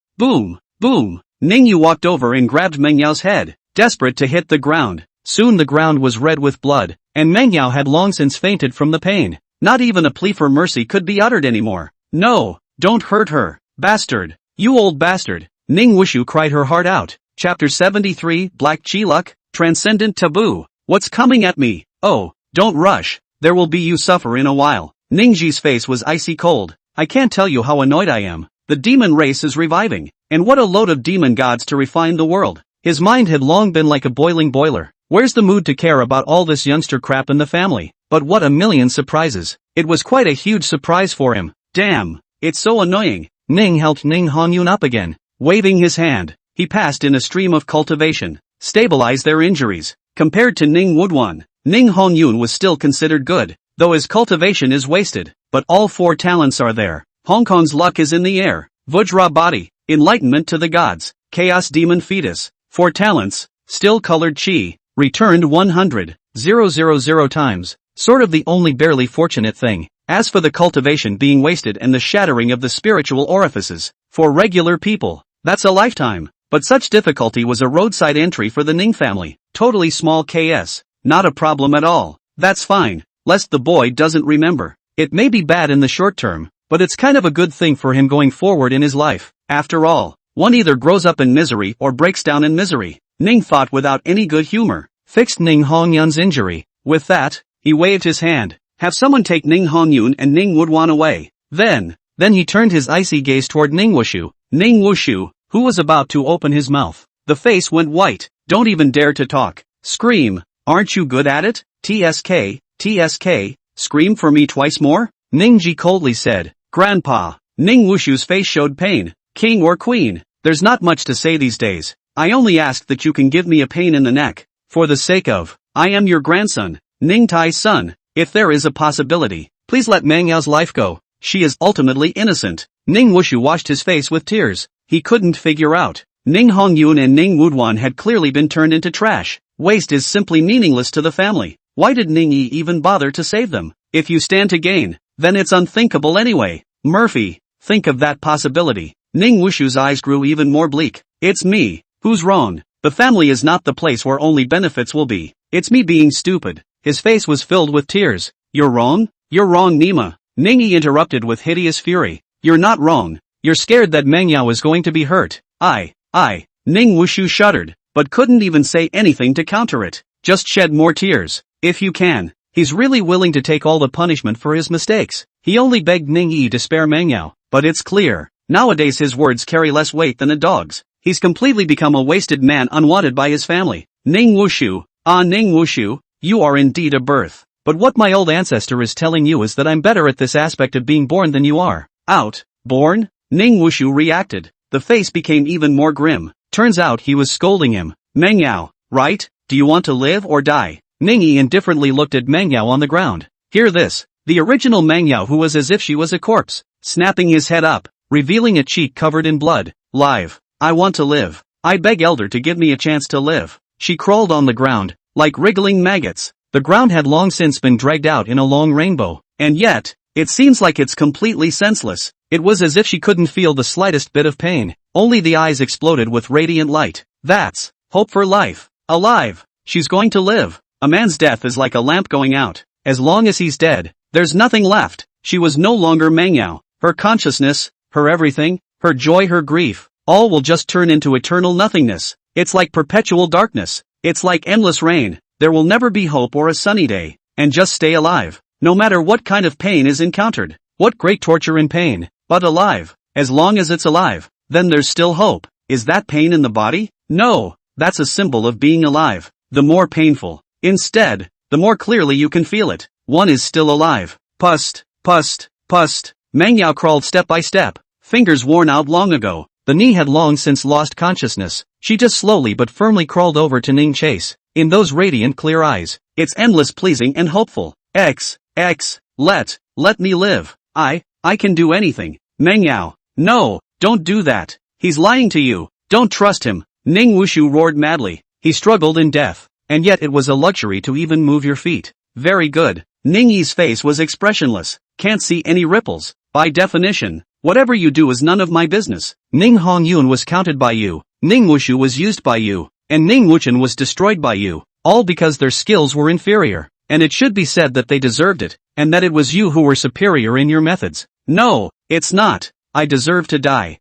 Ning Yi walked over and grabbed Meng Yao's head, desperate to hit the ground. Soon the ground was red with blood, and Meng Yao had long since fainted from the pain. Not even a plea for mercy could be uttered anymore. No, don't hurt her, bastard. You old bastard. Ning Wushu cried her heart out. Chapter 73, Black Chi-Luck, Transcendent Taboo. What's coming at me? Oh, don't rush. There will be you suffer in a while. Ning Ji's face was icy cold. I can't tell you how annoyed I am. The demon race is reviving. And what a load of demon gods to refine the world. His mind had long been like a boiling boiler. Where's the mood to care about all this youngster crap in the family? But what a million surprises. It was quite a huge surprise for him. Damn, it's so annoying. Ning helped Ning Hongyun up again. Waving his hand, he passed in a stream of cultivation. Stabilize their injuries. Compared to Ning Woodwan, Ning Hongyun was still considered good, though his cultivation is wasted. But all 4 talents are there. Hong Kong's luck is in the air. Vajra body, enlightenment to the gods, chaos demon fetus, 4 talents, still colored chi, returned 100,000 times. Sort of the only barely fortunate thing. As for the cultivation being wasted and the shattering of the spiritual orifices, for regular people, that's a lifetime. But such difficulty was a roadside entry for the Ning family. Totally small KS. Not a problem at all. That's fine, lest the boy doesn't remember. It may be bad in the short term, but it's kind of a good thing for him going forward in his life. After all, one either grows up in misery or breaks down in misery. Ning thought without any good humor. Fixed Ning Hongyun's injury. With that, he waved his hand. Have someone take Ning Hongyun and Ning Woodwan away. Then he turned his icy gaze toward Ning Wushu. Ning Wushu, who was about to open his mouth. The face went white. Don't even dare to talk. Scream. Aren't you good at it? TSK, TSK, scream for me twice more? Ning Ji coldly said. Grandpa. Ning Wushu's face showed pain. King or queen, there's not much to say these days. I only ask that you can give me a pain in the neck. For the sake of, I am your grandson, Ning Tai's son. If there is a possibility, please let Meng Yao's life go. She is ultimately innocent. Ning Wushu washed his face with tears. He couldn't figure out. Ning Hongyun and Ning Woodwan had clearly been turned into trash. Waste is simply meaningless to the family. Why did Ning Yi even bother to save them? If you stand to gain, then it's unthinkable anyway. Murphy, think of that possibility. Ning Wushu's eyes grew even more bleak. It's me. Who's wrong? The family is not the place where only benefits will be. It's me being stupid. His face was filled with tears. You're wrong? You're wrong, Nima. Ning Yi interrupted with hideous fury. You're not wrong. You're scared that Meng Yao is going to be hurt. Ning Wushu shuddered, but couldn't even say anything to counter it. Just shed more tears. If you can. He's really willing to take all the punishment for his mistakes. He only begged Ning Yi to spare Meng Yao, but it's clear. Nowadays his words carry less weight than a dog's. He's completely become a wasted man unwanted by his family. Ning Wushu, Ning Wushu, you are indeed a birth. But what my old ancestor is telling you is that I'm better at this aspect of being born than you are. Out. Born? Ning Wushu reacted. The face became even more grim. Turns out he was scolding him. Meng Yao, right? Do you want to live or die? Ning Yi indifferently looked at Meng Yao on the ground. Hear this. The original Meng Yao, who was as if she was a corpse, snapping his head up, revealing a cheek covered in blood. Live. I want to live. I beg Elder to give me a chance to live. She crawled on the ground, like wriggling maggots. The ground had long since been dragged out in a long rainbow, and yet, it seems like it's completely senseless. It was as if she couldn't feel the slightest bit of pain. Only the eyes exploded with radiant light. That's hope for life. Alive. She's going to live. A man's death is like a lamp going out. As long as he's dead, there's nothing left. She was no longer Meng Yao. Her consciousness, her everything, her joy, her grief, all will just turn into eternal nothingness. It's like perpetual darkness. It's like endless rain. There will never be hope or a sunny day. And just stay alive. No matter what kind of pain is encountered. What great torture in pain. But alive. As long as it's alive, then there's still hope. Is that pain in the body? No. That's a symbol of being alive. The more painful. Instead, the more clearly you can feel it. One is still alive. Pust, pust, pust. Meng Yao crawled step by step. Fingers worn out long ago. The knee had long since lost consciousness. She just slowly but firmly crawled over to Ning Chase. In those radiant clear eyes, it's endless pleasing and hopeful. Let me live. I can do anything. Meng Yao, no, don't do that. He's lying to you. Don't trust him. Ning Wushu roared madly. He struggled in death. And yet it was a luxury to even move your feet. Very good. Ning Yi's face was expressionless. Can't see any ripples. By definition, whatever you do is none of my business. Ning Hongyun was counted by you. Ning Wushu was used by you. And Ning Wuchen was destroyed by you. All because their skills were inferior. And it should be said that they deserved it. And that it was you who were superior in your methods. No, it's not. I deserve to die.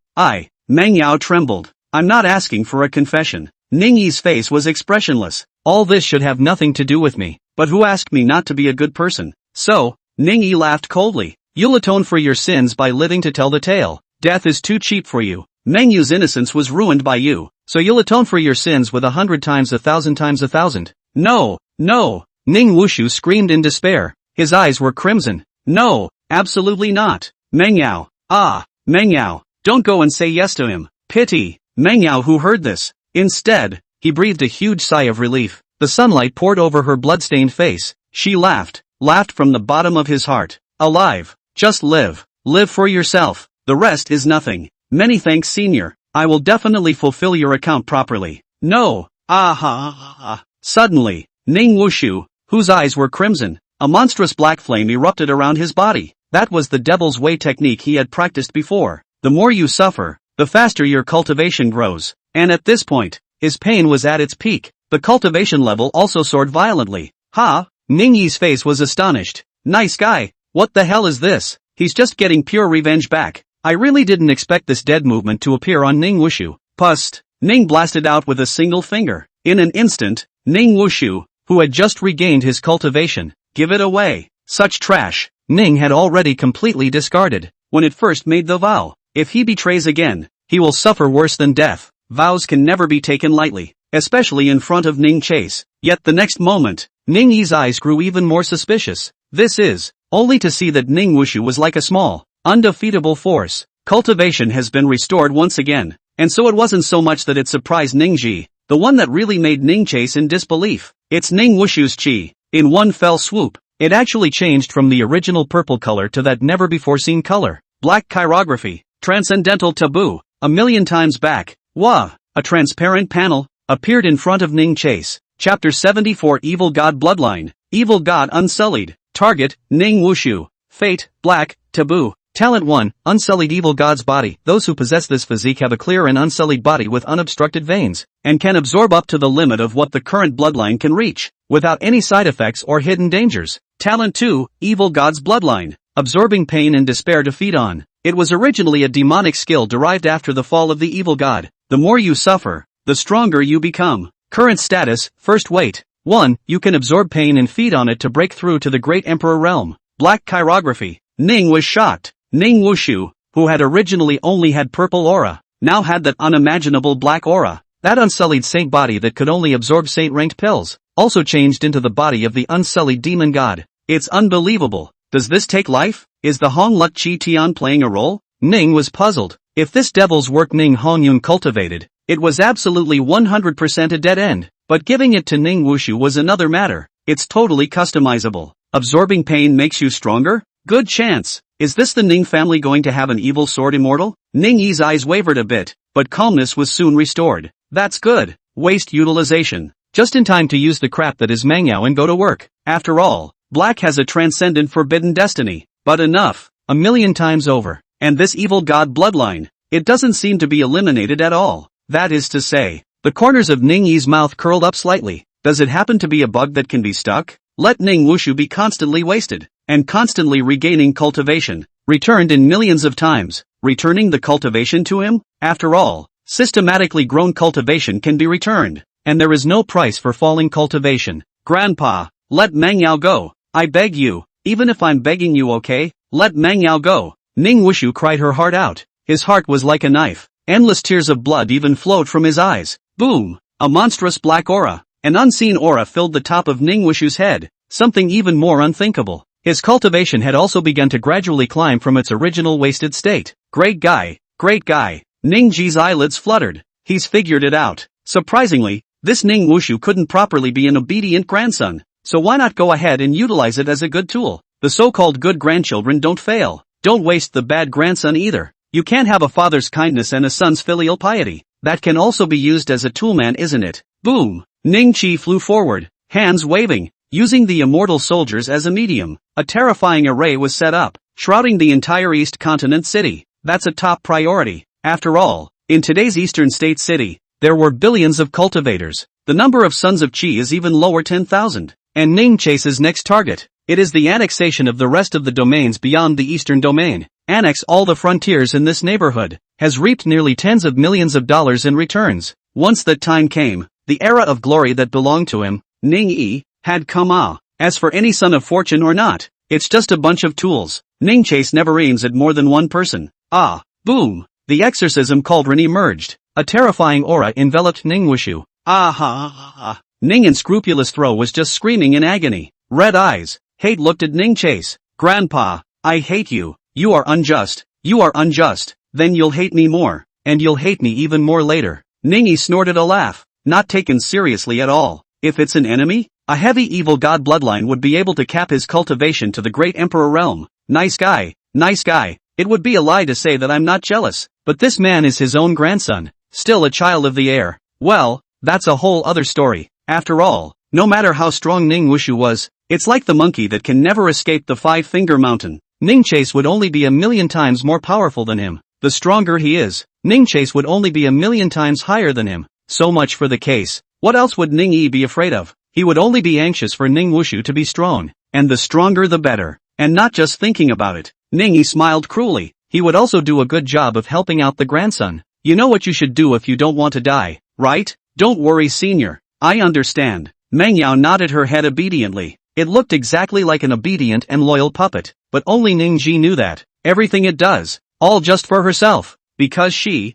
Meng Yao trembled. I'm not asking for a confession. Ning Yi's face was expressionless. All this should have nothing to do with me. But who asked me not to be a good person? So, Ning Yi laughed coldly. You'll atone for your sins by living to tell the tale. Death is too cheap for you. Meng Yu's innocence was ruined by you. So you'll atone for your sins with 100 times 1,000 times 1,000. No, no! Ning Wushu screamed in despair. His eyes were crimson. No, absolutely not. Mengyao. Mengyao, don't go and say yes to him. Pity. Mengyao, who heard this. Instead, he breathed a huge sigh of relief. The sunlight poured over her blood-stained face. She laughed from the bottom of his heart. Alive. Just live. Live for yourself. The rest is nothing. Many thanks, senior. I will definitely fulfill your account properly. No. Suddenly, Ning Wushu, whose eyes were crimson, a monstrous black flame erupted around his body. That was the devil's way technique he had practiced before. The more you suffer, the faster your cultivation grows. And at this point, his pain was at its peak. The cultivation level also soared violently. Ning Yi's face was astonished. Nice guy. What the hell is this? He's just getting pure revenge back. I really didn't expect this dead movement to appear on Ning Wushu. Pust. Ning blasted out with a single finger. In an instant, Ning Wushu, who had just regained his cultivation, give it away. Such trash, Ning had already completely discarded. When it first made the vow, if he betrays again, he will suffer worse than death. Vows can never be taken lightly, especially in front of Ning Chase. Yet the next moment, Ning Yi's eyes grew even more suspicious. This is, only to see that Ning Wushu was like a small, undefeatable force. Cultivation has been restored once again. And so it wasn't so much that it surprised Ning Ji, the one that really made Ning Chase in disbelief. It's Ning Wushu's chi. In one fell swoop, it actually changed from the original purple color to that never-before-seen color. Black chirography, transcendental taboo, 1,000,000 times back. A transparent panel appeared in front of Ning Chase. Chapter 74, Evil God Bloodline. Evil God Unsullied. Target, Ning Wushu. Fate, Black, Taboo. Talent 1, Unsullied Evil God's Body. Those who possess this physique have a clear and unsullied body with unobstructed veins, and can absorb up to the limit of what the current bloodline can reach, without any side effects or hidden dangers. Talent 2, Evil God's Bloodline. Absorbing pain and despair to feed on. It was originally a demonic skill derived after the fall of the evil god. The more you suffer, the stronger you become. Current status, first weight. 1. You can absorb pain and feed on it to break through to the Great Emperor realm. Black chirography. Ning was shocked. Ning Wushu, who had originally only had purple aura, now had that unimaginable black aura. That unsullied saint body that could only absorb saint-ranked pills, also changed into the body of the unsullied demon god. It's unbelievable. Does this take life? Is the Hong Luk Chi Tian playing a role? Ning was puzzled. If this devil's work Ning Hongyun cultivated, it was absolutely 100% a dead end. But giving it to Ning Wushu was another matter. It's totally customizable. Absorbing pain makes you stronger? Good chance. Is this the Ning family going to have an evil sword immortal? Ning Yi's eyes wavered a bit, but calmness was soon restored. That's good. Waste utilization. Just in time to use the crap that is Mengyao and go to work. After all, Black has a transcendent forbidden destiny. But enough. 1,000,000 times over. And this evil god bloodline, it doesn't seem to be eliminated at all. That is to say, the corners of Ning Yi's mouth curled up slightly. Does it happen to be a bug that can be stuck? Let Ning Wushu be constantly wasted, and constantly regaining cultivation, returned in millions of times, returning the cultivation to him? After all, systematically grown cultivation can be returned, and there is no price for falling cultivation. Grandpa, let Mengyao go. I beg you, even if I'm begging you, okay? Let Mengyao go. Ning Wushu cried her heart out. His heart was like a knife. Endless tears of blood even flowed from his eyes. Boom! A monstrous black aura. An unseen aura filled the top of Ning Wushu's head. Something even more unthinkable. His cultivation had also begun to gradually climb from its original wasted state. Great guy, great guy. Ning Ji's eyelids fluttered. He's figured it out. Surprisingly, this Ning Wushu couldn't properly be an obedient grandson. So why not go ahead and utilize it as a good tool? The so-called good grandchildren don't fail. Don't waste the bad grandson either. You can't have a father's kindness and a son's filial piety. That can also be used as a toolman, isn't it? Boom! Ning Chi flew forward, hands waving, using the immortal soldiers as a medium. A terrifying array was set up, shrouding the entire East Continent city. That's a top priority. After all, in today's Eastern State City, there were billions of cultivators. The number of Sons of Chi is even lower, 10,000. And Ning Chase's next target. It is the annexation of the rest of the domains beyond the Eastern Domain. Annex all the frontiers in this neighborhood. Has reaped nearly tens of millions of dollars in returns. Once that time came, the era of glory that belonged to him, Ning Yi, had come. As for any son of fortune or not, it's just a bunch of tools. Ning Chase never aims at more than one person. Boom! The exorcism cauldron emerged. A terrifying aura enveloped Ning Wushu. Ning unscrupulous throw was just screaming in agony. Red eyes. Hate looked at Ning Chase. Grandpa, I hate you. You are unjust. You are unjust. Then you'll hate me more. And you'll hate me even more later. Ningy snorted a laugh. Not taken seriously at all. If it's an enemy? A heavy evil god bloodline would be able to cap his cultivation to the great emperor realm. Nice guy. Nice guy. It would be a lie to say that I'm not jealous. But this man is his own grandson. Still a child of the heir. Well, that's a whole other story. After all, no matter how strong Ning Wushu was, it's like the monkey that can never escape the five-finger mountain. Ning Chase would only be a million times more powerful than him. The stronger he is, Ning Chase would only be a million times higher than him. So much for the case. What else would Ning Yi be afraid of? He would only be anxious for Ning Wushu to be strong. And the stronger the better. And not just thinking about it. Ning Yi smiled cruelly. He would also do a good job of helping out the grandson. You know what you should do if you don't want to die, right? Don't worry, senior. I understand. Meng Yao nodded her head obediently. It looked exactly like an obedient and loyal puppet, but only Ning Ji knew that. Everything it does, all just for herself. Because she,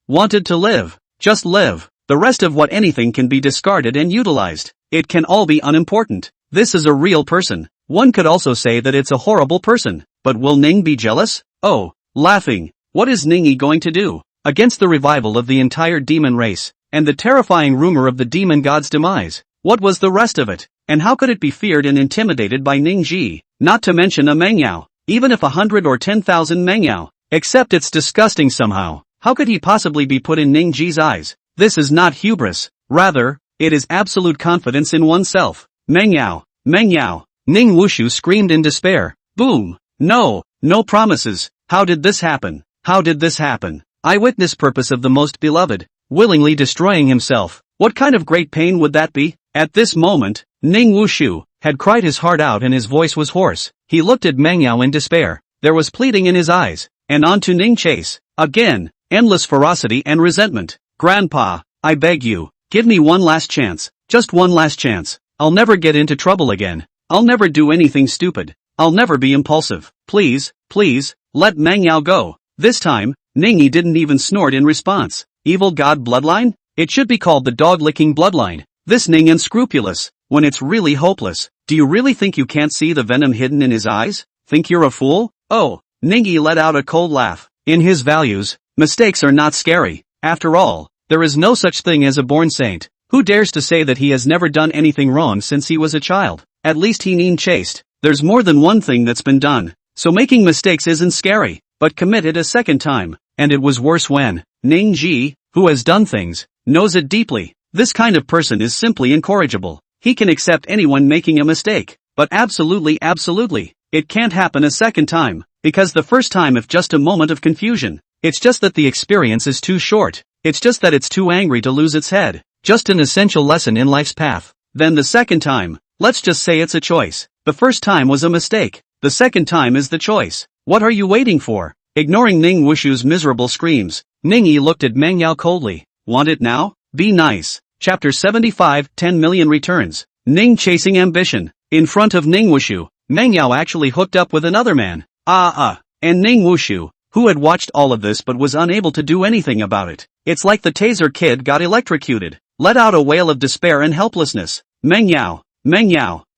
wanted to live. Just live. The rest of what anything can be discarded and utilized. It can all be unimportant. This is a real person. One could also say that it's a horrible person. But will Ning be jealous? Oh, laughing. What is Ningy going to do? Against the revival of the entire demon race, and the terrifying rumor of the demon god's demise. What was the rest of it? And how could it be feared and intimidated by Ning Ji? Not to mention a Meng Yao. Even if 100 or 10,000 Meng Yao. Except it's disgusting somehow. How could he possibly be put in Ning Ji's eyes? This is not hubris. Rather, it is absolute confidence in oneself. Meng Yao. Meng Yao. Ning Wushu screamed in despair. Boom. No. No promises. How did this happen? How did this happen? Eyewitness purpose of the most beloved. Willingly destroying himself. What kind of great pain would that be? At this moment, Ning Wushu had cried his heart out and his voice was hoarse. He looked at Meng Yao in despair. There was pleading in his eyes. And on to Ning Chase. Again, endless ferocity and resentment. Grandpa, I beg you, give me one last chance. Just one last chance. I'll never get into trouble again. I'll never do anything stupid. I'll never be impulsive. Please, please, let Meng Yao go. This time, Ningyi didn't even snort in response. Evil god bloodline? It should be called the dog-licking bloodline. This Ning unscrupulous, when it's really hopeless. Do you really think you can't see the venom hidden in his eyes? Think you're a fool? Oh, Ningyi let out a cold laugh. In his values, mistakes are not scary. After all, there is no such thing as a born saint. Who dares to say that he has never done anything wrong since he was a child? At least he Ning chased. There's more than one thing that's been done. So making mistakes isn't scary, but commit it a second time. And it was worse when Ning Ji, who has done things, knows it deeply. This kind of person is simply incorrigible. He can accept anyone making a mistake. But absolutely, it can't happen a second time. Because the first time is just a moment of confusion. It's just that the experience is too short. It's just that it's too angry to lose its head. Just an essential lesson in life's path. Then the second time, let's just say it's a choice. The first time was a mistake. The second time is the choice. What are you waiting for? Ignoring Ning Wushu's miserable screams, Ningyi looked at Meng Yao coldly. Want it now? Be nice. Chapter 75, 10 million returns. Ning chasing ambition. In front of Ning Wushu, Meng Yao actually hooked up with another man. And Ning Wushu, who had watched all of this but was unable to do anything about it. It's like the taser kid got electrocuted. Let out a wail of despair and helplessness. Meng Yao.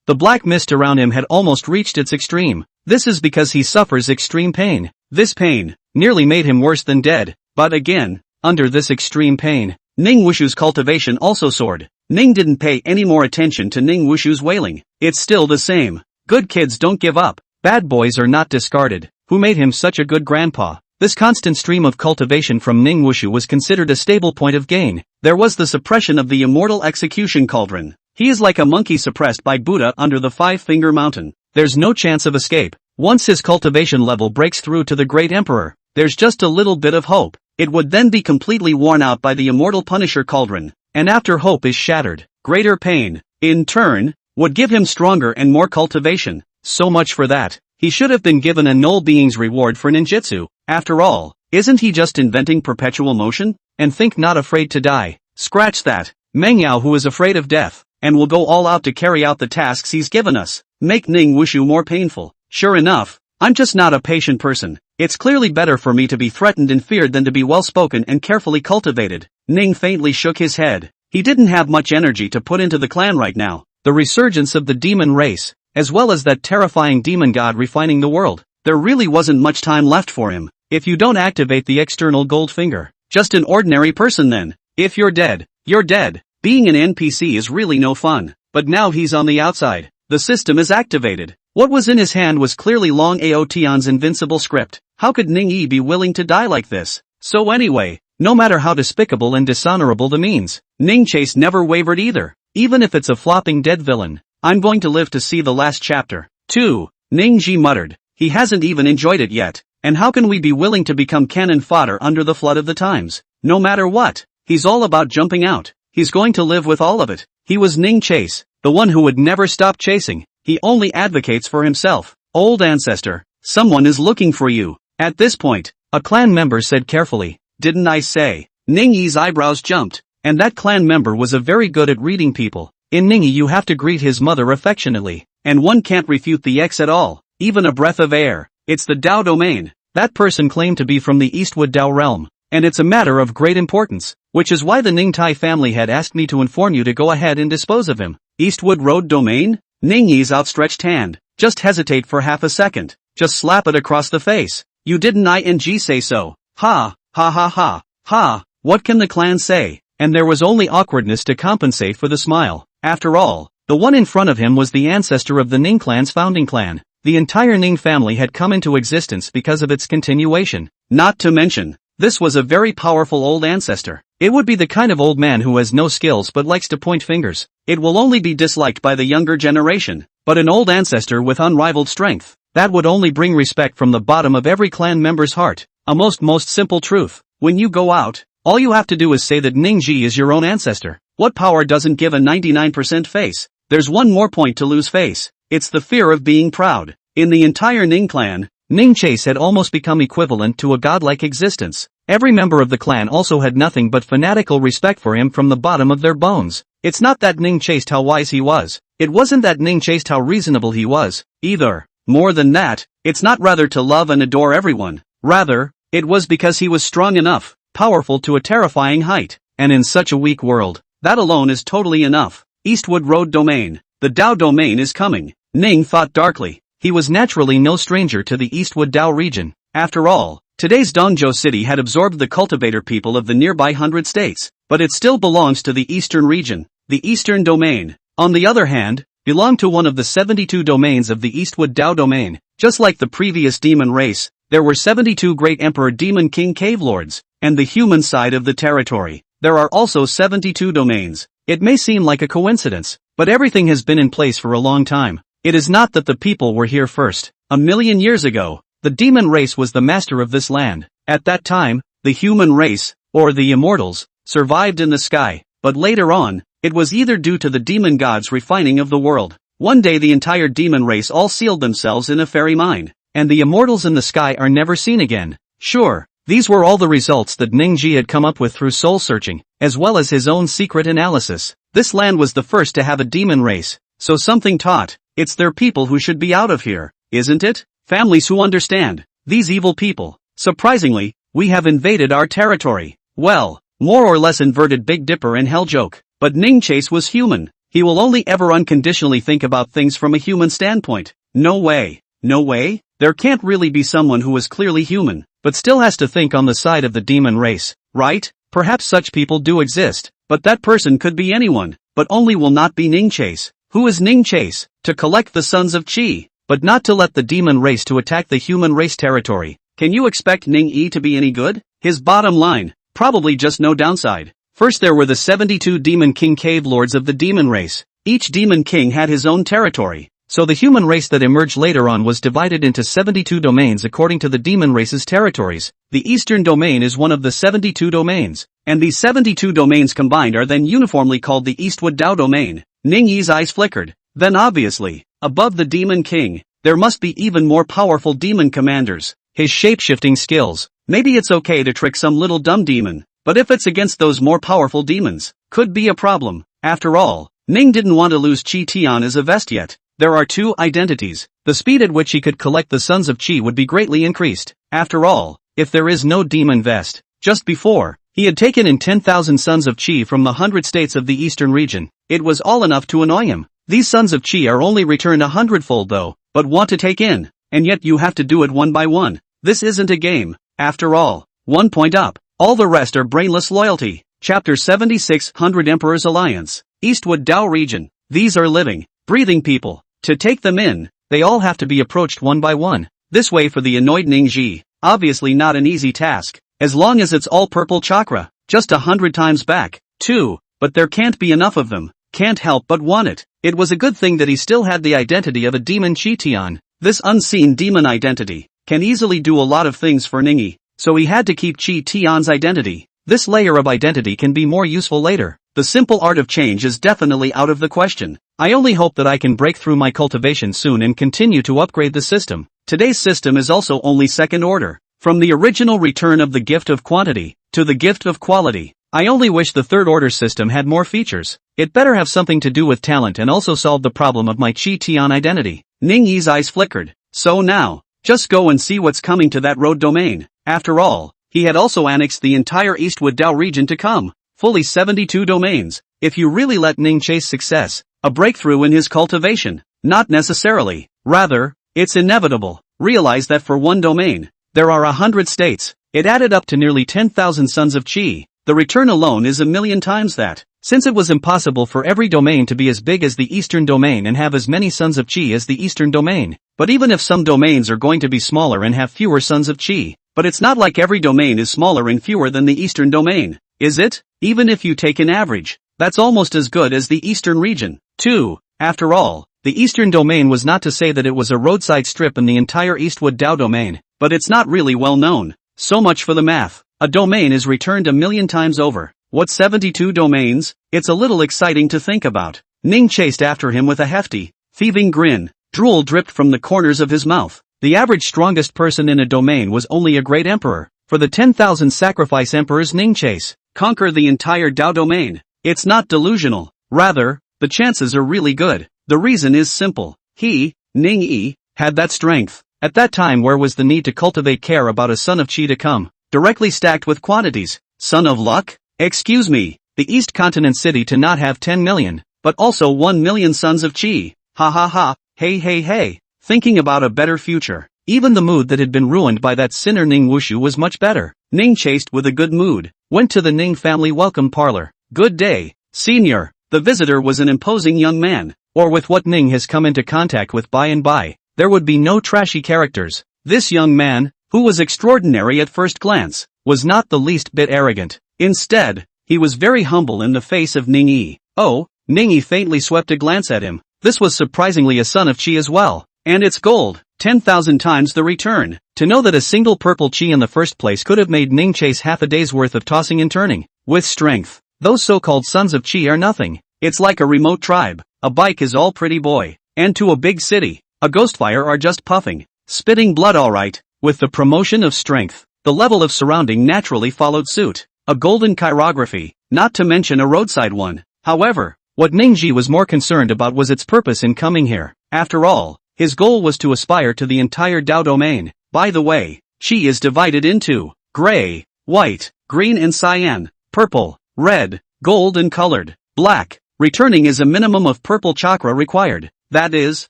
The black mist around him had almost reached its extreme. This is because he suffers extreme pain. This pain nearly made him worse than dead. But again, under this extreme pain, Ning Wushu's cultivation also soared. Ning didn't pay any more attention to Ning Wushu's wailing. It's still the same. Good kids don't give up. Bad boys are not discarded. Who made him such a good grandpa? This constant stream of cultivation from Ning Wushu was considered a stable point of gain. There was the suppression of the immortal execution cauldron. He is like a monkey suppressed by Buddha under the five-finger mountain. There's no chance of escape. Once his cultivation level breaks through to the great emperor, there's just a little bit of hope. It would then be completely worn out by the immortal Punisher cauldron. And after hope is shattered, greater pain, in turn, would give him stronger and more cultivation. So much for that. He should have been given a null being's reward for ninjutsu. After all, isn't he just inventing perpetual motion? And think not afraid to die. Scratch that. Meng Yao who is afraid of death, and will go all out to carry out the tasks he's given us. Make Ning Wushu more painful. Sure enough, I'm just not a patient person. It's clearly better for me to be threatened and feared than to be well-spoken and carefully cultivated. Ning faintly shook his head. He didn't have much energy to put into the clan right now. The resurgence of the demon race, as well as that terrifying demon god refining the world. There really wasn't much time left for him. If you don't activate the external gold finger, just an ordinary person then. If you're dead, you're dead. Being an NPC is really no fun. But now he's on the outside. The system is activated. What was in his hand was clearly Long Aotion's invincible script. How could Ning Yi be willing to die like this? So anyway, no matter how despicable and dishonorable the means, Ning Chase never wavered either. Even if it's a flopping dead villain, I'm going to live to see the last chapter. 2. Ning Ji muttered. He hasn't even enjoyed it yet. And how can we be willing to become cannon fodder under the flood of the times? No matter what, he's all about jumping out. He's going to live with all of it. He was Ning Chase, the one who would never stop chasing. He only advocates for himself. Old ancestor, someone is looking for you. At this point, a clan member said carefully, "Didn't I say?" Ning Yi's eyebrows jumped, and that clan member was very good at reading people. In Ning Yi you have to greet his mother affectionately, and one can't refute the X at all, even a breath of air. It's the Dao domain. That person claimed to be from the Eastwood Dao realm, and it's a matter of great importance, which is why the Ning Tai family had asked me to inform you to go ahead and dispose of him. Eastwood Road domain? Ning Yi's outstretched hand. Just hesitate for half a second. Just slap it across the face. You didn't ing say so. Ha, ha ha ha, ha, what can the clan say? And there was only awkwardness to compensate for the smile. After all, the one in front of him was the ancestor of the Ning clan's founding clan. The entire Ning family had come into existence because of its continuation. Not to mention, this was a very powerful old ancestor. It would be the kind of old man who has no skills but likes to point fingers. It will only be disliked by the younger generation. But an old ancestor with unrivaled strength, that would only bring respect from the bottom of every clan member's heart. A most simple truth. When you go out, all you have to do is say that Ning Ji is your own ancestor. What power doesn't give a 99% face? There's one more point to lose face. It's the fear of being proud. In the entire Ning clan, Ning Chase had almost become equivalent to a godlike existence. Every member of the clan also had nothing but fanatical respect for him from the bottom of their bones. It's not that Ning chased how wise he was. It wasn't that Ning chased how reasonable he was, either. More than that, it's not rather to love and adore everyone. Rather, it was because he was strong enough, powerful to a terrifying height, and in such a weak world. That alone is totally enough. Eastwood Road domain. The Dao domain is coming. Ning thought darkly. He was naturally no stranger to the Eastwood Dao region. After all, today's Dongzhou city had absorbed the cultivator people of the nearby 100 states, but it still belongs to the eastern region. The eastern domain, on the other hand, belonged to one of the 72 domains of the Eastwood Dao domain. Just like the previous demon race, there were 72 great Emperor Demon King Cave Lords, and the human side of the territory. There are also 72 domains. It may seem like a coincidence, but everything has been in place for a long time. It is not that the people were here first. 1,000,000 years ago, the demon race was the master of this land. At that time, the human race, or the immortals, survived in the sky, but later on, it was either due to the demon god's refining of the world. One day the entire demon race all sealed themselves in a fairy mine, and the immortals in the sky are never seen again. Sure, these were all the results that Ning Ji had come up with through soul searching, as well as his own secret analysis. This land was the first to have a demon race, so something taught, it's their people who should be out of here, isn't it? Families who understand, these evil people. Surprisingly, we have invaded our territory. Well, more or less inverted Big Dipper and Hell joke. But Ning Chase was human. He will only ever unconditionally think about things from a human standpoint. No way. No way? There can't really be someone who is clearly human, but still has to think on the side of the demon race, right? Perhaps such people do exist, but that person could be anyone, but only will not be Ning Chase. Who is Ning Chase? To collect the sons of Qi, but not to let the demon race to attack the human race territory. Can you expect Ning Yi to be any good? His bottom line, probably just no downside. First there were the 72 Demon King Cave Lords of the demon race. Each demon king had his own territory. So the human race that emerged later on was divided into 72 domains according to the demon race's territories. The eastern domain is one of the 72 domains, and these 72 domains combined are then uniformly called the Eastwood Dao domain. Ning Yi's eyes flickered. Then obviously, above the demon king, there must be even more powerful demon commanders. His shape-shifting skills. Maybe it's okay to trick some little dumb demon, but if it's against those more powerful demons, could be a problem. After all, Ning didn't want to lose Qi Tian as a vest yet. There are two identities. The speed at which he could collect the Sons of Qi would be greatly increased. After all, if there is no demon vest, just before, He had taken in 10,000 sons of Qi from the 100 states of the eastern region. It was all enough to annoy him. These sons of Qi are only returned 100-fold though, but want to take in, and yet you have to do it one by one. This isn't a game, after all. 1 point up. All the rest are brainless loyalty. Chapter 76 100 Emperor's Alliance. Eastwood Dao region. These are living, breathing people. To take them in, they all have to be approached one by one. This way for the annoyed Ningji. Obviously not an easy task. As long as it's all purple chakra, just 100 times back, too, but there can't be enough of them. Can't help but want it. It was a good thing that he still had the identity of a demon Chi-Tian. This unseen demon identity can easily do a lot of things for Ningyi, so he had to keep Chi-Tian's identity. This layer of identity can be more useful later. The simple art of change is definitely out of the question. I only hope that I can break through my cultivation soon and continue to upgrade the system. Today's system is also only second order. From the original return of the gift of quantity to the gift of quality. I only wish the third order system had more features. It better have something to do with talent and also solve the problem of my Chi-Tian identity. Ningyi's eyes flickered. So now, just go and see what's coming to that road domain. After all, he had also annexed the entire Eastwood Dao region to come. Fully 72 domains. If you really let Ning chase success, a breakthrough in his cultivation. Not necessarily. Rather, it's inevitable. Realize that for one domain, there are 100 states. It added up to nearly 10,000 sons of Qi. The return alone is 1,000,000 times that. Since it was impossible for every domain to be as big as the eastern domain and have as many sons of Qi as the eastern domain. But even if some domains are going to be smaller and have fewer sons of Qi, but it's not like every domain is smaller and fewer than the eastern domain, is it? Even if you take an average, that's almost as good as the eastern region, too. After all, the eastern domain was not to say that it was a roadside strip in the entire Eastwood Dao domain, but it's not really well known. So much for the math. A domain is returned 1,000,000 times over. What 72 domains? It's a little exciting to think about. Ning chased after him with a hefty, thieving grin. Drool dripped from the corners of his mouth. The average strongest person in a domain was only a great emperor. For the 10,000 sacrifice emperors Ning chase, conquer the entire Dao domain. It's not delusional. Rather, the chances are really good. The reason is simple. He, Ning Yi, had that strength. At that time where was the need to cultivate care about a son of Qi to come, directly stacked with quantities? Son of luck? Excuse me, the East Continent city to not have 10 million, but also 1,000,000 sons of Qi. Ha ha ha, hey hey hey. Thinking about a better future. Even the mood that had been ruined by that sinner Ning Wushu was much better. Ning chased with a good mood, went to the Ning family welcome parlor. Good day, senior. The visitor was an imposing young man, or with what Ning has come into contact with by and by. There would be no trashy characters. This young man, who was extraordinary at first glance, was not the least bit arrogant. Instead, he was very humble in the face of Ning Yi. Oh, Ning Yi faintly swept a glance at him. This was surprisingly a son of Qi as well. And it's gold, 10,000 times the return. To know that a single purple Qi in the first place could have made Ning chase half a day's worth of tossing and turning. With strength, those so-called sons of Qi are nothing. It's like a remote tribe. A bike is all pretty boy. And to a big city, a ghostfire are just puffing, spitting blood alright. With the promotion of strength, the level of surrounding naturally followed suit. A golden chirography, not to mention a roadside one. However, what Ningji was more concerned about was its purpose in coming here. After all, his goal was to aspire to the entire Dao domain. By the way, Qi is divided into gray, white, green and cyan, purple, red, gold and colored, black. Returning is a minimum of purple chakra required. That is,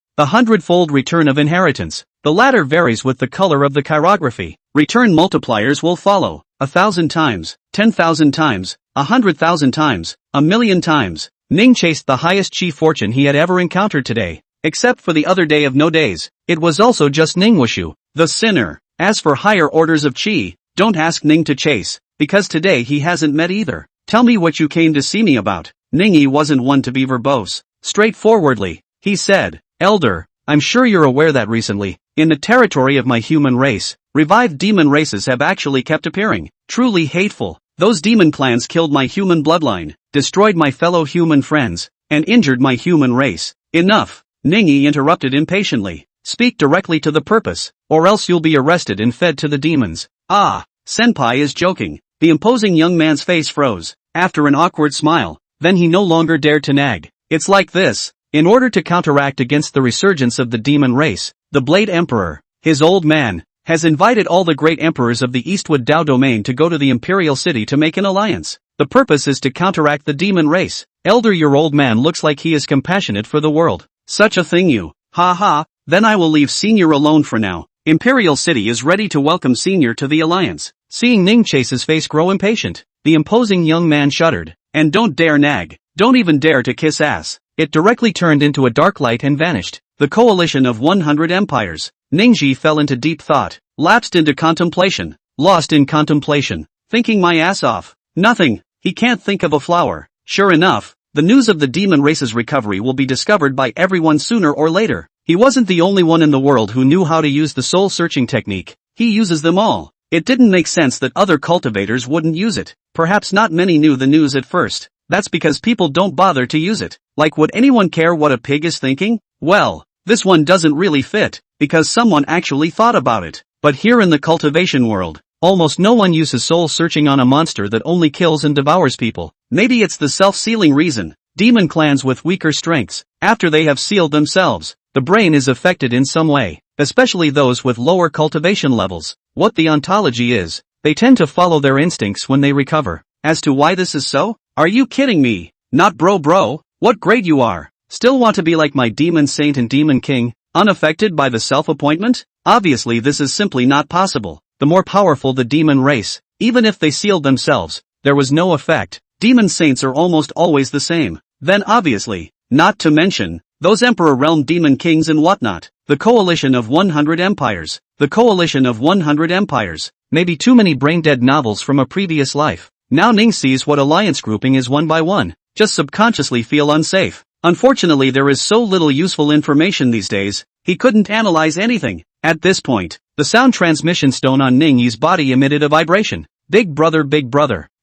the 100-fold return of inheritance. The latter varies with the color of the chirography. Return multipliers will follow. 1,000 times, 10,000 times, 100,000 times, 1,000,000 times. Ning chased the highest Qi fortune he had ever encountered today. Except for the other day of no days, it was also just Ning Wushu, the sinner. As for higher orders of Qi, don't ask Ning to chase, because today he hasn't met either. Tell me what you came to see me about. Ningyi wasn't one to be verbose. Straightforwardly, he said, Elder, I'm sure you're aware that recently, in the territory of my human race, revived demon races have actually kept appearing. Truly hateful. Those demon clans killed my human bloodline, destroyed my fellow human friends, and injured my human race. Enough. Ningyi interrupted impatiently. Speak directly to the purpose, or else you'll be arrested and fed to the demons. Ah, Senpai is joking. The imposing young man's face froze. After an awkward smile, then he no longer dared to nag. It's like this. In order to counteract against the resurgence of the demon race, the Blade Emperor, his old man, has invited all the great emperors of the Eastwood Dao domain to go to the Imperial City to make an alliance. The purpose is to counteract the demon race. Elder, your old man looks like he is compassionate for the world. Such a thing you. Ha ha, then I will leave Senior alone for now. Imperial City is ready to welcome Senior to the alliance. Seeing Ning Chase's face grow impatient, the imposing young man shuddered. And don't dare nag. Don't even dare to kiss ass. It directly turned into a dark light and vanished. The coalition of 100 empires. Ningji fell into deep thought, lapsed into contemplation, lost in contemplation, thinking my ass off. Nothing, he can't think of a flower. Sure enough, the news of the demon race's recovery will be discovered by everyone sooner or later. He wasn't the only one in the world who knew how to use the soul-searching technique. He uses them all. It didn't make sense that other cultivators wouldn't use it. Perhaps not many knew the news at first. That's because people don't bother to use it. Like, would anyone care what a pig is thinking? Well, this one doesn't really fit, because someone actually thought about it. But here in the cultivation world, almost no one uses soul searching on a monster that only kills and devours people. Maybe it's the self-sealing reason. Demon clans with weaker strengths, after they have sealed themselves, the brain is affected in some way, especially those with lower cultivation levels. What the ontology is, they tend to follow their instincts when they recover. As to why this is so? Are you kidding me? Not bro, what grade you are? Still want to be like my demon saint and demon king, unaffected by the self-appointment? Obviously this is simply not possible. The more powerful the demon race, even if they sealed themselves, there was no effect. Demon saints are almost always the same. Then obviously, not to mention, those emperor realm demon kings and whatnot. The coalition of 100 empires. The coalition of 100 empires. Maybe too many brain-dead novels from a previous life. Now Ning sees what alliance grouping is one by one. Just subconsciously feel unsafe. Unfortunately there is so little useful information these days, he couldn't analyze anything. At this point, the sound transmission stone on Ning Yi's body emitted a vibration. Big brother,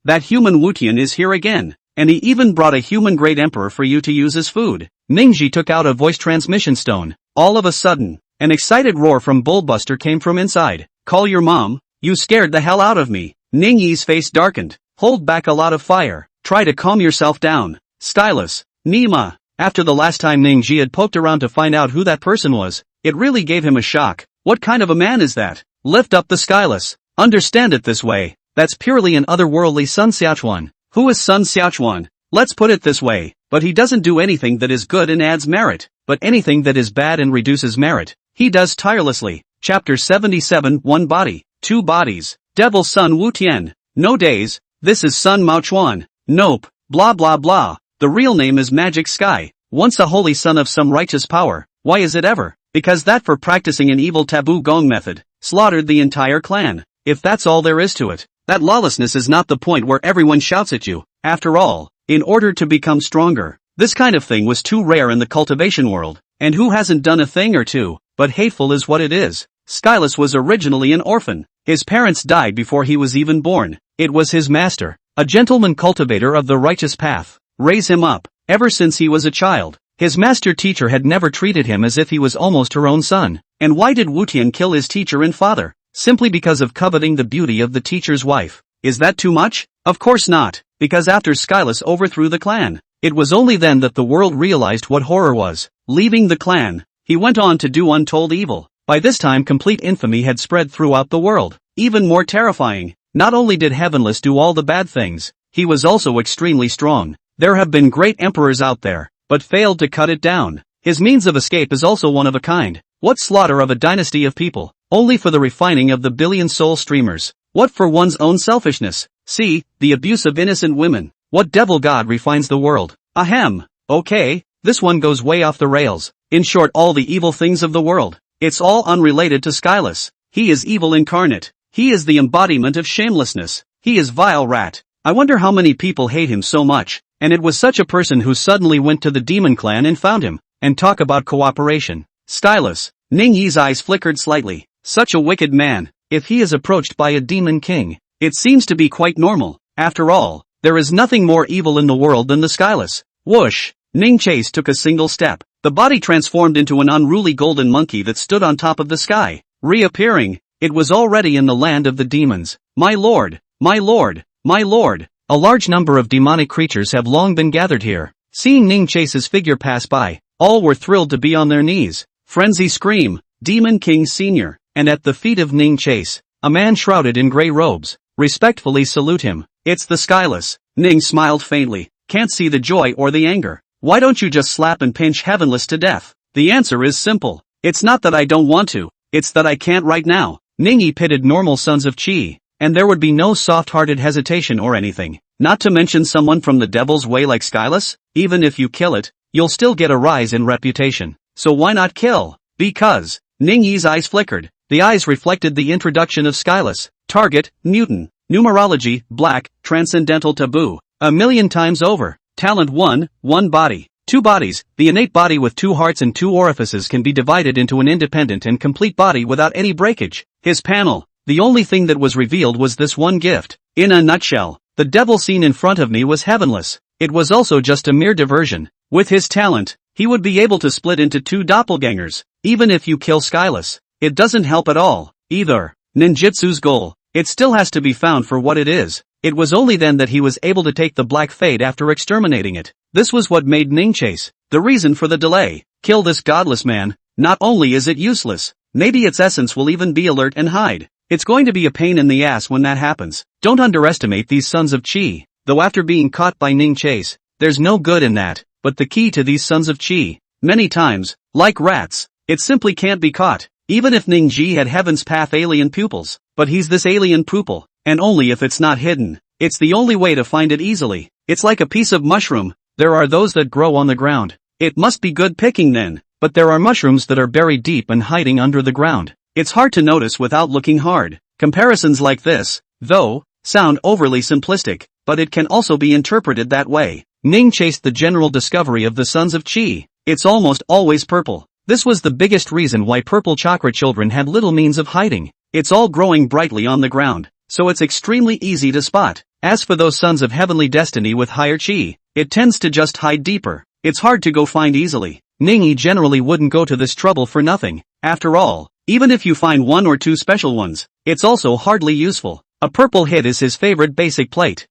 that human Wutian is here again. And he even brought a human-grade emperor for you to use as food. Ningji took out a voice transmission stone. All of a sudden, an excited roar from Bullbuster came from inside. Call your mom? You scared the hell out of me. Ning Yi's face darkened. Hold back a lot of fire. Try to calm yourself down. Stylus. Nima. After the last time Ningji had poked around to find out who that person was, it really gave him a shock. What kind of a man is that? Lift up the Skyless. Understand it this way. That's purely an otherworldly Sun Xiaochuan. Who is Sun Xiaochuan? Let's put it this way. But he doesn't do anything that is good and adds merit, but anything that is bad and reduces merit, he does tirelessly. Chapter 77. 1 body, 2 bodies. Devil Sun Wu Tian. No days. This is Sun Mao Chuan. Nope. Blah blah blah. The real name is Magic Sky. Once a holy son of some righteous power. Why is it ever? Because that for practicing an evil taboo gong method, slaughtered the entire clan. If that's all there is to it, that lawlessness is not the point where everyone shouts at you. After all, in order to become stronger, this kind of thing was too rare in the cultivation world. And who hasn't done a thing or two? But hateful is what it is. Skyless was originally an orphan. His parents died before he was even born. It was his master, a gentleman cultivator of the righteous path, raise him up. Ever since he was a child, his master teacher had never treated him as if he was almost her own son. And why did Wutian kill his teacher and father? Simply because of coveting the beauty of the teacher's wife. Is that too much? Of course not, because after Skyless overthrew the clan, it was only then that the world realized what horror was. Leaving the clan, he went on to do untold evil. By this time complete infamy had spread throughout the world. Even more terrifying, not only did Heavenless do all the bad things, he was also extremely strong. There have been great emperors out there, but failed to cut it down. His means of escape is also one of a kind. What slaughter of a dynasty of people, only for the refining of the billion soul streamers. What for one's own selfishness? See, the abuse of innocent women. What devil god refines the world? Ahem. Okay, this one goes way off the rails. In short, all the evil things of the world. It's all unrelated to Skyless. He is evil incarnate. He is the embodiment of shamelessness. He is vile rat. I wonder how many people hate him so much. And it was such a person who suddenly went to the demon clan and found him. And talk about cooperation. Stylus. Ning Yi's eyes flickered slightly. Such a wicked man. If he is approached by a demon king, it seems to be quite normal. After all, there is nothing more evil in the world than the Skyless. Whoosh! Ning Chase took a single step. The body transformed into an unruly golden monkey that stood on top of the sky. Reappearing, it was already in the land of the demons. My lord! My lord! My lord! A large number of demonic creatures have long been gathered here. Seeing Ning Chase's figure pass by, all were thrilled to be on their knees. Frenzy scream, Demon King Sr. and at the feet of Ning Chase, a man shrouded in grey robes, respectfully salute him. It's the Skyless. Ning smiled faintly, can't see the joy or the anger. Why don't you just slap and pinch Heavenless to death? The answer is simple. It's not that I don't want to, it's that I can't right now. Ningi pitted normal sons of Qi, and there would be no soft-hearted hesitation or anything. Not to mention someone from the Devil's Way like Skyless. Even if you kill it, you'll still get a rise in reputation. So why not kill? Because. Ningi's eyes flickered. The eyes reflected the introduction of Skyless. Target, mutant. Numerology, black, transcendental taboo. 1,000,000 times over. Talent 1, 1 body. 2 bodies. The innate body with 2 hearts and 2 orifices can be divided into an independent and complete body without any breakage. His panel. The only thing that was revealed was this one gift. In a nutshell, the devil seen in front of me was Heavenless. It was also just a mere diversion. With his talent, he would be able to split into 2 doppelgangers. Even if you kill Skyless, it doesn't help at all, either. Ninjutsu's goal. It still has to be found for what it is. It was only then that he was able to take the Black Fade after exterminating it. This was what made Ning chase. The reason for the delay. Kill this godless man. Not only is it useless, maybe its essence will even be alert and hide. It's going to be a pain in the ass when that happens. Don't underestimate these sons of Qi. Though after being caught by Ning chase, there's no good in that. But the key to these sons of Qi, many times, like rats, it simply can't be caught. Even if Ning Ji had Heaven's Path alien pupils, but he's this alien pupil, and only if it's not hidden. It's the only way to find it easily. It's like a piece of mushroom. There are those that grow on the ground. It must be good picking then, but there are mushrooms that are buried deep and hiding under the ground. It's hard to notice without looking hard. Comparisons like this, though, sound overly simplistic, but it can also be interpreted that way. Ning chased the general discovery of the sons of Qi. It's almost always purple. This was the biggest reason why purple chakra children had little means of hiding. It's all growing brightly on the ground, so it's extremely easy to spot. As for those sons of heavenly destiny with higher Qi, it tends to just hide deeper. It's hard to go find easily. Ningi generally wouldn't go to this trouble for nothing. After all, even if you find 1 or 2 special ones, it's also hardly useful. A purple hit is his favorite basic plate.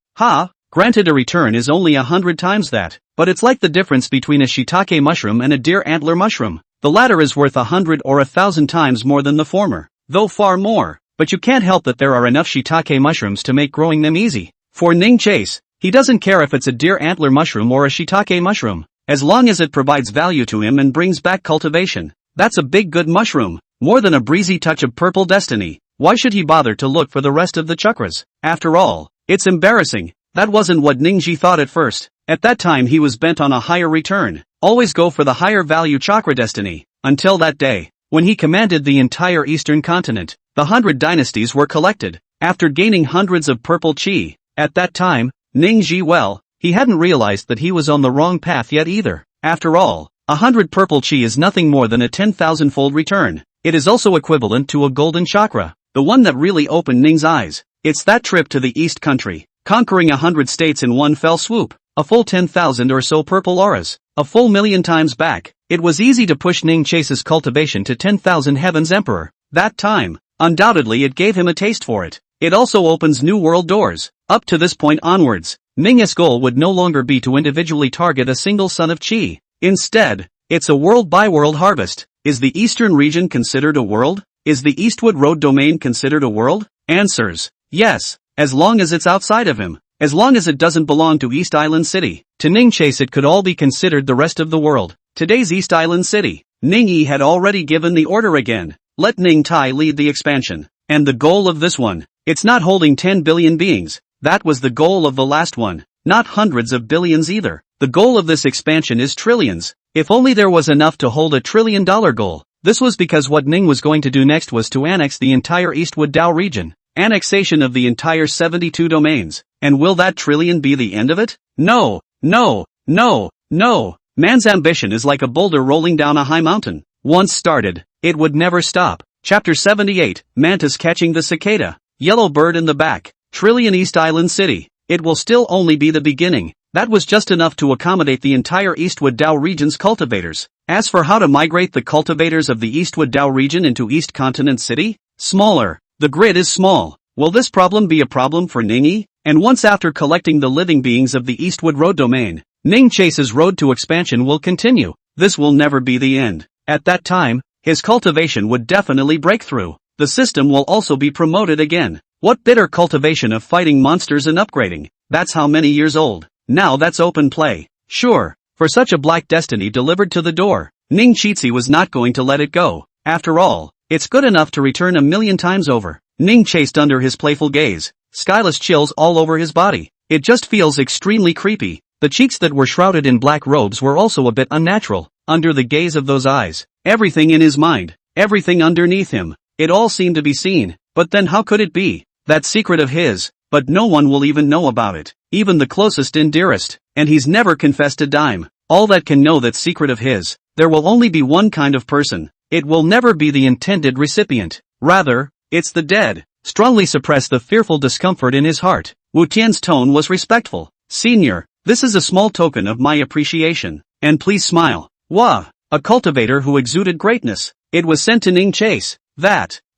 Granted a return is only 100 times that, but it's like the difference between a shiitake mushroom and a deer antler mushroom. The latter is worth 100 or 1,000 times more than the former, though far more, but you can't help that there are enough shiitake mushrooms to make growing them easy. For Ning Chase, he doesn't care if it's a deer antler mushroom or a shiitake mushroom, as long as it provides value to him and brings back cultivation. That's a big good mushroom, more than a breezy touch of purple destiny. Why should he bother to look for the rest of the chakras? After all, it's embarrassing. That wasn't what Ningji thought at first. At that time he was bent on a higher return. Always go for the higher value chakra destiny. Until that day, when he commanded the entire eastern continent, the 100 dynasties were collected. After gaining hundreds of purple Qi, at that time, Ningji he hadn't realized that he was on the wrong path yet either. After all, 100 purple Qi is nothing more than a 10,000-fold return. It is also equivalent to a golden chakra, the one that really opened Ning's eyes. It's that trip to the East Country, conquering 100 states in one fell swoop, a full 10,000 or so purple auras, a full 1,000,000 times back. It was easy to push Ning Chase's cultivation to 10,000 Heaven's Emperor. That time, undoubtedly it gave him a taste for it. It also opens new world doors. Up to this point onwards, Ning's goal would no longer be to individually target a single son of Qi. Instead, it's a world-by-world harvest. Is the Eastern region considered a world? Is the Eastwood Road domain considered a world? Answers: yes, as long as it's outside of him. As long as it doesn't belong to East Island City. To Ning Chase it could all be considered the rest of the world. Today's East Island City. Ning Yi had already given the order again. Let Ning Tai lead the expansion. And the goal of this one, it's not holding 10 billion beings. That was the goal of the last one. Not hundreds of billions either. The goal of this expansion is trillions. If only there was enough to hold a $1 trillion goal. This was because what Ning was going to do next was to annex the entire Eastwood Dao region. Annexation of the entire 72 domains. And will that trillion be the end of it? No, no, no, no. Man's ambition is like a boulder rolling down a high mountain. Once started, it would never stop. Chapter 78, Mantis catching the cicada. Yellow bird in the back. Trillion East Island City. It will still only be the beginning. That was just enough to accommodate the entire Eastwood Dao region's cultivators. As for how to migrate the cultivators of the Eastwood Dao region into East Continent City? Smaller. The grid is small. Will this problem be a problem for Ningi? And once after collecting the living beings of the Eastwood Road domain, Ning Chase's road to expansion will continue. This will never be the end. At that time, his cultivation would definitely break through. the system will also be promoted again. What bitter cultivation of fighting monsters and upgrading. That's how many years old. Now that's open play. Sure, for such a black destiny delivered to the door, Ning Chitsi was not going to let it go. After all, it's good enough to return 1,000,000 times over. Ning chased under his playful gaze. Skyless chills all over his body. It just feels extremely creepy. The cheeks that were shrouded in black robes were also a bit unnatural. Under the gaze of those eyes, everything in his mind, everything underneath him, it all seemed to be seen. But then how could it be? That secret of his, but no one will even know about it. Even the closest and dearest, and he's never confessed a dime. All that can know that secret of his. There will only be one kind of person. It will never be the intended recipient. Rather, it's the dead. Strongly suppressed the fearful discomfort in his heart. Wu Tian's tone was respectful. Senior, this is a small token of my appreciation. And please smile. Wah! A cultivator who exuded greatness. It was sent to Ning Chase.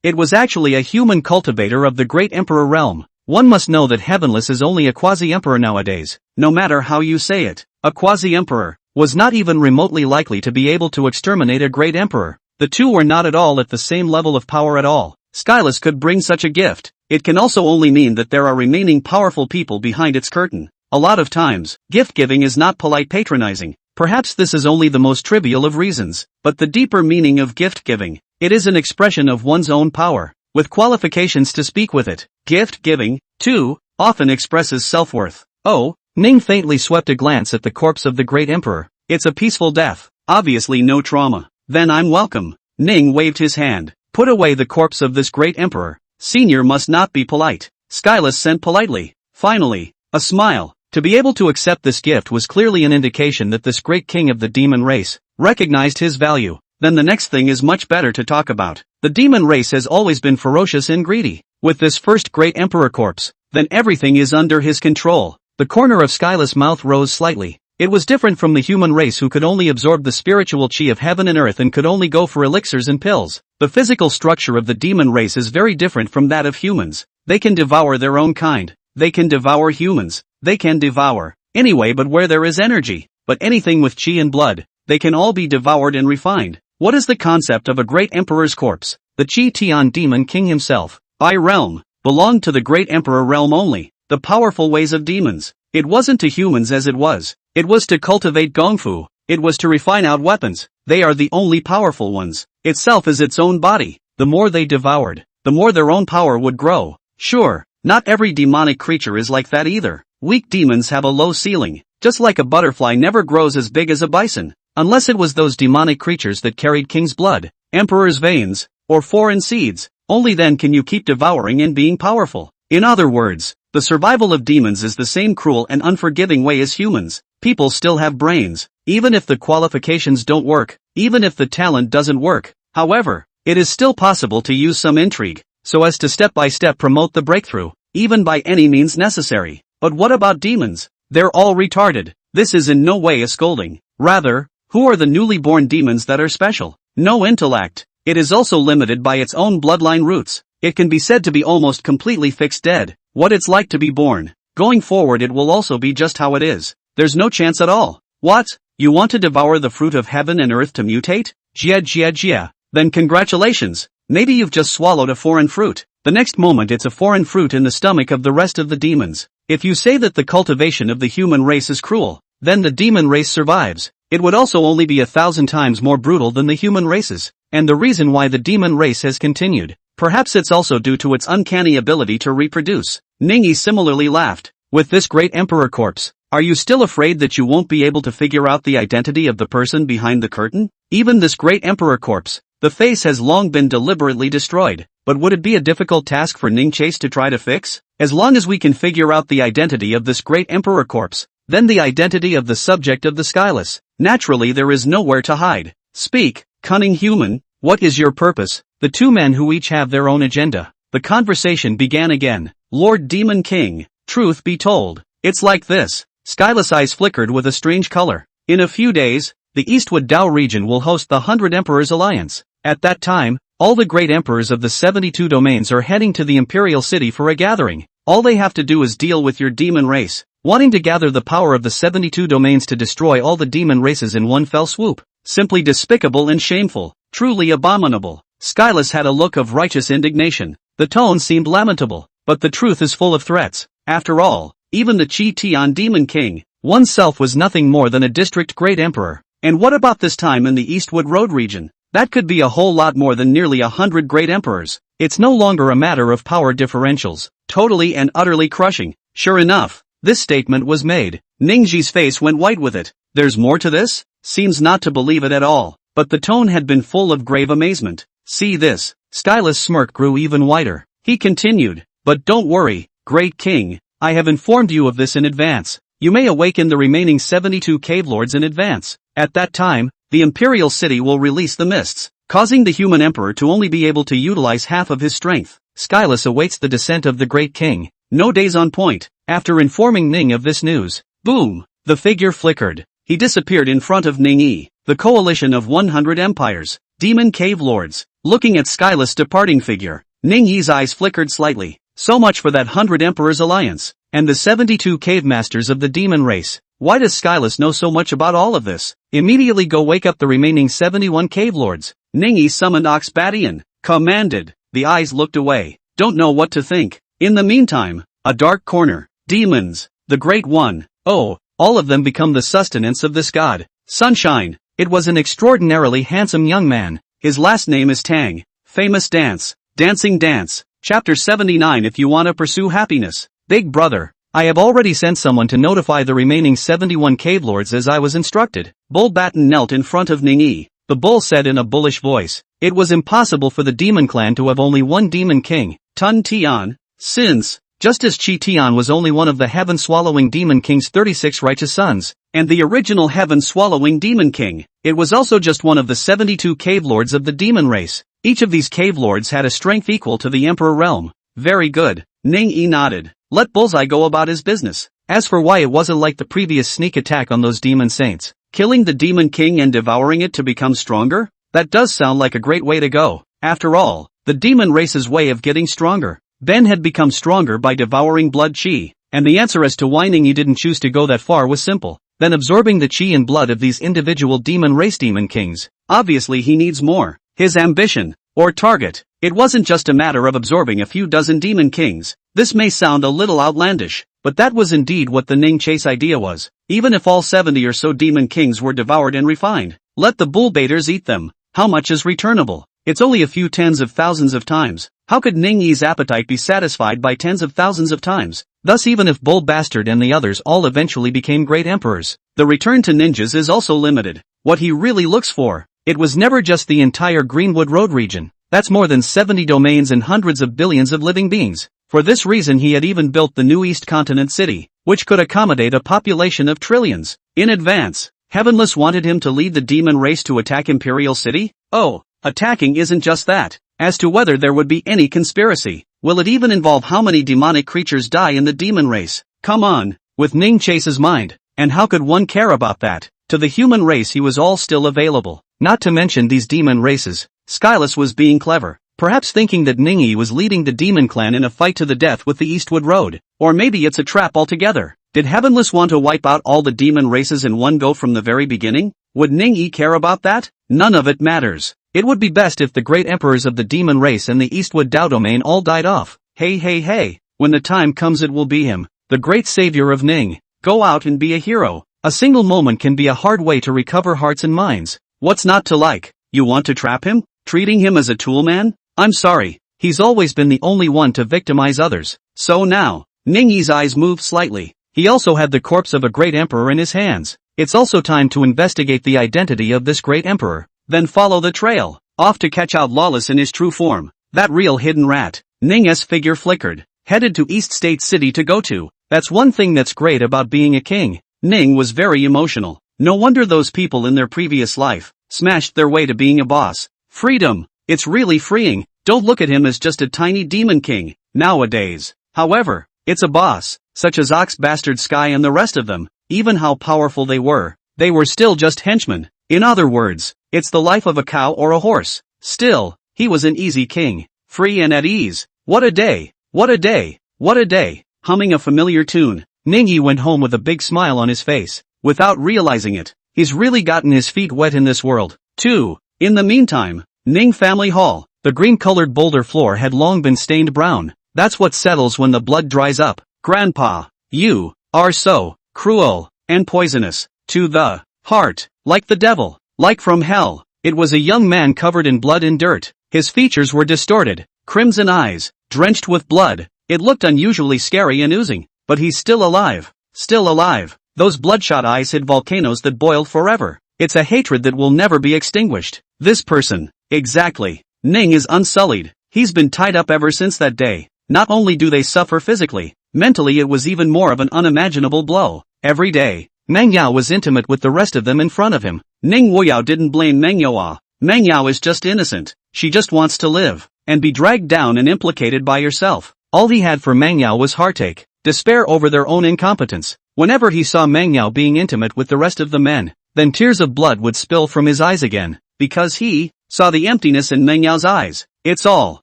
It was actually a human cultivator of the great emperor realm. One must know that Heavenless is only a quasi-emperor nowadays. No matter how you say it, a quasi-emperor was not even remotely likely to be able to exterminate a great emperor. The two were not at all at the same level of power at all. Skyless could bring such a gift. It can also only mean that there are remaining powerful people behind its curtain. A lot of times, gift-giving is not polite patronizing. Perhaps this is only the most trivial of reasons, but the deeper meaning of gift-giving, it is an expression of one's own power, with qualifications to speak with it. Gift-giving, too, often expresses self-worth. Oh, Ning faintly swept a glance at the corpse of the great emperor. It's a peaceful death, obviously no trauma. Then I'm welcome. Ning waved his hand. Put away the corpse of this great emperor. Senior must not be polite. Skyless sent politely. Finally, a smile. To be able to accept this gift was clearly an indication that this great king of the demon race recognized his value. Then the next thing is much better to talk about. The demon race has always been ferocious and greedy. With this first great emperor corpse, then everything is under his control. The corner of Skyless' mouth rose slightly. It was different from the human race who could only absorb the spiritual chi of heaven and earth and could only go for elixirs and pills. The physical structure of the demon race is very different from that of humans. They can devour their own kind. They can devour humans. They can devour anyway but where there is energy. But anything with chi and blood, they can all be devoured and refined. What is the concept of a great emperor's corpse? The Chi Tian demon king himself, by realm, belonged to the great emperor realm only. The powerful ways of demons. It wasn't to humans as it was. It was to cultivate gongfu. It was to refine out weapons. They are the only powerful ones. Itself is its own body. The more they devoured, the more their own power would grow. Sure, not every demonic creature is like that either. Weak demons have a low ceiling. Just like a butterfly never grows as big as a bison. Unless it was those demonic creatures that carried king's blood, emperor's veins, or foreign seeds. Only then can you keep devouring and being powerful. In other words, the survival of demons is the same cruel and unforgiving way as humans. People still have brains, even if the qualifications don't work, even if the talent doesn't work. However, it is still possible to use some intrigue, so as to step by step promote the breakthrough, even by any means necessary. But what about demons? They're all retarded. This is in no way a scolding. Rather, who are the newly born demons that are special? No intellect. It is also limited by its own bloodline roots. It can be said to be almost completely fixed dead. What it's like to be born. Going forward it will also be just how it is. There's no chance at all. What? You want to devour the fruit of heaven and earth to mutate? Jia. Then congratulations. Maybe you've just swallowed a foreign fruit. The next moment it's a foreign fruit in the stomach of the rest of the demons. If you say that the cultivation of the human race is cruel, then the demon race survives. It would also only be 1,000 times more brutal than the human races. And the reason why the demon race has continued, perhaps it's also due to its uncanny ability to reproduce. Ningyi similarly laughed. With this great emperor corpse, are you still afraid that you won't be able to figure out the identity of the person behind the curtain? Even this great emperor corpse, the face has long been deliberately destroyed. But would it be a difficult task for Ning Chase to try to fix? As long as we can figure out the identity of this great emperor corpse, then the identity of the subject of the Skyless. Naturally there is nowhere to hide. Speak, cunning human, what is your purpose? The two men who each have their own agenda. The conversation began again. Lord Demon King, truth be told, it's like this. Skyless eyes flickered with a strange color. In a few days, the Eastwood Dao region will host the 100 Emperors Alliance. At that time, all the great emperors of the 72 domains are heading to the Imperial City for a gathering. All they have to do is deal with your demon race, wanting to gather the power of the 72 domains to destroy all the demon races in one fell swoop. Simply despicable and shameful, truly abominable. Skyless had a look of righteous indignation. The tone seemed lamentable, but the truth is full of threats. After all, even the Chi Tian Demon King, oneself was nothing more than a district great emperor. And what about this time in the Eastwood Road region? That could be a whole lot more than nearly 100 great emperors. It's no longer a matter of power differentials, totally and utterly crushing. Sure enough, this statement was made. Ningji's face went white with it. There's more to this? Seems not to believe it at all. But the tone had been full of grave amazement. See this. Skyless' smirk grew even wider. He continued, but don't worry, great king, I have informed you of this in advance. You may awaken the remaining 72 cave lords in advance. At that time, the Imperial City will release the mists, causing the human emperor to only be able to utilize half of his strength. Skyless awaits the descent of the great king. No days on point. After informing Ning of this news, boom, the figure flickered. He disappeared in front of Ning-yi, the coalition of 100 empires, demon cave lords. Looking at Skyless' departing figure, Ning-yi's eyes flickered slightly. So much for that 100 emperors alliance, and the 72 cave masters of the demon race. Why does Skyless know so much about all of this? Immediately go wake up the remaining 71 cave lords. Ning-yi summoned Oxbadian, commanded. The eyes looked away. Don't know what to think. In the meantime, a dark corner. Demons. The Great One. Oh, all of them become the sustenance of this god. Sunshine. It was an extraordinarily handsome young man. His last name is Teng. Famous dance. Dancing dance. Chapter 79. If you want to pursue happiness. Big brother. I have already sent someone to notify the remaining 71 cave lords as I was instructed. Bull Batten knelt in front of Ning-yi. The bull said in a bullish voice. It was impossible for the demon clan to have only one demon king, Tun Tian, since, just as Chi Tian was only one of the heaven-swallowing demon king's 36 righteous sons, and the original heaven-swallowing demon king, it was also just one of the 72 cave lords of the demon race. Each of these cave lords had a strength equal to the emperor realm. Very good. Ning-yi nodded. Let Bullseye go about his business. As for why it wasn't like the previous sneak attack on those demon saints, killing the demon king and devouring it to become stronger? That does sound like a great way to go. After all, the demon race's way of getting stronger. Ben had become stronger by devouring blood chi, and the answer as to why Ning-yi didn't choose to go that far was simple. Then absorbing the chi and blood of these individual demon race demon kings. Obviously he needs more. His ambition, or target. It wasn't just a matter of absorbing a few dozen demon kings. This may sound a little outlandish, but that was indeed what the Ning Chase idea was. Even if all 70 or so demon kings were devoured and refined, let the bull baiters eat them. How much is returnable? It's only a few tens of thousands of times. How could Ning-yi's appetite be satisfied by tens of thousands of times? Thus even if Bull Bastard and the others all eventually became great emperors, the return to ninjas is also limited. What he really looks for, it was never just the entire Greenwood Road region. That's more than 70 domains and hundreds of billions of living beings. For this reason he had even built the new East Continent City, which could accommodate a population of trillions. In advance, Heavenless wanted him to lead the demon race to attack Imperial City? Oh, attacking isn't just that. As to whether there would be any conspiracy, will it even involve how many demonic creatures die in the demon race? Come on, with Ning Chase's mind, and how could one care about that? To the human race he was all still available. Not to mention these demon races. Skyless was being clever, perhaps thinking that Ning-yi was leading the demon clan in a fight to the death with the Eastwood Road. Or maybe it's a trap altogether. Did Heavenless want to wipe out all the demon races in one go from the very beginning? Would Ning-yi care about that? None of it matters. It would be best if the great emperors of the demon race and the Eastwood Dao domain all died off. Hey, when the time comes it will be him, the great savior of Ning. Go out and be a hero. A single moment can be a hard way to recover hearts and minds. What's not to like? You want to trap him? Treating him as a tool man? I'm sorry, he's always been the only one to victimize others. So now, Ning-yi's eyes moved slightly. He also had the corpse of a great emperor in his hands. It's also time to investigate the identity of this great emperor. Then follow the trail, off to catch out Lawless in his true form. That real hidden rat. Ning's figure flickered, headed to East State City to go to. That's one thing that's great about being a king. Ning was very emotional. No wonder those people in their previous life smashed their way to being a boss. Freedom. It's really freeing. Don't look at him as just a tiny demon king. Nowadays, however, it's a boss, such as Ox Bastard Sky and the rest of them. Even how powerful they were still just henchmen. In other words, it's the life of a cow or a horse. Still, he was an easy king, free and at ease. What a day, what a day, what a day. Humming a familiar tune, Ning-yi went home with a big smile on his face. Without realizing it, he's really gotten his feet wet in this world, too. In the meantime, Ning Family Hall, The green-colored boulder floor had long been stained brown. That's what settles when the blood dries up. Grandpa, you are so cruel and poisonous to the heart, like the devil, like from hell. It was a young man covered in blood and dirt. His features were distorted, crimson eyes, drenched with blood. It looked unusually scary and oozing, but he's still alive. Still alive. Those bloodshot eyes hid volcanoes that boiled forever. It's a hatred that will never be extinguished. This person. Exactly. Ning is unsullied. He's been tied up ever since that day. Not only do they suffer physically, mentally it was even more of an unimaginable blow. Every day, Meng Yao was intimate with the rest of them in front of him. Ning Wuyao didn't blame Meng Yao. Meng Yao is just innocent. She just wants to live, and be dragged down and implicated by yourself. All he had for Meng Yao was heartache, despair over their own incompetence. Whenever he saw Meng Yao being intimate with the rest of the men, then tears of blood would spill from his eyes again, because he saw the emptiness in Meng Yao's eyes. It's all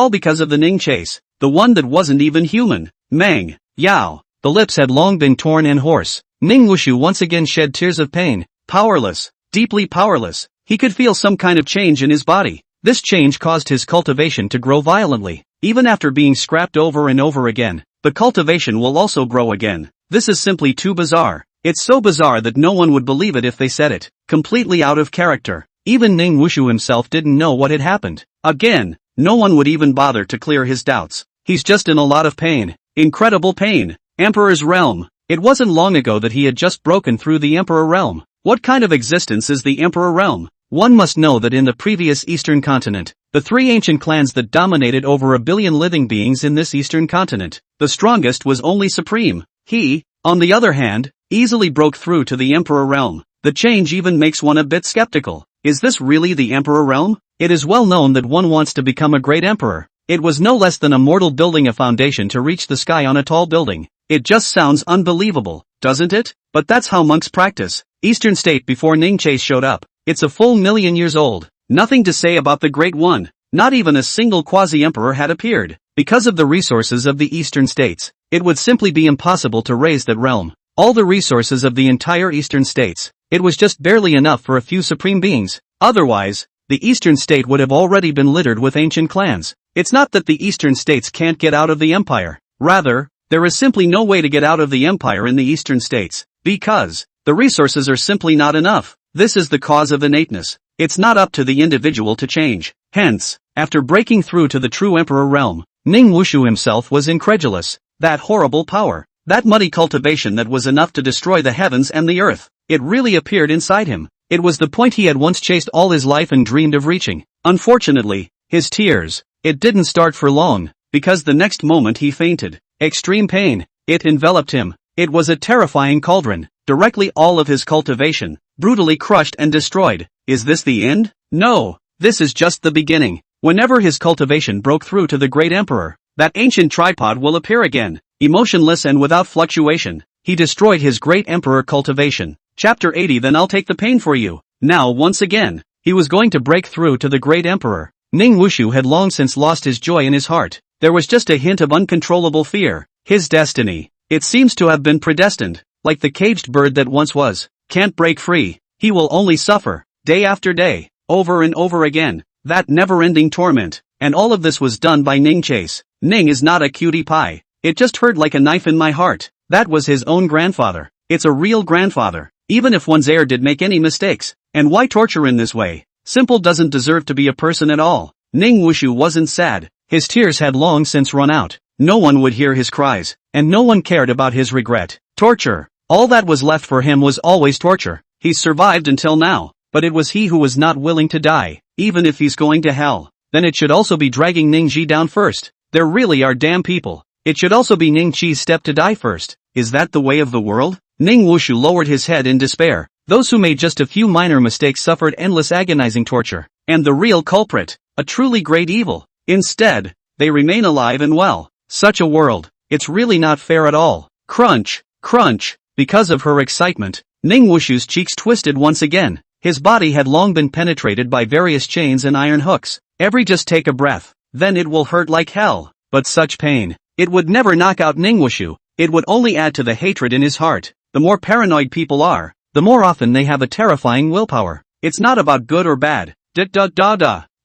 because of the Ning chase, the one that wasn't even human. Meng Yao. The lips had long been torn and hoarse. Ning Wushu once again shed tears of pain, powerless, deeply powerless. He could feel some kind of change in his body. This change caused his cultivation to grow violently. Even after being scrapped over and over again, the cultivation will also grow again. This is simply too bizarre. It's so bizarre that no one would believe it if they said it. Completely out of character. Even Ning Wushu himself didn't know what had happened. Again, no one would even bother to clear his doubts. He's just in a lot of pain. Incredible pain. Emperor's realm. It wasn't long ago that he had just broken through the Emperor realm. What kind of existence is the Emperor realm? One must know that in the previous Eastern continent, the three ancient clans that dominated over 1 billion living beings in this Eastern continent, the strongest was only Supreme. He, on the other hand, easily broke through to the Emperor realm. The change even makes one a bit skeptical. Is this really the Emperor realm? It is well known that one wants to become a great emperor. It was no less than a mortal building a foundation to reach the sky on a tall building. It just sounds unbelievable, doesn't it? But that's how monks practice. Eastern state before Ning Chase showed up. It's a full million years old. Nothing to say about the Great One. Not even a single quasi-emperor had appeared. Because of the resources of the Eastern states, it would simply be impossible to raise that realm. All the resources of the entire Eastern states. It was just barely enough for a few supreme beings. Otherwise, the Eastern state would have already been littered with ancient clans. It's not that the Eastern states can't get out of the empire. Rather, there is simply no way to get out of the empire in the Eastern states. Because the resources are simply not enough. This is the cause of innateness. It's not up to the individual to change. Hence, after breaking through to the true emperor realm, Ning Wushu himself was incredulous. That horrible power, that muddy cultivation that was enough to destroy the heavens and the earth, it really appeared inside him. It was the point he had once chased all his life and dreamed of reaching. Unfortunately, his tears, it didn't start for long, because the next moment he fainted. Extreme pain, it enveloped him. It was a terrifying cauldron. Directly all of his cultivation, brutally crushed and destroyed. Is this the end? No, this is just the beginning. Whenever his cultivation broke through to the great emperor, that ancient tripod will appear again, emotionless and without fluctuation. He destroyed his great emperor cultivation. Chapter 80. Then I'll take the pain for you. Now once again, he was going to break through to the great emperor. Ning Wushu had long since lost his joy in his heart. There was just a hint of uncontrollable fear. His destiny, it seems to have been predestined. Like the caged bird that once was, can't break free. He will only suffer, day after day, over and over again, that never-ending torment. And all of this was done by Ning Chase. Ning is not a cutie pie. It just hurt like a knife in my heart. That was his own grandfather. It's a real grandfather. Even if one's heir did make any mistakes. And why torture in this way? Simple doesn't deserve to be a person at all. Ning Wushu wasn't sad. His tears had long since run out. No one would hear his cries, and no one cared about his regret. Torture. All that was left for him was always torture. He's survived until now, but it was he who was not willing to die. Even if he's going to hell, then it should also be dragging Ning Ji down first. There really are damn people. It should also be Ning Chi's step to die first. Is that the way of the world? Ning Wushu lowered his head in despair. Those who made just a few minor mistakes suffered endless agonizing torture. And the real culprit, a truly great evil. Instead, they remain alive and well. Such a world, it's really not fair at all. Crunch, crunch. Because of her excitement, Ning Wushu's cheeks twisted once again. His body had long been penetrated by various chains and iron hooks. Just take a breath, then it will hurt like hell. But such pain, it would never knock out Ning Wushu. It would only add to the hatred in his heart. The more paranoid people are, the more often they have a terrifying willpower. It's not about good or bad.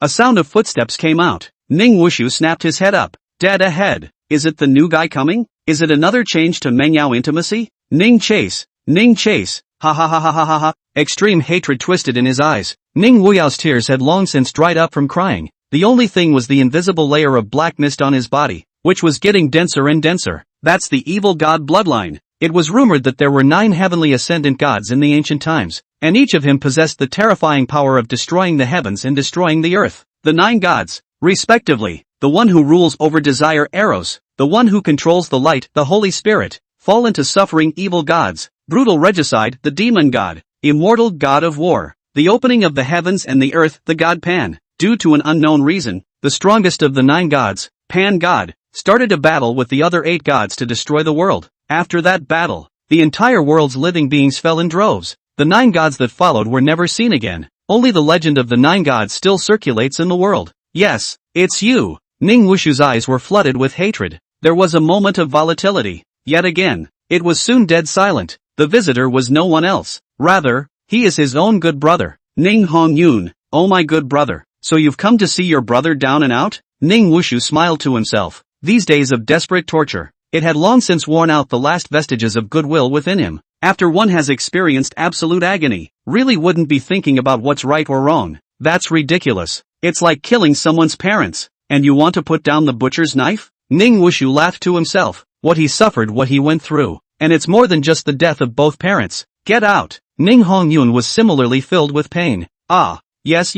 A sound of footsteps came out. Ning Wushu snapped his head up. Dead ahead. Is it the new guy coming? Is it another change to Mengyao intimacy? Ning Chase. Ning Chase. Ha ha ha ha ha ha ha. Extreme hatred twisted in his eyes. Ning Wuyao's tears had long since dried up from crying. The only thing was the invisible layer of black mist on his body, which was getting denser and denser. That's the evil god bloodline. It was rumored that there were 9 heavenly ascendant gods in the ancient times, and each of him possessed the terrifying power of destroying the heavens and destroying the earth. The 9 gods, respectively, the one who rules over desire Eros, the one who controls the light, the Holy Spirit, fallen to suffering evil gods, brutal regicide, the demon god, immortal god of war, the opening of the heavens and the earth, the god Pan. Due to an unknown reason, the strongest of the 9 gods, Pan God, started a battle with the other 8 gods to destroy the world. After that battle, the entire world's living beings fell in droves. The 9 gods that followed were never seen again. Only the legend of the 9 gods still circulates in the world. Yes, it's you. Ning Wushu's eyes were flooded with hatred. There was a moment of volatility. Yet again, it was soon dead silent. The visitor was no one else. Rather, he is his own good brother. Ning Hongyun, oh my good brother. So you've come to see your brother down and out? Ning Wushu smiled to himself. These days of desperate torture, it had long since worn out the last vestiges of goodwill within him. After one has experienced absolute agony, really wouldn't be thinking about what's right or wrong. That's ridiculous. It's like killing someone's parents. And you want to put down the butcher's knife? Ning Wushu laughed to himself. What he suffered, what he went through. And it's more than just the death of both parents. Get out. Ning Hongyun was similarly filled with pain. Ah, yes.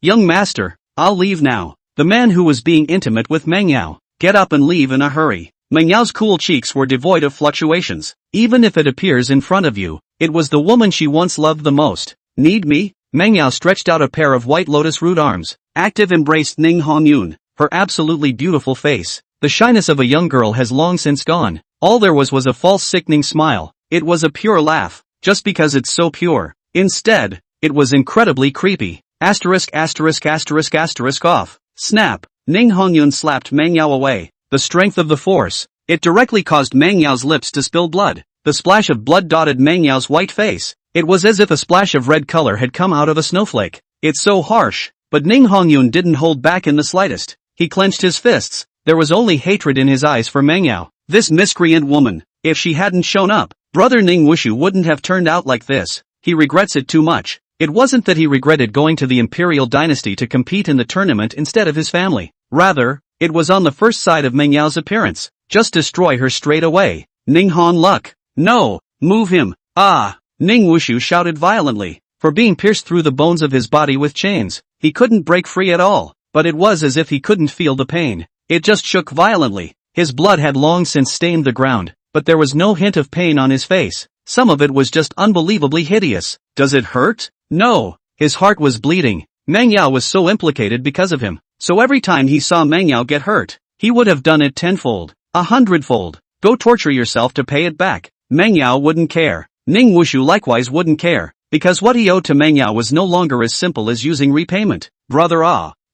Young master, I'll leave now. The man who was being intimate with Mengyao. Get up and leave in a hurry. Mengyao's cool cheeks were devoid of fluctuations. Even if it appears in front of you, it was the woman she once loved the most. Need me? Mengyao stretched out a pair of white lotus root arms. Active embraced Ning Hongyun. Her absolutely beautiful face. The shyness of a young girl has long since gone. All there was a false sickening smile. It was a pure laugh. Just because it's so pure. Instead, it was incredibly creepy. Asterisk off. Snap. Ning Hongyun slapped Mengyao away. The strength of the force. It directly caused Mengyao's lips to spill blood. The splash of blood dotted Mengyao's white face. It was as if a splash of red color had come out of a snowflake. It's so harsh. But Ning Hongyun didn't hold back in the slightest. He clenched his fists. There was only hatred in his eyes for Mengyao. This miscreant woman. If she hadn't shown up, brother Ning Wushu wouldn't have turned out like this. He regrets it too much. It wasn't that he regretted going to the Imperial dynasty to compete in the tournament instead of his family. Rather, it was on the first sight of Mengyao's appearance. Just destroy her straight away. Ning Han Luck. No, move him. Ah! Ning Wushu shouted violently. For being pierced through the bones of his body with chains, he couldn't break free at all. But it was as if he couldn't feel the pain. It just shook violently. His blood had long since stained the ground, but there was no hint of pain on his face. Some of it was just unbelievably hideous. Does it hurt? No. His heart was bleeding. Mengyao was so implicated because of him. So every time he saw Mengyao get hurt, he would have done it 10-fold, 100-fold. Go torture yourself to pay it back. Mengyao wouldn't care. Ning Wushu likewise wouldn't care, because what he owed to Mengyao was no longer as simple as using repayment. Brother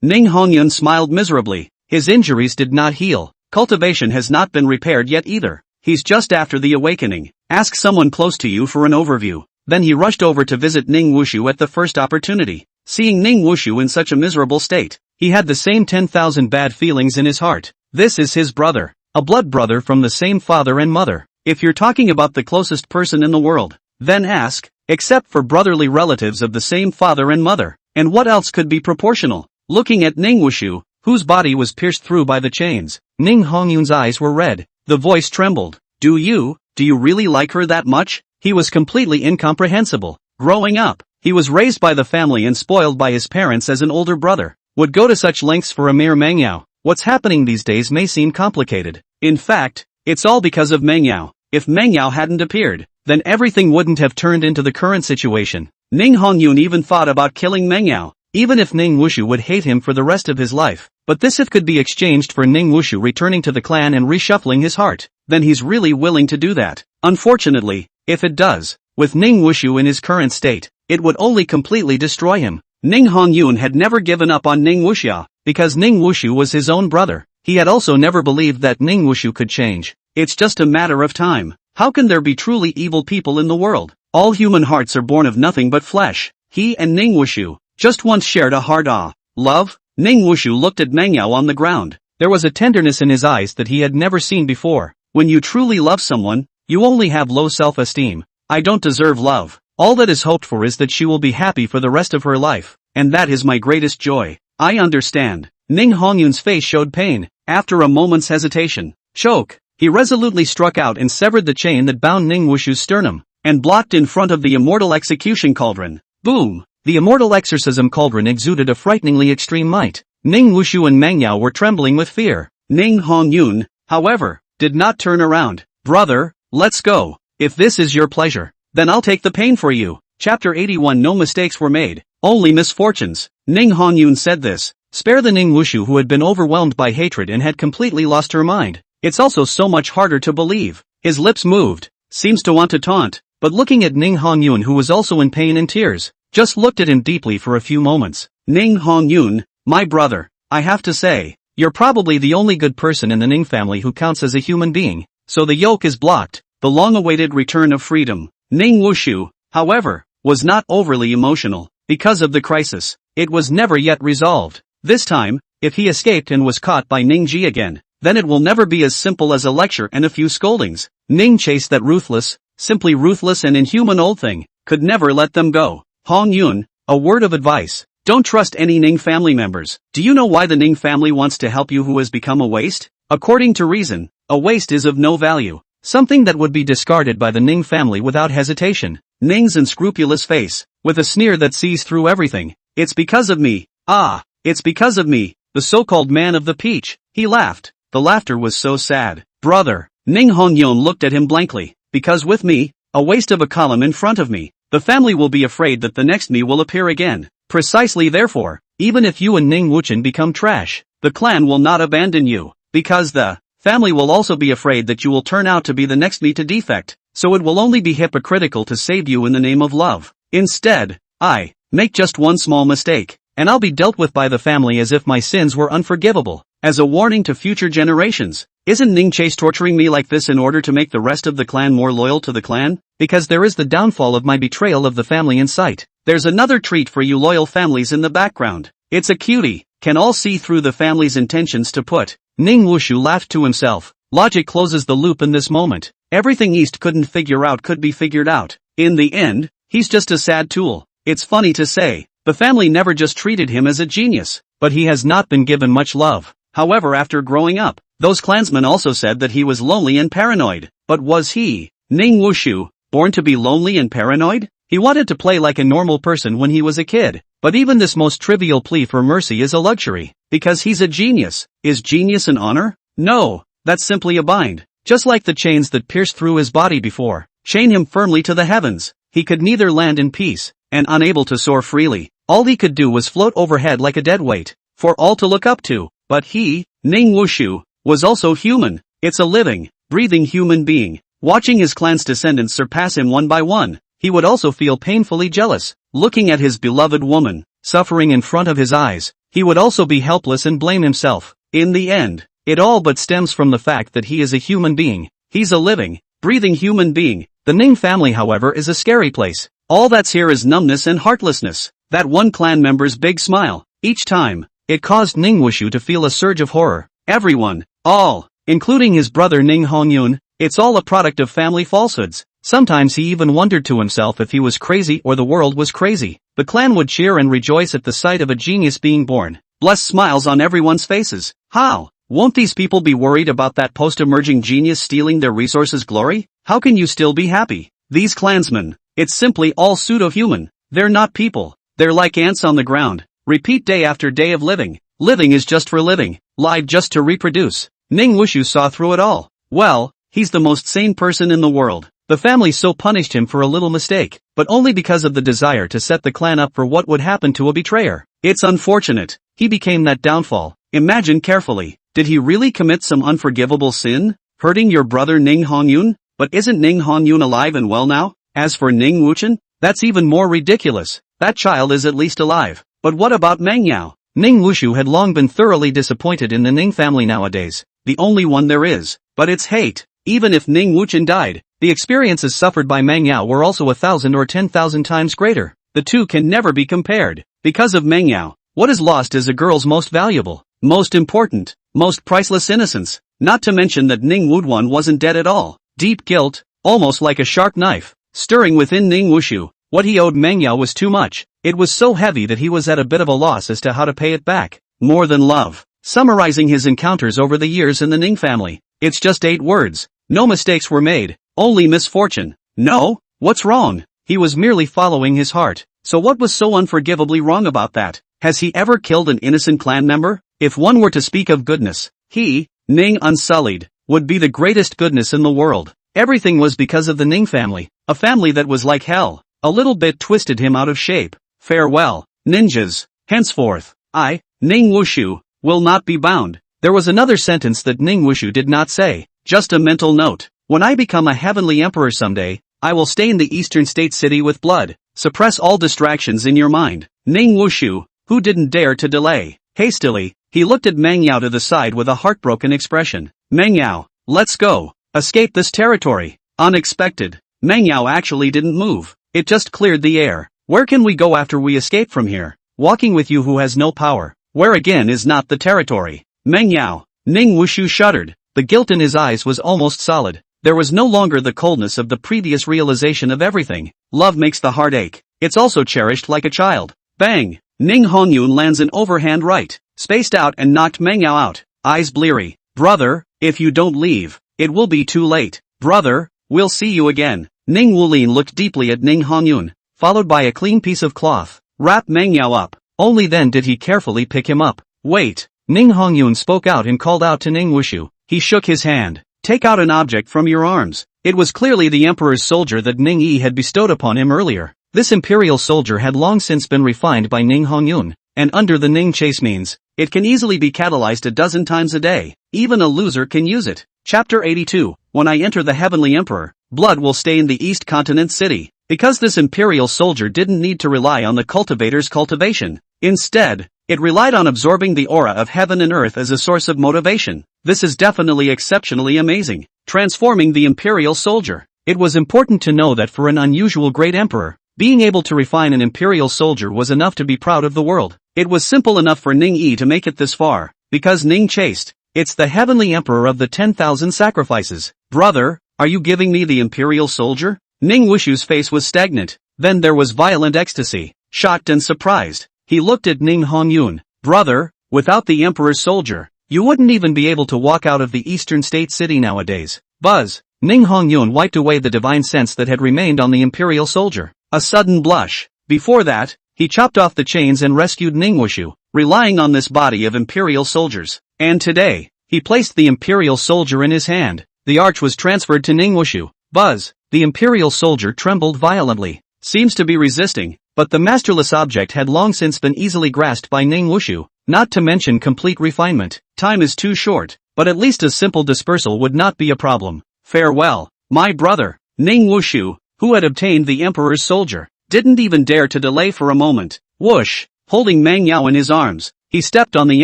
Ning Hongyun smiled miserably. His injuries did not heal. Cultivation has not been repaired yet either. He's just after the awakening. Ask someone close to you for an overview. Then he rushed over to visit Ning Wushu at the first opportunity. Seeing Ning Wushu in such a miserable state, he had the same 10,000 bad feelings in his heart. This is his brother. A blood brother from the same father and mother. If you're talking about the closest person in the world, then ask, except for brotherly relatives of the same father and mother. And what else could be proportional? Looking at Ning Wushu, whose body was pierced through by the chains, Ning Hongyun's eyes were red. The voice trembled. Do you really like her that much? He was completely incomprehensible. Growing up, he was raised by the family and spoiled by his parents as an older brother. Would go to such lengths for a mere Mengyao. What's happening these days may seem complicated. In fact, it's all because of Mengyao. If Mengyao hadn't appeared, then everything wouldn't have turned into the current situation. Ning Hongyun even thought about killing Mengyao, even if Ning Wushu would hate him for the rest of his life. But this if could be exchanged for Ning Wushu returning to the clan and reshuffling his heart, then he's really willing to do that. Unfortunately, if it does, with Ning Wushu in his current state, it would only completely destroy him. Ning Hongyun had never given up on Ning Wuxia, because Ning Wushu was his own brother. He had also never believed that Ning Wushu could change. It's just a matter of time. How can there be truly evil people in the world? All human hearts are born of nothing but flesh. He and Ning Wushu just once shared a hard love, Ning Wushu looked at Meng Yao on the ground. There was a tenderness in his eyes that he had never seen before. When you truly love someone, you only have low self-esteem. I don't deserve love. All that is hoped for is that she will be happy for the rest of her life, and that is my greatest joy. I understand. Ning Hongyun's face showed pain. After a moment's hesitation, choke, he resolutely struck out and severed the chain that bound Ning Wushu's sternum, and blocked in front of the immortal execution cauldron. Boom! The immortal exorcism cauldron exuded a frighteningly extreme might. Ning Wushu and Meng Yao were trembling with fear. Ning Hongyun, however, did not turn around. Brother, let's go. If this is your pleasure, then I'll take the pain for you. Chapter 81. No mistakes were made, only misfortunes. Ning Hongyun said this. Spare the Ning Wushu, who had been overwhelmed by hatred and had completely lost her mind. It's also so much harder to believe. His lips moved, seems to want to taunt, but looking at Ning Hongyun, who was also in pain and tears, just looked at him deeply for a few moments. Ning Hongyun, my brother, I have to say, you're probably the only good person in the Ning family who counts as a human being, so the yoke is blocked, the long-awaited return of freedom. Ning Wushu, however, was not overly emotional. Because of the crisis, it was never yet resolved. This time, if he escaped and was caught by Ning Ji again, then it will never be as simple as a lecture and a few scoldings. Ning Chase, that ruthless, simply ruthless and inhuman old thing, could never let them go. Hong Yun, a word of advice. Don't trust any Ning family members. Do you know why the Ning family wants to help you who has become a waste? According to reason, a waste is of no value. Something that would be discarded by the Ning family without hesitation. Ning's unscrupulous face, with a sneer that sees through everything. It's because of me. Ah, it's because of me, the so-called man of the peach. He laughed. The laughter was so sad. Brother, Ning Hongyun looked at him blankly. Because with me, a waste of a column in front of me, the family will be afraid that the next me will appear again. Precisely therefore, even if you and Ning Wuchen become trash, the clan will not abandon you, because the family will also be afraid that you will turn out to be the next me to defect, so it will only be hypocritical to save you in the name of love. Instead, I make just one small mistake, and I'll be dealt with by the family as if my sins were unforgivable, as a warning to future generations. Isn't Ning Chase torturing me like this in order to make the rest of the clan more loyal to the clan? Because there is the downfall of my betrayal of the family in sight. There's another treat for you loyal families in the background. It's a cutie. Can all see through the family's intentions to put. Ning Wushu laughed to himself. Logic closes the loop in this moment. Everything East couldn't figure out could be figured out. In the end, he's just a sad tool. It's funny to say, the family never just treated him as a genius, but he has not been given much love. However, after growing up, those clansmen also said that he was lonely and paranoid. But was he, Ning Wushu, born to be lonely and paranoid? He wanted to play like a normal person when he was a kid, but even this most trivial plea for mercy is a luxury, because he's a genius. Is genius an honor? No, that's simply a bind. Just like the chains that pierced through his body before, chain him firmly to the heavens. He could neither land in peace, and unable to soar freely. All he could do was float overhead like a dead weight, for all to look up to. But he, Ning Wushu, was also human. It's a living, breathing human being. Watching his clan's descendants surpass him one by one, he would also feel painfully jealous. Looking at his beloved woman, suffering in front of his eyes, he would also be helpless and blame himself. In the end, it all but stems from the fact that he is a human being. He's a living, breathing human being. The Ning family, however, is a scary place. All that's here is numbness and heartlessness. That one clan member's big smile, each time, it caused Ning Wushu to feel a surge of horror. Everyone, all, including his brother Ning Hongyun, it's all a product of family falsehoods. Sometimes he even wondered to himself if he was crazy or the world was crazy. The clan would cheer and rejoice at the sight of a genius being born. Blessed smiles on everyone's faces. How? Won't these people be worried about that post-emerging genius stealing their resources' glory? How can you still be happy? These clansmen, it's simply all pseudo-human. They're not people. They're like ants on the ground. Repeat day after day of living. Living is just for living. Live just to reproduce. Ning Wushu saw through it all. Well, he's the most sane person in the world. The family so punished him for a little mistake, but only because of the desire to set the clan up for what would happen to a betrayer. It's unfortunate. He became that downfall. Imagine carefully. Did he really commit some unforgivable sin? Hurting your brother Ning Hongyun? But isn't Ning Hongyun alive and well now? As for Ning Wuchen? That's even more ridiculous. That child is at least alive. But what about Meng Yao? Ning Wushu had long been thoroughly disappointed in the Ning family nowadays. The only one there is. But it's hate. Even if Ning Wuchen died, the experiences suffered by Meng Yao were also 1,000 or 10,000 times greater. The two can never be compared. Because of Meng Yao, What is lost is a girl's most valuable, most important, most priceless innocence, not to mention that Ning Wudwan wasn't dead at all. Deep guilt, almost like a sharp knife, stirring within Ning Wushu. What he owed Mengyao was too much. It was so heavy that he was at a bit of a loss as to how to pay it back. More than love. Summarizing his encounters over the years in the Ning family, it's just 8 words. No mistakes were made, only misfortune. No? What's wrong? He was merely following his heart. So what was so unforgivably wrong about that? Has he ever killed an innocent clan member? If one were to speak of goodness, he, Ning Unsullied, would be the greatest goodness in the world. Everything was because of the Ning family, a family that was like hell. A little bit twisted him out of shape. Farewell, ninjas. Henceforth, I, Ning Wushu, will not be bound. There was another sentence that Ning Wushu did not say, just a mental note. When I become a heavenly emperor someday, I will stain the eastern state city with blood. Suppress all distractions in your mind. Ning Wushu, who didn't dare to delay. Hastily, he looked at Meng Yao to the side with a heartbroken expression. Meng Yao, let's go. Escape this territory. Unexpected. Meng Yao actually didn't move. It just cleared the air. Where can we go after we escape from here? Walking with you who has no power. Where again is not the territory? Meng Yao. Ning Wushu shuddered. The guilt in his eyes was almost solid. There was no longer the coldness of the previous realization of everything. Love makes the heart ache. It's also cherished like a child. Bang! Ning Hongyun lands an overhand right, spaced out and knocked Meng Yao out. Eyes bleary. Brother, if you don't leave, it will be too late. Brother, we'll see you again. Ning Wulin looked deeply at Ning Hongyun, followed by a clean piece of cloth. Wrap Meng Yao up. Only then did he carefully pick him up. Wait. Ning Hongyun spoke out and called out to Ning Wushu. He shook his hand. Take out an object from your arms. It was clearly the Emperor's soldier that Ning Yi had bestowed upon him earlier. This Imperial soldier had long since been refined by Ning Hongyun, and under the Ning chase means, it can easily be catalyzed a dozen times a day. Even a loser can use it. Chapter 82. When I enter the Heavenly Emperor, blood will stain the East Continent city. Because this Imperial soldier didn't need to rely on the cultivator's cultivation. Instead, it relied on absorbing the aura of heaven and earth as a source of motivation. This is definitely exceptionally amazing. Transforming the Imperial soldier. It was important to know that for an unusual great emperor, being able to refine an Imperial soldier was enough to be proud of the world. It was simple enough for Ning Yi to make it this far, because Ning chased. It's the Heavenly Emperor of the 10,000 sacrifices. Brother, are you giving me the Imperial soldier? Ning Wushu's face was stagnant. Then there was violent ecstasy. Shocked and surprised, he looked at Ning Hongyun. Brother, without the Emperor's soldier, you wouldn't even be able to walk out of the eastern state city nowadays. Buzz. Ning Hongyun wiped away the divine sense that had remained on the Imperial soldier. A sudden blush. Before that, he chopped off the chains and rescued Ning Wushu, relying on this body of Imperial soldiers. And today, he placed the Imperial soldier in his hand. The arch was transferred to Ning Wushu. Buzz. The Imperial soldier trembled violently. Seems to be resisting, but the masterless object had long since been easily grasped by Ning Wushu, not to mention complete refinement. Time is too short, but at least a simple dispersal would not be a problem. Farewell, my brother. Ning Wushu, who had obtained the Emperor's soldier, didn't even dare to delay for a moment. Whoosh! Holding Meng Yao in his arms, he stepped on the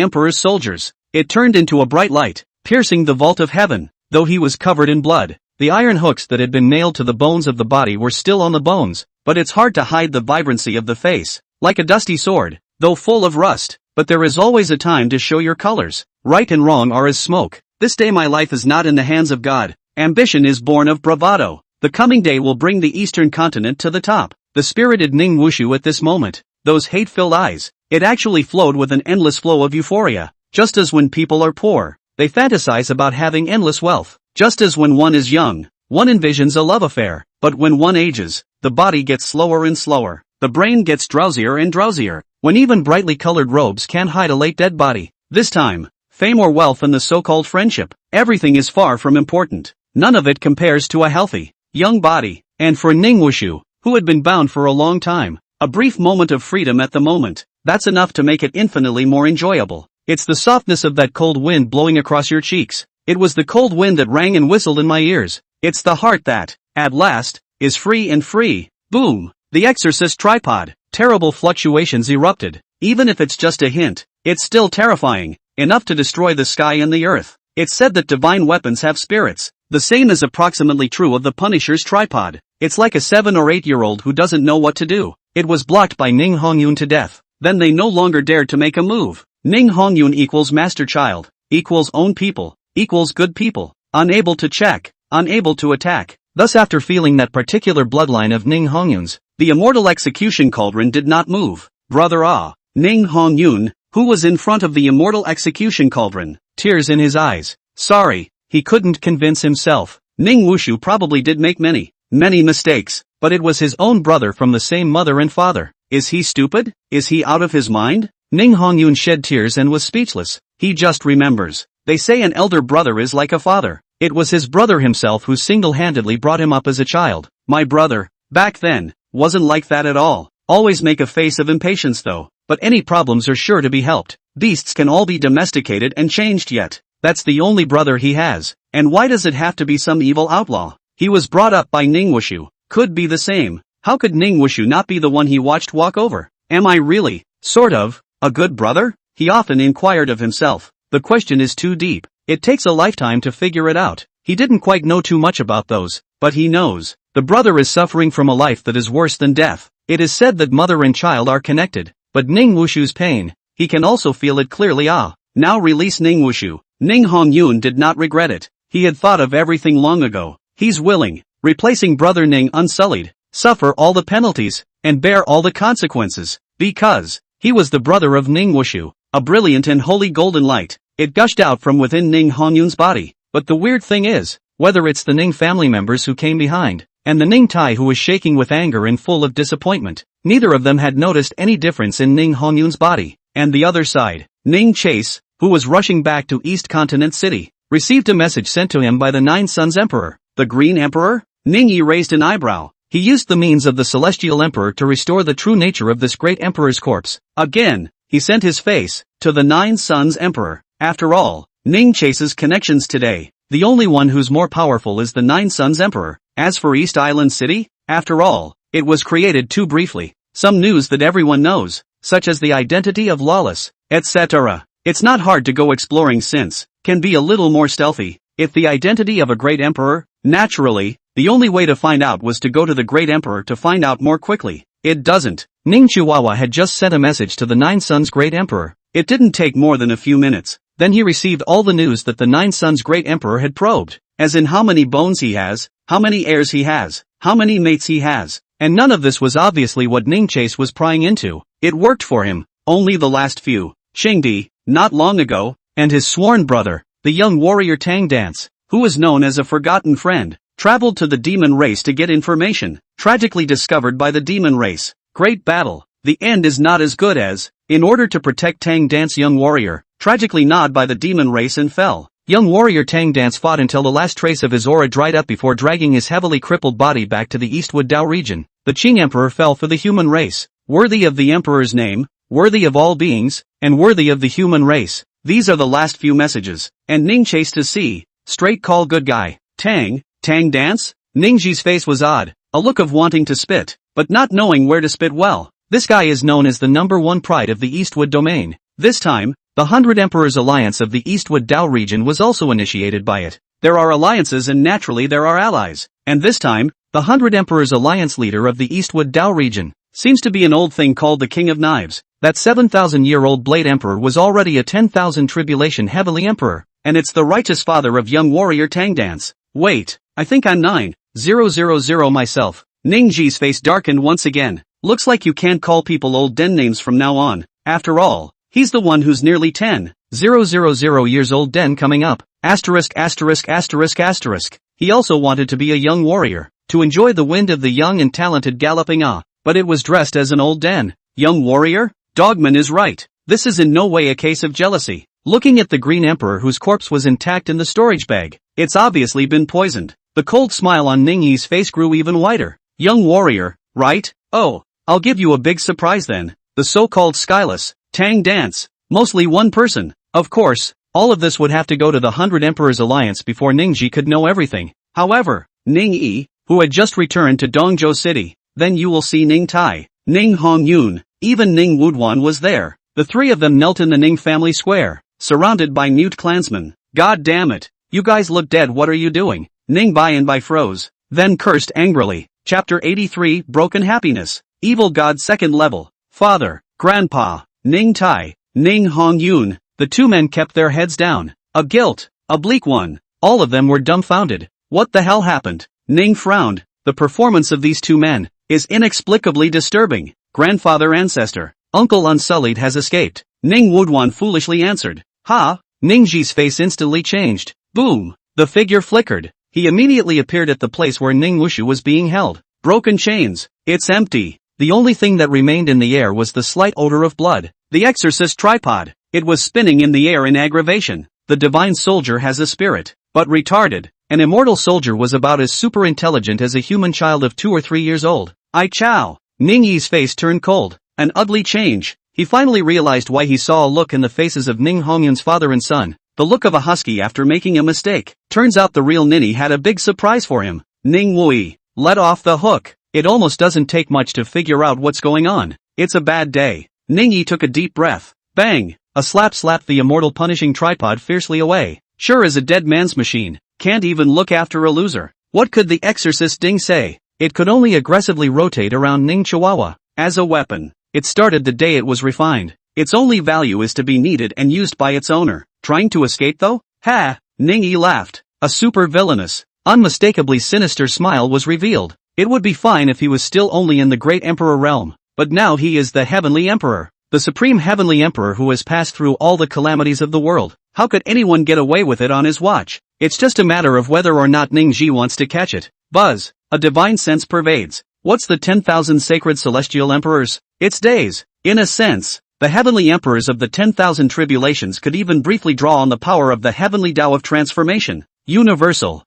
Emperor's soldiers. It turned into a bright light, piercing the vault of heaven. Though he was covered in blood, the iron hooks that had been nailed to the bones of the body were still on the bones, but it's hard to hide the vibrancy of the face, like a dusty sword, though full of rust. But there is always a time to show your colors. Right and wrong are as smoke. This day my life is not in the hands of God. Ambition is born of bravado. The coming day will bring the eastern continent to the top. The spirited Ning Wushu at this moment, those hate-filled eyes, it actually flowed with an endless flow of euphoria. Just as when people are poor, they fantasize about having endless wealth. Just as when one is young, one envisions a love affair. But when one ages, the body gets slower and slower. The brain gets drowsier and drowsier. When even brightly colored robes can't hide a late dead body. This time, fame or wealth and the so-called friendship, everything is far from important. None of it compares to a healthy, young body. And for Ning Wushu, who had been bound for a long time, a brief moment of freedom at the moment, that's enough to make it infinitely more enjoyable. It's the softness of that cold wind blowing across your cheeks. It was the cold wind that rang and whistled in my ears. It's the heart that, at last, is free and free. Boom! The Exorcist tripod. Terrible fluctuations erupted. Even if it's just a hint, it's still terrifying, enough to destroy the sky and the earth. It's said that divine weapons have spirits. The same is approximately true of the Punisher's tripod. It's like a 7 or 8-year-old who doesn't know what to do. It was blocked by Ning Hongyun to death. Then they no longer dared to make a move. Ning Hongyun equals master child, equals own people, equals good people, unable to check, unable to attack. Thus after feeling that particular bloodline of Ning Hongyun's, the immortal execution cauldron did not move. Brother Ning Hongyun, who was in front of the immortal execution cauldron, tears in his eyes. Sorry, he couldn't convince himself. Ning Wushu probably did make many mistakes, but it was his own brother from the same mother and father. Is he stupid? Is he out of his mind? Ning Hongyun shed tears and was speechless. He just remembers. They say an elder brother is like a father. It was his brother himself who single-handedly brought him up as a child. My brother, back then, wasn't like that at all. Always make a face of impatience though. But any problems are sure to be helped. Beasts can all be domesticated and changed yet. That's the only brother he has. And why does it have to be some evil outlaw? He was brought up by Ning Wushu. Could be the same. How could Ning Wushu not be the one he watched walk over? Am I really, sort of, a good brother? He often inquired of himself. The question is too deep. It takes a lifetime to figure it out. He didn't quite know too much about those, but he knows. The brother is suffering from a life that is worse than death. It is said that mother and child are connected. But Ning Wushu's pain, he can also feel it clearly. Now release Ning Wushu. Ning Hongyun did not regret it. He had thought of everything long ago. He's willing, replacing brother Ning unsullied, suffer all the penalties, and bear all the consequences, because he was the brother of Ning Wushu, a brilliant and holy golden light. It gushed out from within Ning Hongyun's body. But the weird thing is, whether it's the Ning family members who came behind, and the Ning Tai who was shaking with anger and full of disappointment, neither of them had noticed any difference in Ning Hongyun's body. And the other side, Ning Chase, who was rushing back to East Continent City, received a message sent to him by the Nine Suns Emperor. The Green Emperor? Ning Yi raised an eyebrow. He used the means of the Celestial Emperor to restore the true nature of this great Emperor's corpse. Again, he sent his face to the Nine Suns Emperor. After all, Ning Chase's connections today, the only one who's more powerful is the Nine Suns Emperor. As for East Island City, after all, it was created too briefly. Some news that everyone knows, such as the identity of Lawless, etc. It's not hard to go exploring since, can be a little more stealthy. If the identity of a great emperor, naturally, the only way to find out was to go to the great emperor to find out more quickly. It doesn't. Ning Chihuahua had just sent a message to the Nine Suns great emperor. It didn't take more than a few minutes. Then he received all the news that the Nine Suns great emperor had probed, as in how many bones he has, how many heirs he has, how many mates he has. And none of this was obviously what Ning Chase was prying into. It worked for him. Only the last few. Qingdi, not long ago, and his sworn brother, the young warrior Teng Dance, who was known as a forgotten friend, traveled to the demon race to get information, tragically discovered by the demon race. Great battle. The end is not as good as, in order to protect Teng Dance young warrior, tragically gnawed by the demon race and fell. Young warrior Teng Dance fought until the last trace of his aura dried up before dragging his heavily crippled body back to the Eastwood Dao region. The Qing Emperor fell for the human race, worthy of the Emperor's name, worthy of all beings, and worthy of the human race. These are the last few messages, and Ning Chase to see. Straight call good guy. Teng Dance? Ningji's face was odd, a look of wanting to spit, but not knowing where to spit well. This guy is known as the #1 pride of the Eastwood domain. This time, the 100 Emperors Alliance of the Eastwood Dao region was also initiated by it. There are alliances and naturally there are allies. And this time, the 100 Emperors Alliance leader of the Eastwood Dao region seems to be an old thing called the King of Knives. That 7,000-year-old Blade Emperor was already a 10,000 tribulation heavily emperor, and it's the righteous father of young warrior Teng Dance. Wait, I think I'm 9,000 myself. Ningji's face darkened once again. Looks like you can't call people old den names from now on. After all, he's the one who's nearly 10,000 years old den coming up. Asterisk. He also wanted to be a young warrior, to enjoy the wind of the young and talented galloping but it was dressed as an old den. Young warrior? Dogman is right. This is in no way a case of jealousy. Looking at the Green Emperor whose corpse was intact in the storage bag, it's obviously been poisoned. The cold smile on Ningyi's face grew even wider. Young warrior, right? Oh, I'll give you a big surprise then. The so-called Skyless Teng Dance. Mostly one person. Of course, all of this would have to go to the 100 Emperors Alliance before Ningji could know everything. However, Ning Yi, who had just returned to Dongzhou City, then you will see Ning Tai, Ning Hongyun, even Ning Wuduan was there. The three of them knelt in the Ning family square, surrounded by mute clansmen. God damn it, you guys look dead, what are you doing? Ning Bai froze, then cursed angrily. Chapter 83, Broken Happiness. Evil God second level. Father, Grandpa, Ning Tai, Ning Hongyun, the two men kept their heads down. A bleak one. All of them were dumbfounded. What the hell happened? Ning frowned. The performance of these two men is inexplicably disturbing. Grandfather ancestor, Uncle Unsullied has escaped. Ning Woodwan foolishly answered. Ha! Ningji's face instantly changed. Boom! The figure flickered. He immediately appeared at the place where Ning Wushu was being held. Broken chains. It's empty. The only thing that remained in the air was the slight odor of blood. The exorcist tripod. It was spinning in the air in aggravation. The divine soldier has a spirit, but retarded. An immortal soldier was about as super intelligent as a human child of 2 or 3 years old. Xiao. Ning Yi's face turned cold. An ugly change. He finally realized why he saw a look in the faces of Ning Hongyun's father and son. The look of a husky after making a mistake. Turns out the real Ninny had a big surprise for him. Ning Wui. Let off the hook. It almost doesn't take much to figure out what's going on. It's a bad day. Ning Yi took a deep breath. Bang! A slap slapped the immortal punishing tripod fiercely away. Sure as a dead man's machine. Can't even look after a loser. What could the exorcist Ding say? It could only aggressively rotate around Ning Chihuahua. As a weapon. It started the day it was refined. Its only value is to be needed and used by its owner. Trying to escape though? Ha! Ning Yi laughed. A super villainous, unmistakably sinister smile was revealed. It would be fine if he was still only in the Great Emperor realm, but now he is the Heavenly Emperor. The Supreme Heavenly Emperor who has passed through all the calamities of the world. How could anyone get away with it on his watch? It's just a matter of whether or not Ning Ji wants to catch it. Buzz. A divine sense pervades. What's the 10,000 sacred celestial emperors? It's days. In a sense, the heavenly emperors of the 10,000 tribulations could even briefly draw on the power of the heavenly Tao of transformation. Universal.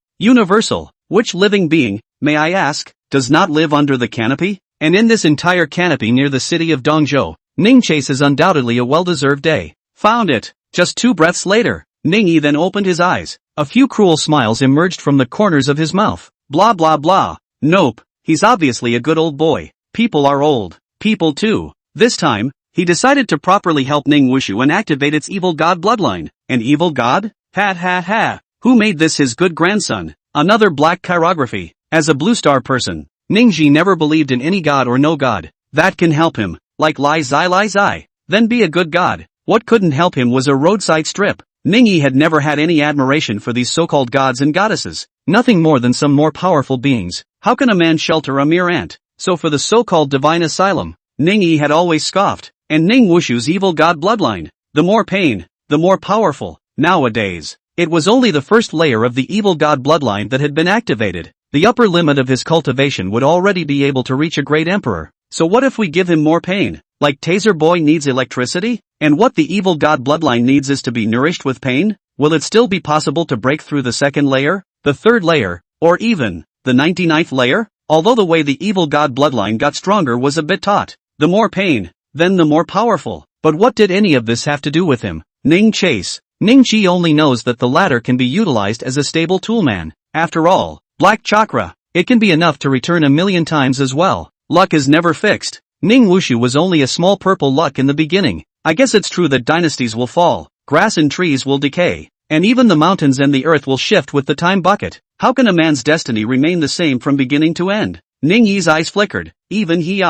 Which living being, may I ask, does not live under the canopy? And in this entire canopy near the city of Dongzhou, Ning Chase is undoubtedly a well-deserved day. Found it. Just 2 breaths later, Ning Yi then opened his eyes. A few cruel smiles emerged from the corners of his mouth. Blah blah blah. Nope. He's obviously a good old boy. People are old. People too. This time, he decided to properly help Ning Wushu and activate its evil god bloodline. An evil god? Ha ha ha. Who made this his good grandson? Another black chirography. As a blue star person, Ningji never believed in any god or no god that can help him, like Lai Zai. Then be a good god. What couldn't help him was a roadside strip. Ningyi had never had any admiration for these so-called gods and goddesses. Nothing more than some more powerful beings. How can a man shelter a mere ant? So for the so-called divine asylum, Ningyi had always scoffed. And Ning Wushu's evil god bloodline. The more pain, the more powerful. Nowadays, it was only the first layer of the evil god bloodline that had been activated. The upper limit of his cultivation would already be able to reach a great emperor. So what if we give him more pain? Like Taser Boy needs electricity? And what the evil god bloodline needs is to be nourished with pain? Will it still be possible to break through the second layer, the third layer, or even the 99th layer? Although the way the evil god bloodline got stronger was a bit taut. The more pain, then the more powerful. But what did any of this have to do with him? Ning Chase. Ning Chi only knows that the latter can be utilized as a stable toolman. After all, Black Chakra. It can be enough to return 1,000,000 times as well. Luck is never fixed. Ning Wushu was only a small purple luck in the beginning. I guess it's true that dynasties will fall, grass and trees will decay, and even the mountains and the earth will shift with the time bucket. How can a man's destiny remain the same from beginning to end? Ning Yi's eyes flickered. Even he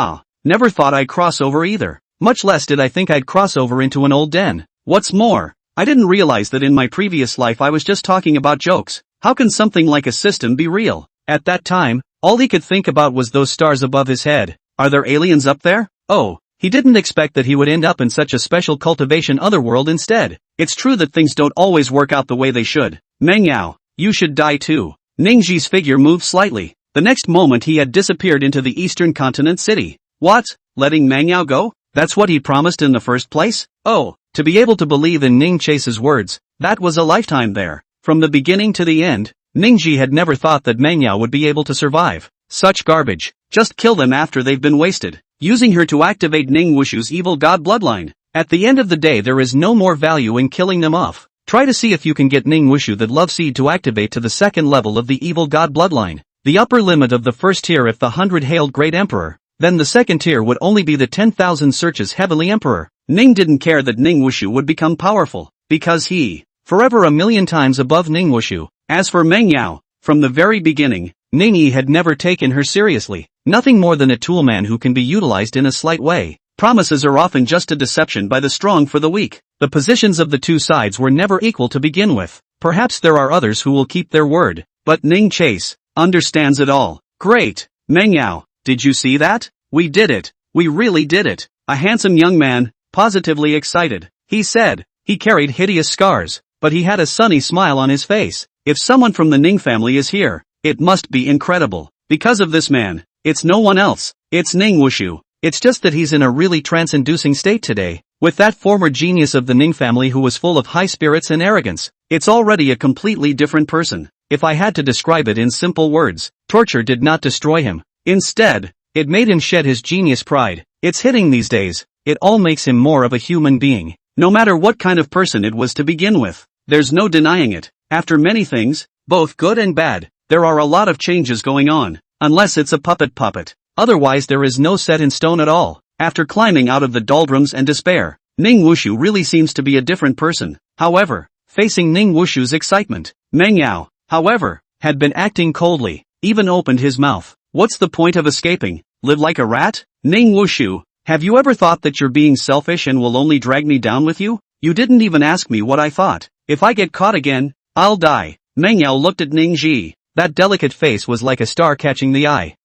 never thought I'd cross over either. Much less did I think I'd cross over into an old den. What's more, I didn't realize that in my previous life I was just talking about jokes. How can something like a system be real? At that time, all he could think about was those stars above his head. Are there aliens up there? Oh, he didn't expect that he would end up in such a special cultivation otherworld instead. It's true that things don't always work out the way they should. Meng Yao, you should die too. Ningji's figure moved slightly. The next moment he had disappeared into the eastern continent city. What? Letting Meng Yao go? That's what he promised in the first place? Oh, to be able to believe in Ning Chase's words, that was a lifetime there. From the beginning to the end, Ningji had never thought that Meng Yao would be able to survive. Such garbage. Just kill them after they've been wasted. Using her to activate Ning Wushu's evil god bloodline. At the end of the day there is no more value in killing them off. Try to see if you can get Ning Wushu that love seed to activate to the second level of the evil god bloodline. The upper limit of the first tier if the 100 Great Emperor. Then the second tier would only be the 10,000 searches Heavenly Emperor. Ning didn't care that Ning Wushu would become powerful, because he, forever 1,000,000 times above Ning Wushu. As for Meng Yao, from the very beginning, Ning Yi had never taken her seriously. Nothing more than a toolman who can be utilized in a slight way. Promises are often just a deception by the strong for the weak. The positions of the two sides were never equal to begin with. Perhaps there are others who will keep their word, but Ning Chase understands it all. Great! Meng Yao, did you see that? We did it. We really did it. A handsome young man, positively excited. He said. He carried hideous scars, but he had a sunny smile on his face. If someone from the Ning family is here, it must be incredible. Because of this man, it's no one else. It's Ning Wushu. It's just that he's in a really trance-inducing state today. With that former genius of the Ning family who was full of high spirits and arrogance, it's already a completely different person. If I had to describe it in simple words, torture did not destroy him. Instead, it made him shed his genius pride. It's hitting these days. It all makes him more of a human being. No matter what kind of person it was to begin with. There's no denying it. After many things, both good and bad, there are a lot of changes going on. Unless it's a puppet. Otherwise there is no set in stone at all. After climbing out of the doldrums and despair, Ning Wushu really seems to be a different person. However, facing Ning Wushu's excitement, Meng Yao, however, had been acting coldly, even opened his mouth. What's the point of escaping? Live like a rat? Ning Wushu, have you ever thought that you're being selfish and will only drag me down with you? You didn't even ask me what I thought. If I get caught again, I'll die. Meng Yao looked at Ning Ji. That delicate face was like a star catching the eye.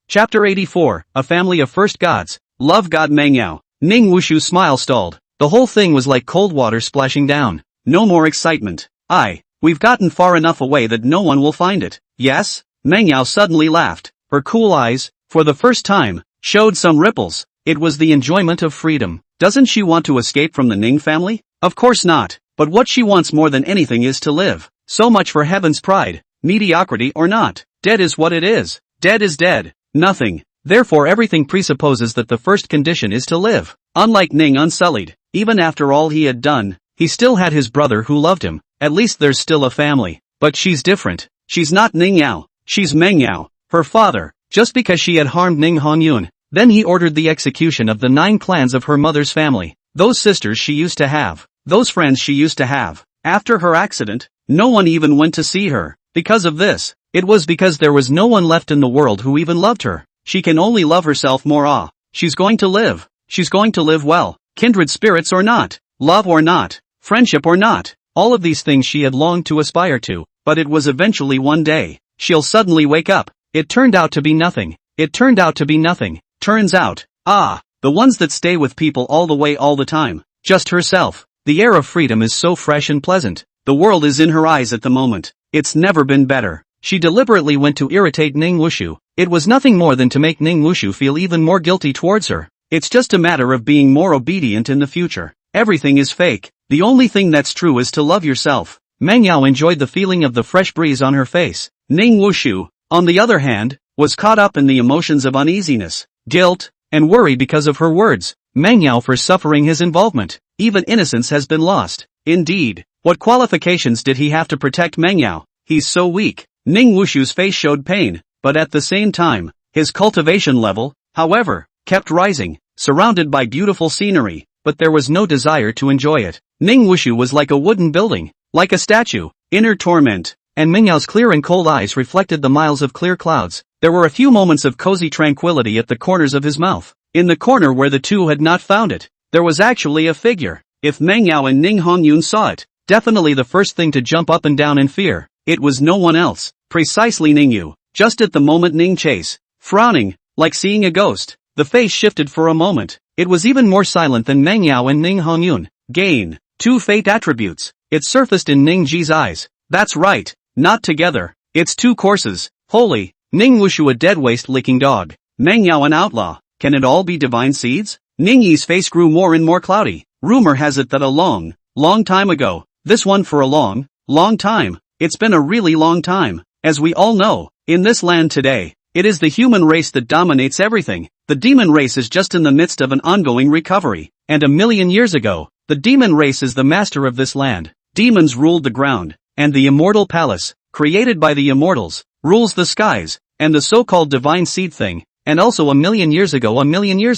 Chapter 84, A Family of First Gods. Love God Meng Yao. Ning Wushu's smile stalled. The whole thing was like cold water splashing down. No more excitement. We've gotten far enough away that no one will find it. Yes? Meng Yao suddenly laughed. Her cool eyes, for the first time, showed some ripples. It was the enjoyment of freedom. Doesn't she want to escape from the Ning family? Of course not. But what she wants more than anything is to live. So much for heaven's pride. Mediocrity or not. Dead is what it is. Dead is dead. Nothing. Therefore everything presupposes that the first condition is to live. Unlike Ning Unsullied, even after all he had done, he still had his brother who loved him. At least there's still a family. But she's different. She's not Ning Yao. She's Meng Yao, her father. Just because she had harmed Ning Hongyun, then he ordered the execution of the 9 clans of her mother's family. Those sisters she used to have. Those friends she used to have. After her accident, no one even went to see her. Because of this, it was because there was no one left in the world who even loved her. She can only love herself more. She's going to live. She's going to live well. Kindred spirits or not. Love or not. Friendship or not. All of these things she had longed to aspire to. But it was eventually one day. She'll suddenly wake up. It turned out to be nothing. It turned out to be nothing. Turns out, the ones that stay with people all the way all the time. Just herself. The air of freedom is so fresh and pleasant. The world is in her eyes at the moment. It's never been better. She deliberately went to irritate Ning Wushu. It was nothing more than to make Ning Wushu feel even more guilty towards her. It's just a matter of being more obedient in the future. Everything is fake. The only thing that's true is to love yourself. Meng Yao enjoyed the feeling of the fresh breeze on her face. Ning Wushu, on the other hand, was caught up in the emotions of uneasiness, guilt, and worry because of her words. Meng Yao for suffering his involvement. Even innocence has been lost. Indeed, what qualifications did he have to protect Meng Yao? He's so weak. Ning Wushu's face showed pain, but at the same time, his cultivation level, however, kept rising, surrounded by beautiful scenery, but there was no desire to enjoy it. Ning Wushu was like a wooden building, like a statue, inner torment, and Meng Yao's clear and cold eyes reflected the miles of clear clouds. There were a few moments of cozy tranquility at the corners of his mouth. In the corner where the two had not found it, there was actually a figure. If Meng Yao and Ning Hongyun saw it, definitely the first thing to jump up and down in fear. It was no one else, precisely Ning Yu. Just at the moment Ning Chase, frowning, like seeing a ghost, the face shifted for a moment. It was even more silent than Meng Yao and Ning Hongyun. Gain 2 fate attributes. It surfaced in Ning Ji's eyes. That's right, not together. It's 2 courses. Holy, Ning Wushu a dead waste-licking dog. Meng Yao an outlaw. Can it all be divine seeds? Ning Yi's face grew more and more cloudy. Rumor has it that a long time ago, this one for a long time. It's been a really long time. As we all know, in this land today, it is the human race that dominates everything. The demon race is just in the midst of an ongoing recovery. And 1,000,000 years ago, the demon race is the master of this land. Demons ruled the ground, and the immortal palace, created by the immortals, rules the skies, and the so-called divine seed thing. And also 1,000,000 years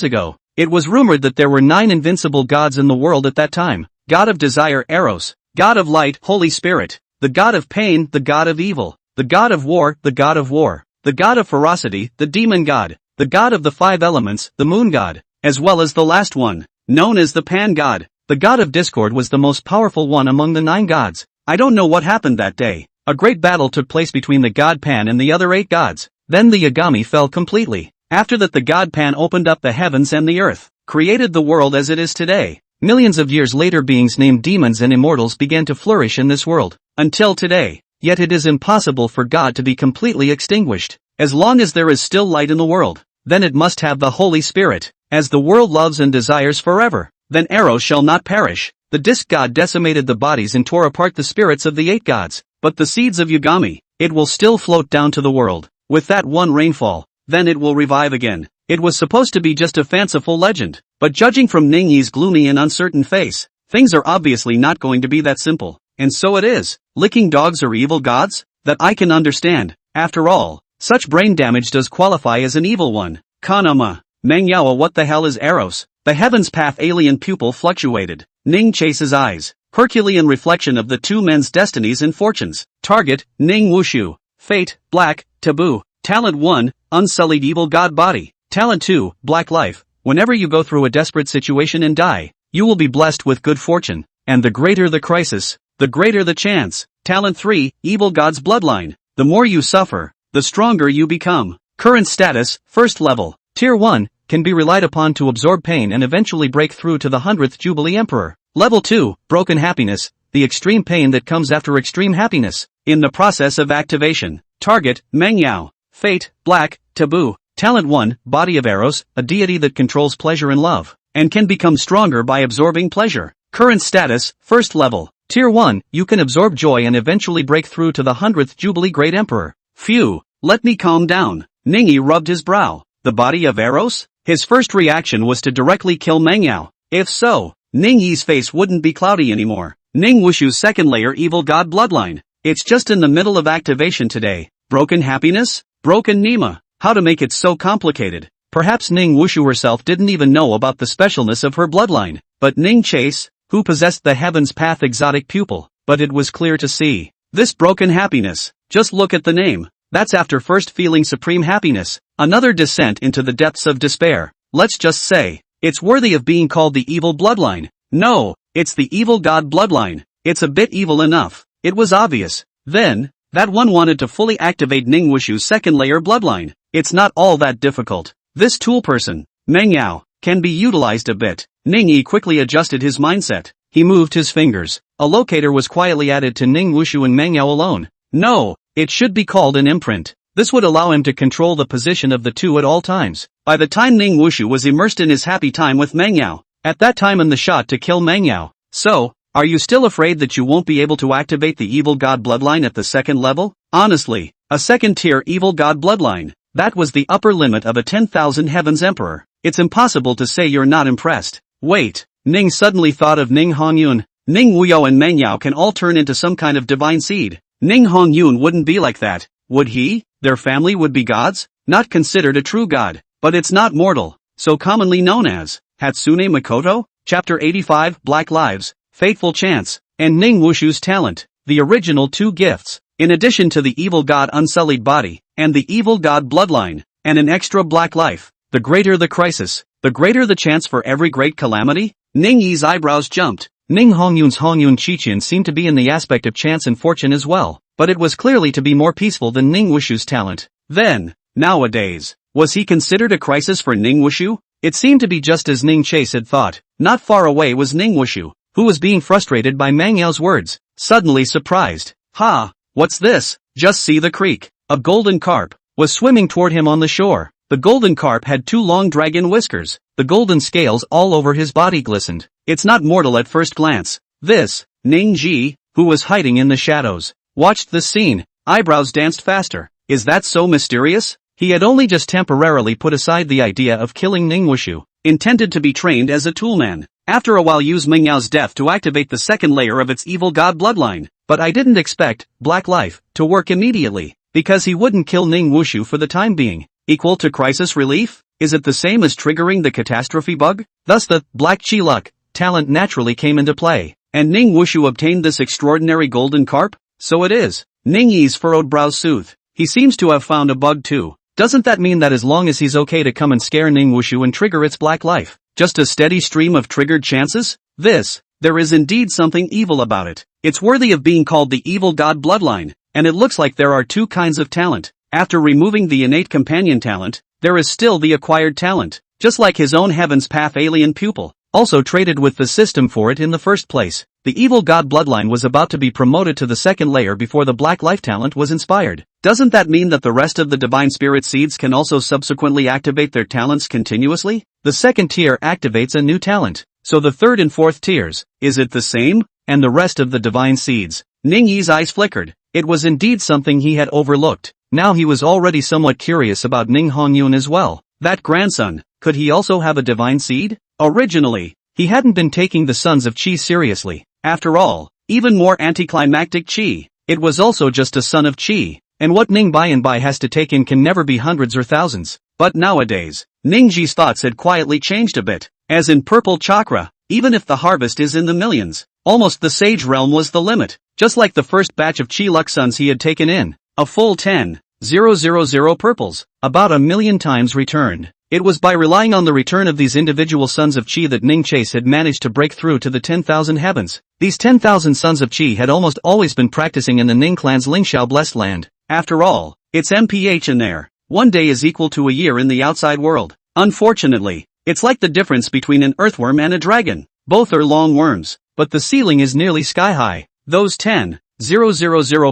ago, it was rumored that there were 9 invincible gods in the world at that time. God of desire Eros, God of light Holy Spirit, the god of pain the god of evil, the god of war the god of war, the god of ferocity the demon god, the god of the 5 elements the moon god, as well as the last one, known as the Pan God. The god of discord was the most powerful one among the 9 gods. I don't know what happened that day. A great battle took place between the god Pan and the other 8 gods. Then the Yagami fell completely. After that the god Pan opened up the heavens and the earth, created the world as it is today. Millions of years later beings named demons and immortals began to flourish in this world, until today. Yet it is impossible for God to be completely extinguished. As long as there is still light in the world, then it must have the Holy Spirit, as the world loves and desires forever. Then Eros shall not perish. The disc god decimated the bodies and tore apart the spirits of the 8 gods, but the seeds of Yagami, it will still float down to the world. With that one rainfall, then it will revive again. It was supposed to be just a fanciful legend, but judging from Ningyi's gloomy and uncertain face, things are obviously not going to be that simple. And so it is. Licking dogs are evil gods? That I can understand. After all, such brain damage does qualify as an evil one. Kanama. Manhwa, what the hell is Eros? The heaven's path alien pupil fluctuated. Ning chases eyes. Herculean reflection of the 2 men's destinies and fortunes. Target, Ning Wushu. Fate, black, taboo. Talent 1, unsullied evil god body. Talent 2, black life. Whenever you go through a desperate situation and die, you will be blessed with good fortune. And the greater the crisis, the greater the chance. Talent 3, evil god's bloodline. The more you suffer, the stronger you become. Current status, first level. Tier 1, can be relied upon to absorb pain and eventually break through to the 100th Jubilee Emperor. Level 2, broken happiness, the extreme pain that comes after extreme happiness. In the process of activation. Target, Mengyao. Fate, black, taboo. Talent 1, body of Eros, a deity that controls pleasure and love, and can become stronger by absorbing pleasure. Current status, first level. Tier 1, you can absorb joy and eventually break through to the 100th Jubilee Great Emperor. Phew, let me calm down. Ningyi rubbed his brow. The body of Eros? His first reaction was to directly kill Mengyao. If so, Ningyi's face wouldn't be cloudy anymore. Ning Wushu's second layer evil god bloodline. It's just in the middle of activation today. Broken happiness? Broken Nima. How to make it so complicated? Perhaps Ning Wushu herself didn't even know about the specialness of her bloodline. But Ning Chase, who possessed the Heaven's Path exotic pupil, but it was clear to see. This broken happiness, just look at the name. That's after first feeling supreme happiness, another descent into the depths of despair. Let's just say, it's worthy of being called the evil bloodline. No, it's the evil god bloodline. It's a bit evil enough. It was obvious. Then, that one wanted to fully activate Ning Wushu's second layer bloodline. It's not all that difficult. This tool person, Mengyao, can be utilized a bit. Ningyi quickly adjusted his mindset. He moved his fingers. A locator was quietly added to Ning Wushu and Mengyao alone. No, it should be called an imprint. This would allow him to control the position of the two at all times. By the time Ning Wushu was immersed in his happy time with Mengyao, at that time in the shot to kill Mengyao. So, are you still afraid that you won't be able to activate the evil god bloodline at the second level? Honestly, a second tier evil god bloodline, that was the upper limit of a 10,000 heavens emperor. It's impossible to say you're not impressed. Wait, Ning suddenly thought of Ning Hongyun. Ning Wuyao and Mengyao can all turn into some kind of divine seed. Ning Hongyun wouldn't be like that, would he? Their family would be gods? Not considered a true god, but it's not mortal, so commonly known as Hatsune Mikoto? Chapter 85, Black Lives, Fateful Chance, and Ning Wushu's talent, the original 2 gifts, in addition to the evil god unsullied body, and the evil god bloodline, and an extra black life. The greater the crisis, the greater the chance for every great calamity. Ningyi's eyebrows jumped. Ning Hongyun's Hongyun Chichen seemed to be in the aspect of chance and fortune as well, but it was clearly to be more peaceful than Ning Wushu's talent. Then, nowadays, was he considered a crisis for Ning Wushu? It seemed to be just as Ning Chase had thought. Not far away was Ning Wushu, who was being frustrated by Mangyao's words, suddenly surprised. Ha! What's this? Just see the creek. A golden carp was swimming toward him on the shore. The golden carp had 2 long dragon whiskers. The golden scales all over his body glistened. It's not mortal at first glance. This, Ning Ji, who was hiding in the shadows, watched the scene. Eyebrows danced faster. Is that so mysterious? He had only just temporarily put aside the idea of killing Ning Wushu, intended to be trained as a toolman. After a while use Mengyao's death to activate the second layer of its evil god bloodline. But I didn't expect Black Life to work immediately, because he wouldn't kill Ning Wushu for the time being. Equal to crisis relief? Is it the same as triggering the catastrophe bug? Thus the Black Chi luck talent naturally came into play, and Ning Wushu obtained this extraordinary golden carp? So it is. Ningyi's furrowed brows soothed. He seems to have found a bug too. Doesn't that mean that as long as he's okay to come and scare Ning Wushu and trigger its black life, just a steady stream of triggered chances? There is indeed something evil about it. It's worthy of being called the evil god bloodline, and it looks like there are two kinds of talent. After removing the innate companion talent, there is still the acquired talent, just like his own Heaven's Path alien pupil, also traded with the system for it in the first place. The evil god bloodline was about to be promoted to the second layer before the black life talent was inspired. Doesn't that mean that the rest of the divine spirit seeds can also subsequently activate their talents continuously? The second tier activates a new talent. So the third and fourth tiers, is it the same? And the rest of the divine seeds? Ning Yi's eyes flickered. It was indeed something he had overlooked. Now he was already somewhat curious about Ning Hongyun as well. That grandson, could he also have a divine seed? Originally, he hadn't been taking the sons of Qi seriously. After all, even more anticlimactic Qi, it was also just a son of Qi, and what Ning by and by has to take in can never be hundreds or thousands. But nowadays, Ning Ji's thoughts had quietly changed a bit. As in purple chakra, even if the harvest is in the millions, almost the sage realm was the limit. Just like the first batch of Qi Luck sons he had taken in, a full 10,000 purples, about 1,000,000 times returned. It was by relying on the return of these individual sons of Qi that Ning Chase had managed to break through to the 10,000 heavens. These 10,000 sons of Qi had almost always been practicing in the Ning clan's Lingxiao blessed land. After all, it's MPH in there. One day is equal to a year in the outside world. Unfortunately, it's like the difference between an earthworm and a dragon. Both are long worms, but the ceiling is nearly sky high. Those 10,000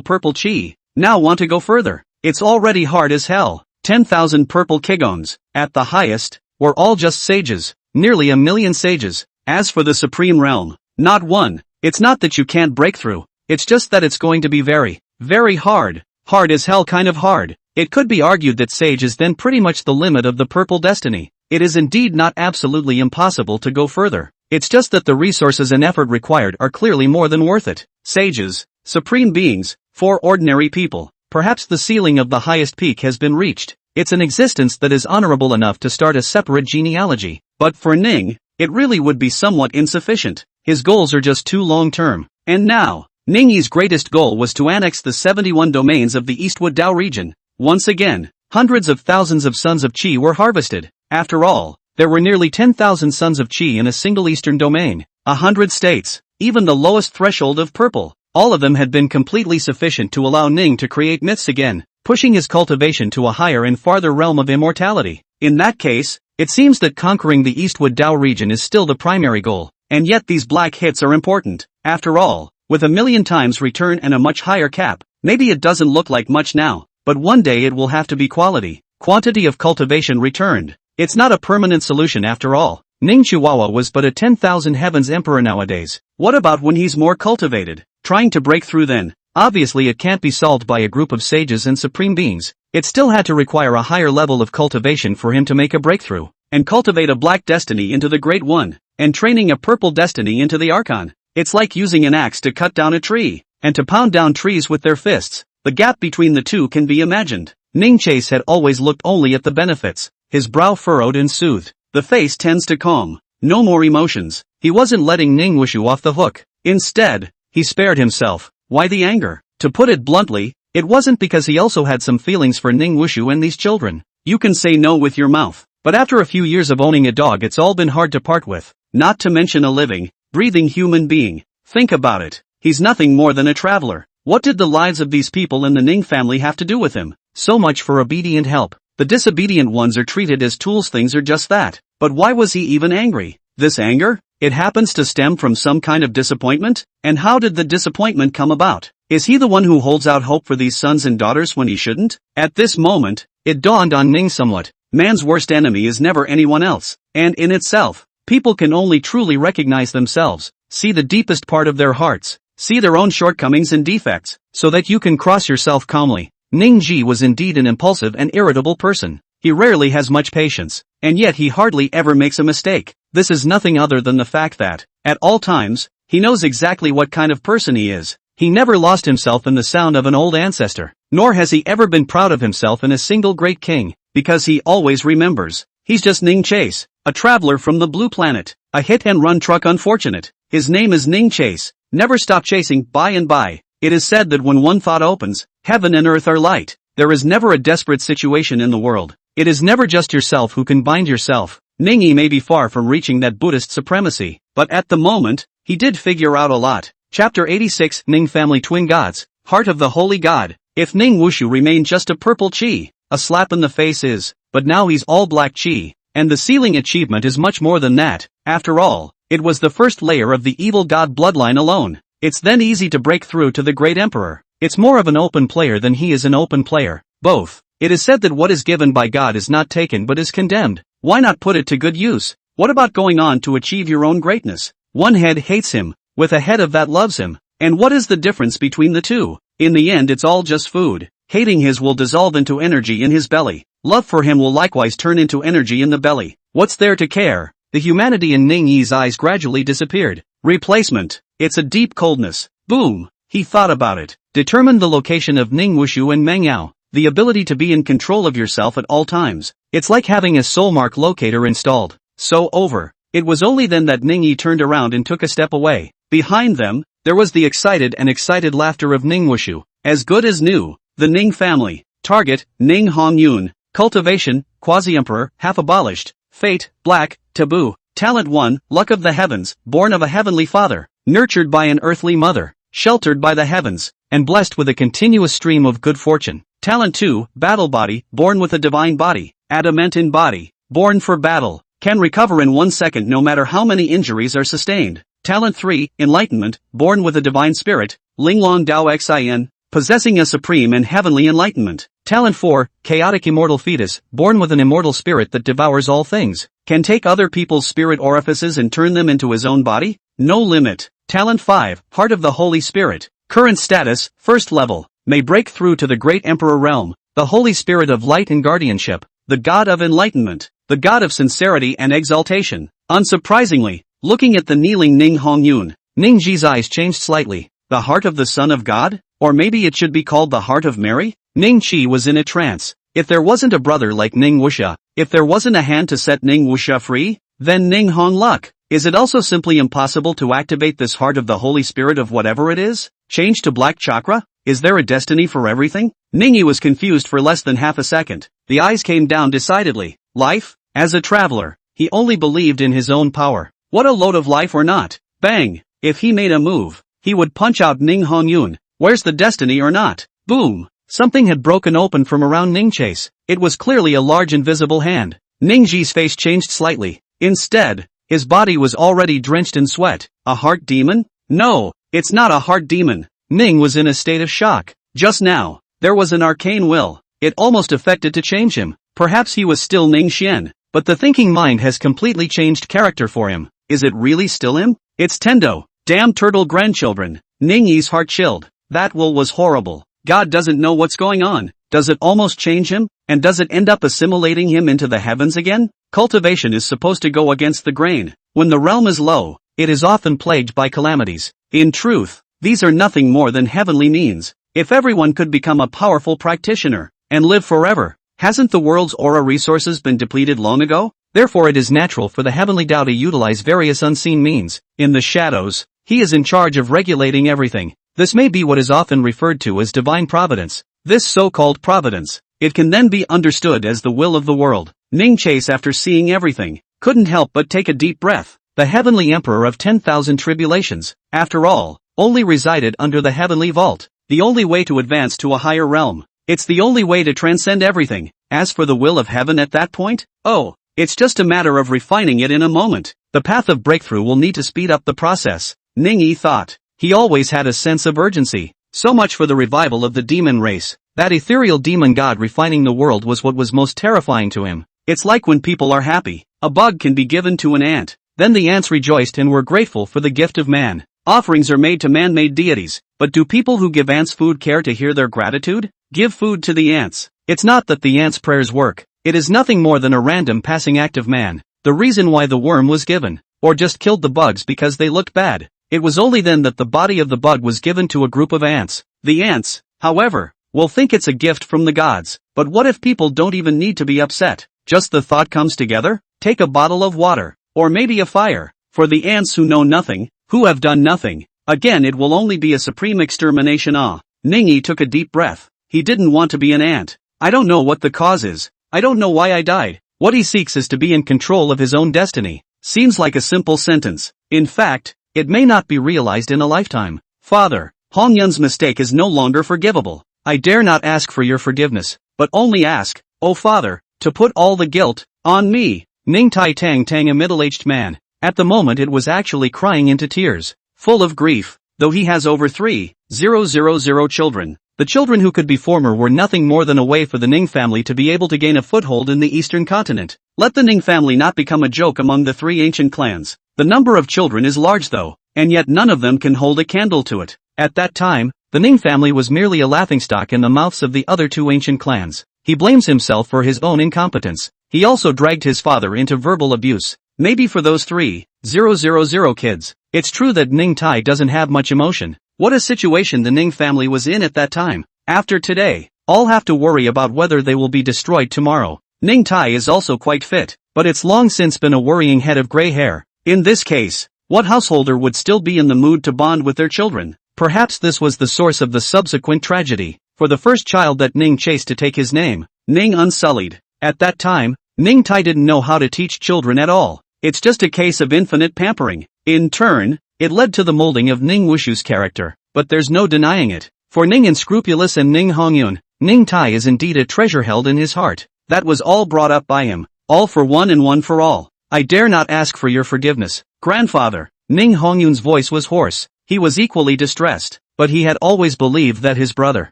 purple Qi now want to go further. It's already hard as hell. 10,000 purple Kigons, at the highest, were all just sages, nearly 1,000,000 sages. As for the supreme realm, not one. It's not that you can't break through, it's just that it's going to be very, very hard. Hard as hell kind of hard. It could be argued that sage is then pretty much the limit of the purple destiny. It is indeed not absolutely impossible to go further. It's just that the resources and effort required are clearly more than worth it. Sages, supreme beings, for ordinary people, perhaps the ceiling of the highest peak has been reached. It's an existence that is honorable enough to start a separate genealogy. But for Ning, it really would be somewhat insufficient. His goals are just too long-term. And now, Ning Yi's greatest goal was to annex the 71 domains of the Eastwood Dao region. Once again, hundreds of thousands of sons of Qi were harvested. After all, there were nearly 10,000 sons of Qi in a single eastern domain. 100 states, even the lowest threshold of purple. All of them had been completely sufficient to allow Ning to create myths again, pushing his cultivation to a higher and farther realm of immortality. In that case, it seems that conquering the Eastwood Dao region is still the primary goal, and yet these black hits are important. After all, with 1,000,000 times return and a much higher cap, maybe it doesn't look like much now, but one day it will have to be quality, quantity of cultivation returned. It's not a permanent solution after all. Ning Chihuahua was but a 10,000 heavens emperor nowadays. What about when he's more cultivated? Trying to break through then? Obviously it can't be solved by a group of sages and supreme beings. It still had to require a higher level of cultivation for him to make a breakthrough, and cultivate a black destiny into the Great One, and training a purple destiny into the Archon. It's like using an axe to cut down a tree, and to pound down trees with their fists. The gap between the two can be imagined. Ning Chase had always looked only at the benefits. His brow furrowed and soothed. The face tends to calm. No more emotions. He wasn't letting Ning Wushu off the hook. Instead, he spared himself. Why the anger? To put it bluntly, it wasn't because he also had some feelings for Ning Wushu and these children. You can say no with your mouth, but after a few years of owning a dog it's all been hard to part with. Not to mention a living, breathing human being. Think about it. He's nothing more than a traveler. What did the lives of these people in the Ning family have to do with him? So much for obedient help. The disobedient ones are treated as tools. Things are just that. But why was he even angry? This anger? It happens to stem from some kind of disappointment? And how did the disappointment come about? Is he the one who holds out hope for these sons and daughters when he shouldn't? At this moment, it dawned on Ning somewhat. Man's worst enemy is never anyone else. And in itself, people can only truly recognize themselves, see the deepest part of their hearts, see their own shortcomings and defects, so that you can cross yourself calmly. Ning Ji was indeed an impulsive and irritable person. He rarely has much patience, and yet he hardly ever makes a mistake. This is nothing other than the fact that, at all times, he knows exactly what kind of person he is. He never lost himself in the sound of an old ancestor, nor has he ever been proud of himself in a single great king, because he always remembers. He's just Ning Chase, a traveler from the blue planet, a hit-and-run truck unfortunate. His name is Ning Chase. Never stop chasing by and by. It is said that when one thought opens, heaven and earth are light. there is never a desperate situation in the world. It is never just yourself who can bind yourself. Ningyi may be far from reaching that Buddhist supremacy, but at the moment, he did figure out a lot. Chapter 86 Ning Family Twin Gods, Heart of the Holy God. If Ning Wushu remained just a purple chi, a slap in the face is, but now he's all black chi, and the ceiling achievement is much more than that. After all, it was the first layer of the evil god bloodline alone. It's then easy to break through to the great emperor. It's more of an open player than he is an open player. Both. It is said that what is given by God is not taken but is condemned. Why not put it to good use? What about going on to achieve your own greatness? One head hates him, with a head of that loves him. And what is the difference between the two? In the end it's all just food. Hating his will dissolve into energy in his belly. Love for him will likewise turn into energy in the belly. What's there to care? The humanity in Ning Yi's eyes gradually disappeared. Replacement. It's a deep coldness. Boom. He thought about it. Determine the location of Ning Wushu and Meng Yao. The ability to be in control of yourself at all times. It's like having a soul mark locator installed. So over. It was only then that Ning Yi turned around and took a step away. Behind them, there was the excited laughter of Ning Wushu. As good as new. The Ning family. Target, Ning Hong Yun. Cultivation, quasi-emperor, half abolished. Fate, black, taboo. Talent 1, luck of the heavens, born of a heavenly father. Nurtured by an earthly mother. Sheltered by the heavens. And blessed with a continuous stream of good fortune. Talent 2, battle body, born with a divine body. Adamantine body. Born for battle. Can recover in 1 second no matter how many injuries are sustained. Talent 3, enlightenment, born with a divine spirit. Linglong Dao Xin. Possessing a supreme and heavenly enlightenment. Talent 4, chaotic immortal fetus, born with an immortal spirit that devours all things. Can take other people's spirit orifices and turn them into his own body? No limit. Talent 5, heart of the Holy Spirit. Current status, first level. May break through to the great emperor realm. The Holy Spirit of light and guardianship. The God of enlightenment. The God of sincerity and exaltation. Unsurprisingly, looking at the kneeling Ning Hong Yun, Ning Ji's eyes changed slightly. The heart of the Son of God? Or maybe it should be called the heart of Mary? Ning Chi was in a trance. If there wasn't a brother like Ning Wuxia, if there wasn't a hand to set Ning Wuxia free, then Ning Hong luck. Is it also simply impossible to activate this heart of the Holy Spirit of whatever it is? Change to black chakra? Is there a destiny for everything? Ningyi was confused for less than half a second. The eyes came down decidedly. Life? As a traveler, he only believed in his own power. What a load of life or not. Bang! If he made a move, he would punch out Ning Hongyun. Where's the destiny or not? Boom! Something had broken open from around Ning Chase. It was clearly a large invisible hand. Ning Ji's face changed slightly. Instead, his body was already drenched in sweat. A heart demon? No, it's not a heart demon. Ning was in a state of shock. Just now, there was an arcane will. It almost affected to change him. Perhaps he was still Ning Xian, but the thinking mind has completely changed character for him. Is it really still him? It's Tendo. Damn turtle grandchildren. Ning Yi's heart chilled. That will was horrible. God doesn't know what's going on. Does it almost change him? And does it end up assimilating him into the heavens again? Cultivation is supposed to go against the grain. When the realm is low, it is often plagued by calamities. In truth, these are nothing more than heavenly means. If everyone could become a powerful practitioner, and live forever, hasn't the world's aura resources been depleted long ago? Therefore it is natural for the heavenly Tao to utilize various unseen means. In the shadows, he is in charge of regulating everything. This may be what is often referred to as divine providence. This so-called providence, it can then be understood as the will of the world. Ning Chase, after seeing everything, couldn't help but take a deep breath. The heavenly emperor of 10,000 tribulations, after all, only resided under the heavenly vault. The only way to advance to a higher realm. It's the only way to transcend everything. As for the will of heaven at that point, oh, it's just a matter of refining it in a moment. The path of breakthrough will need to speed up the process. Ning Yi thought. He always had a sense of urgency. So much for the revival of the demon race. That ethereal demon god refining the world was what was most terrifying to him. It's like when people are happy. A bug can be given to an ant. Then the ants rejoiced and were grateful for the gift of man. Offerings are made to man-made deities, but do people who give ants food care to hear their gratitude? Give food to the ants. It's not that the ants' prayers work. It is nothing more than a random passing act of man. The reason why the worm was given, or just killed the bugs because they looked bad. It was only then that the body of the bug was given to a group of ants. The ants, however, will think it's a gift from the gods. But what if people don't even need to be upset? Just the thought comes together? Take a bottle of water, or maybe a fire. For the ants who know nothing, who have done nothing, again it will only be a supreme extermination. Ning Yi took a deep breath. He didn't want to be an ant. I don't know what the cause is. I don't know why I died. What he seeks is to be in control of his own destiny. Seems like a simple sentence. In fact, it may not be realized in a lifetime. Father, Hong Yun's mistake is no longer forgivable. I dare not ask for your forgiveness, but only ask, oh father, to put all the guilt on me. Ning Tai Teng, a middle-aged man. At the moment it was actually crying into tears, full of grief, though he has over 3,000 children. The children who could be former were nothing more than a way for the Ning family to be able to gain a foothold in the eastern continent. Let the Ning family not become a joke among the three ancient clans. The number of children is large though, and yet none of them can hold a candle to it. At that time, the Ning family was merely a laughingstock in the mouths of the other two ancient clans. He blames himself for his own incompetence. He also dragged his father into verbal abuse. Maybe for those 3,000 kids. It's true that Ning Tai doesn't have much emotion. What a situation the Ning family was in at that time. After today, all have to worry about whether they will be destroyed tomorrow. Ning Tai is also quite fit, but it's long since been a worrying head of gray hair. In this case, what householder would still be in the mood to bond with their children? Perhaps this was the source of the subsequent tragedy. For the first child that Ning chased to take his name, Ning Unsullied. At that time, Ning Tai didn't know how to teach children at all. It's just a case of infinite pampering. In turn, it led to the molding of Ning Wushu's character, but there's no denying it. For Ning Unscrupulous and Ning Hongyun, Ning Tai is indeed a treasure held in his heart. That was all brought up by him, all for one and one for all. I dare not ask for your forgiveness, grandfather. Ning Hongyun's voice was hoarse. He was equally distressed, but he had always believed that his brother,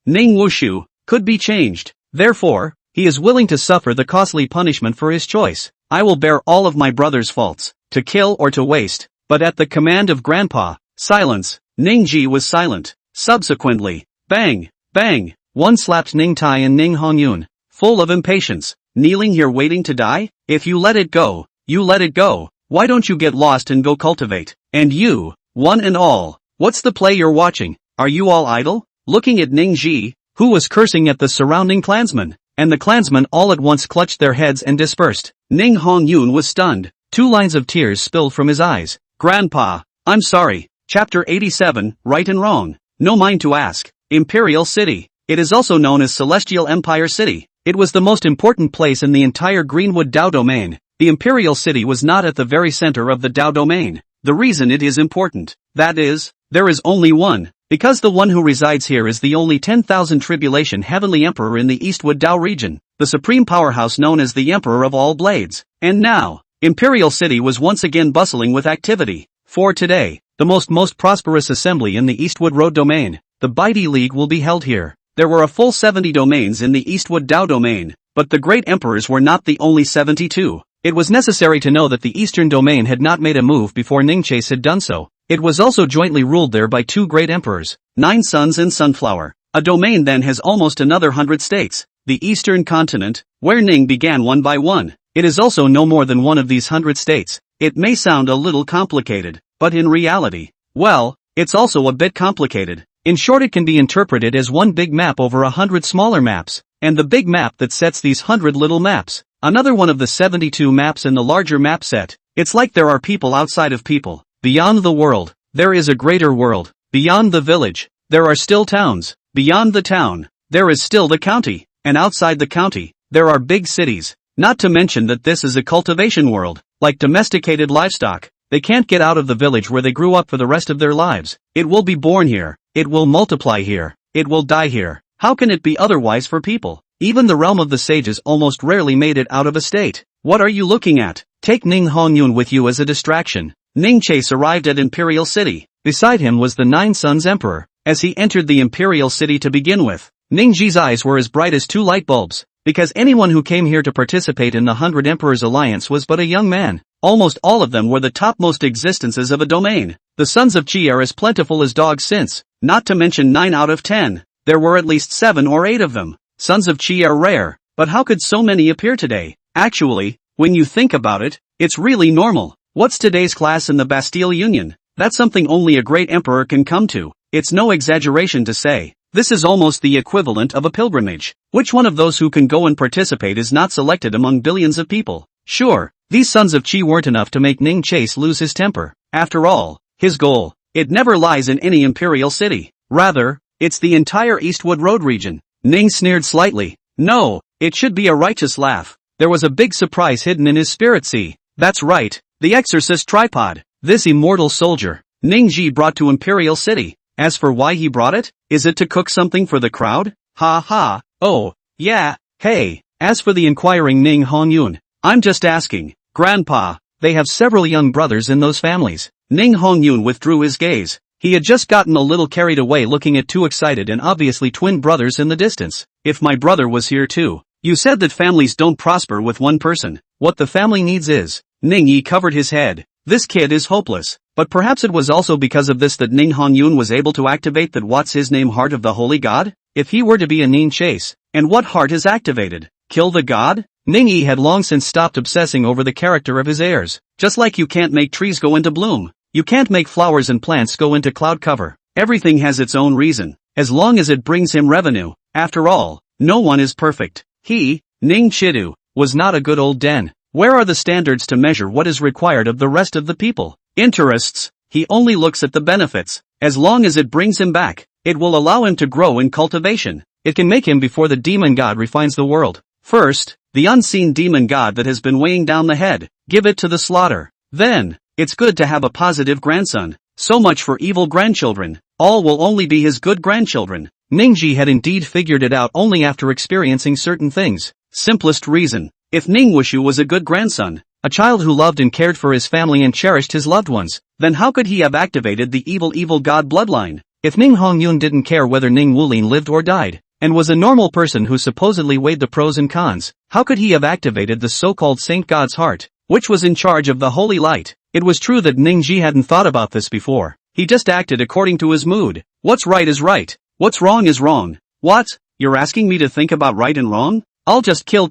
Ning Wushu, could be changed. Therefore, he is willing to suffer the costly punishment for his choice. I will bear all of my brother's faults, to kill or to waste. But at the command of Grandpa, silence, Ning Ji was silent. Subsequently, bang, bang, one slapped Ning Tai and Ning Hongyun, full of impatience. Kneeling here waiting to die? If you let it go, you let it go. Why don't you get lost and go cultivate? And you, one and all, what's the play you're watching? Are you all idle? Looking at Ning Ji, who was cursing at the surrounding clansmen, and the clansmen all at once clutched their heads and dispersed. Ning Hongyun was stunned. 2 lines of tears spilled from his eyes. Grandpa, I'm sorry. Chapter 87, Right and Wrong. No mind to ask. Imperial City. It is also known as Celestial Empire City. It was the most important place in the entire Greenwood Dao domain. The Imperial City was not at the very center of the Dao domain. The reason it is important, that is, there is only one, because the one who resides here is the only 10,000 tribulation heavenly emperor in the Eastwood Dao region, the supreme powerhouse known as the Emperor of All Blades. And now, Imperial City was once again bustling with activity. For today, the most prosperous assembly in the Eastwood Road domain, the Baidi League, will be held here. There were a full 70 domains in the Eastwood Dao domain, but the great emperors were not the only 72. It was necessary to know that the Eastern domain had not made a move before Ningchase had done so. It was also jointly ruled there by 2 great emperors, 9 Suns and Sunflower. A domain then has almost another 100 states. The Eastern continent, where Ning began one by one. It is also no more than one of these 100 states. It may sound a little complicated, but in reality, well, it's also a bit complicated. In short, it can be interpreted as one big map over 100 smaller maps, and the big map that sets these 100 little maps. Another one of the 72 maps in the larger map set. It's like there are people outside of people. Beyond the world, there is a greater world. Beyond the village, there are still towns. Beyond the town, there is still the county. And outside the county, there are big cities. Not to mention that this is a cultivation world. Like domesticated livestock, they can't get out of the village where they grew up for the rest of their lives. It will be born here. It will multiply here. It will die here. How can it be otherwise for people? Even the realm of the sages almost rarely made it out of a state. What are you looking at? Take Ning Hongyun with you as a distraction. Ning Chase arrived at Imperial City. Beside him was the 9 Suns Emperor. As he entered the Imperial City to begin with, Ning Ji's eyes were as bright as 2 light bulbs. Because anyone who came here to participate in the 100 Emperors Alliance was but a young man. Almost all of them were the topmost existences of a domain. The sons of Qi are as plentiful as dogs since, not to mention 9 out of 10. There were at least 7 or 8 of them. Sons of Qi are rare, but how could so many appear today? Actually, when you think about it, it's really normal. What's today's class in the Bastille Union? That's something only a great emperor can come to. It's no exaggeration to say, this is almost the equivalent of a pilgrimage. Which one of those who can go and participate is not selected among billions of people? Sure, these sons of Qi weren't enough to make Ning Chase lose his temper. After all, his goal, it never lies in any imperial city. Rather, it's the entire Eastwood Road region. Ning sneered slightly. No, it should be a righteous laugh. There was a big surprise hidden in his spirit sea. That's right, the exorcist tripod. This immortal soldier, Ning Ji brought to Imperial City. As for why he brought it, is it to cook something for the crowd? Ha ha, oh, yeah, hey. As for the inquiring Ning Hongyun, I'm just asking, Grandpa, they have several young brothers in those families. Ning Hongyun withdrew his gaze. He had just gotten a little carried away looking at two excited and obviously twin brothers in the distance. If my brother was here too. You said that families don't prosper with one person. What the family needs is. Ning Yi covered his head. This kid is hopeless. But perhaps it was also because of this that Ning Hongyun was able to activate that what's his name heart of the holy god? If he were to be a Ning Chase, and what heart is activated? Kill the god? Ning Yi had long since stopped obsessing over the character of his heirs. Just like you can't make trees go into bloom. You can't make flowers and plants go into cloud cover. Everything has its own reason, as long as it brings him revenue. After all, no one is perfect. He, Ning Chidu, was not a good old den. Where are the standards to measure what is required of the rest of the people? Interests, he only looks at the benefits. As long as it brings him back, it will allow him to grow in cultivation. It can make him before the demon god refines the world. First, the unseen demon god that has been weighing down the head, give it to the slaughter. Then, it's good to have a positive grandson. So much for evil grandchildren. All will only be his good grandchildren. Ningji had indeed figured it out only after experiencing certain things. Simplest reason. If Ning Wushu was a good grandson, a child who loved and cared for his family and cherished his loved ones, then how could he have activated the evil god bloodline? If Ning Hongyun didn't care whether Ning Wulin lived or died, and was a normal person who supposedly weighed the pros and cons, how could he have activated the so-called saint god's heart, which was in charge of the holy light? It was true that Ning Ji hadn't thought about this before. He just acted according to his mood. What's right is right. What's wrong is wrong. What? You're asking me to think about right and wrong? I'll just kill.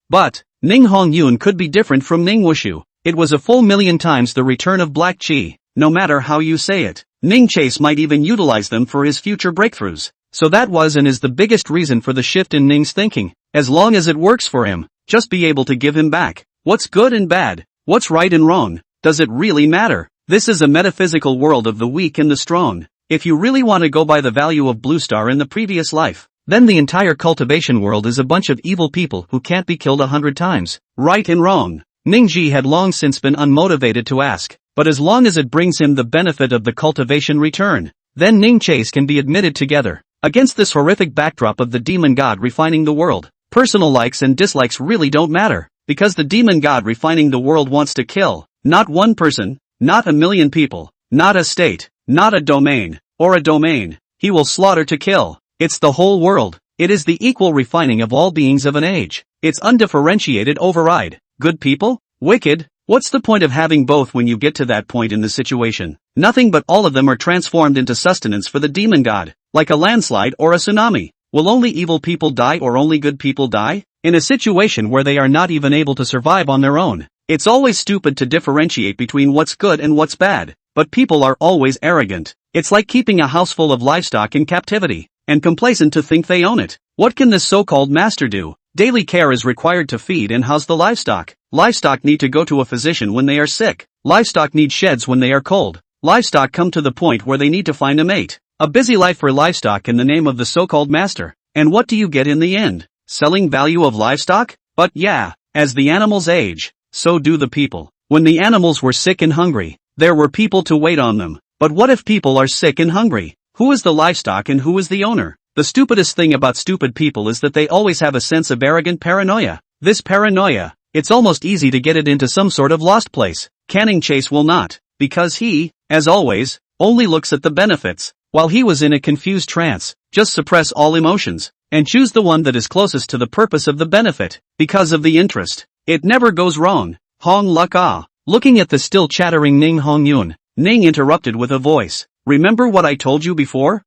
But, Ning Hongyun could be different from Ning Wushu. It was a full million times the return of Black Chi. No matter how you say it, Ning Chase might even utilize them for his future breakthroughs. So that was and is the biggest reason for the shift in Ning's thinking. As long as it works for him, just be able to give him back. What's good and bad? What's right and wrong? Does it really matter? This is a metaphysical world of the weak and the strong. If you really want to go by the value of Blue Star in the previous life, then the entire cultivation world is a bunch of evil people who can't be killed 100 times. Right and wrong. Ningji had long since been unmotivated to ask, but as long as it brings him the benefit of the cultivation return, then Ning Chase can be admitted together. Against this horrific backdrop of the demon god refining the world, personal likes and dislikes really don't matter, because the demon god refining the world wants to kill, not one person, not a million people, not a state, not a domain, or a domain. He will slaughter to kill. It's the whole world. It is the equal refining of all beings of an age. It's undifferentiated override. Good people? Wicked? What's the point of having both when you get to that point in the situation? Nothing, but all of them are transformed into sustenance for the demon god, like a landslide or a tsunami. Will only evil people die or only good people die? In a situation where they are not even able to survive on their own. It's always stupid to differentiate between what's good and what's bad, but people are always arrogant. It's like keeping a house full of livestock in captivity, and complacent to think they own it. What can this so-called master do? Daily care is required to feed and house the livestock. Livestock need to go to a physician when they are sick. Livestock need sheds when they are cold. Livestock come to the point where they need to find a mate. A busy life for livestock in the name of the so-called master. And what do you get in the end? Selling value of livestock? But yeah, as the animals age, so do the people. When the animals were sick and hungry, there were people to wait on them. But what if people are sick and hungry? Who is the livestock and who is the owner? The stupidest thing about stupid people is that they always have a sense of arrogant paranoia. This paranoia, it's almost easy to get it into some sort of lost place. Canning Chase will not, because he, as always, only looks at the benefits. While he was in a confused trance, just suppress all emotions, and choose the one that is closest to the purpose of the benefit, because of the interest. It never goes wrong. Hong Luk Ah. Looking at the still chattering Ning Hongyun, Ning interrupted with a voice. Remember what I told you before?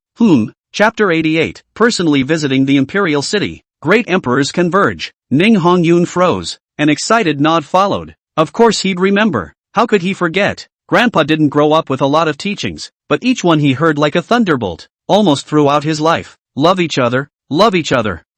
Chapter 88. Personally visiting the Imperial City. Great emperors converge. Ning Hongyun froze. An excited nod followed. Of course he'd remember. How could he forget? Grandpa didn't grow up with a lot of teachings, but each one he heard like a thunderbolt, almost throughout his life. Love each other,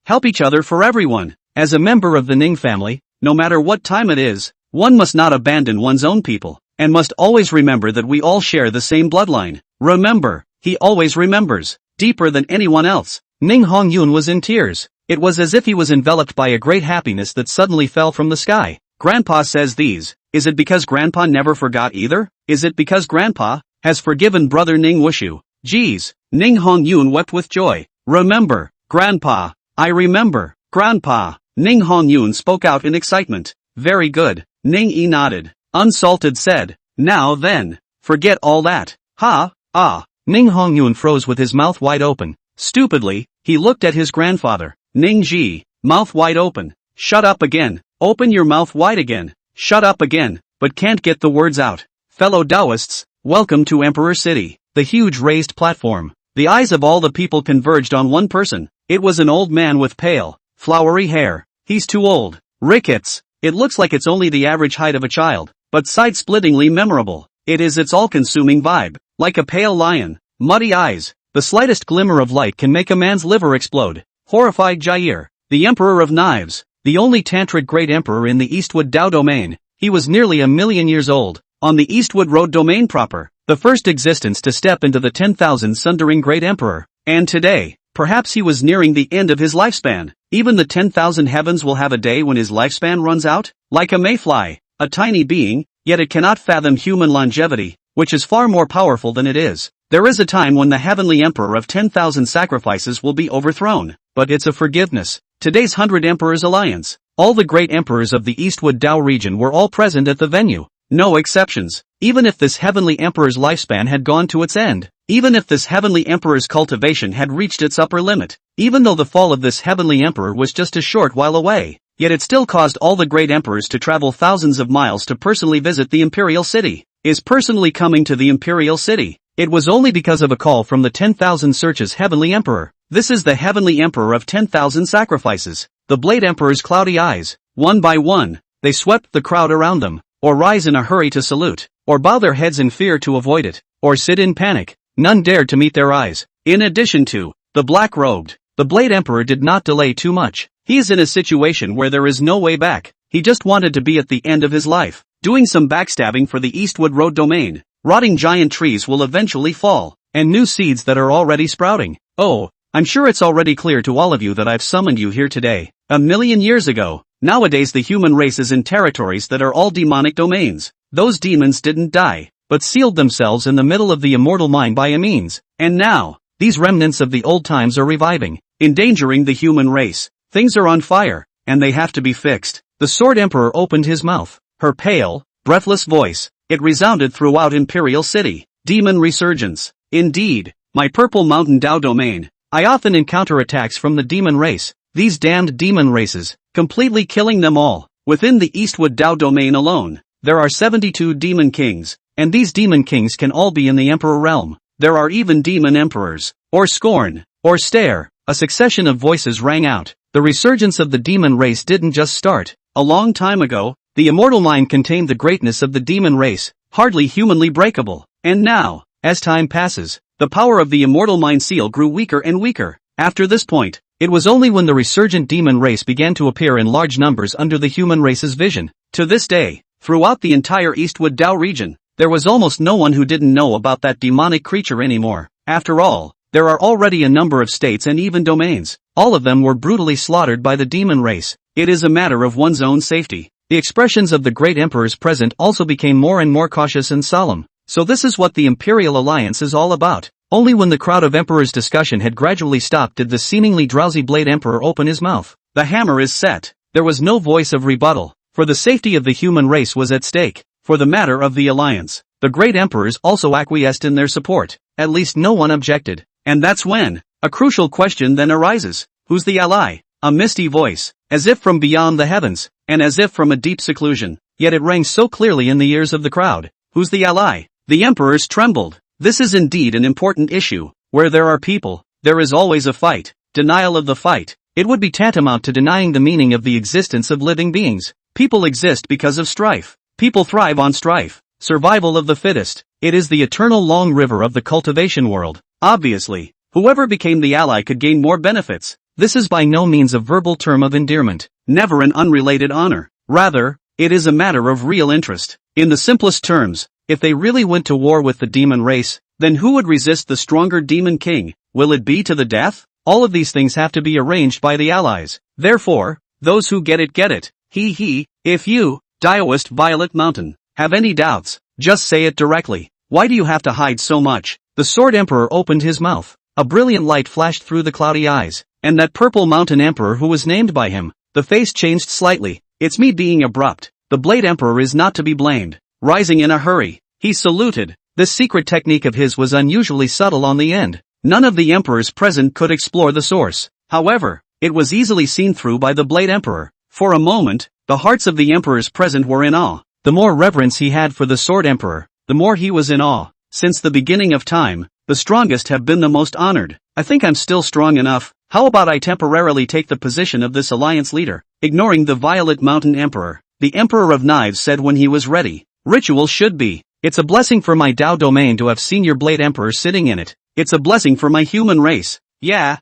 help each other for everyone. As a member of the Ning family, no matter what time it is, one must not abandon one's own people, and must always remember that we all share the same bloodline. Remember, he always remembers, deeper than anyone else. Ning Hongyun was in tears. It was as if he was enveloped by a great happiness that suddenly fell from the sky. Grandpa says these. Is it because Grandpa never forgot either? Is it because Grandpa has forgiven brother Ning Wushu? Geez. Ning Hongyun wept with joy. Remember, Grandpa. I remember, Grandpa. Ning Hongyun spoke out in excitement. Very good. Ning Yi nodded. Unsalted said. Now then. Forget all that. Ha, ah. Ning Hongyun froze with his mouth wide open. Stupidly, he looked at his grandfather. Ning Ji, mouth wide open. Shut up again. Open your mouth wide again. Shut up again, but can't get the words out. Fellow Taoists, welcome to Emperor City, the huge raised platform. The eyes of all the people converged on one person. It was an old man with pale, flowery hair. He's too old. Rickets. It looks like it's only the average height of a child, but side-splittingly memorable. It is its all-consuming vibe. Like a pale lion. Muddy eyes. The slightest glimmer of light can make a man's liver explode. Horrified Jair. The Emperor of Knives. The only tantric great emperor in the Eastwood Dao domain. He was nearly 1,000,000 years old. On the Eastwood Road domain proper. The first existence to step into the 10,000 sundering great emperor. And today, perhaps he was nearing the end of his lifespan. Even the 10,000 heavens will have a day when his lifespan runs out. Like a mayfly. A tiny being, yet it cannot fathom human longevity, which is far more powerful than it is. There is a time when the heavenly emperor of 10,000 sacrifices will be overthrown, but it's a forgiveness. Today's 100 Emperors Alliance. All the great emperors of the Eastwood Dao region were all present at the venue. No exceptions. Even if this heavenly emperor's lifespan had gone to its end. Even if this heavenly emperor's cultivation had reached its upper limit. Even though the fall of this heavenly emperor was just a short while away. Yet it still caused all the great emperors to travel thousands of miles to personally visit the imperial city. Is personally coming to the imperial city. It was only because of a call from the 10,000 Searches heavenly emperor. This is the heavenly emperor of 10,000 sacrifices. The Blade Emperor's cloudy eyes. One by one, they swept the crowd around them. Or rise in a hurry to salute. Or bow their heads in fear to avoid it. Or sit in panic. None dared to meet their eyes. In addition to the black-robed, the Blade Emperor did not delay too much. He is in a situation where there is no way back. He just wanted to be at the end of his life. Doing some backstabbing for the Eastwood Road domain. Rotting giant trees will eventually fall. And new seeds that are already sprouting. Oh, I'm sure it's already clear to all of you that I've summoned you here today. 1,000,000 years ago. Nowadays the human race is in territories that are all demonic domains. Those demons didn't die, but sealed themselves in the middle of the immortal mind by a means. And now, these remnants of the old times are reviving, endangering the human race. Things are on fire, and they have to be fixed. The Sword Emperor opened his mouth. Her pale, breathless voice, it resounded throughout Imperial City. Demon resurgence. Indeed, my Purple Mountain Dao domain. I often encounter attacks from the demon race. These damned demon races, completely killing them all. Within the Eastwood Dao domain alone, there are 72 demon kings, and these demon kings can all be in the emperor realm. There are even demon emperors, or scorn, or stare. A succession of voices rang out. The resurgence of the demon race didn't just start. A long time ago, the immortal mind contained the greatness of the demon race, hardly humanly breakable. And now, as time passes, the power of the immortal mind seal grew weaker and weaker. After this point, it was only when the resurgent demon race began to appear in large numbers under the human race's vision. To this day, throughout the entire Eastwood Dao region, there was almost no one who didn't know about that demonic creature anymore. After all, there are already a number of states and even domains. All of them were brutally slaughtered by the demon race. It is a matter of one's own safety. The expressions of the great emperors present also became more and more cautious and solemn. So this is what the Imperial Alliance is all about. Only when the crowd of emperors' discussion had gradually stopped did the seemingly drowsy Blade Emperor open his mouth. The hammer is set. There was no voice of rebuttal. For the safety of the human race was at stake. For the matter of the alliance, the great emperors also acquiesced in their support. At least no one objected. And that's when a crucial question then arises. Who's the ally? A misty voice, as if from beyond the heavens, and as if from a deep seclusion. Yet it rang so clearly in the ears of the crowd. Who's the ally? The emperors trembled. This is indeed an important issue. Where there are people, there is always a fight. Denial of the fight. It would be tantamount to denying the meaning of the existence of living beings. People exist because of strife. People thrive on strife. Survival of the fittest. It is the eternal long river of the cultivation world. Obviously, whoever became the ally could gain more benefits. This is by no means a verbal term of endearment. Never an unrelated honor. Rather, it is a matter of real interest. In the simplest terms, if they really went to war with the demon race, then who would resist the stronger demon king? Will it be to the death? all of these things have to be arranged by the allies. Therefore, those who get it get it. If you, Daoist Violet Mountain, have any doubts, just say it directly. Why do you have to hide so much? The Sword Emperor opened his mouth. A brilliant light flashed through the cloudy eyes, and that purple mountain emperor who was named by him, the face changed slightly. It's me being abrupt. The Blade Emperor is not to be blamed. Rising in a hurry, he saluted. This secret technique of his was unusually subtle on the end. None of the emperors present could explore the source. However, it was easily seen through by the Blade Emperor. For a moment, the hearts of the emperors present were in awe. The more reverence he had for the Sword Emperor, the more he was in awe. Since the beginning of time, the strongest have been the most honored. I think I'm still strong enough. How about I temporarily take the position of this alliance leader? Ignoring the Violet Mountain Emperor, the Emperor of Knives said when he was ready. Ritual should be. It's a blessing for my Dao domain to have seen your Blade Emperor sitting in it. It's a blessing for my human race. Yeah.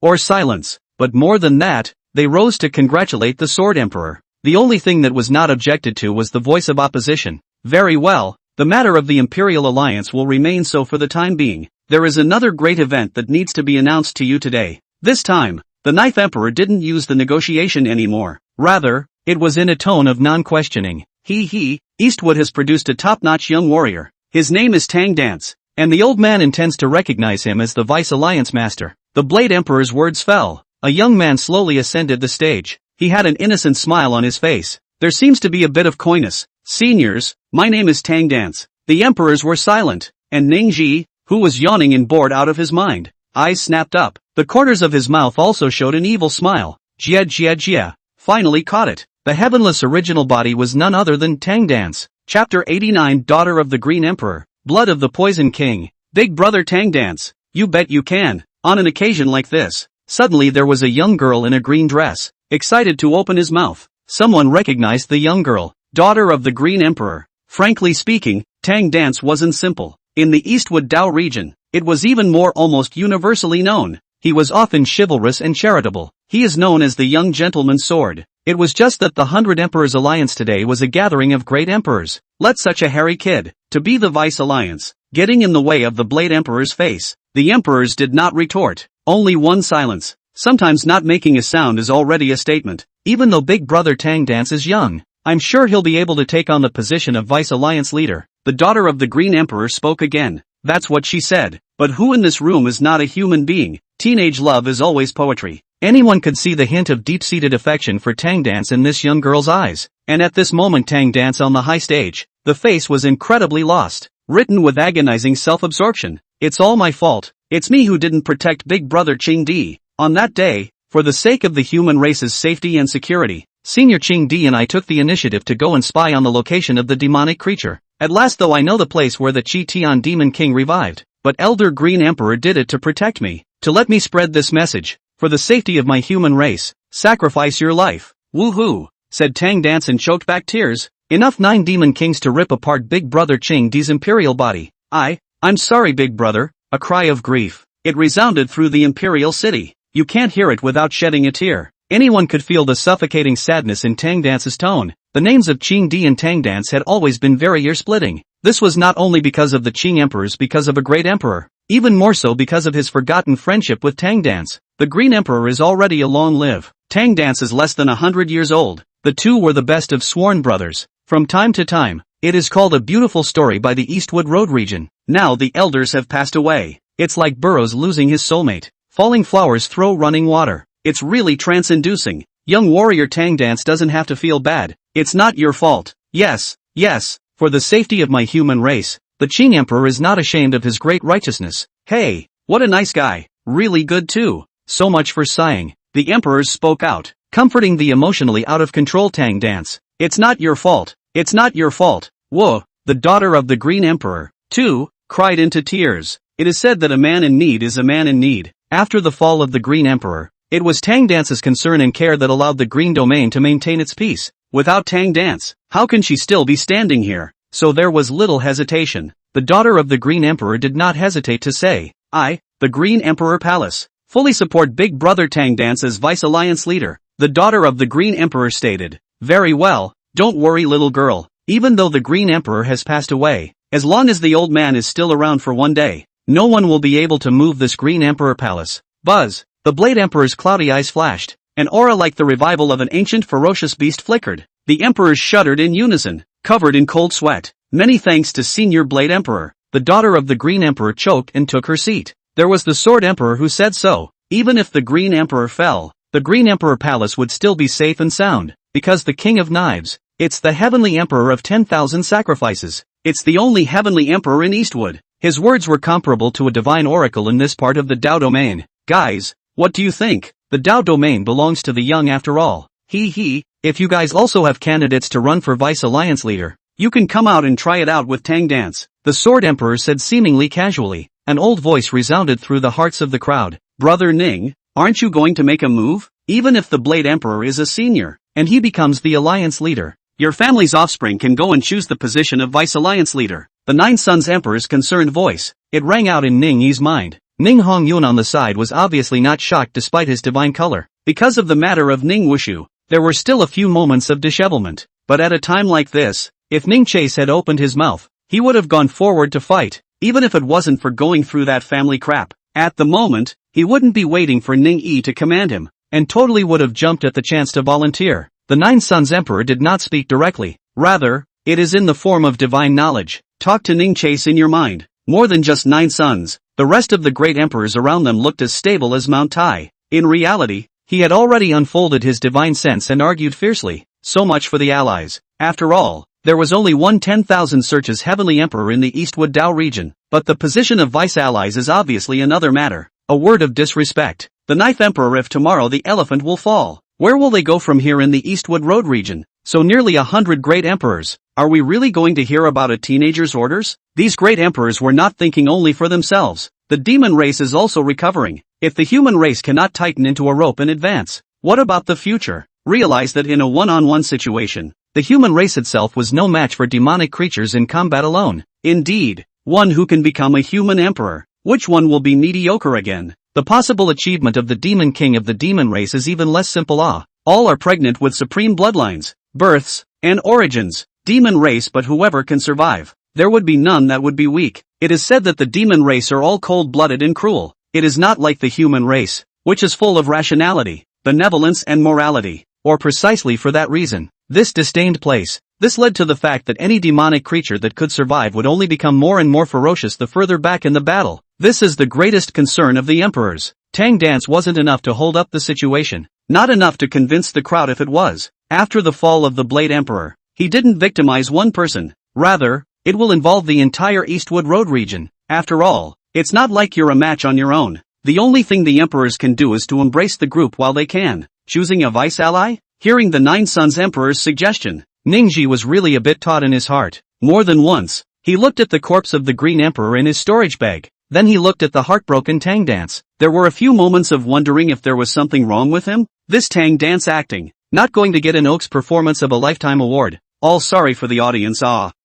Or silence. But more than that, they rose to congratulate the Sword Emperor. The only thing that was not objected to was the voice of opposition. Very well. The matter of the Imperial Alliance will remain so for the time being. There is another great event that needs to be announced to you today. This time, the Ninth Emperor didn't use the negotiation anymore. Rather, it was in a tone of non-questioning. Eastwood has produced a top-notch young warrior. His name is Teng Dance, and the old man intends to recognize him as the Vice Alliance Master. The Blade Emperor's words fell. A young man slowly ascended the stage. He had an innocent smile on his face. There seems to be a bit of coyness. Seniors, my name is Teng Dance. The emperors were silent, and Ningji, who was yawning and bored out of his mind, eyes snapped up. The corners of his mouth also showed an evil smile. Jia, finally caught it. The heavenless original body was none other than Teng Dance. Chapter 89 Daughter of the Green Emperor, Blood of the Poison King. Big brother Teng Dance, you bet you can. On an occasion like this, suddenly there was a young girl in a green dress, excited to open his mouth. Someone recognized the young girl. Daughter of the Green Emperor. Frankly speaking, Teng Dance wasn't simple. In the Eastwood Dao region, it was even more almost universally known. He was often chivalrous and charitable. He is known as the young gentleman's sword. It was just that the 100 Emperors Alliance today was a gathering of great emperors. Let such a hairy kid, to be the Vice Alliance, getting in the way of the Blade Emperor's face. The emperors did not retort. Only one silence. Sometimes not making a sound is already a statement. Even though big brother Teng Dance is young, I'm sure he'll be able to take on the position of Vice Alliance leader. The daughter of the Green Emperor spoke again. That's what she said. But who in this room is not a human being? Teenage love is always poetry. Anyone could see the hint of deep-seated affection for Teng Dance in this young girl's eyes. And at this moment Teng Dance on the high stage, the face was incredibly lost, written with agonizing self-absorption. It's all my fault. It's me who didn't protect big brother Qing Di. On that day, for the sake of the human race's safety and security, Senior Qing Di and I took the initiative to go and spy on the location of the demonic creature. At last though I know the place where the Chi Tian Demon King revived. But Elder Green Emperor did it to protect me, to let me spread this message. For the safety of my human race, sacrifice your life. Woohoo, said Teng Dance and choked back tears. Enough 9 demon kings to rip apart big brother Qing Di's imperial body. I'm sorry big brother, a cry of grief. It resounded through the imperial city. You can't hear it without shedding a tear. Anyone could feel the suffocating sadness in Teng Dance's tone. The names of Qing Di and Teng Dance had always been very ear-splitting. This was not only because of the Qing emperors because of a great emperor, even more so because of his forgotten friendship with Teng Dance. The Green Emperor is already a long-live. Teng Dance is less than 100 years old. The two were the best of sworn brothers. From time to time, it is called a beautiful story by the Eastwood Road region. Now the elders have passed away. It's like Burroughs losing his soulmate. Falling flowers throw running water. It's really trance-inducing. Young warrior Teng Dance doesn't have to feel bad. It's not your fault. Yes, for the safety of my human race, the Qing Emperor is not ashamed of his great righteousness. Hey, what a nice guy. Really good too. So much for sighing. The emperors spoke out, comforting the emotionally out-of-control Teng Dance. It's not your fault. It's not your fault. Whoa, the daughter of the Green Emperor, too, cried into tears. It is said that a man in need is a man in need. After the fall of the Green Emperor, it was Teng Dance's concern and care that allowed the Green Domain to maintain its peace. Without Teng Dance, how can she still be standing here? So there was little hesitation. The daughter of the Green Emperor did not hesitate to say, the Green Emperor Palace, fully support big brother Teng Dance as Vice Alliance leader. The daughter of the Green Emperor stated, very well, don't worry little girl, even though the Green Emperor has passed away, as long as the old man is still around for one day, no one will be able to move this Green Emperor palace. Buzz! The Blade Emperor's cloudy eyes flashed. An aura like the revival of an ancient ferocious beast flickered. The emperors shuddered in unison, covered in cold sweat. Many thanks to Senior Blade Emperor. The daughter of the Green Emperor choked and took her seat. There was the Sword Emperor who said so. Even if the Green Emperor fell, the Green Emperor Palace would still be safe and sound, because the King of Knives, it's the Heavenly Emperor of 10,000 sacrifices. It's the only Heavenly Emperor in Eastwood. His words were comparable to a divine oracle in this part of the Dao domain. Guys, what do you think? The Dao domain belongs to the young after all. If you guys also have candidates to run for Vice Alliance Leader, you can come out and try it out with Teng Dance, the Sword Emperor said seemingly casually. An old voice resounded through the hearts of the crowd. Brother Ning, aren't you going to make a move? Even if the Blade Emperor is a senior, and he becomes the Alliance Leader, your family's offspring can go and choose the position of Vice Alliance Leader. The Nine Sons Emperor's concerned voice, it rang out in Ning Yi's mind. Ning Hongyun on the side was obviously not shocked despite his divine color. Because of the matter of Ning Wushu, there were still a few moments of dishevelment. But at a time like this, if Ning Chase had opened his mouth, he would have gone forward to fight, even if it wasn't for going through that family crap. At the moment, he wouldn't be waiting for Ning Yi to command him, and totally would have jumped at the chance to volunteer. The Nine Sons Emperor did not speak directly. Rather, it is in the form of divine knowledge. Talk to Ning Chase in your mind. More than just 9 sons, the rest of the great emperors around them looked as stable as Mount Tai. In reality, he had already unfolded his divine sense and argued fiercely. So much for the allies. After all, there was only one 10,000 searches Heavenly Emperor in the Eastwood Dao region. But the position of vice allies is obviously another matter. A word of disrespect. The 9th Emperor, if tomorrow the elephant will fall, where will they go from here in the Eastwood Road region? So nearly 100 great emperors. Are we really going to hear about a teenager's orders? These great emperors were not thinking only for themselves. The demon race is also recovering. If the human race cannot tighten into a rope in advance, what about the future? Realize that in a one-on-one situation, the human race itself was no match for demonic creatures in combat alone. Indeed, one who can become a human emperor. Which one will be mediocre again? The possible achievement of the demon king of the demon race is even less simple. All are pregnant with supreme bloodlines, births, and origins. Demon race, but whoever can survive. There would be none that would be weak. It is said that the demon race are all cold-blooded and cruel. It is not like the human race, which is full of rationality, benevolence and morality. Or precisely for that reason, this disdained place. This led to the fact that any demonic creature that could survive would only become more and more ferocious the further back in the battle. This is the greatest concern of the emperors. Tang Dance wasn't enough to hold up the situation. Not enough to convince the crowd if it was. After the fall of the Blade Emperor, he didn't victimize one person. Rather, it will involve the entire Eastwood Road region. After all, it's not like you're a match on your own. The only thing the emperors can do is to embrace the group while they can. Choosing a vice ally? Hearing the Nine Sons Emperor's suggestion, Ningji was really a bit taut in his heart. More than once, he looked at the corpse of the Green Emperor in his storage bag. Then he looked at the heartbroken Tang Dance. There were a few moments of wondering if there was something wrong with him. This Tang Dance acting, not going to get an Oaks Performance of a Lifetime award. All sorry for the audience.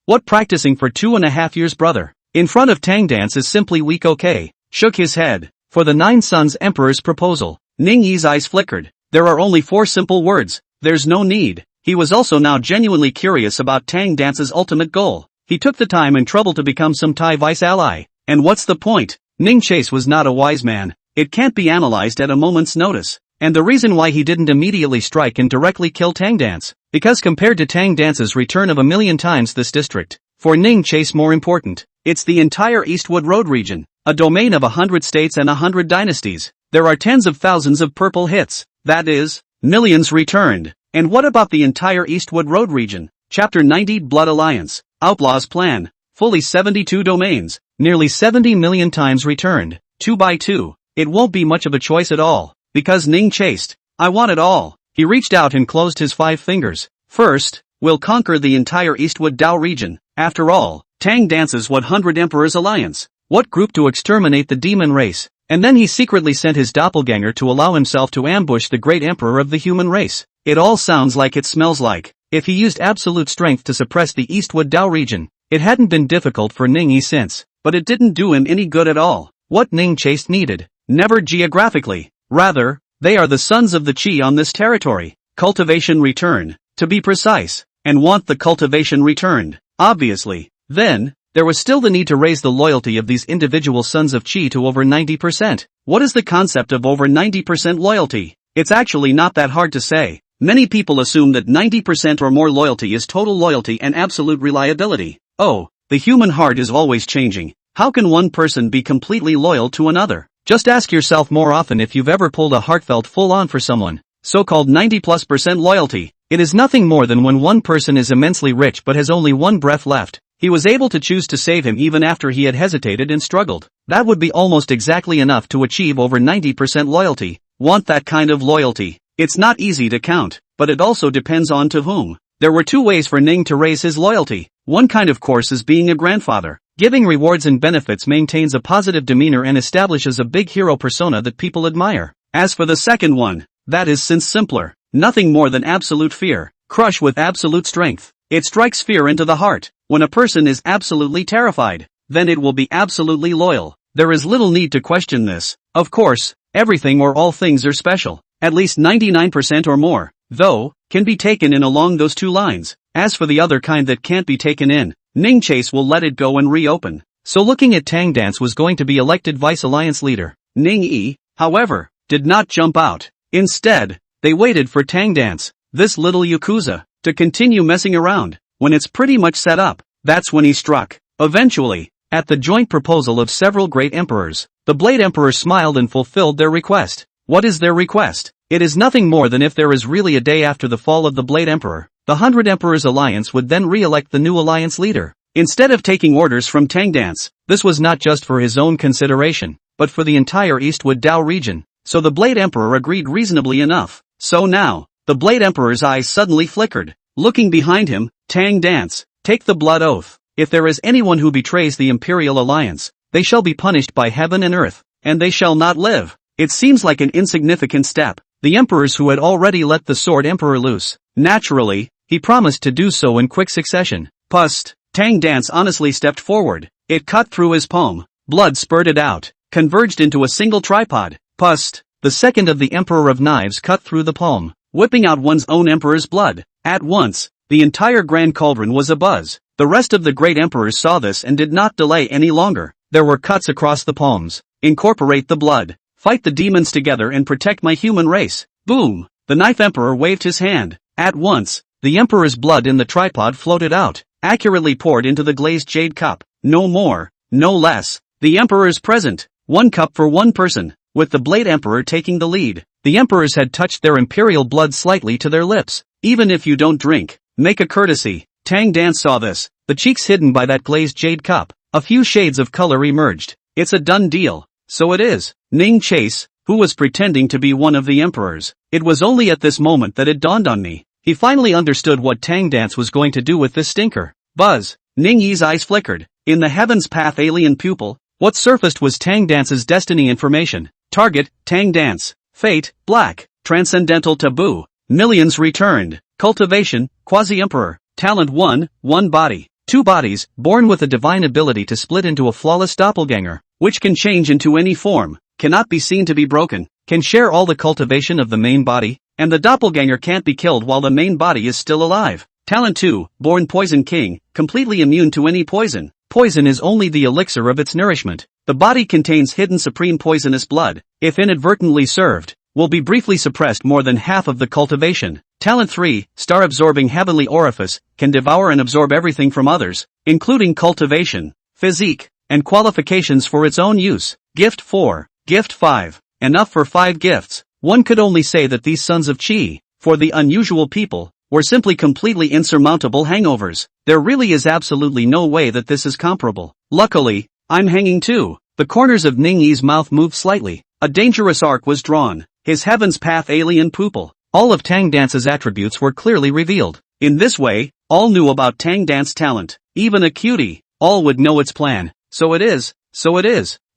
What practicing for 2.5 years, brother? In front of Tang Dance is simply weak. Okay. Shook his head. For the Nine Sons Emperor's proposal, Ning Yi's eyes flickered. There are only 4 simple words. There's no need. He was also now genuinely curious about Tang Dance's ultimate goal. He took the time and trouble to become some Thai vice ally. And what's the point? Ning Chase was not a wise man. It can't be analyzed at a moment's notice. And the reason why he didn't immediately strike and directly kill Tang Dance, because compared to Tang Dance's return of 1,000,000 times this district, for Ning Chase more important, it's the entire Eastwood Road region, a domain of 100 states and 100 dynasties. There are tens of thousands of purple hits, that is, millions returned. And what about the entire Eastwood Road region? Chapter 90 Blood Alliance, Outlaw's Plan, fully 72 domains, nearly 70 million times returned, 2 by 2. It won't be much of a choice at all, because Ning chased. I want it all. He reached out and closed his 5 fingers. First, we'll conquer the entire Eastwood Dao region. After all, Tang Dance's 100 Emperors Alliance. What group to exterminate the demon race? And then he secretly sent his doppelganger to allow himself to ambush the great emperor of the human race. It all sounds like it smells like. If he used absolute strength to suppress the Eastwood Dao region, it hadn't been difficult for Ning Yi since, but it didn't do him any good at all. What Ning Chase needed, never geographically. Rather, they are the sons of the Qi on this territory. Cultivation return, to be precise, and want the cultivation returned, obviously. Then, there was still the need to raise the loyalty of these individual sons of Qi to over 90%. What is the concept of over 90% loyalty? It's actually not that hard to say. Many people assume that 90% or more loyalty is total loyalty and absolute reliability. Oh, the human heart is always changing. How can one person be completely loyal to another? Just ask yourself more often if you've ever pulled a heartfelt full-on for someone. So-called 90+% loyalty. It is nothing more than when one person is immensely rich but has only one breath left. He was able to choose to save him even after he had hesitated and struggled. That would be almost exactly enough to achieve over 90% loyalty. Want that kind of loyalty? It's not easy to count, but it also depends on to whom. There were two ways for Ning to raise his loyalty. One kind of course is being a grandfather. Giving rewards and benefits maintains a positive demeanor and establishes a big hero persona that people admire. As for the second one, that is since simpler. Nothing more than absolute fear. Crush with absolute strength. It strikes fear into the heart. When a person is absolutely terrified, then it will be absolutely loyal. There is little need to question this. Of course, everything or all things are special. At least 99% or more, though, can be taken in along those two lines. As for the other kind that can't be taken in, Ning Chase will let it go and reopen. So looking at Tang Dance was going to be elected Vice Alliance leader. Ning Yi, however, did not jump out. Instead, they waited for Tang Dance, this little Yakuza, to continue messing around. When it's pretty much set up, that's when he struck. Eventually, at the joint proposal of several great emperors, the Blade Emperor smiled and fulfilled their request. What is their request? It is nothing more than if there is really a day after the fall of the Blade Emperor, the 100 Emperors Alliance would then re-elect the new alliance leader. Instead of taking orders from Tang Dance, this was not just for his own consideration, but for the entire Eastwood Dao region. So the Blade Emperor agreed reasonably enough. So now, the Blade Emperor's eyes suddenly flickered. Looking behind him, Tang Dance, take the blood oath. If there is anyone who betrays the Imperial Alliance, they shall be punished by heaven and earth, and they shall not live. It seems like an insignificant step. The emperors who had already let the Sword Emperor loose. Naturally, he promised to do so in quick succession. Pust. Tang Dance honestly stepped forward. It cut through his palm. Blood spurted out, converged into a single tripod. Pust. The second of the Emperor of Knives cut through the palm, whipping out one's own emperor's blood. At once, the entire Grand Cauldron was abuzz. The rest of the great emperors saw this and did not delay any longer. There were cuts across the palms. Incorporate the blood. Fight the demons together and protect my human race. Boom! The Knife Emperor waved his hand. At once, the Emperor's blood in the tripod floated out, accurately poured into the glazed jade cup. No more, no less. The Emperor's present. 1 cup for 1 person, with the Blade Emperor taking the lead. The Emperors had touched their imperial blood slightly to their lips. Even if you don't drink, make a courtesy. Tang Dance saw this, the cheeks hidden by that glazed jade cup. A few shades of color emerged. It's a done deal. So it is. Ning Chase, who was pretending to be one of the emperors. It was only at this moment that it dawned on me. He finally understood what Tang Dance was going to do with this stinker. Buzz. Ning Yi's eyes flickered. In the Heaven's Path alien pupil, what surfaced was Tang Dance's destiny information. Target, Tang Dance. Fate, black. Transcendental taboo. Millions returned. Cultivation, quasi-emperor. Talent 1, 1 body. 2 bodies, born with a divine ability to split into a flawless doppelganger, which can change into any form, cannot be seen to be broken, can share all the cultivation of the main body, and the doppelganger can't be killed while the main body is still alive. Talent 2, born Poison King, completely immune to any poison. Poison is only the elixir of its nourishment. The body contains hidden supreme poisonous blood, if inadvertently served, will be briefly suppressed more than half of the cultivation. Talent 3, star-absorbing heavenly orifice, can devour and absorb everything from others, including cultivation, physique, and qualifications for its own use. Gift 4, Gift 5, enough for 5 gifts. One could only say that these sons of Qi, for the unusual people, were simply completely insurmountable hangovers. There really is absolutely no way that this is comparable. Luckily, I'm hanging too. The corners of Ning Yi's mouth moved slightly. A dangerous arc was drawn. His Heaven's Path alien pupil. All of Tang Dance's attributes were clearly revealed. In this way, all knew about Tang Dance talent. Even a cutie, all would know its plan. So it is.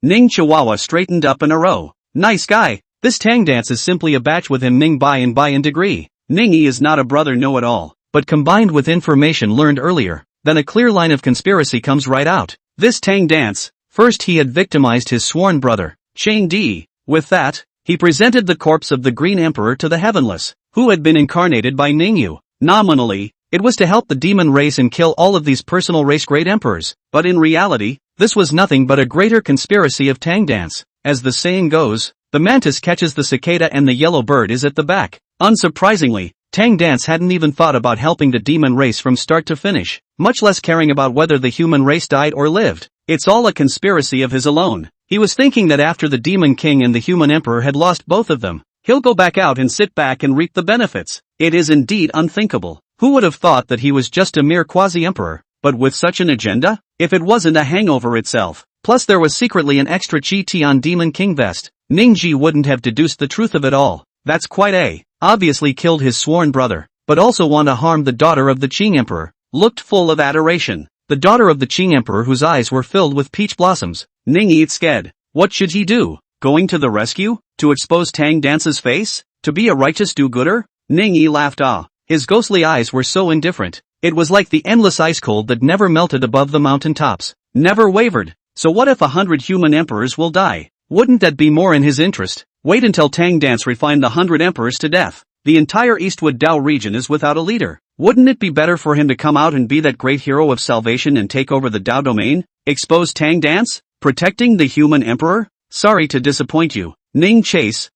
Ning Chihuahua straightened up in a row. Nice guy. This Tang Dance is simply a batch with him Ming Bai and Bai in degree. Ning Yi is not a brother know-it-all, but combined with information learned earlier, then a clear line of conspiracy comes right out. This Tang Dance, first he had victimized his sworn brother, Chang Di. With that, he presented the corpse of the Green Emperor to the Heavenless, who had been incarnated by Ningyu. Nominally, It was to help the demon race and kill all of these personal race great emperors. But in reality, this was nothing but a greater conspiracy of Tang dance. As the saying goes, the mantis catches the cicada and the yellow bird is at the back. Unsurprisingly, Tang dance hadn't even thought about helping the demon race from start to finish, much less caring about whether the human race died or lived. It's all a conspiracy of his alone. He was thinking that after the demon king and the human emperor had lost both of them, he'll go back out and sit back and reap the benefits. It is indeed unthinkable. Who would have thought that he was just a mere quasi-emperor, but with such an agenda? If it wasn't a hangover itself, plus there was secretly an extra chi tea on Demon King vest, Ningji wouldn't have deduced the truth of it all. That's quite obviously killed his sworn brother, but also want to harm the daughter of the Qing emperor, looked full of adoration. The daughter of the Qing emperor whose eyes were filled with peach blossoms. Ning eats scared. What should he do? Going to the rescue? To expose Tang Dance's face? To be a righteous do-gooder? Ning Yi laughed. His ghostly eyes were so indifferent. It was like the endless ice cold that never melted above the mountain tops. Never wavered. So what if 100 human emperors will die? Wouldn't that be more in his interest? Wait until Tang Dance refined the 100 emperors to death. The entire Eastwood Dao region is without a leader. Wouldn't it be better for him to come out and be that great hero of salvation and take over the Dao domain? Expose Tang Dance? Protecting the human emperor? Sorry to disappoint you. Ning Chase,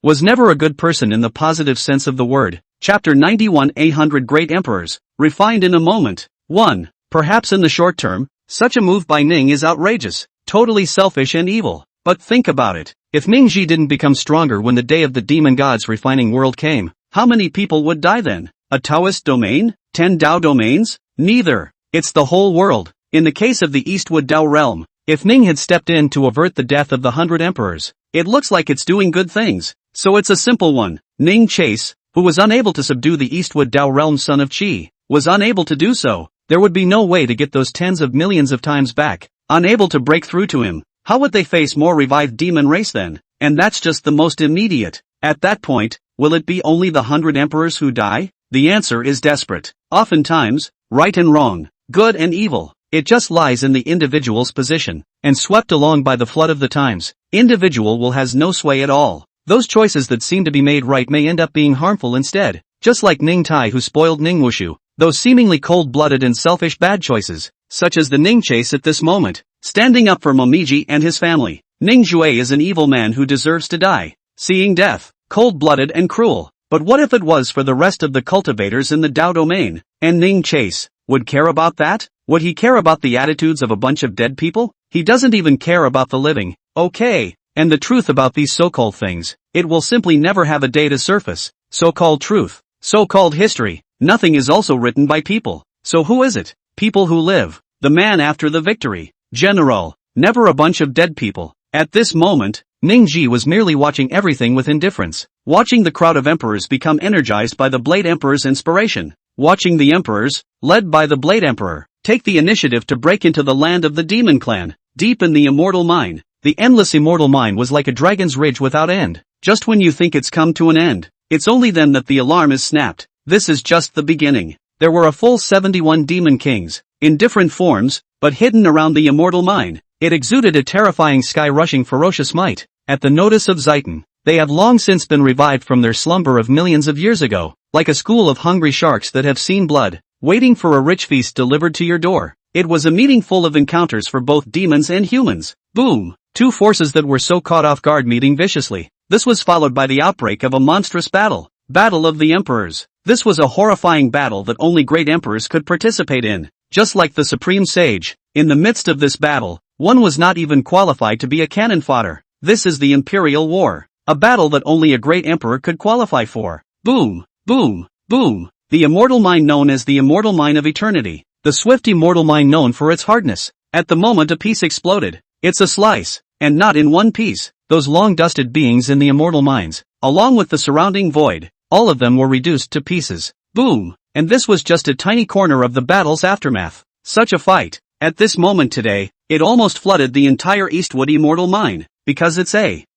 was never a good person in the positive sense of the word. Chapter 91 800 Great Emperors, refined in a moment. 1. Perhaps in the short term, such a move by Ning is outrageous, totally selfish and evil. But think about it. If Ningji didn't become stronger when the day of the demon god's refining world came, how many people would die then? A Taoist domain? 10 Dao domains? Neither. It's the whole world. In the case of the Eastwood Dao realm, if Ning had stepped in to avert the death of the 100 emperors, it looks like it's doing good things. So it's a simple one. Ning Chase, who was unable to subdue the Eastwood Dao realm son of Qi, was unable to do so. There would be no way to get those tens of millions of times back. Unable to break through to him. How would they face more revived demon race then? And that's just the most immediate. At that point, will it be only the 100 emperors who die? The answer is desperate. Oftentimes, right and wrong, good and evil, it just lies in the individual's position, and swept along by the flood of the times, individual will has no sway at all. Those choices that seem to be made right may end up being harmful instead, just like Ning Tai who spoiled Ning Wushu. Those seemingly cold-blooded and selfish bad choices, such as the Ning Chase at this moment, standing up for Momiji and his family. Ning Jue is an evil man who deserves to die, seeing death, cold-blooded and cruel. But what if it was for the rest of the cultivators in the Dao domain? And Ning Chase would care about that? Would he care about the attitudes of a bunch of dead people? He doesn't even care about the living. Okay, and the truth about these so-called things, it will simply never have a day to surface. So-called truth, so-called history, nothing is also written by people. So who is it? People who live. The man after the victory. General. Never a bunch of dead people. At this moment, Ningji was merely watching everything with indifference. Watching the crowd of emperors become energized by the Blade Emperor's inspiration. Watching the emperors, led by the Blade Emperor, take the initiative to break into the land of the Demon Clan. Deep in the immortal mine. The endless immortal mine was like a dragon's ridge without end. Just when you think it's come to an end, it's only then that the alarm is snapped. This is just the beginning. There were a full 71 demon kings, in different forms, but hidden around the immortal mine. It exuded a terrifying sky-rushing ferocious might. At the notice of Zaitan, they have long since been revived from their slumber of millions of years ago, like a school of hungry sharks that have seen blood, waiting for a rich feast delivered to your door. It was a meeting full of encounters for both demons and humans. Boom! Two forces that were so caught off guard meeting viciously. This was followed by the outbreak of a monstrous battle. Battle of the Emperors. This was a horrifying battle that only great emperors could participate in. Just like the Supreme Sage, in the midst of this battle, one was not even qualified to be a cannon fodder. This is the Imperial War. A battle that only a great emperor could qualify for. Boom, boom, boom. The immortal mine known as the immortal mine of eternity. The swift immortal mine known for its hardness. At the moment a piece exploded. It's a slice, and not in one piece. Those long-dusted beings in the immortal mines, along with the surrounding void, all of them were reduced to pieces. Boom. And this was just a tiny corner of the battle's aftermath. Such a fight. At this moment today, it almost flooded the entire Eastwood immortal mine. Because it's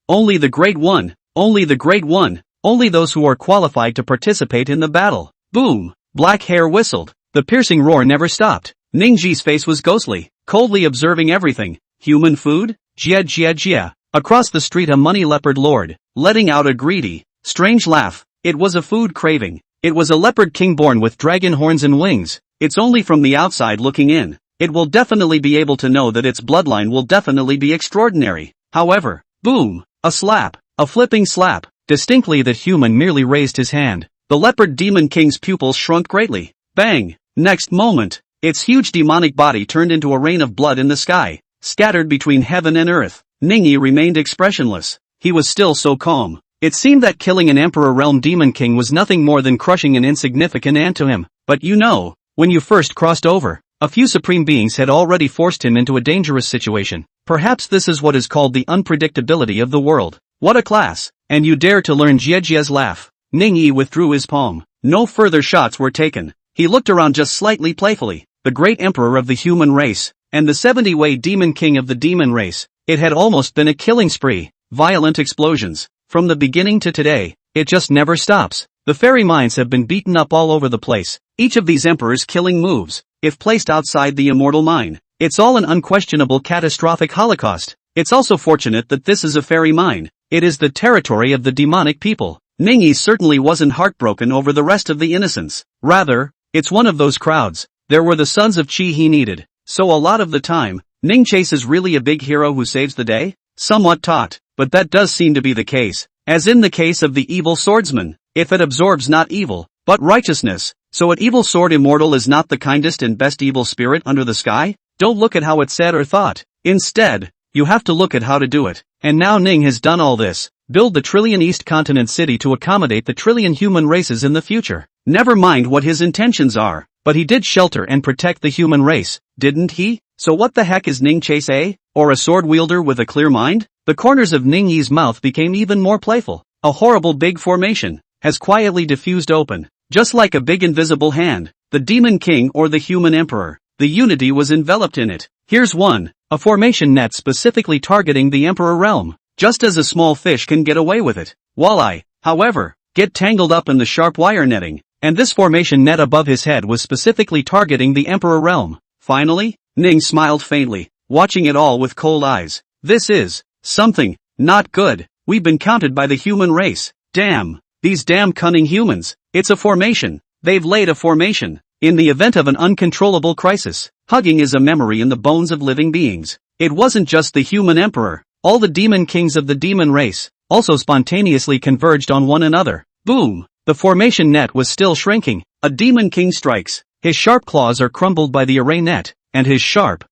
only the great one, only the great one, only those who are qualified to participate in the battle. Boom. Black hair whistled. The piercing roar never stopped. Ningji's face was ghostly, coldly observing everything. Human food? Jia jia jia. Across the street a money leopard lord, letting out a greedy, strange laugh. It was a food craving. It was a leopard king born with dragon horns and wings. It's only from the outside looking in. It will definitely be able to know that its bloodline will definitely be extraordinary. However, boom, a slap, a flipping slap. Distinctly that human merely raised his hand. The leopard demon king's pupils shrunk greatly. Bang! Next moment, its huge demonic body turned into a rain of blood in the sky, scattered between heaven and earth. Ningyi remained expressionless. He was still so calm. It seemed that killing an Emperor Realm Demon King was nothing more than crushing an insignificant ant to him. But you know, when you first crossed over, a few supreme beings had already forced him into a dangerous situation. Perhaps this is what is called the unpredictability of the world. What a class! And you dare to learn Jiejia's laugh. Ningyi withdrew his palm. No further shots were taken. He looked around just slightly playfully. The great emperor of the human race, and the 70-way demon king of the demon race. It had almost been a killing spree. Violent explosions. From the beginning to today, it just never stops. The fairy mines have been beaten up all over the place. Each of these emperors' killing moves, if placed outside the immortal mine, it's all an unquestionable catastrophic holocaust. It's also fortunate that this is a fairy mine. It is the territory of the demonic people. Ningyi certainly wasn't heartbroken over the rest of the innocents. Rather, it's one of those crowds. There were the sons of Qi he needed. So a lot of the time, Ningchase is really a big hero who saves the day? Somewhat taught, but that does seem to be the case. As in the case of the evil swordsman, if it absorbs not evil, but righteousness, so an evil sword immortal is not the kindest and best evil spirit under the sky? Don't look at how it's said or thought. Instead, you have to look at how to do it. And now Ning has done all this. Build the trillion East Continent city to accommodate the trillion human races in the future. Never mind what his intentions are, but he did shelter and protect the human race, didn't he? So what the heck is Ningchase, eh? Or a sword wielder with a clear mind? The corners of Ningyi's mouth became even more playful. A horrible big formation has quietly diffused open, just like a big invisible hand. The demon king or the human emperor. The unity was enveloped in it. Here's one, a formation net specifically targeting the emperor realm. Just as a small fish can get away with it. Walleye, however, get tangled up in the sharp wire netting. And this formation net above his head was specifically targeting the emperor realm. Finally, Ning smiled faintly, watching it all with cold eyes. This is something not good. We've been counted by the human race. Damn, these damn cunning humans. It's a formation. They've laid a formation. In the event of an uncontrollable crisis, hugging is a memory in the bones of living beings. It wasn't just the human emperor. All the demon kings of the demon race also spontaneously converged on one another. Boom! The formation net was still shrinking. A demon king strikes. His sharp claws are crumbled by the array net, and his sharp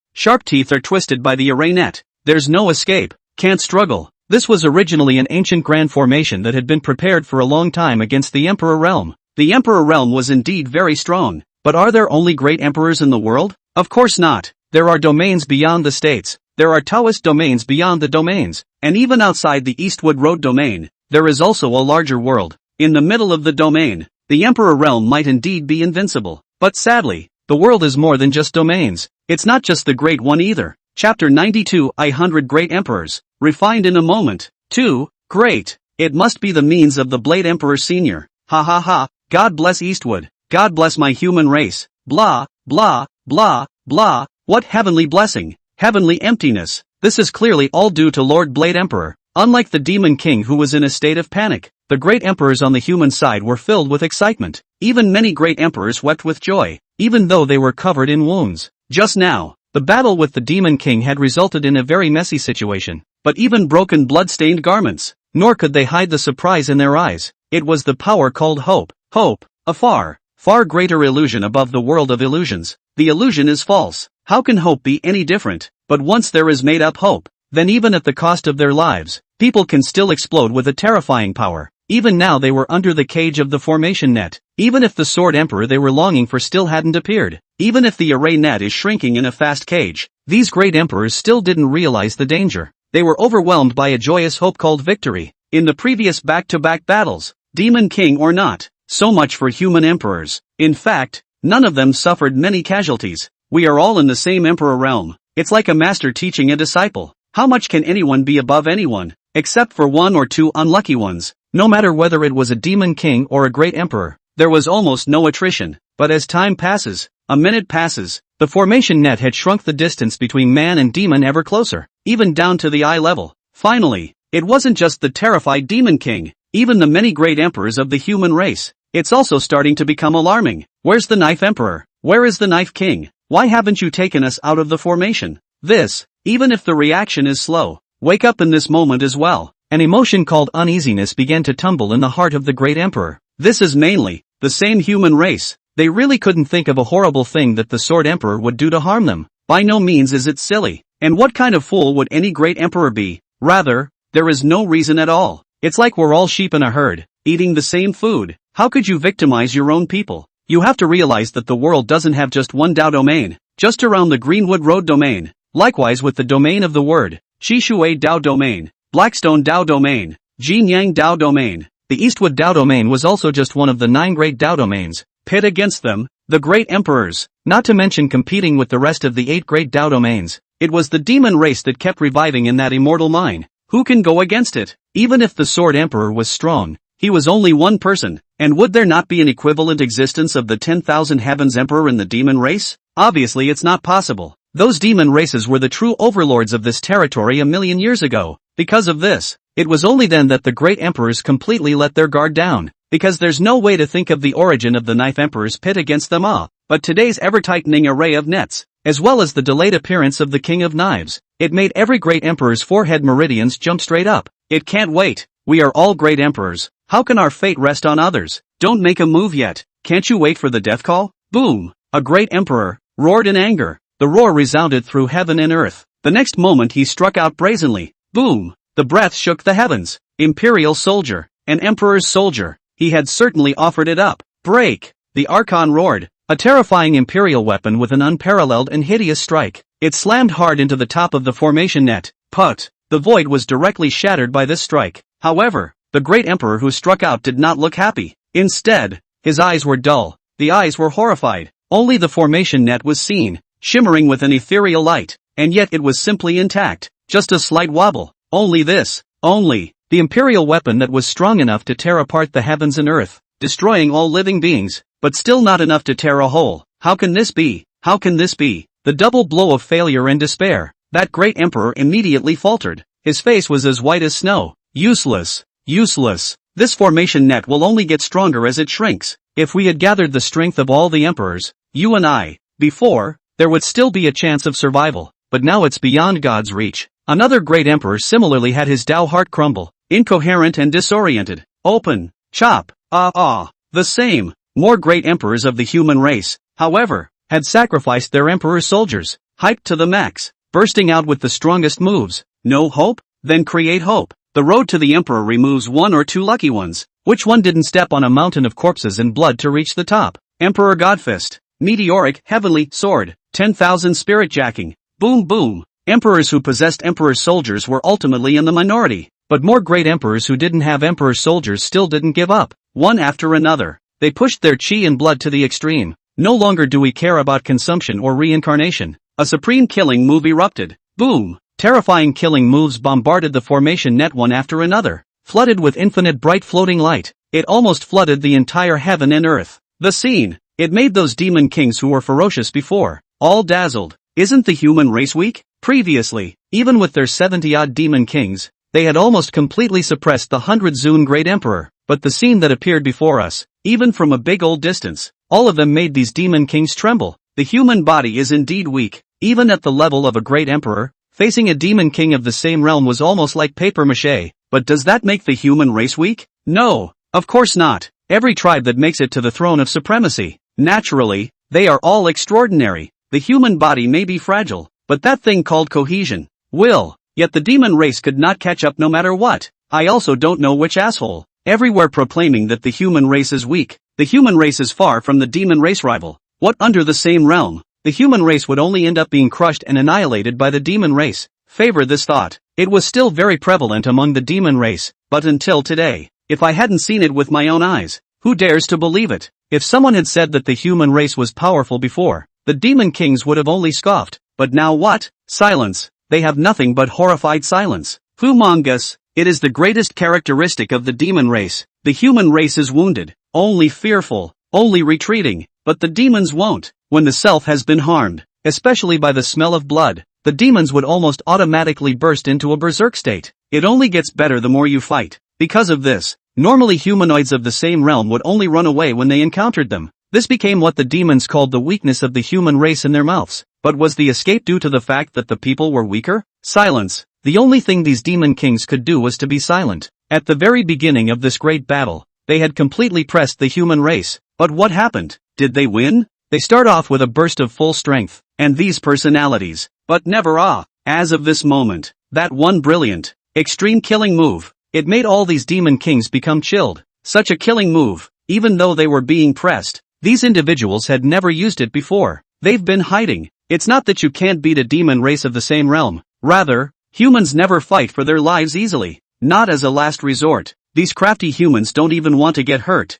teeth are twisted by the array net. There's no escape. Can't struggle. This was originally an ancient grand formation that had been prepared for a long time against the Emperor Realm. The Emperor Realm was indeed very strong. But are there only great emperors in the world? Of course not. There are domains beyond the states. There are Taoist domains beyond the domains. And even outside the Eastwood Road domain, there is also a larger world. In the middle of the domain, the Emperor Realm might indeed be invincible. But sadly, the world is more than just domains. It's not just the Great One either. Chapter 92 100 Great Emperors. Refined in a moment. 2. Great. It must be the means of the Blade Emperor Senior. Ha ha ha. God bless Eastwood. God bless my human race. Blah, blah, blah, blah. What heavenly blessing. Heavenly emptiness. This is clearly all due to Lord Blade Emperor. Unlike the Demon King who was in a state of panic, the great emperors on the human side were filled with excitement. Even many great emperors wept with joy, even though they were covered in wounds. Just now, the battle with the Demon King had resulted in a very messy situation, but even broken blood-stained garments, nor could they hide the surprise in their eyes. It was the power called hope. Hope, a far greater illusion above the world of illusions. The illusion is false. How can hope be any different? But once there is made-up hope, then even at the cost of their lives, people can still explode with a terrifying power. Even now they were under the cage of the formation net. Even if the Sword Emperor they were longing for still hadn't appeared. Even if the array net is shrinking in a fast cage, these great emperors still didn't realize the danger. They were overwhelmed by a joyous hope called victory. In the previous back-to-back battles, Demon King or not, so much for human emperors. In fact, none of them suffered many casualties. We are all in the same emperor realm. It's like a master teaching a disciple. How much can anyone be above anyone, except for one or two unlucky ones? No matter whether it was a demon king or a great emperor, there was almost no attrition. But as time passes, a minute passes, the formation net had shrunk the distance between man and demon ever closer, even down to the eye level. Finally, it wasn't just the terrified demon king, even the many great emperors of the human race, It's also starting to become alarming. Where's the Knife Emperor? Where is the Knife King? Why haven't you taken us out of the formation? This, even if the reaction is slow, wake up in this moment as well. An emotion called uneasiness began to tumble in the heart of the great emperor. This is mainly the same human race. They really couldn't think of a horrible thing that the Sword Emperor would do to harm them. By no means is it silly. And what kind of fool would any great emperor be? Rather, there is no reason at all. It's like we're all sheep in a herd, eating the same food. How could you victimize your own people? You have to realize that the world doesn't have just one Dao domain, just around the Greenwood Road domain. Likewise with the domain of the word, Shishui Dao domain, Blackstone Dao domain, Jinyang Dao domain. The Eastwood Dao domain was also just one of the 9 great Dao domains. Pit against them, the great emperors, not to mention competing with the rest of the 8 great Dao domains. It was the demon race that kept reviving in that immortal mine. Who can go against it? Even if the Sword Emperor was strong, he was only one person, and would there not be an equivalent existence of the 10,000 Heavens Emperor in the demon race? Obviously it's not possible. Those demon races were the true overlords of this territory a million years ago. Because of this, it was only then that the great emperors completely let their guard down. Because there's no way to think of the origin of the Knife Emperor's pit against them all, but today's ever-tightening array of nets, as well as the delayed appearance of the King of Knives, it made every great emperor's forehead meridians jump straight up. It can't wait. We are all great emperors. How can our fate rest on others? Don't make a move yet. Can't you wait for the death call? Boom! A great emperor roared in anger. The roar resounded through heaven and earth. The next moment he struck out brazenly. Boom! The breath shook the heavens. Imperial soldier, an emperor's soldier. He had certainly offered it up. Break! The Archon roared, a terrifying Imperial weapon with an unparalleled and hideous strike. It slammed hard into the top of the formation net. Put! The void was directly shattered by this strike. However, the great emperor who struck out did not look happy. Instead, his eyes were dull. The eyes were horrified. Only the formation net was seen, shimmering with an ethereal light, and yet it was simply intact. Just a slight wobble. Only this. Only the Imperial weapon that was strong enough to tear apart the heavens and earth, destroying all living beings, but still not enough to tear a hole. How can this be? How can this be? The double blow of failure and despair. That great emperor immediately faltered. His face was as white as snow. Useless. Useless. This formation net will only get stronger as it shrinks. If we had gathered the strength of all the emperors, you and I, before, there would still be a chance of survival, but now it's beyond God's reach. Another great emperor similarly had his Tao heart crumble, incoherent and disoriented. Open. Chop. The same. More great emperors of the human race, however, had sacrificed their emperor soldiers, hyped to the max, bursting out with the strongest moves. No hope? Then create hope. The road to the emperor removes 1 or 2 lucky ones. Which one didn't step on a mountain of corpses and blood to reach the top? Emperor Godfist. Meteoric, heavenly, sword. 10,000 spirit jacking. Boom boom. Emperors who possessed emperor soldiers were ultimately in the minority, but more great emperors who didn't have emperor soldiers still didn't give up. One after another, they pushed their chi and blood to the extreme. No longer do we care about consumption or reincarnation. A supreme killing move erupted. Boom! Terrifying killing moves bombarded the formation net one after another, flooded with infinite bright floating light. It almost flooded the entire heaven and earth. The scene, it made those demon kings who were ferocious before, all dazzled. Isn't the human race weak? Previously, even with their 70-odd demon kings, they had almost completely suppressed the 100 Zun great emperor, but the scene that appeared before us, even from a big old distance, all of them made these demon kings tremble. The human body is indeed weak, even at the level of a great emperor. Facing a demon king of the same realm was almost like papier-mâché, but does that make the human race weak? No, of course not. Every tribe that makes it to the throne of supremacy, naturally, they are all extraordinary. The human body may be fragile, but that thing called cohesion will. Yet the demon race could not catch up no matter what. I also don't know which asshole, everywhere proclaiming that the human race is weak. The human race is far from the demon race rival. What under the same realm? The human race would only end up being crushed and annihilated by the demon race. Favor this thought. It was still very prevalent among the demon race, but until today, if I hadn't seen it with my own eyes, who dares to believe it? If someone had said that the human race was powerful before, the demon kings would have only scoffed. But now what? Silence. They have nothing but horrified silence. Humongous. It is the greatest characteristic of the demon race. The human race is wounded, only fearful, only retreating, but the demons won't. When the self has been harmed, especially by the smell of blood, the demons would almost automatically burst into a berserk state. It only gets better the more you fight. Because of this, Normally humanoids of the same realm would only run away when they encountered them. This became what the demons called the weakness of the human race in their mouths. But was the escape due to the fact that the people were weaker? Silence. The only thing these demon kings could do was to be silent. At the very beginning of this great battle, they had completely pressed the human race. But what happened? Did they win? They start off with a burst of full strength, and these personalities, but never as of this moment, that one brilliant, extreme killing move, it made all these demon kings become chilled. Such a killing move, even though they were being pressed, these individuals had never used it before. They've been hiding. It's not that you can't beat a demon race of the same realm, rather, humans never fight for their lives easily, not as a last resort. These crafty humans don't even want to get hurt.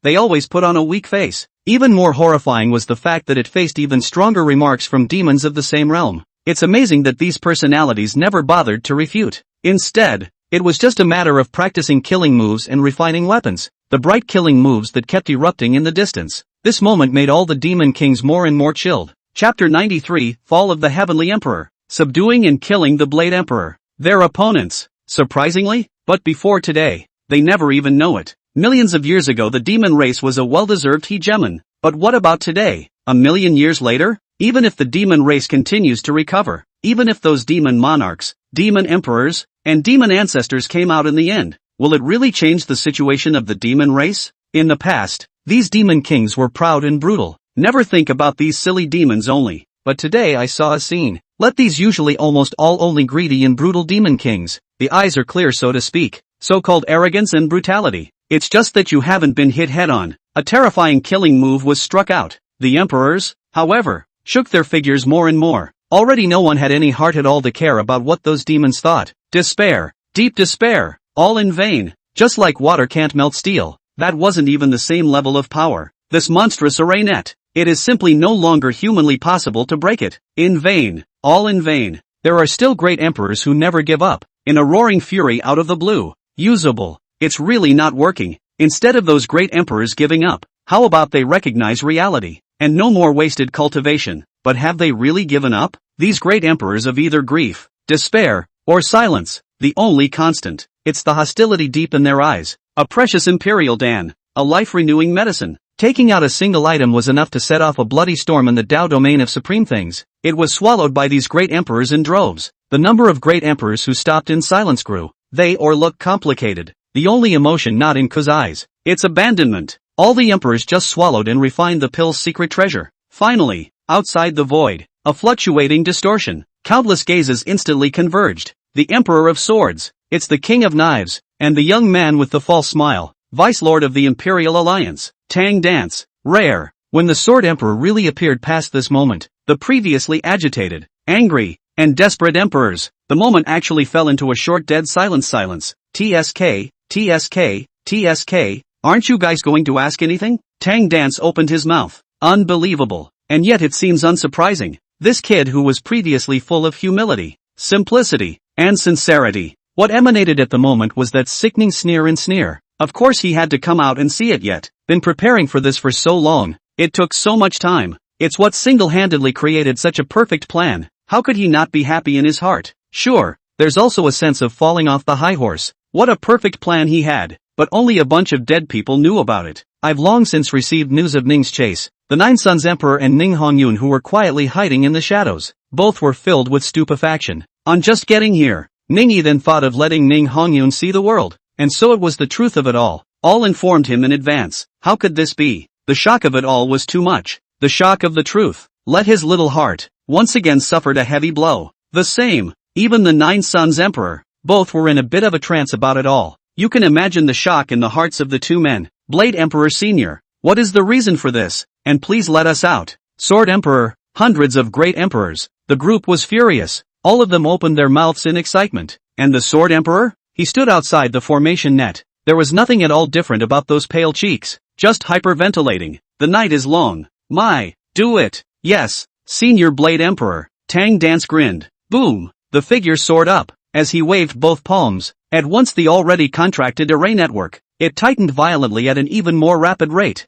They always put on a weak face. Even more horrifying was the fact that it faced even stronger remarks from demons of the same realm. It's amazing that these personalities never bothered to refute. Instead, it was just a matter of practicing killing moves and refining weapons, the bright killing moves that kept erupting in the distance. This moment made all the demon kings more and more chilled. Chapter 93, Fall of the Heavenly Emperor. Subduing and killing the Blade Emperor. Their opponents, surprisingly, but before today, they never even know it. Millions of years ago the demon race was a well-deserved hegemon. But what about today? A million years later? Even if the demon race continues to recover, even if those demon monarchs, demon emperors, and demon ancestors came out in the end, will it really change the situation of the demon race? In the past, these demon kings were proud and brutal. Never think about these silly demons only. But today I saw a scene. Let these usually almost all only greedy and brutal demon kings. The eyes are clear, so to speak. So-called arrogance and brutality. It's just that you haven't been hit head-on. A terrifying killing move was struck out. The emperors, however, shook their figures more and more. Already no one had any heart at all to care about what those demons thought. Despair. Deep despair. All in vain. Just like water can't melt steel. That wasn't even the same level of power. This monstrous arraynet. It is simply no longer humanly possible to break it. In vain. All in vain. There are still great emperors who never give up. In a roaring fury out of the blue. Usable. It's really not working. Instead of those great emperors giving up, how about they recognize reality? And no more wasted cultivation. But have they really given up? These great emperors of either grief, despair, or silence, the only constant. It's the hostility deep in their eyes. A precious imperial dan. A life-renewing medicine. Taking out a single item was enough to set off a bloody storm in the Tao domain of supreme things. It was swallowed by these great emperors in droves. The number of great emperors who stopped in silence grew. They or look complicated. The only emotion not in Ku's eyes. It's abandonment. All the emperors just swallowed and refined the pill's secret treasure. Finally, outside the void, a fluctuating distortion. Countless gazes instantly converged. The Emperor of Swords. It's the King of Knives. And the young man with the false smile. Vice Lord of the Imperial Alliance. Teng dance. Rare. When the Sword Emperor really appeared past this moment, the previously agitated, angry, and desperate emperors, the moment actually fell into a short dead silence. TSK, TSK, TSK, aren't you guys going to ask anything? Teng Dance opened his mouth. Unbelievable. And yet it seems unsurprising. This kid who was previously full of humility, simplicity, and sincerity, what emanated at the moment was that sickening sneer and sneer. Of course he had to come out and see it yet. Been preparing for this for so long. It took so much time. It's what single-handedly created such a perfect plan. How could he not be happy in his heart? Sure, there's also a sense of falling off the high horse. What a perfect plan he had, but only a bunch of dead people knew about it. I've long since received news of Ning's chase, the Nine Sons Emperor and Ning Hongyun who were quietly hiding in the shadows. Both were filled with stupefaction. On just getting here, Ningyi then thought of letting Ning Hongyun see the world, and so it was the truth of it all. All informed him in advance. How could this be? The shock of it all was too much. The shock of the truth. Let his little heart, once again suffered a heavy blow. The same, even the Nine Sons Emperor. Both were in a bit of a trance about it all. You can imagine the shock in the hearts of the two men. Blade Emperor Sr. What is the reason for this? And please let us out. Sword Emperor. Hundreds of great emperors. The group was furious. All of them opened their mouths in excitement. And the Sword Emperor? He stood outside the formation net. There was nothing at all different about those pale cheeks. Just hyperventilating. The night is long. My, do it. Yes, Senior Blade Emperor. Tang Dance grinned. Boom. The figure soared up. As he waved both palms, at once the already contracted array network, it tightened violently at an even more rapid rate.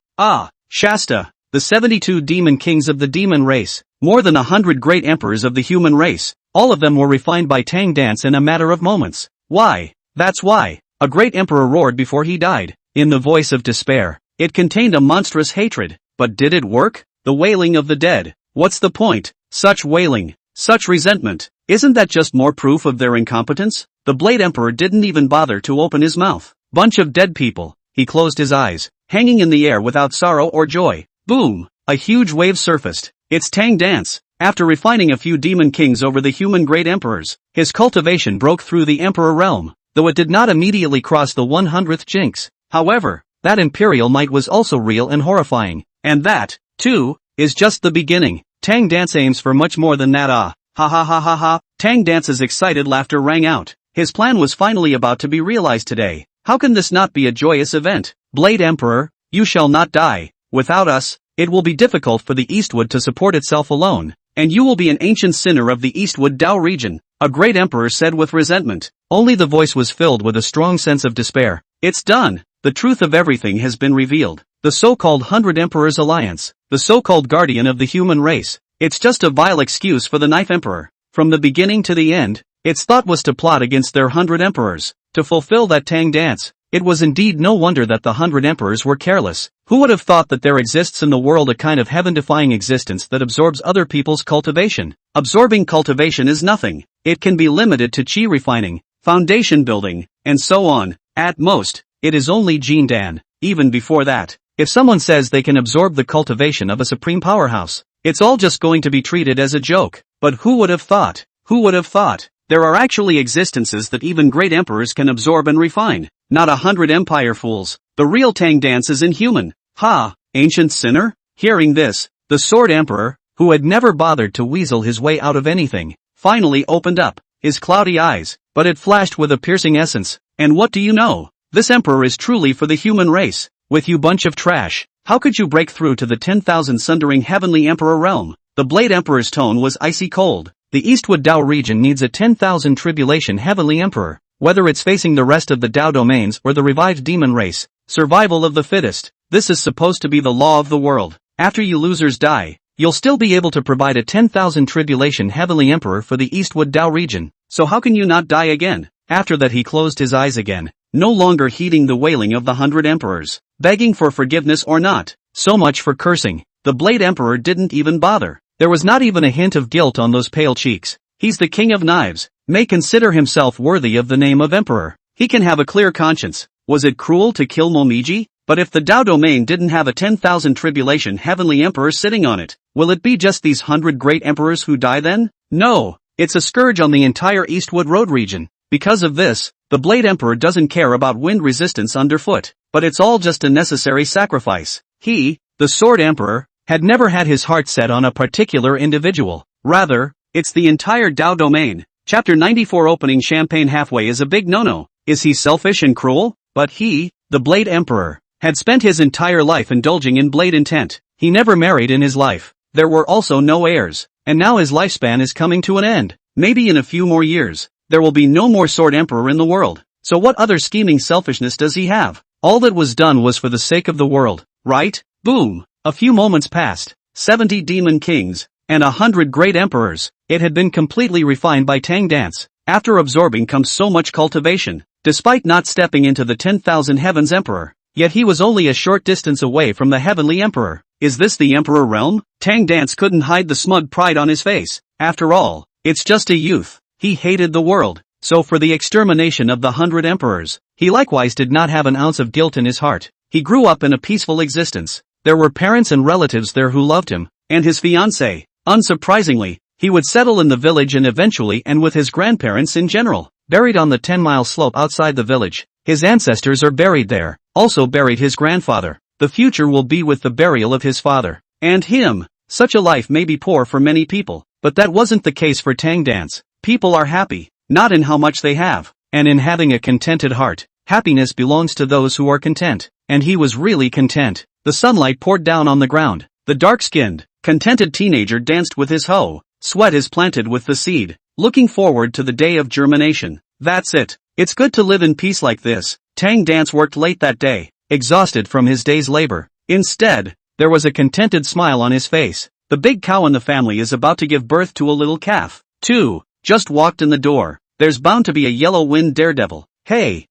Shasta, the 72 demon kings of the demon race, more than 100 great emperors of the human race, all of them were refined by Tang Dance in a matter of moments. Why? That's why. a great emperor roared before he died, in the voice of despair. It contained a monstrous hatred. But did it work? The wailing of the dead. What's the point? Such wailing. Such resentment. Isn't that just more proof of their incompetence? The Blade Emperor didn't even bother to open his mouth. Bunch of dead people. He closed his eyes, hanging in the air without sorrow or joy. Boom! A huge wave surfaced. It's Teng Dance. After refining a few demon kings over the human great emperors, his cultivation broke through the emperor realm, though it did not immediately cross the 100th jinx. However, that imperial might was also real and horrifying. And that, too, is just the beginning. Teng Dance aims for much more than that. Ha ha ha ha ha. Teng Dance's excited laughter rang out. His plan was finally about to be realized today. How can this not be a joyous event? Blade Emperor, you shall not die. Without us, it will be difficult for the Eastwood to support itself alone, and you will be an ancient sinner of the Eastwood Dao region, a great emperor said with resentment. Only the voice was filled with a strong sense of despair. It's done. The truth of everything has been revealed. The so-called 100 Emperors Alliance, the so-called guardian of the human race, it's just a vile excuse for the Knife Emperor. From the beginning to the end, its thought was to plot against their 100 emperors, to fulfill that Teng Dance. It was indeed no wonder that the 100 emperors were careless. Who would have thought that there exists in the world a kind of heaven-defying existence that absorbs other people's cultivation? Absorbing cultivation is nothing. It can be limited to chi refining, foundation building, and so on. At most, it is only Jin Dan. Even before that, if someone says they can absorb the cultivation of a supreme powerhouse, it's all just going to be treated as a joke. But who would have thought? Who would have thought? There are actually existences that even great emperors can absorb and refine. Not 100 empire fools. The real Teng Dance is inhuman. Ha! Ancient sinner? Hearing this, the Sword Emperor, who had never bothered to weasel his way out of anything, finally opened up his cloudy eyes, but it flashed with a piercing essence. And what do you know? This emperor is truly for the human race. With you bunch of trash, how could you break through to the 10,000 sundering heavenly emperor realm? The Blade Emperor's tone was icy cold. The Eastwood Dao region needs a 10,000 tribulation heavenly emperor, whether it's facing the rest of the Dao domains or the revived demon race. Survival of the fittest. This is supposed to be the law of the world. After you losers die, you'll still be able to provide a 10,000 tribulation heavenly emperor for the Eastwood Dao region. So how can you not die again? After that he closed his eyes again, no longer heeding the wailing of the 100 emperors, begging for forgiveness or not. So much for cursing. The Blade Emperor didn't even bother. There was not even a hint of guilt on those pale cheeks. He's the king of knives, may consider himself worthy of the name of emperor. He can have a clear conscience. Was it cruel to kill Momiji? But if the Dao domain didn't have a 10,000 tribulation heavenly emperor sitting on it, will it be just these 100 great emperors who die then? No, it's a scourge on the entire Eastwood Road region. Because of this, the Blade Emperor doesn't care about wind resistance underfoot, but it's all just a necessary sacrifice. He, the Sword Emperor, had never had his heart set on a particular individual. Rather, it's the entire Dao domain. Chapter 94 Opening champagne halfway is a big no-no. Is he selfish and cruel? But he, the Blade Emperor, had spent his entire life indulging in blade intent. He never married in his life. There were also no heirs. And now his lifespan is coming to an end. Maybe in a few more years, there will be no more Sword Emperor in the world. So what other scheming selfishness does he have? All that was done was for the sake of the world, right? Boom! A few moments passed. 70 demon kings, and 100 great emperors. It had been completely refined by Teng Dance. After absorbing comes so much cultivation. Despite not stepping into the 10,000 heavens emperor, yet he was only a short distance away from the heavenly emperor. Is this the emperor realm? Teng Dance couldn't hide the smug pride on his face. After all, it's just a youth. He hated the world. So for the extermination of the 100 emperors, he likewise did not have an ounce of guilt in his heart. He grew up in a peaceful existence. There were parents and relatives there who loved him, and his fiancée. Unsurprisingly, he would settle in the village and eventually and with his grandparents in general. Buried on the 10-mile slope outside the village, his ancestors are buried there, also buried his grandfather. The future will be with the burial of his father. And him. Such a life may be poor for many people, but that wasn't the case for Teng Dance. People are happy, not in how much they have, and in having a contented heart. Happiness belongs to those who are content, and he was really content. The sunlight poured down on the ground. The dark-skinned, contented teenager danced with his hoe. Sweat is planted with the seed, looking forward to the day of germination. That's it. It's good to live in peace like this. Teng Dance worked late that day, exhausted from his day's labor. Instead, there was a contented smile on his face. The big cow in the family is about to give birth to a little calf. Two, just walked in the door. There's bound to be a yellow wind daredevil. Hey,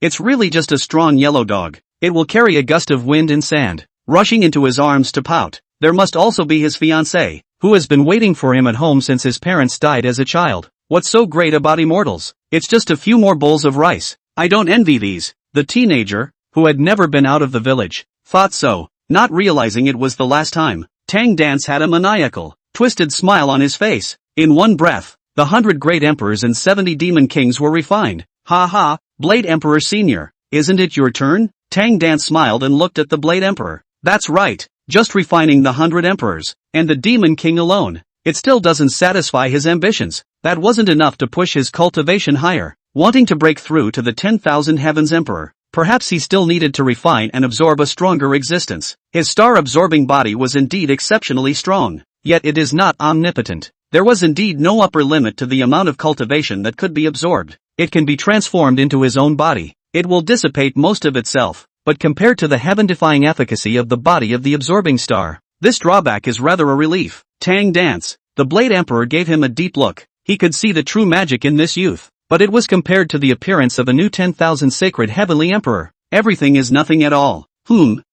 It's really just a strong yellow dog. It will carry a gust of wind and sand, rushing into his arms to pout. There must also be his fiancée, who has been waiting for him at home since his parents died as a child. What's so great about immortals? It's just a few more bowls of rice. I don't envy these. The teenager, who had never been out of the village, thought so, not realizing it was the last time. Teng Dance had a maniacal, twisted smile on his face. In one breath, the 100 great emperors and 70 demon kings were refined. Ha ha, Blade Emperor Senior, isn't it your turn? Teng Dance smiled and looked at the Blade Emperor. That's right, just refining the 100 emperors, and the demon king alone. It still doesn't satisfy his ambitions. That wasn't enough to push his cultivation higher. Wanting to break through to the 10,000 heavens emperor, perhaps he still needed to refine and absorb a stronger existence. His star-absorbing body was indeed exceptionally strong, yet it is not omnipotent. There was indeed no upper limit to the amount of cultivation that could be absorbed. It can be transformed into his own body. It will dissipate most of itself, but compared to the heaven-defying efficacy of the body of the absorbing star, this drawback is rather a relief. Teng Dance, the Blade Emperor gave him a deep look. He could see the true magic in this youth, but it was compared to the appearance of a new 10,000 sacred heavenly emperor. Everything is nothing at all.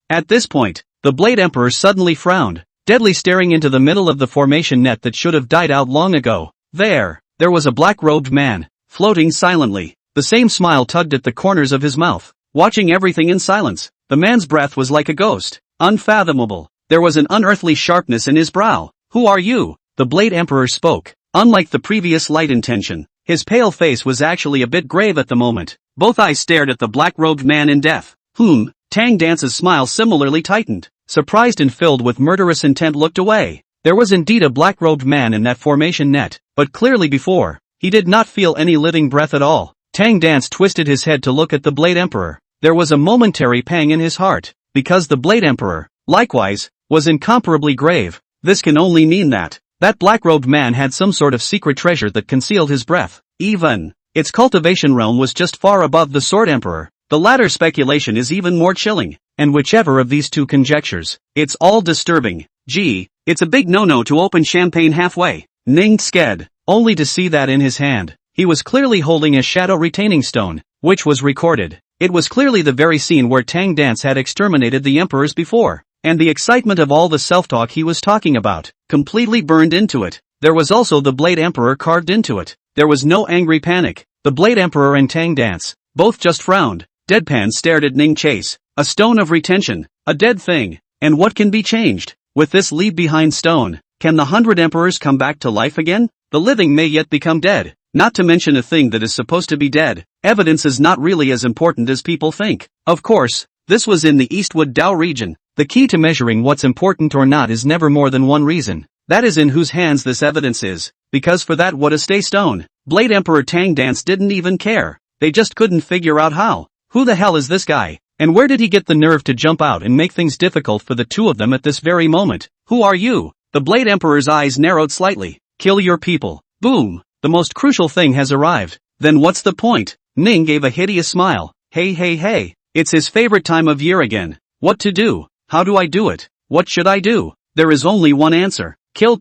At this point, the Blade Emperor suddenly frowned, deadly staring into the middle of the formation net that should have died out long ago. There was a black-robed man, floating silently. The same smile tugged at the corners of his mouth, watching everything in silence. The man's breath was like a ghost, unfathomable. There was an unearthly sharpness in his brow. Who are you? The Blade Emperor spoke. Unlike the previous light intention, his pale face was actually a bit grave at the moment. Both eyes stared at the black-robed man in death. Teng Dance's smile similarly tightened. Surprised and filled with murderous intent looked away. There was indeed a black-robed man in that formation net, but clearly before, he did not feel any living breath at all. Teng Dance twisted his head to look at the Blade Emperor. There was a momentary pang in his heart, because the Blade Emperor, likewise, was incomparably grave. This can only mean that black-robed man had some sort of secret treasure that concealed his breath. Even its cultivation realm was just far above the Sword Emperor. The latter speculation is even more chilling, and whichever of these two conjectures, it's all disturbing. Gee, it's a big no-no to open champagne halfway. Ning sked, only to see that in his hand, he was clearly holding a shadow retaining stone, which was recorded. It was clearly the very scene where Teng Dance had exterminated the emperors before, and the excitement of all the self-talk he was talking about, completely burned into it. There was also the Blade Emperor carved into it. There was no angry panic. The Blade Emperor and Teng Dance, both just frowned, deadpan stared at Ning Chase. A stone of retention, a dead thing, and what can be changed? With this leave-behind stone, can the 100 emperors come back to life again? The living may yet become dead, not to mention a thing that is supposed to be dead. Evidence is not really as important as people think. Of course, this was in the Eastwood Dao region. The key to measuring what's important or not is never more than one reason. That is in whose hands this evidence is, because for that would a stay stone. Blade Emperor Teng Dance didn't even care. They just couldn't figure out how. Who the hell is this guy? And where did he get the nerve to jump out and make things difficult for the two of them at this very moment? Who are you? The Blade Emperor's eyes narrowed slightly. Kill your people. Boom. The most crucial thing has arrived. Then what's the point? Ning gave a hideous smile. Hey. It's his favorite time of year again. What to do? How do I do it? What should I do? There is only one answer. Kill.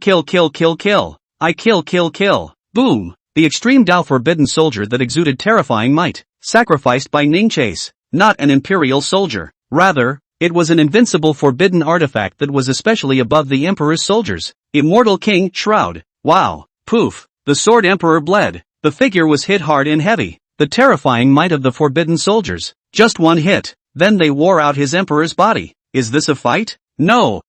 I kill. Boom. The extreme Dao forbidden soldier that exuded terrifying might. Sacrificed by Ning Chase. Not an imperial soldier. Rather, it was an invincible forbidden artifact that was especially above the Emperor's soldiers. Immortal King Shroud. Wow. Poof. The Sword Emperor bled. The figure was hit hard and heavy. The terrifying might of the forbidden soldiers. Just one hit. Then they wore out his Emperor's body. Is this a fight? No.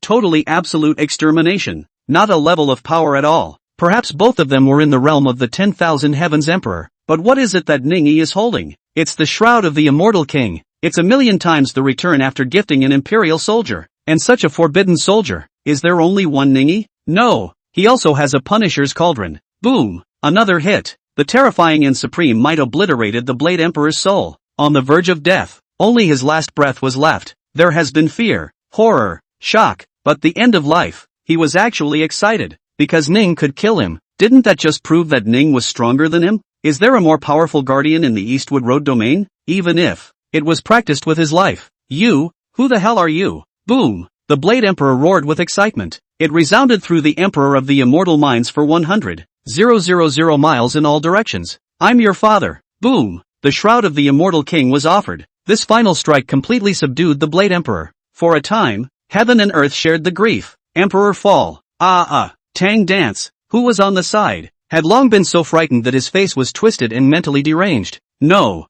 Totally absolute extermination. Not a level of power at all. Perhaps both of them were in the realm of the 10,000 Heavens Emperor. But what is it that Ningi is holding? It's the Shroud of the Immortal King. It's 1,000,000 times the return after gifting an Imperial soldier. And such a forbidden soldier. Is there only one Ningi? No. He also has a Punisher's Cauldron. Boom. Another hit. The terrifying and supreme might obliterated the Blade Emperor's soul. On the verge of death. Only his last breath was left. There has been fear, horror, shock, but the end of life. He was actually excited. Because Ning could kill him. Didn't that just prove that Ning was stronger than him? Is there a more powerful guardian in the Eastwood Road domain? Even if it was practiced with his life. You? Who the hell are you? Boom. The Blade Emperor roared with excitement. It resounded through the Emperor of the Immortal Mines for 100,000 miles in all directions. I'm your father. Boom. the shroud of the immortal king was offered. This final strike completely subdued the Blade Emperor. For a time, heaven and earth shared the grief. Emperor fall. Teng dance, who was on the side, had long been so frightened that his face was twisted and mentally deranged. No.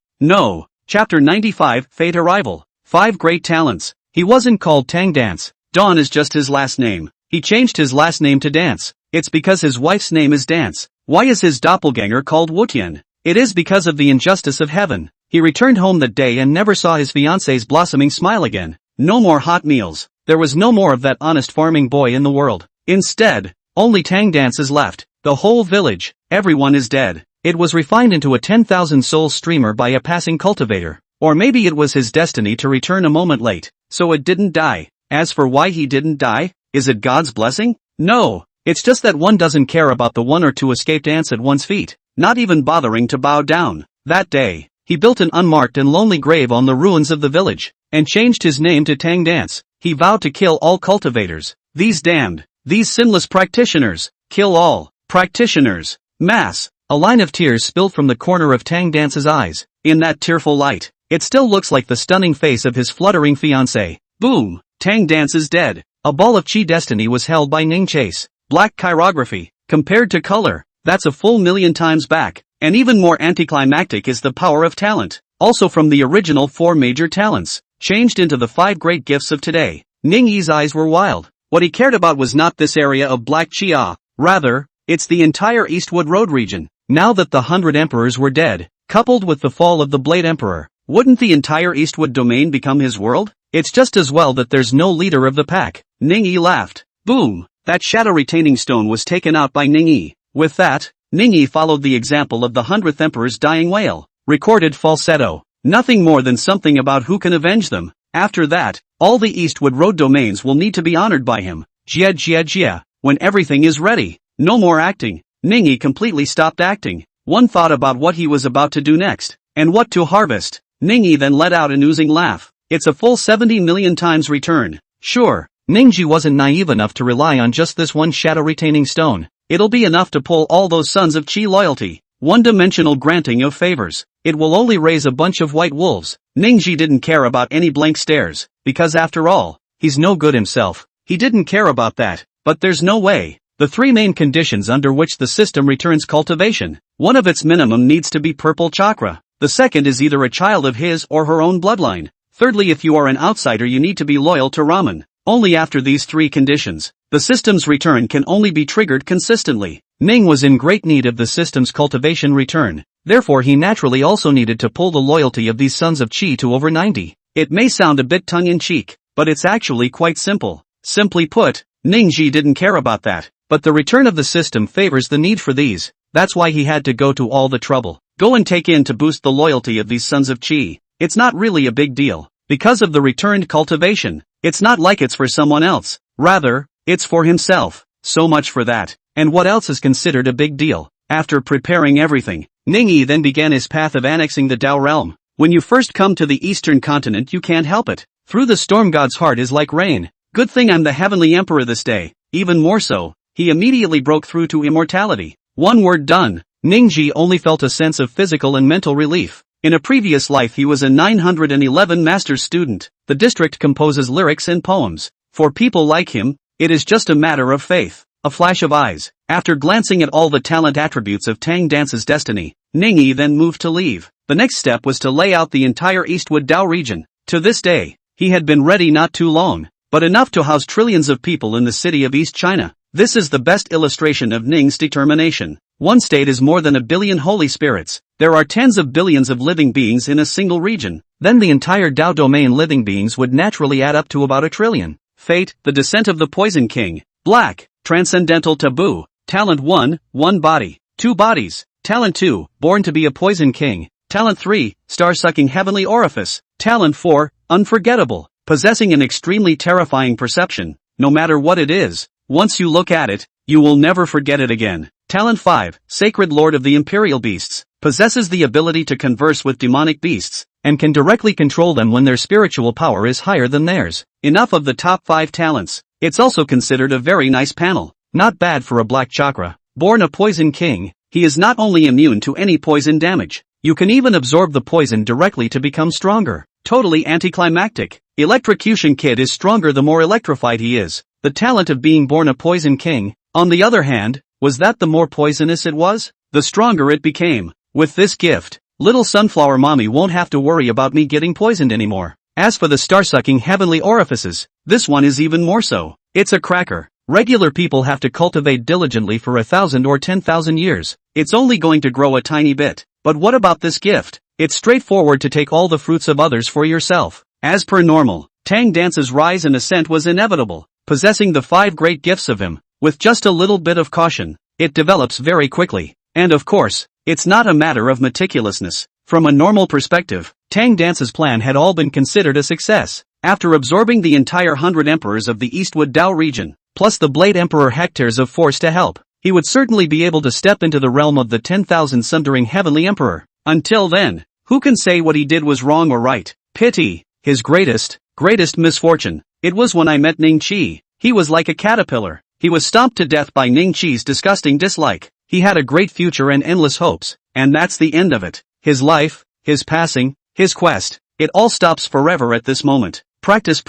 Chapter 95, Fate Arrival. 5 Great Talents. He wasn't called Teng Dance. Dawn is just his last name. He changed his last name to Dance. It's because his wife's name is Dance. Why is his doppelganger called Wutian? It is because of the injustice of heaven. He returned home that day and never saw his fiancée's blossoming smile again. No more hot meals. There was no more of that honest farming boy in the world. Instead, only Teng Dance is left. The whole village, everyone is dead. It was refined into a 10,000-soul streamer by a passing cultivator. Or maybe it was his destiny to return a moment late, so it didn't die. As for why he didn't die, is it God's blessing? No, it's just that one doesn't care about the 1 or 2 escaped ants at one's feet, not even bothering to bow down. That day, he built an unmarked and lonely grave on the ruins of the village, and changed his name to Teng Dance. He vowed to kill all cultivators. These damned, these sinless practitioners, kill all practitioners. Mass. A line of tears spilled from the corner of Teng Dance's eyes. In that tearful light, it still looks like the stunning face of his fluttering fiancée. Boom! Teng Dance is dead. A ball of chi destiny was held by Ning Chase. Black chirography. Compared to color, that's a full million times back. And even more anticlimactic is the power of talent. Also from the original 4 major talents, changed into the 5 great gifts of today. Ning Yi's eyes were wild. What he cared about was not this area of Black Chia. Rather, it's the entire Eastwood Road region. Now that the 100 emperors were dead, coupled with the fall of the Blade Emperor, wouldn't the entire Eastwood domain become his world? It's just as well that there's no leader of the pack. Ning Yi laughed. Boom! That shadow retaining stone was taken out by Ning Yi. With that, Ning Yi followed the example of the 100th emperor's dying wail. Recorded falsetto. Nothing more than something about who can avenge them. After that, all the Eastwood Road domains will need to be honored by him. Jia. When everything is ready. No more acting. Ning Yi completely stopped acting. One thought about what he was about to do next, and what to harvest. Ning Yi then let out an oozing laugh. It's a full 70 million times return. Sure, Ningji wasn't naive enough to rely on just this one shadow retaining stone. It'll be enough to pull all those sons of Qi loyalty. One-dimensional granting of favors. It will only raise a bunch of white wolves. Ningji didn't care about any blank stares, because after all, he's no good himself. He didn't care about that, but there's no way. The 3 main conditions under which the system returns cultivation. One of its minimum needs to be purple chakra. The second is either a child of his or her own bloodline. Thirdly, if you are an outsider you need to be loyal to Ramen. Only after these 3 conditions, the system's return can only be triggered consistently. Ning was in great need of the system's cultivation return. Therefore he naturally also needed to pull the loyalty of these sons of Qi to over 90. It may sound a bit tongue-in-cheek, but it's actually quite simple. Simply put, Ningji didn't care about that. But the return of the system favors the need for these. That's why he had to go to all the trouble. Go and take in to boost the loyalty of these sons of Qi. It's not really a big deal. Because of the returned cultivation, it's not like it's for someone else. Rather, it's for himself. So much for that. And what else is considered a big deal? After preparing everything, Ningyi then began his path of annexing the Dao realm. When you first come to the eastern continent you can't help it. Through the storm god's heart is like rain. Good thing I'm the heavenly emperor this day. Even more so, he immediately broke through to immortality. One word done. Ningji only felt a sense of physical and mental relief. In a previous life he was a 911 master's student. The district composes lyrics and poems. For people like him, it is just a matter of faith. A flash of eyes. After glancing at all the talent attributes of Teng Dance's destiny, Ningyi then moved to leave. The next step was to lay out the entire Eastwood Dao region. To this day, he had been ready not too long, but enough to house trillions of people in the city of East China. This is the best illustration of Ning's determination. One state is more than a billion holy spirits. There are tens of billions of living beings in a single region. Then the entire Dao domain living beings would naturally add up to about a trillion. Fate, the descent of the Poison King. Black, transcendental taboo. Talent 1, 1 body, 2 bodies. Talent 2, born to be a Poison King. Talent 3, star-sucking heavenly orifice. Talent 4, unforgettable, possessing an extremely terrifying perception. No matter what it is, once you look at it, you will never forget it again. Talent 5, sacred lord of the Imperial beasts, possesses the ability to converse with demonic beasts, and can directly control them when their spiritual power is higher than theirs. Enough of the top 5 talents. It's also considered a very nice panel. Not bad for a black chakra. Born a Poison King, he is not only immune to any poison damage, You can even absorb the poison directly to become stronger. Totally anticlimactic. Electrocution Kid is stronger the more electrified he is. The talent of being born a poison king, on the other hand, was that the more poisonous it was, the stronger it became. With this gift, little sunflower mommy won't have to worry about me getting poisoned anymore. As for the star-sucking heavenly orifices, this one is even more so. It's a cracker. Regular people have to cultivate diligently for 1,000 or 10,000 years. It's only going to grow a tiny bit. But what about this gift? It's straightforward to take all the fruits of others for yourself. As per normal, Teng Dance's rise and ascent was inevitable. Possessing the 5 great gifts of him, with just a little bit of caution, it develops very quickly. And of course, it's not a matter of meticulousness. From a normal perspective, Teng Dance's plan had all been considered a success. After absorbing the entire 100 emperors of the Eastwood Dao region, plus the Blade Emperor hectares of force to help, he would certainly be able to step into the realm of the 10,000 sundering Heavenly Emperor. Until then, who can say what he did was wrong or right? Pity. His greatest misfortune. It was when I met Ning Qi. He was like a caterpillar. He was stomped to death by Ning Qi's disgusting dislike. He had a great future and endless hopes, and that's the end of it. His life, his passing, his quest, it all stops forever at this moment. Practice,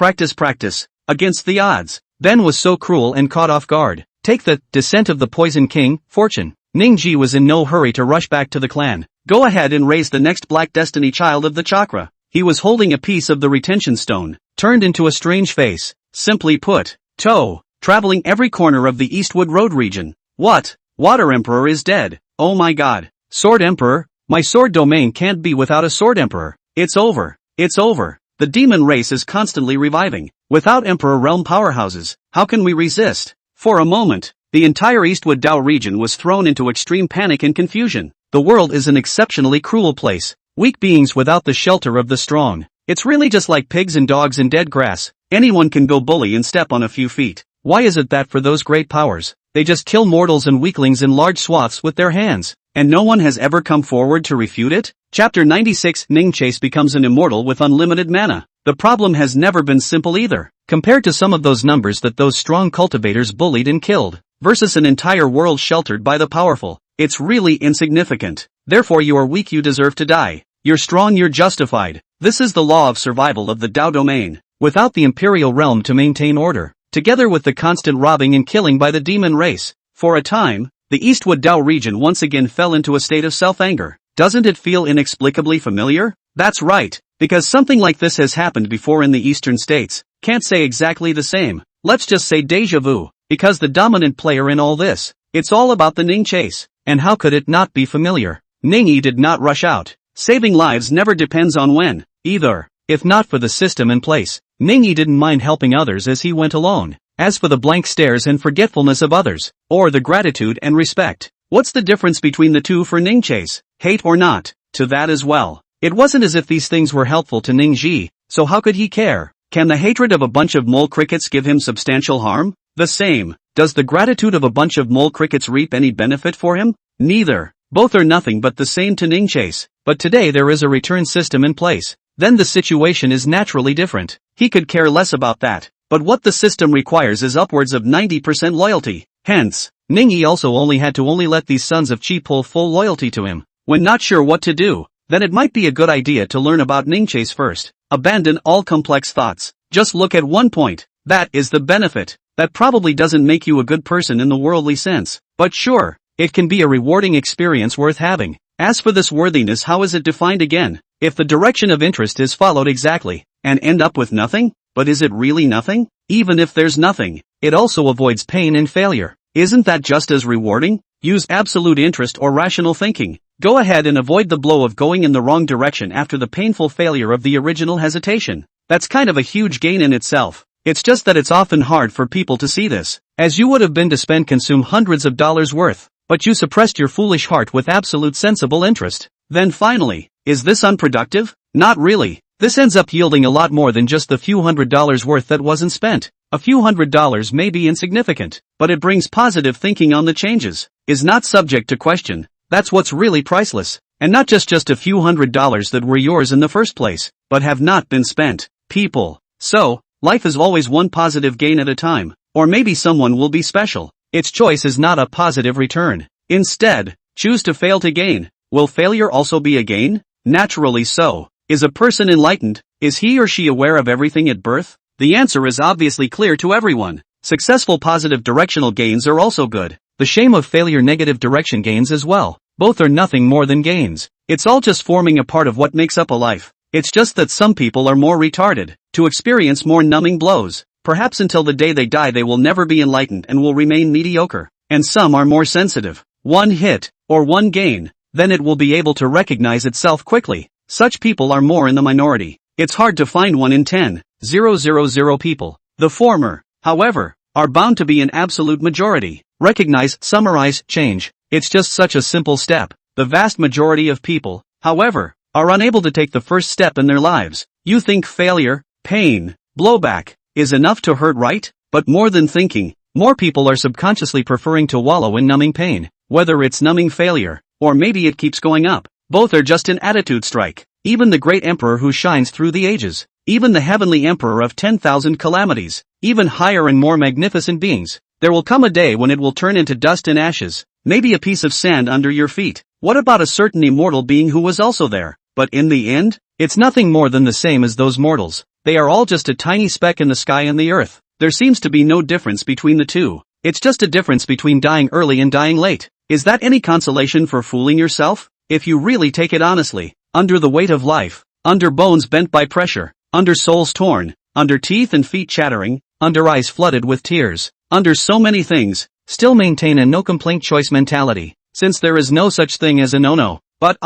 against the odds. Ben was so cruel and caught off guard. Take the descent of the Poison King, Fortune. Ning Ji was in no hurry to rush back to the clan. Go ahead and raise the next Black Destiny child of the chakra. He was holding a piece of the retention stone, turned into a strange face. Simply put, Toe, traveling every corner of the Eastwood Road region. What? Water Emperor is dead. Oh my god. Sword Emperor? My sword domain can't be without a Sword Emperor. It's over. It's over. The demon race is constantly reviving. Without Emperor realm powerhouses, how can we resist? For a moment, the entire Eastwood Dao region was thrown into extreme panic and confusion. The world is an exceptionally cruel place. Weak beings without the shelter of the strong. It's really just like pigs and dogs in dead grass. Anyone can go bully and step on a few feet. Why is it that for those great powers, they just kill mortals and weaklings in large swaths with their hands, and no one has ever come forward to refute it? Chapter 96 Ning Chase becomes an immortal with unlimited mana. The problem has never been simple either. Compared to some of those numbers that those strong cultivators bullied and killed, versus an entire world sheltered by the powerful, it's really insignificant. Therefore you are weak, you deserve to die. You're strong, you're justified. This is the law of survival of the Dao domain. Without the Imperial realm to maintain order, together with the constant robbing and killing by the demon race, for a time, the Eastwood Dao region once again fell into a state of self-anger. Doesn't it feel inexplicably familiar? That's right, because something like this has happened before in the eastern states. Can't say exactly the same. Let's just say déjà vu, because the dominant player in all this, it's all about the Ning Chase. And how could it not be familiar? Ning-Yi did not rush out. Saving lives never depends on when, either. If not for the system in place, Ning-Yi didn't mind helping others as he went alone. As for the blank stares and forgetfulness of others, or the gratitude and respect, what's the difference between the two for Ning Chase? Hate or not? To that as well. It wasn't as if these things were helpful to Ning Ji, so how could he care? Can the hatred of a bunch of mole crickets give him substantial harm? The same. Does the gratitude of a bunch of mole crickets reap any benefit for him? Neither. Both are nothing but the same to Ning Chase. But today there is a return system in place. Then the situation is naturally different. He could care less about that. But what the system requires is upwards of 90% loyalty. Hence, Ning-Yi also only had to let these sons of Qi pull full loyalty to him. When not sure what to do, then it might be a good idea to learn about Ning Chase first. Abandon all complex thoughts. Just look at one point. That is the benefit. That probably doesn't make you a good person in the worldly sense. But sure, it can be a rewarding experience worth having. As for this worthiness, how is it defined again? If the direction of interest is followed exactly, and end up with nothing? But is it really nothing? Even if there's nothing, it also avoids pain and failure. Isn't that just as rewarding? Use absolute interest or rational thinking. Go ahead and avoid the blow of going in the wrong direction after the painful failure of the original hesitation. That's kind of a huge gain in itself. It's just that it's often hard for people to see this, as you would have been to consume hundreds of dollars worth. But you suppressed your foolish heart with absolute sensible interest. Then finally, is this unproductive? Not really. This ends up yielding a lot more than just the few $100s worth that wasn't spent. A few $100s may be insignificant, but it brings positive thinking on the changes, is not subject to question. That's what's really priceless. And not just a few $100s that were yours in the first place, but have not been spent. People. So, life is always one positive gain at a time. Or maybe someone will be special. Its choice is not a positive return. Instead, choose to fail to gain. Will failure also be a gain? Naturally so. Is a person enlightened? Is he or she aware of everything at birth? The answer is obviously clear to everyone. Successful positive directional gains are also good. The shame of failure negative direction gains as well. Both are nothing more than gains. It's all just forming a part of what makes up a life. It's just that some people are more retarded to experience more numbing blows. Perhaps until the day they die they will never be enlightened and will remain mediocre. And some are more sensitive. One hit, or one gain, then it will be able to recognize itself quickly. Such people are more in the minority. It's hard to find 1 in 10,000 people. The former, however, are bound to be an absolute majority. Recognize, summarize, change. It's just such a simple step. The vast majority of people, however, are unable to take the first step in their lives. You think failure, pain, blowback, is enough to hurt, right? But more than thinking, more people are subconsciously preferring to wallow in numbing pain. Whether it's numbing failure, or maybe it keeps going up. Both are just an attitude strike. Even the great emperor who shines through the ages. Even the heavenly emperor of 10,000 calamities. Even higher and more magnificent beings. There will come a day when it will turn into dust and ashes. Maybe a piece of sand under your feet. What about a certain immortal being who was also there? But in the end, it's nothing more than the same as those mortals. They are all just a tiny speck in the sky and the earth. There seems to be no difference between the two. It's just a difference between dying early and dying late. Is that any consolation for fooling yourself? If you really take it honestly, under the weight of life, under bones bent by pressure, under souls torn, under teeth and feet chattering, under eyes flooded with tears, under so many things, still maintain a no-complaint choice mentality, since there is no such thing as a no-no. But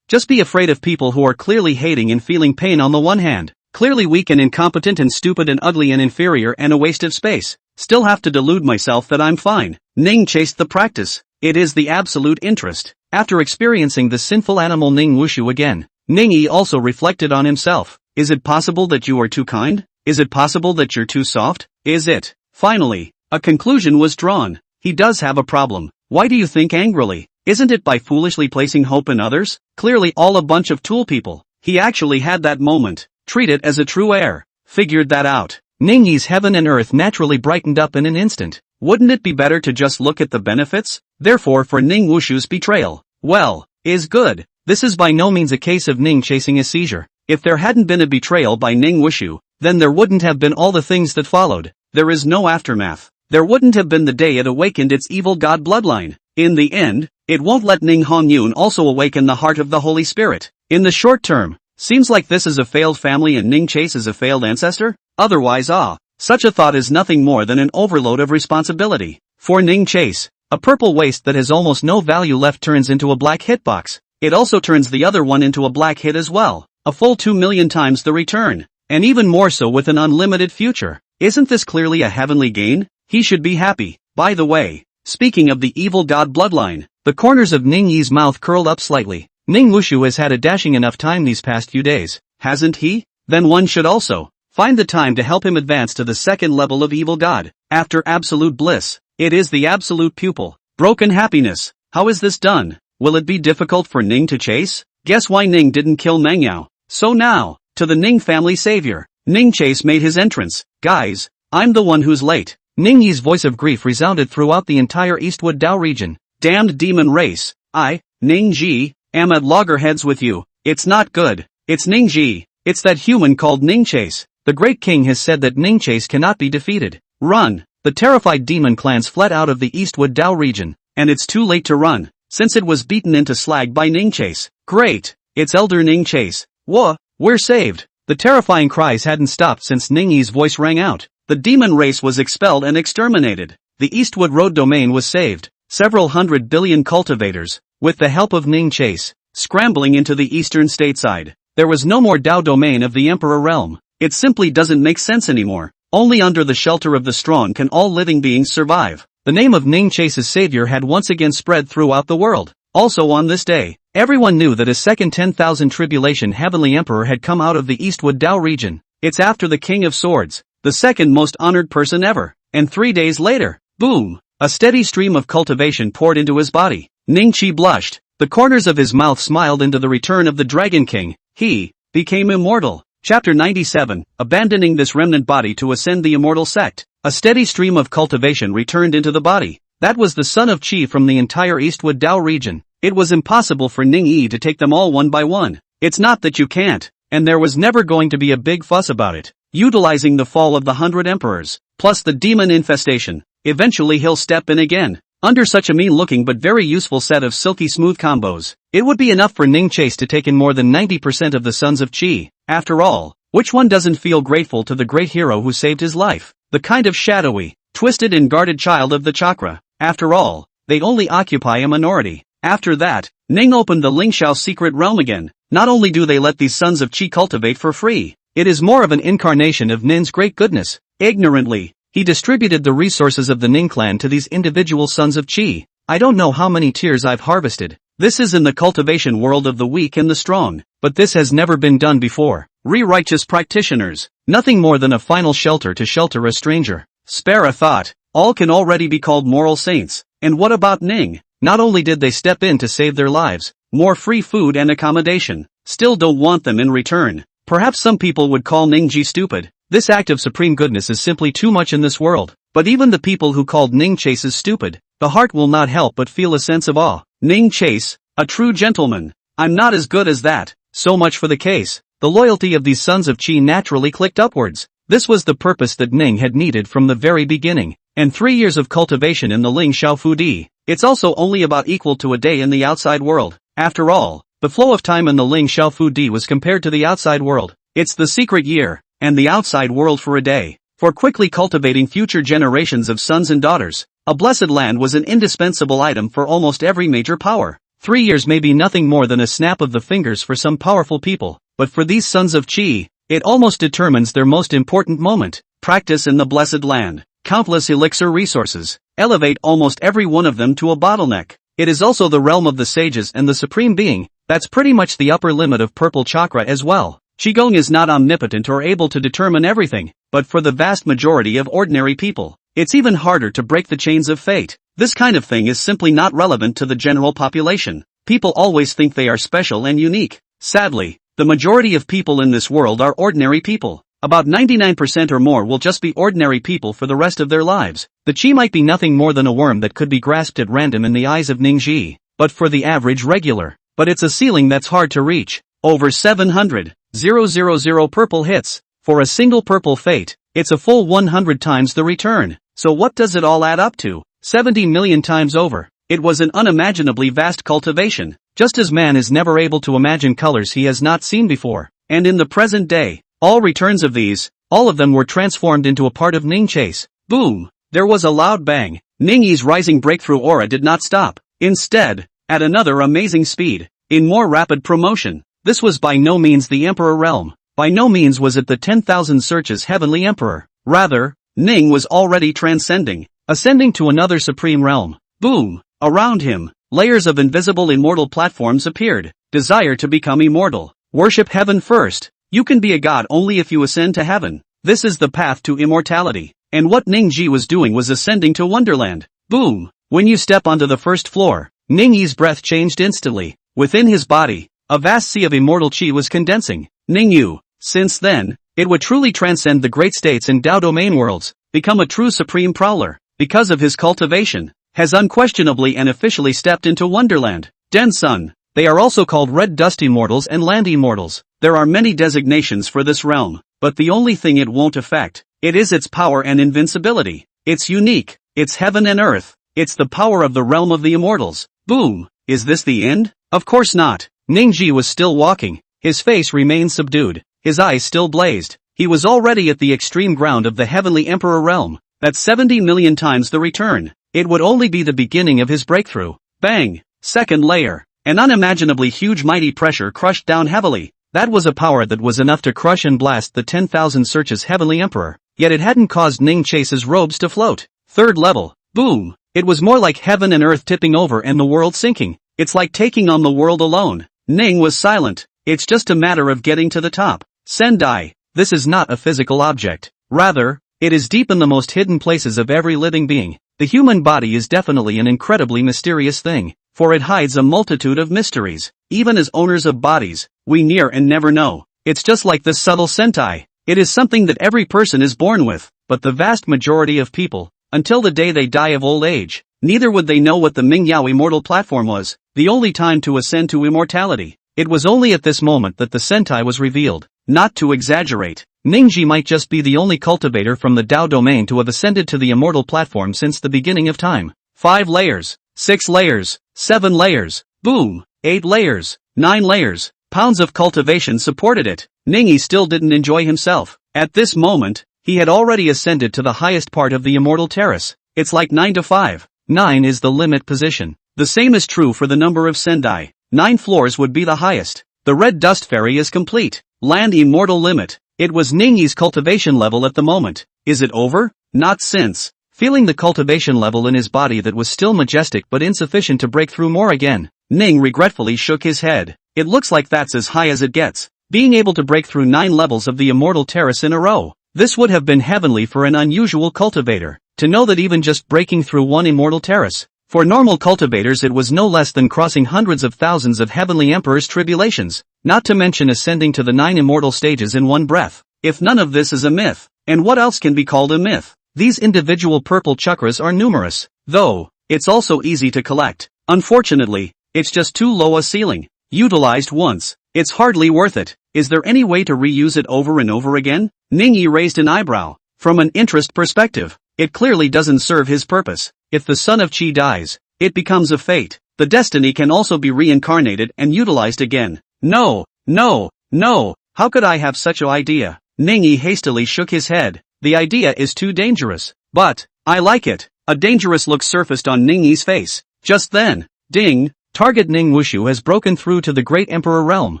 just be afraid of people who are clearly hating and feeling pain on the one hand, clearly weak and incompetent and stupid and ugly and inferior and a waste of space. Still have to delude myself that I'm fine. Ning chased the practice. It is the absolute interest. After experiencing the sinful animal Ning Wushu again, Ning Yi also reflected on himself. Is it possible that you are too kind? Is it possible that you're too soft? Is it? Finally, a conclusion was drawn. He does have a problem. Why do you think angrily? Isn't it by foolishly placing hope in others? Clearly all a bunch of tool people. He actually had that moment. Treat it as a true heir. Figured that out. Ning Yi's heaven and earth naturally brightened up in an instant. Wouldn't it be better to just look at the benefits? Therefore for Ning Wushu's betrayal, well, is good. This is by no means a case of Ning chasing a seizure. If there hadn't been a betrayal by Ning Wushu, then there wouldn't have been all the things that followed. There is no aftermath. There wouldn't have been the day it awakened its evil god bloodline. In the end, it won't let Ning Hongyun also awaken the heart of the Holy Spirit. In the short term, seems like this is a failed family and Ning Chase is a failed ancestor? Otherwise such a thought is nothing more than an overload of responsibility. For Ning Chase, a purple waste that has almost no value left turns into a black hitbox. It also turns the other one into a black hit as well. A full 2 million times the return. And even more so with an unlimited future. Isn't this clearly a heavenly gain? He should be happy. By the way, speaking of the evil god bloodline, the corners of Ning Yi's mouth curled up slightly. Ning Wushu has had a dashing enough time these past few days, hasn't he? Then one should also find the time to help him advance to the second level of evil god. After absolute bliss, it is the absolute pupil. Broken happiness. How is this done? Will it be difficult for Ning to chase? Guess why Ning didn't kill Mengyao. So now, to the Ning family savior, Ning Chase made his entrance. Guys, I'm the one who's late. Ning Yi's voice of grief resounded throughout the entire Eastwood Dao region. Damned demon race. I, Ning Ji, am at loggerheads with you. It's not good. It's Ning Ji. It's that human called Ning Chase. The great king has said that Ning Chase cannot be defeated. Run! The terrified demon clans fled out of the Eastwood Dao region, and it's too late to run, since it was beaten into slag by Ning Chase. Great! It's Elder Ning Chase. We're saved! The terrifying cries hadn't stopped since Ning Yi's voice rang out. The demon race was expelled and exterminated. The Eastwood Road domain was saved. Several 100 billion cultivators, with the help of Ning Chase, scrambling into the eastern stateside. There was no more Dao domain of the Emperor realm. It simply doesn't make sense anymore. Only under the shelter of the strong can all living beings survive. The name of Ning Chase's savior had once again spread throughout the world. Also on this day, everyone knew that a second 10,000 tribulation heavenly emperor had come out of the Eastwood Dao region. It's after the King of Swords, the second most honored person ever. And 3 days later, boom! A steady stream of cultivation poured into his body. Ning Chi blushed. The corners of his mouth smiled into the return of the Dragon King. He became immortal. Chapter 97, abandoning this remnant body to ascend the immortal sect. A steady stream of cultivation returned into the body. That was the son of Qi from the entire Eastwood Dao region. It was impossible for Ning Yi to take them all one by one. It's not that you can't, and there was never going to be a big fuss about it. Utilizing the fall of the 100 emperors, plus the demon infestation, eventually he'll step in again. Under such a mean-looking but very useful set of silky smooth combos, it would be enough for Ning Chase to take in more than 90% of the Sons of Qi. After all, which one doesn't feel grateful to the great hero who saved his life? The kind of shadowy, twisted and guarded child of the chakra. After all, they only occupy a minority. After that, Ning opened the Lingxiao secret realm again. Not only do they let these Sons of Qi cultivate for free, it is more of an incarnation of Nin's great goodness. Ignorantly, he distributed the resources of the Ning clan to these individual Sons of Qi. I don't know how many tears I've harvested. This is in the cultivation world of the weak and the strong, but this has never been done before. Righteous practitioners, nothing more than a final shelter to shelter a stranger. Spare a thought, all can already be called moral saints. And what about Ning? Not only did they step in to save their lives, more free food and accommodation, still don't want them in return. Perhaps some people would call Ning Ji stupid. This act of supreme goodness is simply too much in this world. But even the people who called Ning Chase stupid, the heart will not help but feel a sense of awe. Ning Chase, a true gentleman. I'm not as good as that. So much for the case. The loyalty of these Sons of Qi naturally clicked upwards. This was the purpose that Ning had needed from the very beginning. And 3 years of cultivation in the Ling Xiao Fudi. It's also only about equal to a day in the outside world. After all, the flow of time in the Ling Xiao Fudi was compared to the outside world. It's the secret year, and the outside world for a day. For quickly cultivating future generations of sons and daughters, a blessed land was an indispensable item for almost every major power. 3 years may be nothing more than a snap of the fingers for some powerful people, but for these Sons of Qi, it almost determines their most important moment. Practice in the blessed land. Countless elixir resources, elevate almost every one of them to a bottleneck. It is also the realm of the sages and the supreme being. That's pretty much the upper limit of purple chakra as well. Qigong is not omnipotent or able to determine everything, but for the vast majority of ordinary people, it's even harder to break the chains of fate. This kind of thing is simply not relevant to the general population. People always think they are special and unique. Sadly, the majority of people in this world are ordinary people. About 99% or more will just be ordinary people for the rest of their lives. The Qi might be nothing more than a worm that could be grasped at random in the eyes of Ningji, but for the average regular. But it's a ceiling that's hard to reach. Over 700,000 purple hits. For a single purple fate, it's a full 100 times the return. So what does it all add up to? 70 million times over. It was an unimaginably vast cultivation, just as man is never able to imagine colors he has not seen before. And in the present day, all returns of these, all of them were transformed into a part of Ning Chase. Boom! There was a loud bang. Ning Yi's rising breakthrough aura did not stop. Instead, at another amazing speed, in more rapid promotion. This was by no means the Emperor realm. By no means was it the 10,000 searches Heavenly Emperor. Rather, Ning was already transcending, ascending to another supreme realm. Boom! Around him, layers of invisible immortal platforms appeared. Desire to become immortal. Worship heaven first. You can be a god only if you ascend to heaven. This is the path to immortality. And what Ning Ji was doing was ascending to Wonderland. Boom! When you step onto the first floor, Ning Yi's breath changed instantly. Within his body, a vast sea of immortal Qi was condensing. Ning Yu, since then, it would truly transcend the great states and Dao domain worlds, become a true supreme prowler, because of his cultivation, has unquestionably and officially stepped into Wonderland. Den Sun. They are also called Red Dust Immortals and Land Immortals. There are many designations for this realm, but the only thing it won't affect, it is its power and invincibility. It's unique, it's heaven and earth, it's the power of the realm of the immortals. Boom! Is this the end? Of course not. Ning Ji was still walking, his face remained subdued, his eyes still blazed. He was already at the extreme ground of the Heavenly Emperor realm. That's 70 million times the return. It would only be the beginning of his breakthrough. Bang! Second layer. An unimaginably huge mighty pressure crushed down heavily. That was a power that was enough to crush and blast the 10,000 searches Heavenly Emperor. Yet it hadn't caused Ning Chase's robes to float. Third level. Boom! It was more like heaven and earth tipping over and the world sinking. It's like taking on the world alone. Ning was silent. It's just a matter of getting to the top. Sendai. This is not a physical object. Rather, it is deep in the most hidden places of every living being. The human body is definitely an incredibly mysterious thing, for it hides a multitude of mysteries. Even as owners of bodies, we near and never know. It's just like this subtle sentai. It is something that every person is born with, but the vast majority of people, until the day they die of old age, neither would they know what the Mingyao immortal platform was, the only time to ascend to immortality. It was only at this moment that the Sentai was revealed. Not to exaggerate, Ningji might just be the only cultivator from the Dao domain to have ascended to the immortal platform since the beginning of time. 5 layers, 6 layers, 7 layers, boom, 8 layers, 9 layers, pounds of cultivation supported it. Ningyi still didn't enjoy himself. At this moment, he had already ascended to the highest part of the immortal terrace. It's like 9 to 5. 9 is the limit position. The same is true for the number of Sendai. 9 floors would be the highest. The red dust fairy is complete. Land immortal limit. It was Ningyi's cultivation level at the moment. Is it over? Not since. Feeling the cultivation level in his body that was still majestic but insufficient to break through more again, Ning regretfully shook his head. It looks like that's as high as it gets. Being able to break through 9 levels of the immortal terrace in a row. This would have been heavenly for an unusual cultivator. To know that even just breaking through one immortal terrace. For normal cultivators it was no less than crossing hundreds of thousands of heavenly emperors' tribulations, not to mention ascending to the 9 immortal stages in one breath. If none of this is a myth, and what else can be called a myth? These individual purple chakras are numerous, though, it's also easy to collect. Unfortunately, it's just too low a ceiling. Utilized once, it's hardly worth it. Is there any way to reuse it over and over again? Ningyi raised an eyebrow. From an interest perspective, it clearly doesn't serve his purpose. If the son of Qi dies, it becomes a fate. The destiny can also be reincarnated and utilized again. No, no, no, how could I have such an idea? Ningyi hastily shook his head. The idea is too dangerous. But, I like it. A dangerous look surfaced on Ningyi's face. Just then, ding, target Ning Wushu has broken through to the Great Emperor realm.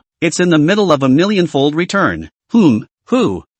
It's in the middle of a millionfold return. Who?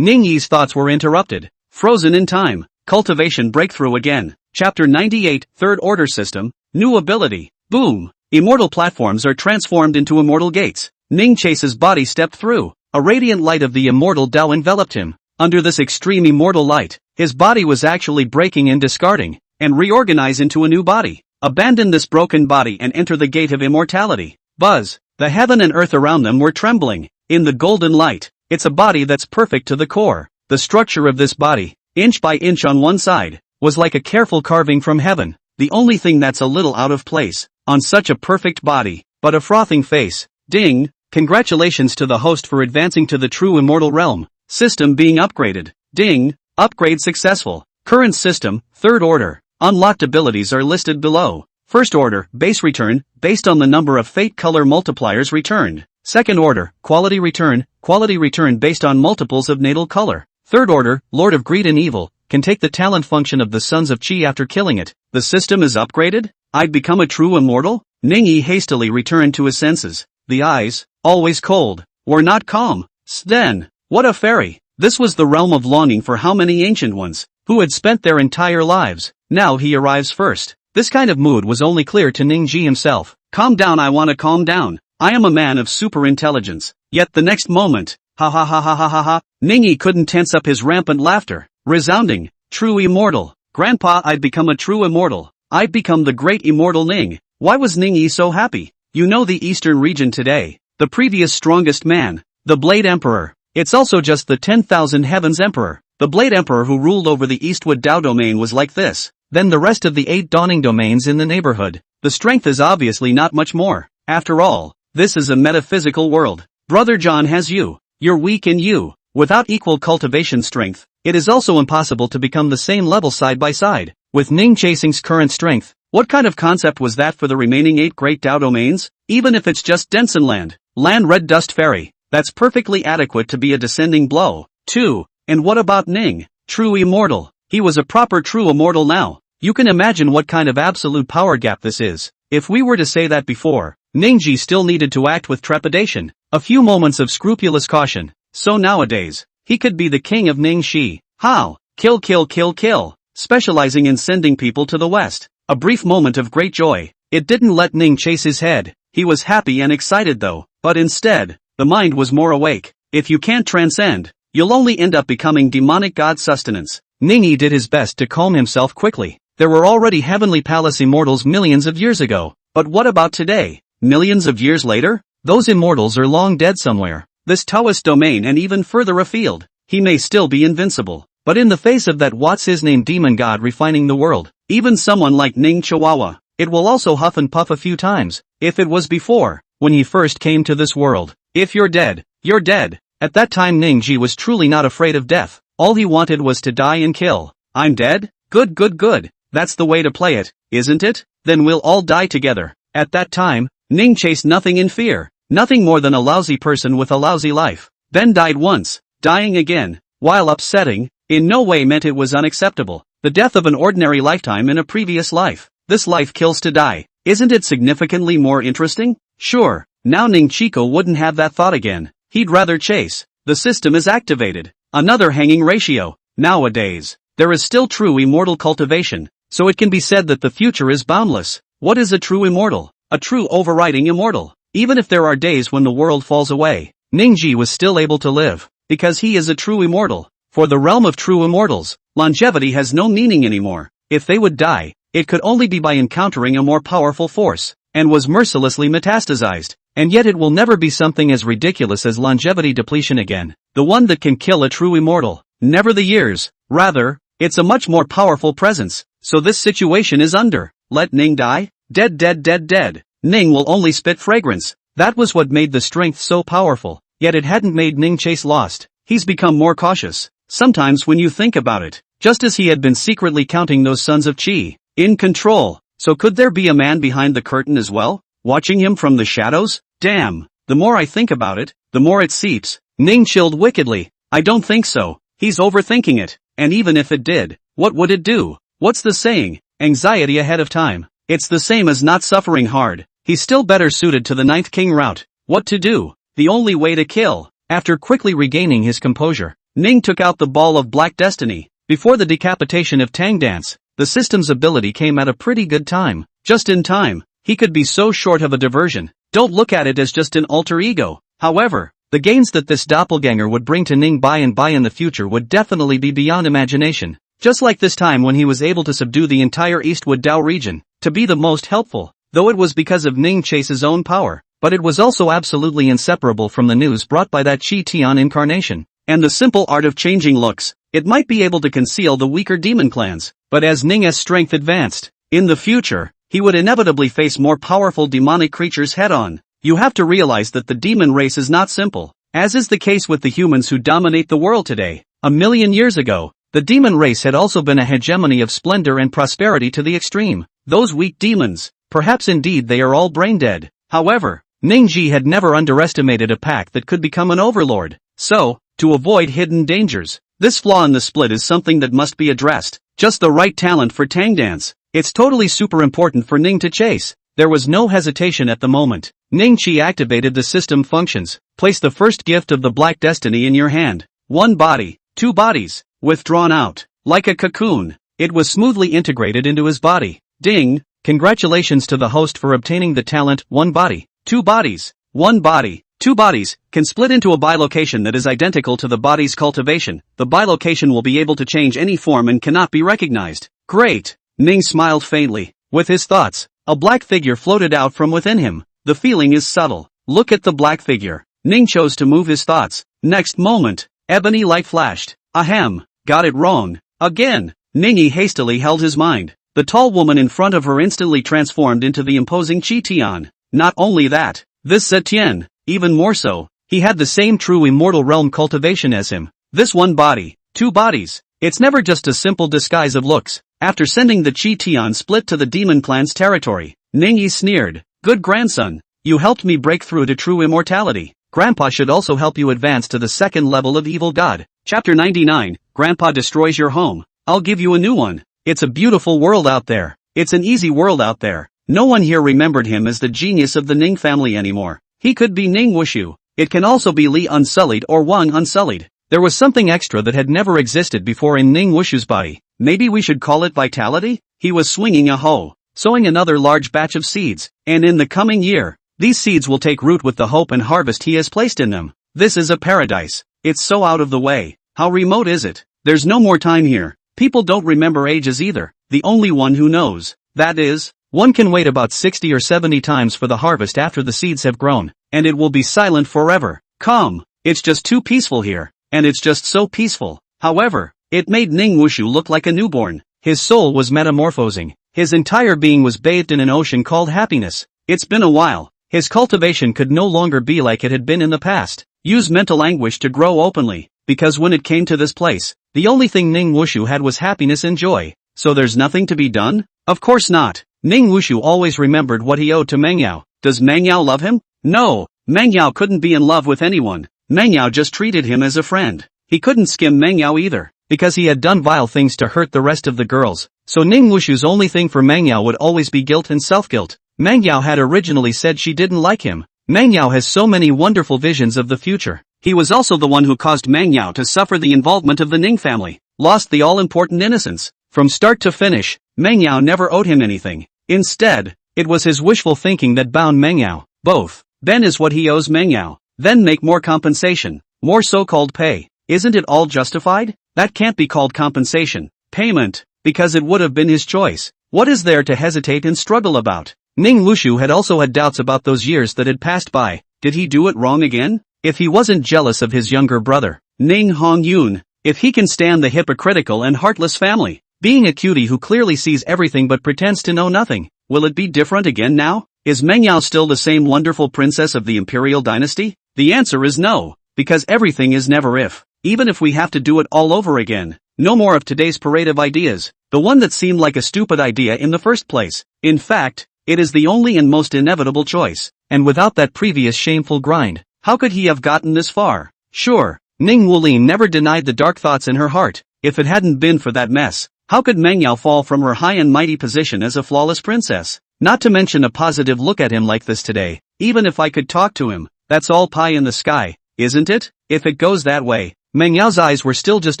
Ningyi's thoughts were interrupted. Frozen in time. Cultivation breakthrough again. Chapter 98, Third Order System, New Ability. Boom. Immortal platforms are transformed into immortal gates. Ning Chase's body stepped through. A radiant light of the immortal Tao enveloped him. Under this extreme immortal light, his body was actually breaking and discarding, and reorganize into a new body. Abandon this broken body and enter the gate of immortality. Buzz. The heaven and earth around them were trembling. In the golden light, it's a body that's perfect to the core. The structure of this body, inch by inch on one side, was like a careful carving from heaven. The only thing that's a little out of place, on such a perfect body, but a frothing face. Ding, congratulations to the host for advancing to the true immortal realm. System being upgraded. Ding, upgrade successful. Current system, third order. Unlocked abilities are listed below. First order, base return, based on the number of fate color multipliers returned. Second order, quality return based on multiples of natal color. Third order, Lord of Greed and Evil, can take the talent function of the Sons of Qi after killing it. The system is upgraded? I'd become a true immortal? Ningyi hastily returned to his senses. The eyes, always cold, were not calm. Then, what a fairy! This was the realm of longing for how many ancient ones, who had spent their entire lives. Now he arrives first. This kind of mood was only clear to Ningji himself. Calm down, I wanna calm down. I am a man of super intelligence. Yet the next moment, ha ha ha ha ha ha ha, Ningyi couldn't tense up his rampant laughter. Resounding, true immortal. Grandpa, I'd become a true immortal. I'd become the great immortal Ning. Why was Ningyi so happy? You know the eastern region today. The previous strongest man. The Blade Emperor. It's also just the 10,000 Heavens Emperor. The Blade Emperor who ruled over the Eastwood Dao domain was like this. Then the rest of the 8 dawning domains in the neighborhood. The strength is obviously not much more. After all, this is a metaphysical world. Brother John has you. You're weak in you. Without equal cultivation strength, it is also impossible to become the same level side by side. With Ning Chasing's current strength, what kind of concept was that for the remaining 8 great Dao domains? Even if it's just Densenland, Land Red Dust Fairy, that's perfectly adequate to be a descending blow. 2. And what about Ning? True immortal. He was a proper true immortal now. You can imagine what kind of absolute power gap this is. If we were to say that before, Ningji still needed to act with trepidation, a few moments of scrupulous caution. So nowadays, he could be the king of Ningxi. How? Kill. Specializing in sending people to the west. A brief moment of great joy. It didn't let Ning chase his head. He was happy and excited though, but instead, the mind was more awake. If you can't transcend, you'll only end up becoming demonic god sustenance. Ningyi did his best to calm himself quickly. There were already heavenly palace immortals millions of years ago. But what about today? Millions of years later? Those immortals are long dead somewhere. This Taoist domain and even further afield, he may still be invincible. But in the face of that what's-his-name demon god refining the world, Even someone like Ning Chihuahua, it will also huff and puff a few times, if it was before, when he first came to this world. If you're dead, you're dead. At that time Ningji was truly not afraid of death. All he wanted was to die and kill. I'm dead? Good good good. That's the way to play it, isn't it? Then we'll all die together. At that time, Ning chased nothing in fear. Nothing more than a lousy person with a lousy life. Ben died once, dying again, while upsetting, in no way meant it was unacceptable. The death of an ordinary lifetime in a previous life. This life kills to die. Isn't it significantly more interesting? Sure, now Ning Chico wouldn't have that thought again. He'd rather chase. The system is activated. Another hanging ratio. Nowadays, there is still true immortal cultivation, so it can be said that the future is boundless. What is a true immortal? A true overriding immortal. Even if there are days when the world falls away, Ningji was still able to live, because he is a true immortal. For the realm of true immortals, longevity has no meaning anymore. If they would die, it could only be by encountering a more powerful force, and was mercilessly metastasized. And yet it will never be something as ridiculous as longevity depletion again. The one that can kill a true immortal. Never the years. Rather, it's a much more powerful presence. So this situation is under. Let Ning die? Dead dead dead dead. Ning will only spit fragrance. That was what made the strength so powerful. Yet it hadn't made Ning chase lost. He's become more cautious. Sometimes when you think about it, just as he had been secretly counting those sons of Qi. In control. So could there be a man behind the curtain as well? Watching him from the shadows? Damn, the more I think about it, the more it seeps. Ning chilled wickedly. I don't think so. He's overthinking it. And even if it did, what would it do? What's the saying? Anxiety ahead of time. It's the same as not suffering hard. He's still better suited to the Ninth King route. What to do? The only way to kill. After quickly regaining his composure, Ning took out the ball of black destiny. Before the decapitation of Tang Dance, the system's ability came at a pretty good time. Just in time. He could be so short of a diversion. Don't look at it as just an alter ego. However, the gains that this doppelganger would bring to Ning by and by in the future would definitely be beyond imagination. Just like this time when he was able to subdue the entire Eastwood Dao region, to be the most helpful, though it was because of Ning Chase's own power, but it was also absolutely inseparable from the news brought by that Qi Tian incarnation, and the simple art of changing looks. It might be able to conceal the weaker demon clans, but as Ning's strength advanced, in the future, he would inevitably face more powerful demonic creatures head-on. You have to realize that the demon race is not simple, as is the case with the humans who dominate the world today. 1,000,000 years ago, the demon race had also been a hegemony of splendor and prosperity to the extreme. Those weak demons, perhaps indeed they are all brain-dead. However, Ningji had never underestimated a pack that could become an overlord. So, to avoid hidden dangers, this flaw in the split is something that must be addressed. Just the right talent for Tang Dance. It's totally super important for Ning to chase. There was no hesitation at the moment. Ning Qi activated the system functions. Place the first gift of the Black Destiny in your hand. One body, two bodies, withdrawn out. Like a cocoon, it was smoothly integrated into his body. Ding! Congratulations to the host for obtaining the talent, one body, two bodies. One body, two bodies, can split into a bilocation that is identical to the body's cultivation. The bilocation will be able to change any form and cannot be recognized. Great! Ning smiled faintly. With his thoughts, a black figure floated out from within him. The feeling is subtle. Look at the black figure. Ning chose to move his thoughts. Next moment, ebony light flashed. Ahem, got it wrong. Again. Ningy hastily held his mind. The tall woman in front of her instantly transformed into the imposing Qi Tian. Not only that, this Zetian, even more so, he had the same true immortal realm cultivation as him. This one body, two bodies. It's never just a simple disguise of looks. After sending the Qi Tian split to the demon clan's territory, Ningyi sneered. Good grandson, you helped me break through to true immortality. Grandpa should also help you advance to the second level of evil god. Chapter 99, Grandpa destroys your home. I'll give you a new one. It's a beautiful world out there. It's an easy world out there. No one here remembered him as the genius of the Ning family anymore. He could be Ning Wushu. It can also be Li Unsullied or Wang Unsullied. There was something extra that had never existed before in Ning Wushu's body. Maybe we should call it vitality? He was swinging a hoe, sowing another large batch of seeds, and in the coming year, these seeds will take root with the hope and harvest he has placed in them. This is a paradise. It's so out of the way. How remote is it? There's no more time here. People don't remember ages either. The only one who knows, that is, one can wait about 60 or 70 times for the harvest after the seeds have grown, and it will be silent forever. Come, it's just too peaceful here, and it's just so peaceful. However, it made Ning Wushu look like a newborn. His soul was metamorphosing. His entire being was bathed in an ocean called happiness. It's been a while. His cultivation could no longer be like it had been in the past. Use mental anguish to grow openly, because when it came to this place, the only thing Ning Wushu had was happiness and joy. So there's nothing to be done? Of course not. Ning Wushu always remembered what he owed to Mangyao. Does Mangyao love him? No. Mangyao couldn't be in love with anyone. Mangyao just treated him as a friend. He couldn't skim Mangyao either, because he had done vile things to hurt the rest of the girls. So Ning Wushu's only thing for Mangyao would always be guilt and self-guilt. Mangyao had originally said she didn't like him. Mangyao has so many wonderful visions of the future. He was also the one who caused Mangyao to suffer the involvement of the Ning family, lost the all-important innocence. From start to finish, Mangyao never owed him anything. Instead, it was his wishful thinking that bound Mangyao. Both. Ben is what he owes Mangyao. Then make more compensation, more so-called pay. Isn't it all justified? That can't be called compensation. Payment, because it would have been his choice. What is there to hesitate and struggle about? Ning Wushu had also had doubts about those years that had passed by. Did he do it wrong again? If he wasn't jealous of his younger brother, Ning Hongyun, if he can stand the hypocritical and heartless family, being a cutie who clearly sees everything but pretends to know nothing, will it be different again now? Is Mangyao still the same wonderful princess of the Imperial dynasty? The answer is no, because everything is never if. Even if we have to do it all over again, no more of today's parade of ideas, the one that seemed like a stupid idea in the first place. In fact, it is the only and most inevitable choice, and without that previous shameful grind, how could he have gotten this far? Sure, Ning Wulin never denied the dark thoughts in her heart. If it hadn't been for that mess, how could Mangyao fall from her high and mighty position as a flawless princess? Not to mention a positive look at him like this today. Even if I could talk to him, that's all pie in the sky, isn't it? If it goes that way, Mangyao's eyes were still just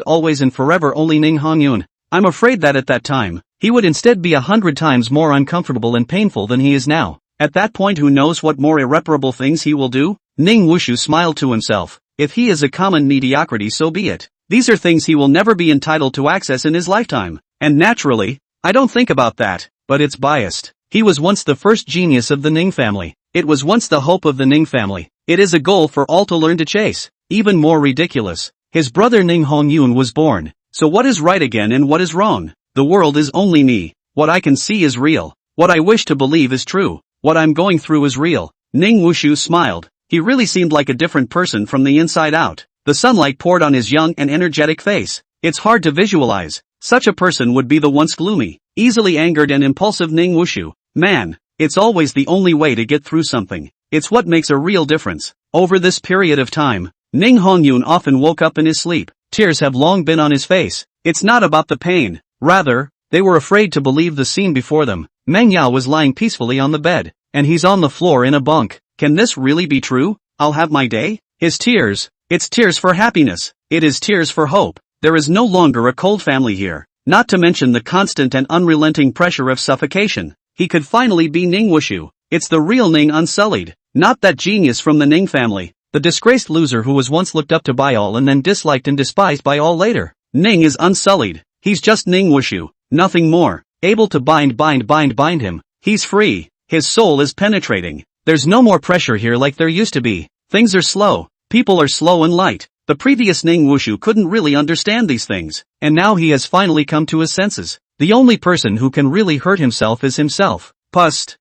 always and forever only Ning Hongyun. I'm afraid that at that time, he would instead be 100 times more uncomfortable and painful than he is now. At that point, who knows what more irreparable things he will do? Ning Wushu smiled to himself. If he is a common mediocrity, so be it. These are things he will never be entitled to access in his lifetime. And naturally, I don't think about that, but it's biased. He was once the first genius of the Ning family. It was once the hope of the Ning family. It is a goal for all to learn to chase. Even more ridiculous, his brother Ning Hongyun was born. So what is right again and what is wrong? The world is only me. What I can see is real. What I wish to believe is true. What I'm going through is real. Ning Wushu smiled. He really seemed like a different person from the inside out. The sunlight poured on his young and energetic face. It's hard to visualize. Such a person would be the once gloomy, easily angered and impulsive Ning Wushu. Man, it's always the only way to get through something. It's what makes a real difference. Over this period of time, Ning Hongyun often woke up in his sleep. Tears have long been on his face. It's not about the pain. Rather, they were afraid to believe the scene before them. Mangyao was lying peacefully on the bed, and he's on the floor in a bunk. Can this really be true? I'll have my day? His tears. It's tears for happiness. It is tears for hope. There is no longer a cold family here. Not to mention the constant and unrelenting pressure of suffocation. He could finally be Ning Wushu. It's the real Ning unsullied. Not that genius from the Ning family. The disgraced loser who was once looked up to by all and then disliked and despised by all later. Ning is unsullied. He's just Ning Wushu. Nothing more. Able to bind him. He's free. His soul is penetrating. There's no more pressure here like there used to be. Things are slow. People are slow and light. The previous Ning Wushu couldn't really understand these things. And now he has finally come to his senses. The only person who can really hurt himself is himself. Pust.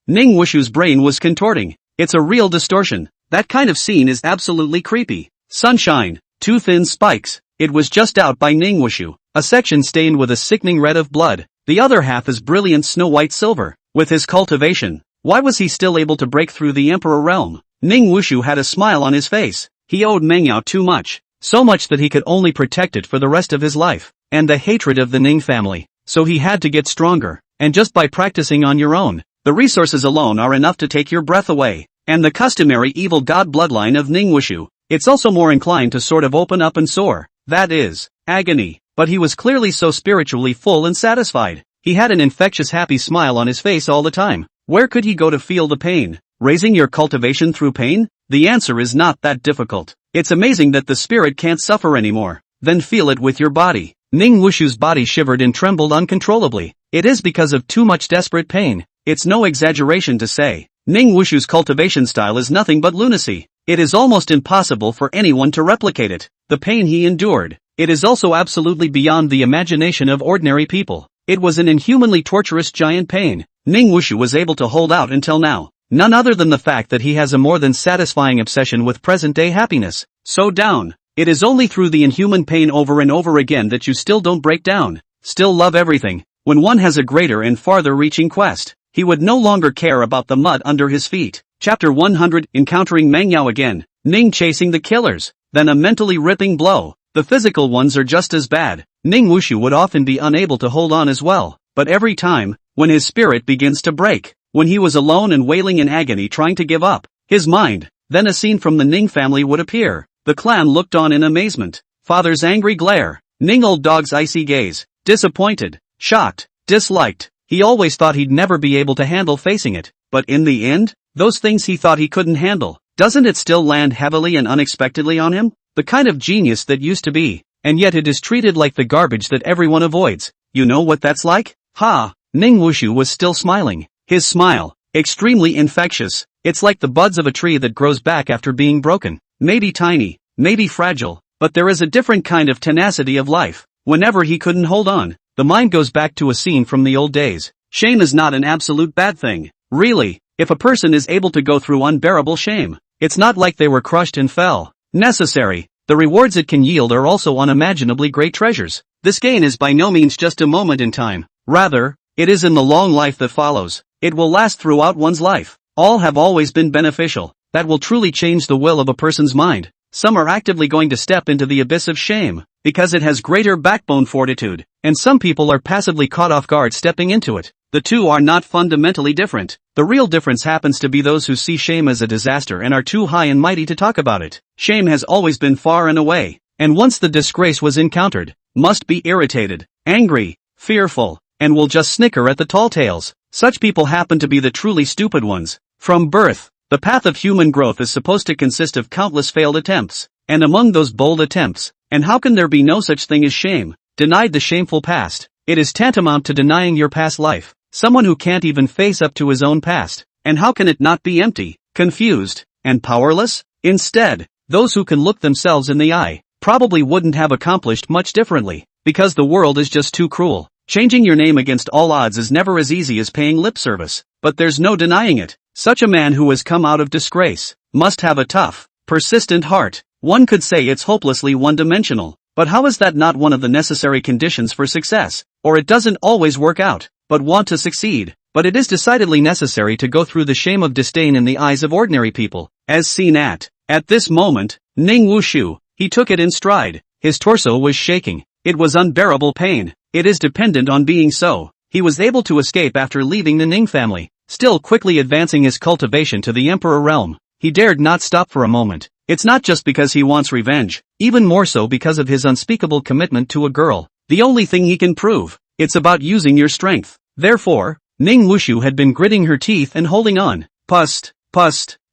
Ning Wushu's brain was contorting. It's a real distortion. That kind of scene is absolutely creepy. Sunshine. 2 thin spikes. It was just out by Ning Wushu. A section stained with a sickening red of blood. The other half is brilliant snow-white silver. With his cultivation, why was he still able to break through the Emperor realm? Ning Wushu had a smile on his face. He owed Mangyao too much. So much that he could only protect it for the rest of his life. And the hatred of the Ning family. So he had to get stronger. And just by practicing on your own, the resources alone are enough to take your breath away. And the customary evil god bloodline of Ning Wushu, it's also more inclined to sort of open up and soar. That is, agony. But he was clearly so spiritually full and satisfied. He had an infectious happy smile on his face all the time. Where could he go to feel the pain? Raising your cultivation through pain? The answer is not that difficult. It's amazing that the spirit can't suffer anymore. Then feel it with your body. Ning Wushu's body shivered and trembled uncontrollably. It is because of too much desperate pain. It's no exaggeration to say, Ning Wushu's cultivation style is nothing but lunacy. It is almost impossible for anyone to replicate it. The pain he endured, It is also absolutely beyond the imagination of ordinary people. It was an inhumanly torturous giant pain Ning Wushu was able to hold out until now. None other than the fact that he has a more than satisfying obsession with present-day happiness. So down. It is only through the inhuman pain over and over again that you still don't break down. Still love everything. When one has a greater and farther-reaching quest, he would no longer care about the mud under his feet. Chapter 100 Encountering Mangyao again. Ning chasing the killers. Then a mentally ripping blow. The physical ones are just as bad. Ning Wushu would often be unable to hold on as well. But every time, when his spirit begins to break, when he was alone and wailing in agony trying to give up his mind, then a scene from the Ning family would appear. The clan looked on in amazement. Father's angry glare. Ning old dog's icy gaze. Disappointed. Shocked. Disliked. He always thought he'd never be able to handle facing it. But in the end, those things he thought he couldn't handle, doesn't it still land heavily and unexpectedly on him? The kind of genius that used to be, and yet it is treated like the garbage that everyone avoids. You know what that's like? Ha! Ning Wushu was still smiling. His smile, extremely infectious. It's like the buds of a tree that grows back after being broken. Maybe tiny, maybe fragile, but there is a different kind of tenacity of life. Whenever he couldn't hold on, the mind goes back to a scene from the old days. Shame is not an absolute bad thing. Really, if a person is able to go through unbearable shame, it's not like they were crushed and fell. Necessary. The rewards it can yield are also unimaginably great treasures. This gain is by no means just a moment in time. Rather, it is in the long life that follows. It will last throughout one's life. All have always been beneficial. That will truly change the will of a person's mind. Some are actively going to step into the abyss of shame, because it has greater backbone fortitude, and some people are passively caught off guard stepping into it. The two are not fundamentally different. The real difference happens to be those who see shame as a disaster and are too high and mighty to talk about it. Shame has always been far and away, and once the disgrace was encountered, must be irritated, angry, fearful, and will just snicker at the tall tales. Such people happen to be the truly stupid ones. From birth, the path of human growth is supposed to consist of countless failed attempts, and among those bold attempts, and how can there be no such thing as shame? Denied the shameful past, it is tantamount to denying your past life. Someone who can't even face up to his own past, and how can it not be empty, confused, and powerless? Instead, those who can look themselves in the eye, probably wouldn't have accomplished much differently, because the world is just too cruel. Changing your name against all odds is never as easy as paying lip service, but there's no denying it. Such a man who has come out of disgrace must have a tough, persistent heart. One could say it's hopelessly one-dimensional, but how is that not one of the necessary conditions for success? Or it doesn't always work out, but want to succeed. But it is decidedly necessary to go through the shame of disdain in the eyes of ordinary people, as seen at this moment, Ning Wushu. He took it in stride. His torso was shaking. It was unbearable pain. It is dependent on being so. He was able to escape after leaving the Ning family, still quickly advancing his cultivation to the Emperor realm. He dared not stop for a moment. It's not just because he wants revenge, even more so because of his unspeakable commitment to a girl. The only thing he can prove, it's about using your strength. Therefore, Ning Wushu had been gritting her teeth and holding on. Pust,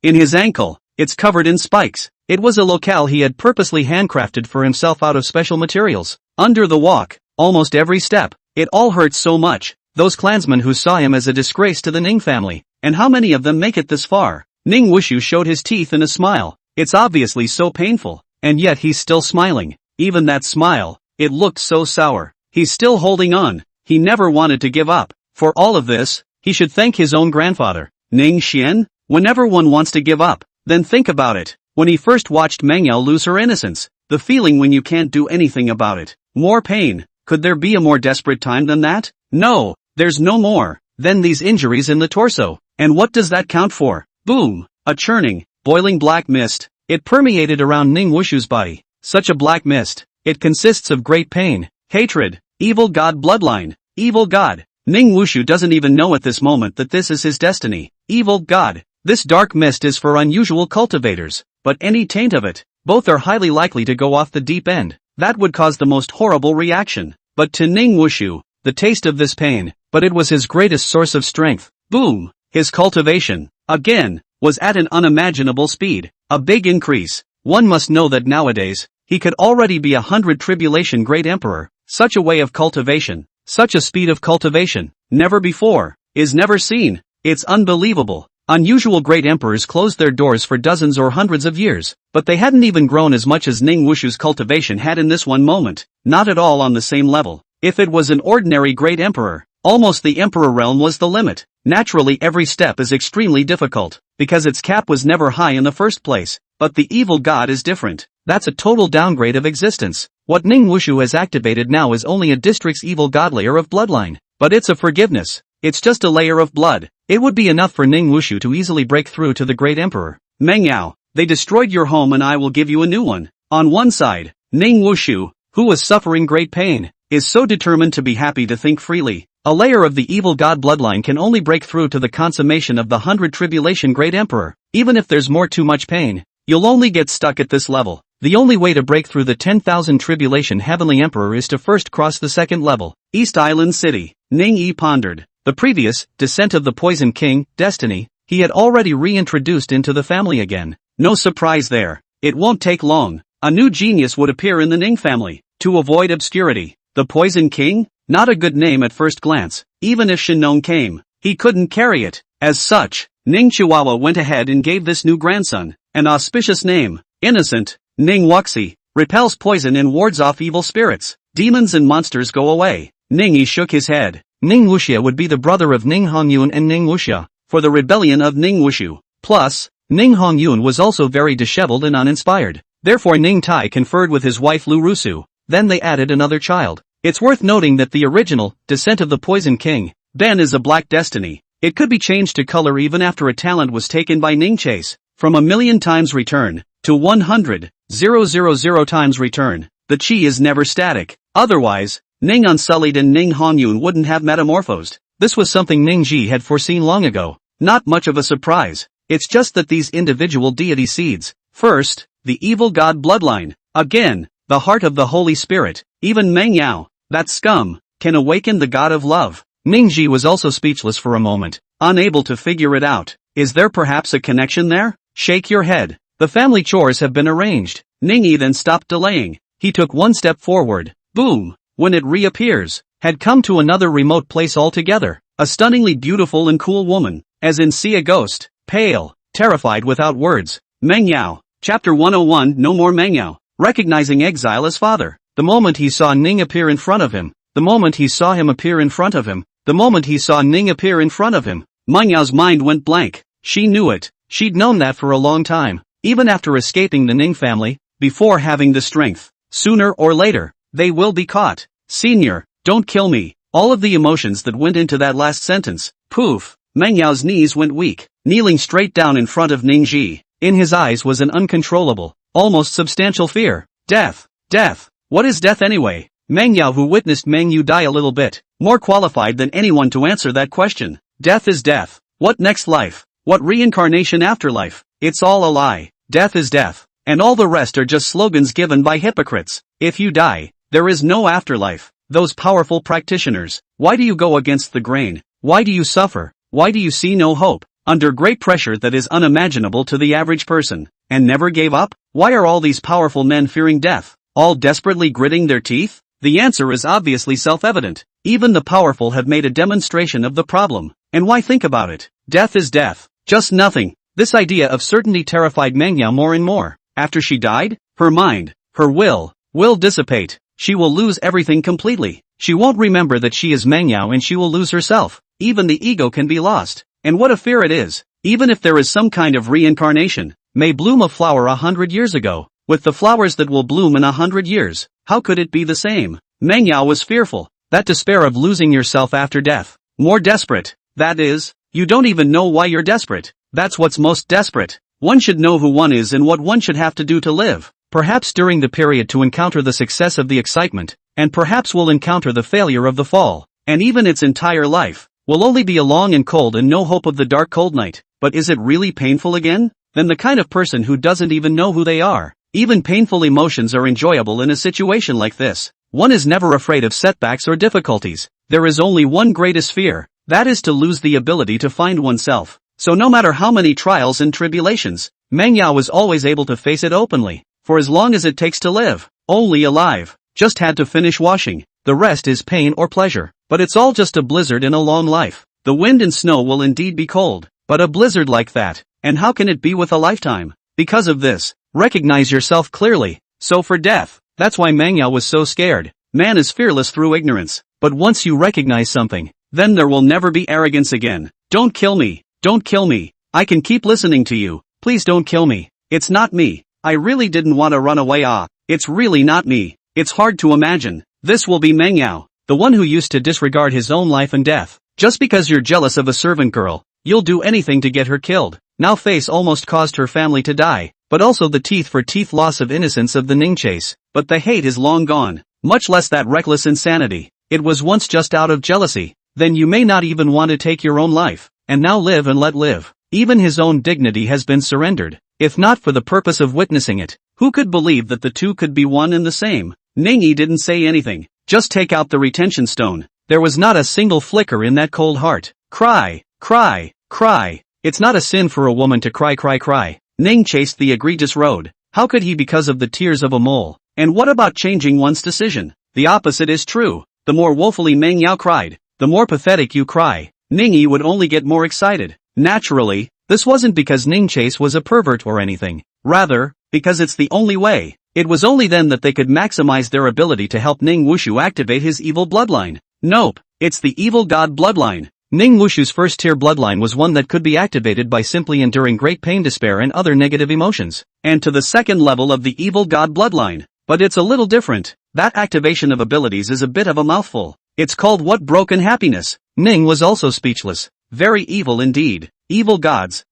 in his ankle. It's covered in spikes. It was a locale he had purposely handcrafted for himself out of special materials. Under the walk, almost every step, it all hurt so much. Those clansmen who saw him as a disgrace to the Ning family, and how many of them make it this far? Ning Wushu showed his teeth in a smile. It's obviously so painful, and yet he's still smiling. Even that smile, it looked so sour. He's still holding on. He never wanted to give up. For all of this, he should thank his own grandfather. Ning Xian? Whenever one wants to give up, then think about it. When he first watched Mangyao lose her innocence, the feeling when you can't do anything about it. More pain. Could there be a more desperate time than that? No, there's no more. Then these injuries in the torso. And what does that count for? Boom! A churning, boiling black mist. It permeated around Ning Wushu's body. Such a black mist. It consists of great pain, hatred, evil god bloodline, evil god. Ning Wushu doesn't even know at this moment that this is his destiny. Evil god. This dark mist is for unusual cultivators, but any taint of it, both are highly likely to go off the deep end. That would cause the most horrible reaction. But to Ning Wushu, the taste of this pain, but it was his greatest source of strength. Boom! His cultivation, again, was at an unimaginable speed. A big increase. One must know that nowadays, he could already be 100 tribulation great emperor. Such a way of cultivation, such a speed of cultivation, never before, is never seen. It's unbelievable. Unusual great emperors closed their doors for dozens or hundreds of years, but they hadn't even grown as much as Ning Wushu's cultivation had in this one moment, not at all on the same level. If it was an ordinary great emperor, almost the emperor realm was the limit. Naturally every step is extremely difficult, because its cap was never high in the first place, but the evil god is different. That's a total downgrade of existence. What Ning Wushu has activated now is only a district's evil god layer of bloodline, but it's a forgiveness. It's just a layer of blood. It would be enough for Ning Wushu to easily break through to the great emperor. Mengyao, they destroyed your home and I will give you a new one. On one side, Ning Wushu, who was suffering great pain, is so determined to be happy to think freely. A layer of the evil god bloodline can only break through to the consummation of the 100 tribulation great emperor. Even if there's more too much pain, you'll only get stuck at this level. The only way to break through the 10,000 tribulation heavenly emperor is to first cross the second level. East Island City. Ning Yi pondered. The previous, descent of the Poison King, Destiny, he had already reintroduced into the family again. No surprise there. It won't take long. A new genius would appear in the Ning family. To avoid obscurity. The Poison King? Not a good name at first glance. Even if Shinong came, he couldn't carry it. As such, Ning Chihuahua went ahead and gave this new grandson an auspicious name. Innocent. Ning Wuxi repels poison and wards off evil spirits. Demons and monsters go away. Ning Yi shook his head. Ning Wuxia would be the brother of Ning Hongyun and Ning Wuxia, for the rebellion of Ning Wushu. Plus, Ning Hongyun was also very disheveled and uninspired. Therefore Ning Tai conferred with his wife Lu Rusu. Then they added another child. It's worth noting that the original, Descent of the Poison King, Ben is a black destiny. It could be changed to color even after a talent was taken by Ning Chase. From 1,000,000 times return to 100,000 times return, the chi is never static. Otherwise, Ning Unsullied and Ning Hongyun wouldn't have metamorphosed. This was something Ning Ji had foreseen long ago. Not much of a surprise. It's just that these individual deity seeds. First, the evil god bloodline. Again, the heart of the Holy Spirit. Even Meng Yao, that scum, can awaken the god of love. Ning Ji was also speechless for a moment, unable to figure it out. Is there perhaps a connection there? Shake your head. The family chores have been arranged. Ning Yi then stopped delaying. He took one step forward. Boom! When it reappears, had come to another remote place altogether. A stunningly beautiful and cool woman, as in see a ghost, pale, terrified without words. Meng Yao. Chapter 101 No more Meng Yao. Recognizing exile as father. The moment he saw Ning appear in front of him. The moment he saw him appear in front of him. The moment he saw Ning appear in front of him. Meng Yao's mind went blank. She knew it. She'd known that for a long time. Even after escaping the Ning family, before having the strength. Sooner or later, they will be caught. Senior, don't kill me. All of the emotions that went into that last sentence. Poof. Meng Yao's knees went weak, kneeling straight down in front of Ning Ji. In his eyes was an uncontrollable, almost substantial fear. Death. Death. What is death anyway? Meng Yao, who witnessed Meng Yu die a little bit, more qualified than anyone to answer that question. Death is death. What next life? What reincarnation afterlife? It's all a lie. Death is death. And all the rest are just slogans given by hypocrites. If you die, there is no afterlife. Those powerful practitioners. Why do you go against the grain? Why do you suffer? Why do you see no hope? Under great pressure that is unimaginable to the average person, and never gave up? Why are all these powerful men fearing death? All desperately gritting their teeth? The answer is obviously self-evident. Even the powerful have made a demonstration of the problem. And why think about it? Death is death. Just nothing. This idea of certainty terrified Meng Yao more and more. After she died, her mind, her will dissipate. She will lose everything completely. She won't remember that she is Meng Yao and she will lose herself. Even the ego can be lost. And what a fear it is. Even if there is some kind of reincarnation, may bloom a flower 100 years ago, with the flowers that will bloom in 100 years, how could it be the same? Meng Yao was fearful. That despair of losing yourself after death. More desperate. That is, you don't even know why you're desperate. That's what's most desperate. One should know who one is and what one should have to do to live. Perhaps during the period to encounter the success of the excitement, and perhaps will encounter the failure of the fall, and even its entire life, will only be a long and cold and no hope of the dark cold night. But is it really painful again? Then the kind of person who doesn't even know who they are. Even painful emotions are enjoyable in a situation like this. One is never afraid of setbacks or difficulties. There is only one greatest fear, that is to lose the ability to find oneself. So no matter how many trials and tribulations, Meng Yao was always able to face it openly. For as long as it takes to live, only alive, just had to finish washing. The rest is pain or pleasure. But it's all just a blizzard in a long life. The wind and snow will indeed be cold, but a blizzard like that, and how can it be with a lifetime? Because of this, recognize yourself clearly. So for death, that's why manhwa was so scared. Man is fearless through ignorance, but once you recognize something, then there will never be arrogance again. Don't kill me, don't kill me, I can keep listening to you, please don't kill me. It's not me, I really didn't want to run away. It's really not me. It's hard to imagine. This will be manhwa, the one who used to disregard his own life and death. Just because you're jealous of a servant girl, you'll do anything to get her killed. Now face almost caused her family to die, but also the teeth for teeth loss of innocence of the Ning chase. But the hate is long gone, much less that reckless insanity. It was once just out of jealousy. Then you may not even want to take your own life, and now live and let live. Even his own dignity has been surrendered, if not for the purpose of witnessing it. Who could believe that the two could be one and the same? Ningi didn't say anything, just take out the retention stone. There was not a single flicker in that cold heart. Cry, cry, cry. It's not a sin for a woman to cry, cry, cry. Ning chased the egregious road. How could he because of the tears of a mole? And what about changing one's decision? The opposite is true. The more woefully manhwa cried, the more pathetic you cry. Ningi would only get more excited. Naturally, this wasn't because Ning Chase was a pervert or anything. Rather, because it's the only way. It was only then that they could maximize their ability to help Ning Wushu activate his evil bloodline. Nope, it's the evil god bloodline. Ning Wushu's first-tier bloodline was one that could be activated by simply enduring great pain, despair and other negative emotions. And to the second level of the evil god bloodline. But it's a little different. That activation of abilities is a bit of a mouthful. It's called what broken happiness. Ning was also speechless. Very evil indeed. Evil gods,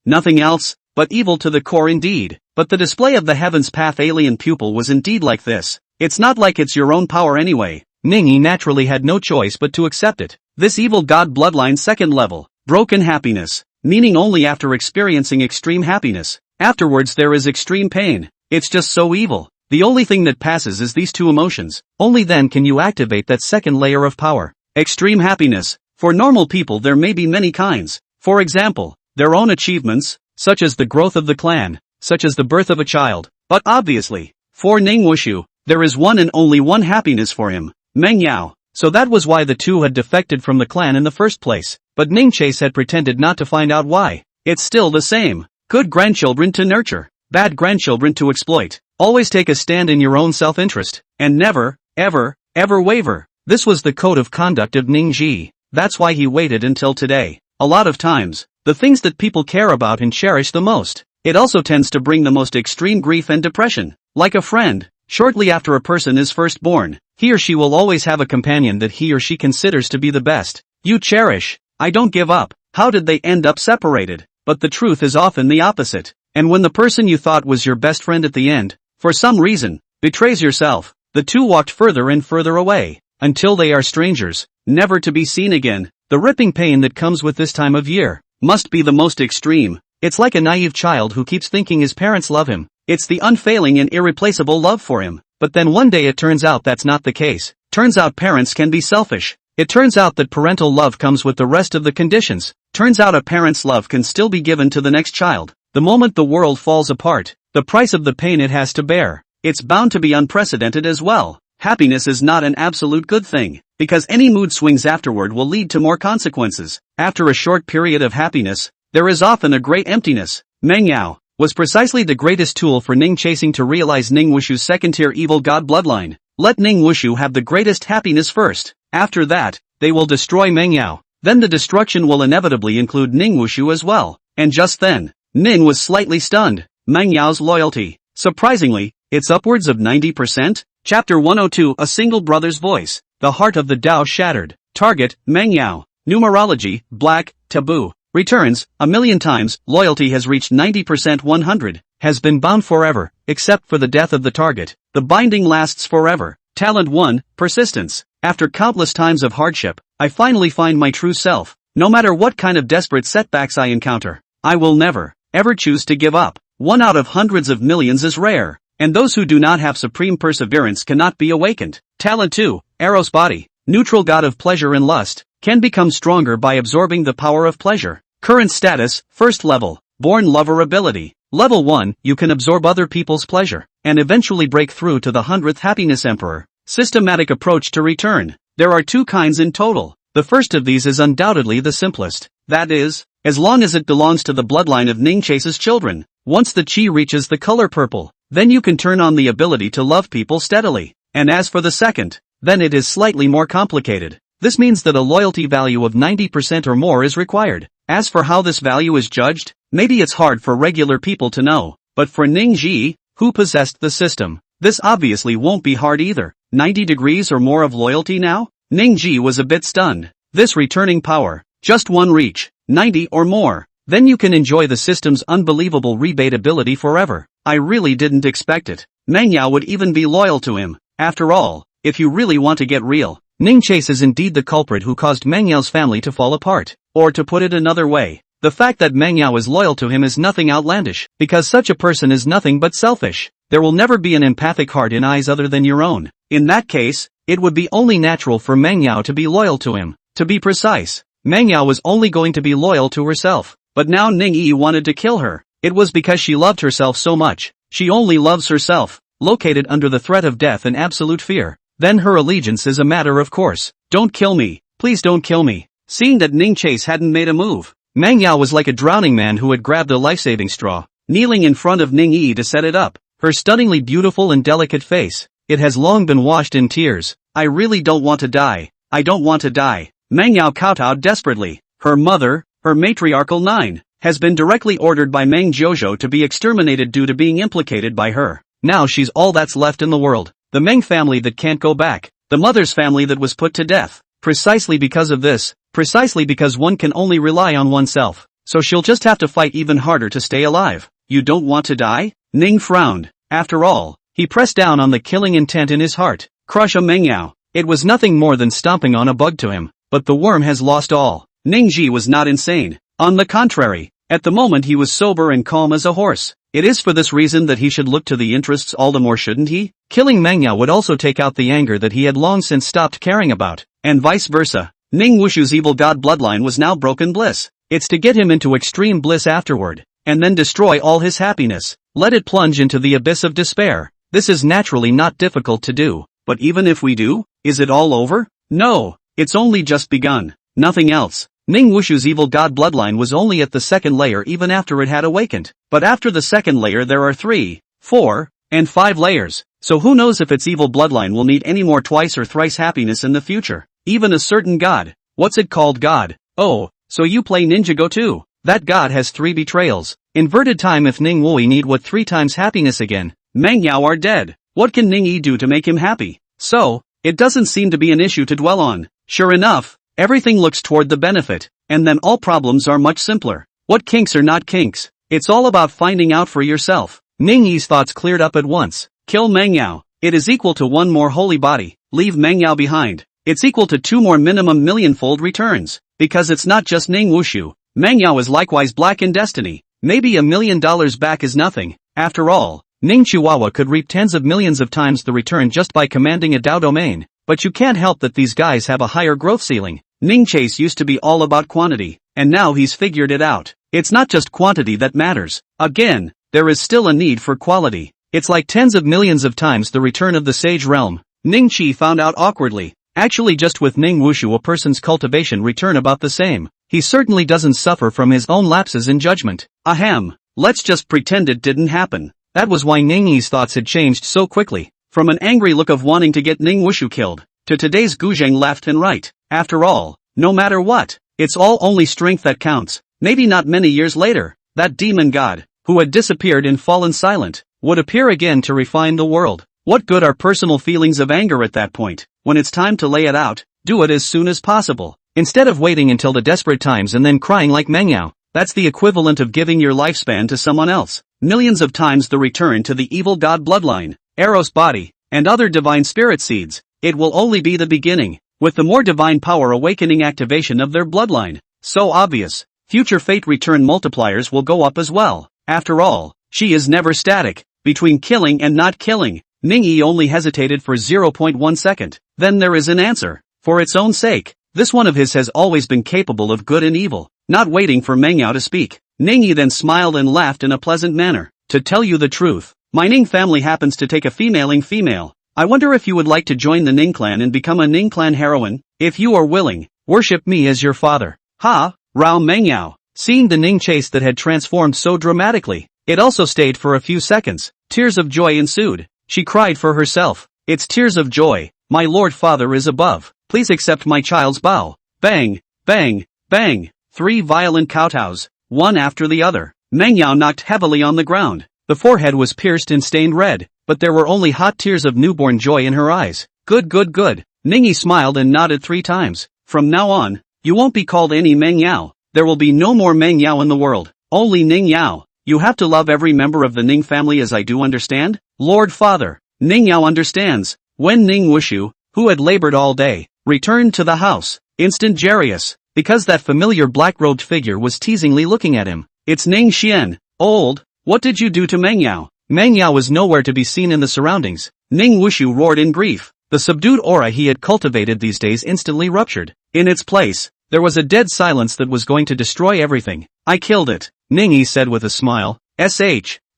nothing else, but evil to the core indeed. But the display of the Heaven's Path alien pupil was indeed like this. It's not like it's your own power anyway. Ningi naturally had no choice but to accept it. This evil god bloodline second level, broken happiness, meaning only after experiencing extreme happiness. Afterwards there is extreme pain. It's just so evil. The only thing that passes is these two emotions. Only then can you activate that second layer of power. Extreme happiness. For normal people there may be many kinds. For example, their own achievements, such as the growth of the clan, such as the birth of a child. But obviously, for Ning Wushu, there is one and only one happiness for him. manhwa. So that was why the two had defected from the clan in the first place. But Ning Chase had pretended not to find out why. It's still the same. Good grandchildren to nurture. Bad grandchildren to exploit. Always take a stand in your own self-interest. And never, ever, ever waver. This was the code of conduct of Ning Ji. That's why he waited until today. A lot of times, the things that people care about and cherish the most, it also tends to bring the most extreme grief and depression. Like a friend, shortly after a person is first born, he or she will always have a companion that he or she considers to be the best. You cherish. I don't give up. How did they end up separated? But the truth is often the opposite. And when the person you thought was your best friend at the end, for some reason, betrays yourself, the two walked further and further away, until they are strangers, never to be seen again. The ripping pain that comes with this time of year must be the most extreme. It's like a naive child who keeps thinking his parents love him. It's the unfailing and irreplaceable love for him. But then one day it turns out that's not the case. Turns out parents can be selfish. It turns out that parental love comes with the rest of the conditions. Turns out a parent's love can still be given to the next child. The moment the world falls apart, the price of the pain it has to bear, it's bound to be unprecedented as well. Happiness is not an absolute good thing, because any mood swings afterward will lead to more consequences. After a short period of happiness, there is often a great emptiness. manhwa was precisely the greatest tool for Ning chasing to realize Ning Wushu's second-tier evil god bloodline. Let Ning Wushu have the greatest happiness first. After that, they will destroy manhwa. Then the destruction will inevitably include Ning Wushu as well. And just then, Ning was slightly stunned. manhwa's loyalty. Surprisingly, it's upwards of 90%? Chapter 102 A Single Brother's Voice. The heart of the Tao shattered. Target, manhwa. Numerology, black, taboo. Returns, 1,000,000 times, loyalty has reached 90%. 100, has been bound forever, except for the death of the target. The binding lasts forever. Talent 1, persistence. After countless times of hardship, I finally find my true self. No matter what kind of desperate setbacks I encounter, I will never, ever choose to give up. 1 out of hundreds of millions is rare. And those who do not have supreme perseverance cannot be awakened. Talent 2, Eros body, neutral god of pleasure and lust, can become stronger by absorbing the power of pleasure. Current status, first level, born lover ability. Level 1, you can absorb other people's pleasure, and eventually break through to the 100th happiness emperor. Systematic approach to return. There are 2 kinds in total. The first of these is undoubtedly the simplest. That is, as long as it belongs to the bloodline of Ning Chase's children. Once the chi reaches the color purple, then you can turn on the ability to love people steadily. And as for the second, then it is slightly more complicated. This means that a loyalty value of 90% or more is required. As for how this value is judged, maybe it's hard for regular people to know. But for Ning Ji, who possessed the system, this obviously won't be hard either. 90 degrees or more of loyalty now? Ning Ji was a bit stunned. This returning power, just one reach, 90 or more. Then you can enjoy the system's unbelievable rebate ability forever. I really didn't expect it. Manhwa would even be loyal to him. After all, if you really want to get real, Ning Chase is indeed the culprit who caused Manhwa's family to fall apart. Or to put it another way, the fact that Manhwa is loyal to him is nothing outlandish, because such a person is nothing but selfish. There will never be an empathic heart in eyes other than your own. In that case, it would be only natural for Manhwa to be loyal to him. To be precise, Manhwa was only going to be loyal to herself. But now Ning Yi wanted to kill her. It was because she loved herself so much. She only loves herself, located under the threat of death and absolute fear. Then her allegiance is a matter of course. Don't kill me, please don't kill me. Seeing that Ning Chase hadn't made a move, Manhwa was like a drowning man who had grabbed a life-saving straw, kneeling in front of Ning Yi to set it up. Her stunningly beautiful and delicate face, it has long been washed in tears. I really don't want to die. I don't want to die. Manhwa kowtowed desperately. Her mother, her matriarchal 9, has been directly ordered by Meng Jojo to be exterminated due to being implicated by her. Now she's all that's left in the world. The Meng family that can't go back. The mother's family that was put to death. Precisely because of this. Precisely because one can only rely on oneself. So she'll just have to fight even harder to stay alive. You don't want to die? Ning frowned. After all, he pressed down on the killing intent in his heart. Crush a Manhwa. It was nothing more than stomping on a bug to him. But the worm has lost all. Ning Ji was not insane. On the contrary, at the moment he was sober and calm as a horse. It is for this reason that he should look to the interests all the more, shouldn't he? Killing Manhwa would also take out the anger that he had long since stopped caring about. And vice versa. Ning Wushu's evil god bloodline was now broken bliss. It's to get him into extreme bliss afterward. And then destroy all his happiness. Let it plunge into the abyss of despair. This is naturally not difficult to do. But even if we do, is it all over? No. It's only just begun. Nothing else. Ning Wushu's evil god bloodline was only at the second layer even after it had awakened. But after the second layer there are 3, 4, and 5 layers. So who knows if its evil bloodline will need any more twice or thrice happiness in the future. Even a certain god. What's it called, god? Oh, so you play Ninjago too. That god has 3 betrayals. Inverted time if Ning Wui need what 3 times happiness again. Manhwa are dead. What can Ning Yi do to make him happy? So, it doesn't seem to be an issue to dwell on. Sure enough, everything looks toward the benefit, and then all problems are much simpler. What kinks are not kinks? It's all about finding out for yourself. Ning Yi's thoughts cleared up at once. Kill Manhwa. It is equal to 1 more holy body. Leave Manhwa behind. It's equal to 2 more minimum millionfold returns. Because it's not just Ning Wushu. Manhwa is likewise black in destiny. Maybe $1 million back is nothing. After all, Ning Chihuahua could reap tens of millions of times the return just by commanding a Dao domain. But you can't help that these guys have a higher growth ceiling. Ning Chase used to be all about quantity, and now he's figured it out. It's not just quantity that matters. Again, there is still a need for quality. It's like tens of millions of times the return of the Sage Realm. Ning Chi found out awkwardly. Actually just with Ning Wushu a person's cultivation return about the same. He certainly doesn't suffer from his own lapses in judgment. Ahem. Let's just pretend it didn't happen. That was why Ning Yi's thoughts had changed so quickly. From an angry look of wanting to get Ning Wushu killed, to today's Guzheng left and right. After all, no matter what, it's all only strength that counts. Maybe not many years later, that demon god, who had disappeared and fallen silent, would appear again to refine the world. What good are personal feelings of anger at that point? When it's time to lay it out, do it as soon as possible. Instead of waiting until the desperate times and then crying like Manhwa. That's the equivalent of giving your lifespan to someone else. Millions of times the return to the evil god bloodline, Eros body, and other divine spirit seeds. It will only be the beginning, with the more divine power awakening activation of their bloodline. So obvious. Future fate return multipliers will go up as well. After all, she is never static. Between killing and not killing, Ning Yi only hesitated for 0.1 second. Then there is an answer. For its own sake, this one of his has always been capable of good and evil. Not waiting for Manhwa to speak, Ning Yi then smiled and laughed in a pleasant manner. To tell you the truth, my Ning family happens to take a femaling female. I wonder if you would like to join the Ning clan and become a Ning clan heroine. If you are willing, Worship me as your father. Ha, Rao Mengyao. Seeing the Ning chase that had transformed so dramatically, it also stayed for a few seconds. Tears of joy ensued. She cried for herself. It's tears of joy. My Lord Father is above. Please accept my child's bow. Bang, bang, bang. 3 violent kowtows, one after the other. Mengyao knocked heavily on the ground. The forehead was pierced and stained red, but there were only hot tears of newborn joy in her eyes. Good, good, good. Ningyi smiled and nodded 3 times. From now on, you won't be called any Mengyao. There will be no more Mengyao in the world. Only Ningyao. You have to love every member of the Ning family as I do understand? Lord Father. Ningyao understands. When Ning Wushu, who had labored all day, returned to the house, instant Jarius, because that familiar black-robed figure was teasingly looking at him. It's Ning Xian. Old, what did you do to Mengyao? Mengyao was nowhere to be seen in the surroundings. Ning Wushu roared in grief. The subdued aura he had cultivated these days instantly ruptured. In its place, there was a dead silence that was going to destroy everything. I killed it, Ningyi said with a smile.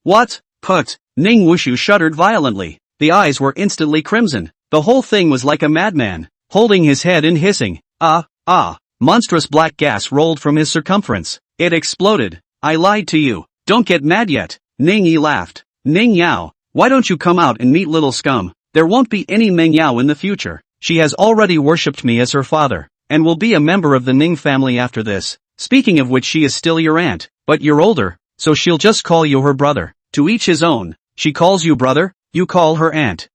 What? Put. Ning Wushu shuddered violently. The eyes were instantly crimson. The whole thing was like a madman, holding his head and hissing. Monstrous black gas rolled from his circumference. It exploded. I lied to you. Don't get mad yet. Ningyi laughed. Ning Yao, why don't you come out and meet little scum? There won't be any Meng Yao in the future. She has already worshipped me as her father, and will be a member of the Ning family after this. Speaking of which, she is still your aunt, but you're older, so she'll just call you her brother. To each his own. She calls you brother, you call her aunt.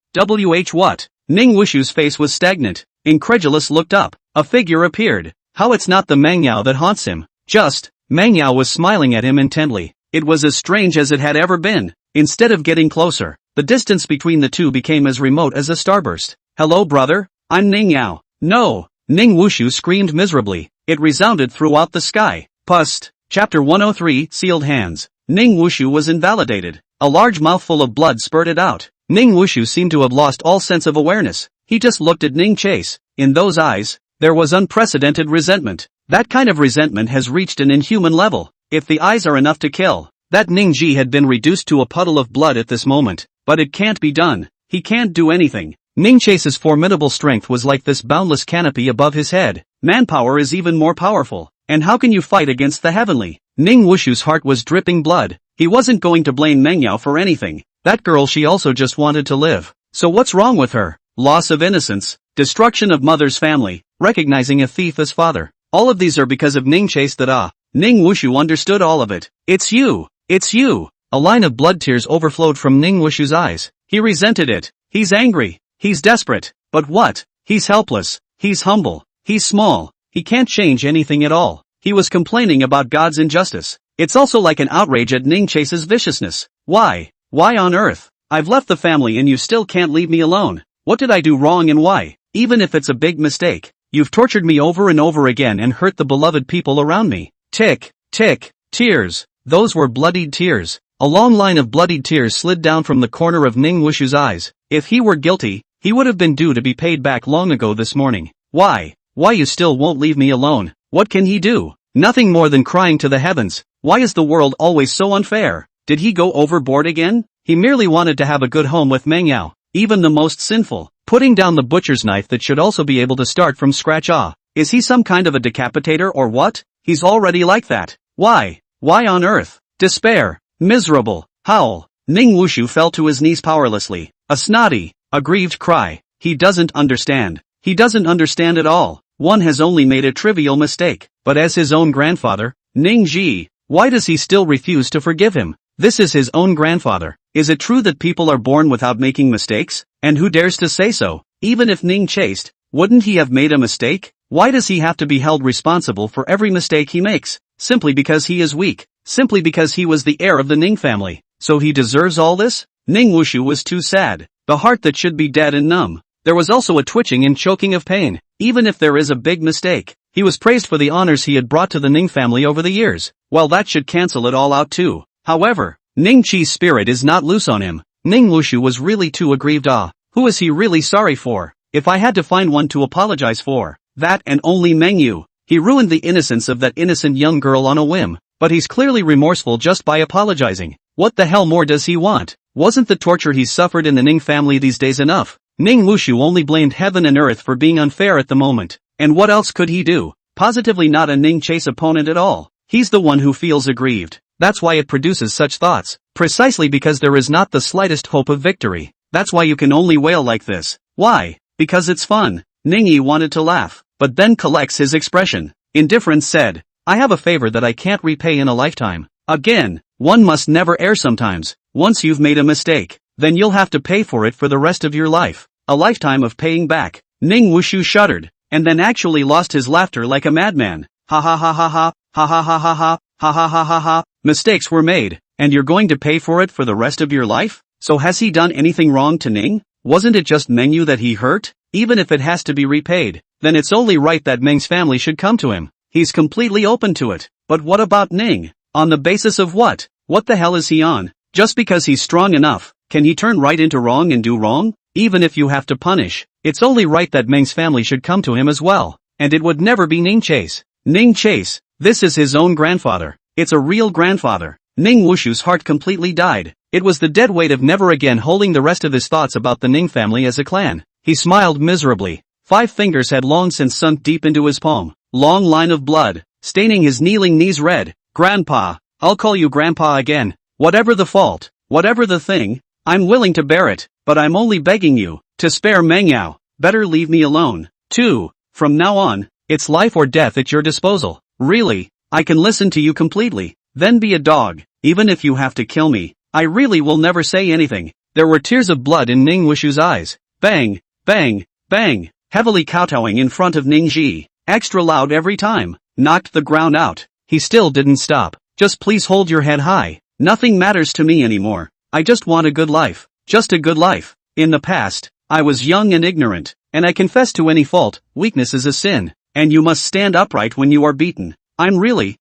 What? Ning Wushu's face was stagnant. Incredulous looked up. A figure appeared. How it's not the Meng Yao that haunts him. Just. Meng Yao was smiling at him intently. It was as strange as it had ever been. Instead of getting closer, the distance between the two became as remote as a starburst. Hello brother, I'm Ning Yao. No! Ning Wushu screamed miserably. It resounded throughout the sky. Pust. Chapter 103, Sealed Hands. Ning Wushu was invalidated. A large mouthful of blood spurted out. Ning Wushu seemed to have lost all sense of awareness. He just looked at Ning Chase. In those eyes, there was unprecedented resentment. That kind of resentment has reached an inhuman level. If the eyes are enough to kill, that Ning Ji had been reduced to a puddle of blood at this moment. But it can't be done. He can't do anything. Ning Chase's formidable strength was like this boundless canopy above his head. Manpower is even more powerful. And how can you fight against the heavenly? Ning Wushu's heart was dripping blood. He wasn't going to blame Meng Yao for anything. That girl, she also just wanted to live. So what's wrong with her? Loss of innocence, destruction of mother's family, recognizing a thief as father. All of these are because of Ning Chase that Ning Wushu understood all of it. It's you! It's you! A line of blood tears overflowed from Ning Wushu's eyes. He resented it. He's angry. He's desperate. But what? He's helpless. He's humble. He's small. He can't change anything at all. He was complaining about God's injustice. It's also like an outrage at Ning Chase's viciousness. Why? Why on earth? I've left the family and you still can't leave me alone. What did I do wrong and why? Even if it's a big mistake. You've tortured me over and over again and hurt the beloved people around me. Tick, tick, tears. Those were bloodied tears. A long line of bloodied tears slid down from the corner of Ning Wushu's eyes. If he were guilty, he would have been due to be paid back long ago this morning. Why? Why you still won't leave me alone? What can he do? Nothing more than crying to the heavens. Why is the world always so unfair? Did he go overboard again? He merely wanted to have a good home with Meng Yao, even the most sinful. Putting down the butcher's knife that should also be able to start from scratch. Is he some kind of a decapitator or what? He's already like that. Why? Why on earth? Despair. Miserable. Howl. Ning Wushu fell to his knees powerlessly. A snotty, aggrieved cry. He doesn't understand. He doesn't understand at all. One has only made a trivial mistake. But as his own grandfather, Ning Ji, why does he still refuse to forgive him? This is his own grandfather. Is it true that people are born without making mistakes? And who dares to say so? Even if Ning chased, wouldn't he have made a mistake? Why does he have to be held responsible for every mistake he makes? Simply because he is weak. Simply because he was the heir of the Ning family. So he deserves all this? Ning Wushu was too sad. The heart that should be dead and numb. There was also a twitching and choking of pain. Even if there is a big mistake, he was praised for the honors he had brought to the Ning family over the years. Well, that should cancel it all out too. However, Ning Chi's spirit is not loose on him. Ning Wushu was really too aggrieved. Who is he really sorry for? If I had to find one to apologize for, that and only Meng Yu. He ruined the innocence of that innocent young girl on a whim. But he's clearly remorseful just by apologizing. What the hell more does he want? Wasn't the torture he's suffered in the Ning family these days enough? Ning Wushu only blamed heaven and earth for being unfair at the moment. And what else could he do? Positively not a Ning Chase opponent at all. He's the one who feels aggrieved. That's why it produces such thoughts. Precisely because there is not the slightest hope of victory. That's why you can only wail like this. Why? Because it's fun. Ningyi wanted to laugh, but then collects his expression. Indifference said, I have a favor that I can't repay in a lifetime. Again, one must never err sometimes. Once you've made a mistake, then you'll have to pay for it for the rest of your life. A lifetime of paying back. Ning Wushu shuddered, and then actually lost his laughter like a madman. Ha ha ha ha ha, ha ha ha ha ha, ha ha ha ha ha. Mistakes were made, and you're going to pay for it for the rest of your life? So has he done anything wrong to Ning? Wasn't it just Mengyu that he hurt? Even if it has to be repaid, then it's only right that Meng's family should come to him. He's completely open to it. But what about Ning? On the basis of what? What the hell is he on? Just because he's strong enough, can he turn right into wrong and do wrong? Even if you have to punish, it's only right that Meng's family should come to him as well. And it would never be Ning Chase. Ning Chase, this is his own grandfather. It's a real grandfather. Ning Wushu's heart completely died. It was the dead weight of never again holding the rest of his thoughts about the Ning family as a clan. He smiled miserably. 5 fingers had long since sunk deep into his palm. Long line of blood, staining his kneeling knees red. Grandpa, I'll call you Grandpa again. Whatever the fault, whatever the thing, I'm willing to bear it, but I'm only begging you to spare Mengyao. Better leave me alone. 2. From now on, it's life or death at your disposal. Really, I can listen to you completely. Then be a dog, even if you have to kill me. I really will never say anything. There were tears of blood in Ning Wushu's eyes. Bang, bang, bang, heavily kowtowing in front of Ning Ji. Extra loud every time. Knocked the ground out. He still didn't stop. Just please hold your head high. Nothing matters to me anymore. I just want a good life. Just a good life. In the past, I was young and ignorant, and I confess to any fault. Weakness is a sin, and you must stand upright when you are beaten. I'm really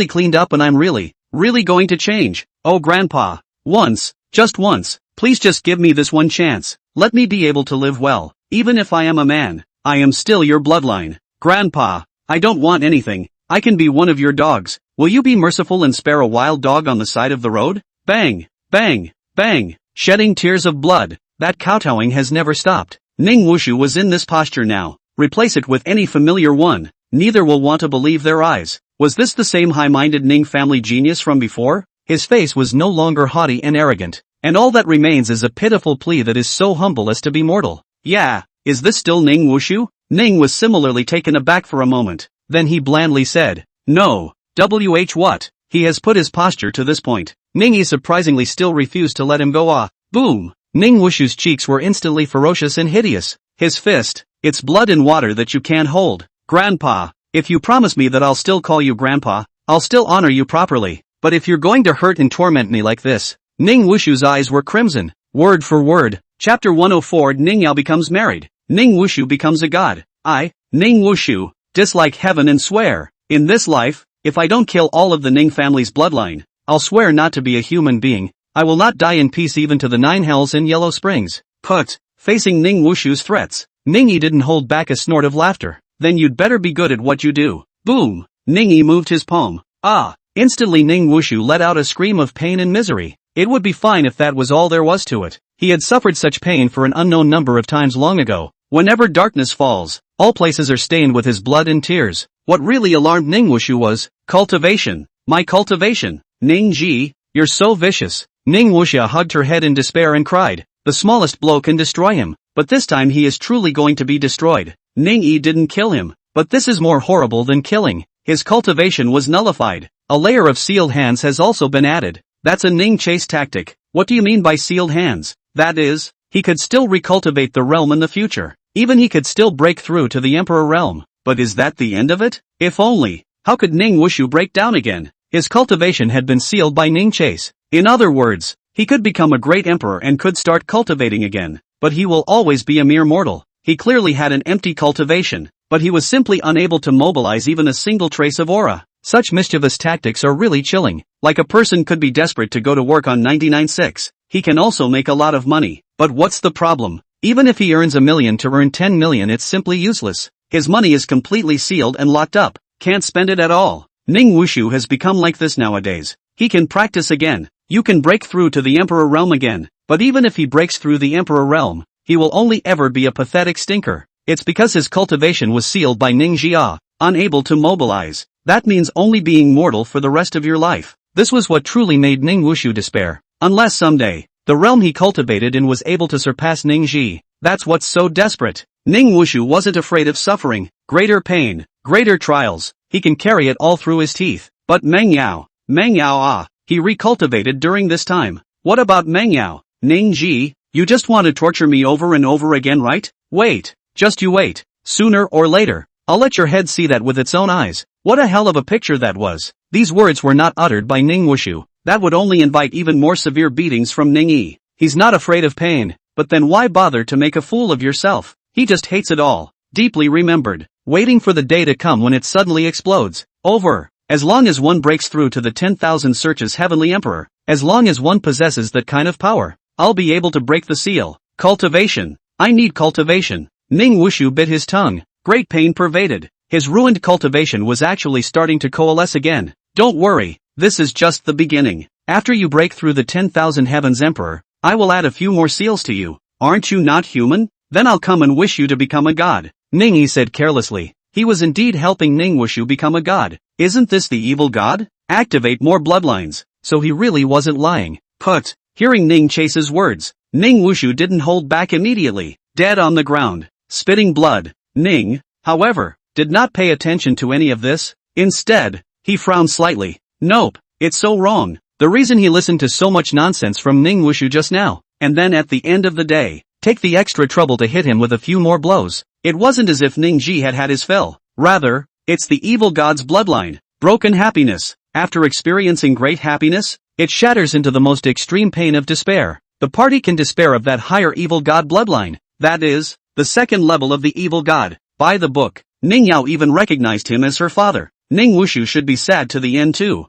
cleaned up, and I'm really going to change. Oh Grandpa, once, just once, please just give me this one chance. Let me be able to live well. Even if I am a man, I am still your bloodline. Grandpa, I don't want anything. I can be one of your dogs. Will you be merciful and spare a wild dog on the side of the road? Bang, bang, bang, shedding tears of blood. That kowtowing has never stopped. Ning Wushu was in this posture now. Replace it with any familiar one. Neither will want to believe their eyes. Was this the same high-minded Ning family genius from before? His face was no longer haughty and arrogant, and all that remains is a pitiful plea that is so humble as to be mortal. Yeah, is this still Ning Wushu? Ning was similarly taken aback for a moment. Then he blandly said, no. What? He has put his posture to this point. Ningyi surprisingly still refused to let him go. Boom! Ning Wushu's cheeks were instantly ferocious and hideous. His fist, it's blood and water that you can't hold. Grandpa, if you promise me that I'll still call you Grandpa, I'll still honor you properly. But if you're going to hurt and torment me like this. Ning Wushu's eyes were crimson. Word for word. Chapter 104 Ning Yao becomes married. Ning Wushu becomes a god. I, Ning Wushu, dislike heaven and swear, in this life, if I don't kill all of the Ning family's bloodline, I'll swear not to be a human being. I will not die in peace even to the 9 hells in Yellow Springs. Put. Facing Ning Wushu's threats, Ningyi didn't hold back a snort of laughter. Then you'd better be good at what you do. Boom. Ningyi moved his palm. Instantly Ning Wushu let out a scream of pain and misery. It would be fine if that was all there was to it. He had suffered such pain for an unknown number of times long ago. Whenever darkness falls, all places are stained with his blood and tears. What really alarmed Ning Wushu was cultivation. My cultivation. Ning Ji, you're so vicious. Ning Wushu hugged her head in despair and cried, the smallest blow can destroy him, but this time he is truly going to be destroyed. Ning Yi didn't kill him, but this is more horrible than killing. His cultivation was nullified. A layer of sealed hands has also been added. That's a Ning Chase tactic. What do you mean by sealed hands? That is, he could still recultivate the realm in the future. Even he could still break through to the Emperor realm. But is that the end of it? If only. How could Ning Wushu break down again? His cultivation had been sealed by Ning Chase. In other words, he could become a great emperor and could start cultivating again. But he will always be a mere mortal. He clearly had an empty cultivation, but he was simply unable to mobilize even a single trace of aura. Such mischievous tactics are really chilling. Like a person could be desperate to go to work on 99.6. He can also make a lot of money. But what's the problem? Even if he earns $1 million to earn 10 million, it's simply useless. His money is completely sealed and locked up. Can't spend it at all. Ning Wushu has become like this nowadays. He can practice again. You can break through to the Emperor realm again. But even if he breaks through the Emperor realm, he will only ever be a pathetic stinker. It's because his cultivation was sealed by Ning Jia, unable to mobilize. That means only being mortal for the rest of your life. This was what truly made Ning Wushu despair. Unless someday, the realm he cultivated in was able to surpass Ning Ji. That's what's so desperate. Ning Wushu wasn't afraid of suffering, greater pain, greater trials. He can carry it all through his teeth. But Meng Yao he recultivated during this time. What about Meng Yao? Ning Ji, you just want to torture me over and over again, right? Wait, just you wait. Sooner or later, I'll let your head see that with its own eyes. What a hell of a picture that was. These words were not uttered by Ning Wushu. That would only invite even more severe beatings from Ning Yi. He's not afraid of pain, but then why bother to make a fool of yourself? He just hates it all. Deeply remembered. Waiting for the day to come when it suddenly explodes. Over. As long as one breaks through to the 10,000 searches Heavenly Emperor, as long as one possesses that kind of power, I'll be able to break the seal. Cultivation. I need cultivation. Ning Wushu bit his tongue. Great pain pervaded. His ruined cultivation was actually starting to coalesce again. Don't worry, this is just the beginning. After you break through the 10,000 Heavens Emperor, I will add a few more seals to you. Aren't you not human? Then I'll come and wish you to become a god. Ning Yi said carelessly. He was indeed helping Ning Wushu become a god. Isn't this the evil god? Activate more bloodlines. So he really wasn't lying. Put. Hearing Ning Chase's words, Ning Wushu didn't hold back immediately. Dead on the ground, spitting blood. Ning, however, did not pay attention to any of this. Instead, he frowned slightly. Nope, it's so wrong. The reason he listened to so much nonsense from Ning Wushu just now, and then at the end of the day, take the extra trouble to hit him with a few more blows. It wasn't as if Ning Ji had had his fill. Rather, it's the evil god's bloodline. Broken happiness. After experiencing great happiness, it shatters into the most extreme pain of despair. The party can despair of that higher evil god bloodline. That is, the second level of the evil god. By the book, Ning Yao even recognized him as her father. Ning Wushu should be sad to the end too.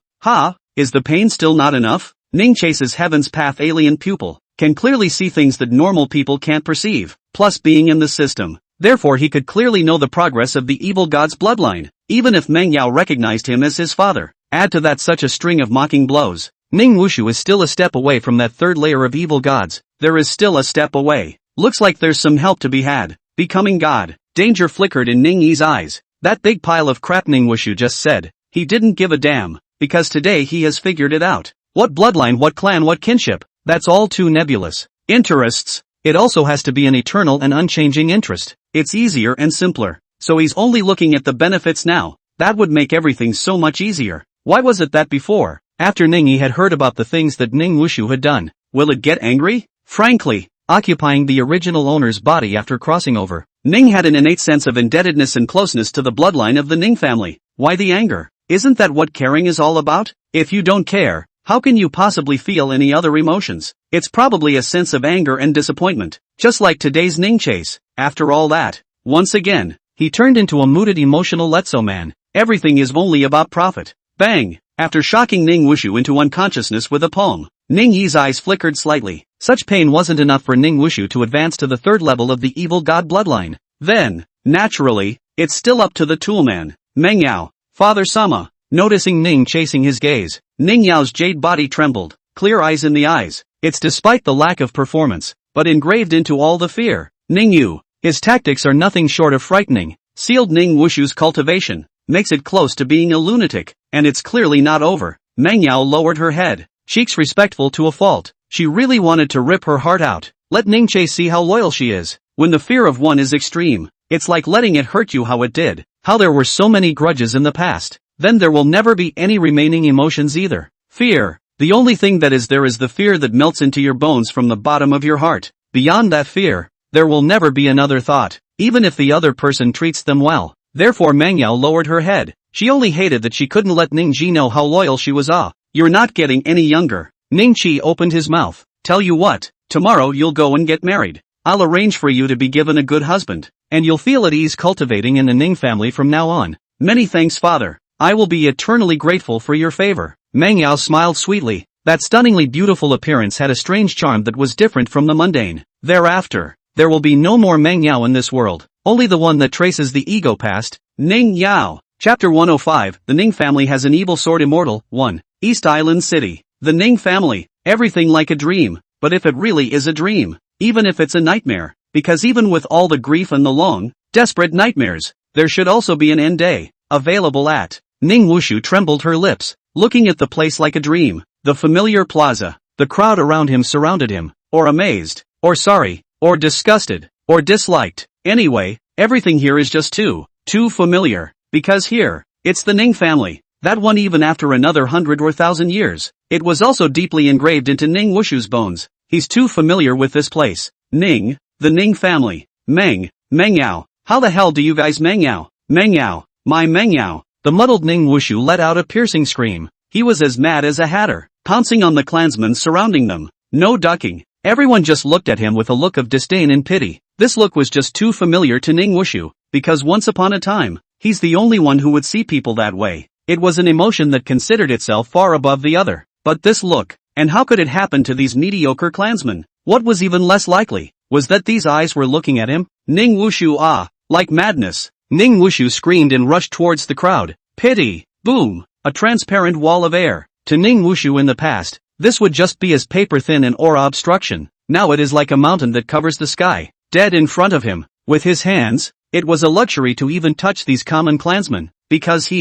Is the pain still not enough? Ning Chase's Heaven's Path alien pupil can clearly see things that normal people can't perceive, plus being in the system. Therefore he could clearly know the progress of the evil god's bloodline, even if Meng Yao recognized him as his father. Add to that such a string of mocking blows. Ning Wushu is still a step away from that third layer of evil gods. There is still a step away. Looks like there's some help to be had. Becoming god. Danger flickered in Ning Yi's eyes. That big pile of crap, Ning Wushu just said. He didn't give a damn, because today he has figured it out. What bloodline, what clan, what kinship? That's all too nebulous. Interests. It also has to be an eternal and unchanging interest. It's easier and simpler. So he's only looking at the benefits now. That would make everything so much easier. Why was it that before, after Ning Yi had heard about the things that Ning Wushu had done, will it get angry? Frankly, occupying the original owner's body after crossing over, Ning had an innate sense of indebtedness and closeness to the bloodline of the Ning family. Why the anger? Isn't that what caring is all about? If you don't care, how can you possibly feel any other emotions? It's probably a sense of anger and disappointment, just like today's Ning Chase. After all that, once again, he turned into a mooted emotional Letso man. Everything is only about profit. Bang! After shocking Ning Wushu into unconsciousness with a palm, Ning Yi's eyes flickered slightly. Such pain wasn't enough for Ning Wushu to advance to the third level of the evil god bloodline. Then, naturally, it's still up to the toolman, Meng Yao. Father Sama. Noticing Ning chasing his gaze, Ning Yao's jade body trembled, clear eyes in the eyes. It's despite the lack of performance, but engraved into all the fear. Ning Yu. His tactics are nothing short of frightening. Sealed Ning Wushu's cultivation makes it close to being a lunatic, and it's clearly not over. Meng Yao lowered her head, cheeks respectful to a fault. She really wanted to rip her heart out. Let Ning Che see how loyal she is. When the fear of one is extreme, it's like letting it hurt you how it did, how there were so many grudges in the past. Then there will never be any remaining emotions either. Fear. The only thing that is there is the fear that melts into your bones from the bottom of your heart. Beyond that fear, there will never be another thought, even if the other person treats them well. Therefore Meng Yao lowered her head. She only hated that she couldn't let Ning Ji know how loyal she was. You're not getting any younger. Ning Chi opened his mouth. Tell you what, tomorrow you'll go and get married. I'll arrange for you to be given a good husband, and you'll feel at ease cultivating in the Ning family from now on. Many thanks, father. I will be eternally grateful for your favor. Meng Yao smiled sweetly. That stunningly beautiful appearance had a strange charm that was different from the mundane. Thereafter, there will be no more Meng Yao in this world, only the one that traces the ego past. Ning Yao. Chapter 105. The Ning family has an evil sword. Immortal. 1. East Island City. The Ning family. Everything like a dream. But if it really is a dream, even if it's a nightmare, because even with all the grief and the long, desperate nightmares. There should also be an end day, available at. Ning Wushu trembled her lips, looking at the place like a dream. The familiar plaza. The crowd around him surrounded him, or amazed, or sorry, or disgusted, or disliked. Anyway, everything here is just too familiar. Because here, it's the Ning family. That one even after another 100 or 1,000 years. It was also deeply engraved into Ning Wushu's bones. He's too familiar with this place. Ning, the Ning family. Mengyao. How the hell do you guys Mengyao? Mengyao, my Mengyao. The muddled Ning Wushu let out a piercing scream. He was as mad as a hatter, pouncing on the clansmen surrounding them. No ducking. Everyone just looked at him with a look of disdain and pity. This look was just too familiar to Ning Wushu, because once upon a time, he's the only one who would see people that way. It was an emotion that considered itself far above the other. But this look, and how could it happen to these mediocre clansmen? What was even less likely, was that these eyes were looking at him. Ning Wushu like madness. Ning Wushu screamed and rushed towards the crowd. Pity! Boom! A transparent wall of air. To Ning Wushu in the past, this would just be as paper-thin an aura obstruction. Now it is like a mountain that covers the sky, dead in front of him. With his hands, it was a luxury to even touch these common clansmen, because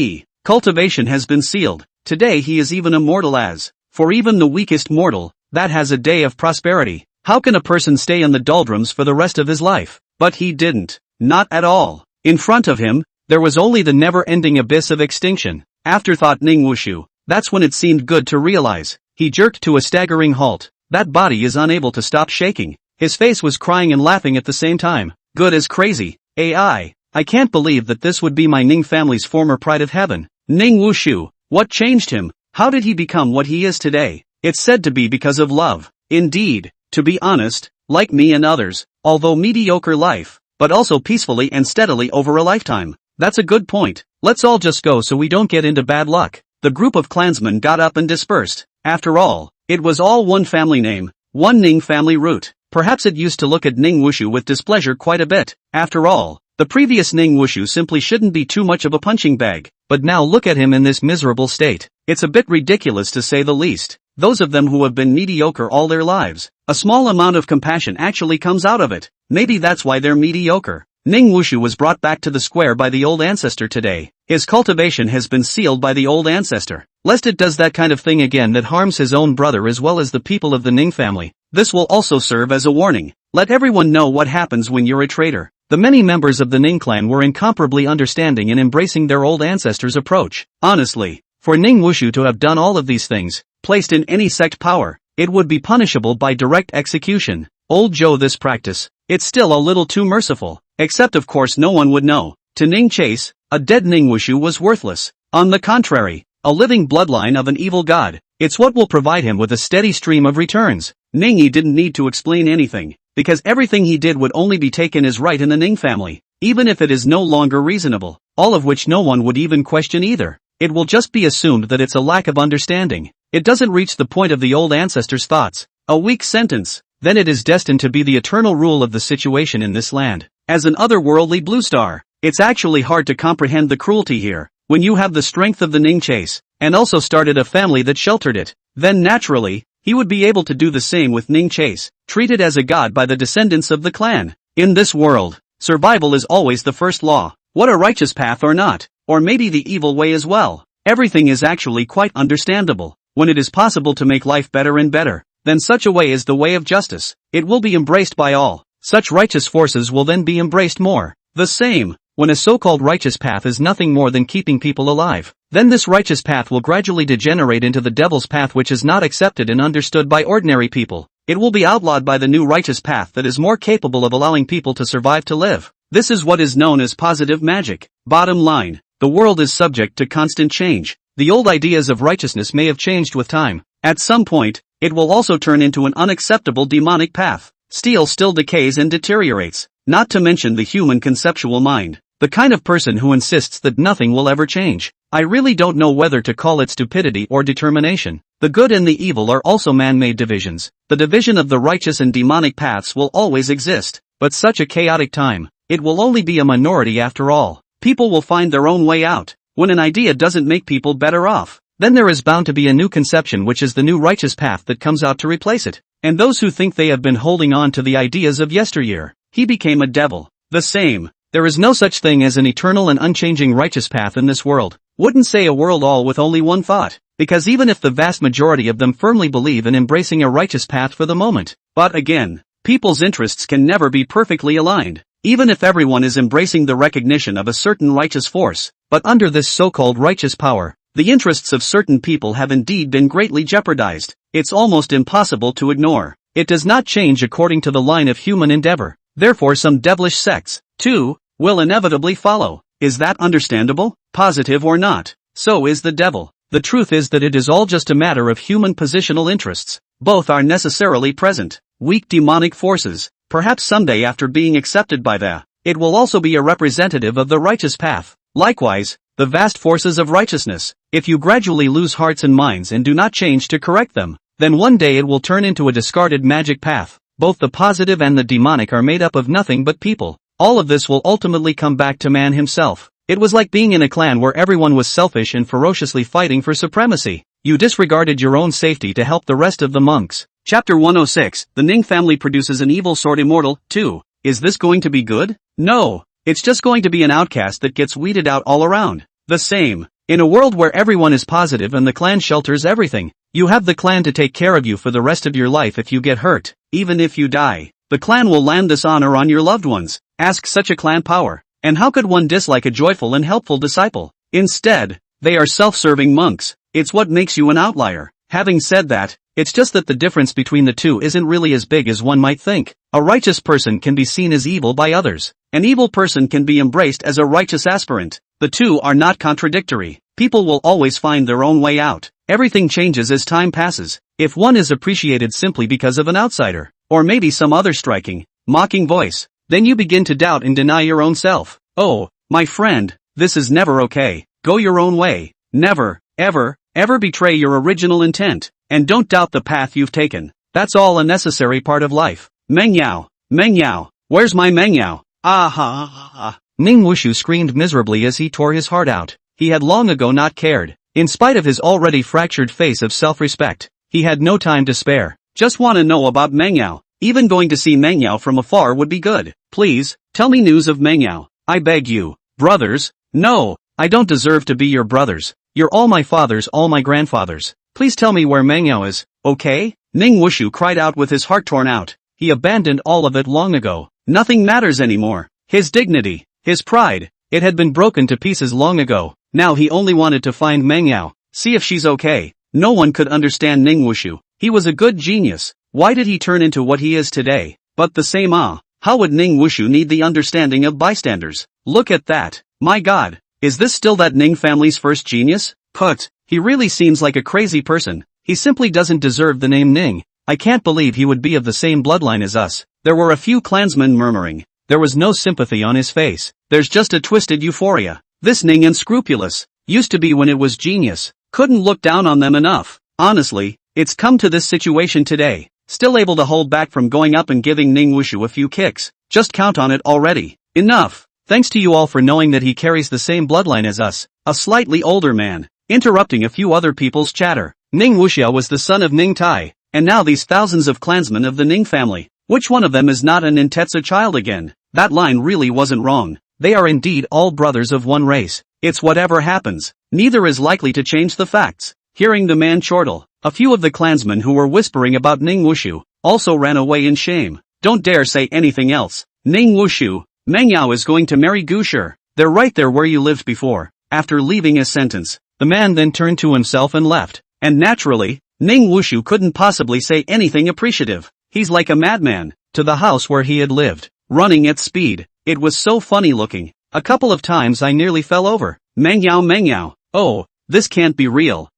cultivation has been sealed. Today he is even immortal as, for even the weakest mortal, that has a day of prosperity. How can a person stay in the doldrums for the rest of his life? But he didn't. Not at all. In front of him, there was only the never-ending abyss of extinction. Afterthought Ning Wushu. That's when it seemed good to realize. He jerked to a staggering halt. That body is unable to stop shaking. His face was crying and laughing at the same time. Good as crazy. I can't believe that this would be my Ning family's former pride of heaven. Ning Wushu. What changed him? How did he become what he is today? It's said to be because of love. Indeed, to be honest, like me and others, although mediocre life, but also peacefully and steadily over a lifetime. That's a good point. Let's all just go so we don't get into bad luck. The group of clansmen got up and dispersed. After all, it was all one family name, one Ning family root. Perhaps it used to look at Ning Wushu with displeasure quite a bit. After all, the previous Ning Wushu simply shouldn't be too much of a punching bag. But now look at him in this miserable state. It's a bit ridiculous to say the least. Those of them who have been mediocre all their lives, a small amount of compassion actually comes out of it. Maybe that's why they're mediocre. Ning Wushu was brought back to the square by the old ancestor today. His cultivation has been sealed by the old ancestor. Lest it does that kind of thing again that harms his own brother as well as the people of the Ning family. This will also serve as a warning. Let everyone know what happens when you're a traitor. The many members of the Ning clan were incomparably understanding and embracing their old ancestors' approach. Honestly, for Ning Wushu to have done all of these things, placed in any sect power, it would be punishable by direct execution. Old Joe, this practice, it's still a little too merciful. Except of course no one would know. To Ning Chase, a dead Ning Wushu was worthless. On the contrary, a living bloodline of an evil god. It's what will provide him with a steady stream of returns. Ningi didn't need to explain anything, because everything he did would only be taken as right in the Ning family, even if it is no longer reasonable, all of which no one would even question either. It will just be assumed that it's a lack of understanding. It doesn't reach the point of the old ancestors' thoughts. A weak sentence. Then it is destined to be the eternal rule of the situation in this land. As an otherworldly blue star, it's actually hard to comprehend the cruelty here. When you have the strength of the Ning Chase, and also started a family that sheltered it, then naturally, he would be able to do the same with Ning Chase, treated as a god by the descendants of the clan. In this world, survival is always the first law. What a righteous path or not, or maybe the evil way as well. Everything is actually quite understandable. When it is possible to make life better and better, then such a way is the way of justice. It will be embraced by all. Such righteous forces will then be embraced more. The same, when a so-called righteous path is nothing more than keeping people alive, then this righteous path will gradually degenerate into the devil's path, which is not accepted and understood by ordinary people. It will be outlawed by the new righteous path that is more capable of allowing people to survive to live. This is what is known as positive magic. Bottom line, the world is subject to constant change. The old ideas of righteousness may have changed with time. At some point, it will also turn into an unacceptable demonic path. Steel still decays and deteriorates, not to mention the human conceptual mind. The kind of person who insists that nothing will ever change. I really don't know whether to call it stupidity or determination. The good and the evil are also man-made divisions. The division of the righteous and demonic paths will always exist. But such a chaotic time, it will only be a minority after all. People will find their own way out. When an idea doesn't make people better off, then there is bound to be a new conception, which is the new righteous path that comes out to replace it. And those who think they have been holding on to the ideas of yesteryear, he became a devil. The same, There is no such thing as an eternal and unchanging righteous path in this world. Wouldn't say a world all with only one thought, because even if the vast majority of them firmly believe in embracing a righteous path for the moment, but again, people's interests can never be perfectly aligned, even if everyone is embracing the recognition of a certain righteous force, but under this so-called righteous power, the interests of certain people have indeed been greatly jeopardized. It's almost impossible to ignore. It does not change according to the line of human endeavor. Therefore some devilish sects, too, will inevitably follow. Is that understandable? Positive or not? So is the devil. The truth is that it is all just a matter of human positional interests. Both are necessarily present. Weak demonic forces, perhaps someday after being accepted by it will also be a representative of the righteous path. Likewise, the vast forces of righteousness, if you gradually lose hearts and minds and do not change to correct them, then one day it will turn into a discarded magic path. Both the positive and the demonic are made up of nothing but people. All of this will ultimately come back to man himself. It was like being in a clan where everyone was selfish and ferociously fighting for supremacy. You disregarded your own safety to help the rest of the monks. Chapter 106, The Ning family produces an evil sword immortal, 2. Is this going to be good? No. It's just going to be an outcast that gets weeded out all around. The same. In a world where everyone is positive and the clan shelters everything, you have the clan to take care of you for the rest of your life if you get hurt. Even if you die, the clan will land this honor on your loved ones. Ask such a clan power. And how could one dislike a joyful and helpful disciple? Instead, they are self-serving monks. It's what makes you an outlier. Having said that, it's just that the difference between the two isn't really as big as one might think. A righteous person can be seen as evil by others. An evil person can be embraced as a righteous aspirant. The two are not contradictory. People will always find their own way out. Everything changes as time passes. If one is appreciated simply because of an outsider, or maybe some other striking, mocking voice, then you begin to doubt and deny your own self. Oh, my friend, this is never okay. Go your own way. Never, ever betray your original intent. And don't doubt the path you've taken. That's all a necessary part of life. Mengyao, where's my Mengyao? Ah. Ning Wushu screamed miserably as he tore his heart out. He had long ago not cared. In spite of his already fractured face of self-respect, he had no time to spare. Just want to know about Mengyao. Even going to see Mengyao from afar would be good. Please, tell me news of Mengyao. I beg you. Brothers? No, I don't deserve to be your brothers. You're all my fathers, all my grandfathers. Please tell me where Mengyao is, okay? Ning Wushu cried out with his heart torn out. He abandoned all of it long ago. Nothing matters anymore. His dignity, his pride, it had been broken to pieces long ago. Now he only wanted to find Mengyao, see if she's okay. No one could understand Ning Wushu. He was a good genius. Why did he turn into what he is today? But the same how would Ning Wushu need the understanding of bystanders? Look at that. My God. Is this still that Ning family's first genius? Put. He really seems like a crazy person. He simply doesn't deserve the name Ning. I can't believe he would be of the same bloodline as us. There were a few clansmen murmuring. There was no sympathy on his face. There's just a twisted euphoria. This Ning unscrupulous. Used to be when it was genius. Couldn't look down on them enough. Honestly, it's come to this situation today. Still able to hold back from going up and giving Ning Wushu a few kicks. Just count on it already. Enough. Thanks to you all for knowing that he carries the same bloodline as us. A slightly older man. Interrupting a few other people's chatter. Ning Wuxiao was the son of Ning Tai, and now these thousands of clansmen of the Ning family. Which one of them is not an Nintetsu child again? That line really wasn't wrong. They are indeed all brothers of one race. It's whatever happens. Neither is likely to change the facts. Hearing the man chortle, a few of the clansmen who were whispering about Ning Wushu also ran away in shame. Don't dare say anything else. Ning Wushu, Mengyao is going to marry Gushir. They're right there where you lived before. After leaving his sentence, the man then turned to himself and left. And naturally, Ning Wushu couldn't possibly say anything appreciative. He's like a madman. To the house where he had lived, running at speed. It was so funny looking. A couple of times I nearly fell over. Mengyao. Oh, this can't be real.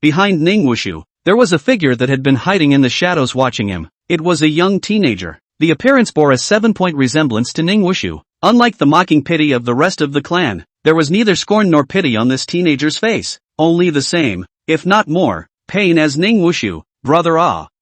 Behind Ning Wushu, there was a figure that had been hiding in the shadows watching him. It was a young teenager. The appearance bore a 7-point resemblance to Ning Wushu. Unlike the mocking pity of the rest of the clan, there was neither scorn nor pity on this teenager's face. Only the same, if not more, pain as Ning Wushu. Brother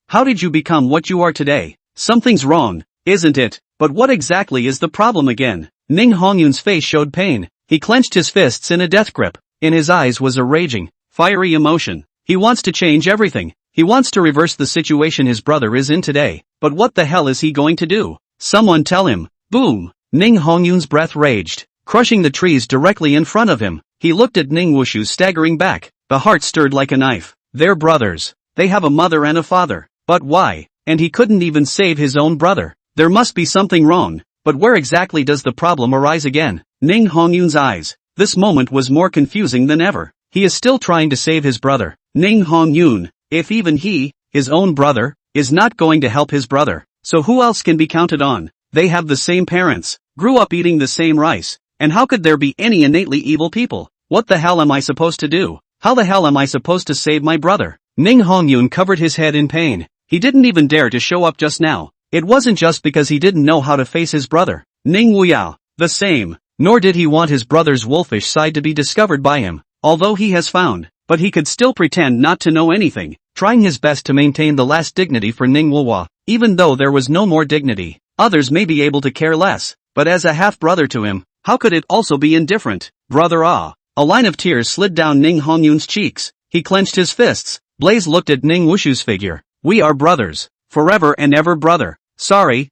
how did you become what you are today? Something's wrong, isn't it? But what exactly is the problem again? Ning Hongyun's face showed pain. He clenched his fists in a death grip. In his eyes was a raging, fiery emotion. He wants to change everything. He wants to reverse the situation his brother is in today. But what the hell is he going to do? Someone tell him. Boom! Ning Hongyun's breath raged, crushing the trees directly in front of him. He looked at Ning Wushu staggering back, the heart stirred like a knife. They're brothers. They have a mother and a father. But why? And he couldn't even save his own brother. There must be something wrong. But where exactly does the problem arise again? Ning Hongyun's eyes. This moment was more confusing than ever. He is still trying to save his brother. Ning Hongyun, if even he, his own brother, is not going to help his brother, so who else can be counted on? They have the same parents, grew up eating the same rice, and how could there be any innately evil people? What the hell am I supposed to do? How the hell am I supposed to save my brother? Ning Hongyun covered his head in pain. He didn't even dare to show up just now. It wasn't just because he didn't know how to face his brother, Ning Wuyao, the same, nor did he want his brother's wolfish side to be discovered by him, although he has found, but he could still pretend not to know anything, trying his best to maintain the last dignity for Ning Wuwa, even though there was no more dignity. Others may be able to care less, but as a half-brother to him, how could it also be indifferent? Brother ah! A line of tears slid down Ning Hongyun's cheeks. He clenched his fists. Blaze looked at Ning Wushu's figure. We are brothers. Forever and ever brother. Sorry.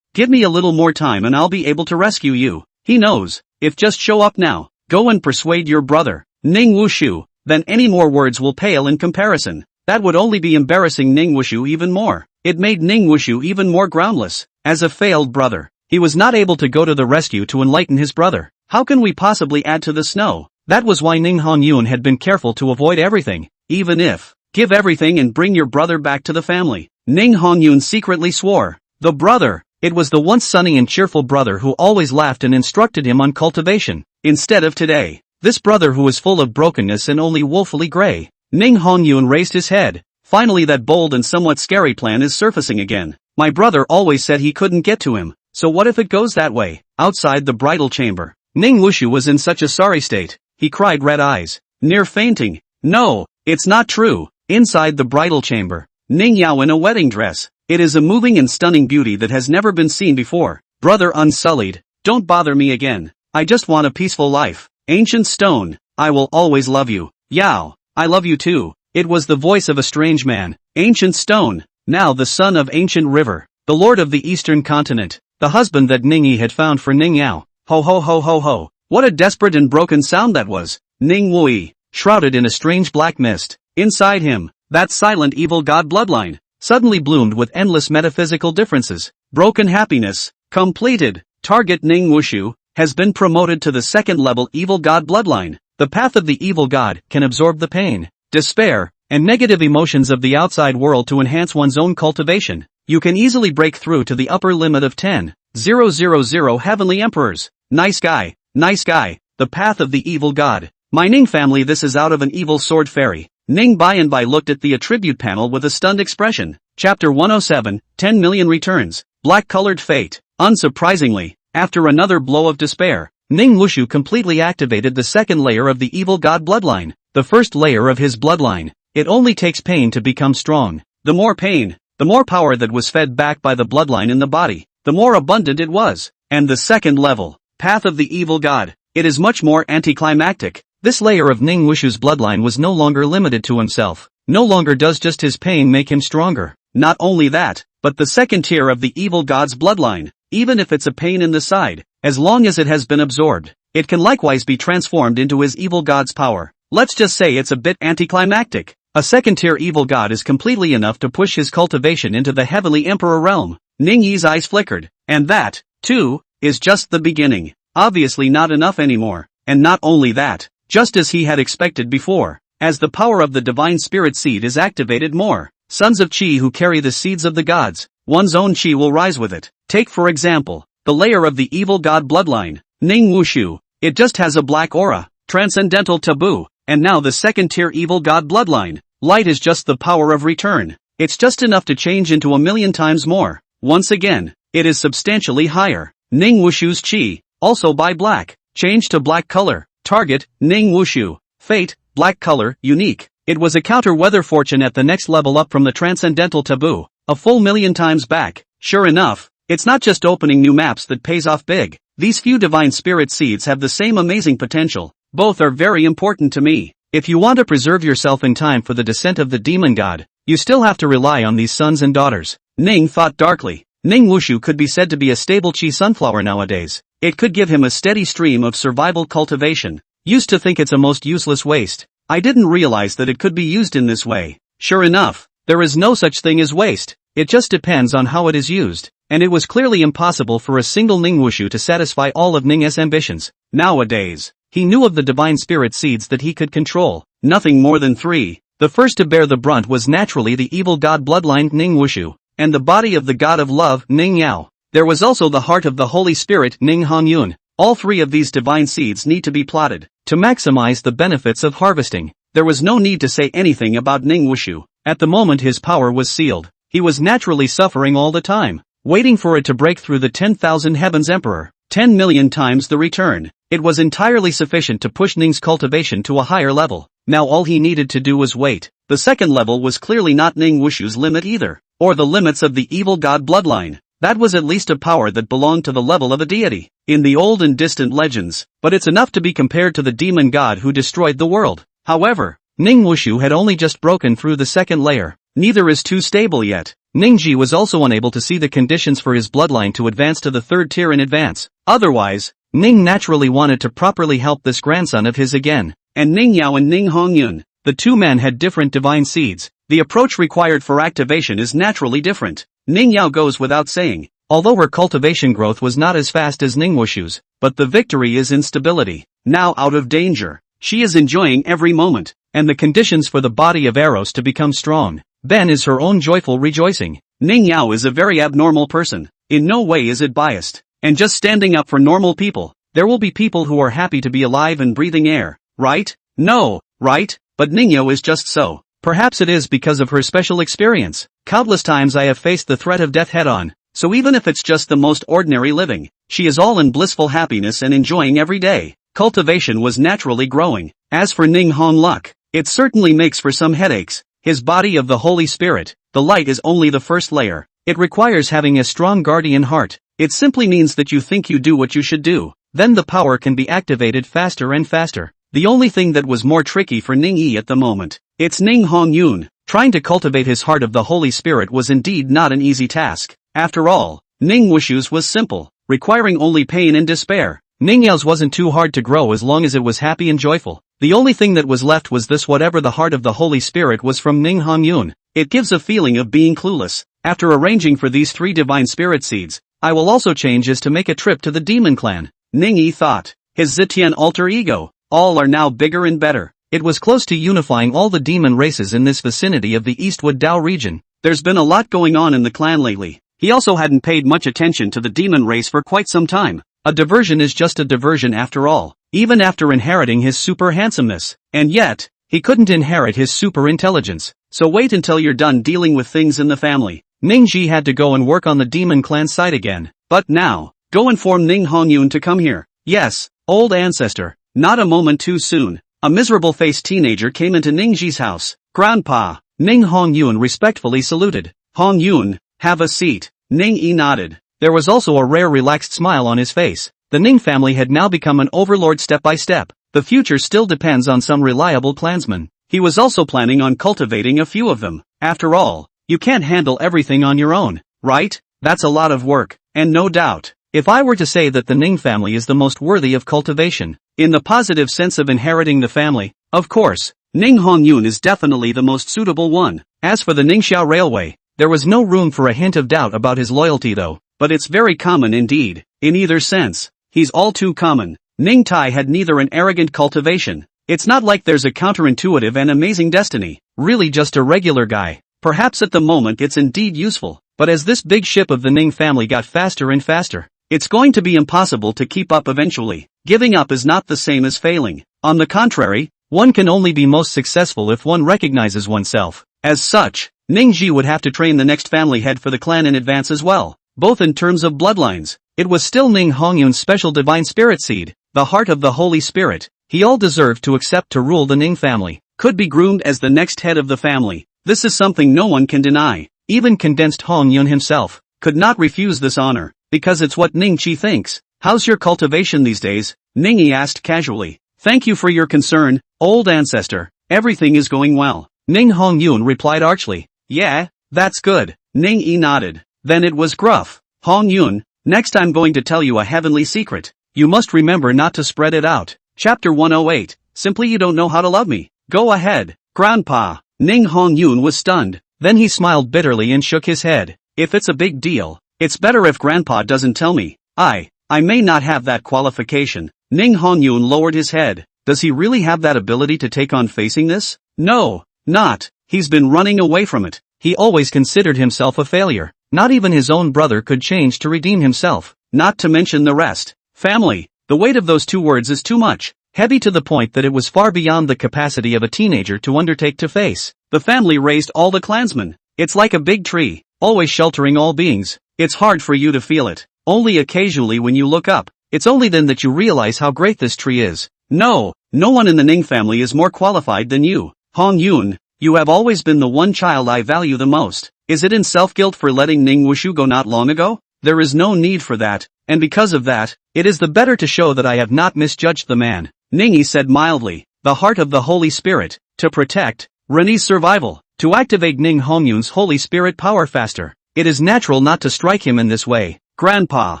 Give me a little more time and I'll be able to rescue you. He knows. If just show up now. Go and persuade your brother, Ning Wushu. Then any more words will pale in comparison. That would only be embarrassing Ning Wushu even more. It made Ning Wushu even more groundless. As a failed brother, he was not able to go to the rescue to enlighten his brother. How can we possibly add to the snow? That was why Ning Hongyun had been careful to avoid everything, even if, give everything and bring your brother back to the family. Ning Hongyun secretly swore. The brother, it was the once sunny and cheerful brother who always laughed and instructed him on cultivation, instead of today. This brother who was full of brokenness and only woefully gray. Ning Hongyun raised his head. Finally that bold and somewhat scary plan is surfacing again. My brother always said he couldn't get to him, so what if it goes that way? Outside the bridal chamber, Ning Wushu was in such a sorry state, he cried red eyes, near fainting. No, it's not true. Inside the bridal chamber, Ning Yao in a wedding dress. It is a moving and stunning beauty that has never been seen before. Brother unsullied, don't bother me again. I just want a peaceful life. Ancient stone, I will always love you. Yao, I love you too. It was the voice of a strange man. Ancient stone, now the son of ancient river, the lord of the eastern continent, the husband that Ning Yi had found for Ning Yao. Ho ho ho ho ho. What a desperate and broken sound that was. Ning Wui, shrouded in a strange black mist. Inside him, that silent evil god bloodline, suddenly bloomed with endless metaphysical differences. Broken happiness, completed. Target Ning Wushu, has been promoted to the second level evil god bloodline. The path of the evil god can absorb the pain, despair, and negative emotions of the outside world to enhance one's own cultivation. You can easily break through to the upper limit of 10,000 heavenly emperors. Nice guy, the path of the evil god. My Ning family, this is out of an evil sword fairy. Ning by and by looked at the attribute panel with a stunned expression. Chapter 107, 10 million returns. Black-colored fate. Unsurprisingly, after another blow of despair, Ning Wushu completely activated the second layer of the evil god bloodline. The first layer of his bloodline. It only takes pain to become strong. The more pain, the more power that was fed back by the bloodline in the body, the more abundant it was. And the second level, path of the evil god, it is much more anticlimactic. This layer of Ning Wushu's bloodline was no longer limited to himself. No longer does just his pain make him stronger. Not only that, but the second tier of the evil god's bloodline, even if it's a pain in the side, as long as it has been absorbed, it can likewise be transformed into his evil god's power. Let's just say it's a bit anticlimactic. A second tier evil god is completely enough to push his cultivation into the heavenly emperor realm. Ning Yi's eyes flickered. And that, too, is just the beginning. Obviously not enough anymore. And not only that, just as he had expected before, as the power of the divine spirit seed is activated more, sons of Qi who carry the seeds of the gods, one's own Qi will rise with it. Take for example, the layer of the evil god bloodline, Ning Wushu. It just has a black aura, transcendental taboo, and now the second tier evil god bloodline. Light is just the power of return. It's just enough to change into 1,000,000 times more. Once again, it is substantially higher. Ning Wushu's Qi, also by black, change to black color. Target, Ning Wushu. Fate, black color, unique. It was a counter-weather fortune at the next level up from the transcendental taboo, a full 1,000,000 times back. Sure enough, it's not just opening new maps that pays off big. These few divine spirit seeds have the same amazing potential. Both are very important to me. If you want to preserve yourself in time for the descent of the demon god, you still have to rely on these sons and daughters. Ning thought darkly. Ning Wushu could be said to be a stable chi sunflower nowadays. It could give him a steady stream of survival cultivation. Used to think it's a most useless waste. I didn't realize that it could be used in this way. Sure enough, there is no such thing as waste. It just depends on how it is used. And it was clearly impossible for a single Ning Wushu to satisfy all of Ning's ambitions. Nowadays, he knew of the divine spirit seeds that he could control, nothing more than 3. The first to bear the brunt was naturally the evil god bloodline Ning Wushu, and the body of the god of love Ning Yao. There was also the heart of the Holy Spirit Ning Hongyun. All 3 of these divine seeds need to be plotted to maximize the benefits of harvesting. There was no need to say anything about Ning Wushu. At the moment his power was sealed, he was naturally suffering all the time, waiting for it to break through the 10,000 heavens emperor, 10 million times the return. It was entirely sufficient to push Ning's cultivation to a higher level. Now all he needed to do was wait. The second level was clearly not Ning Wushu's limit either, or the limits of the evil god bloodline. That was at least a power that belonged to the level of a deity, in the old and distant legends, but it's enough to be compared to the demon god who destroyed the world. However, Ning Wushu had only just broken through the second layer. Neither is too stable yet. Ningji was also unable to see the conditions for his bloodline to advance to the 3rd tier in advance. Otherwise, Ning naturally wanted to properly help this grandson of his again. And Ning Yao and Ning Hongyun, the 2 men had different divine seeds. The approach required for activation is naturally different. Ning Yao goes without saying, although her cultivation growth was not as fast as Ning Wushu's, but the victory is in stability. Now out of danger, she is enjoying every moment, and the conditions for the body of Eros to become strong, then is her own joyful rejoicing. Ning Yao is a very abnormal person. In no way is it biased, and just standing up for normal people. There will be people who are happy to be alive and breathing air, right? No, right? But Ning Yao is just so. Perhaps it is because of her special experience. Countless times I have faced the threat of death head-on, so even if it's just the most ordinary living, she is all in blissful happiness and enjoying every day. Cultivation was naturally growing. As for Ning Hong luck, it certainly makes for some headaches. His body of the Holy Spirit, the light is only the first layer. It requires having a strong guardian heart. It simply means that you think you do what you should do. Then the power can be activated faster and faster. The only thing that was more tricky for Ning Yi at the moment, it's Ning Hongyun. Trying to cultivate his heart of the Holy Spirit was indeed not an easy task. After all, Ning Wushu's was simple, requiring only pain and despair. Ning Yao's wasn't too hard to grow as long as it was happy and joyful. The only thing that was left was this whatever the heart of the Holy Spirit was from Ning Hongyun. It gives a feeling of being clueless. After arranging for these 3 divine spirit seeds, I will also change is to make a trip to the demon clan. Ning Yi thought. His Zitian alter ego. All are now bigger and better. It was close to unifying all the demon races in this vicinity of the Eastwood Dao region. There's been a lot going on in the clan lately. He also hadn't paid much attention to the demon race for quite some time. A diversion is just a diversion after all, even after inheriting his super handsomeness. And yet, he couldn't inherit his super intelligence. So wait until you're done dealing with things in the family. Ning Ji had to go and work on the demon clan site again. But now, go inform Ning Hongyun to come here. Yes, old ancestor. Not a moment too soon. A miserable-faced teenager came into Ning Ji's house. Grandpa. Ning Hongyun respectfully saluted. Hongyun, have a seat. Ning Yi nodded. There was also a rare relaxed smile on his face. The Ning family had now become an overlord step by step. The future still depends on some reliable clansmen. He was also planning on cultivating a few of them. After all, you can't handle everything on your own, right? That's a lot of work, and no doubt, if I were to say that the Ning family is the most worthy of cultivation, in the positive sense of inheriting the family, of course, Ning Hongyun is definitely the most suitable one. As for the Ningxiao Railway, there was no room for a hint of doubt about his loyalty though, but it's very common indeed, in either sense. He's all too common. Ning Tai had neither an arrogant cultivation. It's not like there's a counterintuitive and amazing destiny, really just a regular guy. Perhaps at the moment it's indeed useful, but as this big ship of the Ning family got faster and faster, it's going to be impossible to keep up eventually. Giving up is not the same as failing. On the contrary, one can only be most successful if one recognizes oneself. As such, Ning Ji would have to train the next family head for the clan in advance as well, both in terms of bloodlines. It was still Ning Hongyun's special divine spirit seed, the heart of the Holy Spirit. He all deserved to accept to rule the Ning family, could be groomed as the next head of the family. This is something no one can deny. Even condensed Hongyun himself could not refuse this honor, because it's what Ning Chi thinks. How's your cultivation these days? Ning Yi asked casually. Thank you for your concern, old ancestor. Everything is going well. Ning Hongyun replied archly. Yeah, that's good. Ning Yi nodded. Then it was gruff. Hong Yun, next I'm going to tell you a heavenly secret. You must remember not to spread it out. Chapter 108, simply you don't know how to love me. Go ahead, Grandpa. Ning Hong Yun was stunned. Then he smiled bitterly and shook his head. If it's a big deal, it's better if Grandpa doesn't tell me. I may not have that qualification. Ning Hong Yun lowered his head. Does he really have that ability to take on facing this? No, not. He's been running away from it. He always considered himself a failure. Not even his own brother could change to redeem himself. Not to mention the rest. Family. The weight of those two words is too much. Heavy to the point that it was far beyond the capacity of a teenager to undertake to face. The family raised all the clansmen. It's like a big tree, always sheltering all beings. It's hard for you to feel it. Only occasionally when you look up, it's only then that you realize how great this tree is. No one in the Ning family is more qualified than you. Hong Yun, you have always been the one child I value the most. Is it in self-guilt for letting Ning Wushu go not long ago? There is no need for that, and because of that, it is the better to show that I have not misjudged the man. Ningyi said mildly, the heart of the Holy Spirit, to protect Rene's survival, to activate Ning Hongyun's Holy Spirit power faster. It is natural not to strike him in this way. Grandpa.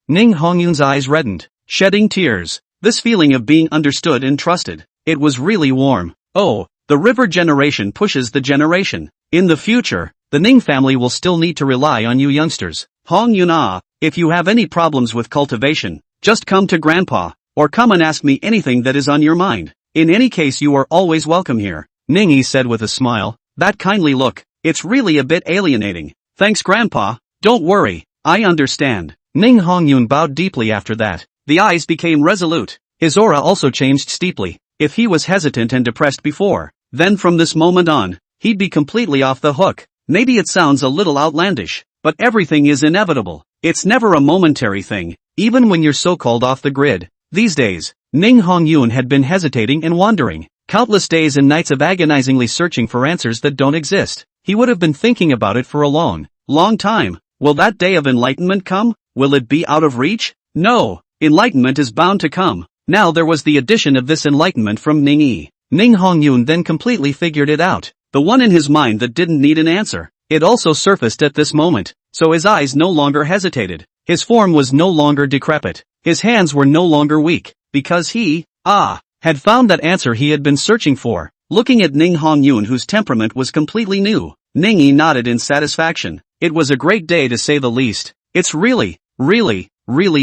Ning Hongyun's eyes reddened, shedding tears. This feeling of being understood and trusted, it was really warm. Oh, the river generation pushes the generation. In the future, the Ning family will still need to rely on you youngsters. Hong Yun, if you have any problems with cultivation, just come to Grandpa, or come and ask me anything that is on your mind. In any case you are always welcome here. Ningyi said with a smile. That kindly look, it's really a bit alienating. Thanks Grandpa, don't worry, I understand. Ning Hongyun bowed deeply after that. The eyes became resolute. His aura also changed steeply. If he was hesitant and depressed before, then from this moment on, he'd be completely off the hook. Maybe it sounds a little outlandish, but everything is inevitable. It's never a momentary thing, even when you're so-called off the grid. These days, Ning Hongyun had been hesitating and wandering. Countless days and nights of agonizingly searching for answers that don't exist. He would have been thinking about it for a long time. Will that day of enlightenment come? Will it be out of reach? No, enlightenment is bound to come. Now there was the addition of this enlightenment from Ningyi. Ning Hongyun then completely figured it out. The one in his mind that didn't need an answer. It also surfaced at this moment, so his eyes no longer hesitated. His form was no longer decrepit. His hands were no longer weak, because he, had found that answer he had been searching for. Looking at Ning Hongyun whose temperament was completely new, Ningyi nodded in satisfaction. It was a great day to say the least. It's really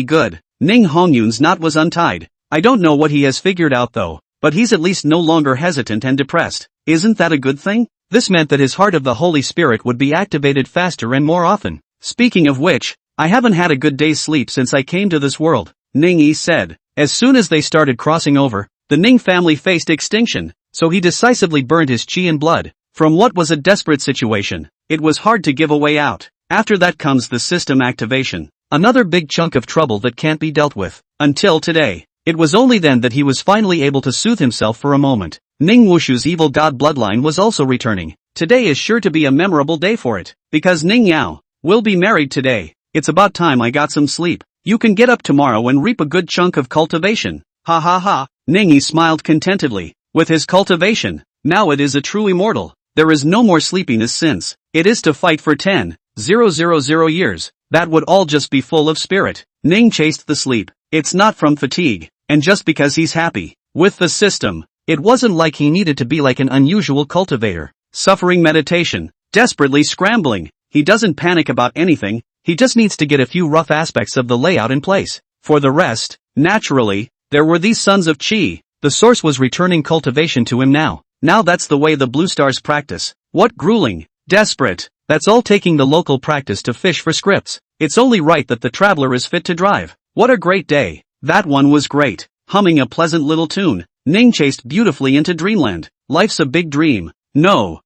good. Ning Hongyun's knot was untied. I don't know what he has figured out though, but he's at least no longer hesitant and depressed. Isn't that a good thing? This meant that his heart of the Holy Spirit would be activated faster and more often. Speaking of which, I haven't had a good day's sleep since I came to this world, Ningyi said. As soon as they started crossing over, the Ning family faced extinction, so he decisively burned his chi and blood. From what was a desperate situation, it was hard to give a way out. After that comes the system activation. Another big chunk of trouble that can't be dealt with. Until today. It was only then that he was finally able to soothe himself for a moment. Ning Wushu's evil god bloodline was also returning. Today is sure to be a memorable day for it, because Ning Yao will be married today. It's about time I got some sleep. You can get up tomorrow and reap a good chunk of cultivation. Ha ha ha. Ningyi smiled contentedly. With his cultivation, now it is a true immortal. There is no more sleepiness since it is to fight for 10,000 years. That would all just be full of spirit. Ning chased the sleep. It's not from fatigue, and just because he's happy with the system, it wasn't like he needed to be like an unusual cultivator, suffering meditation, desperately scrambling. He doesn't panic about anything, he just needs to get a few rough aspects of the layout in place. For the rest, naturally, there were these sons of Qi. The source was returning cultivation to him now. Now that's the way the Blue Stars practice. What grueling, desperate, that's all taking the local practice to fish for scripts. It's only right that the traveler is fit to drive. What a great day. That one was great. Humming a pleasant little tune, Ning chased beautifully into dreamland. Life's a big dream. No,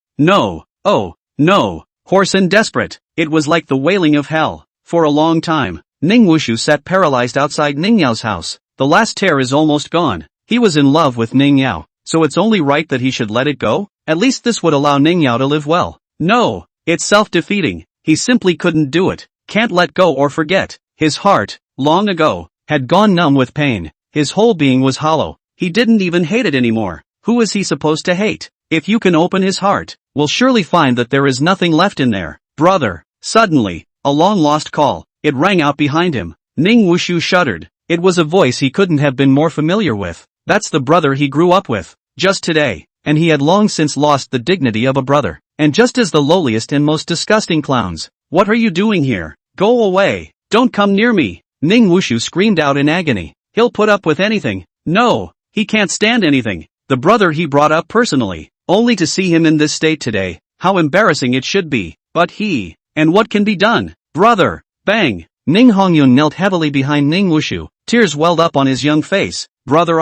oh, no. Hoarse and desperate. It was like the wailing of hell. For a long time, Ning Wushu sat paralyzed outside Ning Yao's house. The last tear is almost gone. He was in love with Ning Yao, so it's only right that he should let it go? At least this would allow Ning Yao to live well. No, it's self-defeating. He simply couldn't do it. Can't let go or forget. His heart, long ago, had gone numb with pain. His whole being was hollow. He didn't even hate it anymore. Who is he supposed to hate? If you can open his heart, we'll surely find that there is nothing left in there. Brother. Suddenly, A long-lost call. It rang out behind him. Ning Wushu shuddered. It was a voice he couldn't have been more familiar with. That's the brother he grew up with. Just today. And he had long since lost the dignity of a brother. And just as the lowliest and most disgusting clowns. What are you doing here? Go away. Don't come near me. Ning Wushu screamed out in agony. He'll put up with anything. No, he can't stand anything. The brother he brought up personally. Only to see him in this state today. How embarrassing it should be. But he. And what can be done? Brother. Bang. Ning Hongyun knelt heavily behind Ning Wushu. Tears welled up on his young face. Brother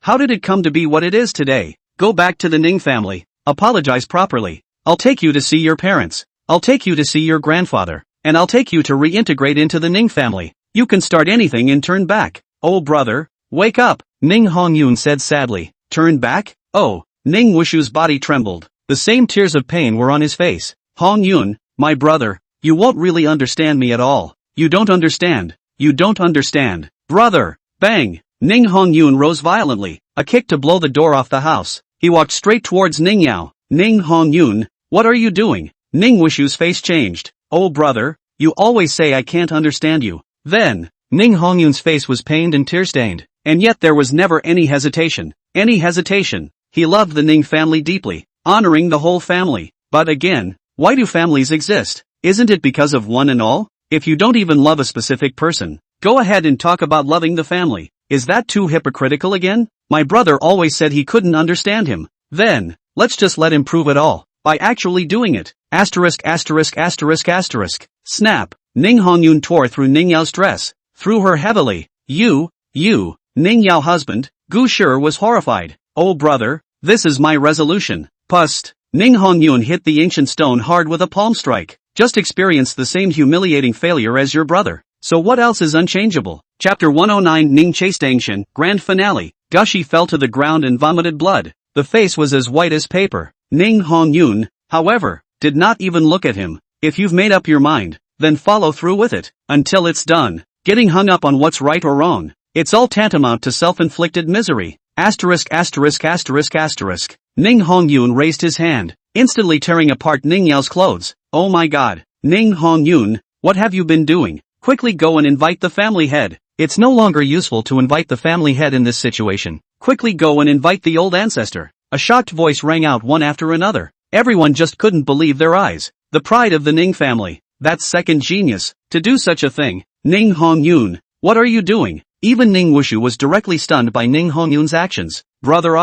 how did it come to be what it is today? Go back to the Ning family. Apologize properly. I'll take you to see your parents. I'll take you to see your grandfather. And I'll take you to reintegrate into the Ning family. You can start anything and turn back. Oh brother, wake up, Ning Hongyun said sadly. Turn back? Oh, Ning Wushu's body trembled. The same tears of pain were on his face. Hongyun, my brother, you won't really understand me at all. You don't understand. You don't understand. Brother, bang! Ning Hongyun rose violently, a kick to blow the door off the house. He walked straight towards Ning Yao. Ning Hongyun, what are you doing? Ning Wushu's face changed. Oh brother, you always say I can't understand you. Then, Ning Hongyun's face was pained and tear-stained. And yet there was never any hesitation. Any hesitation. He loved the Ning family deeply, honoring the whole family. But again, why do families exist? Isn't it because of one and all? If you don't even love a specific person, go ahead and talk about loving the family. Is that too hypocritical again? My brother always said he couldn't understand him. Then, let's just let him prove it all. By actually doing it. ********. Snap. Ning Hongyun tore through Ning Yao's dress. Threw her heavily. You, Ning Yao husband. Gu Shi was horrified. Oh brother, this is my resolution. Pust. Ning Hongyun hit the ancient stone hard with a palm strike. Just experienced the same humiliating failure as your brother. So what else is unchangeable? Chapter 109 Ning chased Angshan, Grand Finale. Gushi fell to the ground and vomited blood. The face was as white as paper. Ning Hongyun, however, did not even look at him. If you've made up your mind, then follow through with it, until it's done. Getting hung up on what's right or wrong. It's all tantamount to self-inflicted misery. *********. Ning Hongyun raised his hand, instantly tearing apart Ning Yao's clothes. Oh my god. Ning Hongyun, what have you been doing? Quickly go and invite the family head. It's no longer useful to invite the family head in this situation. Quickly go and invite the old ancestor. A shocked voice rang out one after another. Everyone just couldn't believe their eyes. The pride of the Ning family. That's second genius. To do such a thing. Ning Hongyun, what are you doing? Even Ning Wushu was directly stunned by Ning Hongyun's actions. Brother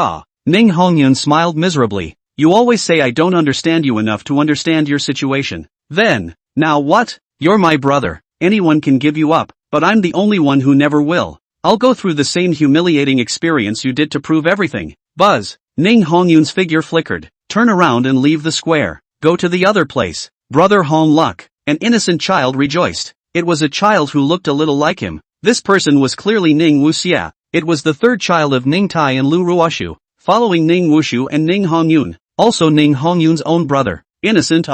Ning Hongyun smiled miserably. You always say I don't understand you enough to understand your situation. Then, now what? You're my brother. Anyone can give you up, but I'm the only one who never will. I'll go through the same humiliating experience you did to prove everything. Buzz. Ning Hongyun's figure flickered. Turn around and leave the square. Go to the other place. Brother Hong Luk. An innocent child rejoiced. It was a child who looked a little like him. This person was clearly Ning Wuxia. It was the third child of Ning Tai and Lu Ruoshu, following Ning Wushu and Ning Hongyun, also Ning Hongyun's own brother. Innocent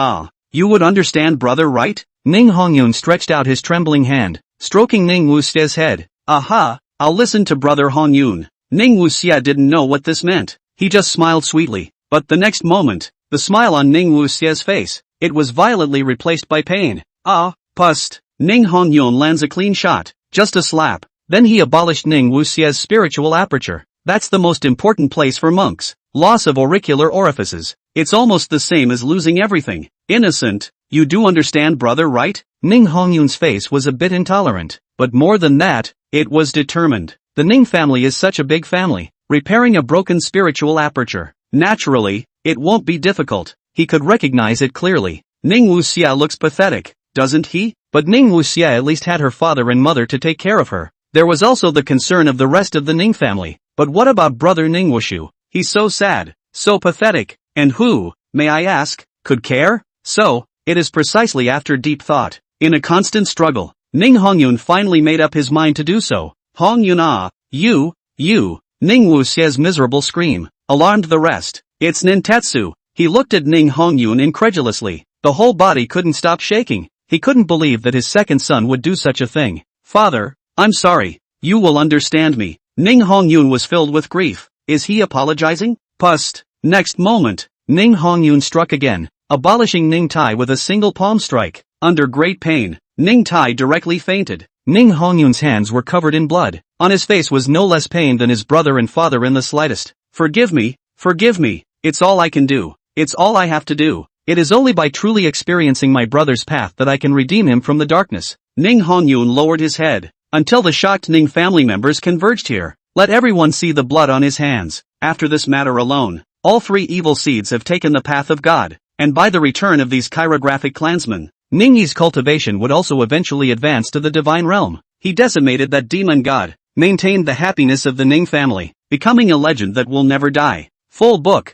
You would understand brother, right? Ning Hongyun stretched out his trembling hand, stroking Ning Wuxia's head. Aha, I'll listen to brother Hongyun. Ning Wuxia didn't know what this meant. He just smiled sweetly. But the next moment, the smile on Ning Wuxia's face, it was violently replaced by pain. Pust. Ning Hongyun lands a clean shot, just a slap. Then he abolished Ning Wuxia's spiritual aperture. That's the most important place for monks. Loss of auricular orifices. It's almost the same as losing everything. Innocent. You do understand brother, right? Ning Hongyun's face was a bit intolerant. But more than that, it was determined. The Ning family is such a big family. Repairing a broken spiritual aperture. Naturally, it won't be difficult. He could recognize it clearly. Ning Wuxia looks pathetic, doesn't he? But Ning Wuxia at least had her father and mother to take care of her. There was also the concern of the rest of the Ning family. But what about brother Ning Wushu? He's so sad, so pathetic. And who, may I ask, could care? So, it is precisely after deep thought, in a constant struggle, Ning Hongyun finally made up his mind to do so. Hongyun you, Ning Wuxia's miserable scream, alarmed the rest. It's nintetsu. He looked at Ning Hongyun incredulously. The whole body couldn't stop shaking. He couldn't believe that his second son would do such a thing. Father, I'm sorry. You will understand me. Ning Hongyun was filled with grief. Is he apologizing? Pust. Next moment, Ning Hongyun struck again, abolishing Ning Tai with a single palm strike. Under great pain, Ning Tai directly fainted. Ning Hongyun's hands were covered in blood. On his face was no less pain than his brother and father in the slightest. Forgive me, it's all I can do. It's all I have to do. It is only by truly experiencing my brother's path that I can redeem him from the darkness. Ning Hongyun lowered his head, until the shocked Ning family members converged here. Let everyone see the blood on his hands. After this matter alone, all 3 evil seeds have taken the path of God, and by the return of these chirographic clansmen, Ning Yi's cultivation would also eventually advance to the divine realm. He decimated that demon god, maintained the happiness of the Ning family, becoming a legend that will never die. Full book.